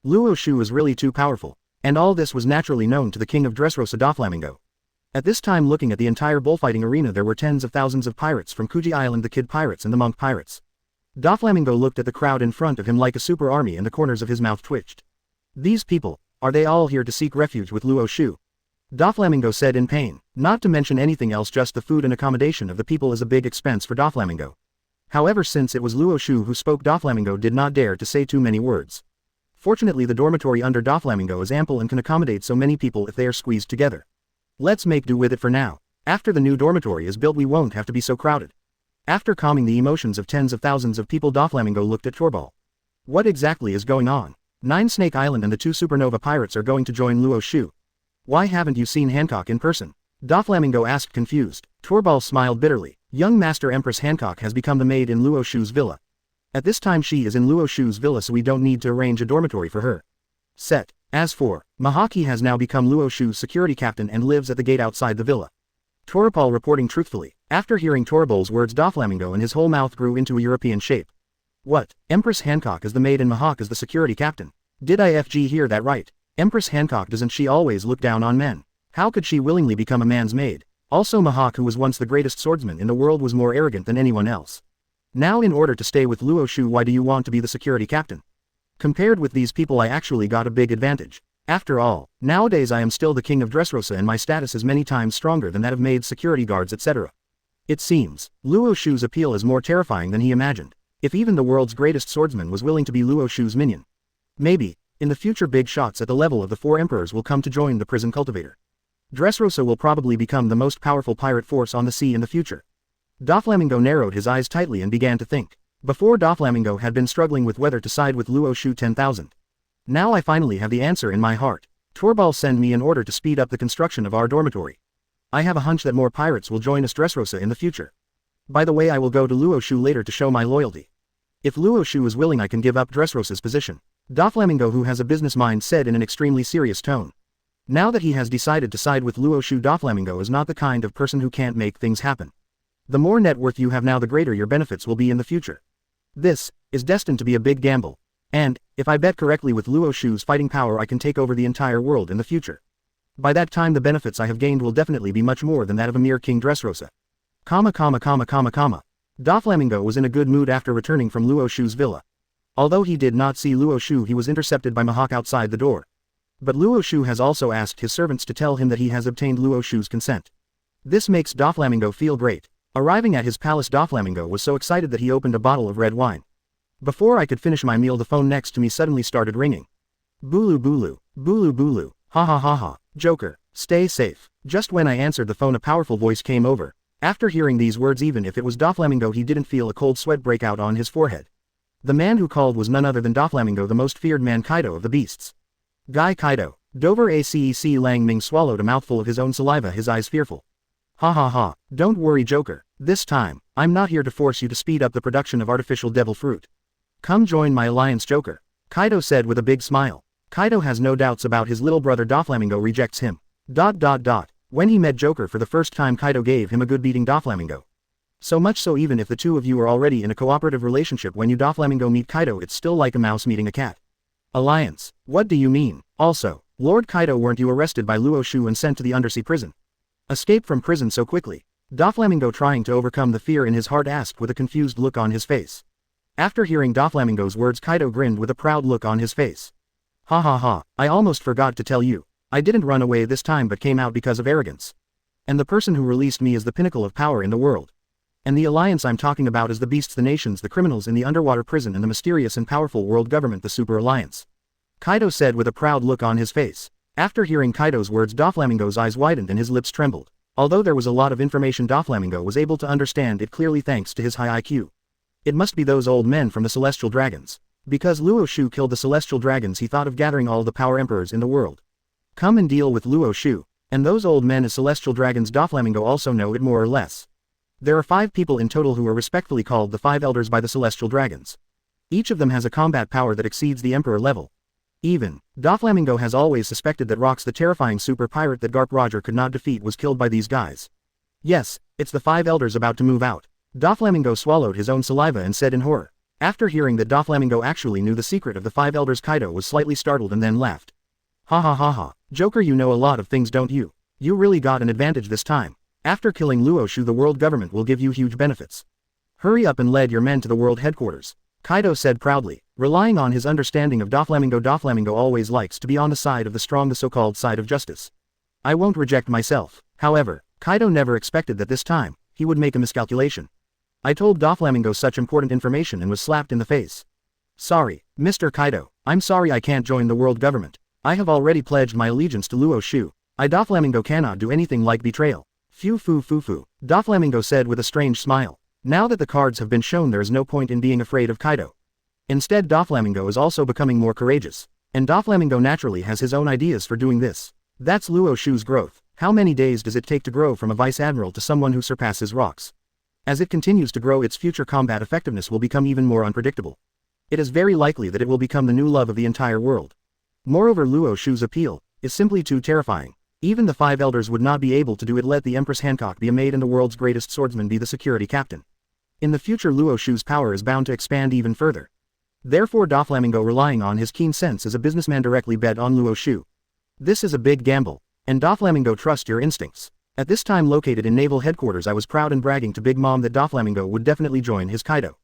S1: Luo Xiu is really too powerful. And all this was naturally known to the king of Dressrosa Doflamingo. At this time, looking at the entire bullfighting arena, there were tens of thousands of pirates from Kuji Island, the Kid Pirates and the Monk Pirates. Doflamingo looked at the crowd in front of him like a super army and the corners of his mouth twitched. These people, are they all here to seek refuge with Luo Xiu? Doflamingo said in pain. Not to mention anything else, just the food and accommodation of the people is a big expense for Doflamingo. However, since it was Luo Xiu who spoke, Doflamingo did not dare to say too many words. Fortunately, the dormitory under Doflamingo is ample and can accommodate so many people if they are squeezed together. Let's make do with it for now. After the new dormitory is built we won't have to be so crowded. After calming the emotions of tens of thousands of people, Doflamingo looked at Torbal. What exactly is going on? Nine Snake Island and the two supernova pirates are going to join Luo Xiu. Why haven't you seen Hancock in person? Doflamingo asked, confused. Torbal smiled bitterly. Young Master Empress Hancock has become the maid in Luo Xiu's villa. At this time she is in Luo Xiu's villa, so we don't need to arrange a dormitory for her. Set. As for Haki, has now become Luo Xiu's security captain and lives at the gate outside the villa. Torbal reporting truthfully. After hearing Torbal's words, Doflamingo and his whole mouth grew into a European shape. What? Empress Hancock is the maid and Mihawk is the security captain. Did IFG hear that right? Empress Hancock, doesn't she always look down on men? How could she willingly become a man's maid? Also, Mihawk, who was once the greatest swordsman in the world, was more arrogant than anyone else. Now, in order to stay with Luo Xiu, why do you want to be the security captain? Compared with these people, I actually got a big advantage. After all, nowadays I am still the king of Dressrosa and my status is many times stronger than that of maids, security guards, etc. It seems, Luo Xiu's appeal is more terrifying than he imagined. If even the world's greatest swordsman was willing to be Luo Xiu's minion. Maybe, in the future, big shots at the level of the 4 emperors will come to join the prison cultivator. Dressrosa will probably become the most powerful pirate force on the sea in the future. Doflamingo narrowed his eyes tightly and began to think. Before, Doflamingo had been struggling with whether to side with Luo Xiu 10,000. Now I finally have the answer in my heart. Torbal, send me an order to speed up the construction of our dormitory. I have a hunch that more pirates will join us Dressrosa in the future. By the way, I will go to Luo Xiu later to show my loyalty. If Luo Xiu is willing, I can give up Dressrosa's position. Doflamingo, who has a business mind, said in an extremely serious tone. Now that he has decided to side with Luo Xiu, Doflamingo is not the kind of person who can't make things happen. The more net worth you have now, the greater your benefits will be in the future. This is destined to be a big gamble. And, if I bet correctly with Luo Xiu's fighting power, I can take over the entire world in the future. By that time the benefits I have gained will definitely be much more than that of a mere King Dressrosa. Doflamingo was in a good mood after returning from Luo Xiu's villa. Although he did not see Luo Xiu, he was intercepted by Mihawk outside the door. But Luo Xiu has also asked his servants to tell him that he has obtained Luo Xiu's consent. This makes Doflamingo feel great. Arriving at his palace, Doflamingo was so excited that he opened a bottle of red wine. Before I could finish my meal, the phone next to me suddenly started ringing. Bulu bulu, bulu bulu, ha ha ha ha, Joker, stay safe. Just when I answered the phone, a powerful voice came over. After hearing these words, even if it was Doflamingo, he didn't feel a cold sweat break out on his forehead. The man who called was none other than Doflamingo, the most feared man, Kaido of the beasts. Guy Kaido. Dover Acec Lang Ming swallowed a mouthful of his own saliva, his eyes fearful. Ha ha ha, don't worry Joker, this time, I'm not here to force you to speed up the production of artificial devil fruit. Come join my alliance Joker, Kaido said with a big smile. Kaido has no doubts about his little brother Doflamingo rejects him. When he met Joker for the first time, Kaido gave him a good beating. Doflamingo. So much so even if the two of you are already in a cooperative relationship, when you Doflamingo meet Kaido, it's still like a mouse meeting a cat. Alliance. What do you mean? Also, Lord Kaido, weren't you arrested by Luo Xiu and sent to the undersea prison? Escape from prison so quickly? Doflamingo, trying to overcome the fear in his heart, asked with a confused look on his face. After hearing Doflamingo's words, Kaido grinned with a proud look on his face. Ha ha ha, I almost forgot to tell you. I didn't run away this time but came out because of arrogance. And the person who released me is the pinnacle of power in the world. And the alliance I'm talking about is the beasts, the nations, the criminals in the underwater prison, and the mysterious and powerful world government, the Super Alliance. Kaido said with a proud look on his face. After hearing Kaido's words, Doflamingo's eyes widened and his lips trembled. Although there was a lot of information, Doflamingo was able to understand it clearly thanks to his high IQ. It must be those old men from the Celestial Dragons. Because Luo Xiu killed the Celestial Dragons, he thought of gathering all the power emperors in the world. Come and deal with Luo Xiu. And those old men as Celestial Dragons, Doflamingo also know it more or less. There are 5 people in total who are respectfully called the 5 Elders by the Celestial Dragons. Each of them has a combat power that exceeds the Emperor level. Even, Doflamingo has always suspected that Rox, the terrifying super pirate that Garp Roger could not defeat, was killed by these guys. Yes, it's the 5 Elders about to move out. Doflamingo swallowed his own saliva and said in horror. After hearing that Doflamingo actually knew the secret of the 5 Elders, Kaido was slightly startled and then laughed. Ha ha ha ha, Joker, you know a lot of things, don't you? You really got an advantage this time. After killing Luo Xiu, the world government will give you huge benefits. Hurry up and lead your men to the world headquarters, Kaido said proudly. Relying on his understanding of Doflamingo, Doflamingo always likes to be on the side of the strong, the so-called side of justice. I won't reject myself. However, Kaido never expected that this time, he would make a miscalculation. I told Doflamingo such important information and was slapped in the face. Sorry, Mr. Kaido, I'm sorry I can't join the world government. I have already pledged my allegiance to Luo Xiu. Doflamingo cannot do anything like betrayal. Phew foo foo foo, Doflamingo said with a strange smile. Now that the cards have been shown, there is no point in being afraid of Kaido. Instead, Doflamingo is also becoming more courageous. And Doflamingo naturally has his own ideas for doing this. That's Luo Xiu's growth. How many days does it take to grow from a Vice Admiral to someone who surpasses Rox? As it continues to grow, its future combat effectiveness will become even more unpredictable. It is very likely that it will become the new love of the entire world. Moreover, Luo Xiu's appeal is simply too terrifying. Even the 5 Elders would not be able to do it. Let the Empress Hancock be a maid and the world's greatest swordsman be the security captain. In the future, Luo Xiu's power is bound to expand even further. Therefore, Doflamingo, relying on his keen sense as a businessman, directly bet on Luo Xiu. This is a big gamble. And Doflamingo, trust your instincts. At this time, located in naval headquarters, I was proud and bragging to Big Mom that Doflamingo would definitely join his Kaido.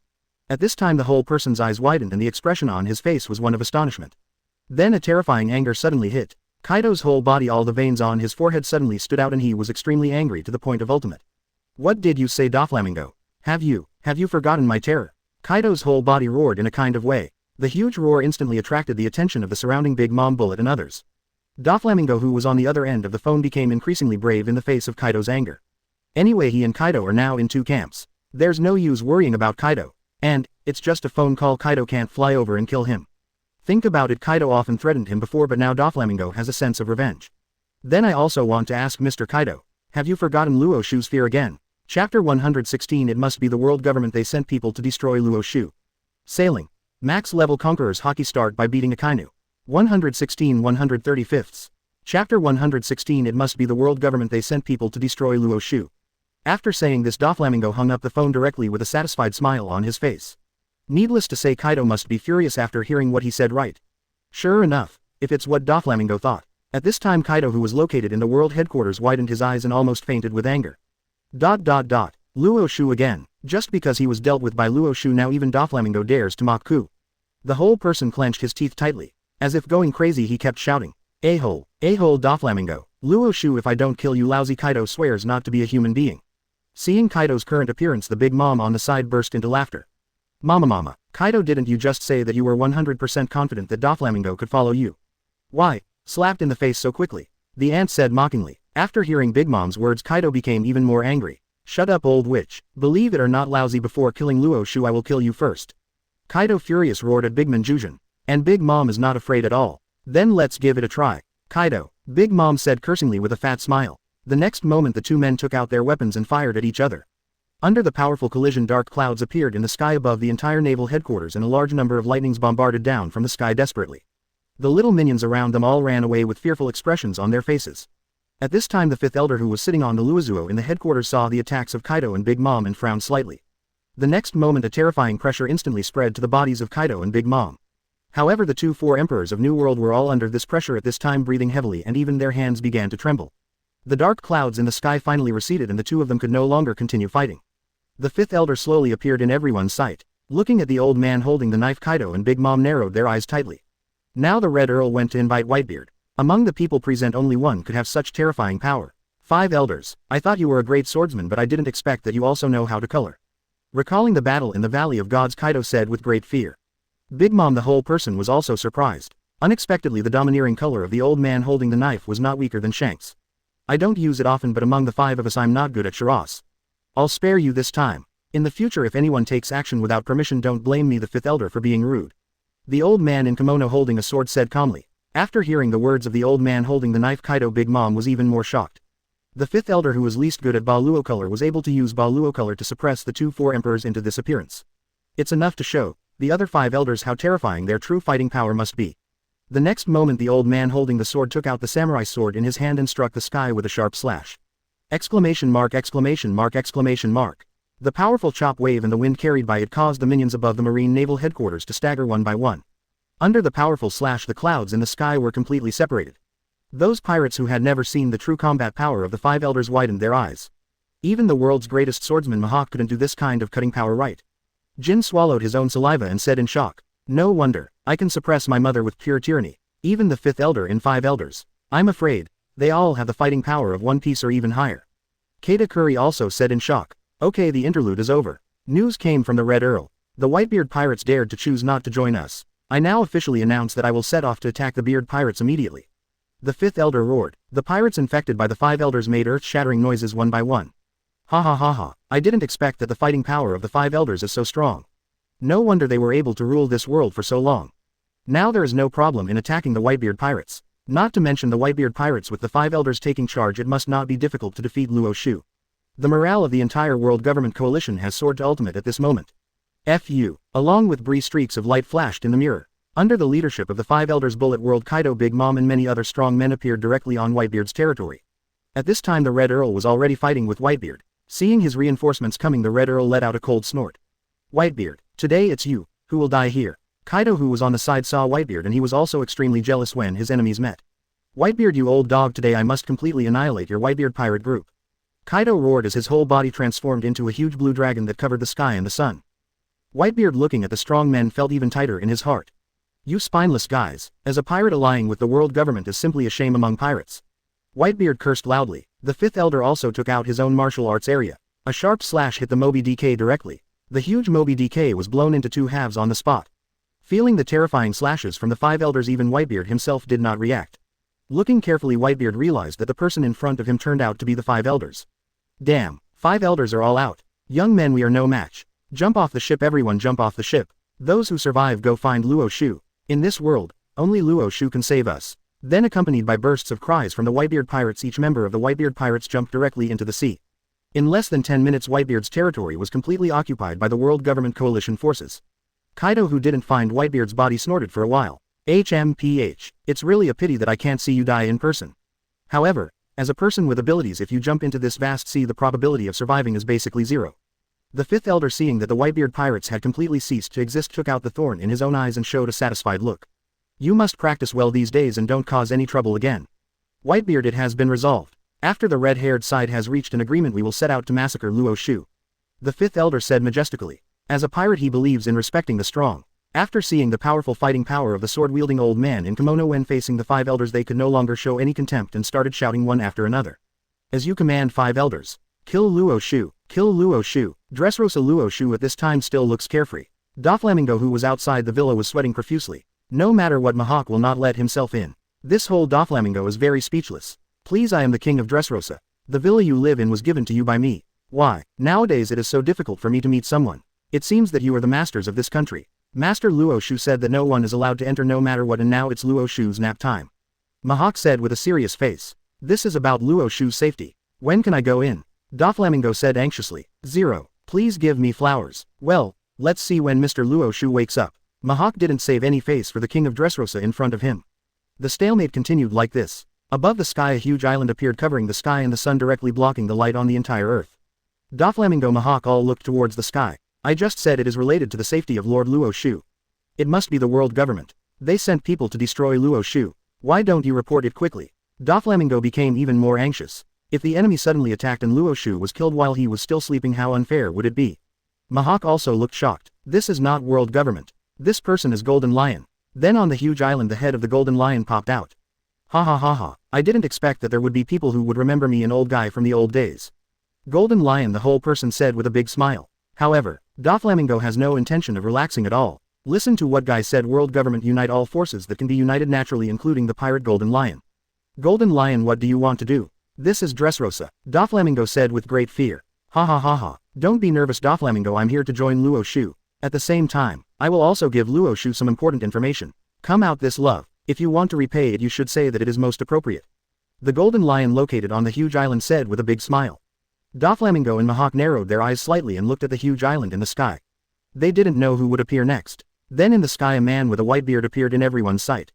S1: At this time, the whole person's eyes widened and the expression on his face was one of astonishment. Then a terrifying anger suddenly hit Kaido's whole body. All the veins on his forehead suddenly stood out and he was extremely angry to the point of ultimate. What did you say, Doflamingo? Have you forgotten my terror? Kaido's whole body roared in a kind of way. The huge roar instantly attracted the attention of the surrounding Big Mom, Bullet, and others. Doflamingo, who was on the other end of the phone, became increasingly brave in the face of Kaido's anger. Anyway, he and Kaido are now in 2 camps. There's no use worrying about Kaido. And, it's just a phone call. Kaido can't fly over and kill him. Think about it, Kaido often threatened him before, but now Doflamingo has a sense of revenge. Then I also want to ask Mr. Kaido, have you forgotten Luo Xiu's fear again? Chapter 116. It must be the world government. They sent people to destroy Luo Xiu. Sailing. Max level Conqueror's Haki start by beating Akainu. 116 135. Chapter 116. It must be the world government. They sent people to destroy Luo Xiu. After saying this, Doflamingo hung up the phone directly with a satisfied smile on his face. Needless to say, Kaido must be furious after hearing what he said, right? Sure enough, if it's what Doflamingo thought. At this time, Kaido, who was located in the world headquarters, widened his eyes and almost fainted with anger. Luo Xiu again. Just because he was dealt with by Luo Xiu, now even Doflamingo dares to mock coup. The whole person clenched his teeth tightly. As if going crazy, he kept shouting, A-hole, Doflamingo, Luo Xiu, if I don't kill you, lousy. Kaido swears not to be a human being. Seeing Kaido's current appearance, the Big Mom on the side burst into laughter. Mama, Kaido, didn't you just say that you were 100% confident that Doflamingo could follow you? Why, slapped in the face so quickly? The aunt said mockingly. After hearing Big Mom's words, Kaido became even more angry. Shut up, old witch. Believe it or not, lousy, before killing Luo Xiu I will kill you first. Kaido furious roared at Big Man Jujin. And Big Mom is not afraid at all. Then let's give it a try. Kaido, Big Mom said cursingly with a fat smile. The next moment the two men took out their weapons and fired at each other. Under the powerful collision, dark clouds appeared in the sky above the entire naval headquarters and a large number of lightnings bombarded down from the sky desperately. The little minions around them all ran away with fearful expressions on their faces. At this time the fifth elder who was sitting on the Luo Xiu in the headquarters saw the attacks of Kaido and Big Mom and frowned slightly. The next moment a terrifying pressure instantly spread to the bodies of Kaido and Big Mom. However, the four emperors of New World were all under this pressure at this time, breathing heavily, and even their hands began to tremble. The dark clouds in the sky finally receded and the two of them could no longer continue fighting. The fifth elder slowly appeared in everyone's sight. Looking at the old man holding the knife, Kaido and Big Mom narrowed their eyes tightly. Now the Red Earl went to invite Whitebeard. Among the people present only one could have such terrifying power. 5 elders, I thought you were a great swordsman, but I didn't expect that you also know how to color. Recalling the battle in the Valley of Gods, Kaido said with great fear. Big Mom, the whole person, was also surprised. Unexpectedly, the domineering color of the old man holding the knife was not weaker than Shanks. I don't use it often, but among the 5 of us I'm not good at charas. I'll spare you this time. In the future, if anyone takes action without permission, don't blame me, the fifth elder, for being rude. The old man in kimono holding a sword said calmly. After hearing the words of the old man holding the knife, Kaido Big Mom was even more shocked. The fifth elder, who was least good at Ba Luo color, was able to use Ba Luo color to suppress the 4 emperors into this appearance. It's enough to show the other 5 elders how terrifying their true fighting power must be. The next moment the old man holding the sword took out the samurai sword in his hand and struck the sky with a sharp slash. Exclamation mark, exclamation mark, exclamation mark. The powerful chop wave and the wind carried by it caused the minions above the Marine Naval Headquarters to stagger one by one. Under the powerful slash, the clouds in the sky were completely separated. Those pirates who had never seen the true combat power of the 5 elders widened their eyes. Even the world's greatest swordsman Mihawk couldn't do this kind of cutting power right. Jin swallowed his own saliva and said in shock. No wonder, I can suppress my mother with pure tyranny. Even the 5th elder in 5 elders. I'm afraid, they all have the fighting power of One Piece or even higher. Katakuri also said in shock. Okay, the interlude is over. News came from the Red Earl. The Whitebeard pirates dared to choose not to join us. I now officially announce that I will set off to attack the Beard pirates immediately. The 5th elder roared. The pirates infected by the 5 elders made earth-shattering noises one by one. Ha ha ha ha, I didn't expect that the fighting power of the 5 elders is so strong. No wonder they were able to rule this world for so long. Now there is no problem in attacking the Whitebeard pirates. Not to mention the Whitebeard pirates with the 5 elders taking charge, it must not be difficult to defeat Luo Xiu. The morale of the entire world government coalition has soared to ultimate at this moment. Fu. Along with Bree, streaks of light flashed in the mirror. Under the leadership of the 5 elders, Bullet World, Kaido, Big Mom and many other strong men appeared directly on Whitebeard's territory. At this time the Red Earl was already fighting with Whitebeard. Seeing his reinforcements coming, the Red Earl let out a cold snort. Whitebeard, today it's you who will die here. Kaido, who was on the side, saw Whitebeard and he was also extremely jealous when his enemies met. Whitebeard, you old dog, today I must completely annihilate your Whitebeard pirate group. Kaido roared as his whole body transformed into a huge blue dragon that covered the sky and the sun. Whitebeard, looking at the strong men, felt even tighter in his heart. You spineless guys, as a pirate allying with the world government is simply a shame among pirates. Whitebeard cursed loudly. The 5th elder also took out his own martial arts area. A sharp slash hit the Moby DK directly. The huge Moby DK was blown into 2 halves on the spot. Feeling the terrifying slashes from the 5 elders, even Whitebeard himself did not react. Looking carefully, Whitebeard realized that the person in front of him turned out to be the 5 elders. Damn, 5 elders are all out. Young men, we are no match. Jump off the ship, everyone, jump off the ship. Those who survive go find Luo Xiu. In this world, only Luo Xiu can save us. Then, accompanied by bursts of cries from the Whitebeard pirates, each member of the Whitebeard pirates jumped directly into the sea. In less than 10 minutes Whitebeard's territory was completely occupied by the world government coalition forces. Kaido, who didn't find Whitebeard's body, snorted for a while. HMPH, it's really a pity that I can't see you die in person. However, as a person with abilities, if you jump into this vast sea, the probability of surviving is basically 0. The 5th elder, seeing that the Whitebeard pirates had completely ceased to exist, took out the thorn in his own eyes and showed a satisfied look. You must practice well these days and don't cause any trouble again. Whitebeard, it has been resolved. After the red-haired side has reached an agreement, we will set out to massacre Luo Xiu. The 5th elder said majestically. As a pirate, he believes in respecting the strong. After seeing the powerful fighting power of the sword-wielding old man in kimono when facing the 5 elders, they could no longer show any contempt and started shouting one after another. As you command, 5 elders. Kill Luo Xiu. Kill Luo Xiu. Dressrosa Luo Xiu at this time still looks carefree. Doflamingo, who was outside the villa, was sweating profusely. No matter what, Mihawk will not let himself in. This whole Doflamingo is very speechless. Please, I am the king of Dressrosa. The villa you live in was given to you by me. Why, nowadays it is so difficult for me to meet someone. It seems that you are the masters of this country. Master Luo Xiu said that no one is allowed to enter no matter what, and now it's Luo Xiu's nap time. Mihawk said with a serious face. This is about Luo Xiu's safety. When can I go in? Doflamingo said anxiously. 0. Please give me flowers. Well, let's see when Mr. Luo Xiu wakes up. Mihawk didn't save any face for the king of Dressrosa in front of him. The stalemate continued like this. Above the sky a huge island appeared covering the sky and the sun directly blocking the light on the entire earth. Doflamingo Mahawk all looked towards the sky. I just said it is related to the safety of Lord Luo Xiu. It must be the world government. They sent people to destroy Luo Xiu. Why don't you report it quickly? Doflamingo became even more anxious. If the enemy suddenly attacked and Luo Xiu was killed while he was still sleeping, how unfair would it be? Mahawk also looked shocked. This is not world government. This person is Golden Lion. Then on the huge island the head of the Golden Lion popped out. Ha ha ha ha, I didn't expect that there would be people who would remember me, an old guy from the old days. Golden Lion, the whole person said with a big smile. However, Doflamingo has no intention of relaxing at all. Listen to what guy said. World government unite all forces that can be united naturally, including the pirate Golden Lion. Golden Lion, what do you want to do? This is Dressrosa, Doflamingo said with great fear. Ha ha ha ha, don't be nervous Doflamingo, I'm here to join Luo Xiu. At the same time, I will also give Luo Xiu some important information. Come out this love. If you want to repay it, you should say that it is most appropriate. The Golden Lion located on the huge island said with a big smile. Doflamingo and Mahawk narrowed their eyes slightly and looked at the huge island in the sky. They didn't know who would appear next. Then in the sky a man with a white beard appeared in everyone's sight.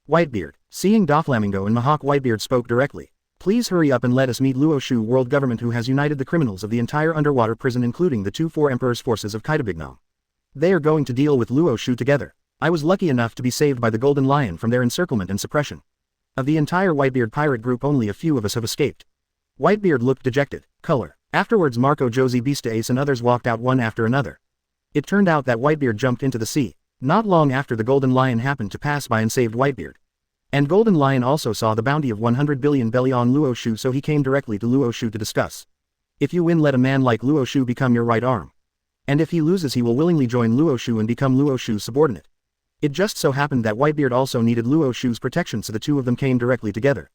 S1: Whitebeard. Seeing Doflamingo and Mahawk, Whitebeard spoke directly. Please hurry up and let us meet Luo Xiu, world government who has united the criminals of the entire underwater prison, including the 2-4 Emperor's forces of Kitabignam. They are going to deal with Luo Xiu together. I was lucky enough to be saved by the Golden Lion from their encirclement and suppression. Of the entire Whitebeard pirate group, only a few of us have escaped. Whitebeard looked dejected. Color. Afterwards Marco, Josie, Beasta, Ace and others walked out one after another. It turned out that Whitebeard jumped into the sea. Not long after, the Golden Lion happened to pass by and saved Whitebeard. And Golden Lion also saw the bounty of 100 billion belly on Luo Xiu, so he came directly to Luo Xiu to discuss. If you win, let a man like Luo Xiu become your right arm. And if he loses, he will willingly join Luo Xiu and become Luo Xiu's subordinate. It just so happened that Whitebeard also needed Luo Xiu's protection, so the two of them came directly together.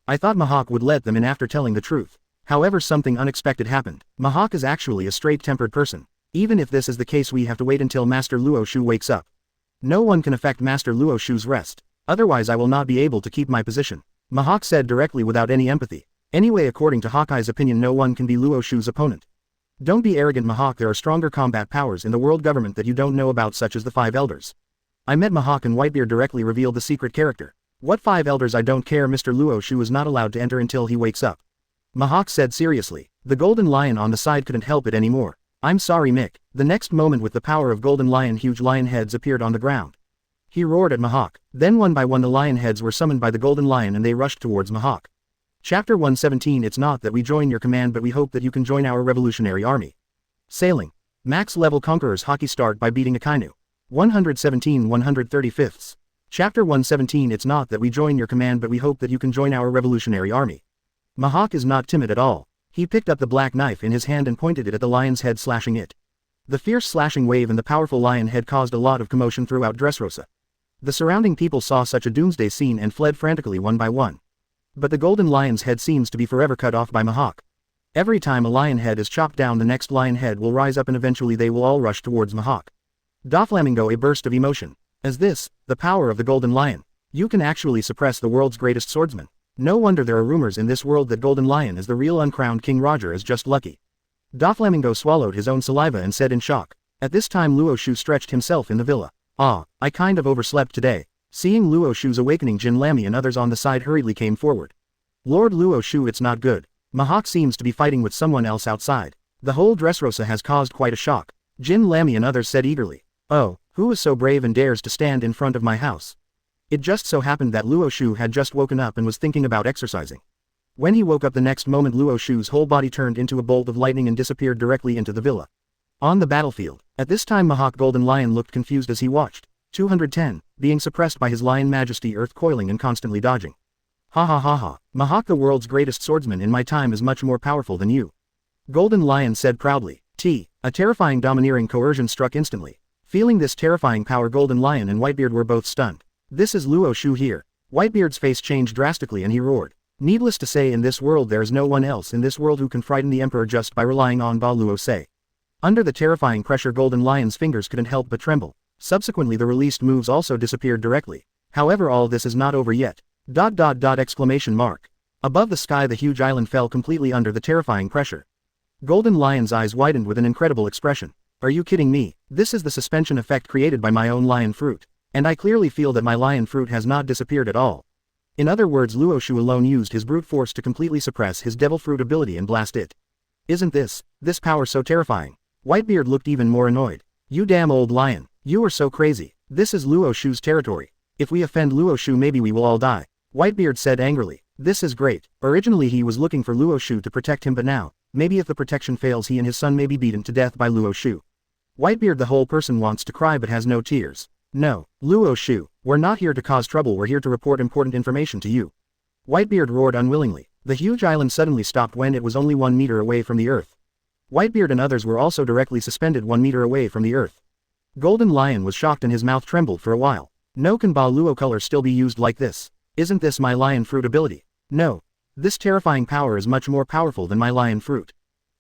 S1: I thought Mahawk would let them in after telling the truth. However, something unexpected happened. Mahawk is actually a straight-tempered person. Even if this is the case, we have to wait until Master Luo Xiu wakes up. No one can affect Master Luo Xiu's rest. Otherwise I will not be able to keep my position. Mahawk said directly without any empathy. Anyway, according to Hawkeye's opinion, no one can be Luo Xiu's opponent. Don't be arrogant, Mahawk. There are stronger combat powers in the world government that you don't know about, such as the 5 elders. I met Mahawk and Whitebeard directly revealed the secret character. What 5 elders? I don't care. Mr. Luo Xiu is not allowed to enter until he wakes up. Mahawk said seriously. The Golden Lion on the side couldn't help it anymore. I'm sorry, Mick. The next moment, with the power of Golden Lion, huge lion heads appeared on the ground. He roared at Mahawk. Then one by one the lion heads were summoned by the Golden Lion and they rushed towards Mahawk. Chapter 117. It's not that we join your command, but we hope that you can join our revolutionary army. Sailing. Max level Conqueror's Haki start by beating Akainu. 117 135ths. Chapter 117. It's not that we join your command, but we hope that you can join our revolutionary army. Mahawk is not timid at all. He picked up the black knife in his hand and pointed it at the lion's head, slashing it. The fierce slashing wave and the powerful lion head caused a lot of commotion throughout Dressrosa. The surrounding people saw such a doomsday scene and fled frantically one by one. But the Golden Lion's head seems to be forever cut off by Mahawk. Every time a lion head is chopped down, the next lion head will rise up and eventually they will all rush towards Mahawk. Doflamingo, a burst of emotion. As this, the power of the Golden Lion. You can actually suppress the world's greatest swordsman. No wonder there are rumors in this world that Golden Lion is the real uncrowned King. Roger is just lucky. Doflamingo swallowed his own saliva and said in shock. At this time Luo Xiu stretched himself in the villa. Ah, I kind of overslept today. Seeing Luo Xiu's awakening, Jin Lamy and others on the side hurriedly came forward. Lord Luo Xiu, it's not good. Mahawk seems to be fighting with someone else outside. The whole Dressrosa has caused quite a shock. Jin Lamy and others said eagerly. Oh, who is so brave and dares to stand in front of my house? It just so happened that Luo Xiu had just woken up and was thinking about exercising. When he woke up the next moment, Luo Xiu's whole body turned into a bolt of lightning and disappeared directly into the villa. On the battlefield, at this time Mahawk Golden Lion looked confused as he watched. 210, being suppressed by his Lion Majesty, Earth coiling and constantly dodging. Ha ha ha ha, Mahawk, the world's greatest swordsman in my time, is much more powerful than you. Golden Lion said proudly. A terrifying domineering coercion struck instantly. Feeling this terrifying power, Golden Lion and Whitebeard were both stunned. This is Luo Xiu here. Whitebeard's face changed drastically and he roared. Needless to say, in this world there is no one else in this world who can frighten the Emperor just by relying on Ba Luo Se. Under the terrifying pressure, Golden Lion's fingers couldn't help but tremble. Subsequently the released moves also disappeared directly. However, all this is not over yet. .. Exclamation mark. Above the sky the huge island fell completely under the terrifying pressure. Golden Lion's eyes widened with an incredible expression. Are you kidding me? This is the suspension effect created by my own lion fruit. And I clearly feel that my lion fruit has not disappeared at all. In other words, Luo Xiu alone used his brute force to completely suppress his devil fruit ability and blast it. Isn't this power so terrifying? Whitebeard looked even more annoyed. You damn old lion, you are so crazy. This is Luo Xiu's territory. If we offend Luo Xiu, maybe we will all die. Whitebeard said angrily. This is great. Originally he was looking for Luo Xiu to protect him, but now, maybe if the protection fails, he and his son may be beaten to death by Luo Xiu. Whitebeard, the whole person, wants to cry but has no tears. No, Luo Xiu, we're not here to cause trouble, we're here to report important information to you. Whitebeard roared unwillingly. The huge island suddenly stopped when it was only 1 meter away from the earth. Whitebeard and others were also directly suspended 1 meter away from the earth. Golden Lion was shocked and his mouth trembled for a while. No, can Ba Luo color still be used like this? Isn't this my lion fruit ability? No. This terrifying power is much more powerful than my lion fruit.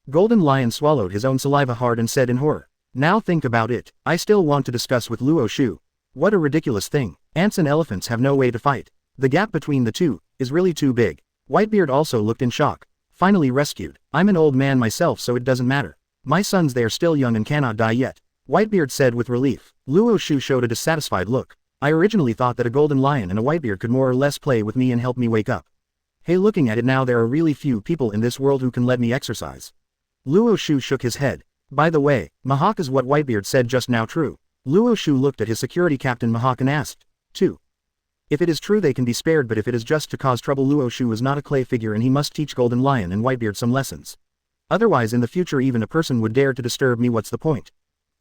S1: Golden Lion swallowed his own saliva hard and said in horror. Now think about it, I still want to discuss with Luo Xiu. What a ridiculous thing. Ants and elephants have no way to fight. The gap between the two is really too big. Whitebeard also looked in shock. Finally rescued. I'm an old man myself, so it doesn't matter. My sons, they are still young and cannot die yet. Whitebeard said with relief. Luo Xiu showed a dissatisfied look. I originally thought that a golden lion and a Whitebeard could more or less play with me and help me wake up. Hey, looking at it now, there are really few people in this world who can let me exercise. Luo Xiu shook his head. By the way, Mahawk, is what Whitebeard said just now true? Luo Xiu looked at his security captain Mahawk and asked. 2. If it is true, they can be spared, but if it is just to cause trouble, Luo Xiu is not a clay figure and he must teach Golden Lion and Whitebeard some lessons. Otherwise in the future even a person would dare to disturb me. What's the point?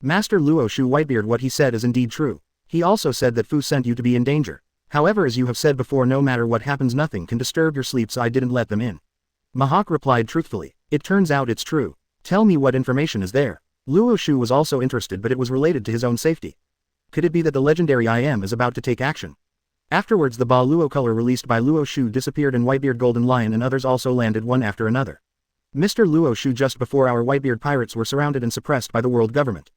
S1: Master Luo Xiu, Whitebeard, what he said is indeed true. He also said that Fu sent you to be in danger. However, as you have said before, no matter what happens, nothing can disturb your sleep, so I didn't let them in. Mahawk replied truthfully. It turns out it's true. Tell me what information is there. Luo Xiu was also interested, but it was related to his own safety. Could it be that the legendary I Am is about to take action? Afterwards the Ba Luo color released by Luo Xiu disappeared and Whitebeard, Golden Lion and others also landed one after another. Mr. Luo Xiu, just before our Whitebeard pirates were surrounded and suppressed by the world government.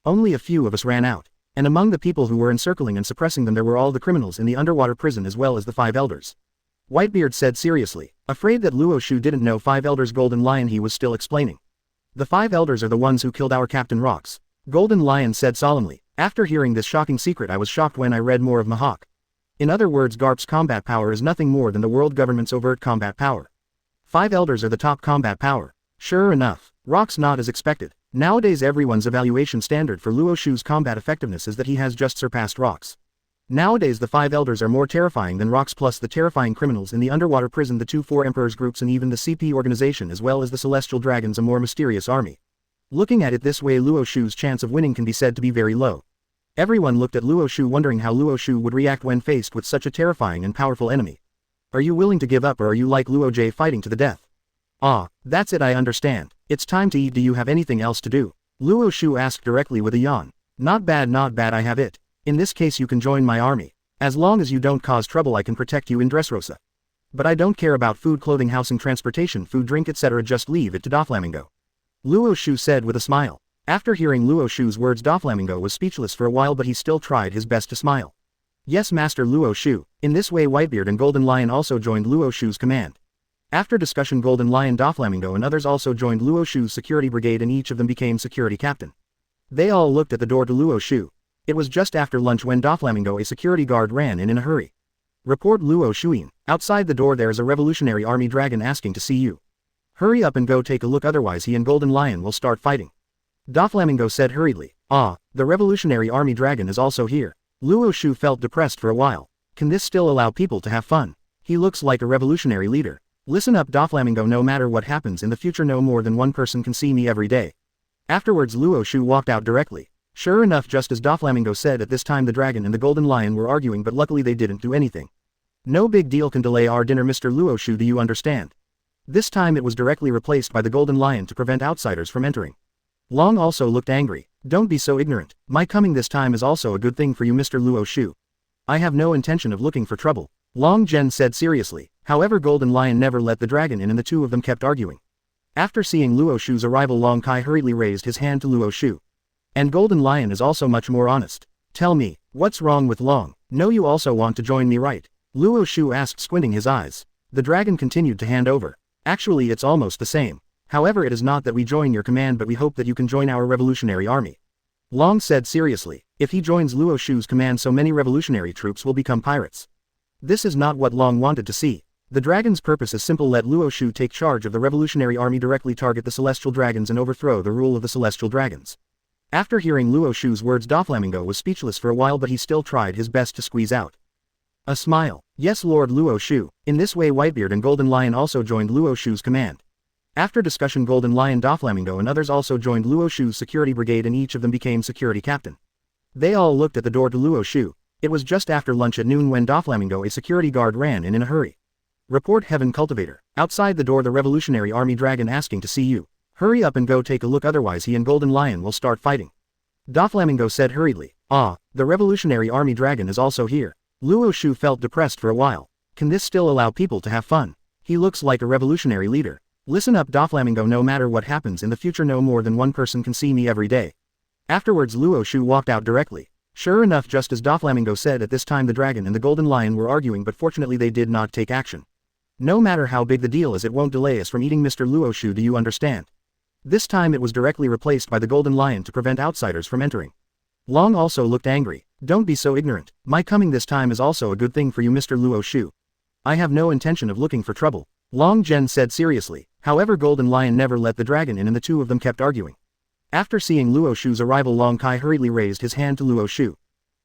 S1: Only a few of us ran out. And among the people who were encircling and suppressing them there were all the criminals in the underwater prison as well as the 5 elders. Whitebeard said seriously. Afraid that Luo Xiu didn't know 5 elders, Golden Lion, he was still explaining. The 5 elders are the ones who killed our Captain Rocks. Golden Lion said solemnly. After hearing this shocking secret, I was shocked when I read more of Mahawk. In other words, Garp's combat power is nothing more than the world government's overt combat power. 5 elders are the top combat power. Sure enough, Rocks not as expected. Nowadays everyone's evaluation standard for Luo Xiu's combat effectiveness is that he has just surpassed Rocks. Nowadays the 5 elders are more terrifying than Rocks, plus the terrifying criminals in the underwater prison, the 2-4 emperors groups, and even the CP organization, as well as the celestial dragons, a more mysterious army. Looking at it this way, Luo Xiu's chance of winning can be said to be very low. Everyone looked at Luo Xiu wondering how Luo Xiu would react when faced with such a terrifying and powerful enemy. Are you willing to give up, or are you like Luo J, fighting to the death? Ah, that's it, I understand. It's time to eat. Do you have anything else to do? Luo Xiu asked directly with a yawn. Not bad, I have it. In this case you can join my army. As long as you don't cause trouble, I can protect you in Dressrosa. But I don't care about food, clothing, housing, transportation, food, drink, etc. Just leave it to Doflamingo. Luo Xiu said with a smile. After hearing Luo Xiu's words, Doflamingo was speechless for a while, but he still tried his best to smile. Yes, Master Luo Xiu. In this way Whitebeard and Golden Lion also joined Luo Xiu's command. After discussion, Golden Lion, Doflamingo and others also joined Luo Xiu's security brigade, and each of them became security captain. They all looked at the door to Luo Xiu. It was just after lunch when Doflamingo, a security guard, ran in a hurry. Report, Luo Xiuin. Outside the door there is a revolutionary army dragon asking to see you. Hurry up and go take a look, otherwise he and Golden Lion will start fighting. Doflamingo said hurriedly. Ah, the revolutionary army dragon is also here. Luo Xiu felt depressed for a while. Can this still allow people to have fun? He looks like a revolutionary leader. Listen up, Doflamingo, no matter what happens in the future, no more than one person can see me every day. Afterwards Luo Xiu walked out directly. Sure enough, just as Doflamingo said, at this time the dragon and the Golden Lion were arguing, but luckily they didn't do anything. No big deal, can delay our dinner, Mr. Luo Xiu, do you understand? This time it was directly replaced by the Golden Lion to prevent outsiders from entering. Long also looked angry. Don't be so ignorant. My coming this time is also a good thing for you, Mr. Luo Xiu. I have no intention of looking for trouble. Long Zhen said seriously. However, Golden Lion never let the dragon in and the two of them kept arguing. After seeing Luo Xiu's arrival, Long Kai hurriedly raised his hand to Luo Xiu. And Golden Lion is also much more honest. Tell me, what's wrong with Long? No, you also want to join me, right? Luo Xiu asked, squinting his eyes. The dragon continued to hand over. Actually, it's almost the same. However, it is not that we join your command, but we hope that you can join our revolutionary army. Long said seriously. If he joins Luo Xiu's command, so many revolutionary troops will become pirates. This is not what Long wanted to see. The dragon's purpose is simple: let Luo Xiu take charge of the revolutionary army, directly target the celestial dragons and overthrow the rule of the celestial dragons. After hearing Luo Xiu's words, Doflamingo was speechless for a while, but he still tried his best to squeeze out a smile. Yes, Lord Luo Xiu. In this way Whitebeard and Golden Lion also joined Luo Xiu's command. After discussion, Golden Lion, Doflamingo and others also joined Luo Xiu's security brigade, and each of them became security captain. They all looked at the door to Luo Xiu. It was just after lunch at noon when Doflamingo, a security guard, ran in a hurry. Report, Heaven Cultivator. Outside the door the revolutionary army dragon asking to see you. Hurry up and go take a look, otherwise he and Golden Lion will start fighting. Doflamingo said hurriedly. Ah, the revolutionary army dragon is also here. Luo Xiu felt depressed for a while. Can this still allow people to have fun? He looks like a revolutionary leader. Listen up, Doflamingo, no matter what happens in the future, no more than one person can see me every day. Afterwards Luo Xiu walked out directly. Sure enough, just as Doflamingo said, at this time the dragon and the Golden Lion were arguing, but fortunately they did not take action. No matter how big the deal is, it won't delay us from eating Mr. Luo Xiu, do you understand? This time it was directly replaced by the Golden Lion to prevent outsiders from entering. Long also looked angry. Don't be so ignorant. My coming this time is also a good thing for you, Mr. Luo Xiu. I have no intention of looking for trouble. Long Zhen said seriously. However, Golden Lion never let the dragon in and the two of them kept arguing. After seeing Luo Xiu's arrival, Long Kai hurriedly raised his hand to Luo Xiu.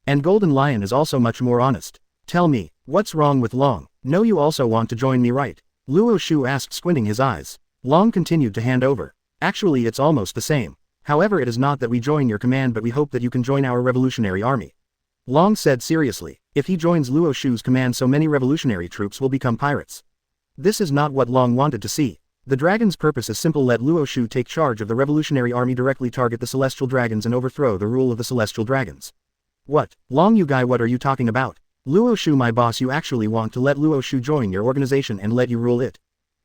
S1: And Golden Lion is also much more honest. Tell me, what's wrong with Long? No, you also want to join me, right? Luo Xiu asked, squinting his eyes. Long continued to hand over. Actually, it's almost the same. However, it is not that we join your command, but we hope that you can join our revolutionary army. Long said seriously. If he joins Luo Xiu's command, so many revolutionary troops will become pirates. This is not what Long wanted to see. The dragon's purpose is simple: let Luo Xiu take charge of the revolutionary army, directly target the celestial dragons and overthrow the rule of the celestial dragons. What? Long, you guy, what are you talking about? Luo Xiu, my boss, you actually want to let Luo Xiu join your organization and let you rule it?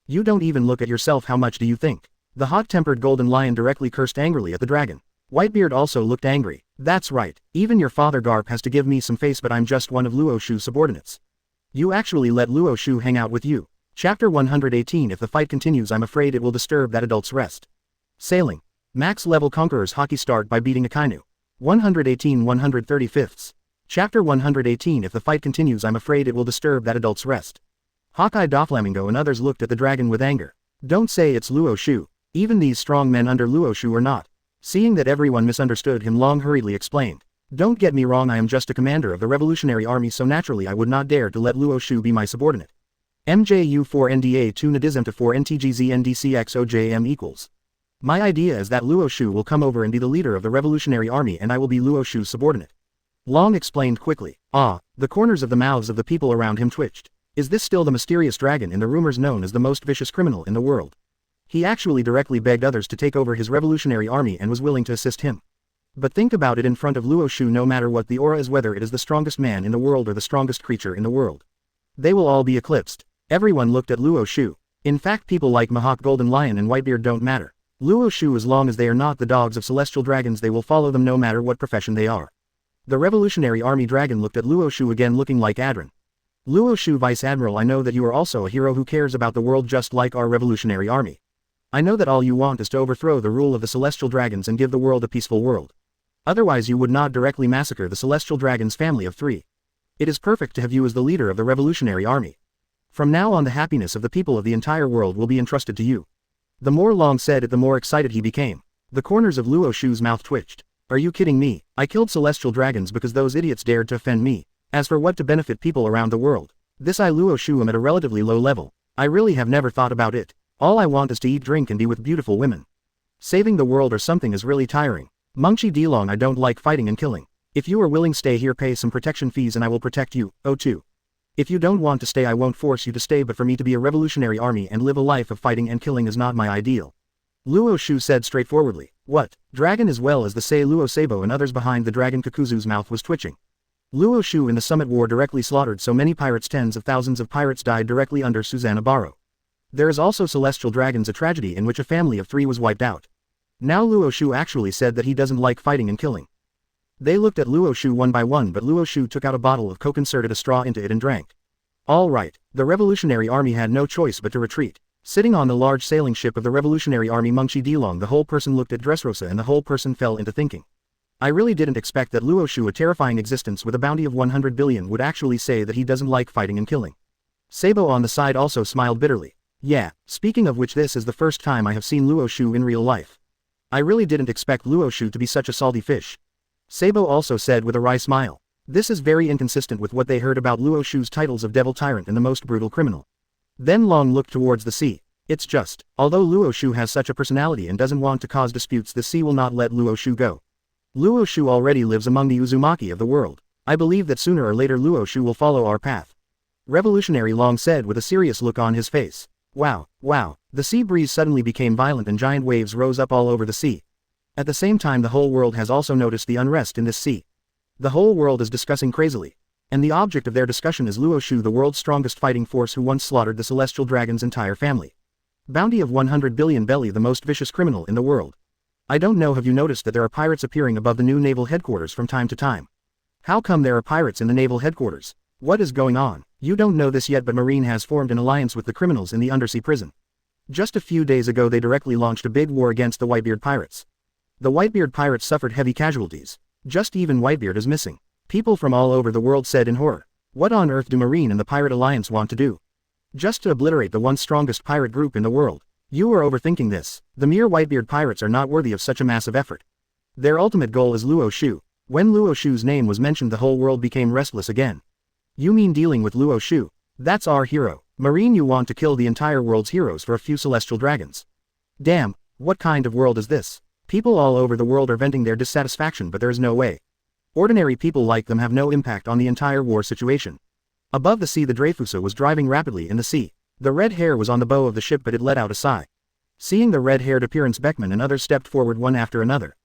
S1: You don't even look at yourself. How much do you think? The hot-tempered Golden Lion directly cursed angrily at the dragon. Whitebeard also looked angry. That's right, even your father Garp has to give me some face, but I'm just one of Luo Xiu's subordinates. You actually let Luo Xiu hang out with you. Chapter 118. If the fight continues, I'm afraid it will disturb that adult's rest. Sailing. Max level Conqueror's Haki start by beating Akainu. 118 135ths. Chapter 118. If the fight continues, I'm afraid it will disturb that adult's rest. Hawkeye, Doflamingo and others looked at the dragon with anger. Don't say it's Luo Xiu. Even these strong men under Luo Xiu are not. Seeing that everyone misunderstood him, Long hurriedly explained. Don't get me wrong, I am just a commander of the revolutionary army, so naturally I would not dare to let Luo Xiu be my subordinate. MJU4NDA 2 NADISM 4 NTGZNDCXOJM equals. My idea is that Luo Xiu will come over and be the leader of the revolutionary army, and I will be Luo Xiu's subordinate. Long explained quickly. Ah, the corners of the mouths of the people around him twitched. Is this still the mysterious dragon in the rumors known as the most vicious criminal in the world? He actually directly begged others to take over his revolutionary army and was willing to assist him. But think about it, in front of Luo Xiu, no matter what the aura is, whether it is the strongest man in the world or the strongest creature in the world, they will all be eclipsed. Everyone looked at Luo Xiu. In fact, people like Mahawk, Golden Lion and Whitebeard don't matter. Luo Xiu, as long as they are not the dogs of celestial dragons, they will follow them no matter what profession they are. The revolutionary army dragon looked at Luo Xiu again, looking like Adran. Luo Xiu, Vice Admiral, I know that you are also a hero who cares about the world just like our revolutionary army. I know that all you want is to overthrow the rule of the celestial dragons and give the world a peaceful world. Otherwise you would not directly massacre the celestial dragons family of 3. It is perfect to have you as the leader of the revolutionary army. From now on, the happiness of the people of the entire world will be entrusted to you. The more Long said it, the more excited he became. The corners of Luo Xiu's mouth twitched. Are you kidding me? I killed celestial dragons because those idiots dared to offend me. As for what to benefit people around the world, this I Luo Xiu am at a relatively low level. I really have never thought about it. All I want is to eat, drink and be with beautiful women. Saving the world or something is really tiring. Mengchi Dilong, I don't like fighting and killing. If you are willing, stay here, pay some protection fees and I will protect you. O2. If you don't want to stay, I won't force you to stay, but for me to be a revolutionary army and live a life of fighting and killing is not my ideal. Luo Xiu said straightforwardly. What? Dragon, as well as the Sei Luo Sabo and others behind the dragon Kakuzu's mouth was twitching. Luo Xiu in the Summit War directly slaughtered so many pirates, tens of thousands of pirates died directly under Susanna Barrow. There is also Celestial Dragons, a tragedy in which a family of 3 was wiped out. Now Luo Xiu actually said that he doesn't like fighting and killing. They looked at Luo Xiu one by one, but Luo Xiu took out a bottle of coke, inserted a straw into it and drank. All right, the revolutionary army had no choice but to retreat. Sitting on the large sailing ship of the revolutionary army, Mengchi Dilong, the whole person looked at Dressrosa and the whole person fell into thinking. I really didn't expect that Luo Xiu, a terrifying existence with a bounty of 100 billion, would actually say that he doesn't like fighting and killing. Sabo on the side also smiled bitterly. Yeah, speaking of which, this is the first time I have seen Luo Xiu in real life. I really didn't expect Luo Xiu to be such a salty fish. Sabo also said with a wry smile. This is very inconsistent with what they heard about Luo Xiu's titles of Devil Tyrant and the most brutal criminal. Then Long looked towards the sea. It's just, although Luo Xiu has such a personality and doesn't want to cause disputes, the sea will not let Luo Xiu go. Luo Xiu already lives among the Uzumaki of the world. I believe that sooner or later Luo Xiu will follow our path. Revolutionary Long said with a serious look on his face. Wow, wow, the sea breeze suddenly became violent and giant waves rose up all over the sea. At the same time, the whole world has also noticed the unrest in this sea. The whole world is discussing crazily. And the object of their discussion is Luo Xiu, the world's strongest fighting force who once slaughtered the celestial dragon's entire family. Bounty of 100 billion belly, the most vicious criminal in the world. I don't know, have you noticed that there are pirates appearing above the new naval headquarters from time to time? How come there are pirates in the naval headquarters? What is going on? You don't know this yet, but Marine has formed an alliance with the criminals in the undersea prison. Just a few days ago they directly launched a big war against the Whitebeard pirates. The Whitebeard pirates suffered heavy casualties. Just even Whitebeard is missing. People from all over the world said in horror. What on earth do Marine and the Pirate Alliance want to do? Just to obliterate the once strongest pirate group in the world. You are overthinking this. The mere Whitebeard pirates are not worthy of such a massive effort. Their ultimate goal is Luo Xiu. When Luo Xiu's name was mentioned, the whole world became restless again. You mean dealing with Luo Xiu? That's our hero. Marine, you want to kill the entire world's heroes for a few celestial dragons. Damn, what kind of world is this? People all over the world are venting their dissatisfaction, but there is no way. Ordinary people like them have no impact on the entire war situation. Above the sea, the Dreyfusa was driving rapidly in the sea. The red hair was on the bow of the ship, but it let out a sigh. Seeing the red-haired appearance, Beckman and others stepped forward one after another.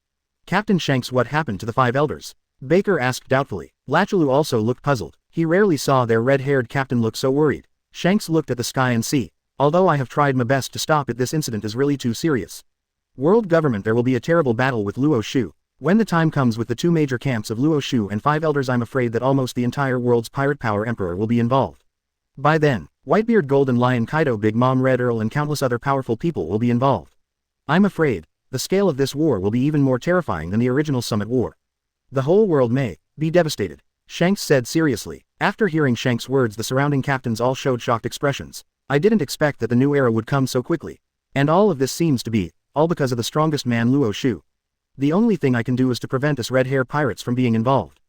S1: Captain Shanks, what happened to the 5 elders? Baker asked doubtfully. Lachalu also looked puzzled. He rarely saw their red-haired captain look so worried. Shanks looked at the sky and sea. Although I have tried my best to stop it, this incident is really too serious. World government, there will be a terrible battle with Luo Xiu. When the time comes with the 2 major camps of Luo Xiu and 5 elders, I'm afraid that almost the entire world's pirate power emperor will be involved. By then, Whitebeard, Golden Lion, Kaido, Big Mom, Red Earl and countless other powerful people will be involved. I'm afraid the scale of this war will be even more terrifying than the original Summit War. The whole world may be devastated, Shanks said seriously. After hearing Shanks' words, the surrounding captains all showed shocked expressions. I didn't expect that the new era would come so quickly. And all of this seems to be all because of the strongest man, Luo Xiu. The only thing I can do is to prevent us red-hair pirates from being involved.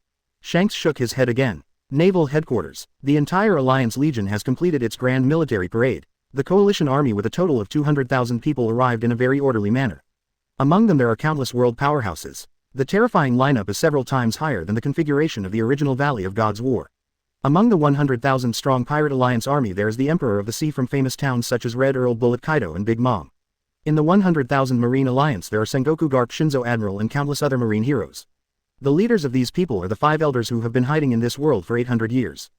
S1: Shanks shook his head again. Naval Headquarters. The entire Alliance Legion has completed its grand military parade. The coalition army with a total of 200,000 people arrived in a very orderly manner. Among them there are countless world powerhouses. The terrifying lineup is several times higher than the configuration of the original Valley of God's War. Among the 100,000 strong Pirate Alliance army there is the Emperor of the Sea from famous towns such as Red Earl, Bullet, Kaido and Big Mom. In the 100,000 Marine Alliance there are Sengoku, Garp, Shinzo, Admiral and countless other marine heroes. The leaders of these people are the 5 elders who have been hiding in this world for 800 years.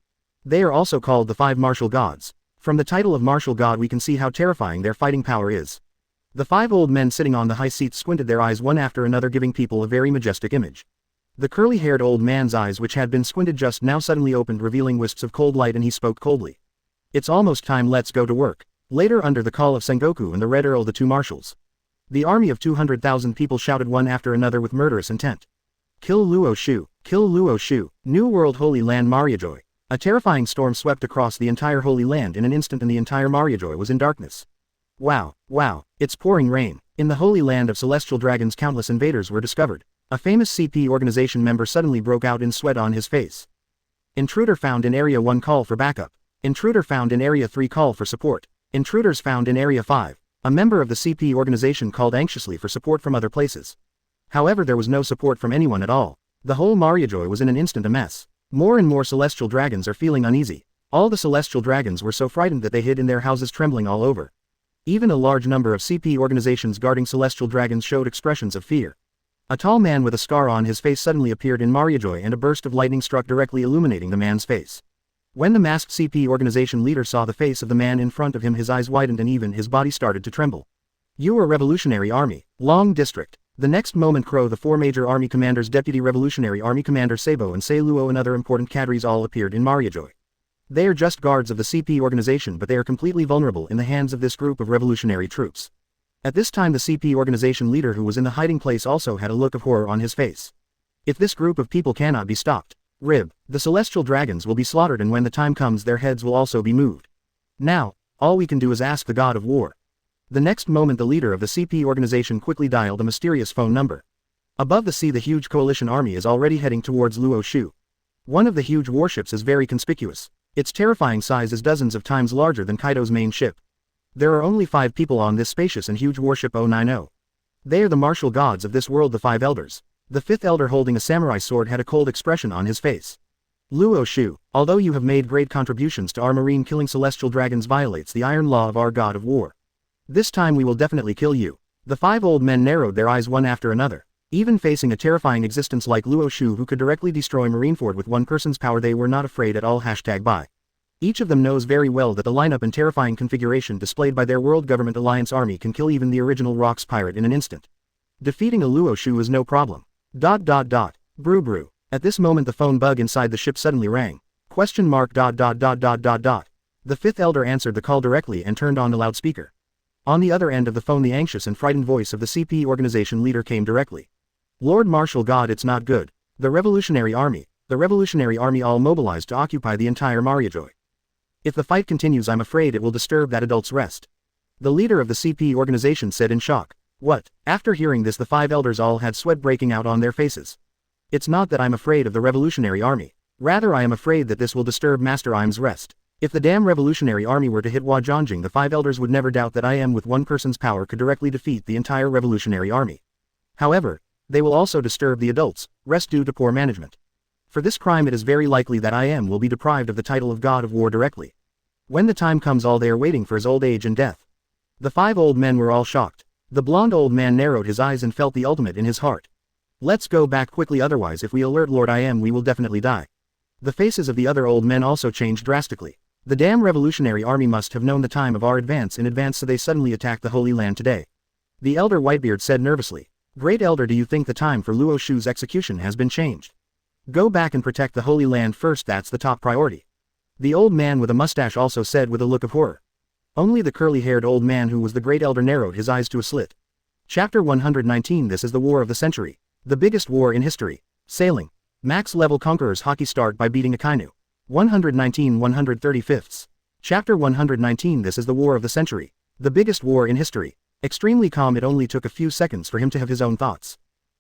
S1: They are also called the 5 martial gods. From the title of martial god we can see how terrifying their fighting power is. The 5 old men sitting on the high seats squinted their eyes one after another, giving people a very majestic image. The curly-haired old man's eyes, which had been squinted just now, suddenly opened, revealing wisps of cold light, and he spoke coldly. It's almost time, let's go to work. Later, under the call of Sengoku and the Red Earl, the 2 marshals, the army of 200,000 people shouted one after another with murderous intent. Kill Luo Xiu! Kill Luo Xiu! New World Holy Land Mariajoy! A terrifying storm swept across the entire Holy Land in an instant, and the entire Mariajoy was in darkness. Wow, wow, it's pouring rain. In the Holy Land of Celestial Dragons, countless invaders were discovered. A famous CP organization member suddenly broke out in sweat on his face. Intruder found in Area 1, call for backup. Intruder found in Area 3, call for support. Intruders found in Area 5. A member of the CP organization called anxiously for support from other places. However, there was no support from anyone at all. The whole Mariajoy was in an instant a mess. More and more celestial dragons are feeling uneasy. All the celestial dragons were so frightened that they hid in their houses, trembling all over. Even a large number of CP organizations guarding celestial dragons showed expressions of fear. A tall man with a scar on his face suddenly appeared in Mariajoy, and a burst of lightning struck, directly illuminating the man's face. When the masked CP organization leader saw the face of the man in front of him, his eyes widened and even his body started to tremble. You are Revolutionary Army, Long District. The next moment, Crow, the 4 major army commanders, Deputy Revolutionary Army Commander Sabo and Sei Luo and other important cadres all appeared in Mariajoy. They are just guards of the CP organization, but they are completely vulnerable in the hands of this group of revolutionary troops. At this time the CP organization leader, who was in the hiding place, also had a look of horror on his face. If this group of people cannot be stopped, the celestial dragons will be slaughtered, and when the time comes their heads will also be moved. Now, all we can do is ask the god of war. The next moment the leader of the CP organization quickly dialed a mysterious phone number. Above the sea the huge coalition army is already heading towards Luo Xiu. One of the huge warships is very conspicuous. Its terrifying size is dozens of times larger than Kaido's main ship. There are only 5 people on this spacious and huge warship 090. They are the martial gods of this world, the 5 elders. The 5th elder holding a samurai sword had a cold expression on his face. Luo Xiu, although you have made great contributions to our marine, killing celestial dragons violates the iron law of our god of war. This time we will definitely kill you. The 5 old men narrowed their eyes one after another. Even facing a terrifying existence like Luo Xiu who could directly destroy Marineford with one person's power, they were not afraid at all. #Bye. Each of them knows very well that the lineup and terrifying configuration displayed by their World Government Alliance army can kill even the original Rocks pirate in an instant. Defeating a Luo Xiu is no problem. Brew brew. At this moment the phone bug inside the ship suddenly rang. The 5th elder answered the call directly and turned on the loudspeaker. On the other end of the phone the anxious and frightened voice of the CP organization leader came directly. Lord Martial God, it's not good. The Revolutionary Army all mobilized to occupy the entire Mariajoy. If the fight continues I'm afraid it will disturb that adult's rest. The leader of the CP organization said in shock. What? After hearing this the 5 elders all had sweat breaking out on their faces. It's not that I'm afraid of the Revolutionary Army. Rather I am afraid that this will disturb Master Im's rest. If the damn Revolutionary Army were to hit Huajianjing the 5 elders would never doubt that I am with one person's power could directly defeat the entire Revolutionary Army. However, they will also disturb the adults' rest due to poor management. For this crime it is very likely that I am will be deprived of the title of God of War directly. When the time comes all they are waiting for is old age and death. The 5 old men were all shocked. The blonde old man narrowed his eyes and felt the ultimate in his heart. Let's go back quickly, otherwise if we alert Lord I am we will definitely die. The faces of the other old men also changed drastically. The damn Revolutionary Army must have known the time of our advance in advance, so they suddenly attacked the Holy Land today. The elder Whitebeard said nervously. Great elder, do you think the time for Luo Xiu's execution has been changed? Go back and protect the Holy Land first, that's the top priority. The old man with a mustache also said with a look of horror. Only the curly-haired old man who was the great elder narrowed his eyes to a slit. Chapter 119. This is the war of the century. The biggest war in history. Sailing. Max level Conqueror's Haki start by beating Akainu. 119 135ths. Chapter 119. This is the war of the century. The biggest war in history. Extremely calm, it only took a few seconds for him to have his own thoughts.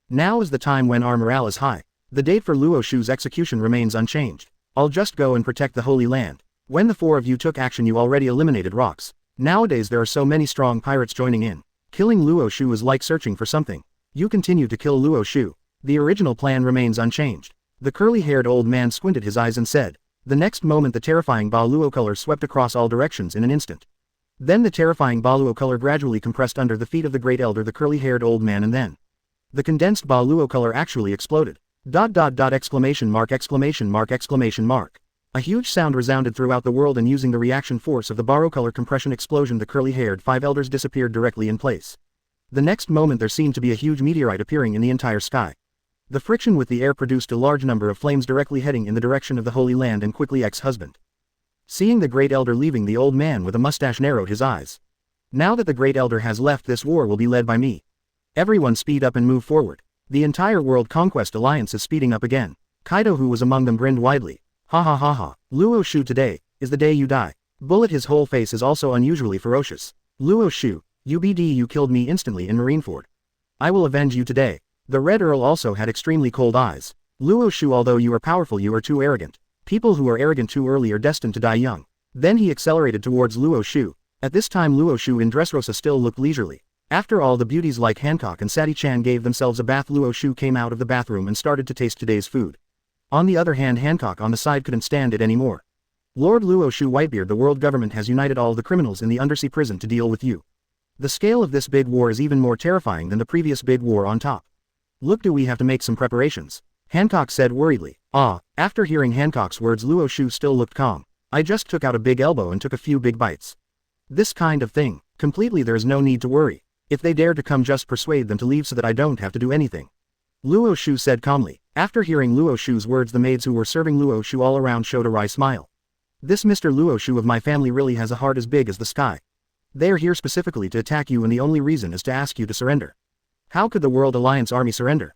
S1: Now is the time when our morale is high. The date for Luo Xiu's execution remains unchanged. I'll just go and protect the Holy Land. When the 4 of you took action you already eliminated Rocks. Nowadays there are so many strong pirates joining in. Killing Luo Xiu is like searching for something. You continue to kill Luo Xiu. The original plan remains unchanged. The curly-haired old man squinted his eyes and said. The next moment the terrifying Ba Luo color swept across all directions in an instant. Then the terrifying Ba Luo color gradually compressed under the feet of the great elder, the curly-haired old man, and then the condensed Ba Luo color actually exploded. ! Exclamation mark. A huge sound resounded throughout the world, and using the reaction force of the Baro color compression explosion the curly-haired 5 elders disappeared directly in place. The next moment there seemed to be a huge meteorite appearing in the entire sky. The friction with the air produced a large number of flames directly heading in the direction of the Holy Land and quickly ex-husband. Seeing the great elder leaving, the old man with a mustache narrowed his eyes. Now that the great elder has left, this war will be led by me. Everyone speed up and move forward. The entire World Conquest Alliance is speeding up again. Kaido, who was among them, grinned widely. Ha ha ha ha. Luo Xiu, today is the day you die. Bullet, his whole face is also unusually ferocious. Luo Xiu, you killed me instantly in Marineford. I will avenge you today. The Red Earl also had extremely cold eyes. Luo Xiu, although you are powerful, you are too arrogant. People who are arrogant too early are destined to die young. Then he accelerated towards Luo Xiu. At this time Luo Xiu in Dressrosa still looked leisurely. After all, the beauties like Hancock and Sati-chan gave themselves a bath. Luo Xiu came out of the bathroom and started to taste today's food. On the other hand, Hancock on the side couldn't stand it anymore. Lord Luo Xiu, Whitebeard, the world government has united all the criminals in the undersea prison to deal with you. The scale of this big war is even more terrifying than the previous big war on top. Look, do we have to make some preparations? Hancock said worriedly. After hearing Hancock's words, Luo Xiu still looked calm. I just took out a big elbow and took a few big bites. This kind of thing. Completely, there is no need to worry. If they dare to come, just persuade them to leave so that I don't have to do anything. Luo Xiu said calmly. After hearing Luo Xiu's words, the maids who were serving Luo Xiu all around showed a wry smile. This Mr. Luo Xiu of my family really has a heart as big as the sky. They are here specifically to attack you, and the only reason is to ask you to surrender. How could the World Alliance army surrender?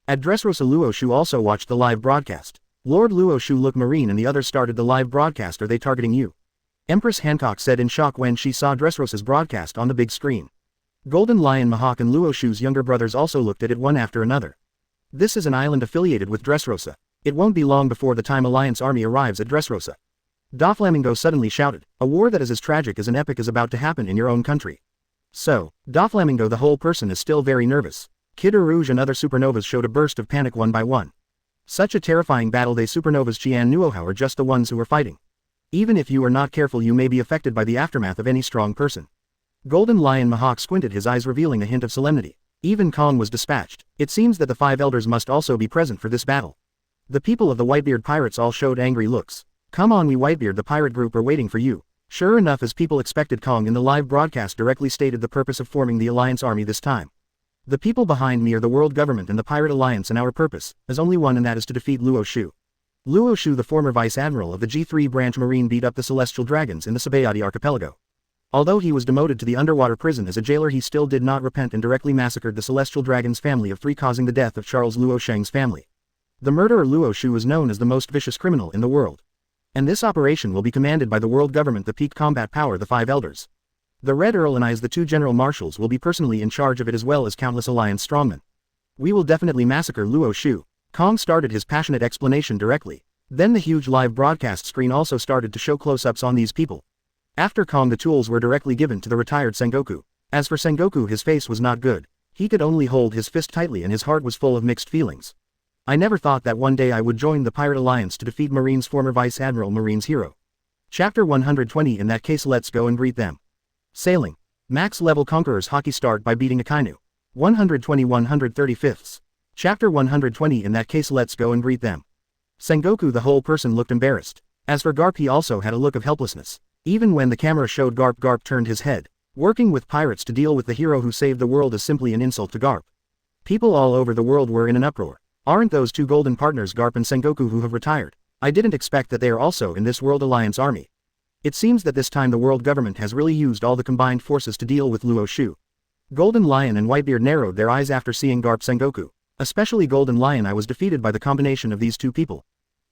S1: At Dressrosa, Luo Xiu also watched the live broadcast. Lord Luo Xiu, look, Marine and the others started the live broadcast. Are they targeting you? Empress Hancock said in shock when she saw Dressrosa's broadcast on the big screen. Golden Lion Mahawk and Luo Xiu's younger brothers also looked at it one after another. This is an island affiliated with Dressrosa. It won't be long before the time Alliance army arrives at Dressrosa. Doflamingo suddenly shouted, a war that is as tragic as an epic is about to happen in your own country. So, Doflamingo, the whole person is still very nervous. Kid Rouge and other supernovas showed a burst of panic one by one. Such a terrifying battle. They supernovas Qian Nuohao are just the ones who are fighting. Even if you are not careful, you may be affected by the aftermath of any strong person. Golden Lion Mahawk squinted his eyes, revealing a hint of solemnity. Even Kong was dispatched. It seems that the 5 elders must also be present for this battle. The people of the Whitebeard pirates all showed angry looks. Come on, we Whitebeard, the pirate group, are waiting for you. Sure enough, as people expected, Kong in the live broadcast directly stated the purpose of forming the Alliance army this time. The people behind me are the world government and the Pirate Alliance, and our purpose is only one, and that is to defeat Luo Xiu. Luo Xiu, the former Vice Admiral of the G3 branch Marine, beat up the Celestial Dragons in the Sabayati archipelago. Although he was demoted to the underwater prison as a jailer, he still did not repent and directly massacred the Celestial Dragons family of 3, causing the death of Charles Luo Sheng's family. The murderer Luo Xiu is known as the most vicious criminal in the world. And this operation will be commanded by the world government, the peak combat power, the 5 elders. The Red Earl and I, as the 2 general marshals, will be personally in charge of it, as well as countless Alliance strongmen. We will definitely massacre Luo Xiu. Kong started his passionate explanation directly. Then the huge live broadcast screen also started to show close-ups on these people. After Kong, the tools were directly given to the retired Sengoku. As for Sengoku, his face was not good. He could only hold his fist tightly and his heart was full of mixed feelings. I never thought that one day I would join the Pirate Alliance to defeat Marine's former Vice Admiral, Marine's hero. Chapter 120. In that case, let's go and greet them. Sailing. Max level Conquerors Haki start by beating Akainu. 120-135. Chapter 120. In that case, let's go and greet them. Sengoku, the whole person, looked embarrassed. As for Garp, he also had a look of helplessness. Even when the camera showed Garp, Garp turned his head. Working with pirates to deal with the hero who saved the world is simply an insult to Garp. People all over the world were in an uproar. Aren't those 2 golden partners, Garp and Sengoku, who have retired? I didn't expect that they are also in this World Alliance army. It seems that this time the world government has really used all the combined forces to deal with Luo Xiu. Golden Lion and Whitebeard narrowed their eyes after seeing Garp Sengoku. Especially Golden Lion, I was defeated by the combination of these 2 people.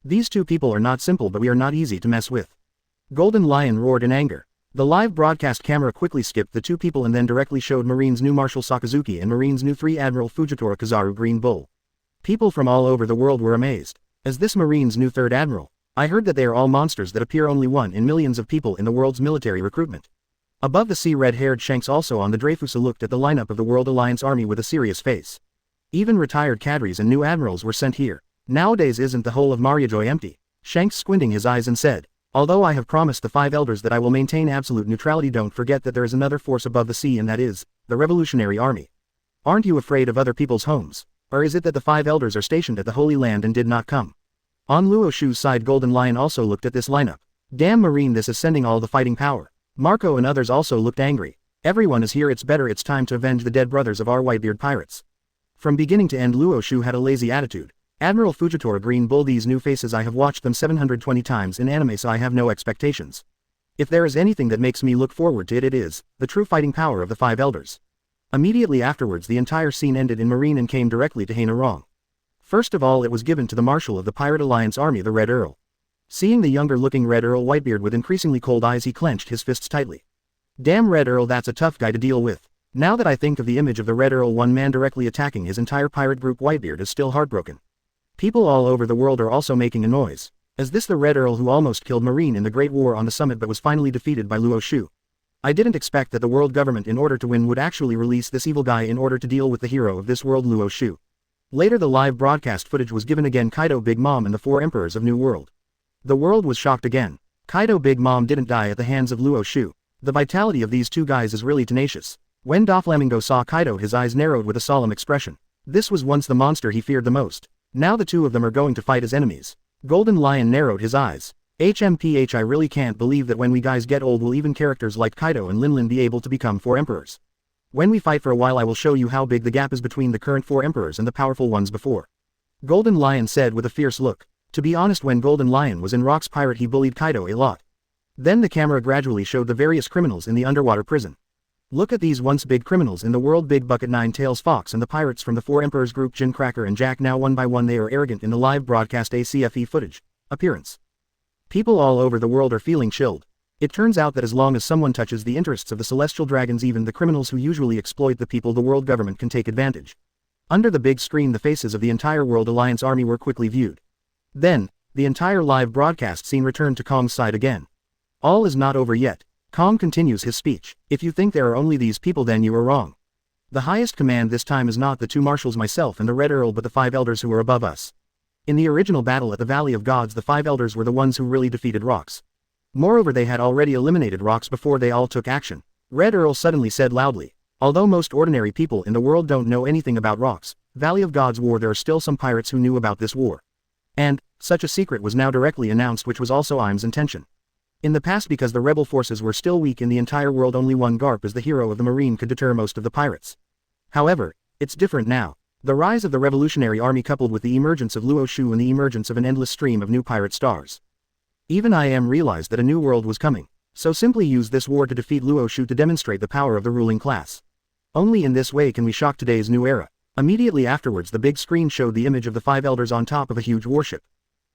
S1: These 2 people are not simple, but we are not easy to mess with. Golden Lion roared in anger. The live broadcast camera quickly skipped the 2 people and then directly showed Marine's new Marshal Sakazuki and Marine's new 3 Admiral Fujitora Kizaru Green Bull. People from all over the world were amazed. As this Marine's new 3rd Admiral, I heard that they are all monsters that appear only 1 in millions of people in the world's military recruitment. Above the sea, red-haired Shanks also on the Dreyfusa looked at the lineup of the World Alliance army with a serious face. Even retired cadres and new admirals were sent here. Nowadays isn't the whole of Mariajoy empty? Shanks squinting his eyes and said, although I have promised the 5 elders that I will maintain absolute neutrality, don't forget that there is another force above the sea, and that is the Revolutionary Army. Aren't you afraid of other people's homes? Or is it that the 5 elders are stationed at the Holy Land and did not come? On Luo Xiu's side, Golden Lion also looked at this lineup. Damn Marine, this is sending all the fighting power. Marco and others also looked angry. Everyone is here, it's time to avenge the dead brothers of our Whitebeard pirates. From beginning to end, Luo Xiu had a lazy attitude. Admiral Fujitora Green Bull, these new faces, I have watched them 720 times in anime, so I have no expectations. If there is anything that makes me look forward to it, it is the true fighting power of the 5 elders. Immediately afterwards, the entire scene ended in Marine and came directly to Hainarong. First of all, it was given to the Marshal of the Pirate Alliance army, the Red Earl. Seeing the younger-looking Red Earl Whitebeard with increasingly cold eyes, he clenched his fists tightly. Damn Red Earl, that's a tough guy to deal with. Now that I think of the image of the Red Earl, one man directly attacking his entire pirate group, Whitebeard is still heartbroken. People all over the world are also making a noise. Is this the Red Earl who almost killed Marine in the Great War on the Summit but was finally defeated by Luo Xiu? I didn't expect that the world government, in order to win, would actually release this evil guy in order to deal with the hero of this world, Luo Xiu. Later the live broadcast footage was given again, Kaido, Big Mom and the 4 emperors of New World. The world was shocked again. Kaido, Big Mom didn't die at the hands of Luo Xiu. The vitality of these 2 guys is really tenacious. When Doflamingo saw Kaido, his eyes narrowed with a solemn expression. This was once the monster he feared the most. Now the 2 of them are going to fight as enemies. Golden Lion narrowed his eyes. HMPH, I really can't believe that when we guys get old, will even characters like Kaido and Linlin be able to become 4 emperors. When we fight for a while, I will show you how big the gap is between the current 4 emperors and the powerful ones before. Golden Lion said with a fierce look. To be honest, when Golden Lion was in Rock's Pirate, he bullied Kaido a lot. Then the camera gradually showed the various criminals in the underwater prison. Look at these once big criminals in the world, Big Bucket, Nine Tails Fox and the pirates from the Four Emperors group, Jin, Cracker and Jack. Now one by one they are arrogant in the live broadcast ACFE footage. Appearance. People all over the world are feeling chilled. It turns out that as long as someone touches the interests of the celestial dragons, even the criminals who usually exploit the people, the world government can take advantage. Under the big screen the faces of the entire World Alliance army were quickly viewed. Then, the entire live broadcast scene returned to Kong's side again. All is not over yet. Kong continues his speech. If you think there are only these people, then you are wrong. The highest command this time is not the two marshals, myself and the Red Earl, but the 5 elders who are above us. In the original battle at the Valley of Gods, the 5 elders were the ones who really defeated Rocks. Moreover, they had already eliminated Rocks before they all took action. Red Earl suddenly said loudly, although most ordinary people in the world don't know anything about Rocks, Valley of Gods war, there are still some pirates who knew about this war. And, such a secret was now directly announced, which was also Im's intention. In the past, because the rebel forces were still weak in the entire world, only one Garp as the hero of the Marine could deter most of the pirates. However, it's different now. The rise of the revolutionary army coupled with the emergence of Luo Xiu and the emergence of an endless stream of new pirate stars. Even Im realized that a new world was coming, so simply use this war to defeat Luo Xiu to demonstrate the power of the ruling class. Only in this way can we shock today's new era. Immediately afterwards the big screen showed the image of the 5 elders on top of a huge warship.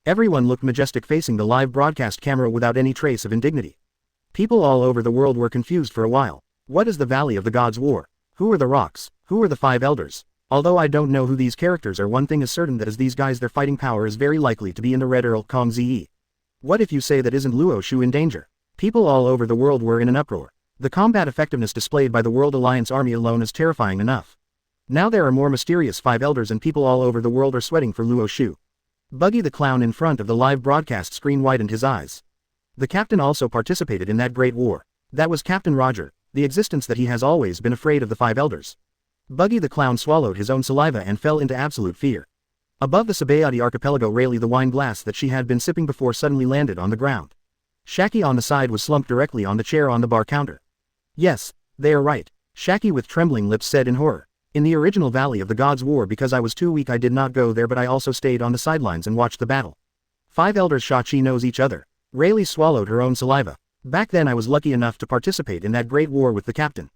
S1: Everyone looked majestic facing the live broadcast camera without any trace of indignity. People all over the world were confused for a while. What is the Valley of the Gods war? Who are the Rocks? Who are the 5 elders? Although I don't know who these characters are, one thing is certain, that as these guys, their fighting power is very likely to be in the Red Earl Kong Ze. What if you say that isn't Luo Xiu in danger? People all over the world were in an uproar. The combat effectiveness displayed by the World Alliance army alone is terrifying enough. Now there are more mysterious 5 elders and people all over the world are sweating for Luo Xiu. Buggy the Clown in front of the live broadcast screen widened his eyes. The captain also participated in that great war. That was Captain Roger, the existence that he has always been afraid of the 5 elders. Buggy the Clown swallowed his own saliva and fell into absolute fear. Above the Sabayati archipelago, Rayleigh, the wine glass that she had been sipping before, suddenly landed on the ground. Shaki on the side was slumped directly on the chair on the bar counter. Yes, they are right, Shaki with trembling lips said in horror. In the original Valley of the Gods war, because I was too weak, I did not go there, but I also stayed on the sidelines and watched the battle. 5 elders Shachi knows each other. Rayleigh swallowed her own saliva. Back then I was lucky enough to participate in that great war with the captain.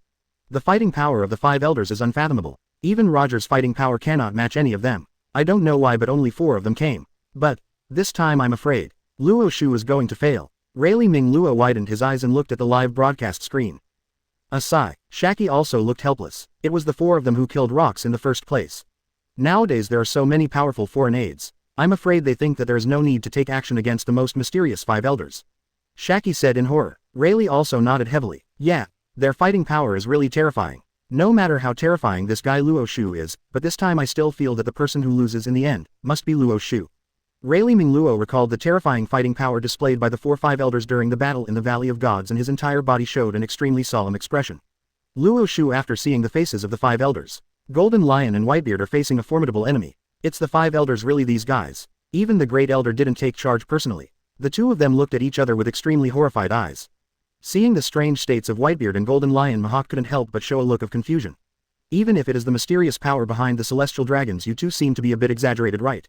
S1: The fighting power of the 5 elders is unfathomable. Even Roger's fighting power cannot match any of them. I don't know why, but only 4 of them came. But, this time I'm afraid, Luo Xiu is going to fail. Rayleigh Ming Luo widened his eyes and looked at the live broadcast screen. A sigh. Shaki also looked helpless. It was the 4 of them who killed Rocks in the first place. Nowadays there are so many powerful foreign aides. I'm afraid they think that there is no need to take action against the most mysterious 5 elders. Shaki said in horror. Rayleigh also nodded heavily. Yeah, their fighting power is really terrifying. No matter how terrifying this guy Luo Xiu is, but this time I still feel that the person who loses in the end must be Luo Xiu. Rayleigh Ming Luo recalled the terrifying fighting power displayed by the 4-5 elders during the battle in the Valley of Gods, and his entire body showed an extremely solemn expression. Luo Xiu, after seeing the faces of the 5 elders, Golden Lion and Whitebeard, are facing a formidable enemy. It's the 5 elders, really, these guys. Even the Great Elder didn't take charge personally. The 2 of them looked at each other with extremely horrified eyes. Seeing the strange states of Whitebeard and Golden Lion, Mahawk couldn't help but show a look of confusion. Even if it is the mysterious power behind the celestial dragons, you 2 seem to be a bit exaggerated, right?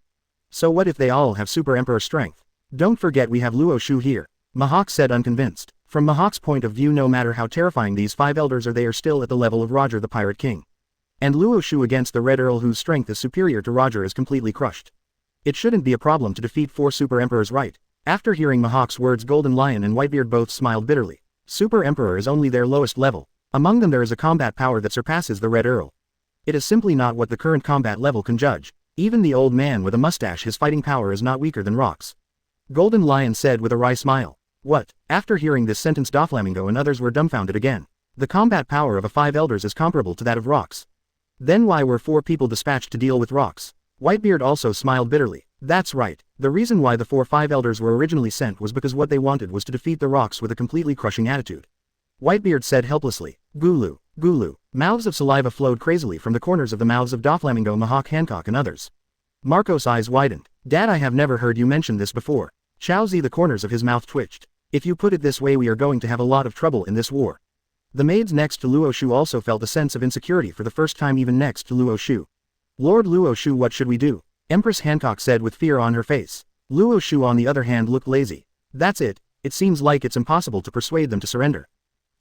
S1: So what if they all have Super Emperor strength? Don't forget we have Luo Xiu here, Mahawk said, unconvinced. From Mahawk's point of view, no matter how terrifying these 5 elders are, they are still at the level of Roger the Pirate King. And Luo Xiu against the Red Earl, whose strength is superior to Roger, is completely crushed. It shouldn't be a problem to defeat 4 Super Emperors, right? After hearing Mahawk's words, Golden Lion and Whitebeard both smiled bitterly. Super Emperor is only their lowest level. Among them there is a combat power that surpasses the Red Earl. It is simply not what the current combat level can judge. Even the old man with a mustache, his fighting power is not weaker than Rocks. Golden Lion said with a wry smile. What? After hearing this sentence, Doflamingo and others were dumbfounded again. The combat power of a 5 elders is comparable to that of Rocks. Then why were 4 people dispatched to deal with Rocks? Whitebeard also smiled bitterly. That's right. The reason why the 4-5 elders were originally sent was because what they wanted was to defeat the Rocks with a completely crushing attitude. Whitebeard said helplessly. Gulu, Gulu. Mouths of saliva flowed crazily from the corners of the mouths of Doflamingo, Mahawk, Hancock and others. Marco's eyes widened. Dad, I have never heard you mention this before. Chaozi, the corners of his mouth twitched. If you put it this way, we are going to have a lot of trouble in this war. The maids next to Luo Xiu also felt a sense of insecurity for the first time, even next to Luo Xiu. Lord Luo Xiu, what should we do? Empress Hancock said with fear on her face. Luo Xiu on the other hand looked lazy. That's it. It seems like it's impossible to persuade them to surrender.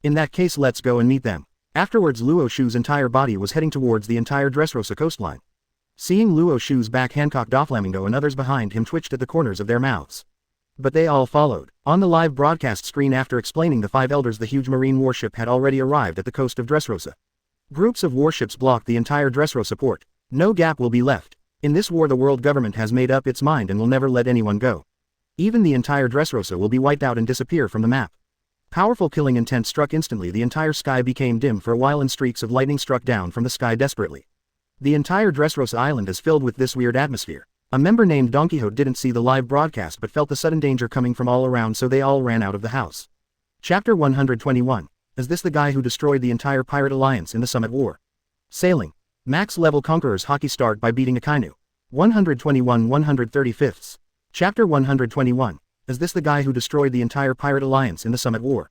S1: In that case, let's go and meet them. Afterwards Luo Xiu's entire body was heading towards the entire Dressrosa coastline. Seeing Luo Xiu's back, Hancock Doflamingo and others behind him twitched at the corners of their mouths. But they all followed. On the live broadcast screen, after explaining the 5 elders, the huge marine warship had already arrived at the coast of Dressrosa. Groups of warships blocked the entire Dressrosa port. No gap will be left. In this war the world government has made up its mind and will never let anyone go. Even the entire Dressrosa will be wiped out and disappear from the map. Powerful killing intent struck instantly. The entire sky became dim for a while and streaks of lightning struck down from the sky desperately. The entire Dressrosa island is filled with this weird atmosphere. A member named Don Quixote didn't see the live broadcast but felt the sudden danger coming from all around, so they all ran out of the house. Chapter 121. Is this the guy who destroyed the entire pirate alliance in the Summit War? Sailing. Max level Conqueror's Haki start by beating Akainu. 121 135ths. Chapter 121. Is this the guy who destroyed the entire pirate alliance in the Summit War?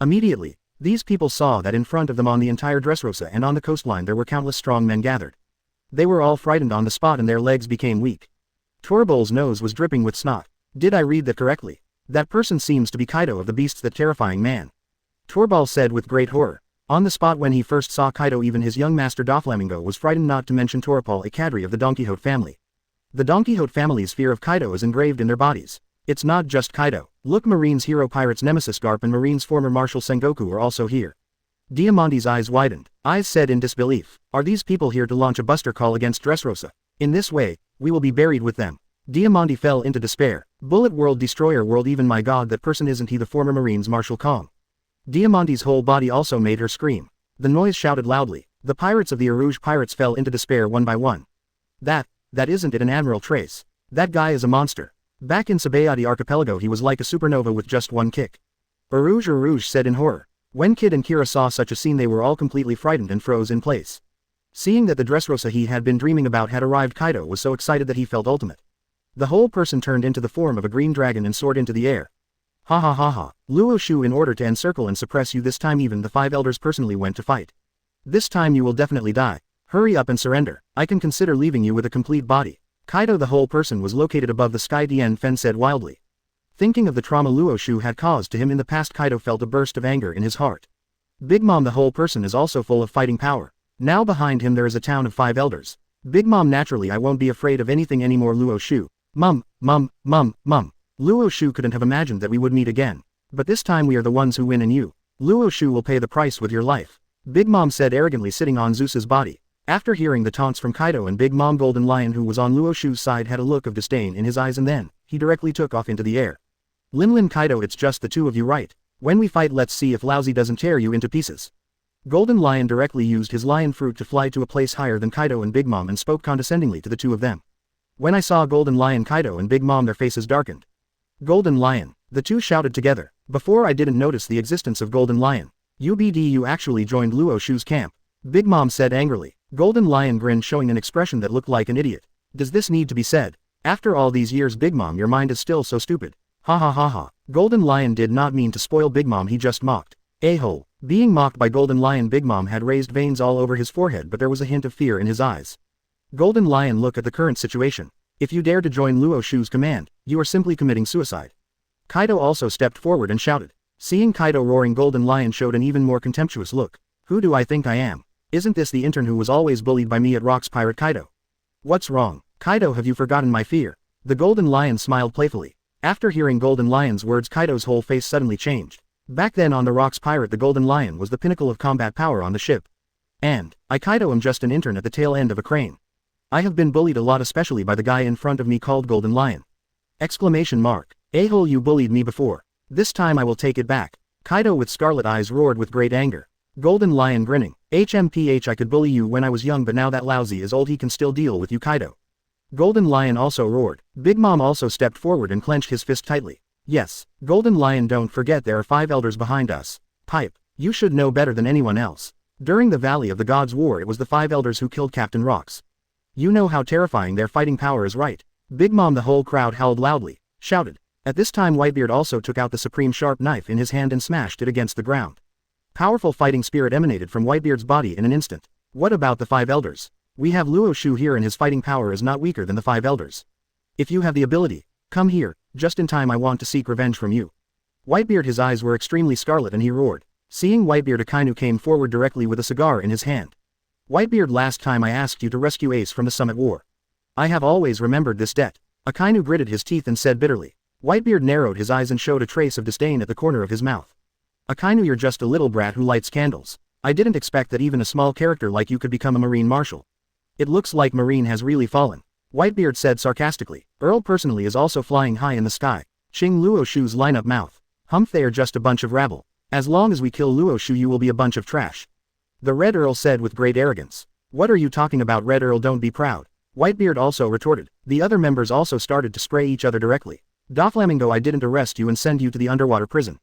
S1: Immediately, these people saw that in front of them on the entire Dressrosa and on the coastline there were countless strong men gathered. They were all frightened on the spot and their legs became weak. Torbol's nose was dripping with snot. Did I read that correctly? That person seems to be Kaido of the Beasts, that terrifying man. Torbal said with great horror. On the spot when he first saw Kaido, even his young master Doflamingo was frightened, not to mention Torpal, a cadre of the Don Quixote family. The Don Quixote family's fear of Kaido is engraved in their bodies. It's not just Kaido. Look, Marine's hero pirates Nemesis Garp and Marine's former Marshal Sengoku are also here. Diamante's eyes widened. Eyes said in disbelief. Are these people here to launch a buster call against Dressrosa? In this way, we will be buried with them. Diamante fell into despair. Bullet World, Destroyer World, even my god, that person, isn't he the former Marine's Marshal Kong? Diamante's whole body also made her scream. The noise shouted loudly. The pirates of the Arouge pirates fell into despair one by one. That isn't it, an Admiral Trace? That guy is a monster. Back in Sabayati Archipelago he was like a supernova with just one kick. Arouge said in horror. When Kid and Kira saw such a scene they were all completely frightened and froze in place. Seeing that the Dressrosa he had been dreaming about had arrived, Kaido was so excited that he felt ultimate. The whole person turned into the form of a green dragon and soared into the air. Ha ha ha ha. Luo Xiu, in order to encircle and suppress you this time even the 5 elders personally went to fight. This time you will definitely die. Hurry up and surrender. I can consider leaving you with a complete body. Kaido, the whole person was located above the sky, Dien Fen said wildly. Thinking of the trauma Luo Xiu had caused to him in the past, Kaido felt a burst of anger in his heart. Big Mom, the whole person, is also full of fighting power. Now behind him there is a town of 5 elders. Big Mom, naturally I won't be afraid of anything anymore. Luo Xiu. Mum. Luo Xiu couldn't have imagined that we would meet again. But this time we are the ones who win and you, Luo Xiu, will pay the price with your life. Big Mom said arrogantly, sitting on Zeus's body. After hearing the taunts from Kaido and Big Mom, Golden Lion, who was on Luo Xiu's side, had a look of disdain in his eyes and then, he directly took off into the air. Lin Kaido, it's just the two of you, right? When we fight let's see if Lousy doesn't tear you into pieces. Golden Lion directly used his lion fruit to fly to a place higher than Kaido and Big Mom and spoke condescendingly to the two of them. When I saw Golden Lion, Kaido and Big Mom, their faces darkened. Golden Lion. The two shouted together. Before I didn't notice the existence of Golden Lion. You actually joined Luo Xiu's camp. Big Mom said angrily. Golden Lion grinned, showing an expression that looked like an idiot. Does this need to be said? After all these years, Big Mom, your mind is still so stupid. Ha ha ha ha. Golden Lion did not mean to spoil Big Mom, he just mocked. A-hole. Being mocked by Golden Lion, Big Mom had raised veins all over his forehead, but there was a hint of fear in his eyes. Golden Lion, look at the current situation. If you dare to join Luo Xiu's command, you are simply committing suicide. Kaido also stepped forward and shouted. Seeing Kaido roaring, Golden Lion showed an even more contemptuous look. Who do I think I am? Isn't this the intern who was always bullied by me at Rocks Pirate Kaido? What's wrong? Kaido, have you forgotten my fear? The Golden Lion smiled playfully. After hearing Golden Lion's words, Kaido's whole face suddenly changed. Back then on the Rocks Pirate, the Golden Lion was the pinnacle of combat power on the ship. And, I, Kaido, am just an intern at the tail end of a crane. I have been bullied a lot, especially by the guy in front of me called Golden Lion. Exclamation mark. A-hole, you bullied me before. This time I will take it back. Kaido with scarlet eyes roared with great anger. Golden Lion grinning. HMPH, I could bully you when I was young, but now that Lousy is old he can still deal with you, Kaido. Golden Lion also roared. Big Mom also stepped forward and clenched his fist tightly. Yes, Golden Lion, don't forget there are 5 elders behind us. Pipe, you should know better than anyone else. During the Valley of the Gods War it was the 5 elders who killed Captain Rocks. You know how terrifying their fighting power is, right? Big Mom, the whole crowd howled loudly, shouted. At this time Whitebeard also took out the supreme sharp knife in his hand and smashed it against the ground. Powerful fighting spirit emanated from Whitebeard's body in an instant. What about the 5 elders? We have Luo Xiu here and his fighting power is not weaker than the 5 elders. If you have the ability, come here, just in time, I want to seek revenge from you. Whitebeard, his eyes were extremely scarlet and he roared. Seeing Whitebeard, Akainu came forward directly with a cigar in his hand. Whitebeard, last time I asked you to rescue Ace from the Summit War. I have always remembered this debt. Akainu gritted his teeth and said bitterly. Whitebeard narrowed his eyes and showed a trace of disdain at the corner of his mouth. Akainu, you're just a little brat who lights candles. I didn't expect that even a small character like you could become a Marine Marshal. It looks like Marine has really fallen. Whitebeard said sarcastically. Earl personally is also flying high in the sky. Ching Luo Xiu's line-up mouth. Humph, they are just a bunch of rabble. As long as we kill Luo Xiu you will be a bunch of trash. The Red Earl said with great arrogance. What are you talking about, Red Earl? Don't be proud. Whitebeard also retorted. The other members also started to spray each other directly. Doflamingo, I didn't arrest you and send you to the underwater prison.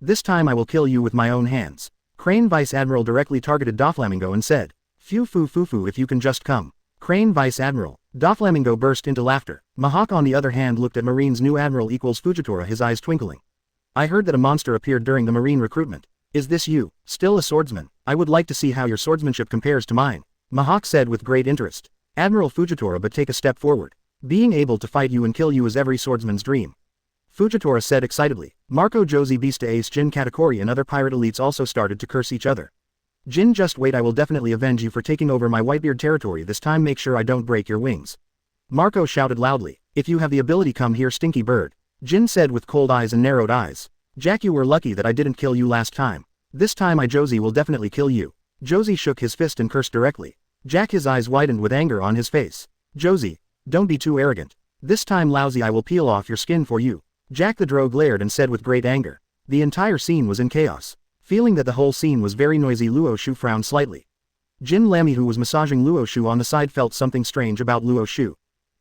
S1: This time I will kill you with my own hands. Crane Vice Admiral directly targeted Doflamingo and said. Phew foo foo foo, if you can just come. Crane Vice Admiral. Doflamingo burst into laughter. Mahawk on the other hand looked at Marine's new Admiral equals Fujitora, his eyes twinkling. I heard that a monster appeared during the Marine recruitment. Is this you, still a swordsman? I would like to see how your swordsmanship compares to mine. Mahawk said with great interest. Admiral Fujitora, but take a step forward. Being able to fight you and kill you is every swordsman's dream. Fujitora said excitedly. Marco, Josie, Beasta, Ace, Jin, Katakori and other pirate elites also started to curse each other. Jin, just wait, I will definitely avenge you for taking over my Whitebeard territory. This time make sure I don't break your wings. Marco shouted loudly. If you have the ability, come here, stinky bird. Jin said with cold eyes and narrowed eyes. Jack, you were lucky that I didn't kill you last time. This time I, Josie, will definitely kill you. Josie shook his fist and cursed directly. Jack, his eyes widened with anger on his face. Josie, don't be too arrogant. This time, lousy, I will peel off your skin for you. Jack the Drow glared and said with great anger. The entire scene was in chaos. Feeling that the whole scene was very noisy, Luo Xiu frowned slightly. Jin Lamy, who was massaging Luo Xiu on the side, felt something strange about Luo Xiu.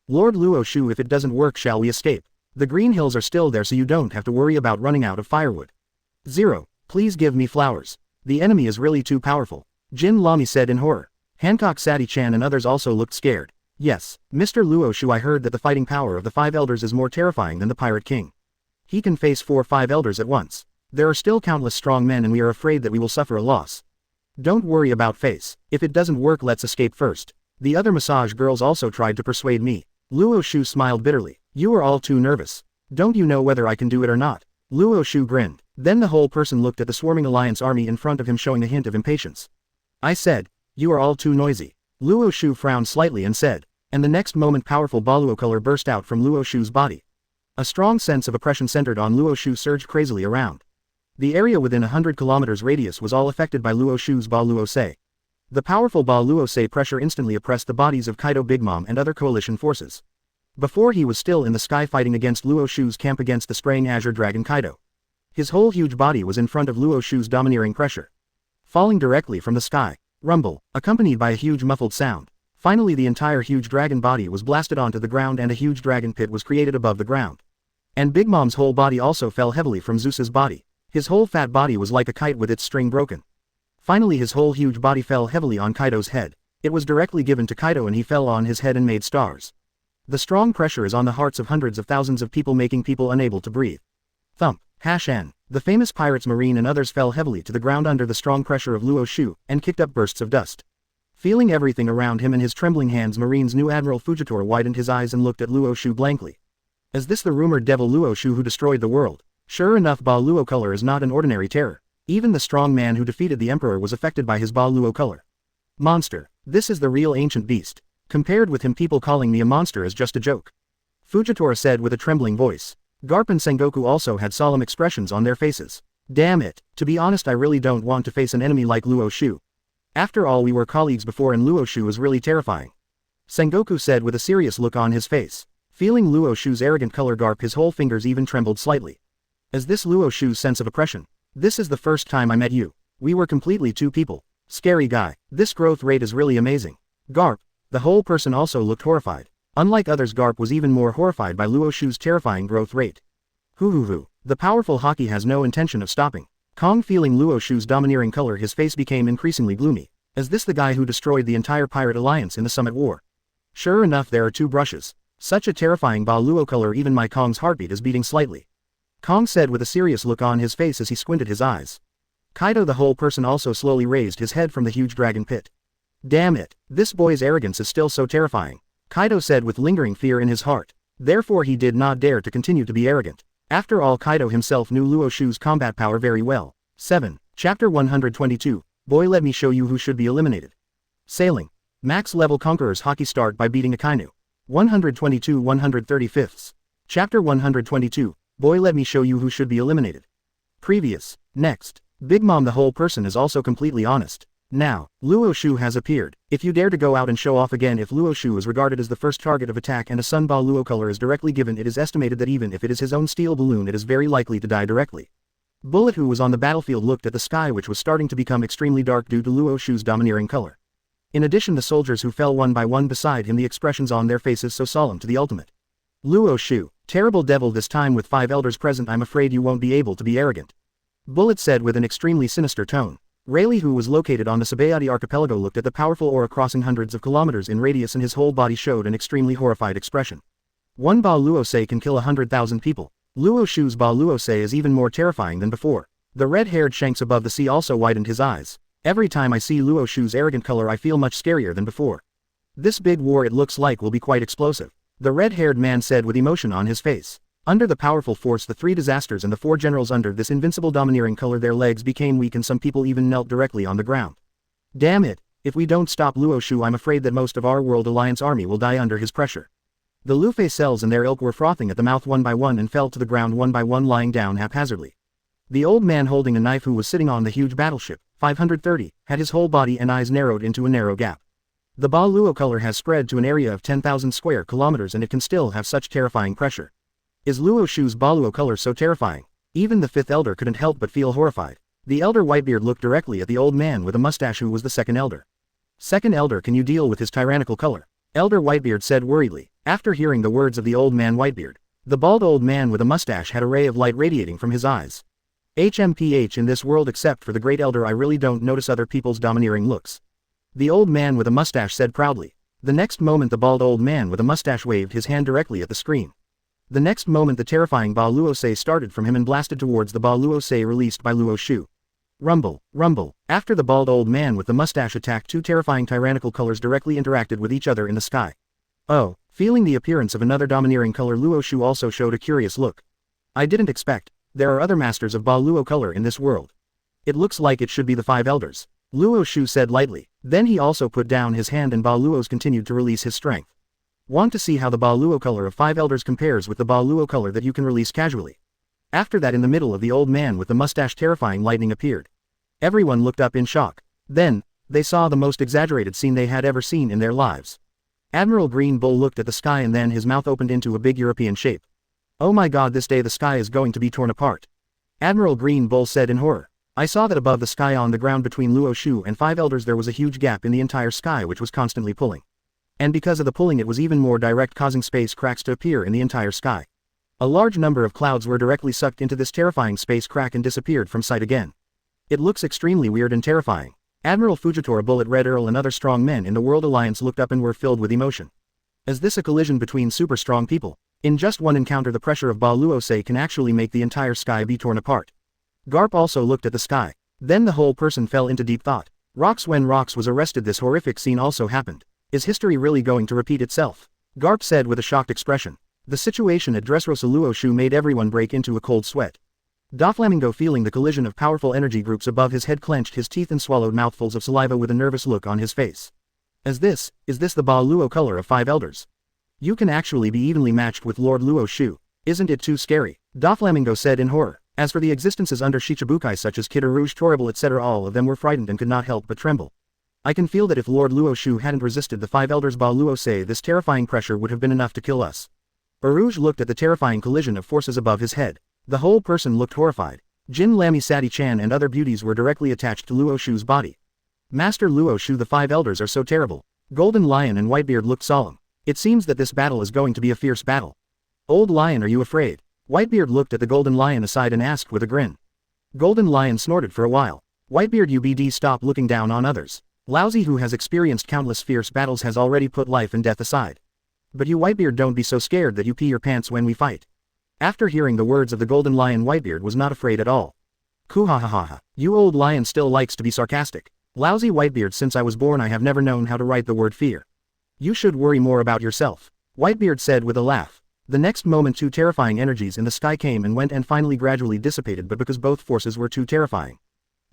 S1: Lord Luo Xiu, if it doesn't work, shall we escape? The green hills are still there, so you don't have to worry about running out of firewood. Zero, please give me flowers. The enemy is really too powerful. Jin Lamy said in horror. Hancock, Sati-chan and others also looked scared. Yes, Mr. Luo Xiu, I heard that the fighting power of the 5 elders is more terrifying than the Pirate King. He can face 4-5 elders at once. There are still countless strong men and we are afraid that we will suffer a loss. Don't worry about face. If it doesn't work, let's escape first. The other massage girls also tried to persuade me. Luo Xiu smiled bitterly. You are all too nervous. Don't you know whether I can do it or not? Luo Xiu grinned. Then the whole person looked at the swarming alliance army in front of him, showing a hint of impatience. I said, you are all too noisy. Luo Xiu frowned slightly and said, and the next moment powerful Baluo color burst out from Luo Xiu's body. A strong sense of oppression centered on Luo Xiu surged crazily around. The area within 100 kilometers radius was all affected by Luo Xiu's Ba Luo Se. The powerful Ba Luo Se pressure instantly oppressed the bodies of Kaido, Big Mom and other coalition forces. Before he was still in the sky fighting against Luo Xiu's camp against the spraying Azure Dragon Kaido. His whole huge body was in front of Luo Xiu's domineering pressure. Falling directly from the sky. Rumble, accompanied by a huge muffled sound. Finally the entire huge dragon body was blasted onto the ground and a huge dragon pit was created above the ground. And Big Mom's whole body also fell heavily from Zeus's body. His whole fat body was like a kite with its string broken. Finally his whole huge body fell heavily on Kaido's head. It was directly given to Kaido and he fell on his head and made stars. The strong pressure is on the hearts of hundreds of thousands of people, making people unable to breathe. Thump, #N. The famous pirates Marine and others fell heavily to the ground under the strong pressure of Luo Xiu, and kicked up bursts of dust. Feeling everything around him in his trembling hands, Marine's new Admiral Fujitora widened his eyes and looked at Luo Xiu blankly. Is this the rumored devil Luo Xiu who destroyed the world? Sure enough, Ba Luo color is not an ordinary terror. Even the strong man who defeated the Emperor was affected by his Ba Luo color. Monster. This is the real ancient beast. Compared with him, people calling me a monster is just a joke. Fujitora said with a trembling voice. Garp and Sengoku also had solemn expressions on their faces. Damn it, to be honest I really don't want to face an enemy like Luo Xiu. After all, we were colleagues before and Luo Xiu is really terrifying. Sengoku said with a serious look on his face. Feeling Luo Xiu's arrogant color, Garp, his whole fingers even trembled slightly. Is this Luo Xiu's sense of oppression? This is the first time I met you. We were completely two people. Scary guy. This growth rate is really amazing. Garp. The whole person also looked horrified. Unlike others, Garp was even more horrified by Luo Xiu's terrifying growth rate. Hoo. The powerful Haki has no intention of stopping. Kong, feeling Luo Xiu's domineering color, his face became increasingly gloomy. Is this the guy who destroyed the entire pirate alliance in the Summit War? Sure enough, there are two brushes. Such a terrifying Ba Luo color, even my Kong's heartbeat is beating slightly. Kong said with a serious look on his face as he squinted his eyes. Kaido, the whole person, also slowly raised his head from the huge dragon pit. Damn it, this boy's arrogance is still so terrifying. Kaido said with lingering fear in his heart. Therefore he did not dare to continue to be arrogant. After all, Kaido himself knew Luo Xiu's combat power very well. 7. Chapter 122, Boy let me show you who should be eliminated. Sailing. Max level Conqueror's Haki start by beating Akainu. 122-135. Chapter 122, Boy let me show you who should be eliminated. Previous. Next. Big Mom the whole person is also completely honest. Now, Luo Xiu has appeared. If you dare to go out and show off again, if Luo Xiu is regarded as the first target of attack and a Sun Ba Luo color is directly given, it is estimated that even if it is his own steel balloon, it is very likely to die directly. Bullet, who was on the battlefield, looked at the sky, which was starting to become extremely dark due to Luo Xiu's domineering color. In addition, the soldiers who fell one by one beside him, the expressions on their faces so solemn to the ultimate. Luo Xiu, terrible devil, this time with 5 elders present, I'm afraid you won't be able to be arrogant. Bullet said with an extremely sinister tone. Rayleigh, who was located on the Sabayati archipelago, looked at the powerful aura crossing hundreds of kilometers in radius, and his whole body showed an extremely horrified expression. One Ba Luo Se can kill 100,000 people. Luo Xiu's Ba Luo Se is even more terrifying than before. The red-haired Shanks above the sea also widened his eyes. Every time I see Luo Xiu's arrogant color, I feel much scarier than before. This big war, it looks like, will be quite explosive. The red-haired man said with emotion on his face. Under the powerful force, the 3 disasters and the 4 generals under this invincible domineering color, their legs became weak and some people even knelt directly on the ground. Damn it, if we don't stop Luo Xiu, I'm afraid that most of our World Alliance army will die under his pressure. The Luffei cells and their ilk were frothing at the mouth one by one and fell to the ground one by one, lying down haphazardly. The old man holding a knife, who was sitting on the huge battleship, 530, had his whole body and eyes narrowed into a narrow gap. The Ba Luo color has spread to an area of 10,000 square kilometers, and it can still have such terrifying pressure. Is Luo Xiu's Ba Luo color so terrifying? Even the 5th elder couldn't help but feel horrified. The elder Whitebeard looked directly at the old man with a mustache, who was the 2nd elder. 2nd elder, can you deal with his tyrannical color? Elder Whitebeard said worriedly. After hearing the words of the old man Whitebeard, the bald old man with a mustache had a ray of light radiating from his eyes. HMPH, in this world except for the great elder, I really don't notice other people's domineering looks. The old man with a mustache said proudly. The next moment, the bald old man with a mustache waved his hand directly at the screen. The next moment, the terrifying Ba Luo Se started from him and blasted towards the Ba Luo Se released by Luo Xiu. Rumble, rumble. After the bald old man with the mustache attacked, 2 terrifying tyrannical colors directly interacted with each other in the sky. Oh, feeling the appearance of another domineering color, Luo Xiu also showed a curious look. I didn't expect. There are other masters of Ba Luo color in this world. It looks like it should be the 5 elders. Luo Xiu said lightly. Then he also put down his hand, and Ba Luo's continued to release his strength. Want to see how the Ba Luo color of 5 elders compares with the Ba Luo color that you can release casually? After that, in the middle of the old man with the mustache, terrifying lightning appeared. Everyone looked up in shock. Then, they saw the most exaggerated scene they had ever seen in their lives. Admiral Green Bull looked at the sky, and then his mouth opened into a big European shape. Oh my god, this day the sky is going to be torn apart. Admiral Green Bull said in horror. I saw that above the sky on the ground between Luo Xiu and 5 elders there was a huge gap in the entire sky, which was constantly pulling. And because of the pulling, it was even more direct, causing space cracks to appear in the entire sky. A large number of clouds were directly sucked into this terrifying space crack and disappeared from sight again. It looks extremely weird and terrifying. Admiral Fujitora, Bullet, Red Earl and other strong men in the World Alliance looked up and were filled with emotion. Is this a collision between super strong people? In just one encounter, the pressure of Ba Luo Se can actually make the entire sky be torn apart. Garp also looked at the sky. Then the whole person fell into deep thought. Rox, when Rox was arrested, this horrific scene also happened. Is history really going to repeat itself? Garp said with a shocked expression. The situation at Dressrosa Luo Xiu made everyone break into a cold sweat. Doflamingo, feeling the collision of powerful energy groups above his head, clenched his teeth and swallowed mouthfuls of saliva with a nervous look on his face. Is this the Ba Luo color of 5 elders? You can actually be evenly matched with Lord Luo Xiu. Isn't it too scary? Doflamingo said in horror. As for the existences under Shichibukai such as Kid Rouge, Torable, etc., all of them were frightened and could not help but tremble. I can feel that if Lord Luo Xiu hadn't resisted the 5 elders Ba Luo Se, this terrifying pressure would have been enough to kill us. Rouge looked at the terrifying collision of forces above his head. The whole person looked horrified. Jin Lamy, Sati Chan and other beauties were directly attached to Luo Xiu's body. Master Luo Xiu, the 5 elders are so terrible. Golden Lion and Whitebeard looked solemn. It seems that this battle is going to be a fierce battle. Old Lion, are you afraid? Whitebeard looked at the Golden Lion aside and asked with a grin. Golden Lion snorted for a while. Whitebeard, UBD, stop looking down on others. Lousy, who has experienced countless fierce battles, has already put life and death aside. But you, Whitebeard, don't be so scared that you pee your pants when we fight. After hearing the words of the Golden Lion, Whitebeard was not afraid at all. Kuhahaha. You old lion still likes to be sarcastic. Lousy Whitebeard, since I was born I have never known how to write the word fear. You should worry more about yourself. Whitebeard said with a laugh. The next moment 2 terrifying energies in the sky came and went and finally gradually dissipated, but because both forces were too terrifying.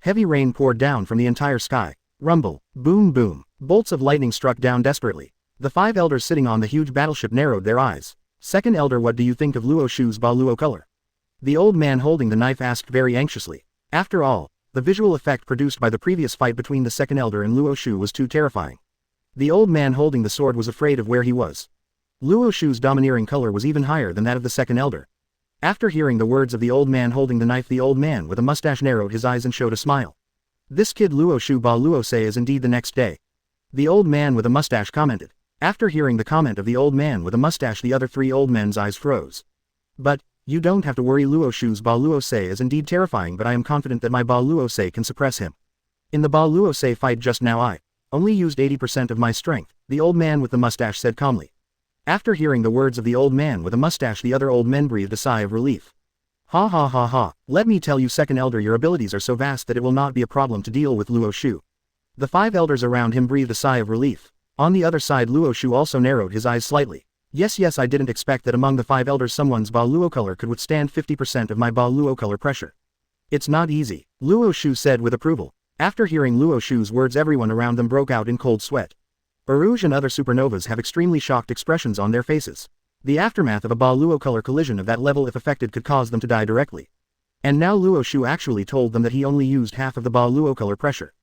S1: Heavy rain poured down from the entire sky. Rumble, boom boom, bolts of lightning struck down desperately. The 5 elders sitting on the huge battleship narrowed their eyes. Second elder, what do you think of Luo Xiu's Ba Luo color? The old man holding the knife asked very anxiously. After all, the visual effect produced by the previous fight between the second elder and Luo Xiu was too terrifying. The old man holding the sword was afraid of where he was. Luo Xiu's domineering color was even higher than that of the second elder. After hearing the words of the old man holding the knife, the old man with a mustache narrowed his eyes and showed a smile. This kid Luo Xiu Ba Luo say is indeed the next day. The old man with a mustache commented. After hearing the comment of the old man with a mustache, the other 3 old men's eyes froze. But, you don't have to worry, Luo Xiu's Ba Luo say is indeed terrifying, but I am confident that my Ba Luo say can suppress him. In the Ba Luo say fight just now I only used 80% of my strength, the old man with the mustache said calmly. After hearing the words of the old man with a mustache, the other old men breathed a sigh of relief. Ha ha ha ha, let me tell you, second elder, your abilities are so vast that it will not be a problem to deal with Luo Xiu. The 5 elders around him breathed a sigh of relief. On the other side, Luo Xiu also narrowed his eyes slightly. Yes, I didn't expect that among the 5 elders someone's Ba Luo color could withstand 50% of my Ba Luo color pressure. It's not easy, Luo Xiu said with approval. After hearing Luo Xiu's words, everyone around them broke out in cold sweat. Barouge and other supernovas have extremely shocked expressions on their faces. The aftermath of a Ba Luo color collision of that level, if affected, could cause them to die directly. And now Luo Xiu actually told them that he only used half of the Ba Luo color pressure.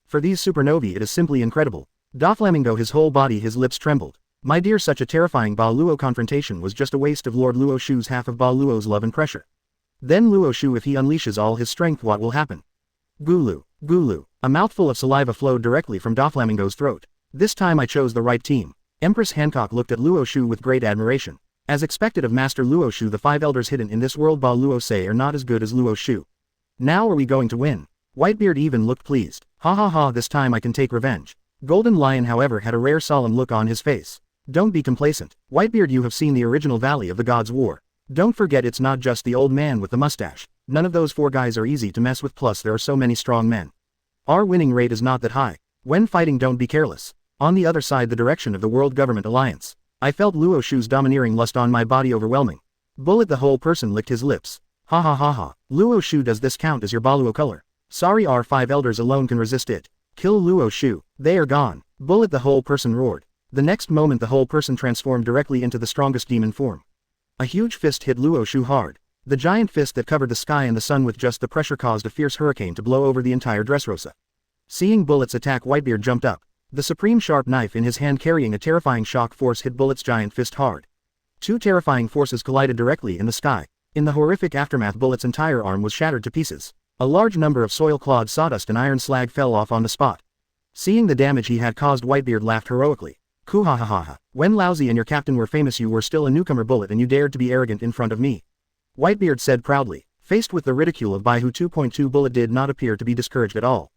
S1: For these supernovae it is simply incredible. Doflamingo, his whole body, his lips trembled. My dear, such a terrifying Ba Luo confrontation was just a waste of Lord Luo Xiu's half of Ba Luo's love and pressure. Then Luo Xiu, if he unleashes all his strength, what will happen? Gulu, gulu. A mouthful of saliva flowed directly from Doflamingo's throat. This time I chose the right team. Empress Hancock looked at Luo Xiu with great admiration. As expected of Master Luo Xiu, the 5 elders hidden in this world Ba Luo say are not as good as Luo Xiu. Now are we going to win? Whitebeard even looked pleased. Ha ha ha, this time I can take revenge. Golden Lion, however, had a rare solemn look on his face. Don't be complacent. Whitebeard, you have seen the original Valley of the Gods War. Don't forget, it's not just the old man with the mustache. None of those 4 guys are easy to mess with, plus there are so many strong men. Our winning rate is not that high. When fighting, don't be careless. On the other side, the direction of the World Government Alliance. I felt Luo Xiu's domineering lust on my body overwhelming. Bullet, the whole person licked his lips. Ha ha ha ha. Luo Xiu, does this count as your Ba Luo color? Sorry, our 5 elders alone can resist it. Kill Luo Xiu. They are gone. Bullet, the whole person roared. The next moment the whole person transformed directly into the strongest demon form. A huge fist hit Luo Xiu hard. The giant fist that covered the sky and the sun with just the pressure caused a fierce hurricane to blow over the entire Dressrosa. Seeing Bullet's attack, Whitebeard jumped up. The supreme sharp knife in his hand carrying a terrifying shock force hit Bullet's giant fist hard. 2 terrifying forces collided directly in the sky. In the horrific aftermath, Bullet's entire arm was shattered to pieces. A large number of soil-clawed sawdust and iron slag fell off on the spot. Seeing the damage he had caused, Whitebeard laughed heroically. Kuhahaha. When Lousy and your captain were famous, you were still a newcomer, Bullet, and you dared to be arrogant in front of me. Whitebeard said proudly. Faced with the ridicule of Baihu 2.2, Bullet did not appear to be discouraged at all.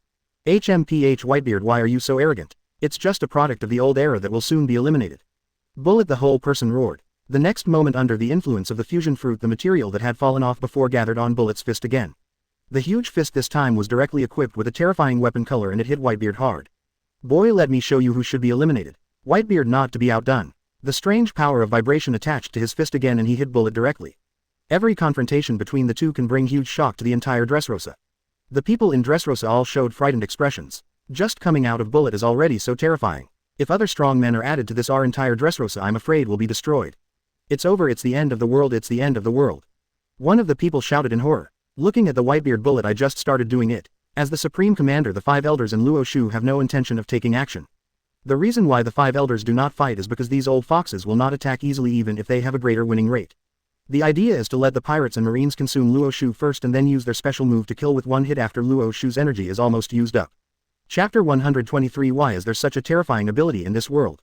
S1: HMPH Whitebeard, why are you so arrogant? It's just a product of the old era that will soon be eliminated. Bullet, the whole person roared. The next moment, under the influence of the fusion fruit, the material that had fallen off before gathered on Bullet's fist again. The huge fist this time was directly equipped with a terrifying weapon color, and it hit Whitebeard hard. Boy, let me show you who should be eliminated. Whitebeard, not to be outdone. The strange power of vibration attached to his fist again, and he hit Bullet directly. Every confrontation between the two can bring huge shock to the entire Dressrosa. The people in Dressrosa all showed frightened expressions. Just coming out of Bullet is already so terrifying. If other strong men are added to this, our entire Dressrosa, I'm afraid, will be destroyed. It's over, it's the end of the world, it's the end of the world. One of the people shouted in horror. Looking at the Whitebeard, Bullet, I just started doing it. As the Supreme Commander, the 5 elders and Luo Xiu have no intention of taking action. The reason why the 5 elders do not fight is because these old foxes will not attack easily even if they have a greater winning rate. The idea is to let the pirates and marines consume Luo Xiu first and then use their special move to kill with one hit after Luo Xiu's energy is almost used up. Chapter 123. Why is there such a terrifying ability in this world?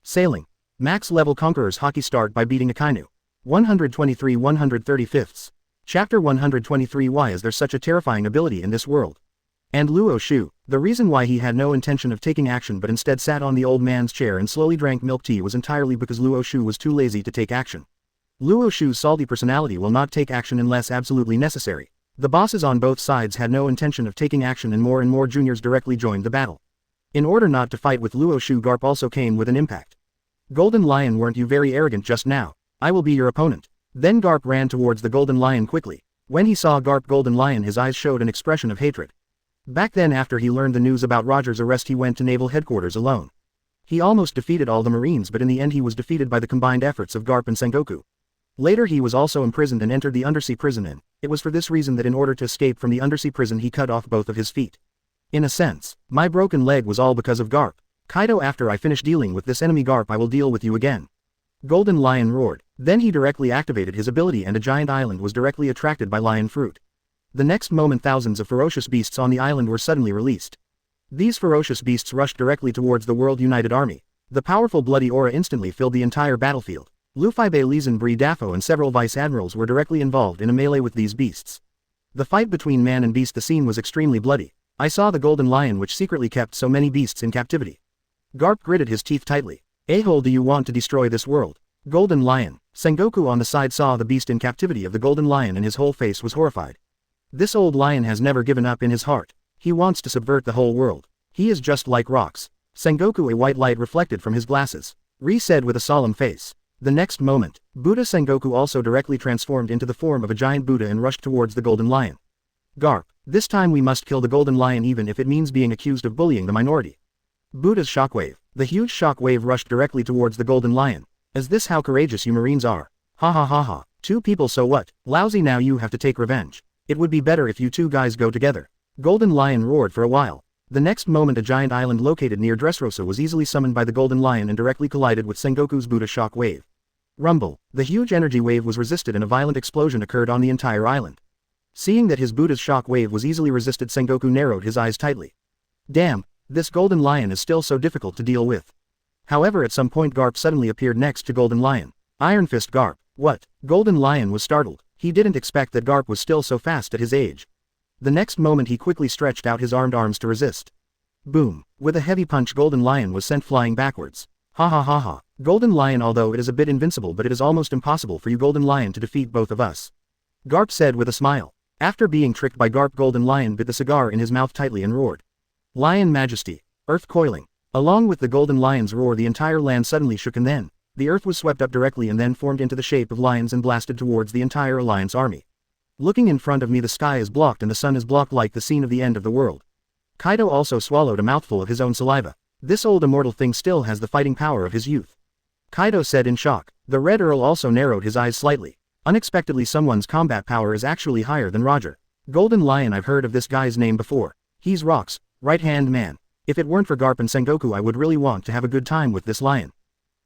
S1: Sailing. Max level Conqueror's Haki start by beating Akainu. 123 135. Chapter 123. Why is there such a terrifying ability in this world? And Luo Xiu, the reason why he had no intention of taking action but instead sat on the old man's chair and slowly drank milk tea was entirely because Luo Xiu was too lazy to take action. Luo Xiu's salty personality will not take action unless absolutely necessary. The bosses on both sides had no intention of taking action, and more juniors directly joined the battle. In order not to fight with Luo Xiu, Garp also came with an impact. Golden Lion, weren't you very arrogant just now? I will be your opponent. Then Garp ran towards the Golden Lion quickly. When he saw Garp Golden Lion, his eyes showed an expression of hatred. Back then after he learned the news about Roger's arrest he went to naval headquarters alone. He almost defeated all the Marines but in the end he was defeated by the combined efforts of Garp and Sengoku. Later he was also imprisoned and entered the undersea prison and it was for this reason that in order to escape from the undersea prison he cut off both of his feet. In a sense, my broken leg was all because of Garp. Kaido, after I finish dealing with this enemy Garp I will deal with you again. Golden Lion roared. Then he directly activated his ability and a giant island was directly attracted by lion fruit. The next moment thousands of ferocious beasts on the island were suddenly released. These ferocious beasts rushed directly towards the World United Army. The powerful bloody aura instantly filled the entire battlefield. Luffy, Leeson, Bree Daffo and several Vice Admirals were directly involved in a melee with these beasts. The fight between man and beast, the scene was extremely bloody. I saw the Golden Lion which secretly kept so many beasts in captivity. Garp gritted his teeth tightly. "A-hole, do you want to destroy this world?" Golden Lion. Sengoku on the side saw the beast in captivity of the Golden Lion and his whole face was horrified. This old lion has never given up in his heart. He wants to subvert the whole world. He is just like rocks. Sengoku, a white light reflected from his glasses. Ri said with a solemn face. The next moment, Buddha Sengoku also directly transformed into the form of a giant Buddha and rushed towards the Golden Lion. Garp, this time we must kill the Golden Lion even if it means being accused of bullying the minority. Buddha's shockwave. The huge shockwave rushed directly towards the Golden Lion. Is this how courageous you Marines are? Ha ha ha ha. Two people, so what? Lousy, now you have to take revenge. It would be better if you two guys go together. Golden Lion roared for a while. The next moment a giant island located near Dressrosa was easily summoned by the Golden Lion and directly collided with Sengoku's Buddha shock wave. Rumble. The huge energy wave was resisted and a violent explosion occurred on the entire island. Seeing that his Buddha's shock wave was easily resisted, Sengoku narrowed his eyes tightly. Damn, this Golden Lion is still so difficult to deal with. However, at some point Garp suddenly appeared next to Golden Lion. Iron Fist Garp. What? Golden Lion was startled. He didn't expect that Garp was still so fast at his age. The next moment he quickly stretched out his armed arms to resist. Boom. With a heavy punch Golden Lion was sent flying backwards. Ha ha ha ha. Golden Lion, although it is a bit invincible but it is almost impossible for you Golden Lion to defeat both of us. Garp said with a smile. After being tricked by Garp, Golden Lion bit the cigar in his mouth tightly and roared. Lion Majesty. Earth coiling. Along with the Golden Lion's roar the entire land suddenly shook and then, the earth was swept up directly and then formed into the shape of lions and blasted towards the entire Alliance army. Looking in front of me, the sky is blocked and the sun is blocked like the scene of the end of the world. Kaido also swallowed a mouthful of his own saliva. This old immortal thing still has the fighting power of his youth. Kaido said in shock. The Red Earl also narrowed his eyes slightly. Unexpectedly, someone's combat power is actually higher than Roger. Golden Lion, I've heard of this guy's name before. He's Rock's right-hand man. If it weren't for Garp and Sengoku I would really want to have a good time with this lion.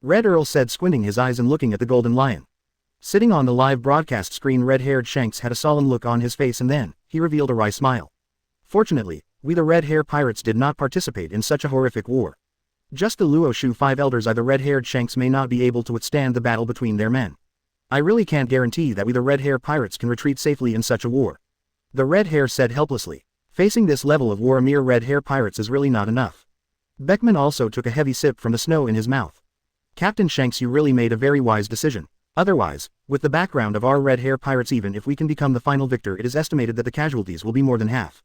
S1: Red Earl said, squinting his eyes and looking at the Golden Lion. Sitting on the live broadcast screen, red-haired Shanks had a solemn look on his face and then, he revealed a wry smile. Fortunately, we the Red Hair Pirates did not participate in such a horrific war. Just the Luo Xiu 5 elders, the red-haired Shanks may not be able to withstand the battle between their men. I really can't guarantee that we the Red Hair Pirates can retreat safely in such a war. The Red Hair said helplessly. Facing this level of war, a mere Red Hair Pirates is really not enough. Beckman also took a heavy sip from the snow in his mouth. Captain Shanks, you really made a very wise decision. Otherwise, with the background of our Red Hair Pirates, even if we can become the final victor, it is estimated that the casualties will be more than half.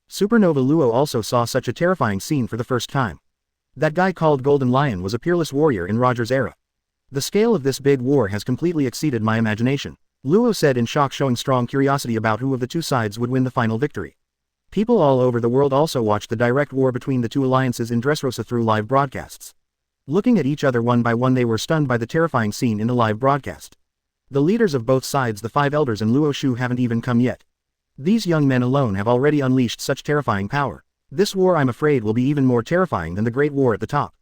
S1: Supernova Luo also saw such a terrifying scene for the first time. That guy called Golden Lion was a peerless warrior in Roger's era. The scale of this big war has completely exceeded my imagination. Luo said in shock, showing strong curiosity about who of the two sides would win the final victory. People all over the world also watched the direct war between the two alliances in Dressrosa through live broadcasts. Looking at each other one by one, they were stunned by the terrifying scene in the live broadcast. The leaders of both sides, the 5 elders and Luo Xiu, haven't even come yet. These young men alone have already unleashed such terrifying power. This war, I'm afraid, will be even more terrifying than the Great War at the top.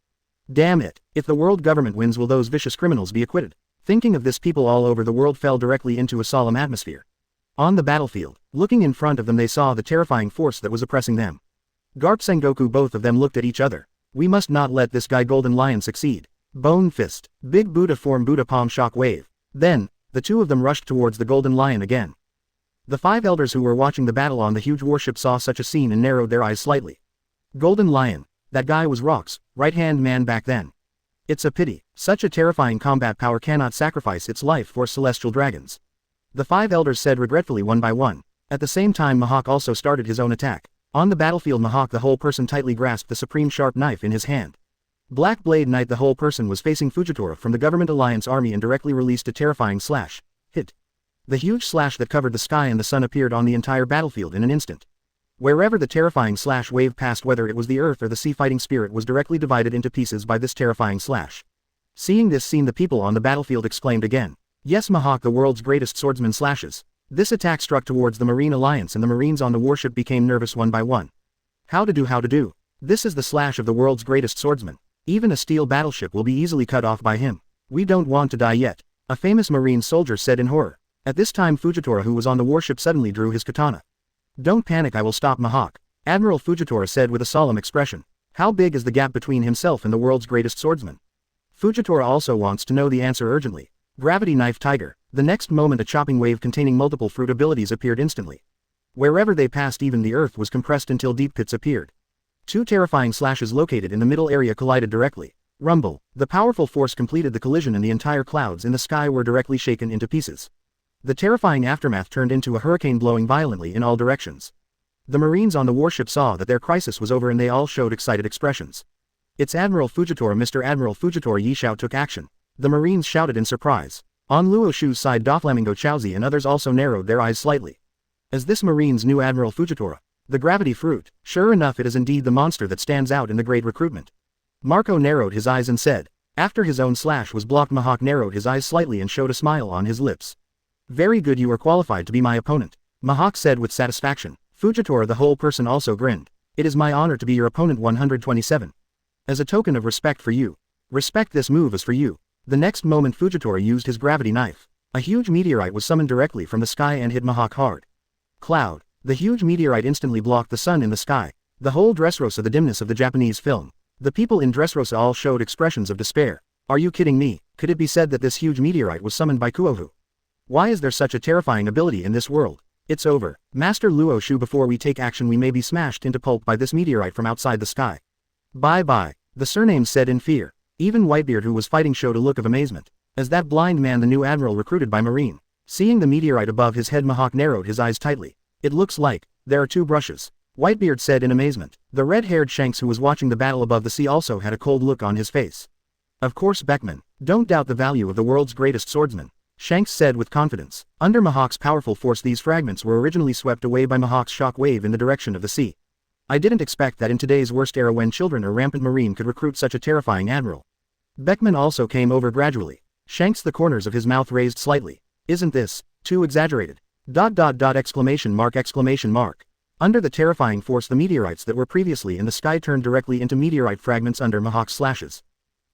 S1: Damn it, if the world government wins, will those vicious criminals be acquitted? Thinking of this, people all over the world fell directly into a solemn atmosphere. On the battlefield, looking in front of them, they saw the terrifying force that was oppressing them. Garp, Sengoku, both of them looked at each other. We must not let this guy Golden Lion succeed. Bone Fist. Big Buddha form, Buddha palm, shock wave. Then, the two of them rushed towards the Golden Lion again. The 5 elders who were watching the battle on the huge warship saw such a scene and narrowed their eyes slightly. Golden Lion. That guy was Rock's right-hand man back then. It's a pity. Such a terrifying combat power cannot sacrifice its life for celestial dragons. The 5 elders said regretfully one by one. At the same time, Mihawk also started his own attack. On the battlefield, Mihawk the whole person tightly grasped the supreme sharp knife in his hand. Black Blade Knight the whole person was facing Fujitora from the Government Alliance army and directly released a terrifying slash. Hit. The huge slash that covered the sky and the sun appeared on the entire battlefield in an instant. Wherever the terrifying slash wave passed, whether it was the earth or the sea, fighting spirit was directly divided into pieces by this terrifying slash. Seeing this scene, the people on the battlefield exclaimed again. Yes, Mihawk, the world's greatest swordsman, slashes. This attack struck towards the Marine Alliance and the Marines on the warship became nervous one by one. How to do. This is the slash of the world's greatest swordsman. Even a steel battleship will be easily cut off by him. We don't want to die yet, a famous Marine soldier said in horror. At this time Fujitora, who was on the warship, suddenly drew his katana. Don't panic, I will stop Mihawk, Admiral Fujitora said with a solemn expression. How big is the gap between himself and the world's greatest swordsman? Fujitora also wants to know the answer urgently. Gravity Knife Tiger. The next moment a chopping wave containing multiple fruit abilities appeared instantly. Wherever they passed, even the earth was compressed until deep pits appeared. Two terrifying slashes located in the middle area collided directly. Rumble. The powerful force completed the collision and the entire clouds in the sky were directly shaken into pieces. The terrifying aftermath turned into a hurricane blowing violently in all directions. The Marines on the warship saw that their crisis was over and they all showed excited expressions. It's Admiral Fujitora. Mr. Admiral Fujitora Yishao took action. The Marines shouted in surprise. On Luo Xiu's side, Doflamingo Chaozi and others also narrowed their eyes slightly. As this Marines knew Admiral Fujitora. The gravity fruit. Sure enough, it is indeed the monster that stands out in the great recruitment. Marco narrowed his eyes and said. After his own slash was blocked, Mihawk narrowed his eyes slightly and showed a smile on his lips. Very good, you are qualified to be my opponent, Mihawk said with satisfaction. Fujitora, the whole person, also grinned. It is my honor to be your opponent. 127. As a token of respect for you. Respect, this move is for you. The next moment Fujitora used his gravity knife. A huge meteorite was summoned directly from the sky and hit Mihawk hard. Cloud. The huge meteorite instantly blocked the sun in the sky. The whole Dressrosa, the dimness of the Japanese film. The people in Dressrosa all showed expressions of despair. Are you kidding me? Could it be said that this huge meteorite was summoned by Kuohu? Why is there such a terrifying ability in this world? It's over. Master Luo Xiu, before we take action we may be smashed into pulp by this meteorite from outside the sky. Bye-bye, the surname said in fear. Even Whitebeard, who was fighting, showed a look of amazement. As that blind man, the new admiral recruited by Marine. Seeing the meteorite above his head, Mihawk narrowed his eyes tightly. It looks like there are two brushes, Whitebeard said in amazement. The red-haired Shanks, who was watching the battle above the sea, also had a cold look on his face. Of course, Beckman. Don't doubt the value of the world's greatest swordsman, Shanks said with confidence. Under Mihawk's powerful force, these fragments were originally swept away by Mihawk's shock wave in the direction of the sea. I didn't expect that in today's worst era, when children or rampant Marine could recruit such a terrifying admiral. Beckman also came over gradually. Shanks, the corners of his mouth raised slightly. Isn't this too exaggerated? ... Exclamation mark. Under the terrifying force, the meteorites that were previously in the sky turned directly into meteorite fragments under Mihawk's slashes.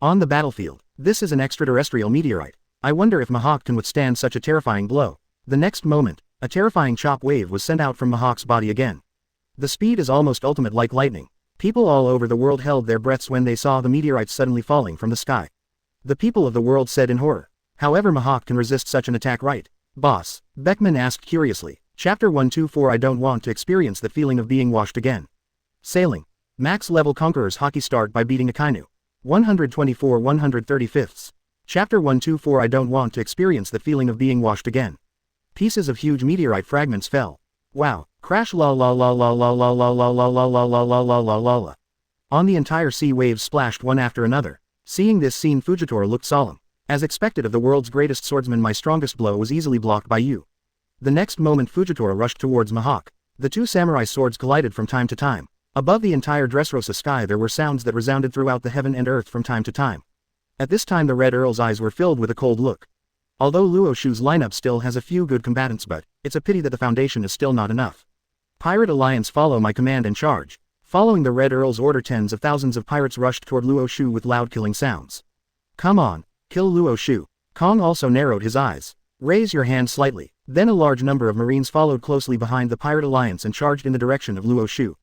S1: On the battlefield. This is an extraterrestrial meteorite. I wonder if Mihawk can withstand such a terrifying blow. The next moment, a terrifying chop wave was sent out from Mihawk's body again. The speed is almost ultimate, like lightning. People all over the world held their breaths when they saw the meteorites suddenly falling from the sky. The people of the world said in horror. However, Mihawk can resist such an attack, right, boss? Beckman asked curiously. Chapter 124. I don't want to experience that feeling of being washed again. Sailing. Max level Conqueror's Haki start by beating Akainu. 124 135. Chapter 124. I don't want to experience that feeling of being washed again. Pieces of huge meteorite fragments fell. Wow. Crash la la la la la la la la la la la la la la la la la. On the entire sea, waves splashed one after another. Seeing this scene, Fujitora looked solemn. As expected of the world's greatest swordsman, my strongest blow was easily blocked by you. The next moment Fujitora rushed towards Mihawk. The two samurai swords collided from time to time. Above the entire Dressrosa sky there were sounds that resounded throughout the heaven and earth from time to time. At this time the Red Earl's eyes were filled with a cold look. Although Luo Xiu's lineup still has a few good combatants, but it's a pity that the foundation is still not enough. Pirate Alliance, follow my command and charge. Following the Red Earl's order, tens of thousands of pirates rushed toward Luo Xiu with loud killing sounds. Come on, kill Luo Xiu. Kong also narrowed his eyes. Raise your hand slightly. Then a large number of Marines followed closely behind the Pirate Alliance and charged in the direction of Luo Xiu.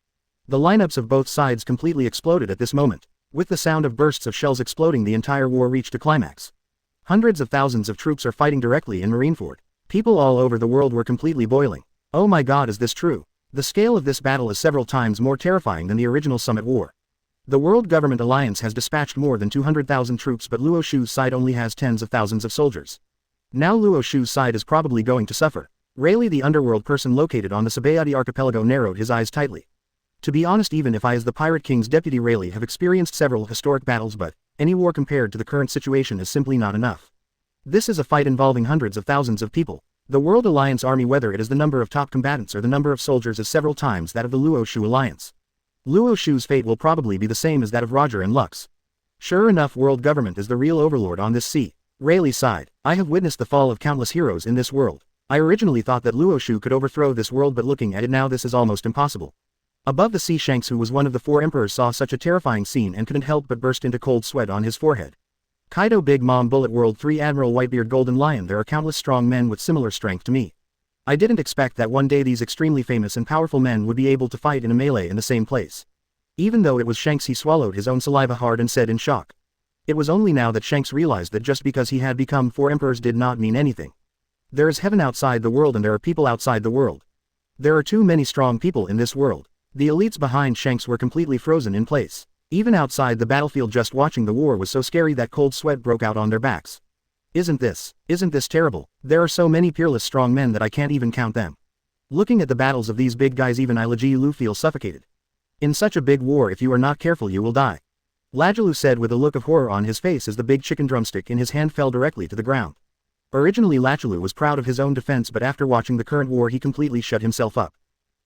S1: The lineups of both sides completely exploded at this moment. With the sound of bursts of shells exploding, the entire war reached a climax. Hundreds of thousands of troops are fighting directly in Marineford. People all over the world were completely boiling. Oh my god, is this true? The scale of this battle is several times more terrifying than the original Summit War. The World Government Alliance has dispatched more than 200,000 troops, but Luo Xiu's side only has tens of thousands of soldiers. Now Luo Xiu's side is probably going to suffer. Rayleigh, the underworld person located on the Sabayati archipelago, narrowed his eyes tightly. To be honest, even if I, as the Pirate King's deputy Rayleigh, have experienced several historic battles, but any war compared to the current situation is simply not enough. This is a fight involving hundreds of thousands of people. The World Alliance army, whether it is the number of top combatants or the number of soldiers, is several times that of the Luo Xiu alliance. Luo Xiu's fate will probably be the same as that of Roger and Lux. Sure enough, world government is the real overlord on this sea. Rayleigh sighed. I have witnessed the fall of countless heroes in this world. I originally thought that Luo Xiu could overthrow this world, but looking at it now, this is almost impossible. Above the sea, Shanks, who was one of the 4 emperors, saw such a terrifying scene and couldn't help but burst into cold sweat on his forehead. Kaido, Big Mom, Bullet, World 3 Admiral, Whitebeard, Golden Lion, there are countless strong men with similar strength to me. I didn't expect that one day these extremely famous and powerful men would be able to fight in a melee in the same place. Even though it was Shanks, he swallowed his own saliva hard and said in shock. It was only now that Shanks realized that just because he had become 4 emperors did not mean anything. There is heaven outside the world and there are people outside the world. There are too many strong people in this world. The elites behind Shanks were completely frozen in place. Even outside the battlefield, just watching the war was so scary that cold sweat broke out on their backs. Isn't this terrible? There are so many peerless strong men that I can't even count them. Looking at the battles of these big guys, even I Lu feel suffocated. In such a big war, if you are not careful, you will die. Lajilu said with a look of horror on his face as the big chicken drumstick in his hand fell directly to the ground. Originally Lajilu was proud of his own defense, but after watching the current war he completely shut himself up.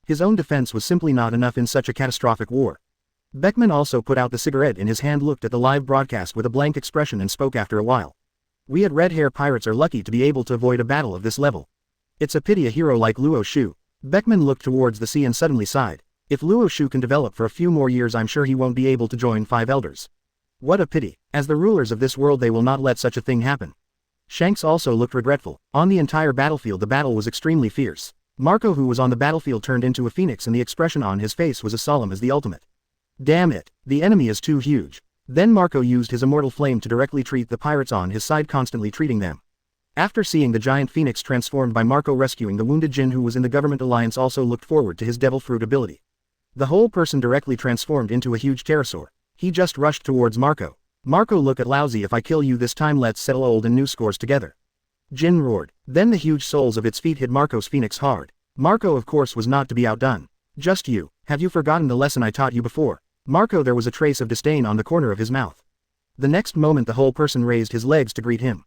S1: His own defense was simply not enough in such a catastrophic war. Beckman also put out the cigarette in his hand, looked at the live broadcast with a blank expression and spoke after a while. We at Red Hair Pirates are lucky to be able to avoid a battle of this level. It's a pity a hero like Luo Xiu. Beckman looked towards the sea and suddenly sighed. If Luo Xiu can develop for a few more years, I'm sure he won't be able to join 5 elders. What a pity. As the rulers of this world, they will not let such a thing happen. Shanks also looked regretful. On the entire battlefield, the battle was extremely fierce. Marco, who was on the battlefield, turned into a phoenix and the expression on his face was as solemn as the ultimate. Damn it, the enemy is too huge. Then Marco used his immortal flame to directly treat the pirates on his side, constantly treating them. After seeing the giant phoenix transformed by Marco rescuing the wounded Jin, who was in the government alliance, also looked forward to his devil fruit ability. The whole person directly transformed into a huge pterosaur. He just rushed towards Marco. Marco, look at lousy, if I kill you this time, let's settle old and new scores together. Jin roared. Then the huge soles of its feet hit Marco's phoenix hard. Marco, of course, was not to be outdone. Just you, have you forgotten the lesson I taught you before? Marco, there was a trace of disdain on the corner of his mouth. The next moment the whole person raised his legs to greet him.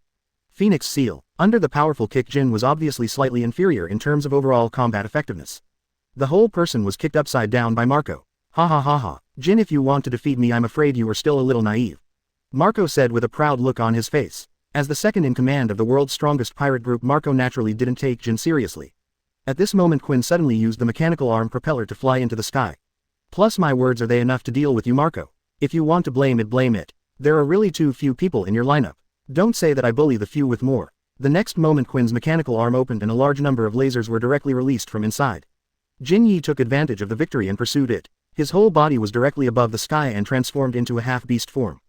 S1: Phoenix Seal. Under the powerful kick, Jin was obviously slightly inferior in terms of overall combat effectiveness. The whole person was kicked upside down by Marco. Ha ha ha ha. Jin, if you want to defeat me, I'm afraid you are still a little naive. Marco said with a proud look on his face. As the second in command of the world's strongest pirate group, Marco naturally didn't take Jin seriously. At this moment, Quinn suddenly used the mechanical arm propeller to fly into the sky. Plus, my words, are they enough to deal with you, Marco? If you want to blame it, blame it. There are really too few people in your lineup. Don't say that I bully the few with more. The next moment, Quinn's mechanical arm opened and a large number of lasers were directly released from inside. Jin Yi took advantage of the victory and pursued it. His whole body was directly above the sky and transformed into a half-beast form.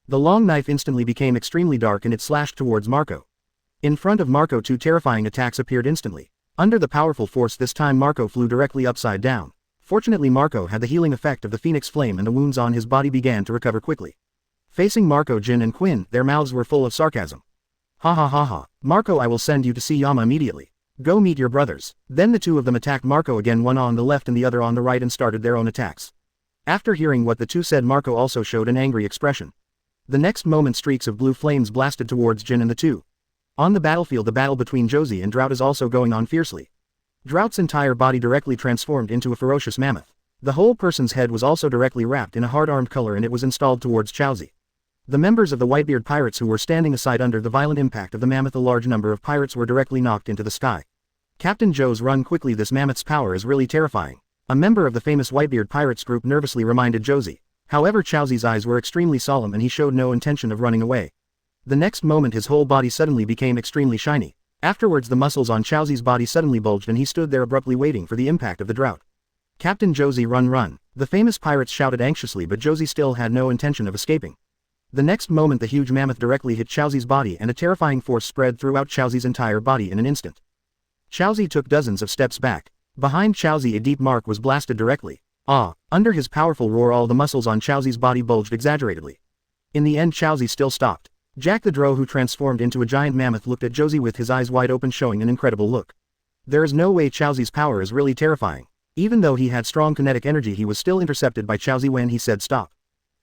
S1: The long knife instantly became extremely dark and it slashed towards Marco. In front of Marco, 2 terrifying attacks appeared instantly. Under the powerful force, this time Marco flew directly upside down. Fortunately, Marco had the healing effect of the Phoenix Flame and the wounds on his body began to recover quickly. Facing Marco, Jin and Quinn, their mouths were full of sarcasm. Ha ha ha ha. Marco, I will send you to see Yama immediately. Go meet your brothers. Then the 2 of them attacked Marco again, one on the left and the other on the right, and started their own attacks. After hearing what the 2 said, Marco also showed an angry expression. The next moment, streaks of blue flames blasted towards Jin and the 2. On the battlefield, the battle between Josie and Drought is also going on fiercely. Drought's entire body directly transformed into a ferocious mammoth. The whole person's head was also directly wrapped in a hard-armed color and it was installed towards Chowzi. The members of the Whitebeard pirates who were standing aside under the violent impact of the mammoth, a large number of pirates were directly knocked into the sky. Captain Joe's run quickly, this mammoth's power is really terrifying. A member of the famous Whitebeard pirates group nervously reminded Josie. However, Chowzi's eyes were extremely solemn and he showed no intention of running away. The next moment his whole body suddenly became extremely shiny. Afterwards the muscles on Chowzi's body suddenly bulged and he stood there abruptly waiting for the impact of the drought. Captain Josie, run run. The famous pirates shouted anxiously, but Josie still had no intention of escaping. The next moment the huge mammoth directly hit Chowzi's body and a terrifying force spread throughout Chowzi's entire body in an instant. Chowzi took dozens of steps back. Behind Chowzi a deep mark was blasted directly. Under his powerful roar all the muscles on Chowzi's body bulged exaggeratedly. In the end Chowzi still stopped. Jack the Drow, who transformed into a giant mammoth, looked at Josie with his eyes wide open, showing an incredible look. There is no way, Chowzi's power is really terrifying. Even though he had strong kinetic energy, he was still intercepted by Chowzi when he said stop.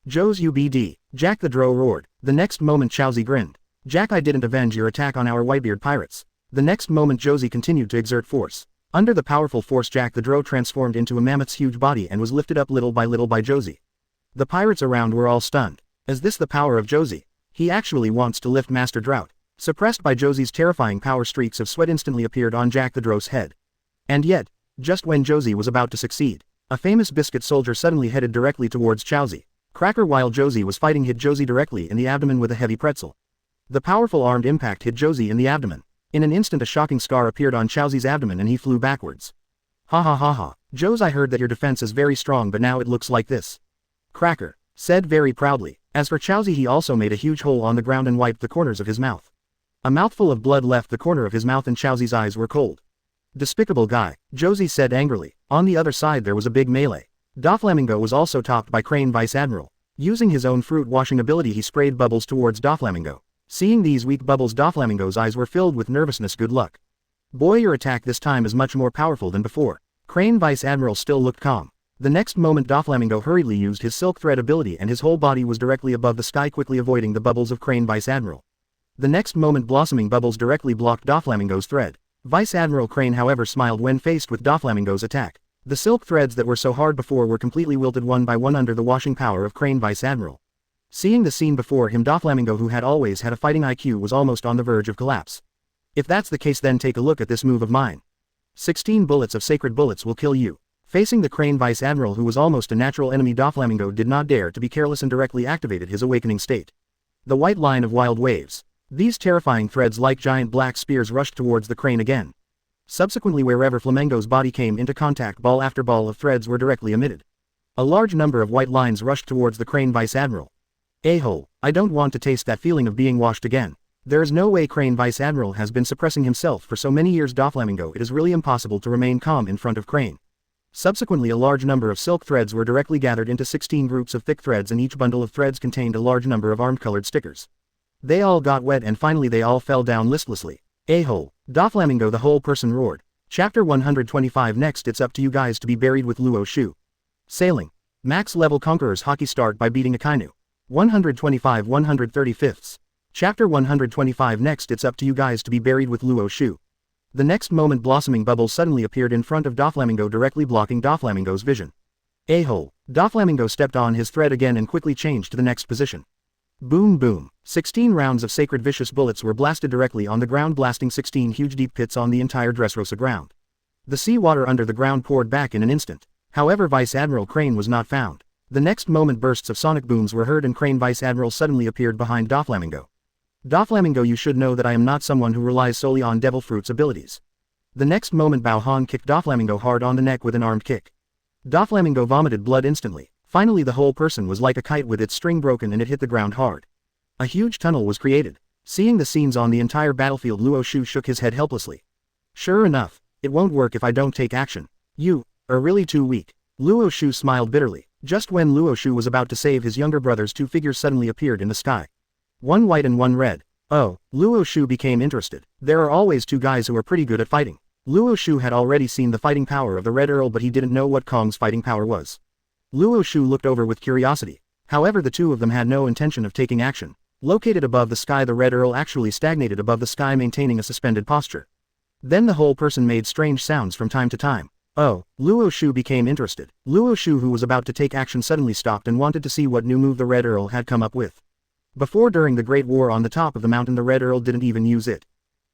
S1: Joe's UBD. Jack the Drow roared. The next moment Chowzi grinned. Jack, I didn't avenge your attack on our Whitebeard pirates. The next moment Josie continued to exert force. Under the powerful force Jack the Drow transformed into a mammoth's huge body and was lifted up little by Josie. The pirates around were all stunned. Is this the power of Josie? He actually wants to lift Master Drought. Suppressed by Josie's terrifying power, streaks of sweat instantly appeared on Jack the Drow's head. And yet, just when Josie was about to succeed, a famous biscuit soldier suddenly headed directly towards Chowsy. Cracker, while Josie was fighting, hit Josie directly in the abdomen with a heavy pretzel. The powerful armed impact hit Josie in the abdomen. In an instant a shocking scar appeared on Chowsy's abdomen and he flew backwards. Ha ha ha ha. Joes, I heard that your defense is very strong, but now it looks like this. Cracker said very proudly. As for Chowsy, he also made a huge hole on the ground and wiped the corners of his mouth. A mouthful of blood left the corner of his mouth and Chowsy's eyes were cold. Despicable guy, Josie said angrily. On the other side there was a big melee. Doflamingo was also topped by Crane Vice Admiral. Using his own fruit washing ability, he sprayed bubbles towards Doflamingo. Seeing these weak bubbles, Doflamingo's eyes were filled with nervousness. Good luck. Boy, your attack this time is much more powerful than before. Crane Vice Admiral still looked calm. The next moment Doflamingo hurriedly used his silk thread ability and his whole body was directly above the sky, quickly avoiding the bubbles of Crane Vice Admiral. The next moment blossoming bubbles directly blocked Doflamingo's thread. Vice Admiral Crane however smiled when faced with Doflamingo's attack. The silk threads that were so hard before were completely wilted one by one under the washing power of Crane Vice Admiral. Seeing the scene before him, Doflamingo, who had always had a fighting IQ, was almost on the verge of collapse. If that's the case, then take a look at this move of mine. 16 bullets of sacred bullets will kill you. Facing the Crane Vice Admiral, who was almost a natural enemy, Doflamingo did not dare to be careless and directly activated his awakening state. The white line of wild waves. These terrifying threads like giant black spears rushed towards the crane again. Subsequently, wherever Flamengo's body came into contact, ball after ball of threads were directly emitted. A large number of white lines rushed towards the Crane Vice Admiral. A-hole, I don't want to taste that feeling of being washed again. There is no way. Crane Vice Admiral has been suppressing himself for so many years. Doflamingo, it is really impossible to remain calm in front of Crane. Subsequently, a large number of silk threads were directly gathered into 16 groups of thick threads, and each bundle of threads contained a large number of armed colored stickers. They all got wet and finally they all fell down listlessly. A-hole, Doflamingo, the whole person roared. Chapter 125. Next, it's up to you guys to be buried with Luo Xiu. Sailing. Max level Conqueror's Haki start by beating Akainu. 125 135ths. Chapter 125. Next, it's up to you guys to be buried with Luo Xiu. The next moment blossoming bubbles suddenly appeared in front of Doflamingo, directly blocking Doflamingo's vision. A-hole, Doflamingo stepped on his thread again and quickly changed to the next position. Boom boom. 16 rounds of sacred vicious bullets were blasted directly on the ground, blasting 16 huge deep pits on the entire Dressrosa ground. The sea water under the ground poured back in an instant. However, Vice Admiral Crane was not found. The next moment bursts of sonic booms were heard and Crane Vice Admiral suddenly appeared behind Doflamingo. Doflamingo, you should know that I am not someone who relies solely on Devil Fruit's abilities. The next moment Bao Han kicked Doflamingo hard on the neck with an armed kick. Doflamingo vomited blood instantly. Finally, the whole person was like a kite with its string broken and it hit the ground hard. A huge tunnel was created. Seeing the scenes on the entire battlefield, Luo Xiu shook his head helplessly. Sure enough, it won't work if I don't take action. You are really too weak. Luo Xiu smiled bitterly. Just when Luo Xiu was about to save his younger brothers, two figures suddenly appeared in the sky. One white and one red. Oh, Luo Xiu became interested. There are always two guys who are pretty good at fighting. Luo Xiu had already seen the fighting power of the Red Earl, but he didn't know what Kong's fighting power was. Luo Xiu looked over with curiosity. However, the two of them had no intention of taking action. Located above the sky, the Red Earl actually stagnated above the sky, maintaining a suspended posture. Then the whole person made strange sounds from time to time. Oh, Luo Xiu became interested. Luo Xiu, who was about to take action, suddenly stopped and wanted to see what new move the Red Earl had come up with. Before, during the Great War on the top of the mountain, the Red Earl didn't even use it.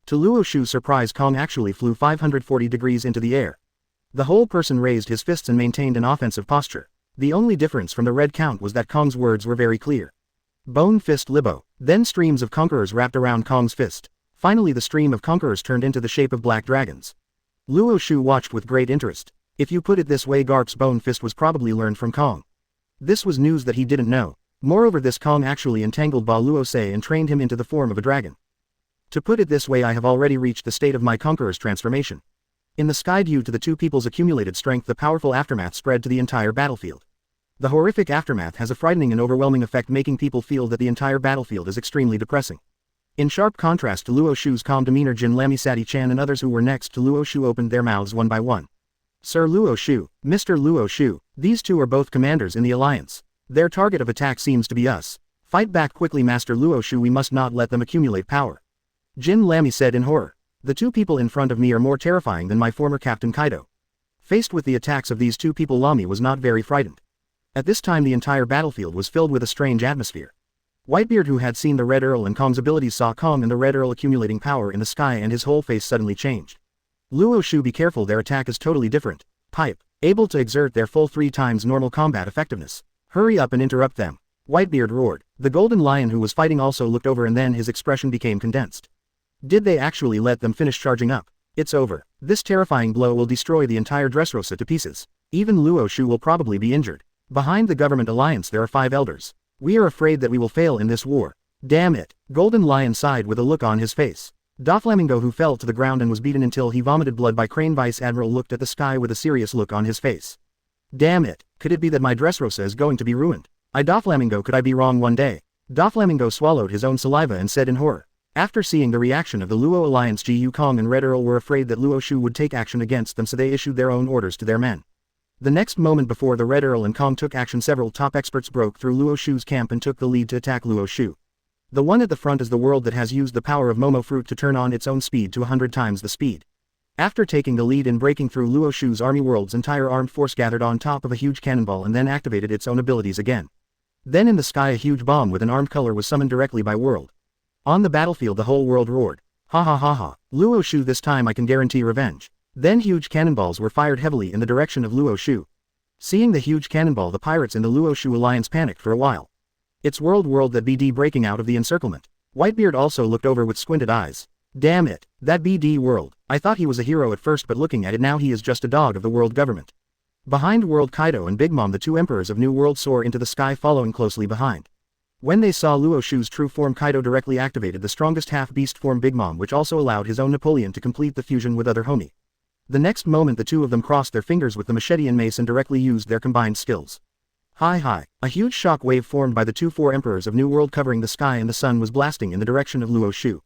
S1: To Luo Xiu's surprise, Kong actually flew 540 degrees into the air. The whole person raised his fists and maintained an offensive posture. The only difference from the Red Count was that Kong's words were very clear. Bone Fist Libo. Then streams of Conquerors wrapped around Kong's fist. Finally, the stream of Conquerors turned into the shape of black dragons. Luo Xiu watched with great interest. If you put it this way, Garp's Bone Fist was probably learned from Kong. This was news that he didn't know. Moreover, this Kong actually entangled Ba Luo Se and trained him into the form of a dragon. To put it this way, I have already reached the state of my Conqueror's transformation. In the sky, due to the two people's accumulated strength, the powerful aftermath spread to the entire battlefield. The horrific aftermath has a frightening and overwhelming effect, making people feel that the entire battlefield is extremely depressing. In sharp contrast to Luo Xiu's calm demeanor, Jin Lamy, Sati Chan and others who were next to Luo Xiu opened their mouths one by one. Sir Luo Xiu, Mr. Luo Xiu, these two are both commanders in the alliance. Their target of attack seems to be us. Fight back quickly, Master Luo Xiu, we must not let them accumulate power. Jin Lamy said in horror. The two people in front of me are more terrifying than my former Captain Kaido. Faced with the attacks of these two people, Lami was not very frightened. At this time the entire battlefield was filled with a strange atmosphere. Whitebeard, who had seen the Red Earl and Kong's abilities, saw Kong and the Red Earl accumulating power in the sky, and his whole face suddenly changed. Luo Xiu, be careful, their attack is totally different. Pipe. Able to exert their full 3 times normal combat effectiveness. Hurry up and interrupt them. Whitebeard roared. The Golden Lion, who was fighting, also looked over, and then his expression became condensed. Did they actually let them finish charging up? It's over. This terrifying blow will destroy the entire Dressrosa to pieces. Even Luo Xiu will probably be injured. Behind the government alliance there are 5 elders. We are afraid that we will fail in this war. Damn it. Golden Lion sighed with a look on his face. Doflamingo, who fell to the ground and was beaten until he vomited blood by Crane Vice Admiral, looked at the sky with a serious look on his face. Damn it. Could it be that my Dressrosa is going to be ruined? Doflamingo, could I be wrong one day? Doflamingo swallowed his own saliva and said in horror. After seeing the reaction of the Luo Alliance, Gu Kong and Red Earl were afraid that Luo Xiu would take action against them, so they issued their own orders to their men. The next moment, before the Red Earl and Kong took action, several top experts broke through Luo Xiu's camp and took the lead to attack Luo Xiu. The one at the front is the world that has used the power of Momo Fruit to turn on its own speed to 100 times the speed. After taking the lead in breaking through Luo Xiu's army, world's entire armed force gathered on top of a huge cannonball and then activated its own abilities again. Then in the sky a huge bomb with an armed color was summoned directly by world. On the battlefield the whole world roared. Ha ha ha ha. Luo Xiu, this time I can guarantee revenge. Then huge cannonballs were fired heavily in the direction of Luo Xiu. Seeing the huge cannonball, the pirates in the Luo Xiu alliance panicked for a while. It's world that BD breaking out of the encirclement. Whitebeard also looked over with squinted eyes. Damn it, that BD world. I thought he was a hero at first, but looking at it now he is just a dog of the world government. Behind World, Kaido and Big Mom, the 2 emperors of New World, soar into the sky, following closely behind. When they saw Luo Xiu's true form, Kaido directly activated the strongest half-beast form Big Mom, which also allowed his own Napoleon to complete the fusion with other homie. The next moment the 2 of them crossed their fingers with the machete and mace and directly used their combined skills. Hi. A huge shock wave formed by the 2 4 emperors of New World covering the sky, and the sun was blasting in the direction of Luo Xiu.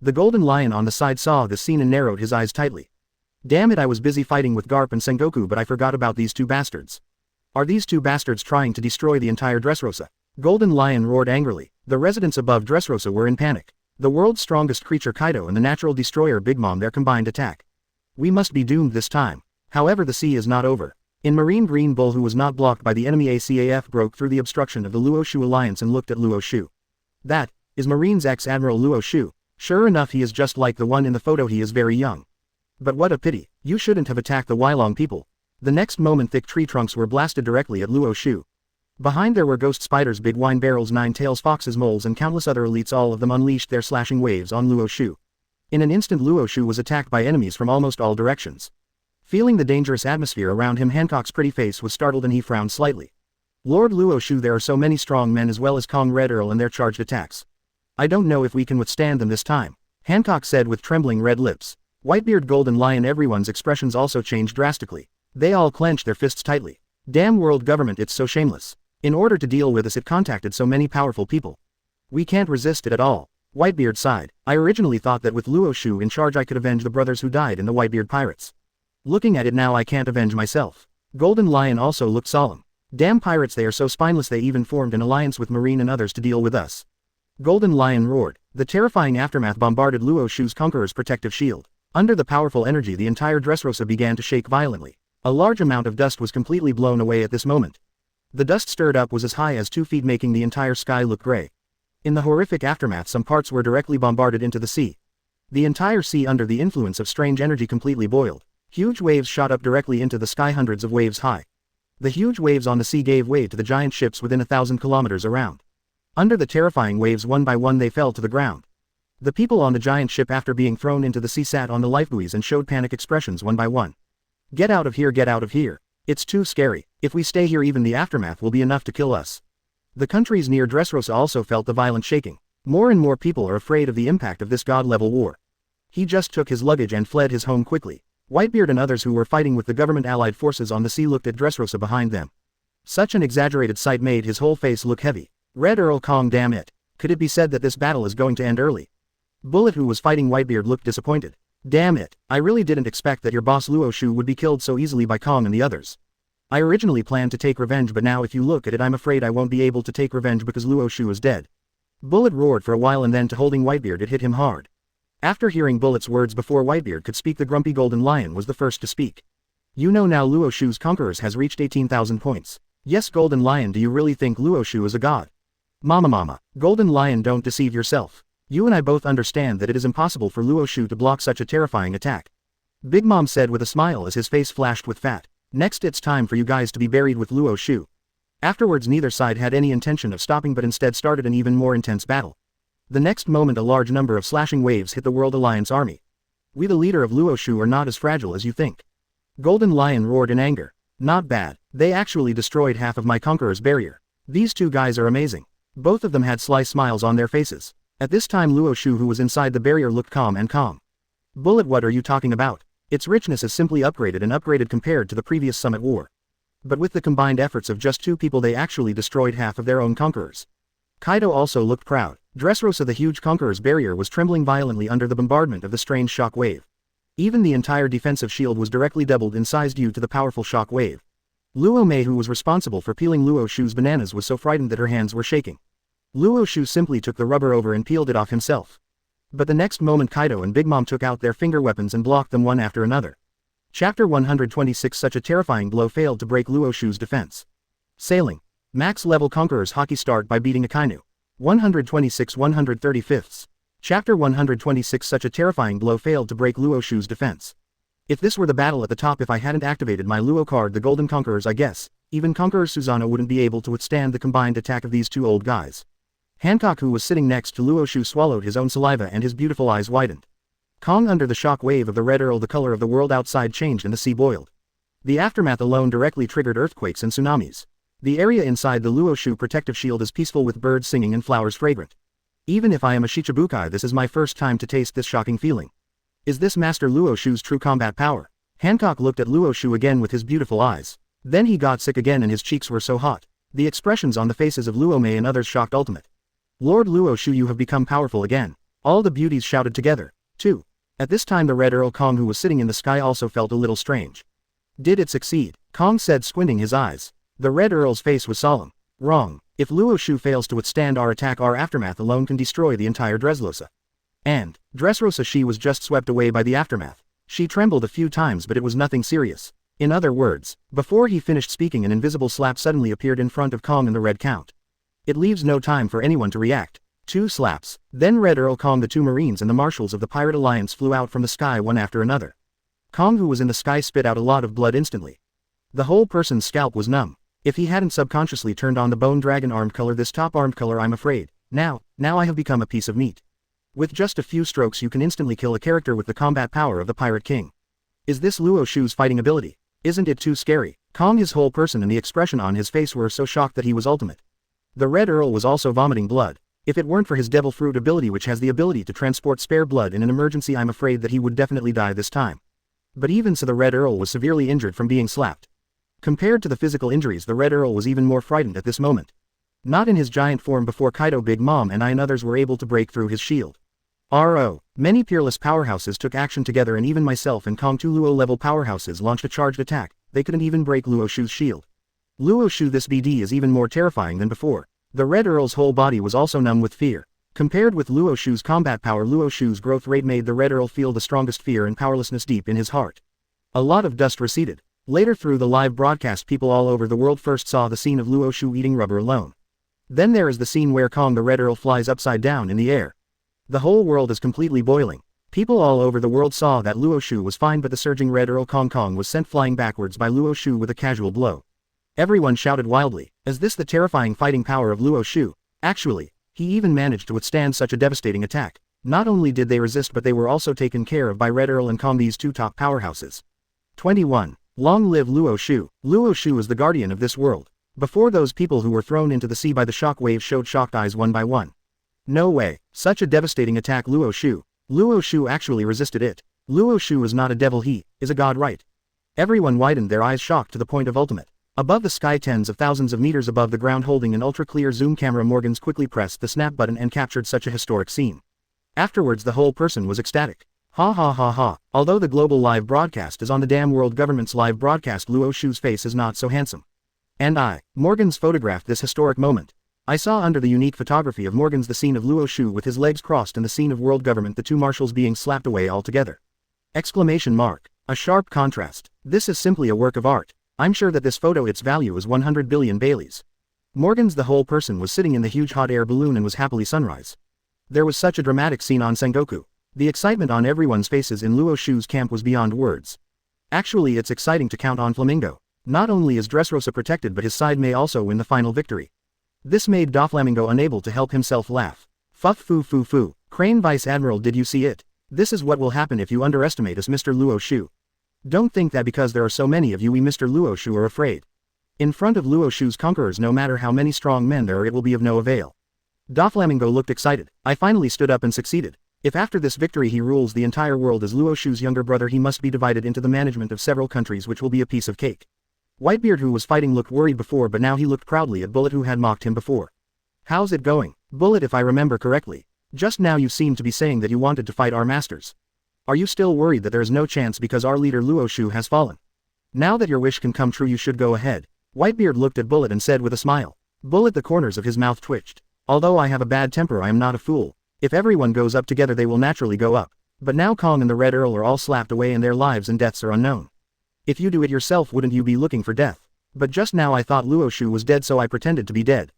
S1: The Golden Lion on the side saw this scene and narrowed his eyes tightly. Damn it, I was busy fighting with Garp and Sengoku, but I forgot about these 2 bastards. Are these 2 bastards trying to destroy the entire Dressrosa? Golden Lion roared angrily. The residents above Dressrosa were in panic. The world's strongest creature Kaido and the natural destroyer Big Mom, their combined attack. We must be doomed this time. However, the sea is not over. In Marine, Green Bull, who was not blocked by the enemy ACAF, broke through the obstruction of the Luo Xiu alliance and looked at Luo Xiu. That is Marine's ex-admiral Luo Xiu. Sure enough, he is just like the one in the photo. He is very young. But what a pity. You shouldn't have attacked the Wylong people. The next moment thick tree trunks were blasted directly at Luo Xiu. Behind there were ghost spiders, big wine barrels, 9 tails, foxes, moles and countless other elites. All of them unleashed their slashing waves on Luo Xiu. In an instant Luo Xiu was attacked by enemies from almost all directions. Feeling the dangerous atmosphere around him, Hancock's pretty face was startled and he frowned slightly. Lord Luo Xiu, there are so many strong men as well as Kong, Red Earl and their charged attacks. I don't know if we can withstand them this time, Hancock said with trembling red lips. Whitebeard, Golden Lion, everyone's expressions also changed drastically. They all clenched their fists tightly. Damn world government, it's so shameless. In order to deal with us it contacted so many powerful people. We can't resist it at all. Whitebeard sighed. I originally thought that with Luo Xiu in charge I could avenge the brothers who died in the Whitebeard pirates. Looking at it now I can't avenge myself. Golden Lion also looked solemn. Damn pirates, they are so spineless, they even formed an alliance with Marine and others to deal with us. Golden Lion roared. The terrifying aftermath bombarded Luo Xiu's Conqueror's protective shield. Under the powerful energy the entire Dressrosa began to shake violently. A large amount of dust was completely blown away at this moment. The dust stirred up was as high as 2 feet, making the entire sky look gray. In the horrific aftermath some parts were directly bombarded into the sea. The entire sea, under the influence of strange energy, completely boiled. Huge waves shot up directly into the sky, hundreds of waves high. The huge waves on the sea gave way to the giant ships within 1,000 kilometers around. Under the terrifying waves, one by one they fell to the ground. The people on the giant ship, after being thrown into the sea, sat on the lifebuoys and showed panic expressions one by one. Get out of here, get out of here. It's too scary. If we stay here even the aftermath will be enough to kill us. The countries near Dressrosa also felt the violent shaking. More and more people are afraid of the impact of this god-level war. He just took his luggage and fled his home quickly. Whitebeard and others who were fighting with the government allied forces on the sea looked at Dressrosa behind them. Such an exaggerated sight made his whole face look heavy. Red Earl, Kong, damn it. Could it be said that this battle is going to end early? Bullet, who was fighting Whitebeard, looked disappointed. Damn it, I really didn't expect that your boss Luo Xiu would be killed so easily by Kong and the others. I originally planned to take revenge, but now if you look at it I'm afraid I won't be able to take revenge because Luo Xiu is dead. Bullet roared for a while and then, to holding Whitebeard, it hit him hard. After hearing Bullet's words before Whitebeard could speak, the grumpy golden lion was the first to speak. You know now Luo Xiu's Conquerors has reached 18,000 points. Yes, Golden Lion, do you really think Luo Xiu is a god? Mama, Golden Lion, don't deceive yourself. You and I both understand that it is impossible for Luo Xiu to block such a terrifying attack. Big Mom said with a smile as his face flashed with fat. Next, it's time for you guys to be buried with Luo Xiu. Afterwards, neither side had any intention of stopping but instead started an even more intense battle. The next moment, a large number of slashing waves hit the World Alliance army. We, the leader of Luo Xiu, are not as fragile as you think. Golden Lion roared in anger. Not bad. They actually destroyed half of my Conqueror's barrier. These two guys are amazing. Both of them had sly smiles on their faces. At this time, Luo Xiu, who was inside the barrier, looked calm and calm. Bullet, what are you talking about? Its richness is simply upgraded compared to the previous summit war. But with the combined efforts of just two people, they actually destroyed half of their own Conquerors. Kaido also looked proud. Dressrosa, the huge Conqueror's barrier, was trembling violently under the bombardment of the strange shock wave. Even the entire defensive shield was directly doubled in size due to the powerful shock wave. Luo Mei, who was responsible for peeling Luo Xiu's bananas, was so frightened that her hands were shaking. Luo Xiu simply took the rubber over and peeled it off himself. But the next moment, Kaido and Big Mom took out their finger weapons and blocked them one after another. Chapter 126. Such a terrifying blow failed to break Luo Xiu's defense. Sailing. Max level Conquerors Haki start by beating Akainu. 126 135. Chapter 126. Such a terrifying blow failed to break Luo Xiu's defense. If this were the battle at the top, if I hadn't activated my Luo card, the Golden Conquerors, I guess, even Conqueror Susanoo wouldn't be able to withstand the combined attack of these two old guys. Hancock, who was sitting next to Luo Xiu, swallowed his own saliva and his beautiful eyes widened. Kong, under the shock wave of the Red Earl, the color of the world outside changed and the sea boiled. The aftermath alone directly triggered earthquakes and tsunamis. The area inside the Luo Xiu protective shield is peaceful with birds singing and flowers fragrant. Even if I am a Shichibukai, this is my first time to taste this shocking feeling. Is this Master Luo Xiu's true combat power? Hancock looked at Luo Xiu again with his beautiful eyes. Then he got sick again and his cheeks were so hot. The expressions on the faces of Luo Mei and others shocked ultimate. Lord Luo Xiu, you have become powerful again. All the beauties shouted together. 2. At this time, the Red Earl Kong, who was sitting in the sky, also felt a little strange. Did it succeed? Kong said, squinting his eyes. The Red Earl's face was solemn. Wrong. If Luo Xiu fails to withstand our attack, our aftermath alone can destroy the entire Dressrosa. And Dressrosa, she was just swept away by the aftermath. She trembled a few times, but it was nothing serious. In other words, before he finished speaking, an invisible slap suddenly appeared in front of Kong and the Red Count. It leaves no time for anyone to react. 2 slaps. Then Red Earl Kong, the 2 Marines and the Marshals of the Pirate Alliance flew out from the sky one after another. Kong, who was in the sky, spit out a lot of blood instantly. The whole person's scalp was numb. If he hadn't subconsciously turned on the Bone Dragon armed color, this top armed color, I'm afraid. Now I have become a piece of meat. With just a few strokes you can instantly kill a character with the combat power of the Pirate King. Is this Luo Xiu's fighting ability? Isn't it too scary? Kong, his whole person and the expression on his face were so shocked that he was ultimate. The Red Earl was also vomiting blood. If it weren't for his Devil Fruit ability, which has the ability to transport spare blood in an emergency, I'm afraid that he would definitely die this time. But even so, the Red Earl was severely injured from being slapped. Compared to the physical injuries, the Red Earl was even more frightened at this moment. Not in his giant form before Kaido, Big Mom and I and others were able to break through his shield. Many peerless powerhouses took action together, and even myself and Kong, 2 Luo level powerhouses, launched a charged attack. They couldn't even break Luo Xiu's shield. Luo Xiu, this BD is even more terrifying than before. The Red Earl's whole body was also numb with fear. Compared with Luo Xiu's combat power, Luo Xiu's growth rate made the Red Earl feel the strongest fear and powerlessness deep in his heart. A lot of dust receded. Later, through the live broadcast, people all over the world first saw the scene of Luo Xiu eating rubber alone. Then there is the scene where Kong, the Red Earl, flies upside down in the air. The whole world is completely boiling. People all over the world saw that Luo Xiu was fine, but the surging Red Earl Kong was sent flying backwards by Luo Xiu with a casual blow. Everyone shouted wildly. Is this the terrifying fighting power of Luo Xiu? Actually, he even managed to withstand such a devastating attack. Not only did they resist, but they were also taken care of by Red Earl and Kong, these 2 top powerhouses. 21. Long live Luo Xiu. Luo Xiu is the guardian of this world. Before, those people who were thrown into the sea by the shock wave showed shocked eyes one by one. No way. Such a devastating attack, Luo Xiu. Luo Xiu actually resisted it. Luo Xiu is not a devil, he is a god, right? Everyone widened their eyes, shocked to the point of ultimate. Above the sky, tens of thousands of meters above the ground, holding an ultra-clear zoom camera, Morgans quickly pressed the snap button and captured such a historic scene. Afterwards, the whole person was ecstatic. Ha ha ha ha. Although the global live broadcast is on the damn world government's live broadcast, Luo Xiu's face is not so handsome. And Morgans photographed this historic moment. I saw under the unique photography of Morgan's the scene of Luo Xiu with his legs crossed and the scene of world government the two marshals being slapped away altogether. Exclamation mark. A sharp contrast. This is simply a work of art. I'm sure that this photo its value is 100 billion Baileys. Morgan's the whole person was sitting in the huge hot air balloon and was happily sunrise. There was such a dramatic scene on Sengoku. The excitement on everyone's faces in Luo Xiu's camp was beyond words. Actually it's exciting to count on Flamingo. Not only is Dressrosa protected but his side may also win the final victory. This made Doflamingo unable to help himself laugh. Fuff foo foo foo. Crane Vice Admiral, did you see it? This is what will happen if you underestimate us, Mr. Luo Xiu. Don't think that because there are so many of you we Mr. Luo Xiu are afraid. In front of Luo Xiu's conquerors no matter how many strong men there are it will be of no avail. Doflamingo looked excited. I finally stood up and succeeded. If after this victory he rules the entire world as Luo Xiu's younger brother he must be divided into the management of several countries which will be a piece of cake. Whitebeard who was fighting looked worried before but now he looked proudly at Bullet who had mocked him before. How's it going? Bullet, if I remember correctly. Just now you seemed to be saying that you wanted to fight our masters. Are you still worried that there is no chance because our leader Luo Xiu has fallen? Now that your wish can come true you should go ahead. Whitebeard looked at Bullet and said with a smile. Bullet, the corners of his mouth twitched. Although I have a bad temper I am not a fool. If everyone goes up together they will naturally go up. But now Kong and the Red Earl are all slapped away and their lives and deaths are unknown. If you do it yourself wouldn't you be looking for death? But just now I thought Luo Xiu was dead so I pretended to be dead.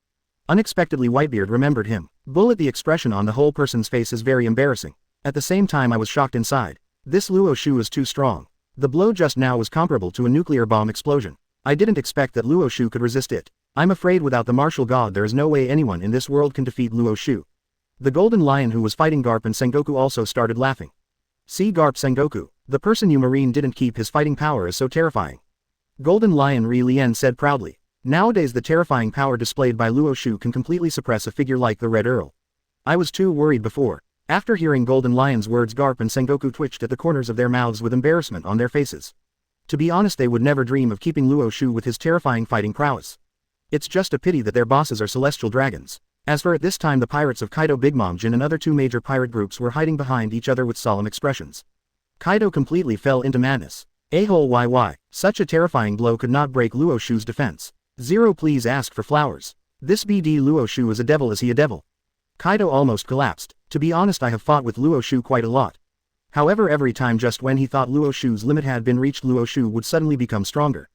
S1: Unexpectedly Whitebeard remembered him. Bullet, the expression on the whole person's face is very embarrassing. At the same time I was shocked inside. This Luo Xiu is too strong. The blow just now was comparable to a nuclear bomb explosion. I didn't expect that Luo Xiu could resist it. I'm afraid without the martial god there is no way anyone in this world can defeat Luo Xiu. The Golden Lion who was fighting Garp and Sengoku also started laughing. See Garp, Sengoku, the person you marine didn't keep his fighting power is so terrifying. Golden Lion Ri Lien said proudly. Nowadays the terrifying power displayed by Luo Xiu can completely suppress a figure like the Red Earl. I was too worried before. After hearing Golden Lion's words Garp and Sengoku twitched at the corners of their mouths with embarrassment on their faces. To be honest they would never dream of keeping Luo Xiu with his terrifying fighting prowess. It's just a pity that their bosses are celestial dragons. As for at this time the pirates of Kaido, Big Mom Jin and other two major pirate groups were hiding behind each other with solemn expressions. Kaido completely fell into madness. A-hole YY, such a terrifying blow could not break Luo Xiu's defense. Zero please ask for flowers. This BD Luo Xiu is a devil, is he a devil? Kaido almost collapsed. To be honest I have fought with Luo Xiu quite a lot. However every time just when he thought Luo Xiu's limit had been reached Luo Xiu would suddenly become stronger.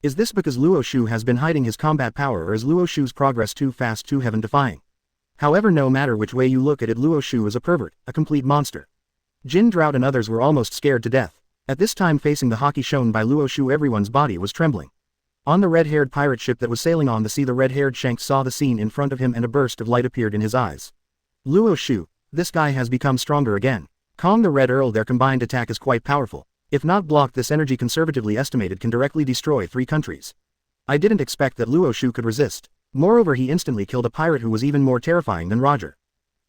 S1: Is this because Luo Xiu has been hiding his combat power or is Luo Xiu's progress too fast, too heaven defying? However no matter which way you look at it Luo Xiu is a pervert, a complete monster. Jin Drought and others were almost scared to death. At this time facing the Haki shown by Luo Xiu everyone's body was trembling. On the red-haired pirate ship that was sailing on the sea the red-haired Shanks saw the scene in front of him and a burst of light appeared in his eyes. Luo Xiu, this guy has become stronger again. Kong the Red Earl, their combined attack is quite powerful. If not blocked this energy conservatively estimated can directly destroy 3 countries. I didn't expect that Luo Xiu could resist. Moreover he instantly killed a pirate who was even more terrifying than Roger.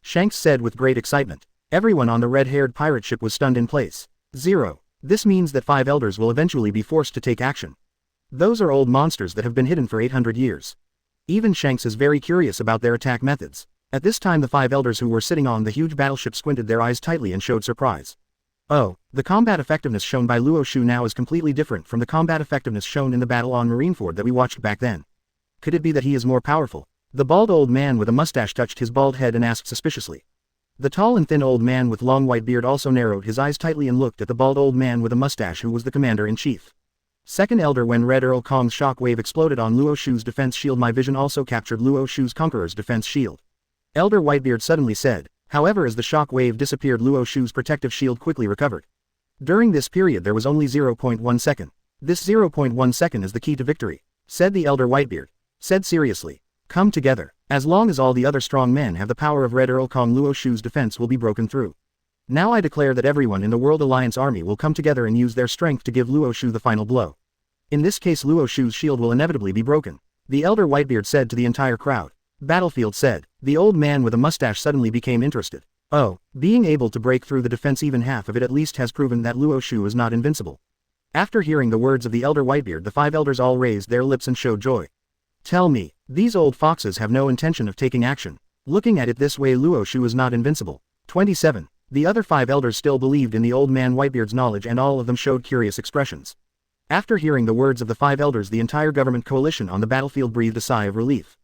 S1: Shanks said with great excitement. Everyone on the red-haired pirate ship was stunned in place. 0. This means that 5 elders will eventually be forced to take action. Those are old monsters that have been hidden for 800 years. Even Shanks is very curious about their attack methods. At this time the 5 elders who were sitting on the huge battleship squinted their eyes tightly and showed surprise. Oh, the combat effectiveness shown by Luo Xiu now is completely different from the combat effectiveness shown in the battle on Marineford that we watched back then. Could it be that he is more powerful? The bald old man with a mustache touched his bald head and asked suspiciously. The tall and thin old man with long white beard also narrowed his eyes tightly and looked at the bald old man with a mustache who was the commander-in-chief. Second elder, when Red Earl Kong's shock wave exploded on Luo Xiu's defense shield my vision also captured Luo Xiu's Conqueror's defense shield. Elder Whitebeard suddenly said. However as the shock wave disappeared Luo Xiu's protective shield quickly recovered. During this period there was only 0.1 second. This 0.1 second is the key to victory, said the elder Whitebeard. Said seriously. Come together. As long as all the other strong men have the power of Red Earl Kong Luo Xiu's defense will be broken through. Now I declare that everyone in the World Alliance army will come together and use their strength to give Luo Xiu the final blow. In this case Luo Xiu's shield will inevitably be broken. The elder Whitebeard said to the entire crowd. Battlefield said. The old man with a mustache suddenly became interested. Oh, being able to break through the defense even half of it at least has proven that Luo Xiu is not invincible. After hearing the words of the elder Whitebeard the 5 elders all raised their lips and showed joy. Tell me, these old foxes have no intention of taking action. Looking at it this way Luo Xiu is not invincible. 27. The other 5 elders still believed in the old man Whitebeard's knowledge and all of them showed curious expressions. After hearing the words of the 5 elders the entire government coalition on the battlefield breathed a sigh of relief.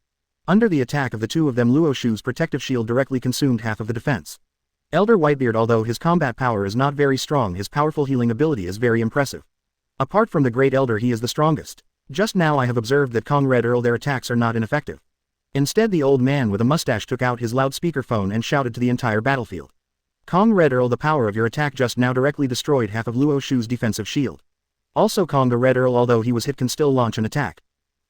S1: Under the attack of the two of them, Luo Xiu's protective shield directly consumed half of the defense. Elder Whitebeard, although his combat power is not very strong, his powerful healing ability is very impressive. Apart from the Great Elder, he is the strongest. Just now I have observed that Kong Red Earl, their attacks are not ineffective. Instead, the old man with a mustache took out his loudspeaker phone and shouted to the entire battlefield. Kong Red Earl, the power of your attack just now directly destroyed half of Luo Xiu's defensive shield. Also Kong the Red Earl, although he was hit, can still launch an attack.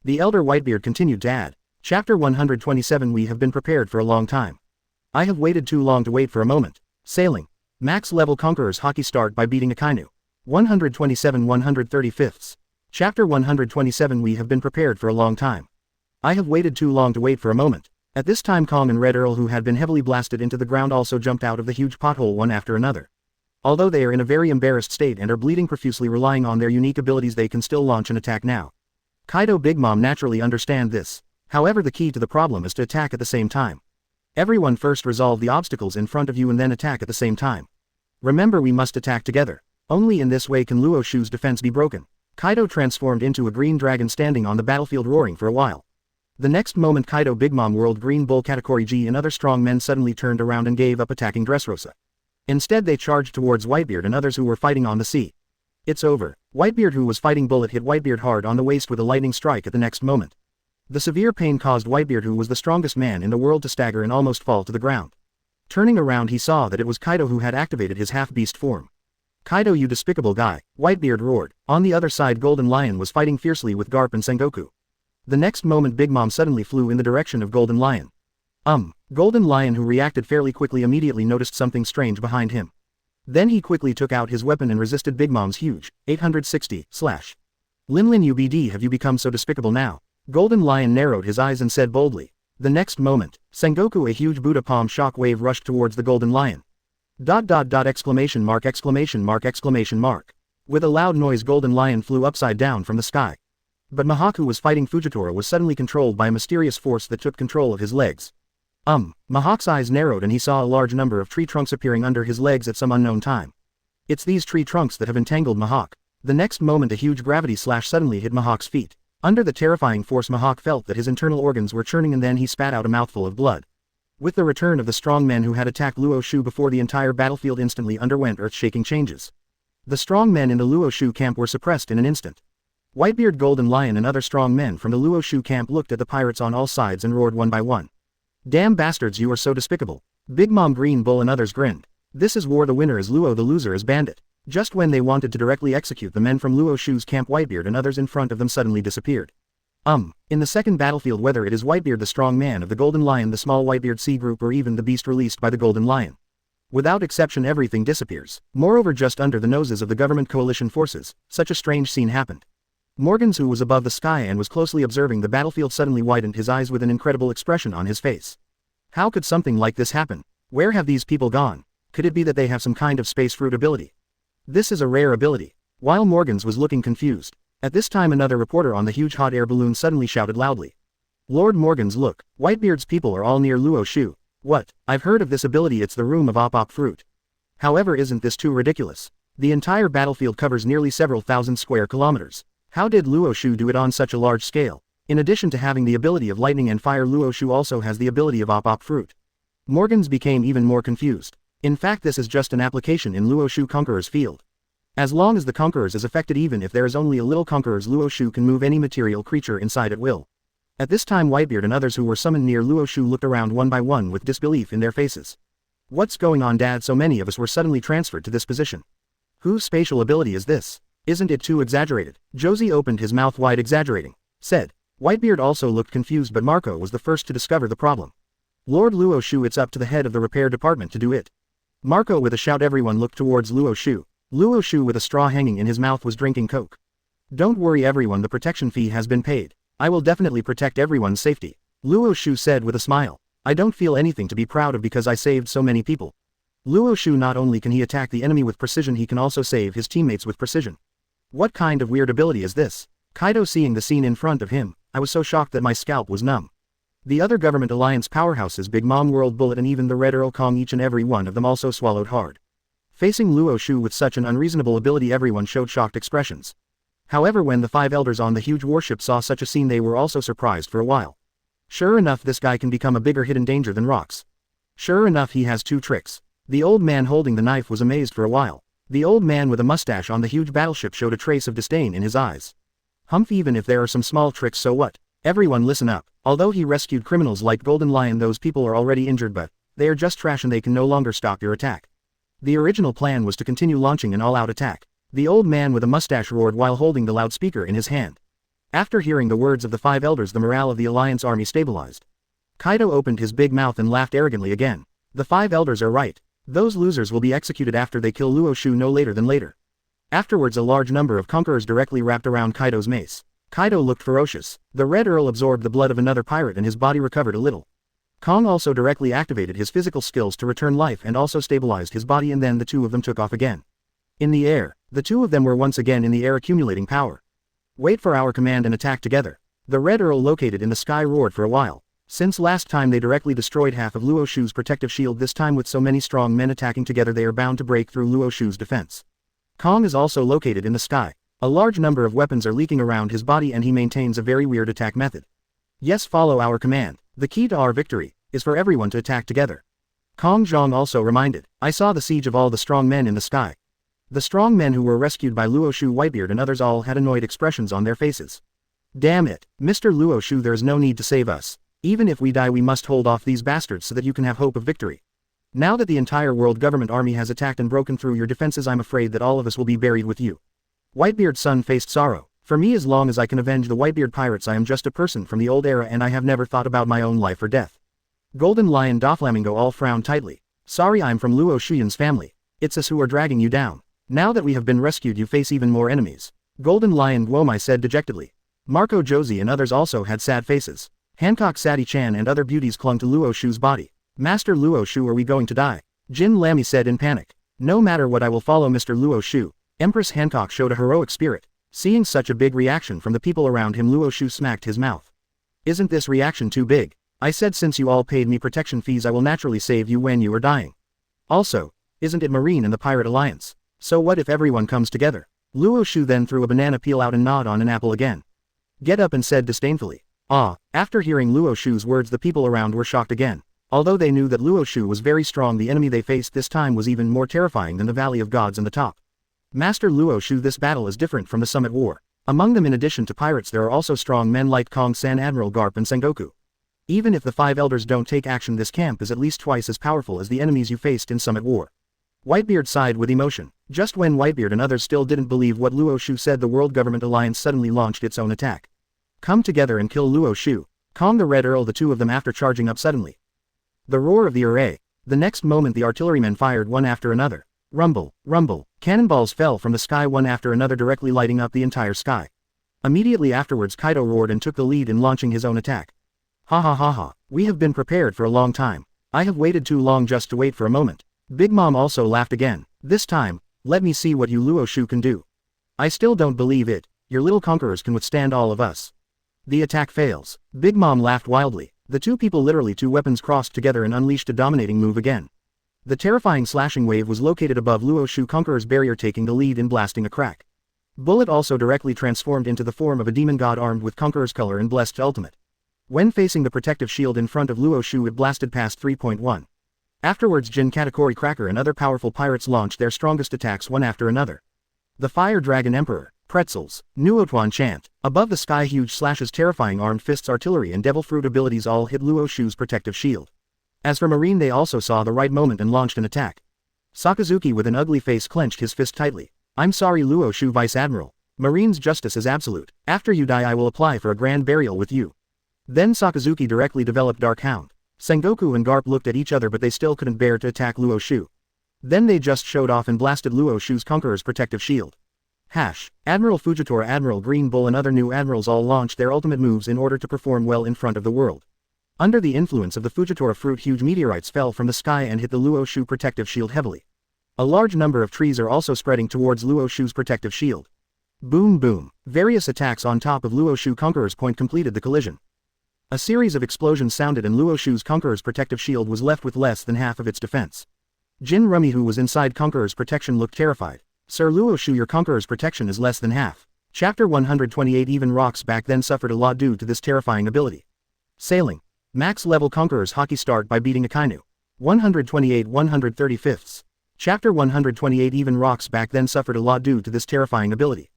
S1: The Elder Whitebeard continued to add. Chapter 127. We have been prepared for a long time. I have waited too long to wait for a moment. Sailing. Max level Conqueror's Haki start by beating Akainu. 127 135. Chapter 127. We have been prepared for a long time. I have waited too long to wait for a moment. At this time Kong and Red Earl, who had been heavily blasted into the ground, also jumped out of the huge pothole one after another. Although they are in a very embarrassed state and are bleeding profusely, relying on their unique abilities, they can still launch an attack now. Kaido Big Mom naturally understand this. However, the key to the problem is to attack at the same time. Everyone first resolve the obstacles in front of you and then attack at the same time. Remember, we must attack together. Only in this way can Luo Xiu's defense be broken. Kaido transformed into a green dragon, standing on the battlefield roaring for a while. The next moment Kaido Big Mom World Green Bull Katakuri G and other strong men suddenly turned around and gave up attacking Dressrosa. Instead they charged towards Whitebeard and others who were fighting on the sea. It's over. Whitebeard, who was fighting Bullet, hit Whitebeard hard on the waist with a lightning strike at the next moment. The severe pain caused Whitebeard, who was the strongest man in the world, to stagger and almost fall to the ground. Turning around, he saw that it was Kaido who had activated his half-beast form. Kaido, you despicable guy, Whitebeard roared. On the other side, Golden Lion was fighting fiercely with Garp and Sengoku. The next moment Big Mom suddenly flew in the direction of Golden Lion. Golden Lion, who reacted fairly quickly, immediately noticed something strange behind him. Then he quickly took out his weapon and resisted Big Mom's huge 860 slash. Linlin UBD, have you become so despicable now? Golden Lion narrowed his eyes and said boldly. The next moment, Sengoku, a huge Buddha palm shock wave, rushed towards the Golden Lion. ... exclamation mark. With a loud noise, Golden Lion flew upside down from the sky. But Mahak, who was fighting Fujitora, was suddenly controlled by a mysterious force that took control of his legs. Mahak's eyes narrowed and he saw a large number of tree trunks appearing under his legs at some unknown time. It's these tree trunks that have entangled Mahak. The next moment a huge gravity slash suddenly hit Mahak's feet. Under the terrifying force, Mahak felt that his internal organs were churning, and then he spat out a mouthful of blood. With the return of the strong men who had attacked Luo Xiu before, the entire battlefield instantly underwent earth-shaking changes. The strong men in the Luo Xiu camp were suppressed in an instant. Whitebeard, Golden Lion and other strong men from the Luo Xiu camp looked at the pirates on all sides and roared one by one. Damn bastards, you are so despicable. Big Mom Green Bull and others grinned. This is war, the winner is Luo, the loser is Bandit. Just when they wanted to directly execute the men from Luo Xiu's camp, Whitebeard and others in front of them suddenly disappeared. In the second battlefield, whether it is Whitebeard the strong man of the Golden Lion, the small Whitebeard C group, or even the beast released by the Golden Lion, without exception everything disappears. Moreover, just under the noses of the government coalition forces, such a strange scene happened. Morgans, who was above the sky and was closely observing the battlefield, suddenly widened his eyes with an incredible expression on his face. How could something like this happen? Where have these people gone? Could it be that they have some kind of space fruit ability? This is a rare ability. While Morgans was looking confused, at this time another reporter on the huge hot air balloon suddenly shouted loudly. Lord Morgans, look, Whitebeard's people are all near Luo Xiu. What? I've heard of this ability, it's the room of op fruit. However, isn't this too ridiculous? The entire battlefield covers nearly several thousand square kilometers. How did Luo Xiu do it on such a large scale? In addition to having the ability of lightning and fire, Luo Xiu also has the ability of op fruit. Morgans became even more confused. In fact, this is just an application in Luo Xiu Conqueror's field. As long as the Conquerors is affected, even if there is only a little Conquerors, Luo Xiu can move any material creature inside at will. At this time Whitebeard and others who were summoned near Luo Xiu looked around one by one with disbelief in their faces. What's going on, Dad? So many of us were suddenly transferred to this position. Whose spatial ability is this? Isn't it too exaggerated? Josie opened his mouth wide, exaggerating, said. Whitebeard also looked confused, but Marco was the first to discover the problem. Lord Luo Xiu, it's up to the head of the repair department to do it. Marco with a shout. Everyone looked towards Luo Xiu. Luo Xiu with a straw hanging in his mouth was drinking coke. Don't worry everyone, the protection fee has been paid. I will definitely protect everyone's safety. Luo Xiu said with a smile. I don't feel anything to be proud of because I saved so many people. Luo Xiu, not only can he attack the enemy with precision, he can also save his teammates with precision. What kind of weird ability is this? Kaido seeing the scene in front of him, I was so shocked that my scalp was numb. The other government alliance powerhouses, Big Mom World Bullet and even the Red Earl Kong, each and every one of them also swallowed hard. Facing Luo Xiu with such an unreasonable ability, everyone showed shocked expressions. However, when the 5 elders on the huge warship saw such a scene, they were also surprised for a while. Sure enough, this guy can become a bigger hidden danger than rocks. Sure enough, he has 2 tricks. The old man holding the knife was amazed for a while. The old man with a mustache on the huge battleship showed a trace of disdain in his eyes. Humph, even if there are some small tricks, so what? Everyone listen up. Although he rescued criminals like Golden Lion, those people are already injured, but they are just trash and they can no longer stop your attack. The original plan was to continue launching an all-out attack. The old man with a mustache roared while holding the loudspeaker in his hand. After hearing the words of the 5 elders, the morale of the Alliance army stabilized. Kaido opened his big mouth and laughed arrogantly again. The 5 elders are right. Those losers will be executed after they kill Luo Xiu no later than later. Afterwards, a large number of conquerors directly wrapped around Kaido's mace. Kaido looked ferocious. The Red Earl absorbed the blood of another pirate and his body recovered a little. Kong also directly activated his physical skills to return life and also stabilized his body, and then the 2 of them took off again. In the air, the 2 of them were once again in the air accumulating power. Wait for our command and attack together. The Red Earl located in the sky roared for a while. Since last time they directly destroyed half of Luo Xiu's protective shield, this time with so many strong men attacking together they are bound to break through Luo Xiu's defense. Kong is also located in the sky. A large number of weapons are leaking around his body and he maintains a very weird attack method. Yes, follow our command. The key to our victory is for everyone to attack together. Kong Zhang also reminded, I saw the siege of all the strong men in the sky. The strong men who were rescued by Luo Xiu, Whitebeard and others all had annoyed expressions on their faces. Damn it, Mr. Luo Xiu, there is no need to save us. Even if we die, we must hold off these bastards so that you can have hope of victory. Now that the entire world government army has attacked and broken through your defenses, I'm afraid that all of us will be buried with you. Whitebeard's son faced sorrow. For me, as long as I can avenge the Whitebeard pirates, I am just a person from the old era and I have never thought about my own life or death. Golden Lion Doflamingo all frowned tightly. Sorry, I'm from Luo Xiu's family. It's us who are dragging you down. Now that we have been rescued, you face even more enemies. Golden Lion Guomai said dejectedly. Marco Josie and others also had sad faces. Hancock Sati-chan and other beauties clung to Luo Xiu's body. Master Luo Xiu, are we going to die? Jin Lamy said in panic. No matter what, I will follow Mr. Luo Xiu. Empress Hancock showed a heroic spirit. Seeing such a big reaction from the people around him, Luo Xiu smacked his mouth. Isn't this reaction too big? I said since you all paid me protection fees, I will naturally save you when you are dying. Also, isn't it Marine and the Pirate Alliance? So what if everyone comes together? Luo Xiu then threw a banana peel out and gnawed on an apple again. Get up and said disdainfully. Ah, after hearing Luo Xiu's words, the people around were shocked again. Although they knew that Luo Xiu was very strong, the enemy they faced this time was even more terrifying than the Valley of Gods and the top. Master Luo Xiu, this battle is different from the Summit War. Among them, in addition to pirates, there are also strong men like Kong San, Admiral Garp and Sengoku. Even if the 5 elders don't take action, this camp is at least twice as powerful as the enemies you faced in Summit War. Whitebeard sighed with emotion. Just when Whitebeard and others still didn't believe what Luo Xiu said, the World Government Alliance suddenly launched its own attack. Come together and kill Luo Xiu. Kong the Red Earl, the 2 of them after charging up suddenly. The roar of the array. The next moment the artillerymen fired one after another. Rumble, rumble, cannonballs fell from the sky one after another, directly lighting up the entire sky. Immediately afterwards, Kaido roared and took the lead in launching his own attack. Ha ha ha ha, we have been prepared for a long time. I have waited too long just to wait for a moment. Big Mom also laughed again. This time, let me see what you Luo Xiu can do. I still don't believe it. Your little conquerors can withstand all of us. The attack fails. Big Mom laughed wildly. The 2 people, literally 2 weapons, crossed together and unleashed a dominating move again. The terrifying slashing wave was located above Luo Xiu Conqueror's barrier, taking the lead in blasting a crack. Bullet also directly transformed into the form of a demon god armed with Conqueror's color and blessed ultimate. When facing the protective shield in front of Luo Xiu, it blasted past 3.1. Afterwards, Jin Katakuri Cracker and other powerful pirates launched their strongest attacks one after another. The Fire Dragon Emperor, Pretzels, Nuotuan Chant, above the sky, huge slashes, terrifying armed fists, artillery and devil fruit abilities all hit Luo Xiu's protective shield. As for Marine, they also saw the right moment and launched an attack. Sakazuki with an ugly face clenched his fist tightly. I'm sorry Luo Xiu Vice Admiral. Marine's justice is absolute. After you die, I will apply for a grand burial with you. Then Sakazuki directly developed Dark Hound. Sengoku and Garp looked at each other, but they still couldn't bear to attack Luo Xiu. Then they just showed off and blasted Luo Xiu's Conqueror's protective shield. Admiral Fujitora, Admiral Green Bull and other new admirals all launched their ultimate moves in order to perform well in front of the world. Under the influence of the Fujitora fruit, huge meteorites fell from the sky and hit the Luo Xiu protective shield heavily. A large number of trees are also spreading towards Luo Xiu's protective shield. Boom boom. Various attacks on top of Luo Xiu Conqueror's point completed the collision. A series of explosions sounded and Luo Xiu's Conqueror's protective shield was left with less than half of its defense. Jin Rummy, who was inside Conqueror's protection, looked terrified. Sir Luo Xiu, your Conqueror's protection is less than half. Chapter 128. Even rocks back then suffered a lot due to this terrifying ability. Sailing. Max level Conqueror's Haki start by beating Akainu. 128 135. Chapter 128. Even rocks back then suffered a lot due to this terrifying ability.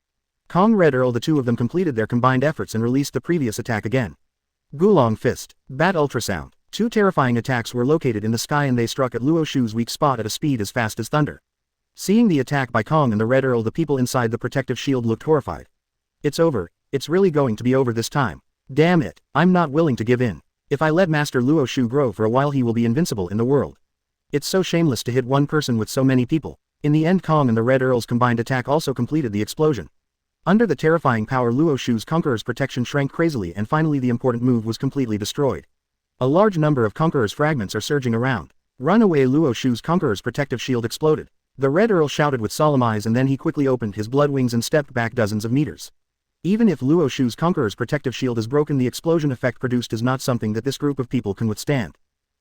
S1: Kong Red Earl. The two of them completed their combined efforts and released the previous attack again. Gulong Fist. Bat Ultrasound. Two terrifying attacks were located in the sky and they struck at Luo Xiu's weak spot at a speed as fast as thunder. Seeing the attack by Kong and the Red Earl, the people inside the protective shield looked horrified. It's over. It's really going to be over this time. Damn it, I'm not willing to give in. If I let Master Luo Xiu grow for a while, he will be invincible in the world. It's so shameless to hit one person with so many people. In the end, Kong and the Red Earl's combined attack also completed the explosion. Under the terrifying power, Luo Xiu's Conqueror's protection shrank crazily and finally the important move was completely destroyed. A large number of Conqueror's fragments are surging around. Run away! Luo Xiu's Conqueror's protective shield exploded. The Red Earl shouted with solemn eyes and then he quickly opened his blood wings and stepped back dozens of meters. Even if Luo Xiu's Conqueror's protective shield is broken, the explosion effect produced is not something that this group of people can withstand.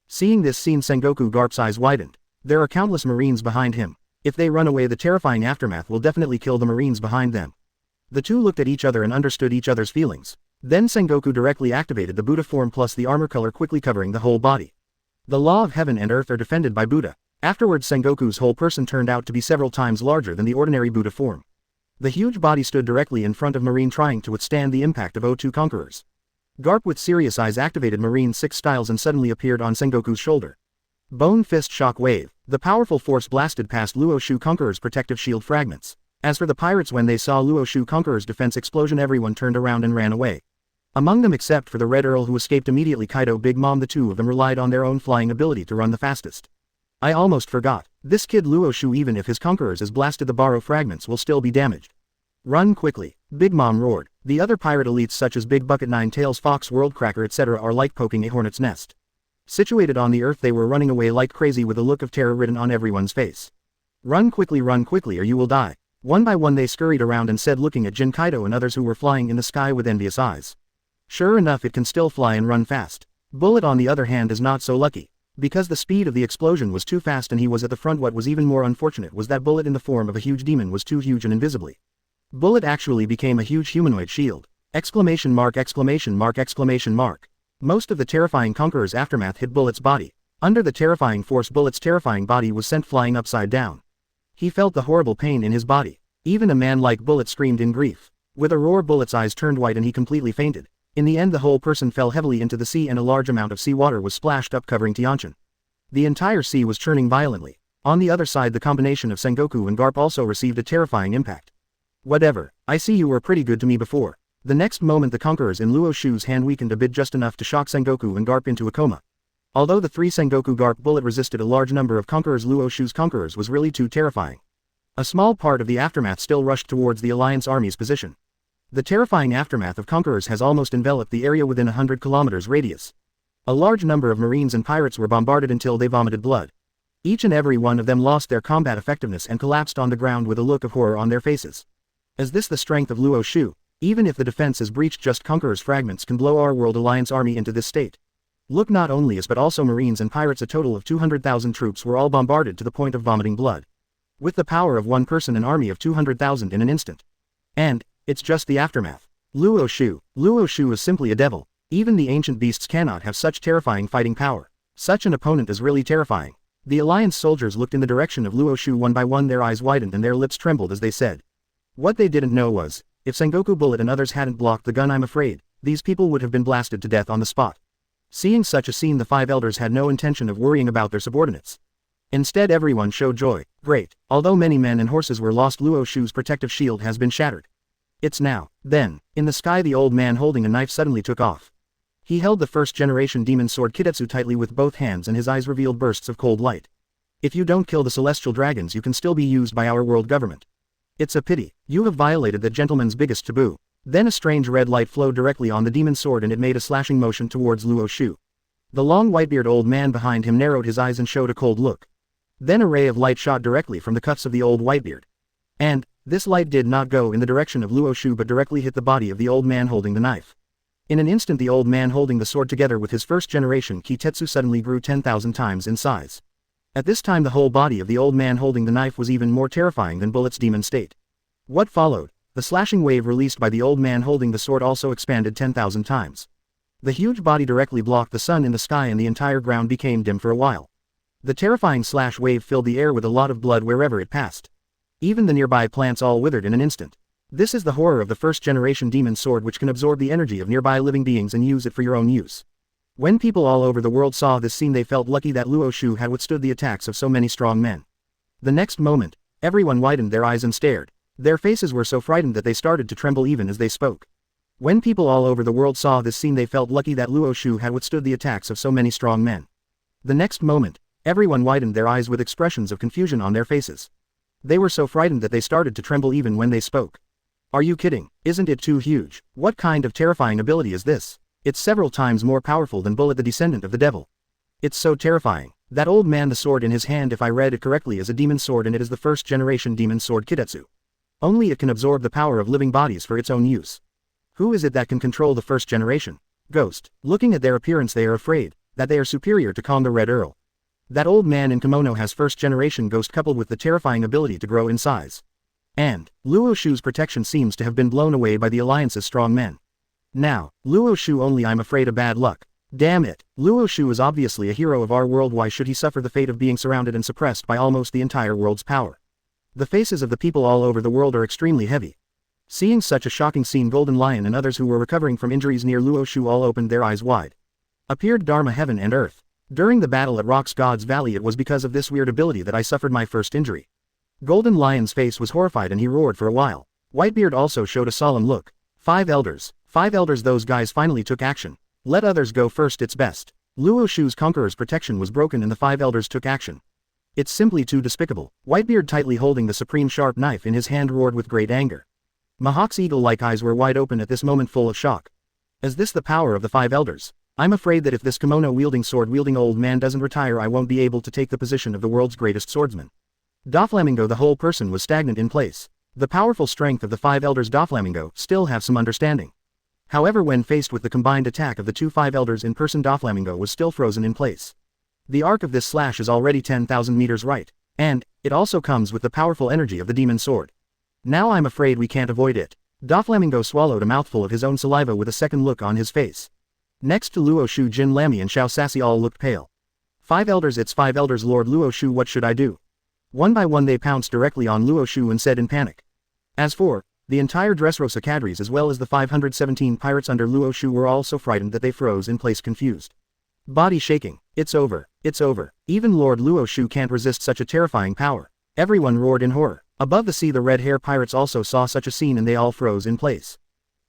S1: Seeing this scene, Sengoku Garp's eyes widened. There are countless Marines behind him. If they run away, the terrifying aftermath will definitely kill the Marines behind them. The two looked at each other and understood each other's feelings. Then Sengoku directly activated the Buddha form plus the armor color, quickly covering the whole body. The law of heaven and earth are defended by Buddha. Afterwards, Sengoku's whole person turned out to be several times larger than the ordinary Buddha form. The huge body stood directly in front of Marine, trying to withstand the impact of O2 Conquerors. Garp with serious eyes activated Marine 6 styles and suddenly appeared on Sengoku's shoulder. Bone Fist Shock Wave. The powerful force blasted past Luo Xiu Conqueror's protective shield fragments. As for the pirates, when they saw Luo Xiu Conqueror's defense explosion, everyone turned around and ran away. Among them, except for the Red Earl who escaped immediately, Kaido, Big Mom, the two of them relied on their own flying ability to run the fastest. I almost forgot. This kid Luo Xiu, even if his Conquerors is blasted, the Borrow fragments will still be damaged. Run quickly, Big Mom roared. The other pirate elites such as Big Bucket, Nine Tails, Fox, Worldcracker, etc. are like poking a hornet's nest. Situated on the earth, they were running away like crazy with a look of terror written on everyone's face. Run quickly, or you will die. One by one they scurried around and said, looking at Jin, Kaido and others who were flying in the sky with envious eyes. Sure enough, it can still fly and run fast. Bullet, on the other hand, is not so lucky. Because the speed of the explosion was too fast and he was at the front. What was even more unfortunate was that Bullet in the form of a huge demon was too huge and invisibly. Bullet actually became a huge humanoid shield. Exclamation mark, exclamation mark, exclamation mark. Most of the terrifying Conqueror's aftermath hit Bullet's body. Under the terrifying force, Bullet's terrifying body was sent flying upside down. He felt the horrible pain in his body. Even a man like Bullet screamed in grief. With a roar, Bullet's eyes turned white and he completely fainted. In the end, the whole person fell heavily into the sea and a large amount of seawater was splashed up, covering Tianjin. The entire sea was churning violently. On the other side, the combination of Sengoku and Garp also received a terrifying impact. Whatever, I see you were pretty good to me before. The next moment the Conquerors in Luo Xiu's hand weakened a bit, just enough to shock Sengoku and Garp into a coma. Although the three Sengoku Garp Bullet resisted a large number of Conquerors, Luo Xiu's Conquerors was really too terrifying. A small part of the aftermath still rushed towards the Alliance Army's position. The terrifying aftermath of Conquerors has almost enveloped the area within 100 kilometers radius. A large number of Marines and pirates were bombarded until they vomited blood. Each and every one of them lost their combat effectiveness and collapsed on the ground with a look of horror on their faces. Is this the strength of Luo Xiu? Even if the defense is breached, just Conqueror's fragments can blow our World Alliance Army into this state. Look, not only us but also Marines and pirates, a total of 200,000 troops were all bombarded to the point of vomiting blood. With the power of one person, an army of 200,000 in an instant. And it's just the aftermath. Luo Xiu is simply a devil. Even the ancient beasts cannot have such terrifying fighting power. Such an opponent is really terrifying. The Alliance soldiers looked in the direction of Luo Xiu one by one, their eyes widened and their lips trembled as they said. What they didn't know was, if Sengoku Bullet and others hadn't blocked the gun, I'm afraid these people would have been blasted to death on the spot. Seeing such a scene, the five elders had no intention of worrying about their subordinates. Instead, everyone showed joy. Great. Although many men and horses were lost, Luo Xiu's protective shield has been shattered. It's now. Then, in the sky, the old man holding a knife suddenly took off. He held the first-generation demon sword Kitetsu tightly with both hands and his eyes revealed bursts of cold light. If you don't kill the celestial dragons, you can still be used by our world government. It's a pity. You have violated that gentleman's biggest taboo. Then a strange red light flowed directly on the demon sword and it made a slashing motion towards Luo Xiu. The long Whitebeard old man behind him narrowed his eyes and showed a cold look. Then a ray of light shot directly from the cuffs of the old Whitebeard. And this light did not go in the direction of Luo Xiu but directly hit the body of the old man holding the knife. In an instant, the old man holding the sword together with his first-generation Kitetsu suddenly grew 10,000 times in size. At this time, the whole body of the old man holding the knife was even more terrifying than Bullet's demon state. What followed? The slashing wave released by the old man holding the sword also expanded 10,000 times. The huge body directly blocked the sun in the sky and the entire ground became dim for a while. The terrifying slash wave filled the air with a lot of blood wherever it passed. Even the nearby plants all withered in an instant. This is the horror of the first-generation demon sword, which can absorb the energy of nearby living beings and use it for your own use. When people all over the world saw this scene, they felt lucky that Luo Xiu had withstood the attacks of so many strong men. The next moment, everyone widened their eyes and stared. Their faces were so frightened that they started to tremble even as they spoke. When people all over the world saw this scene, they felt lucky that Luo Xiu had withstood the attacks of so many strong men. The next moment, everyone widened their eyes with expressions of confusion on their faces. They were so frightened that they started to tremble even when they spoke. Are you kidding? Isn't it too huge? What kind of terrifying ability is this? It's several times more powerful than Bullet, the descendant of the devil. It's so terrifying. That old man, the sword in his hand, if I read it correctly, is a demon sword, and it is the first generation demon sword Kidetsu. Only it can absorb the power of living bodies for its own use. Who is it that can control the first generation? Ghost. Looking at their appearance, they are afraid that they are superior to Kong the Red Earl. That old man in kimono has first generation ghost coupled with the terrifying ability to grow in size. And Luo Xiu's protection seems to have been blown away by the Alliance's strong men. Now, Luo Xiu only, I'm afraid, a bad luck. Damn it, Luo Xiu is obviously a hero of our world. Why should he suffer the fate of being surrounded and suppressed by almost the entire world's power? The faces of the people all over the world are extremely heavy. Seeing such a shocking scene, Golden Lion and others who were recovering from injuries near Luo Xiu all opened their eyes wide. Appeared Dharma, heaven and earth. During the battle at Rock's God's Valley, it was because of this weird ability that I suffered my first injury. Golden Lion's face was horrified and he roared for a while. Whitebeard also showed a solemn look. 5 elders. 5 elders, those guys finally took action. Let others go first, it's best. Luo Xiu's Conqueror's protection was broken and the 5 elders took action. It's simply too despicable. Whitebeard, tightly holding the supreme sharp knife in his hand, roared with great anger. Mahawk's eagle-like eyes were wide open at this moment, full of shock. Is this the power of the 5 elders? I'm afraid that if this kimono-wielding, sword-wielding old man doesn't retire, I won't be able to take the position of the world's greatest swordsman. Doflamingo, the whole person was stagnant in place. The powerful strength of the 5 elders Doflamingo still have some understanding. However, when faced with the combined attack of the 2 5 elders in person, Doflamingo was still frozen in place. The arc of this slash is already 10,000 meters right, and it also comes with the powerful energy of the demon sword. Now I'm afraid we can't avoid it. Doflamingo swallowed a mouthful of his own saliva with a second look on his face. Next to Luo Xiu, Jin Lamy and Xiao Sassy all looked pale. 5 elders, it's 5 elders, Lord Luo Xiu, what should I do? One by one they pounced directly on Luo Xiu and said in panic. As for the entire Dressrosa cadres as well as the 517 pirates under Luo Xiu were all so frightened that they froze in place, confused. Body shaking. It's over. It's over. Even Lord Luo Xiu can't resist such a terrifying power. Everyone roared in horror. Above the sea, the red hair pirates also saw such a scene and they all froze in place.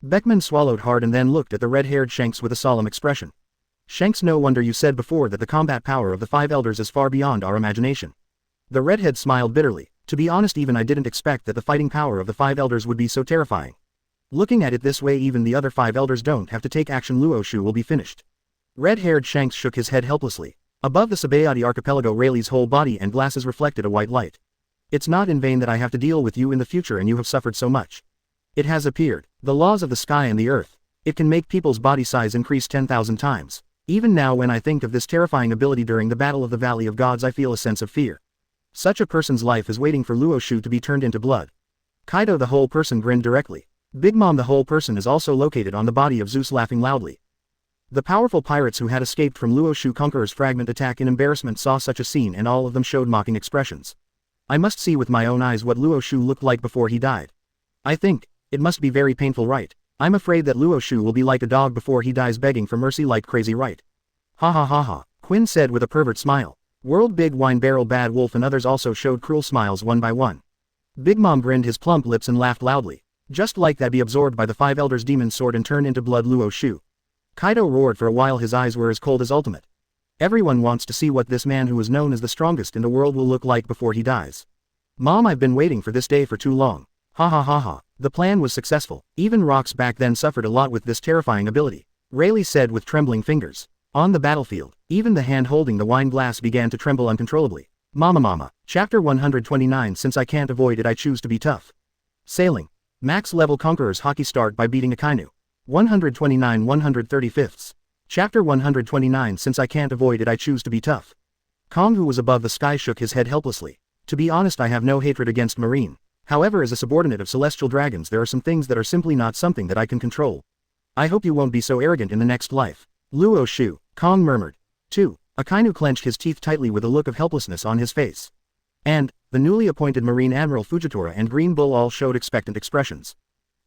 S1: Beckman swallowed hard and then looked at the red-haired Shanks with a solemn expression. Shanks, no wonder you said before that the combat power of the 5 elders is far beyond our imagination. The redhead smiled bitterly. To be honest, even I didn't expect that the fighting power of the 5 elders would be so terrifying. Looking at it this way, even the other 5 elders don't have to take action. Luo Xiu will be finished. Red-haired Shanks shook his head helplessly. Above the Sabayati archipelago, Rayleigh's whole body and glasses reflected a white light. It's not in vain that I have to deal with you in the future, and you have suffered so much. It has appeared. The laws of the sky and the earth. It can make people's body size increase 10,000 times. Even now, when I think of this terrifying ability during the Battle of the Valley of Gods, I feel a sense of fear. Such a person's life is waiting for Luo Xiu to be turned into blood. Kaido, the whole person, grinned directly. Big Mom, the whole person, is also located on the body of Zeus, laughing loudly. The powerful pirates who had escaped from Luo Xiu Conqueror's fragment attack in embarrassment saw such a scene and all of them showed mocking expressions. I must see with my own eyes what Luo Xiu looked like before he died. I think it must be very painful, right? I'm afraid that Luo Xiu will be like a dog before he dies, begging for mercy like crazy, right? Ha ha ha ha, Quinn said with a pervert smile. World Big Wine Barrel Bad Wolf and others also showed cruel smiles one by one. Big Mom grinned his plump lips and laughed loudly. Just like that, be absorbed by the 5 elders' demon sword and turn into blood, Luo Xiu. Kaido roared for a while, his eyes were as cold as ultimate. Everyone wants to see what this man who is known as the strongest in the world will look like before he dies. Mom, I've been waiting for this day for too long. Ha ha ha ha. The plan was successful. Even rocks back then suffered a lot with this terrifying ability. Rayleigh said with trembling fingers. On the battlefield, even the hand holding the wine glass began to tremble uncontrollably. Mama. Chapter 129. Since I can't avoid it, I choose to be tough. Sailing. Max level Conqueror's Haki start by beating Akainu. 129 135ths. Chapter 129. Since I can't avoid it, I choose to be tough. Kong, who was above the sky, shook his head helplessly. To be honest, I have no hatred against Marine. However, as a subordinate of celestial dragons, there are some things that are simply not something that I can control. I hope you won't be so arrogant in the next life. Luo Xiu, Kong murmured. 2. Akainu clenched his teeth tightly with a look of helplessness on his face. And, the newly appointed Marine Admiral Fujitora and Green Bull all showed expectant expressions.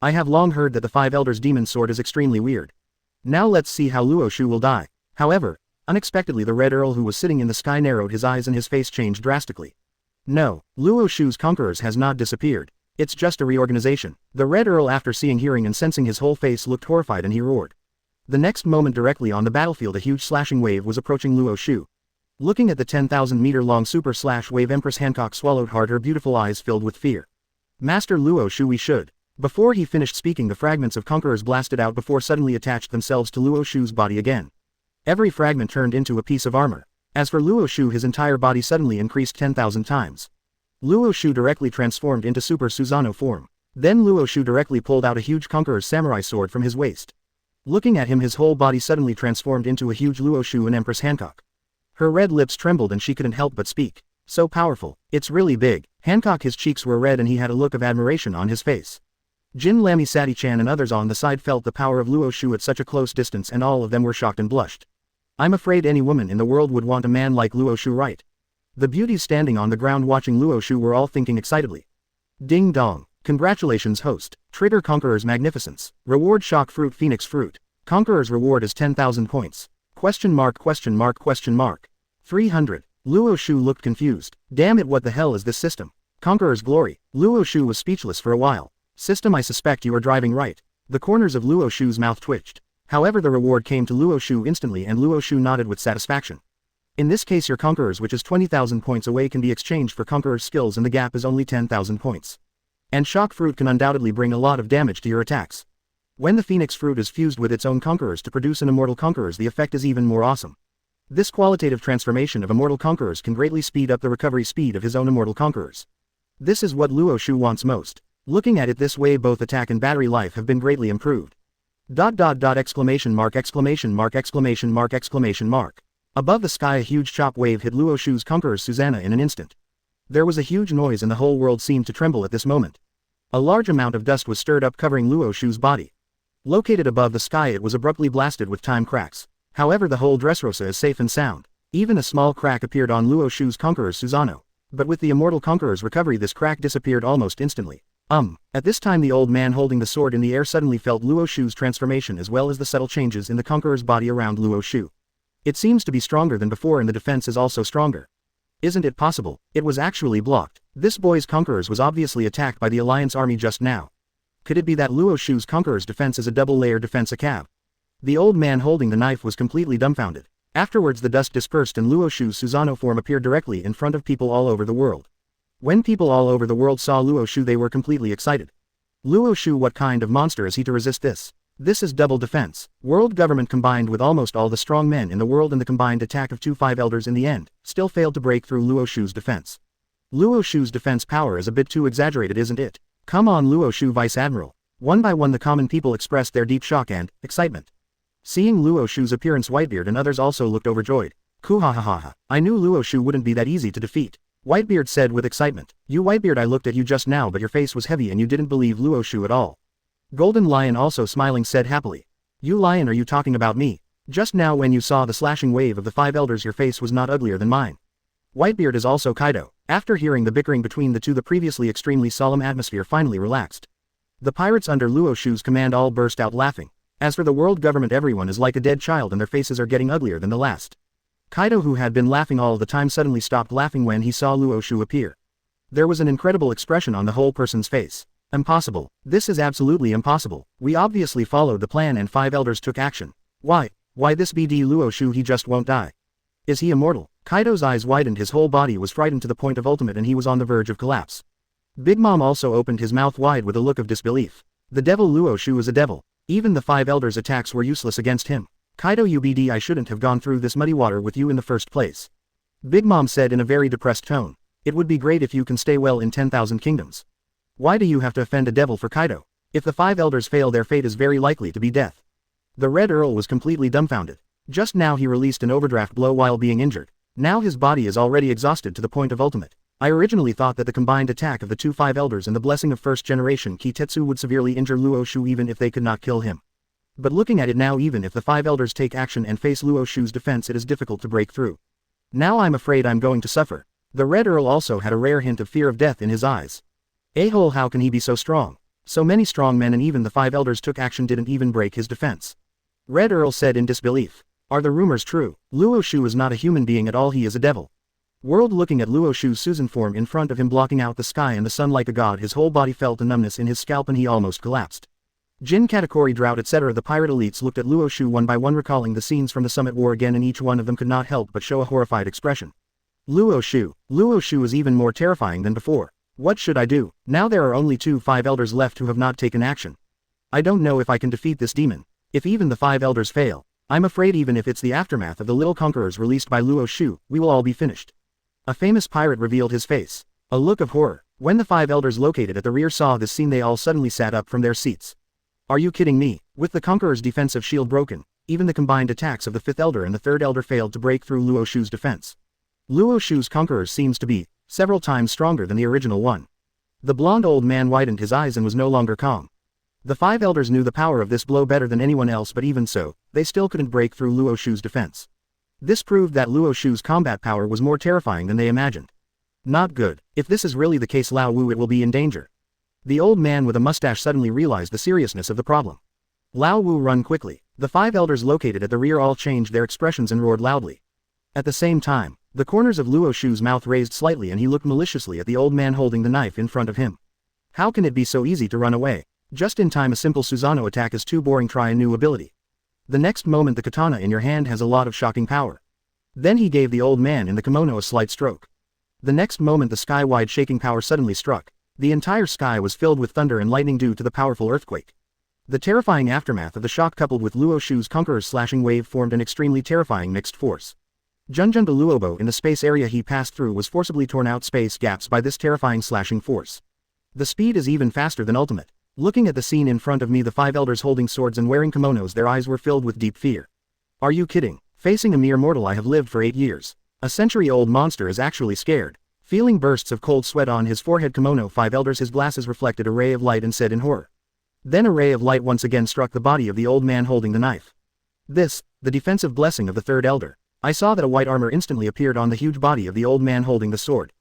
S1: I have long heard that the Five Elders' demon sword is extremely weird. Now let's see how Luo Xiu will die. However, unexpectedly the Red Earl who was sitting in the sky narrowed his eyes and his face changed drastically. No, Luo Xiu's Conquerors has not disappeared. It's just a reorganization. The Red Earl, after seeing, hearing and sensing his whole face, looked horrified and he roared. The next moment, directly on the battlefield, a huge slashing wave was approaching Luo Xiu. Looking at the 10,000-meter-long super slash wave, Empress Hancock swallowed hard, her beautiful eyes filled with fear. Master Luo Xiu, we should. Before he finished speaking, the fragments of Conquerors blasted out before suddenly attached themselves to Luo Xiu's body again. Every fragment turned into a piece of armor. As for Luo Xiu, his entire body suddenly increased 10,000 times. Luo Xiu directly transformed into Super Susanoo form. Then Luo Xiu directly pulled out a huge Conqueror's samurai sword from his waist. Looking at him, his whole body suddenly transformed into a huge Luo Xiu and Empress Hancock. Her red lips trembled and she couldn't help but speak. So powerful. It's really big. Hancock, his cheeks were red and he had a look of admiration on his face. Jin Lamy, Sati-chan and others on the side felt the power of Luo Xiu at such a close distance, and all of them were shocked and blushed. I'm afraid any woman in the world would want a man like Luo Xiu, right? The beauties standing on the ground watching Luo Xiu were all thinking excitedly. Ding dong. Congratulations, host. Trigger Conqueror's magnificence. Reward: shock fruit, phoenix fruit. Conqueror's reward is 10,000 points. Question mark, question mark, question mark. 300. Luo Xiu looked confused. Damn it, what the hell is this system? Conqueror's glory. Luo Xiu was speechless for a while. System, I suspect you are driving right. The corners of Luo Xiu's mouth twitched. However, the reward came to Luo Xiu instantly and Luo Xiu nodded with satisfaction. In this case, your Conquerors, which is 20,000 points away, can be exchanged for Conqueror's skills, and the gap is only 10,000 points. And shock fruit can undoubtedly bring a lot of damage to your attacks. When the phoenix fruit is fused with its own Conquerors to produce an immortal Conquerors, the effect is even more awesome. This qualitative transformation of immortal Conquerors can greatly speed up the recovery speed of his own immortal Conquerors. This is what Luo Xiu wants most. Looking at it this way, both attack and battery life have been greatly improved. ... exclamation mark, exclamation mark, exclamation mark, exclamation mark. Above the sky, a huge chop wave hit Luo Xiu's Conqueror Susanna in an instant. There was a huge noise and the whole world seemed to tremble at this moment. A large amount of dust was stirred up, covering Luo Xiu's body. Located above the sky, it was abruptly blasted with time cracks. However, the whole Dressrosa is safe and sound. Even a small crack appeared on Luo Xiu's Conqueror Susanoo. But with the immortal Conqueror's recovery, this crack disappeared almost instantly. At this time, the old man holding the sword in the air suddenly felt Luo Xiu's transformation as well as the subtle changes in the Conqueror's body around Luo Xiu. It seems to be stronger than before, and the defense is also stronger. Isn't it possible? It was actually blocked. This boy's Conquerors was obviously attacked by the Alliance army just now. Could it be that Luo Xiu's Conqueror's defense is a double-layer defense ACAB? The old man holding the knife was completely dumbfounded. Afterwards, the dust dispersed and Luo Xiu's Susanoo form appeared directly in front of people all over the world. When people all over the world saw Luo Xiu, they were completely excited. Luo Xiu, what kind of monster is he to resist this? This is double defense. World government combined with almost all the strong men in the world, and the combined attack of 2 Five Elders in the end still failed to break through Luo Xiu's defense. Luo Xiu's defense power is a bit too exaggerated, isn't it? Come on, Luo Xiu, Vice Admiral. One by one, the common people expressed their deep shock and excitement. Seeing Luo Xiu's appearance, Whitebeard and others also looked overjoyed. Kuhahaha. I knew Luo Xiu wouldn't be that easy to defeat. Whitebeard said with excitement. You, Whitebeard, I looked at you just now, but your face was heavy and you didn't believe Luo Xiu at all. Golden Lion, also smiling, said happily. You Lion, are you talking about me? Just now when you saw the slashing wave of the 5 Elders, your face was not uglier than mine. Whitebeard is also Kaido. After hearing the bickering between the two, the previously extremely solemn atmosphere finally relaxed. The pirates under Luo Xiu's command all burst out laughing. As for the world government, everyone is like a dead child and their faces are getting uglier than the last. Kaido, who had been laughing all the time, suddenly stopped laughing when he saw Luo Xiu appear. There was an incredible expression on the whole person's face. Impossible. This is absolutely impossible. We obviously followed the plan and 5 Elders took action. Why this BD Luo Xiu, he just won't die. Is he immortal? Kaido's eyes widened, his whole body was frightened to the point of ultimate and he was on the verge of collapse. Big Mom also opened his mouth wide with a look of disbelief. The devil Luo Xiu is a devil. Even the 5 Elders' attacks were useless against him. Kaido, UBD, I shouldn't have gone through this muddy water with you in the first place. Big Mom said in a very depressed tone. It would be great if you can stay well in 10,000 kingdoms. Why do you have to offend a devil for Kaido? If the 5 Elders fail, their fate is very likely to be death. The Red Earl was completely dumbfounded. Just now he released an overdraft blow while being injured. Now his body is already exhausted to the point of ultimate. I originally thought that the combined attack of the 2 5 Elders and the blessing of first generation Kitetsu would severely injure Luo Xiu even if they could not kill him. But looking at it now, even if the 5 elders take action and face Luo Xiu's defense, it is difficult to break through. Now I'm afraid I'm going to suffer. The Red Earl also had a rare hint of fear of death in his eyes. A-hole, how can he be so strong? So many strong men, and even the 5 elders took action didn't even break his defense. Red Earl said in disbelief. Are the rumors true? Luo Xiu is not a human being at all, he is a devil. World looking at Luo Xiu's Susan form in front of him, blocking out the sky and the sun like a god, his whole body felt a numbness in his scalp and he almost collapsed. Jin Katakuri, Drought, etc. The pirate elites looked at Luo Xiu one by one, recalling the scenes from the Summit War again, and each one of them could not help but show a horrified expression. Luo Xiu is even more terrifying than before. What should I do? Now there are only 5 elders left who have not taken action. I don't know if I can defeat this demon. If even the 5 elders fail, I'm afraid even if it's the aftermath of the little conquerors released by Luo Xiu, we will all be finished. A famous pirate revealed his face. A look of horror. When the 5 elders located at the rear saw this scene, they all suddenly sat up from their seats. Are you kidding me? With the conqueror's defensive shield broken, even the combined attacks of the 5th elder and the 3rd elder failed to break through Luo Xiu's defense. Luo Xiu's conqueror seems to be several times stronger than the original one. The blonde old man widened his eyes and was no longer calm. The 5 elders knew the power of this blow better than anyone else, but even so, they still couldn't break through Luo Xiu's defense. This proved that Luo Xiu's combat power was more terrifying than they imagined. Not good. If this is really the case, Lao Wu, it will be in danger. The old man with a mustache suddenly realized the seriousness of the problem. Lao Wu, run quickly. The 5 elders located at the rear all changed their expressions and roared loudly. At the same time, the corners of Luo Xiu's mouth raised slightly and he looked maliciously at the old man holding the knife in front of him. How can it be so easy to run away? Just in time, a simple Susanoo attack is too boring, try a new ability. The next moment the katana in your hand has a lot of shocking power. Then he gave the old man in the kimono a slight stroke. The next moment the sky-wide shaking power suddenly struck. The entire sky was filled with thunder and lightning due to the powerful earthquake. The terrifying aftermath of the shock coupled with Luo Xiu's conqueror's slashing wave formed an extremely terrifying mixed force. Junjun de Luobo in the space area he passed through was forcibly torn out space gaps by this terrifying slashing force. The speed is even faster than ultimate. Looking at the scene in front of me, the 5 elders holding swords and wearing kimonos, their eyes were filled with deep fear. Are you kidding? Facing a mere mortal I have lived for 8 years. A century-old monster is actually scared. Feeling bursts of cold sweat on his forehead, kimono 5 elders, his glasses reflected a ray of light and said in horror. Then a ray of light once again struck the body of the old man holding the knife. This, the defensive blessing of the 3rd elder. I saw that a white armor instantly appeared on the huge body of the old man holding the sword.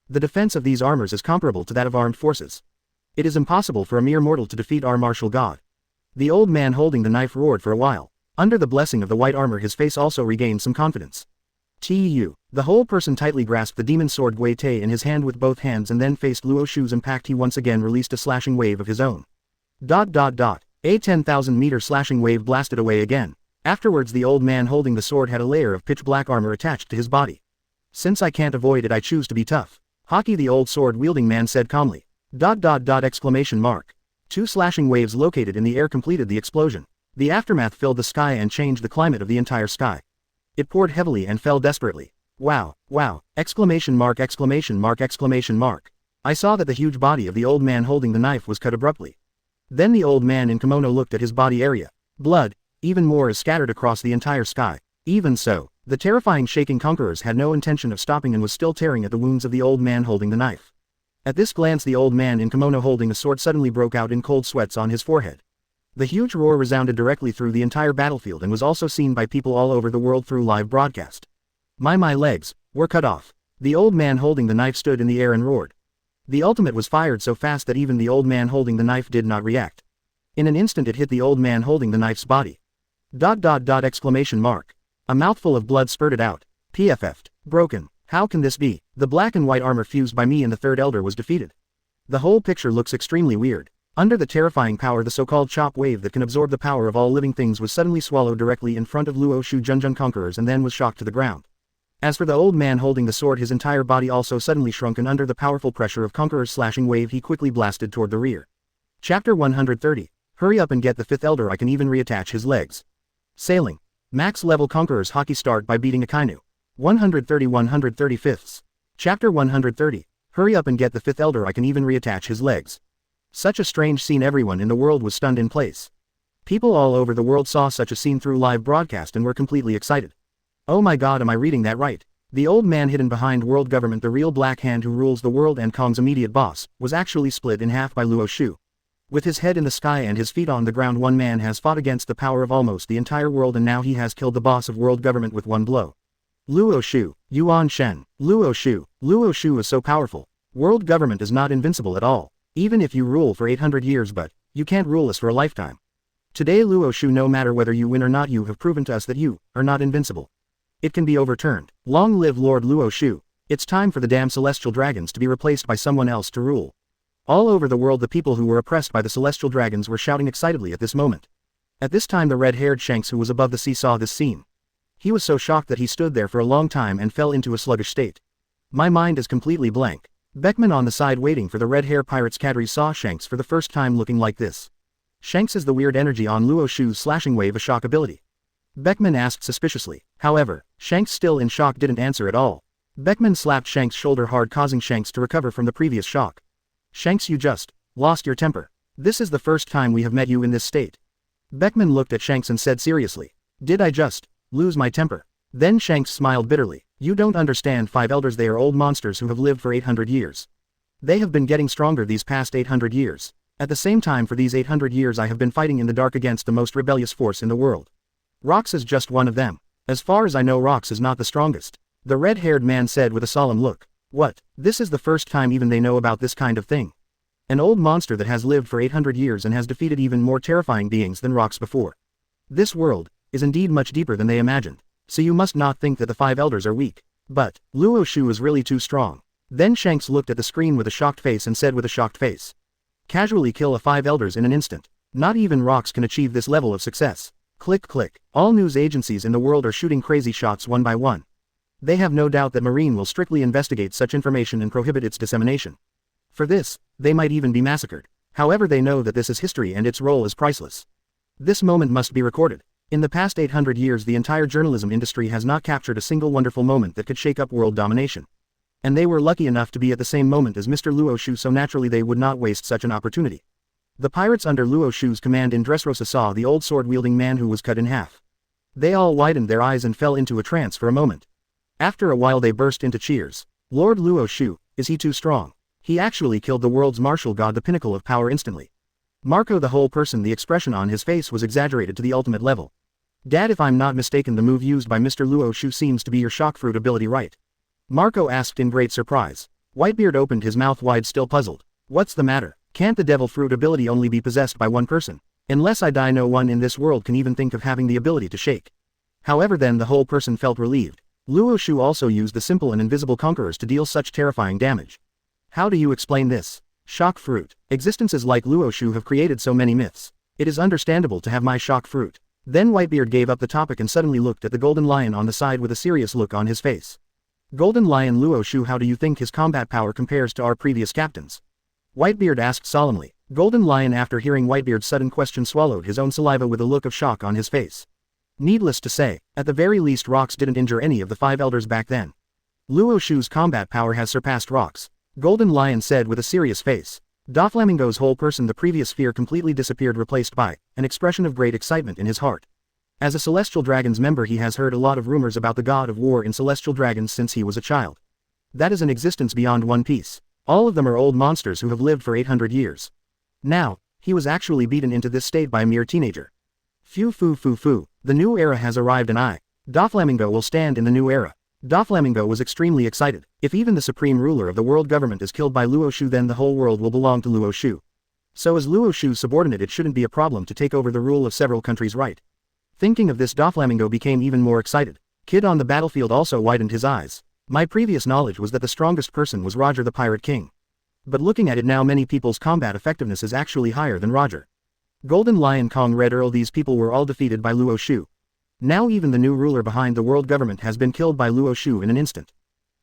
S1: The defense of these armors is comparable to that of armed forces. It is impossible for a mere mortal to defeat our martial god. The old man holding the knife roared for a while. Under the blessing of the white armor his face also regained some confidence. Tu. The whole person tightly grasped the demon sword Gui Tei in his hand with both hands and then faced Luo Xiu's impact. He once again released a slashing wave of his own. A 10,000 meter slashing wave blasted away again. Afterwards the old man holding the sword had a layer of pitch black armor attached to his body. Since I can't avoid it, I choose to be tough. Haki, the old sword wielding man, said calmly. Exclamation mark. 2 slashing waves located in the air completed the explosion. The aftermath filled the sky and changed the climate of the entire sky. It poured heavily and fell desperately. Wow, wow, exclamation mark, exclamation mark, exclamation mark. I saw that the huge body of the old man holding the knife was cut abruptly. Then the old man in kimono looked at his body area. Blood, even more, is scattered across the entire sky. Even so, the terrifying shaking conquerors had no intention of stopping and was still tearing at the wounds of the old man holding the knife. At this glance the old man in kimono holding the sword suddenly broke out in cold sweats on his forehead. The huge roar resounded directly through the entire battlefield and was also seen by people all over the world through live broadcast. My legs were cut off. The old man holding the knife stood in the air and roared. The ultimate was fired so fast that even the old man holding the knife did not react. In an instant it hit the old man holding the knife's body. Exclamation mark. A mouthful of blood spurted out. PFF'd. Broken. How can this be? The black and white armor fused by me and the 3rd elder was defeated. The whole picture looks extremely weird. Under the terrifying power, the so-called chop wave that can absorb the power of all living things was suddenly swallowed directly in front of Luo Xiu Junjun conquerors and then was shocked to the ground. As for the old man holding the sword, his entire body also suddenly shrunk, and under the powerful pressure of Conqueror's slashing wave he quickly blasted toward the rear. Chapter 130. Hurry up and get the 5th elder, I can even reattach his legs. Sailing. Max level Conqueror's Haki start by beating Akainu. 135th. Chapter 130. Hurry up and get the 5th elder, I can even reattach his legs. Such a strange scene, everyone in the world was stunned in place. People all over the world saw such a scene through live broadcast and were completely excited. Oh my god, am I reading that right? The old man hidden behind world government, the real black hand who rules the world and Kong's immediate boss, was actually split in half by Luo Xiu. With his head in the sky and his feet on the ground, one man has fought against the power of almost the entire world, and now he has killed the boss of world government with one blow. Luo Xiu, Yuan Shen, Luo Xiu. Luo Xiu is so powerful. World government is not invincible at all. Even if you rule for 800 years, but you can't rule us for a lifetime. Today Luo Xiu, no matter whether you win or not, you have proven to us that you are not invincible. It can be overturned. Long live Lord Luo Xiu. It's time for the damn celestial dragons to be replaced by someone else to rule. All over the world the people who were oppressed by the celestial dragons were shouting excitedly at this moment. At this time the red-haired Shanks, who was above the sea, saw this scene. He was so shocked that he stood there for a long time and fell into a sluggish state. My mind is completely blank. Beckman on the side waiting for the red-hair pirate's cadre saw Shanks for the first time looking like this. Shanks is the weird energy on Luo Xiu's slashing wave a shock ability. Beckman asked suspiciously. However, Shanks, still in shock, didn't answer at all. Beckman slapped Shanks' shoulder hard, causing Shanks to recover from the previous shock. Shanks, you just lost your temper. This is the first time we have met you in this state. Beckman looked at Shanks and said seriously. Did I just lose my temper? Then Shanks smiled bitterly. You don't understand. 5 elders, they are old monsters who have lived for 800 years. They have been getting stronger these past 800 years. At the same time, for these 800 years I have been fighting in the dark against the most rebellious force in the world. Rox is just one of them. As far as I know, Rox is not the strongest. The red-haired man said with a solemn look. What? This is the first time even they know about this kind of thing. An old monster that has lived for 800 years and has defeated even more terrifying beings than Rox before. This world is indeed much deeper than they imagined. So you must not think that the 5 elders are weak. But Luo Xiu is really too strong. Then Shanks looked at the screen with a shocked face and said with a shocked face. Casually kill a 5 elders in an instant. Not even Rox can achieve this level of success. Click click. All news agencies in the world are shooting crazy shots one by one. They have no doubt that Marine will strictly investigate such information and prohibit its dissemination. For this, they might even be massacred. However, they know that this is history and its role is priceless. This moment must be recorded. In the past 800 years the entire journalism industry has not captured a single wonderful moment that could shake up world domination. And they were lucky enough to be at the same moment as Mr. Luo Xiu, so naturally they would not waste such an opportunity. The pirates under Luo Xiu's command in Dressrosa saw the old sword-wielding man who was cut in half. They all widened their eyes and fell into a trance for a moment. After a while they burst into cheers. Lord Luo Xiu, is he too strong? He actually killed the world's martial god, the pinnacle of power, instantly. Marco the whole person, the expression on his face was exaggerated to the ultimate level. Dad, if I'm not mistaken, the move used by Mr. Luo Xiu seems to be your shock fruit ability, right? Marco asked in great surprise. Whitebeard opened his mouth wide, still puzzled. What's the matter? Can't the devil fruit ability only be possessed by one person? Unless I die, no one in this world can even think of having the ability to shake. However, then the whole person felt relieved. Luo Xiu also used the simple and invisible conquerors to deal such terrifying damage. How do you explain this? Shock fruit. Existences like Luo Xiu have created so many myths. It is understandable to have my shock fruit. Then Whitebeard gave up the topic and suddenly looked at the golden lion on the side with a serious look on his face. Golden Lion Luo Xiu, how do you think his combat power compares to our previous captains? Whitebeard asked solemnly. Golden Lion, after hearing Whitebeard's sudden question, swallowed his own saliva with a look of shock on his face. Needless to say, at the very least Rox didn't injure any of the 5 elders back then. Luo Xiu's combat power has surpassed Rox. Golden Lion said with a serious face. Doflamingo's whole person, the previous fear completely disappeared, replaced by an expression of great excitement in his heart. As a Celestial Dragons member, he has heard a lot of rumors about the god of war in Celestial Dragons since he was a child. That is an existence beyond One Piece. All of them are old monsters who have lived for 800 years. Now, he was actually beaten into this state by a mere teenager. Phew phew phew phew, the new era has arrived and I, Doflamingo, will stand in the new era. Doflamingo was extremely excited. If even the supreme ruler of the world government is killed by Luo Xiu, then the whole world will belong to Luo Xiu. So as Luo Xiu's subordinate, it shouldn't be a problem to take over the rule of several countries, right? Thinking of this, Doflamingo became even more excited. Kid on the battlefield also widened his eyes. My previous knowledge was that the strongest person was Roger the Pirate King. But looking at it now, many people's combat effectiveness is actually higher than Roger. Golden Lion, Kong, Red Earl, these people were all defeated by Luo Xiu. Now even the new ruler behind the world government has been killed by Luo Xiu in an instant.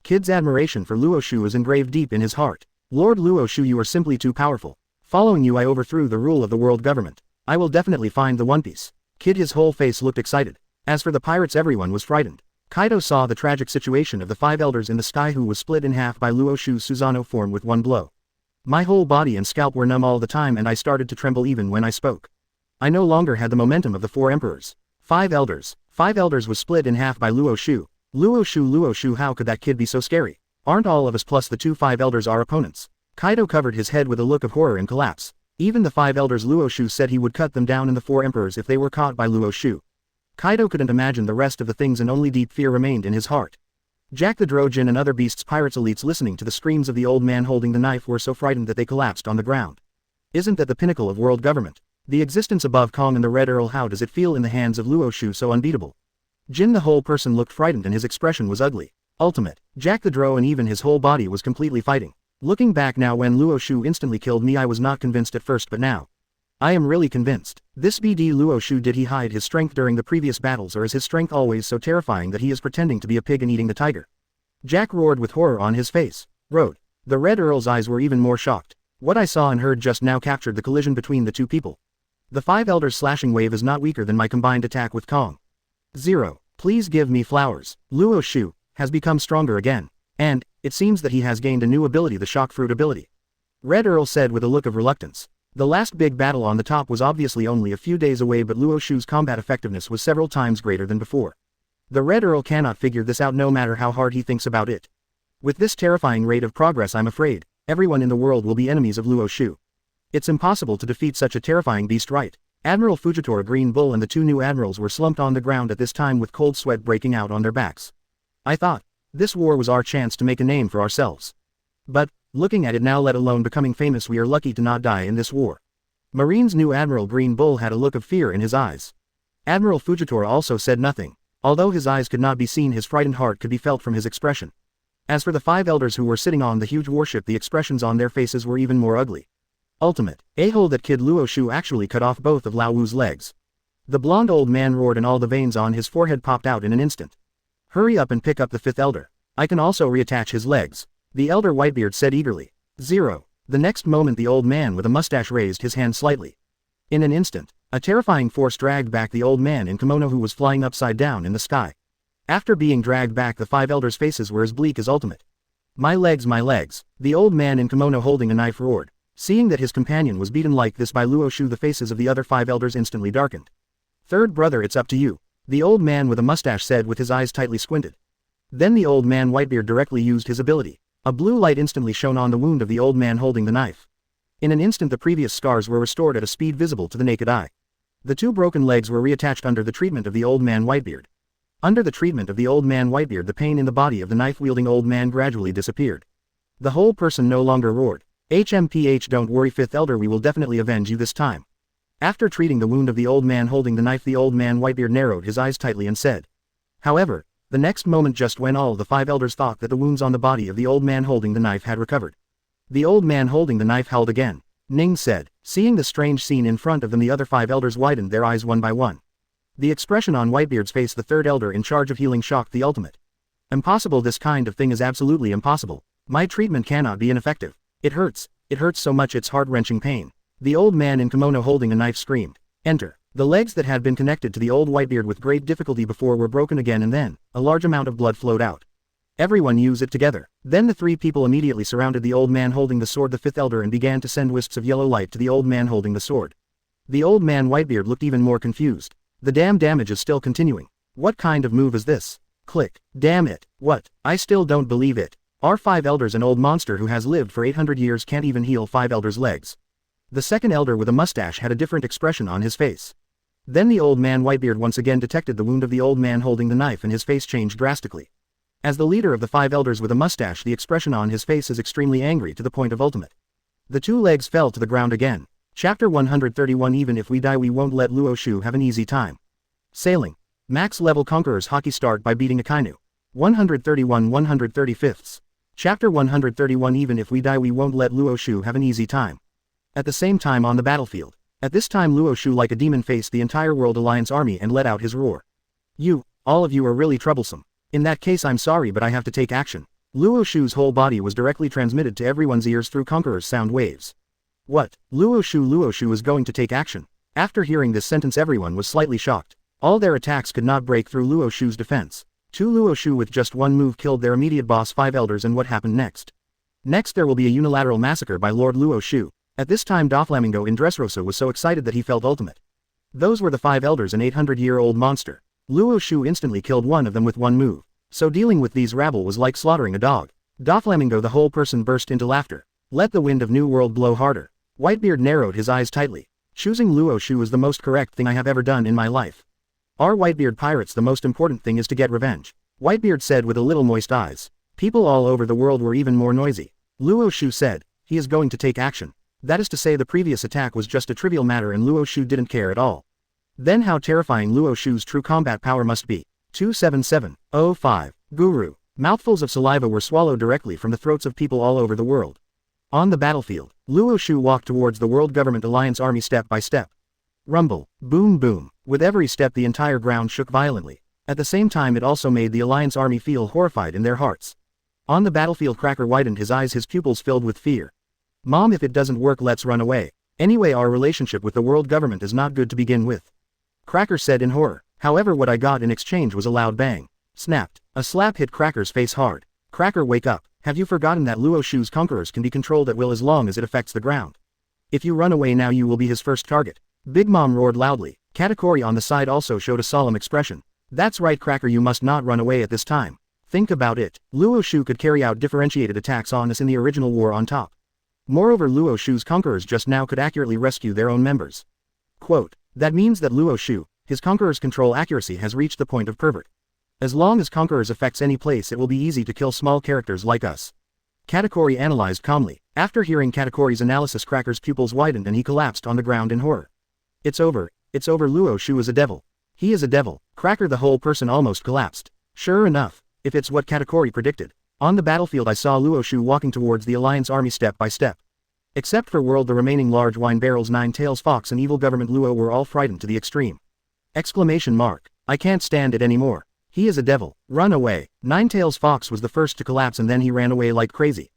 S1: Kid's admiration for Luo Xiu is engraved deep in his heart. Lord Luo Xiu, you are simply too powerful. Following you, I overthrew the rule of the world government. I will definitely find the One Piece. Kid, his whole face looked excited. As for the pirates, everyone was frightened. Kaido saw the tragic situation of the 5 elders in the sky who was split in half by Luo Xiu's Susanoo form with one blow. My whole body and scalp were numb all the time, and I started to tremble even when I spoke. I no longer had the momentum of the 4 emperors. 5 elders. 5 elders was split in half by Luo Xiu. Luo Xiu, how could that kid be so scary? Aren't all of us plus the 5 elders our opponents? Kaido covered his head with a look of horror and collapse. Even the 5 elders Luo Xiu said he would cut them down in the 4 emperors if they were caught by Luo Xiu. Kaido couldn't imagine the rest of the things and only deep fear remained in his heart. Jack the Drojin and other beasts pirates elites listening to the screams of the old man holding the knife were so frightened that they collapsed on the ground. Isn't that the pinnacle of world government? The existence above Kong and the Red Earl, how does it feel in the hands of Luo Xiu so unbeatable? Jin the whole person looked frightened and his expression was ugly. Ultimate. Jack the Dro and even his whole body was completely fighting. Looking back now, when Luo Xiu instantly killed me, I was not convinced at first, but now I am really convinced. This BD Luo Xiu, did he hide his strength during the previous battles, or is his strength always so terrifying that he is pretending to be a pig and eating the tiger? Jack roared with horror on his face. Road. The Red Earl's eyes were even more shocked. What I saw and heard just now captured the collision between the two people. The 5 elders slashing wave is not weaker than my combined attack with Kong. 0. Please give me flowers. Luo Xiu has become stronger again. And it seems that he has gained a new ability, the shock fruit ability. Red Earl said with a look of reluctance. The last big battle on the top was obviously only a few days away, but Luo Xiu's combat effectiveness was several times greater than before. The Red Earl cannot figure this out no matter how hard he thinks about it. With this terrifying rate of progress, I'm afraid everyone in the world will be enemies of Luo Xiu. It's impossible to defeat such a terrifying beast, right? Admiral Fujitora, Green Bull and the 2 new admirals were slumped on the ground at this time with cold sweat breaking out on their backs. I thought this war was our chance to make a name for ourselves. But looking at it now, let alone becoming famous, we are lucky to not die in this war. Marine's new Admiral Green Bull had a look of fear in his eyes. Admiral Fujitora also said nothing. Although his eyes could not be seen, his frightened heart could be felt from his expression. As for the 5 elders who were sitting on the huge warship, the expressions on their faces were even more ugly. Ultimate. A-hole, that kid Luo Xiu actually cut off both of Lao Wu's legs. The blonde old man roared and all the veins on his forehead popped out in an instant. Hurry up and pick up the 5th elder. I can also reattach his legs. The elder Whitebeard said eagerly. 0. The next moment the old man with a mustache raised his hand slightly. In an instant, a terrifying force dragged back the old man in kimono who was flying upside down in the sky. After being dragged back, the 5 elders' faces were as bleak as Ultimate. My legs, my legs. The old man in kimono holding a knife roared. Seeing that his companion was beaten like this by Luo Xiu, the faces of the other 5 elders instantly darkened. Third brother, it's up to you. The old man with a mustache said with his eyes tightly squinted. Then the old man Whitebeard directly used his ability. A blue light instantly shone on the wound of the old man holding the knife. In an instant the previous scars were restored at a speed visible to the naked eye. The 2 broken legs were reattached under the treatment of the old man Whitebeard. Under the treatment of the old man Whitebeard, the pain in the body of the knife-wielding old man gradually disappeared. The whole person no longer roared. HMPH, don't worry 5th elder, we will definitely avenge you this time. After treating the wound of the old man holding the knife, the old man Whitebeard narrowed his eyes tightly and said. However, the next moment, just when all the 5 elders thought that the wounds on the body of the old man holding the knife had recovered, the old man holding the knife howled again. Ning said. Seeing the strange scene in front of them, the other 5 elders widened their eyes one by one. The expression on Whitebeard's face, the 3rd elder in charge of healing, shocked the Ultimate. Impossible, this kind of thing is absolutely impossible. My treatment cannot be ineffective. It hurts so much, it's heart-wrenching pain. The old man in kimono holding a knife screamed. Enter. The legs that had been connected to the old Whitebeard with great difficulty before were broken again, and then a large amount of blood flowed out. Everyone use it together. Then the 3 people immediately surrounded the old man holding the sword, the 5th elder, and began to send wisps of yellow light to the old man holding the sword. The old man Whitebeard looked even more confused. The damn damage is still continuing. What kind of move is this? Click. Damn it. What? I still don't believe it. Our 5 elders, an old monster who has lived for 800 years, can't even heal 5 elders' legs. The 2nd elder with a mustache had a different expression on his face. Then the old man Whitebeard once again detected the wound of the old man holding the knife, and his face changed drastically. As the leader of the 5 elders with a mustache, the expression on his face is extremely angry to the point of ultimate. The 2 legs fell to the ground again. Chapter 131. Even if we die, we won't let Luo Xiu have an easy time. Sailing. Max level Conqueror's Haki, start by beating Akainu. 131 135. Chapter 131. Even if we die, we won't let Luo Xiu have an easy time. At the same time on the battlefield. At this time Luo Xiu like a demon faced the entire World Alliance army and let out his roar. All of you are really troublesome. In that case, I'm sorry, but I have to take action. Luo Xiu's whole body was directly transmitted to everyone's ears through Conqueror's sound waves. What? Luo Xiu is going to take action? After hearing this sentence, everyone was slightly shocked. All their attacks could not break through Luo Xiu's defense. 2 Luo Xiu with just one move killed their immediate boss 5 elders, and what happened next? Next there will be a unilateral massacre by Lord Luo Xiu. At this time Doflamingo in Dressrosa was so excited that he felt ultimate. Those were the 5 elders, an 800-year-old monster. Luo Xiu instantly killed one of them with one move. So dealing with these rabble was like slaughtering a dog. Doflamingo the whole person burst into laughter. Let the wind of New World blow harder. Whitebeard narrowed his eyes tightly. Choosing Luo Xiu is the most correct thing I have ever done in my life. Our Whitebeard pirates, the most important thing is to get revenge. Whitebeard said with a little moist eyes. People all over the world were even more noisy. Luo Xiu said, he is going to take action. That is to say the previous attack was just a trivial matter and Luo Xiu didn't care at all. Then how terrifying Luo Xiu's true combat power must be. 27705. Guru. Mouthfuls of saliva were swallowed directly from the throats of people all over the world. On the battlefield, Luo Xiu walked towards the World Government Alliance army step by step. Rumble, boom boom, with every step the entire ground shook violently. At the same time it also made the Alliance army feel horrified in their hearts. On the battlefield Cracker widened his eyes, his pupils filled with fear. Mom, if it doesn't work let's run away. Anyway our relationship with the world government is not good to begin with. Cracker said in horror. However what I got in exchange was a loud bang. Snapped. A slap hit Cracker's face hard. Cracker, wake up. Have you forgotten that Luo Xiu's conquerors can be controlled at will as long as it affects the ground? If you run away now you will be his first target. Big Mom roared loudly. Katakuri on the side also showed a solemn expression. That's right Cracker, you must not run away at this time. Think about it. Luo Xiu could carry out differentiated attacks on us in the original war on top. Moreover Luo Xiu's conquerors just now could accurately rescue their own members. Quote, that means that Luo Xiu, his conqueror's control accuracy has reached the point of pervert. As long as conquerors affects any place it will be easy to kill small characters like us. Katakuri analyzed calmly. After hearing Katakuri's analysis Cracker's pupils widened and he collapsed on the ground in horror. It's over Luo Xiu is a devil. He is a devil. Cracker, the whole person almost collapsed. Sure enough, if it's what Katakuri predicted. On the battlefield I saw Luo Xiu walking towards the Alliance army step by step. Except for World, the remaining large wine barrels, Nine Tails Fox and evil government Luo were all frightened to the extreme. Exclamation mark. I can't stand it anymore. He is a devil. Run away. Nine Tails Fox was the first to collapse and then he ran away like crazy.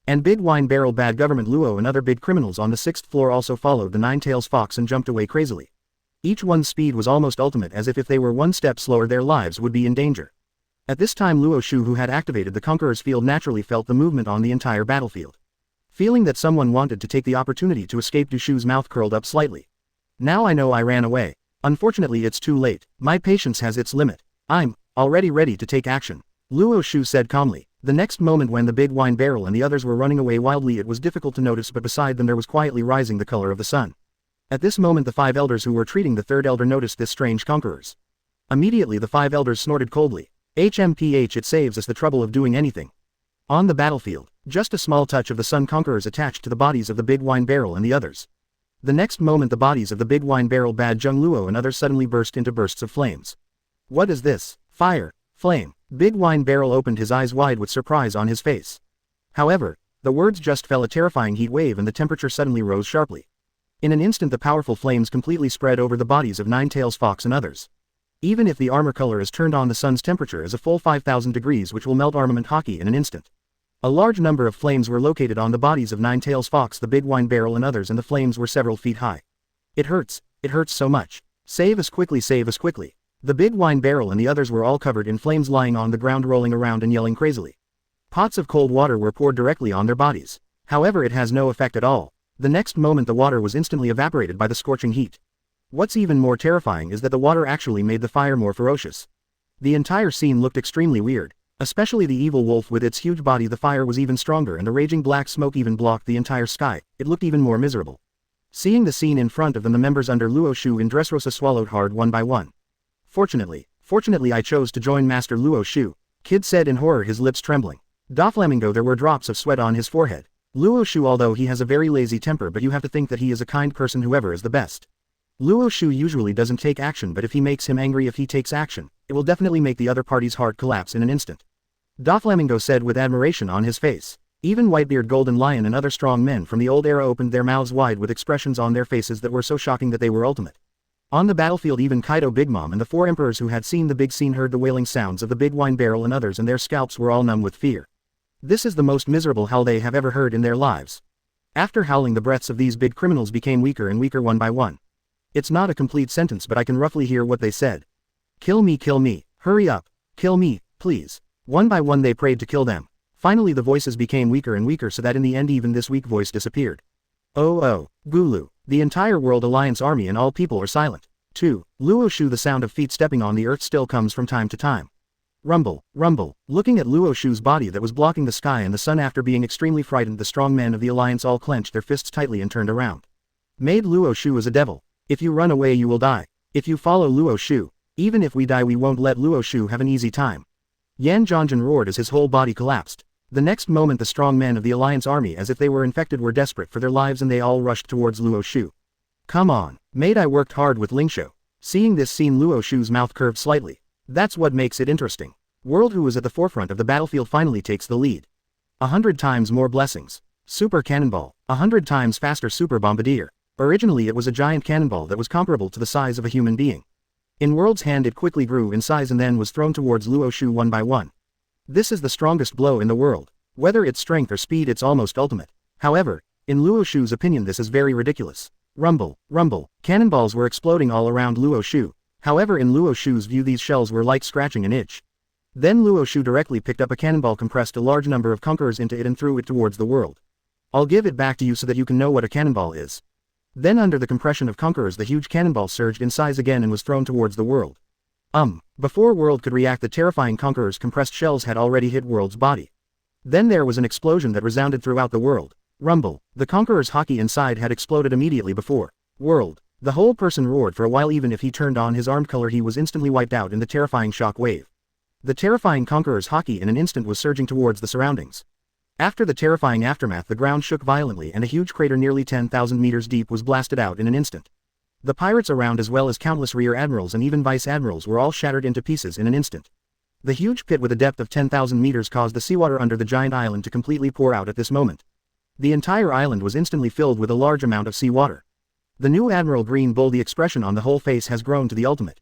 S1: And Big Wine Barrel Bad Government Luo and other big criminals on the 6th floor also followed the Nine Tails Fox and jumped away crazily. Each one's speed was almost ultimate, as if they were one step slower their lives would be in danger. At this time Luo Xiu, who had activated the Conqueror's field, naturally felt the movement on the entire battlefield. Feeling that someone wanted to take the opportunity to escape, Du Shu's mouth curled up slightly. Now I know I ran away. Unfortunately it's too late. My patience has its limit. I'm already ready to take action. Luo Xiu said calmly. The next moment, when the Big Wine Barrel and the others were running away wildly, it was difficult to notice, but beside them there was quietly rising the color of the sun. At this moment the 5 elders who were treating the 3rd elder noticed this strange conquerors. Immediately the 5 elders snorted coldly. HMPH, it saves us the trouble of doing anything. On the battlefield, just a small touch of the sun conquerors attached to the bodies of the Big Wine Barrel and the others. The next moment the bodies of the Big Wine Barrel, Bad Jung Luo and others suddenly burst into bursts of flames. What is this? Fire! Flame! Big Wine Barrel opened his eyes wide with surprise on his face. However, the words just fell. A terrifying heat wave and the temperature suddenly rose sharply. In an instant the powerful flames completely spread over the bodies of Nine Tails Fox and others. Even if the armor color is turned on, the sun's temperature is a full 5,000 degrees, which will melt armament Haki in an instant. A large number of flames were located on the bodies of Nine Tails Fox, the Big Wine Barrel and others, and the flames were several feet high. It hurts so much. Save us quickly, save us quickly. The Big Wine Barrel and the others were all covered in flames, lying on the ground, rolling around and yelling crazily. Pots of cold water were poured directly on their bodies. However, it has no effect at all. The next moment the water was instantly evaporated by the scorching heat. What's even more terrifying is that the water actually made the fire more ferocious. The entire scene looked extremely weird. Especially the evil wolf with its huge body. The fire was even stronger and the raging black smoke even blocked the entire sky. It looked even more miserable. Seeing the scene in front of them, the members under Luo Xiu in Dressrosa swallowed hard one by one. Fortunately I chose to join Master Luo Xiu, Kid said in horror, his lips trembling. Doflamingo, there were drops of sweat on his forehead. Luo Xiu, although he has a very lazy temper, but you have to think that he is a kind person, whoever is the best. Luo Xiu usually doesn't take action, but if he makes him angry, if he takes action, it will definitely make the other party's heart collapse in an instant. Doflamingo said with admiration on his face. Even Whitebeard, Golden Lion and other strong men from the old era opened their mouths wide with expressions on their faces that were so shocking that they were ultimate. On the battlefield, even Kaido, Big Mom and the 4 emperors who had seen the big scene heard the wailing sounds of the Big Wine Barrel and others, and their scalps were all numb with fear. This is the most miserable howl they have ever heard in their lives. After howling, the breaths of these big criminals became weaker and weaker one by one. It's not a complete sentence, but I can roughly hear what they said. Kill me, hurry up, kill me, please. One by one they prayed to kill them. Finally the voices became weaker and weaker, so that in the end even this weak voice disappeared. Oh, Gulu. The entire World Alliance army and all people are silent. 2. Luo Xiu, the sound of feet stepping on the earth still comes from time to time. Rumble, rumble. Looking at Luo Xiu's body that was blocking the sky and the sun after being extremely frightened, the strong men of the alliance all clenched their fists tightly and turned around. Made Luo Xiu as a devil. If you run away you will die. If you follow Luo Xiu, even if we die we won't let Luo Xiu have an easy time. Yan Zhongzhen roared as his whole body collapsed. The next moment the strong men of the alliance army, as if they were infected, were desperate for their lives and they all rushed towards Luo Xiu. Come on, mate, I worked hard with Ling Xiu. Seeing this scene, Luo Xiu's mouth curved slightly. That's what makes it interesting. World, who was at the forefront of the battlefield, finally takes the lead. 100 times more blessings. Super Cannonball. 100 times faster Super Bombardier. Originally it was a giant cannonball that was comparable to the size of a human being. In World's hand it quickly grew in size and then was thrown towards Luo Xiu one by one. This is the strongest blow in the world. Whether it's strength or speed, it's almost ultimate. However, in Luo Xiu's opinion this is very ridiculous. Rumble, rumble. Cannonballs were exploding all around Luo Xiu. However, in Luo Xiu's view these shells were like scratching an itch. Then Luo Xiu directly picked up a cannonball, compressed a large number of conquerors into it and threw it towards the world. I'll give it back to you so that you can know what a cannonball is. Then under the compression of conquerors the huge cannonball surged in size again and was thrown towards the world. Before World could react, the terrifying conqueror's compressed shells had already hit World's body. Then there was an explosion that resounded throughout the world. Rumble. The conqueror's Haki inside had exploded immediately before World. The whole person roared for a while. Even if he turned on his armed color he was instantly wiped out in the terrifying shock wave. The terrifying conqueror's Haki in an instant was surging towards the surroundings. After the terrifying aftermath the ground shook violently and a huge crater nearly 10,000 meters deep was blasted out in an instant. The pirates around as well as countless rear admirals and even vice admirals were all shattered into pieces in an instant. The huge pit with a depth of 10,000 meters caused the seawater under the giant island to completely pour out at this moment. The entire island was instantly filled with a large amount of seawater. The new Admiral Green Bull, the expression on the whole face has grown to the ultimate.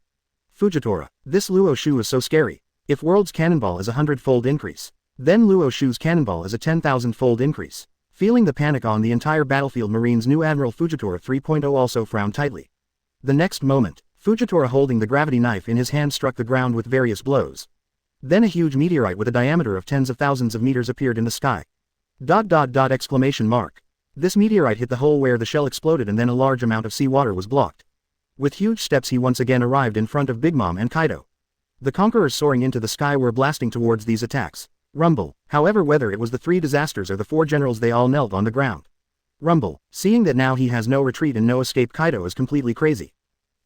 S1: Fujitora. This Luo Xiu is so scary. If World's cannonball is a 100-fold increase, then Luo Xiu's cannonball is a 10,000-fold increase. Feeling the panic on the entire battlefield, Marine's new Admiral Fujitora 3.0 also frowned tightly. The next moment, Fujitora holding the gravity knife in his hand struck the ground with various blows. Then a huge meteorite with a diameter of tens of thousands of meters appeared in the sky. ... exclamation mark. This meteorite hit the hole where the shell exploded and then a large amount of seawater was blocked. With huge steps he once again arrived in front of Big Mom and Kaido. The conquerors soaring into the sky were blasting towards these attacks. Rumble. However, whether it was the three disasters or the four generals, they all knelt on the ground. Rumble. Seeing that now he has no retreat and no escape, Kaido is completely crazy.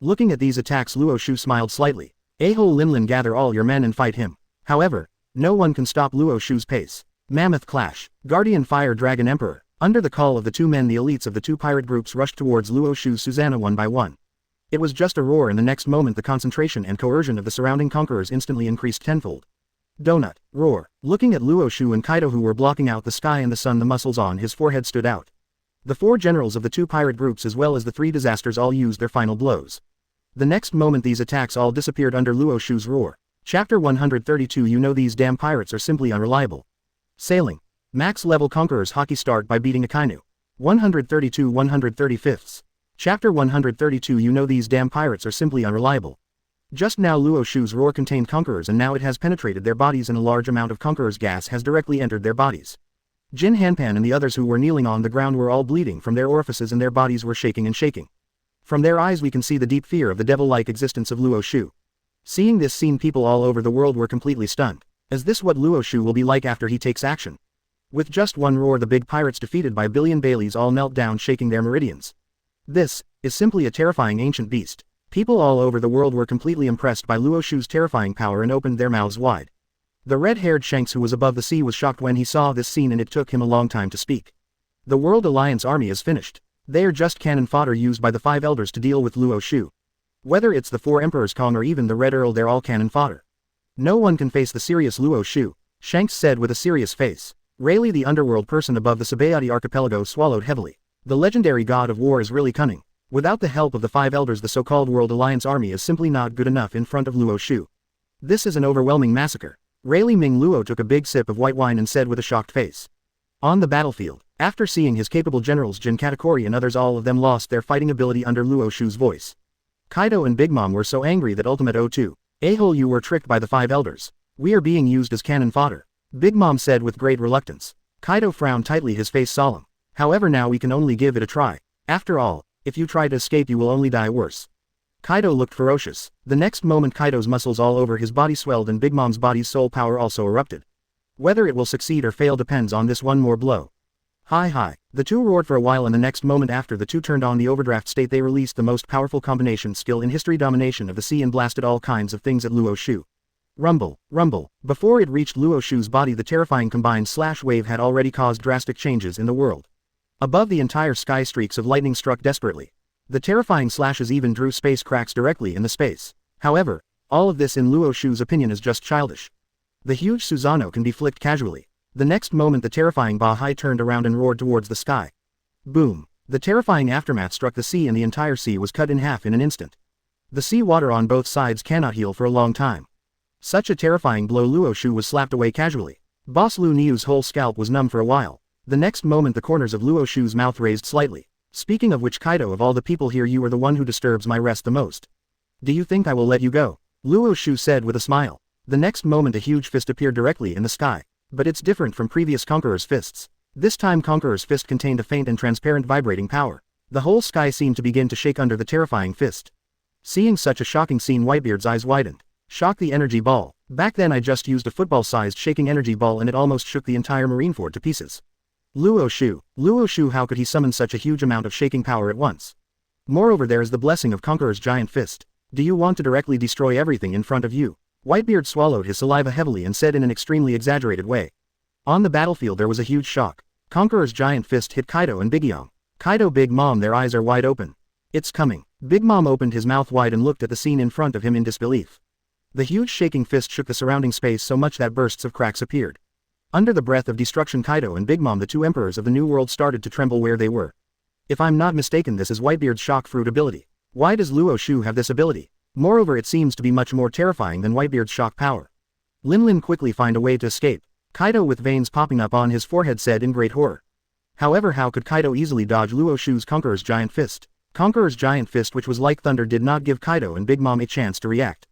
S1: Looking at these attacks, Luo Xiu smiled slightly. Aho Linlin, gather all your men and fight him. However, no one can stop Luo Xiu's pace. Mammoth Clash. Guardian Fire Dragon Emperor. Under the call of the two men, the elites of the two pirate groups rushed towards Luo Xiu's Susanna one by one. It was just a roar, and the next moment the concentration and coercion of the surrounding conquerors instantly increased tenfold. Donut. Roar. Looking at Luo Xiu and Kaido, who were blocking out the sky and the sun, the muscles on his forehead stood out. The four generals of the two pirate groups as well as the three disasters all used their final blows. The next moment these attacks all disappeared under Luo Xiu's roar. Chapter 132. You know these damn pirates are simply unreliable. Sailing. Max level conquerors Haki start by beating Akainu. 132 135ths. Chapter 132. You know these damn pirates are simply unreliable. Just now Luo Xiu's roar contained conquerors and now it has penetrated their bodies and a large amount of conquerors' gas has directly entered their bodies. Jin Hanpan and the others who were kneeling on the ground were all bleeding from their orifices and their bodies were shaking and shaking. From their eyes we can see the deep fear of the devil-like existence of Luo Xiu. Seeing this scene, people all over the world were completely stunned. Is this what Luo Xiu will be like after he takes action? With just one roar the big pirates defeated by Billion Baileys all knelt down shaking their meridians. This is simply a terrifying ancient beast. People all over the world were completely impressed by Luo Xiu's terrifying power and opened their mouths wide. The red-haired Shanks, who was above the sea, was shocked when he saw this scene and it took him a long time to speak. The World Alliance army is finished. They are just cannon fodder used by the five elders to deal with Luo Xiu. Whether it's the four emperors Kong or even the Red Earl, they're all cannon fodder. No one can face the serious Luo Xiu, Shanks said with a serious face. Rayleigh, the underworld person above the Sabayati archipelago, swallowed heavily. The legendary god of war is really cunning. Without the help of the five elders the so-called World Alliance army is simply not good enough in front of Luo Xiu. This is an overwhelming massacre. Rayleigh Ming Luo took a big sip of white wine and said with a shocked face. On the battlefield, after seeing his capable generals Jin Katakuri and others, all of them lost their fighting ability under Luo Xiu's voice. Kaido and Big Mom were so angry that Ultimate O2. A-hole, you were tricked by the five elders. We are being used as cannon fodder. Big Mom said with great reluctance. Kaido frowned tightly, his face solemn. However, now we can only give it a try. After all, if you try to escape you will only die worse. Kaido looked ferocious. The next moment Kaido's muscles all over his body swelled and Big Mom's body's soul power also erupted. Whether it will succeed or fail depends on this one more blow. Hi. The two roared for a while and the next moment after the two turned on the overdraft state they released the most powerful combination skill in history, domination of the sea, and blasted all kinds of things at Luo Xiu. Rumble. Before it reached Luo Xiu's body, the terrifying combined slash wave had already caused drastic changes in the world. Above the entire sky, streaks of lightning struck desperately. The terrifying slashes even drew space cracks directly in the space. However, all of this in Luo Xiu's opinion is just childish. The huge Susanoo can be flicked casually. The next moment the terrifying Bahai turned around and roared towards the sky. Boom! The terrifying aftermath struck the sea and the entire sea was cut in half in an instant. The sea water on both sides cannot heal for a long time. Such a terrifying blow, Luo Xiu was slapped away casually. Boss Lu Niu's whole scalp was numb for a while. The next moment the corners of Luo Xiu's mouth raised slightly. Speaking of which, Kaido, of all the people here, you are the one who disturbs my rest the most. Do you think I will let you go? Luo Xiu said with a smile. The next moment a huge fist appeared directly in the sky. But it's different from previous Conqueror's fists. This time Conqueror's fist contained a faint and transparent vibrating power. The whole sky seemed to begin to shake under the terrifying fist. Seeing such a shocking scene, Whitebeard's eyes widened. Shock the energy ball. Back then I just used a football-sized shaking energy ball and it almost shook the entire Marineford to pieces. Luo Xiu, how could he summon such a huge amount of shaking power at once? Moreover, there is the blessing of Conqueror's giant fist. Do you want to directly destroy everything in front of you? Whitebeard swallowed his saliva heavily and said in an extremely exaggerated way. On the battlefield there was a huge shock. Conqueror's giant fist hit Kaido and Big Yong. Kaido, Big Mom, their eyes are wide open. It's coming. Big Mom opened his mouth wide and looked at the scene in front of him in disbelief. The huge shaking fist shook the surrounding space so much that bursts of cracks appeared. Under the breath of destruction, Kaido and Big Mom, the two emperors of the New World, started to tremble where they were. If I'm not mistaken, this is Whitebeard's shock fruit ability. Why does Luo Xiu have this ability? Moreover, it seems to be much more terrifying than Whitebeard's shock power. Lin quickly find a way to escape. Kaido, with veins popping up on his forehead, said in great horror. However, how could Kaido easily dodge Luo Xiu's Conqueror's giant fist? Conqueror's giant fist, which was like thunder, did not give Kaido and Big Mom a chance to react.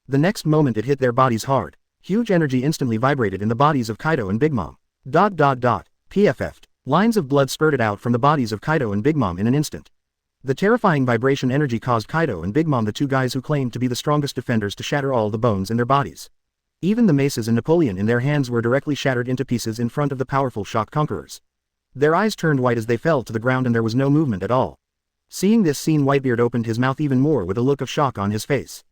S1: The next moment it hit their bodies hard. Huge energy instantly vibrated in the bodies of Kaido and Big Mom. PFF'd. Lines of blood spurted out from the bodies of Kaido and Big Mom in an instant. The terrifying vibration energy caused Kaido and Big Mom, the two guys who claimed to be the strongest defenders, to shatter all the bones in their bodies. Even the maces and Napoleon in their hands were directly shattered into pieces in front of the powerful shock conquerors. Their eyes turned white as they fell to the ground and there was no movement at all. Seeing this scene, Whitebeard opened his mouth even more with a look of shock on his face.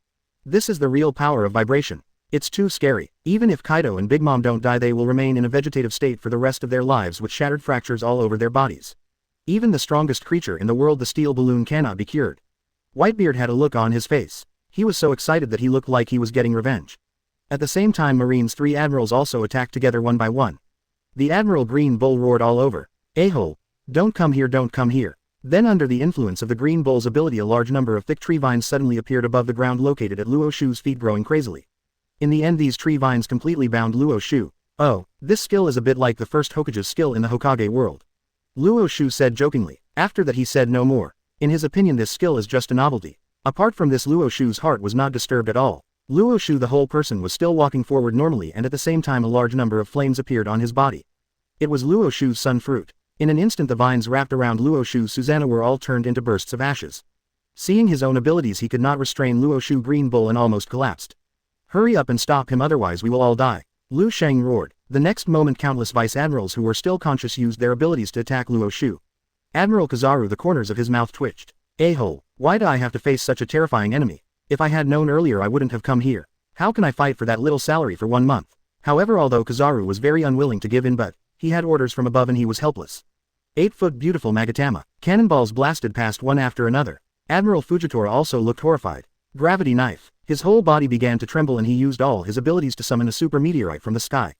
S1: This is the real power of vibration. It's too scary. Even if Kaido and Big Mom don't die, they will remain in a vegetative state for the rest of their lives with shattered fractures all over their bodies. Even the strongest creature in the world, the steel balloon, cannot be cured. Whitebeard had a look on his face. He was so excited that he looked like he was getting revenge. At the same time, Marine's three admirals also attacked together one by one. The Admiral Green Bull roared all over. "A-hole! Don't come here, don't come here." Then, under the influence of the Green Bull's ability, a large number of thick tree vines suddenly appeared above the ground located at Luo Xiu's feet, growing crazily. In the end, these tree vines completely bound Luo Xiu. "Oh, this skill is a bit like the first Hokage's skill in the Hokage world," Luo Xiu said jokingly. After that he said no more. In his opinion, this skill is just a novelty. Apart from this, Luo Xiu's heart was not disturbed at all. Luo Xiu, the whole person, was still walking forward normally, and at the same time a large number of flames appeared on his body. It was Luo Xiu's sun fruit. In an instant the vines wrapped around Luo Xiu's Susanoo were all turned into bursts of ashes. Seeing his own abilities, he could not restrain Luo Xiu Green Bull and almost collapsed. "Hurry up and stop him, otherwise we will all die," Lu Sheng roared. The next moment countless vice admirals who were still conscious used their abilities to attack Luo Xiu. Admiral Kizaru, the corners of his mouth twitched. "A-hole, why do I have to face such a terrifying enemy? If I had known earlier I wouldn't have come here. How can I fight for that little salary for 1 month?" However, although Kizaru was very unwilling to give in, but he had orders from above and he was helpless. 8-foot beautiful Magatama. Cannonballs blasted past one after another. Admiral Fujitora also looked horrified. Gravity knife. His whole body began to tremble and he used all his abilities to summon a super meteorite from the sky.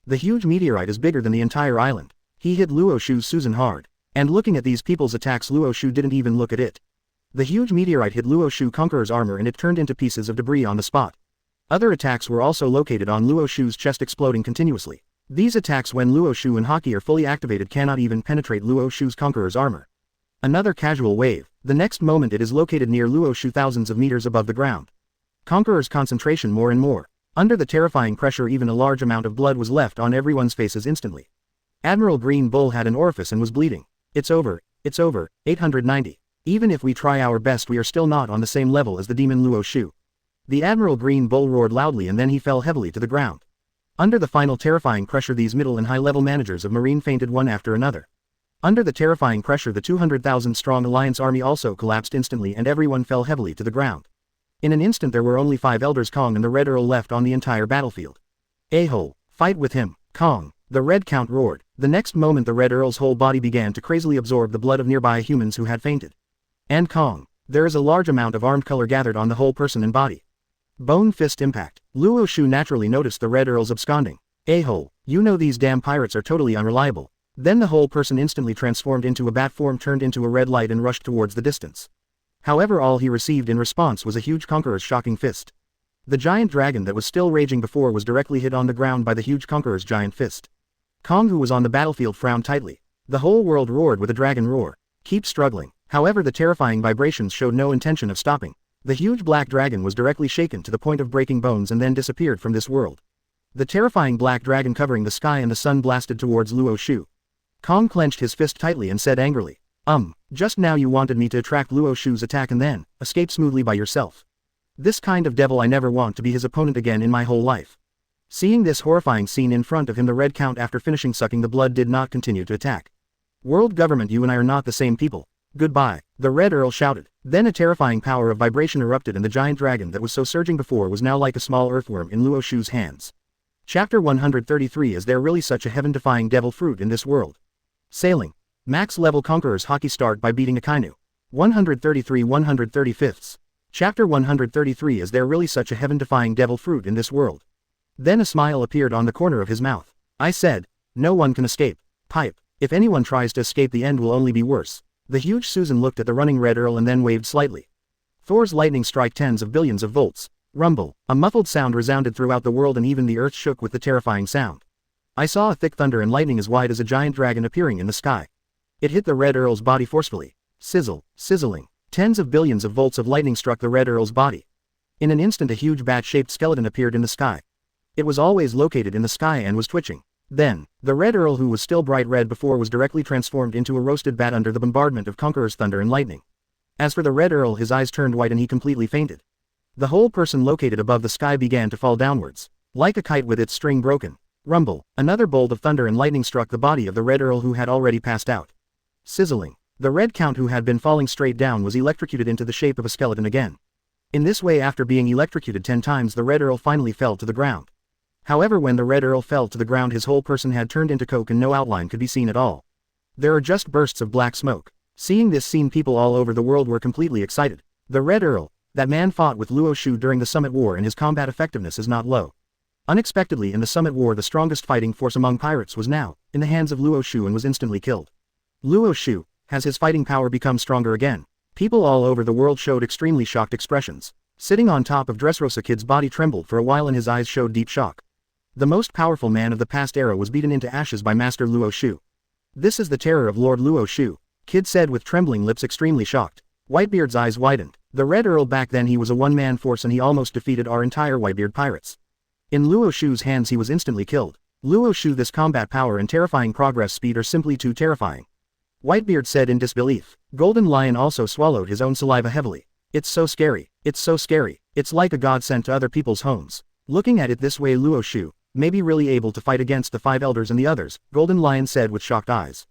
S1: The huge meteorite is bigger than the entire island. He hit Luo Xiu's Susan hard. And looking at these people's attacks, Luo Xiu didn't even look at it. The huge meteorite hit Luo Xiu Conqueror's armor and it turned into pieces of debris on the spot. Other attacks were also located on Luo Xiu's chest, exploding continuously. These attacks, when Luo Xiu and Haki are fully activated, cannot even penetrate Luo Xiu's Conqueror's armor. Another casual wave. The next moment it is located near Luo Xiu, thousands of meters above the ground. Conqueror's concentration more and more. Under the terrifying pressure, even a large amount of blood was left on everyone's faces instantly. Admiral Green Bull had an orifice and was bleeding. It's over, 890. Even if we try our best, we are still not on the same level as the demon Luo Xiu. The Admiral Green Bull roared loudly and then he fell heavily to the ground. Under the final terrifying pressure, these middle and high-level managers of Marine fainted one after another. Under the terrifying pressure, the 200,000-strong Alliance army also collapsed instantly and everyone fell heavily to the ground. In an instant there were only 5 elders Kong and the Red Earl left on the entire battlefield. "A-hole, fight with him, Kong," the Red Count roared. The next moment the Red Earl's whole body began to crazily absorb the blood of nearby humans who had fainted. And Kong. There is a large amount of armed color gathered on the whole person and body. Bone fist impact. Luo Xiu naturally noticed the Red Earl's absconding. "A-hole, you know these damn pirates are totally unreliable." Then the whole person instantly transformed into a bat form, turned into a red light and rushed towards the distance. However, all he received in response was a huge Conqueror's shocking fist. The giant dragon that was still raging before was directly hit on the ground by the huge Conqueror's giant fist. Kong, who was on the battlefield, frowned tightly. The whole world roared with a dragon roar. "Keep struggling." However, the terrifying vibrations showed no intention of stopping. The huge black dragon was directly shaken to the point of breaking bones and then disappeared from this world. The terrifying black dragon covering the sky and the sun blasted towards Luo Xiu. Kong clenched his fist tightly and said angrily, Just now you wanted me to attract Luo Xiu's attack and then escape smoothly by yourself. This kind of devil, I never want to be his opponent again in my whole life." Seeing this horrifying scene in front of him, the Red Count, after finishing sucking the blood, did not continue to attack. "World government, you and I are not the same people. Goodbye," the Red Earl shouted. Then a terrifying power of vibration erupted and the giant dragon that was so surging before was now like a small earthworm in Luo Xiu's hands. Chapter 133. Is there really such a heaven-defying devil fruit in this world? Sailing. Max level Conqueror's Haki start by beating Akainu. 133 135. Chapter 133. Is there really such a heaven-defying devil fruit in this world? Then a smile appeared on the corner of his mouth. "I said, no one can escape. Pipe. If anyone tries to escape, the end will only be worse." The huge Susan looked at the running Red Earl and then waved slightly. Thor's lightning strike tens of billions of volts. Rumble. A muffled sound resounded throughout the world and even the earth shook with the terrifying sound. I saw a thick thunder and lightning as wide as a giant dragon appearing in the sky. It hit the Red Earl's body forcefully. Sizzle, sizzling. Tens of billions of volts of lightning struck the Red Earl's body. In an instant a huge bat-shaped skeleton appeared in the sky. It was always located in the sky and was twitching. Then, the Red Earl, who was still bright red before, was directly transformed into a roasted bat under the bombardment of Conqueror's thunder and lightning. As for the Red Earl, his eyes turned white and he completely fainted. The whole person located above the sky began to fall downwards, like a kite with its string broken. Rumble. Another bolt of thunder and lightning struck the body of the Red Earl, who had already passed out. Sizzling. The Red Count, who had been falling straight down, was electrocuted into the shape of a skeleton again. In this way, after being electrocuted 10 times, the Red Earl finally fell to the ground. However, when the Red Earl fell to the ground, his whole person had turned into coke and no outline could be seen at all. There are just bursts of black smoke. Seeing this scene, people all over the world were completely excited. The Red Earl, that man, fought with Luo Xiu during the Summit War and his combat effectiveness is not low. Unexpectedly, in the Summit War, the strongest fighting force among pirates was now in the hands of Luo Xiu and was instantly killed. Luo Xiu, has his fighting power become stronger again? People all over the world showed extremely shocked expressions. Sitting on top of Dressrosa Kid's body trembled for a while and his eyes showed deep shock. The most powerful man of the past era was beaten into ashes by Master Luo Xiu. "This is the terror of Lord Luo Xiu," Kid said with trembling lips, extremely shocked. Whitebeard's eyes widened. The Red Earl, back then he was a one-man force and he almost defeated our entire Whitebeard pirates. In Luo Xiu's hands he was instantly killed. Luo Xiu, this combat power and terrifying progress speed are simply too terrifying. Whitebeard said in disbelief. Golden Lion also swallowed his own saliva heavily. "It's so scary, it's so scary, it's like a god sent to other people's homes." Looking at it this way, Luo Xiu may be really able to fight against the 5 elders and the others, Golden Lion said with shocked eyes.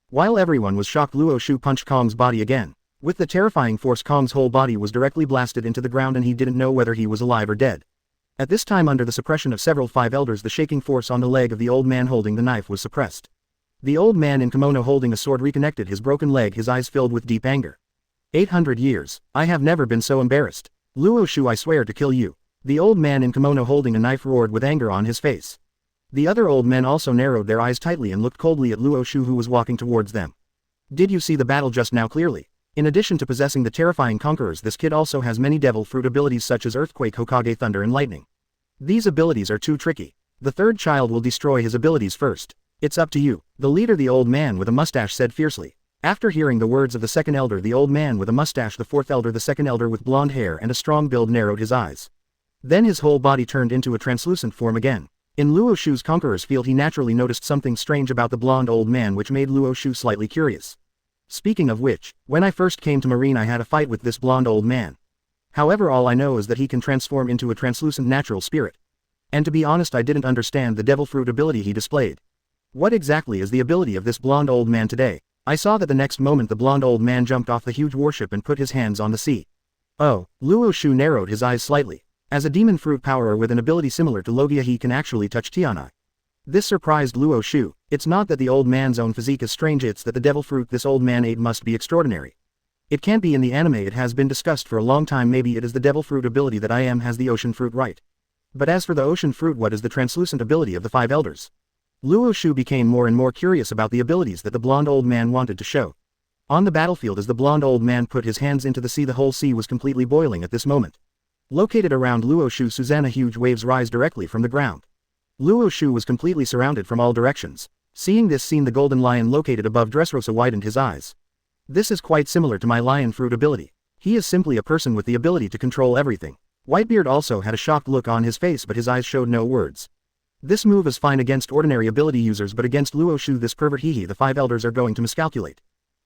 S1: While everyone was shocked, Luo Xiu punched Kong's body again. With the terrifying force, Kong's whole body was directly blasted into the ground and he didn't know whether he was alive or dead. At this time, under the suppression of several 5 elders, the shaking force on the leg of the old man holding the knife was suppressed. The old man in kimono holding a sword reconnected his broken leg, his eyes filled with deep anger. 800 years. I have never been so embarrassed. Luo Xiu, I swear to kill you. The old man in kimono holding a knife roared with anger on his face. The other old men also narrowed their eyes tightly and looked coldly at Luo Xiu, who was walking towards them. Did you see the battle just now clearly? In addition to possessing the terrifying conquerors, this kid also has many devil fruit abilities such as Earthquake, Hokage, Thunder and Lightning. These abilities are too tricky. The third child will destroy his abilities first. It's up to you. The leader, the old man with a mustache, said fiercely. After hearing the words of the second elder, the old man with a mustache, the fourth elder, the second elder with blonde hair and a strong build, narrowed his eyes. Then his whole body turned into a translucent form again. In Luo Xiu's conqueror's field, he naturally noticed something strange about the blonde old man, which made Luo Xiu slightly curious. Speaking of which, when I first came to Marine I had a fight with this blonde old man. However, all I know is that he can transform into a translucent natural spirit. And to be honest, I didn't understand the devil fruit ability he displayed. What exactly is the ability of this blonde old man today? I saw that the next moment the blonde old man jumped off the huge warship and put his hands on the sea. Oh, Luo Xiu narrowed his eyes slightly. As a demon fruit power with an ability similar to Logia, he can actually touch Tianai. This surprised Luo Xiu. It's not that the old man's own physique is strange, it's that the devil fruit this old man ate must be extraordinary. It can't be in the anime, it has been discussed for a long time, maybe it is the devil fruit ability that I am has the ocean fruit, right? But as for the ocean fruit, what is the translucent ability of the 5 elders? Luo Xiu became more and more curious about the abilities that the blonde old man wanted to show. On the battlefield, as the blonde old man put his hands into the sea, the whole sea was completely boiling at this moment. Located around Luo Xiu, Susanna, huge waves rise directly from the ground. Luo Xiu was completely surrounded from all directions. Seeing this scene, the golden lion located above Dressrosa widened his eyes. This is quite similar to my lion fruit ability. He is simply a person with the ability to control everything. Whitebeard also had a shocked look on his face, but his eyes showed no words. This move is fine against ordinary ability users, but against Luo Xiu, this pervert, the 5 elders are going to miscalculate.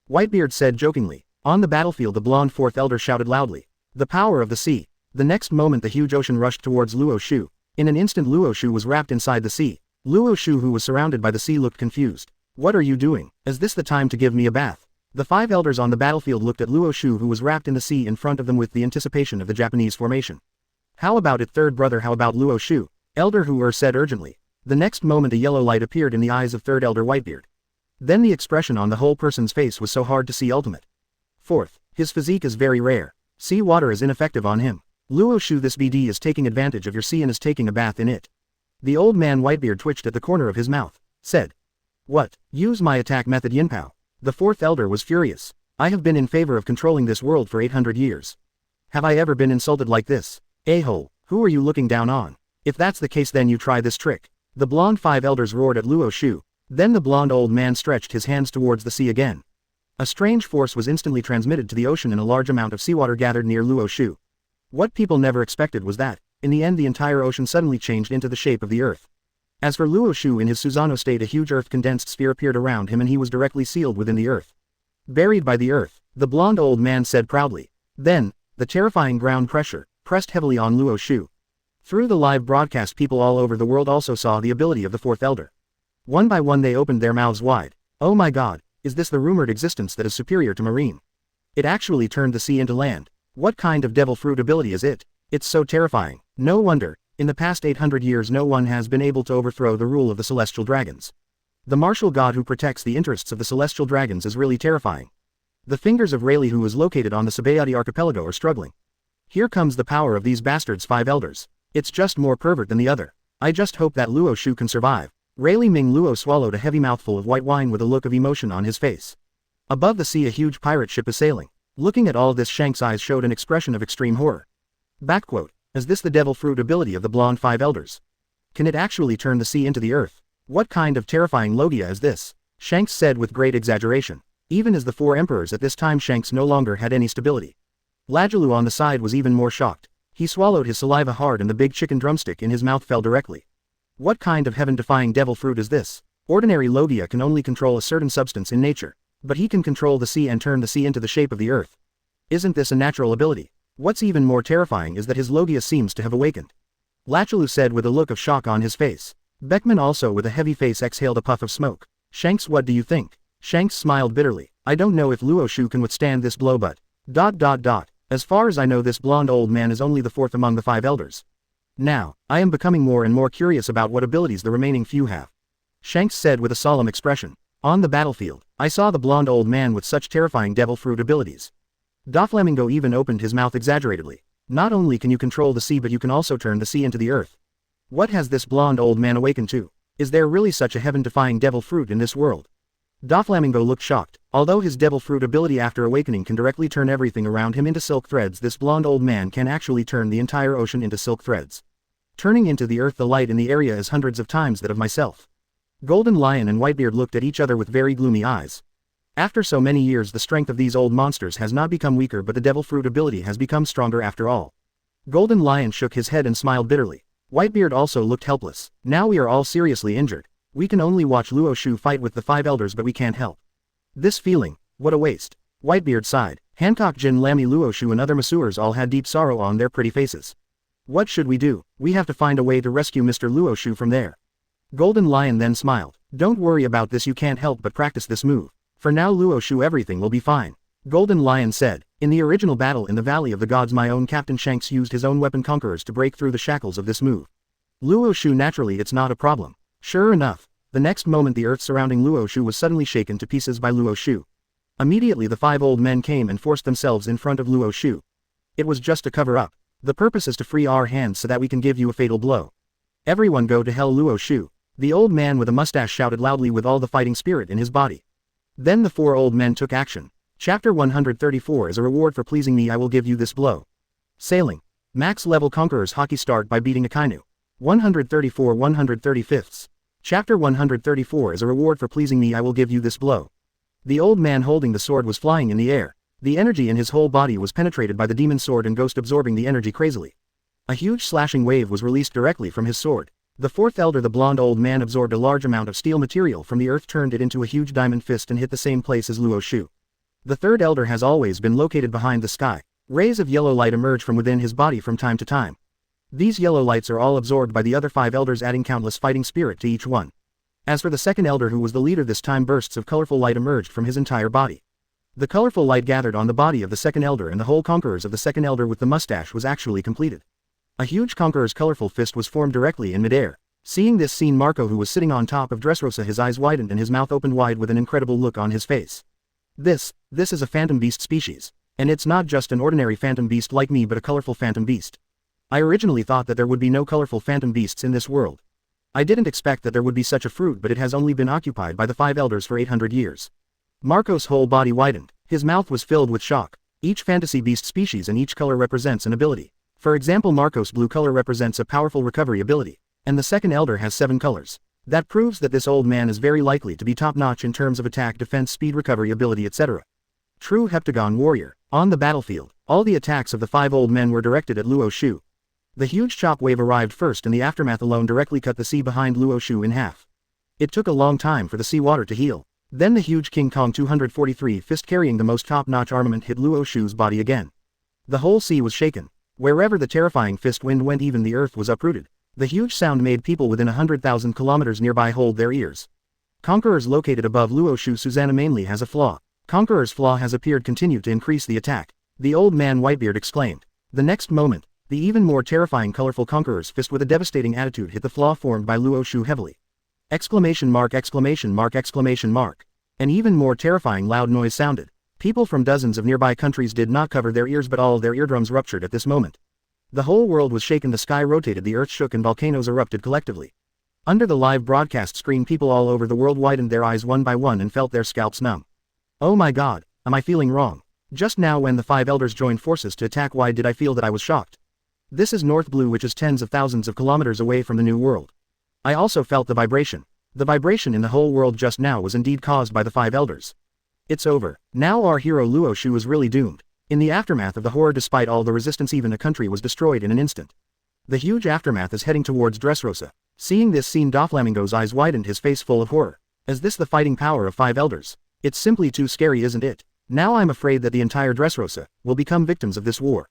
S1: Whitebeard said jokingly. On the battlefield, the blonde 4th elder shouted loudly. The power of the sea. The next moment the huge ocean rushed towards Luo Xiu. In an instant Luo Xiu was wrapped inside the sea. Luo Xiu, who was surrounded by the sea, looked confused. What are you doing? Is this the time to give me a bath? The 5 elders on the battlefield looked at Luo Xiu, who was wrapped in the sea in front of them with the anticipation of the Japanese formation. How about it, third brother? How about Luo Xiu? Elder Huer said urgently. The next moment a yellow light appeared in the eyes of 3rd elder Whitebeard. Then the expression on the whole person's face was so hard to see. Ultimate. 4th, his physique is very rare. Sea water is ineffective on him. Luo Xiu, this BD is taking advantage of your sea and is taking a bath in it. The old man Whitebeard twitched at the corner of his mouth, said. What? Use my attack method, Yinpao. The 4th elder was furious. I have been in favor of controlling this world for 800 years. Have I ever been insulted like this? A-hole, who are you looking down on? If that's the case, then you try this trick. The blonde 5 elders roared at Luo Xiu. Then the blonde old man stretched his hands towards the sea again. A strange force was instantly transmitted to the ocean, and a large amount of seawater gathered near Luo Xiu. What people never expected was that, in the end, the entire ocean suddenly changed into the shape of the earth. As for Luo Xiu, in his Susanoo state, a huge earth condensed sphere appeared around him and he was directly sealed within the earth. Buried by the earth, the blonde old man said proudly. Then, the terrifying ground pressure pressed heavily on Luo Xiu. Through the live broadcast, people all over the world also saw the ability of the 4th elder. One by one they opened their mouths wide. Oh my god, is this the rumored existence that is superior to marine? It actually turned the sea into land. What kind of devil fruit ability is it? It's so terrifying. No wonder, in the past 800 years no one has been able to overthrow the rule of the celestial dragons. The martial god who protects the interests of the celestial dragons is really terrifying. The fingers of Rayleigh, who is located on the Sabayati archipelago, are struggling. Here comes the power of these bastards 5 elders. It's just more pervert than the other. I just hope that Luo Xiu can survive. Rayleigh Ming Luo swallowed a heavy mouthful of white wine with a look of emotion on his face. Above the sea a huge pirate ship is sailing. Looking at all this, Shank's eyes showed an expression of extreme horror. Backquote. Is this the devil fruit ability of the blonde 5 elders? Can it actually turn the sea into the earth? What kind of terrifying logia is this? Shanks said with great exaggeration. Even as the 4 emperors at this time, Shanks no longer had any stability. Lajalu on the side was even more shocked. He swallowed his saliva hard and the big chicken drumstick in his mouth fell directly. What kind of heaven-defying devil fruit is this? Ordinary logia can only control a certain substance in nature, but he can control the sea and turn the sea into the shape of the earth. Isn't this a natural ability? What's even more terrifying is that his logia seems to have awakened. Lachalu said with a look of shock on his face. Beckman also with a heavy face exhaled a puff of smoke. Shanks, what do you think? Shanks smiled bitterly. I don't know if Luo Xiu can withstand this blow, but... As far as I know, this blonde old man is only the 4th among the 5 elders. Now, I am becoming more and more curious about what abilities the remaining few have. Shanks said with a solemn expression. On the battlefield, I saw the blonde old man with such terrifying devil fruit abilities. Doflamingo even opened his mouth exaggeratedly. Not only can you control the sea, but you can also turn the sea into the earth. What has this blonde old man awakened to? Is there really such a heaven-defying devil fruit in this world? Doflamingo looked shocked. Although his devil fruit ability after awakening can directly turn everything around him into silk threads, this blonde old man can actually turn the entire ocean into silk threads. Turning into the earth, the light in the area is hundreds of times that of myself. Golden Lion and Whitebeard looked at each other with very gloomy eyes. After so many years, the strength of these old monsters has not become weaker, but the devil fruit ability has become stronger after all. Golden Lion shook his head and smiled bitterly. Whitebeard also looked helpless. Now we are all seriously injured. We can only watch Luo Xiu fight with the 5 elders, but we can't help. This feeling, What a waste. Whitebeard sighed. Hancock, Jin, Lamy, Luo Xiu and other masseurs all had deep sorrow on their pretty faces. What should we do? We have to find a way to rescue Mr. Luo Xiu from there. Golden Lion then smiled. Don't worry about this, you can't help but practice this move. For now Luo Xiu, everything will be fine. Golden Lion said. In the original battle in the Valley of the Gods, my own Captain Shanks used his own weapon Conquerors to break through the shackles of this move. Luo Xiu, naturally it's not a problem. Sure enough, the next moment the earth surrounding Luo Xiu was suddenly shaken to pieces by Luo Xiu. Immediately the 5 old men came and forced themselves in front of Luo Xiu. It was just a cover-up. The purpose is to free our hands so that we can give you a fatal blow. Everyone go to hell, Luo Xiu. The old man with a mustache shouted loudly with all the fighting spirit in his body. Then the 4 old men took action. Chapter 134. As a reward for pleasing me I will give you this blow. Sailing. Max level Conquerors Haki start by beating Akainu. 134 135ths. Chapter 134. As a reward for pleasing me I will give you this blow. The old man holding the sword was flying in the air. The energy in his whole body was penetrated by the demon sword and ghost, absorbing the energy crazily. A huge slashing wave was released directly from his sword. The 4th elder, the blonde old man, absorbed a large amount of steel material from the earth, turned it into a huge diamond fist and hit the same place as Luo Xiu. The 3rd elder has always been located behind the sky. Rays of yellow light emerge from within his body from time to time. These yellow lights are all absorbed by the other 5 elders, adding countless fighting spirit to each one. As for the 2nd elder, who was the leader this time, bursts of colorful light emerged from his entire body. The colorful light gathered on the body of the 2nd elder, and the whole Conquerors of the 2nd elder with the mustache was actually completed. A huge Conqueror's colorful fist was formed directly in midair. Seeing this scene, Marco, who was sitting on top of Dressrosa, his eyes widened and his mouth opened wide with an incredible look on his face. This is a phantom beast species. And it's not just an ordinary phantom beast like me, but a colorful phantom beast. I originally thought that there would be no colorful phantom beasts in this world. I didn't expect that there would be such a fruit, but it has only been occupied by the 5 elders for 800 years. Marco's whole body widened. His mouth was filled with shock. Each fantasy beast species and each color represents an ability. For example, Marco's blue color represents a powerful recovery ability. And the 2nd elder has 7 colors. That proves that this old man is very likely to be top-notch in terms of attack, defense, speed, recovery ability, etc. True heptagon warrior. On the battlefield, all the attacks of the 5 old men were directed at Luo Xiu. The huge chop wave arrived first, and the aftermath alone directly cut the sea behind Luo Xiu in half. It took a long time for the sea water to heal. Then the huge King Kong 243 fist carrying the most top-notch armament hit Luo Xiu's body again. The whole sea was shaken. Wherever the terrifying fist wind went, even the earth was uprooted. The huge sound made people within 100,000 kilometers nearby hold their ears. Conquerors located above Luo Xiu. Susanna mainly has a flaw. Conqueror's flaw has appeared, continued to increase the attack. The old man Whitebeard exclaimed. The next moment, the even more terrifying colorful Conqueror's fist with a devastating attitude hit the flaw formed by Luo Xiu heavily. Exclamation mark, exclamation mark, exclamation mark. An even more terrifying loud noise sounded. People from dozens of nearby countries did not cover their ears, but all their eardrums ruptured at this moment. The whole world was shaken, the sky rotated, the earth shook, and volcanoes erupted collectively. Under the live broadcast screen, people all over the world widened their eyes one by one and felt their scalps numb. Oh my god, am I feeling wrong? Just now when the 5 elders joined forces to attack, why did I feel that I was shocked? This is North Blue, which is tens of thousands of kilometers away from the New World. I also felt the vibration. The vibration in the whole world just now was indeed caused by the 5 elders. It's over. Now our hero Luo Xiu is really doomed. In the aftermath of the horror, despite all the resistance, even a country was destroyed in an instant. The huge aftermath is heading towards Dressrosa. Seeing this scene, Doflamingo's eyes widened, his face full of horror. Is this the fighting power of 5 elders? It's simply too scary, isn't it? Now I'm afraid that the entire Dressrosa will become victims of this war.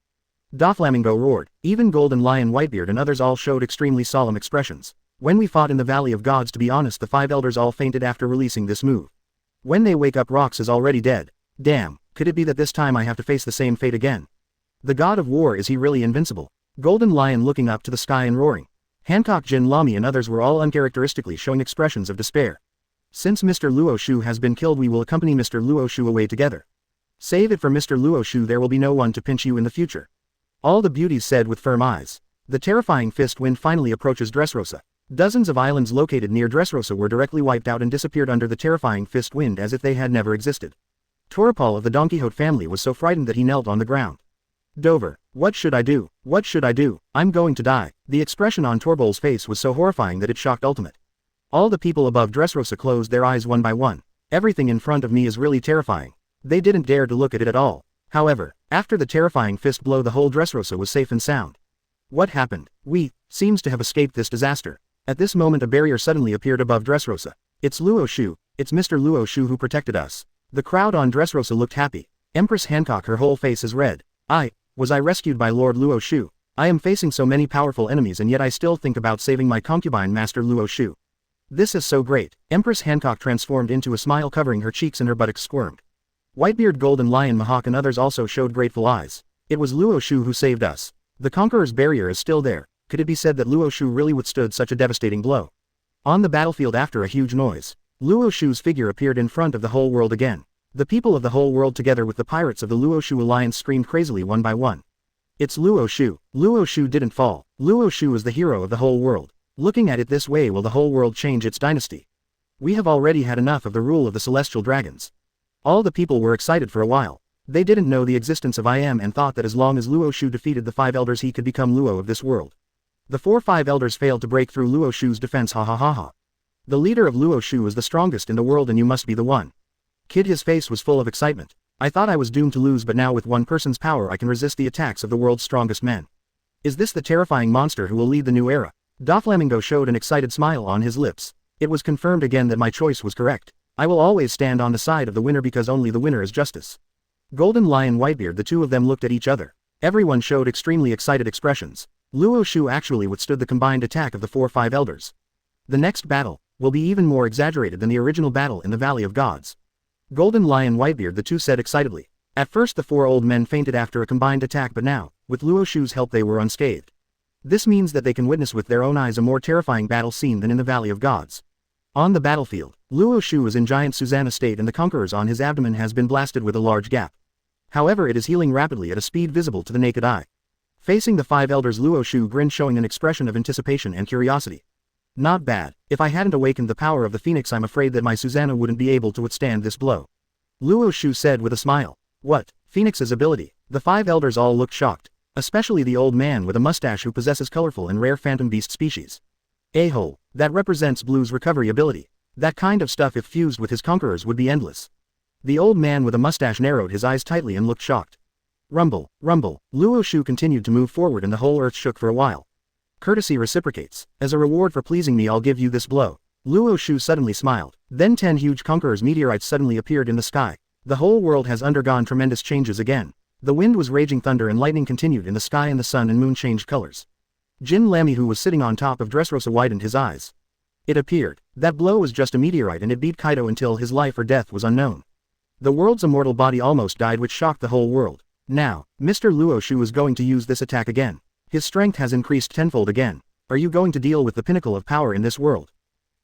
S1: Doflamingo roared. Even Golden Lion, Whitebeard and others all showed extremely solemn expressions. When we fought in the Valley of Gods, to be honest, the 5 elders all fainted after releasing this move. When they wake up, Rox is already dead. Damn, could it be that this time I have to face the same fate again? The god of war, is he really invincible? Golden Lion looking up to the sky and roaring. Hancock, Jin, Lamy and others were all uncharacteristically showing expressions of despair. Since Mr. Luo Xiu has been killed, we will accompany Mr. Luo Xiu away together. Save it for Mr. Luo Xiu, there will be no one to pinch you in the future. All the beauties said with firm eyes. The terrifying fist wind finally approaches Dressrosa. Dozens of islands located near Dressrosa were directly wiped out and disappeared under the terrifying fist wind as if they had never existed. Toripal of the Don Quixote family was so frightened that he knelt on the ground. Dover, what should I do? What should I do? I'm going to die. The expression on Torbol's face was so horrifying that it shocked Ultimate. All the people above Dressrosa closed their eyes one by one. Everything in front of me is really terrifying. They didn't dare to look at it at all. However, after the terrifying fist blow, the whole Dressrosa was safe and sound. What happened? We seems to have escaped this disaster. At this moment a barrier suddenly appeared above Dressrosa. It's Luo Xiu. It's Mr. Luo Xiu who protected us. The crowd on Dressrosa looked happy. Empress Hancock, her whole face is red. Was I rescued by Lord Luo Xiu? I am facing so many powerful enemies and yet I still think about saving my concubine Master Luo Xiu. This is so great. Empress Hancock transformed into a smile covering her cheeks and her buttocks squirmed. Whitebeard, Golden Lion, Mahawk and others also showed grateful eyes. It was Luo Xiu who saved us. The Conqueror's barrier is still there. Could it be said that Luo Xiu really withstood such a devastating blow? On the battlefield, after a huge noise, Luo Xiu's figure appeared in front of the whole world again. The people of the whole world together with the pirates of the Luo Xiu alliance screamed crazily one by one. It's Luo Xiu. Luo Xiu didn't fall. Luo Xiu is the hero of the whole world. Looking at it this way, will the whole world change its dynasty? We have already had enough of the rule of the celestial dragons. All the people were excited for a while. They didn't know the existence of I Am and thought that as long as Luo Xiu defeated the 5 elders he could become Luo of this world. The 5 elders failed to break through Luo Xiu's defense, ha ha ha ha. The leader of Luo Xiu is the strongest in the world and you must be the one. Kid, his face was full of excitement. I thought I was doomed to lose, but now with one person's power I can resist the attacks of the world's strongest men. Is this the terrifying monster who will lead the new era? Doflamingo showed an excited smile on his lips. It was confirmed again that my choice was correct. I will always stand on the side of the winner because only the winner is justice. Golden Lion, Whitebeard, the two of them looked at each other. Everyone showed extremely excited expressions. Luo Xiu actually withstood the combined attack of the 5 elders. The next battle will be even more exaggerated than the original battle in the Valley of Gods. Golden Lion, Whitebeard, the two said excitedly. At first the 4 old men fainted after a combined attack, but now, with Luo Xiu's help, they were unscathed. This means that they can witness with their own eyes a more terrifying battle scene than in the Valley of Gods. On the battlefield, Luo Xiu is in giant Susanna state and the Conqueror's on his abdomen has been blasted with a large gap. However, it is healing rapidly at a speed visible to the naked eye. Facing the 5 elders, Luo Xiu grinned, showing an expression of anticipation and curiosity. Not bad. If I hadn't awakened the power of the Phoenix, I'm afraid that my Susanna wouldn't be able to withstand this blow. Luo Xiu said with a smile. What? Phoenix's ability? The 5 elders all looked shocked. Especially the old man with a mustache who possesses colorful and rare phantom beast species. A-hole, that represents Blue's recovery ability. That kind of stuff if fused with his conquerors would be endless. The old man with a mustache narrowed his eyes tightly and looked shocked. Rumble, rumble. Luo Xiu continued to move forward and the whole earth shook for a while. Courtesy reciprocates. As a reward for pleasing me, I'll give you this blow. Luo Xiu suddenly smiled. Then 10 huge conquerors meteorites suddenly appeared in the sky. The whole world has undergone tremendous changes again. The wind was raging, thunder and lightning continued in the sky and the sun and moon changed colors. Jin Lamy, who was sitting on top of Dressrosa, widened his eyes. It appeared that blow was just a meteorite and it beat Kaido until his life or death was unknown. The world's immortal body almost died, which shocked the whole world. Now, Mr. Luo Xiu is going to use this attack again. His strength has increased tenfold again. Are you going to deal with the pinnacle of power in this world?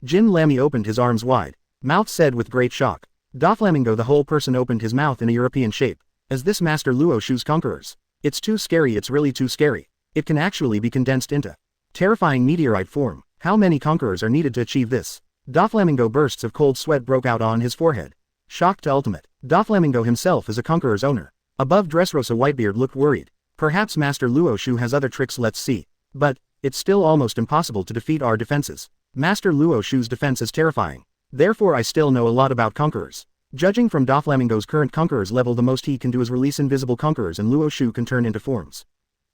S1: Jin Lamy opened his arms wide. Mouth said with great shock. Doflamingo, the whole person, opened his mouth in a European shape. As this Master Luo Xiu's conquerors. It's too scary, it's really too scary. It can actually be condensed into terrifying meteorite form. How many conquerors are needed to achieve this? Doflamingo, bursts of cold sweat broke out on his forehead. Shocked to ultimate. Doflamingo himself is a conqueror's owner. Above Dressrosa, Whitebeard looked worried. Perhaps Master Luo Xiu has other tricks, let's see. But it's still almost impossible to defeat our defenses. Master Luo Xiu's defense is terrifying. Therefore I still know a lot about conquerors. Judging from Doflamingo's current conqueror's level, the most he can do is release invisible conquerors and Luo Xiu can turn into forms.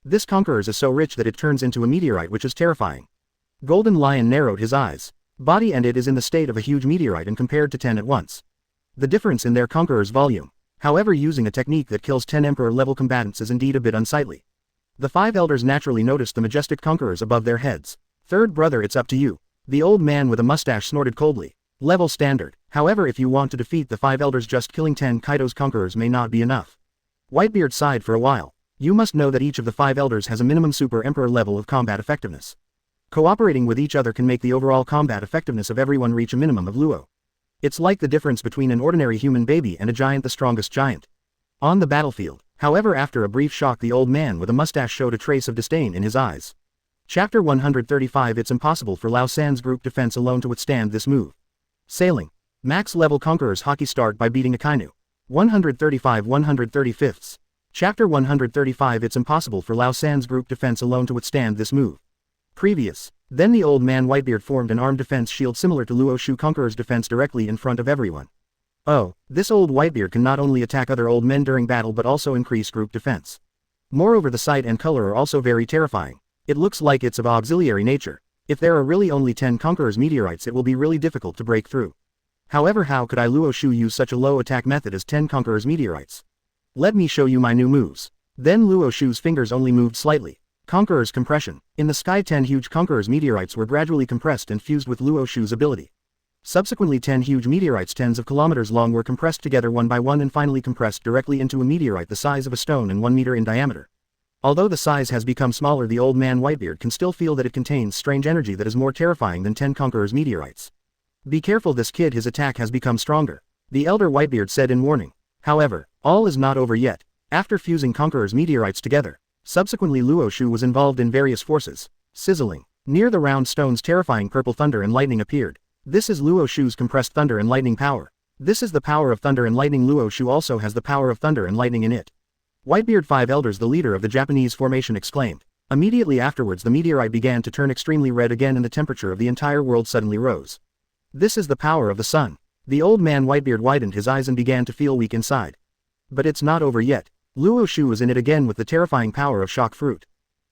S1: This conqueror's is so rich that it turns into a meteorite, which is terrifying. Golden Lion narrowed his eyes. Body and it is in the state of a huge meteorite and compared to 10 at once. The difference in their conqueror's volume. However, using a technique that kills 10 emperor-level combatants is indeed a bit unsightly. The 5 elders naturally noticed the majestic conquerors above their heads. Third brother, it's up to you. The old man with a mustache snorted coldly. Level standard. However, if you want to defeat the 5 elders, just killing 10 Kaido's conquerors may not be enough. Whitebeard sighed for a while. You must know that each of the 5 elders has a minimum super emperor level of combat effectiveness. Cooperating with each other can make the overall combat effectiveness of everyone reach a minimum of Luo. It's like the difference between an ordinary human baby and a giant, the strongest giant. On the battlefield, however, after a brief shock, the old man with a mustache showed a trace of disdain in his eyes. Chapter 135. It's impossible for Lao San's group defense alone to withstand this move. Sailing. Max level conquerors Haki start by beating Akainu. 135 135. Chapter 135. It's impossible for Lao San's group defense alone to withstand this move. Previous. Then the old man Whitebeard formed an armed defense shield similar to Luo Xiu conqueror's defense directly in front of everyone. Oh, this old Whitebeard can not only attack other old men during battle but also increase group defense. Moreover, the sight and color are also very terrifying. It looks like it's of auxiliary nature. If there are really only 10 conquerors meteorites, it will be really difficult to break through. However, how could I Luo Xiu use such a low attack method as 10 Conqueror's meteorites? Let me show you my new moves. Then Luo Xiu's fingers only moved slightly. Conqueror's compression. In the sky 10 huge Conqueror's meteorites were gradually compressed and fused with Luo Xiu's ability. Subsequently 10 huge meteorites tens of kilometers long were compressed together one by one and finally compressed directly into a meteorite the size of a stone and 1 meter in diameter. Although the size has become smaller, the old man Whitebeard can still feel that it contains strange energy that is more terrifying than 10 Conqueror's meteorites. Be careful, this kid, his attack has become stronger, the elder Whitebeard said in warning. However, all is not over yet. After fusing Conqueror's meteorites together, subsequently Luo Xiu was involved in various forces. Sizzling. Near the round stones terrifying purple thunder and lightning appeared. This is Luo Xiu's compressed thunder and lightning power. This is the power of thunder and lightning. Luo Xiu also has the power of thunder and lightning in it. Whitebeard 5 Elders, the leader of the Japanese formation, exclaimed. Immediately afterwards the meteorite began to turn extremely red again and the temperature of the entire world suddenly rose. This is the power of the sun. The old man Whitebeard widened his eyes and began to feel weak inside. But it's not over yet. Luo Xiu is in it again with the terrifying power of shock fruit.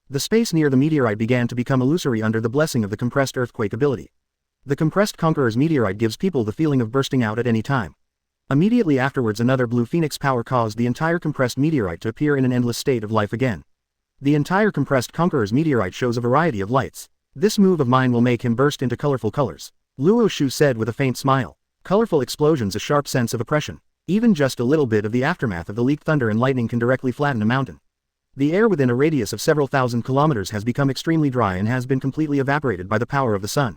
S1: The space near the meteorite began to become illusory under the blessing of the compressed earthquake ability. The compressed Conqueror's meteorite gives people the feeling of bursting out at any time. Immediately afterwards another blue phoenix power caused the entire compressed meteorite to appear in an endless state of life again. The entire compressed Conqueror's meteorite shows a variety of lights. This move of mine will make him burst into colorful colors, Luo Xiu said with a faint smile. Colorful explosions, a sharp sense of oppression. Even just a little bit of the aftermath of the leaked thunder and lightning can directly flatten a mountain. The air within a radius of several thousand kilometers has become extremely dry and has been completely evaporated by the power of the sun.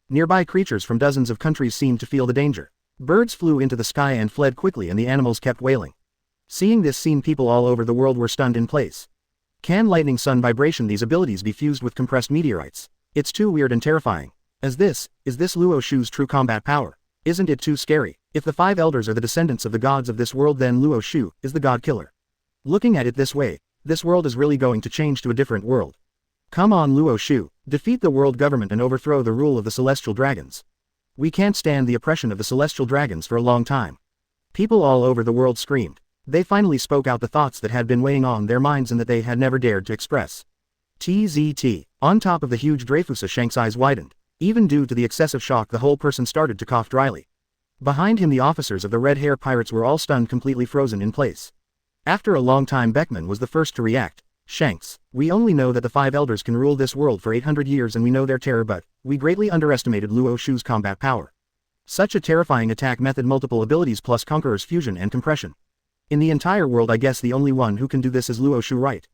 S1: Nearby creatures from dozens of countries seemed to feel the danger. Birds flew into the sky and fled quickly and the animals kept wailing. Seeing this scene, people all over the world were stunned in place. Can lightning sun vibration these abilities be fused with compressed meteorites? It's too weird and terrifying. Is this Luo Xiu's true combat power? Isn't it too scary? If the 5 elders are the descendants of the gods of this world, then Luo Xiu is the god killer. Looking at it this way, this world is really going to change to a different world. Come on Luo Xiu, defeat the world government and overthrow the rule of the celestial dragons. We can't stand the oppression of the celestial dragons for a long time. People all over the world screamed. They finally spoke out the thoughts that had been weighing on their minds and that they had never dared to express. TZT. On top of the huge Dreyfusa, Shank's eyes widened. Even due to the excessive shock, the whole person started to cough dryly. Behind him the officers of the Red Hair Pirates were all stunned, completely frozen in place. After a long time Beckman was the first to react. Shanks, we only know that the 5 elders can rule this world for 800 years and we know their terror, but we greatly underestimated Luo Xiu's combat power. Such a terrifying attack method, multiple abilities plus Conqueror's fusion and compression. In the entire world I guess the only one who can do this is Luo Xiu, right?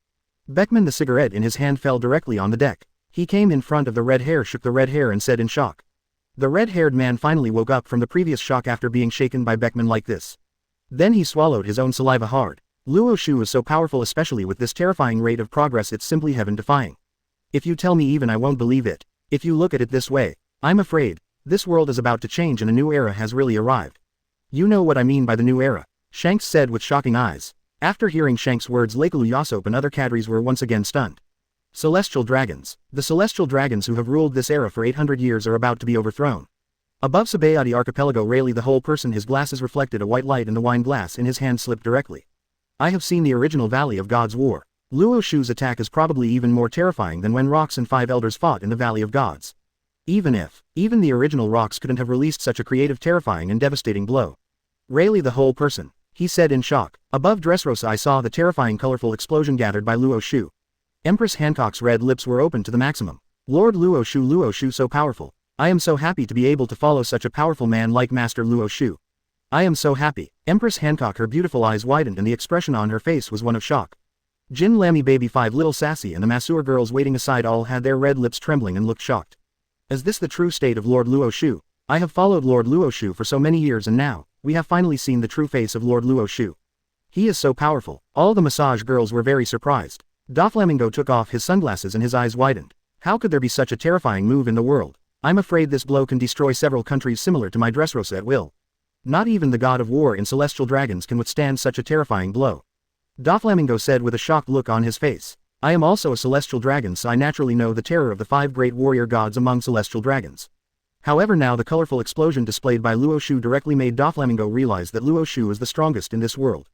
S1: Beckman, the cigarette in his hand, fell directly on the deck. He came in front of the red hair, shook the red hair and said in shock. The red-haired man finally woke up from the previous shock after being shaken by Beckman like this. Then he swallowed his own saliva hard. Luo Xiu is so powerful, especially with this terrifying rate of progress, it's simply heaven-defying. If you tell me even I won't believe it. If you look at it this way, I'm afraid, this world is about to change and a new era has really arrived. You know what I mean by the new era, Shanks said with shocking eyes. After hearing Shanks' words, Lakelu Yasop and other cadres were once again stunned. Celestial dragons. The celestial dragons who have ruled this era for 800 years are about to be overthrown. Above Sabayati Archipelago, Rayleigh the whole person, his glasses reflected a white light and the wine glass in his hand slipped directly. I have seen the original Valley of Gods war. Luo Xiu's attack is probably even more terrifying than when Rocks and 5 elders fought in the Valley of Gods. Even the original Rocks couldn't have released such a creative, terrifying and devastating blow. Rayleigh the whole person, he said in shock. Above Dressrosa I saw the terrifying colorful explosion gathered by Luo Xiu. Empress Hancock's red lips were open to the maximum. Lord Luo Xiu so powerful. I am so happy to be able to follow such a powerful man like Master Luo Xiu. I am so happy. Empress Hancock, her beautiful eyes widened and the expression on her face was one of shock. Jin Lammy, Baby 5, Little Sassy and the Masseur girls waiting aside all had their red lips trembling and looked shocked. Is this the true state of Lord Luo Xiu? I have followed Lord Luo Xiu for so many years and now, we have finally seen the true face of Lord Luo Xiu. He is so powerful. All the massage girls were very surprised. Doflamingo took off his sunglasses and his eyes widened. How could there be such a terrifying move in the world? I'm afraid this blow can destroy several countries similar to my Dressrosa at will. Not even the god of war in celestial dragons can withstand such a terrifying blow. Doflamingo said with a shocked look on his face. I am also a celestial dragon, so I naturally know the terror of the 5 great warrior gods among celestial dragons. However, now the colorful explosion displayed by Luo Xiu directly made Doflamingo realize that Luo Xiu is the strongest in this world.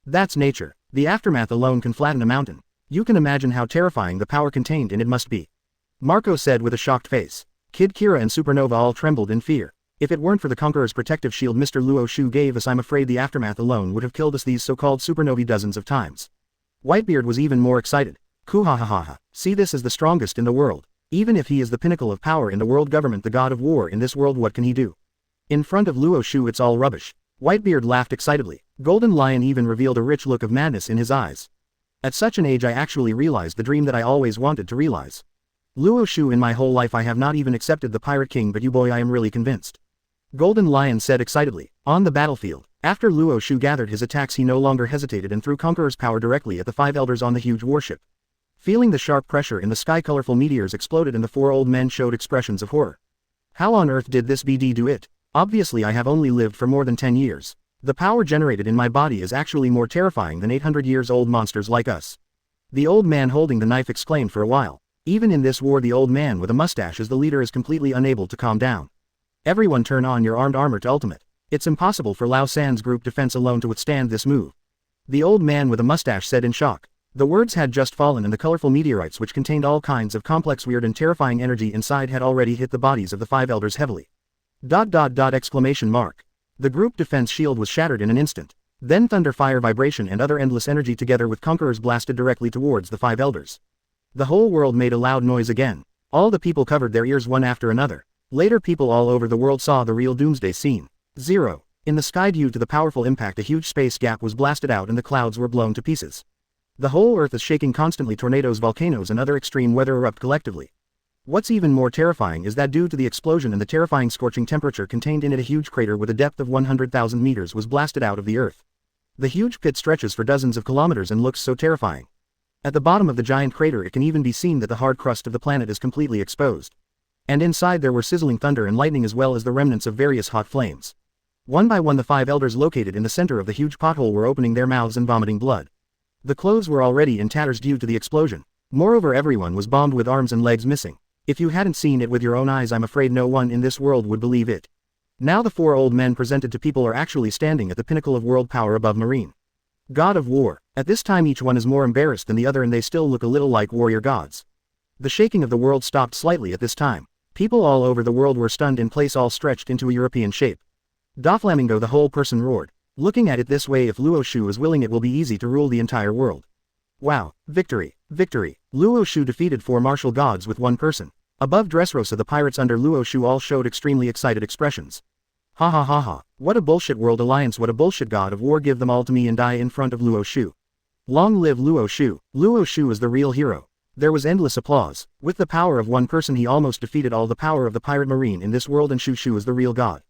S1: That's nature. The aftermath alone can flatten a mountain. You can imagine how terrifying the power contained in it must be. Marco said with a shocked face. Kid Kira and Supernova all trembled in fear. If it weren't for the Conqueror's protective shield Mr. Luo Xiu gave us, I'm afraid the aftermath alone would have killed us these so-called supernovae dozens of times. Whitebeard was even more excited. Kuhahaha, see, this is the strongest in the world. Even if he is the pinnacle of power in the world government, the god of war in this world, what can he do? In front of Luo Xiu it's all rubbish. Whitebeard laughed excitedly. Golden Lion even revealed a rich look of madness in his eyes. At such an age I actually realized the dream that I always wanted to realize. Luo Xiu, in my whole life I have not even accepted the Pirate King, but you boy, I am really convinced. Golden Lion said excitedly. On the battlefield, after Luo Xiu gathered his attacks, he no longer hesitated and threw Conqueror's power directly at the 5 elders on the huge warship. Feeling the sharp pressure in the sky, colorful meteors exploded and the 4 old men showed expressions of horror. How on earth did this BD do it? Obviously I have only lived for more than 10 years. The power generated in my body is actually more terrifying than 800 years old monsters like us. The old man holding the knife exclaimed. For a while, even in this war, the old man with a mustache as the leader is completely unable to calm down. Everyone turn on your armed armor to ultimate. It's impossible for Lao San's group defense alone to withstand this move. The old man with a mustache said in shock. The words had just fallen and the colorful meteorites, which contained all kinds of complex, weird and terrifying energy inside, had already hit the bodies of the 5 elders heavily. ... exclamation mark. The group defense shield was shattered in an instant. Then thunder, fire, vibration and other endless energy together with Conquerors blasted directly towards the 5 elders. The whole world made a loud noise again. All the people covered their ears one after another. Later people all over the world saw the real doomsday scene. 0. In the sky, due to the powerful impact, a huge space gap was blasted out and the clouds were blown to pieces. The whole earth is shaking constantly. Tornadoes, volcanoes and other extreme weather erupt collectively. What's even more terrifying is that due to the explosion and the terrifying scorching temperature contained in it, a huge crater with a depth of 100,000 meters was blasted out of the earth. The huge pit stretches for dozens of kilometers and looks so terrifying. At the bottom of the giant crater it can even be seen that the hard crust of the planet is completely exposed. And inside there were sizzling thunder and lightning as well as the remnants of various hot flames. One by one the 5 elders located in the center of the huge pothole were opening their mouths and vomiting blood. The clothes were already in tatters due to the explosion. Moreover, everyone was bombed with arms and legs missing. If you hadn't seen it with your own eyes, I'm afraid no one in this world would believe it. Now the 4 old men presented to people are actually standing at the pinnacle of world power above Marine God of War. At this time each one is more embarrassed than the other and they still look a little like warrior gods. The shaking of the world stopped slightly at this time. People all over the world were stunned in place, all stretched into a European shape. Doflamingo, the whole person roared. Looking at it this way, if Luo Xiu is willing, it will be easy to rule the entire world. Wow, victory, victory. Luo Xiu defeated 4 martial gods with 1 person. Above Dressrosa the pirates under Luo Xiu all showed extremely excited expressions. Ha ha ha ha, what a bullshit world alliance, what a bullshit god of war, give them all to me and die in front of Luo Xiu. Long live Luo Xiu. Luo Xiu is the real hero. There was endless applause. With the power of 1 person he almost defeated all the power of the pirate marine in this world, and Xiu is the real god.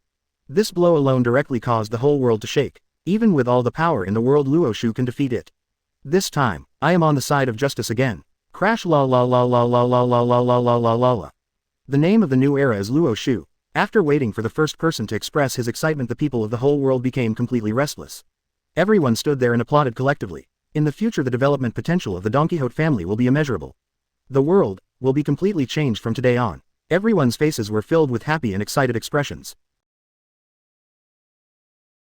S1: This blow alone directly caused the whole world to shake. Even with all the power in the world, Luo Xiu can defeat it. This time, I am on the side of justice again. Crash la la la la la la la la la la la la la. The name of the new era is Luo Xiu. After waiting for the first person to express his excitement, the people of the whole world became completely restless. Everyone stood there and applauded collectively. In the future the development potential of the Don Quixote family will be immeasurable. The world will be completely changed from today on. Everyone's faces were filled with happy and excited expressions.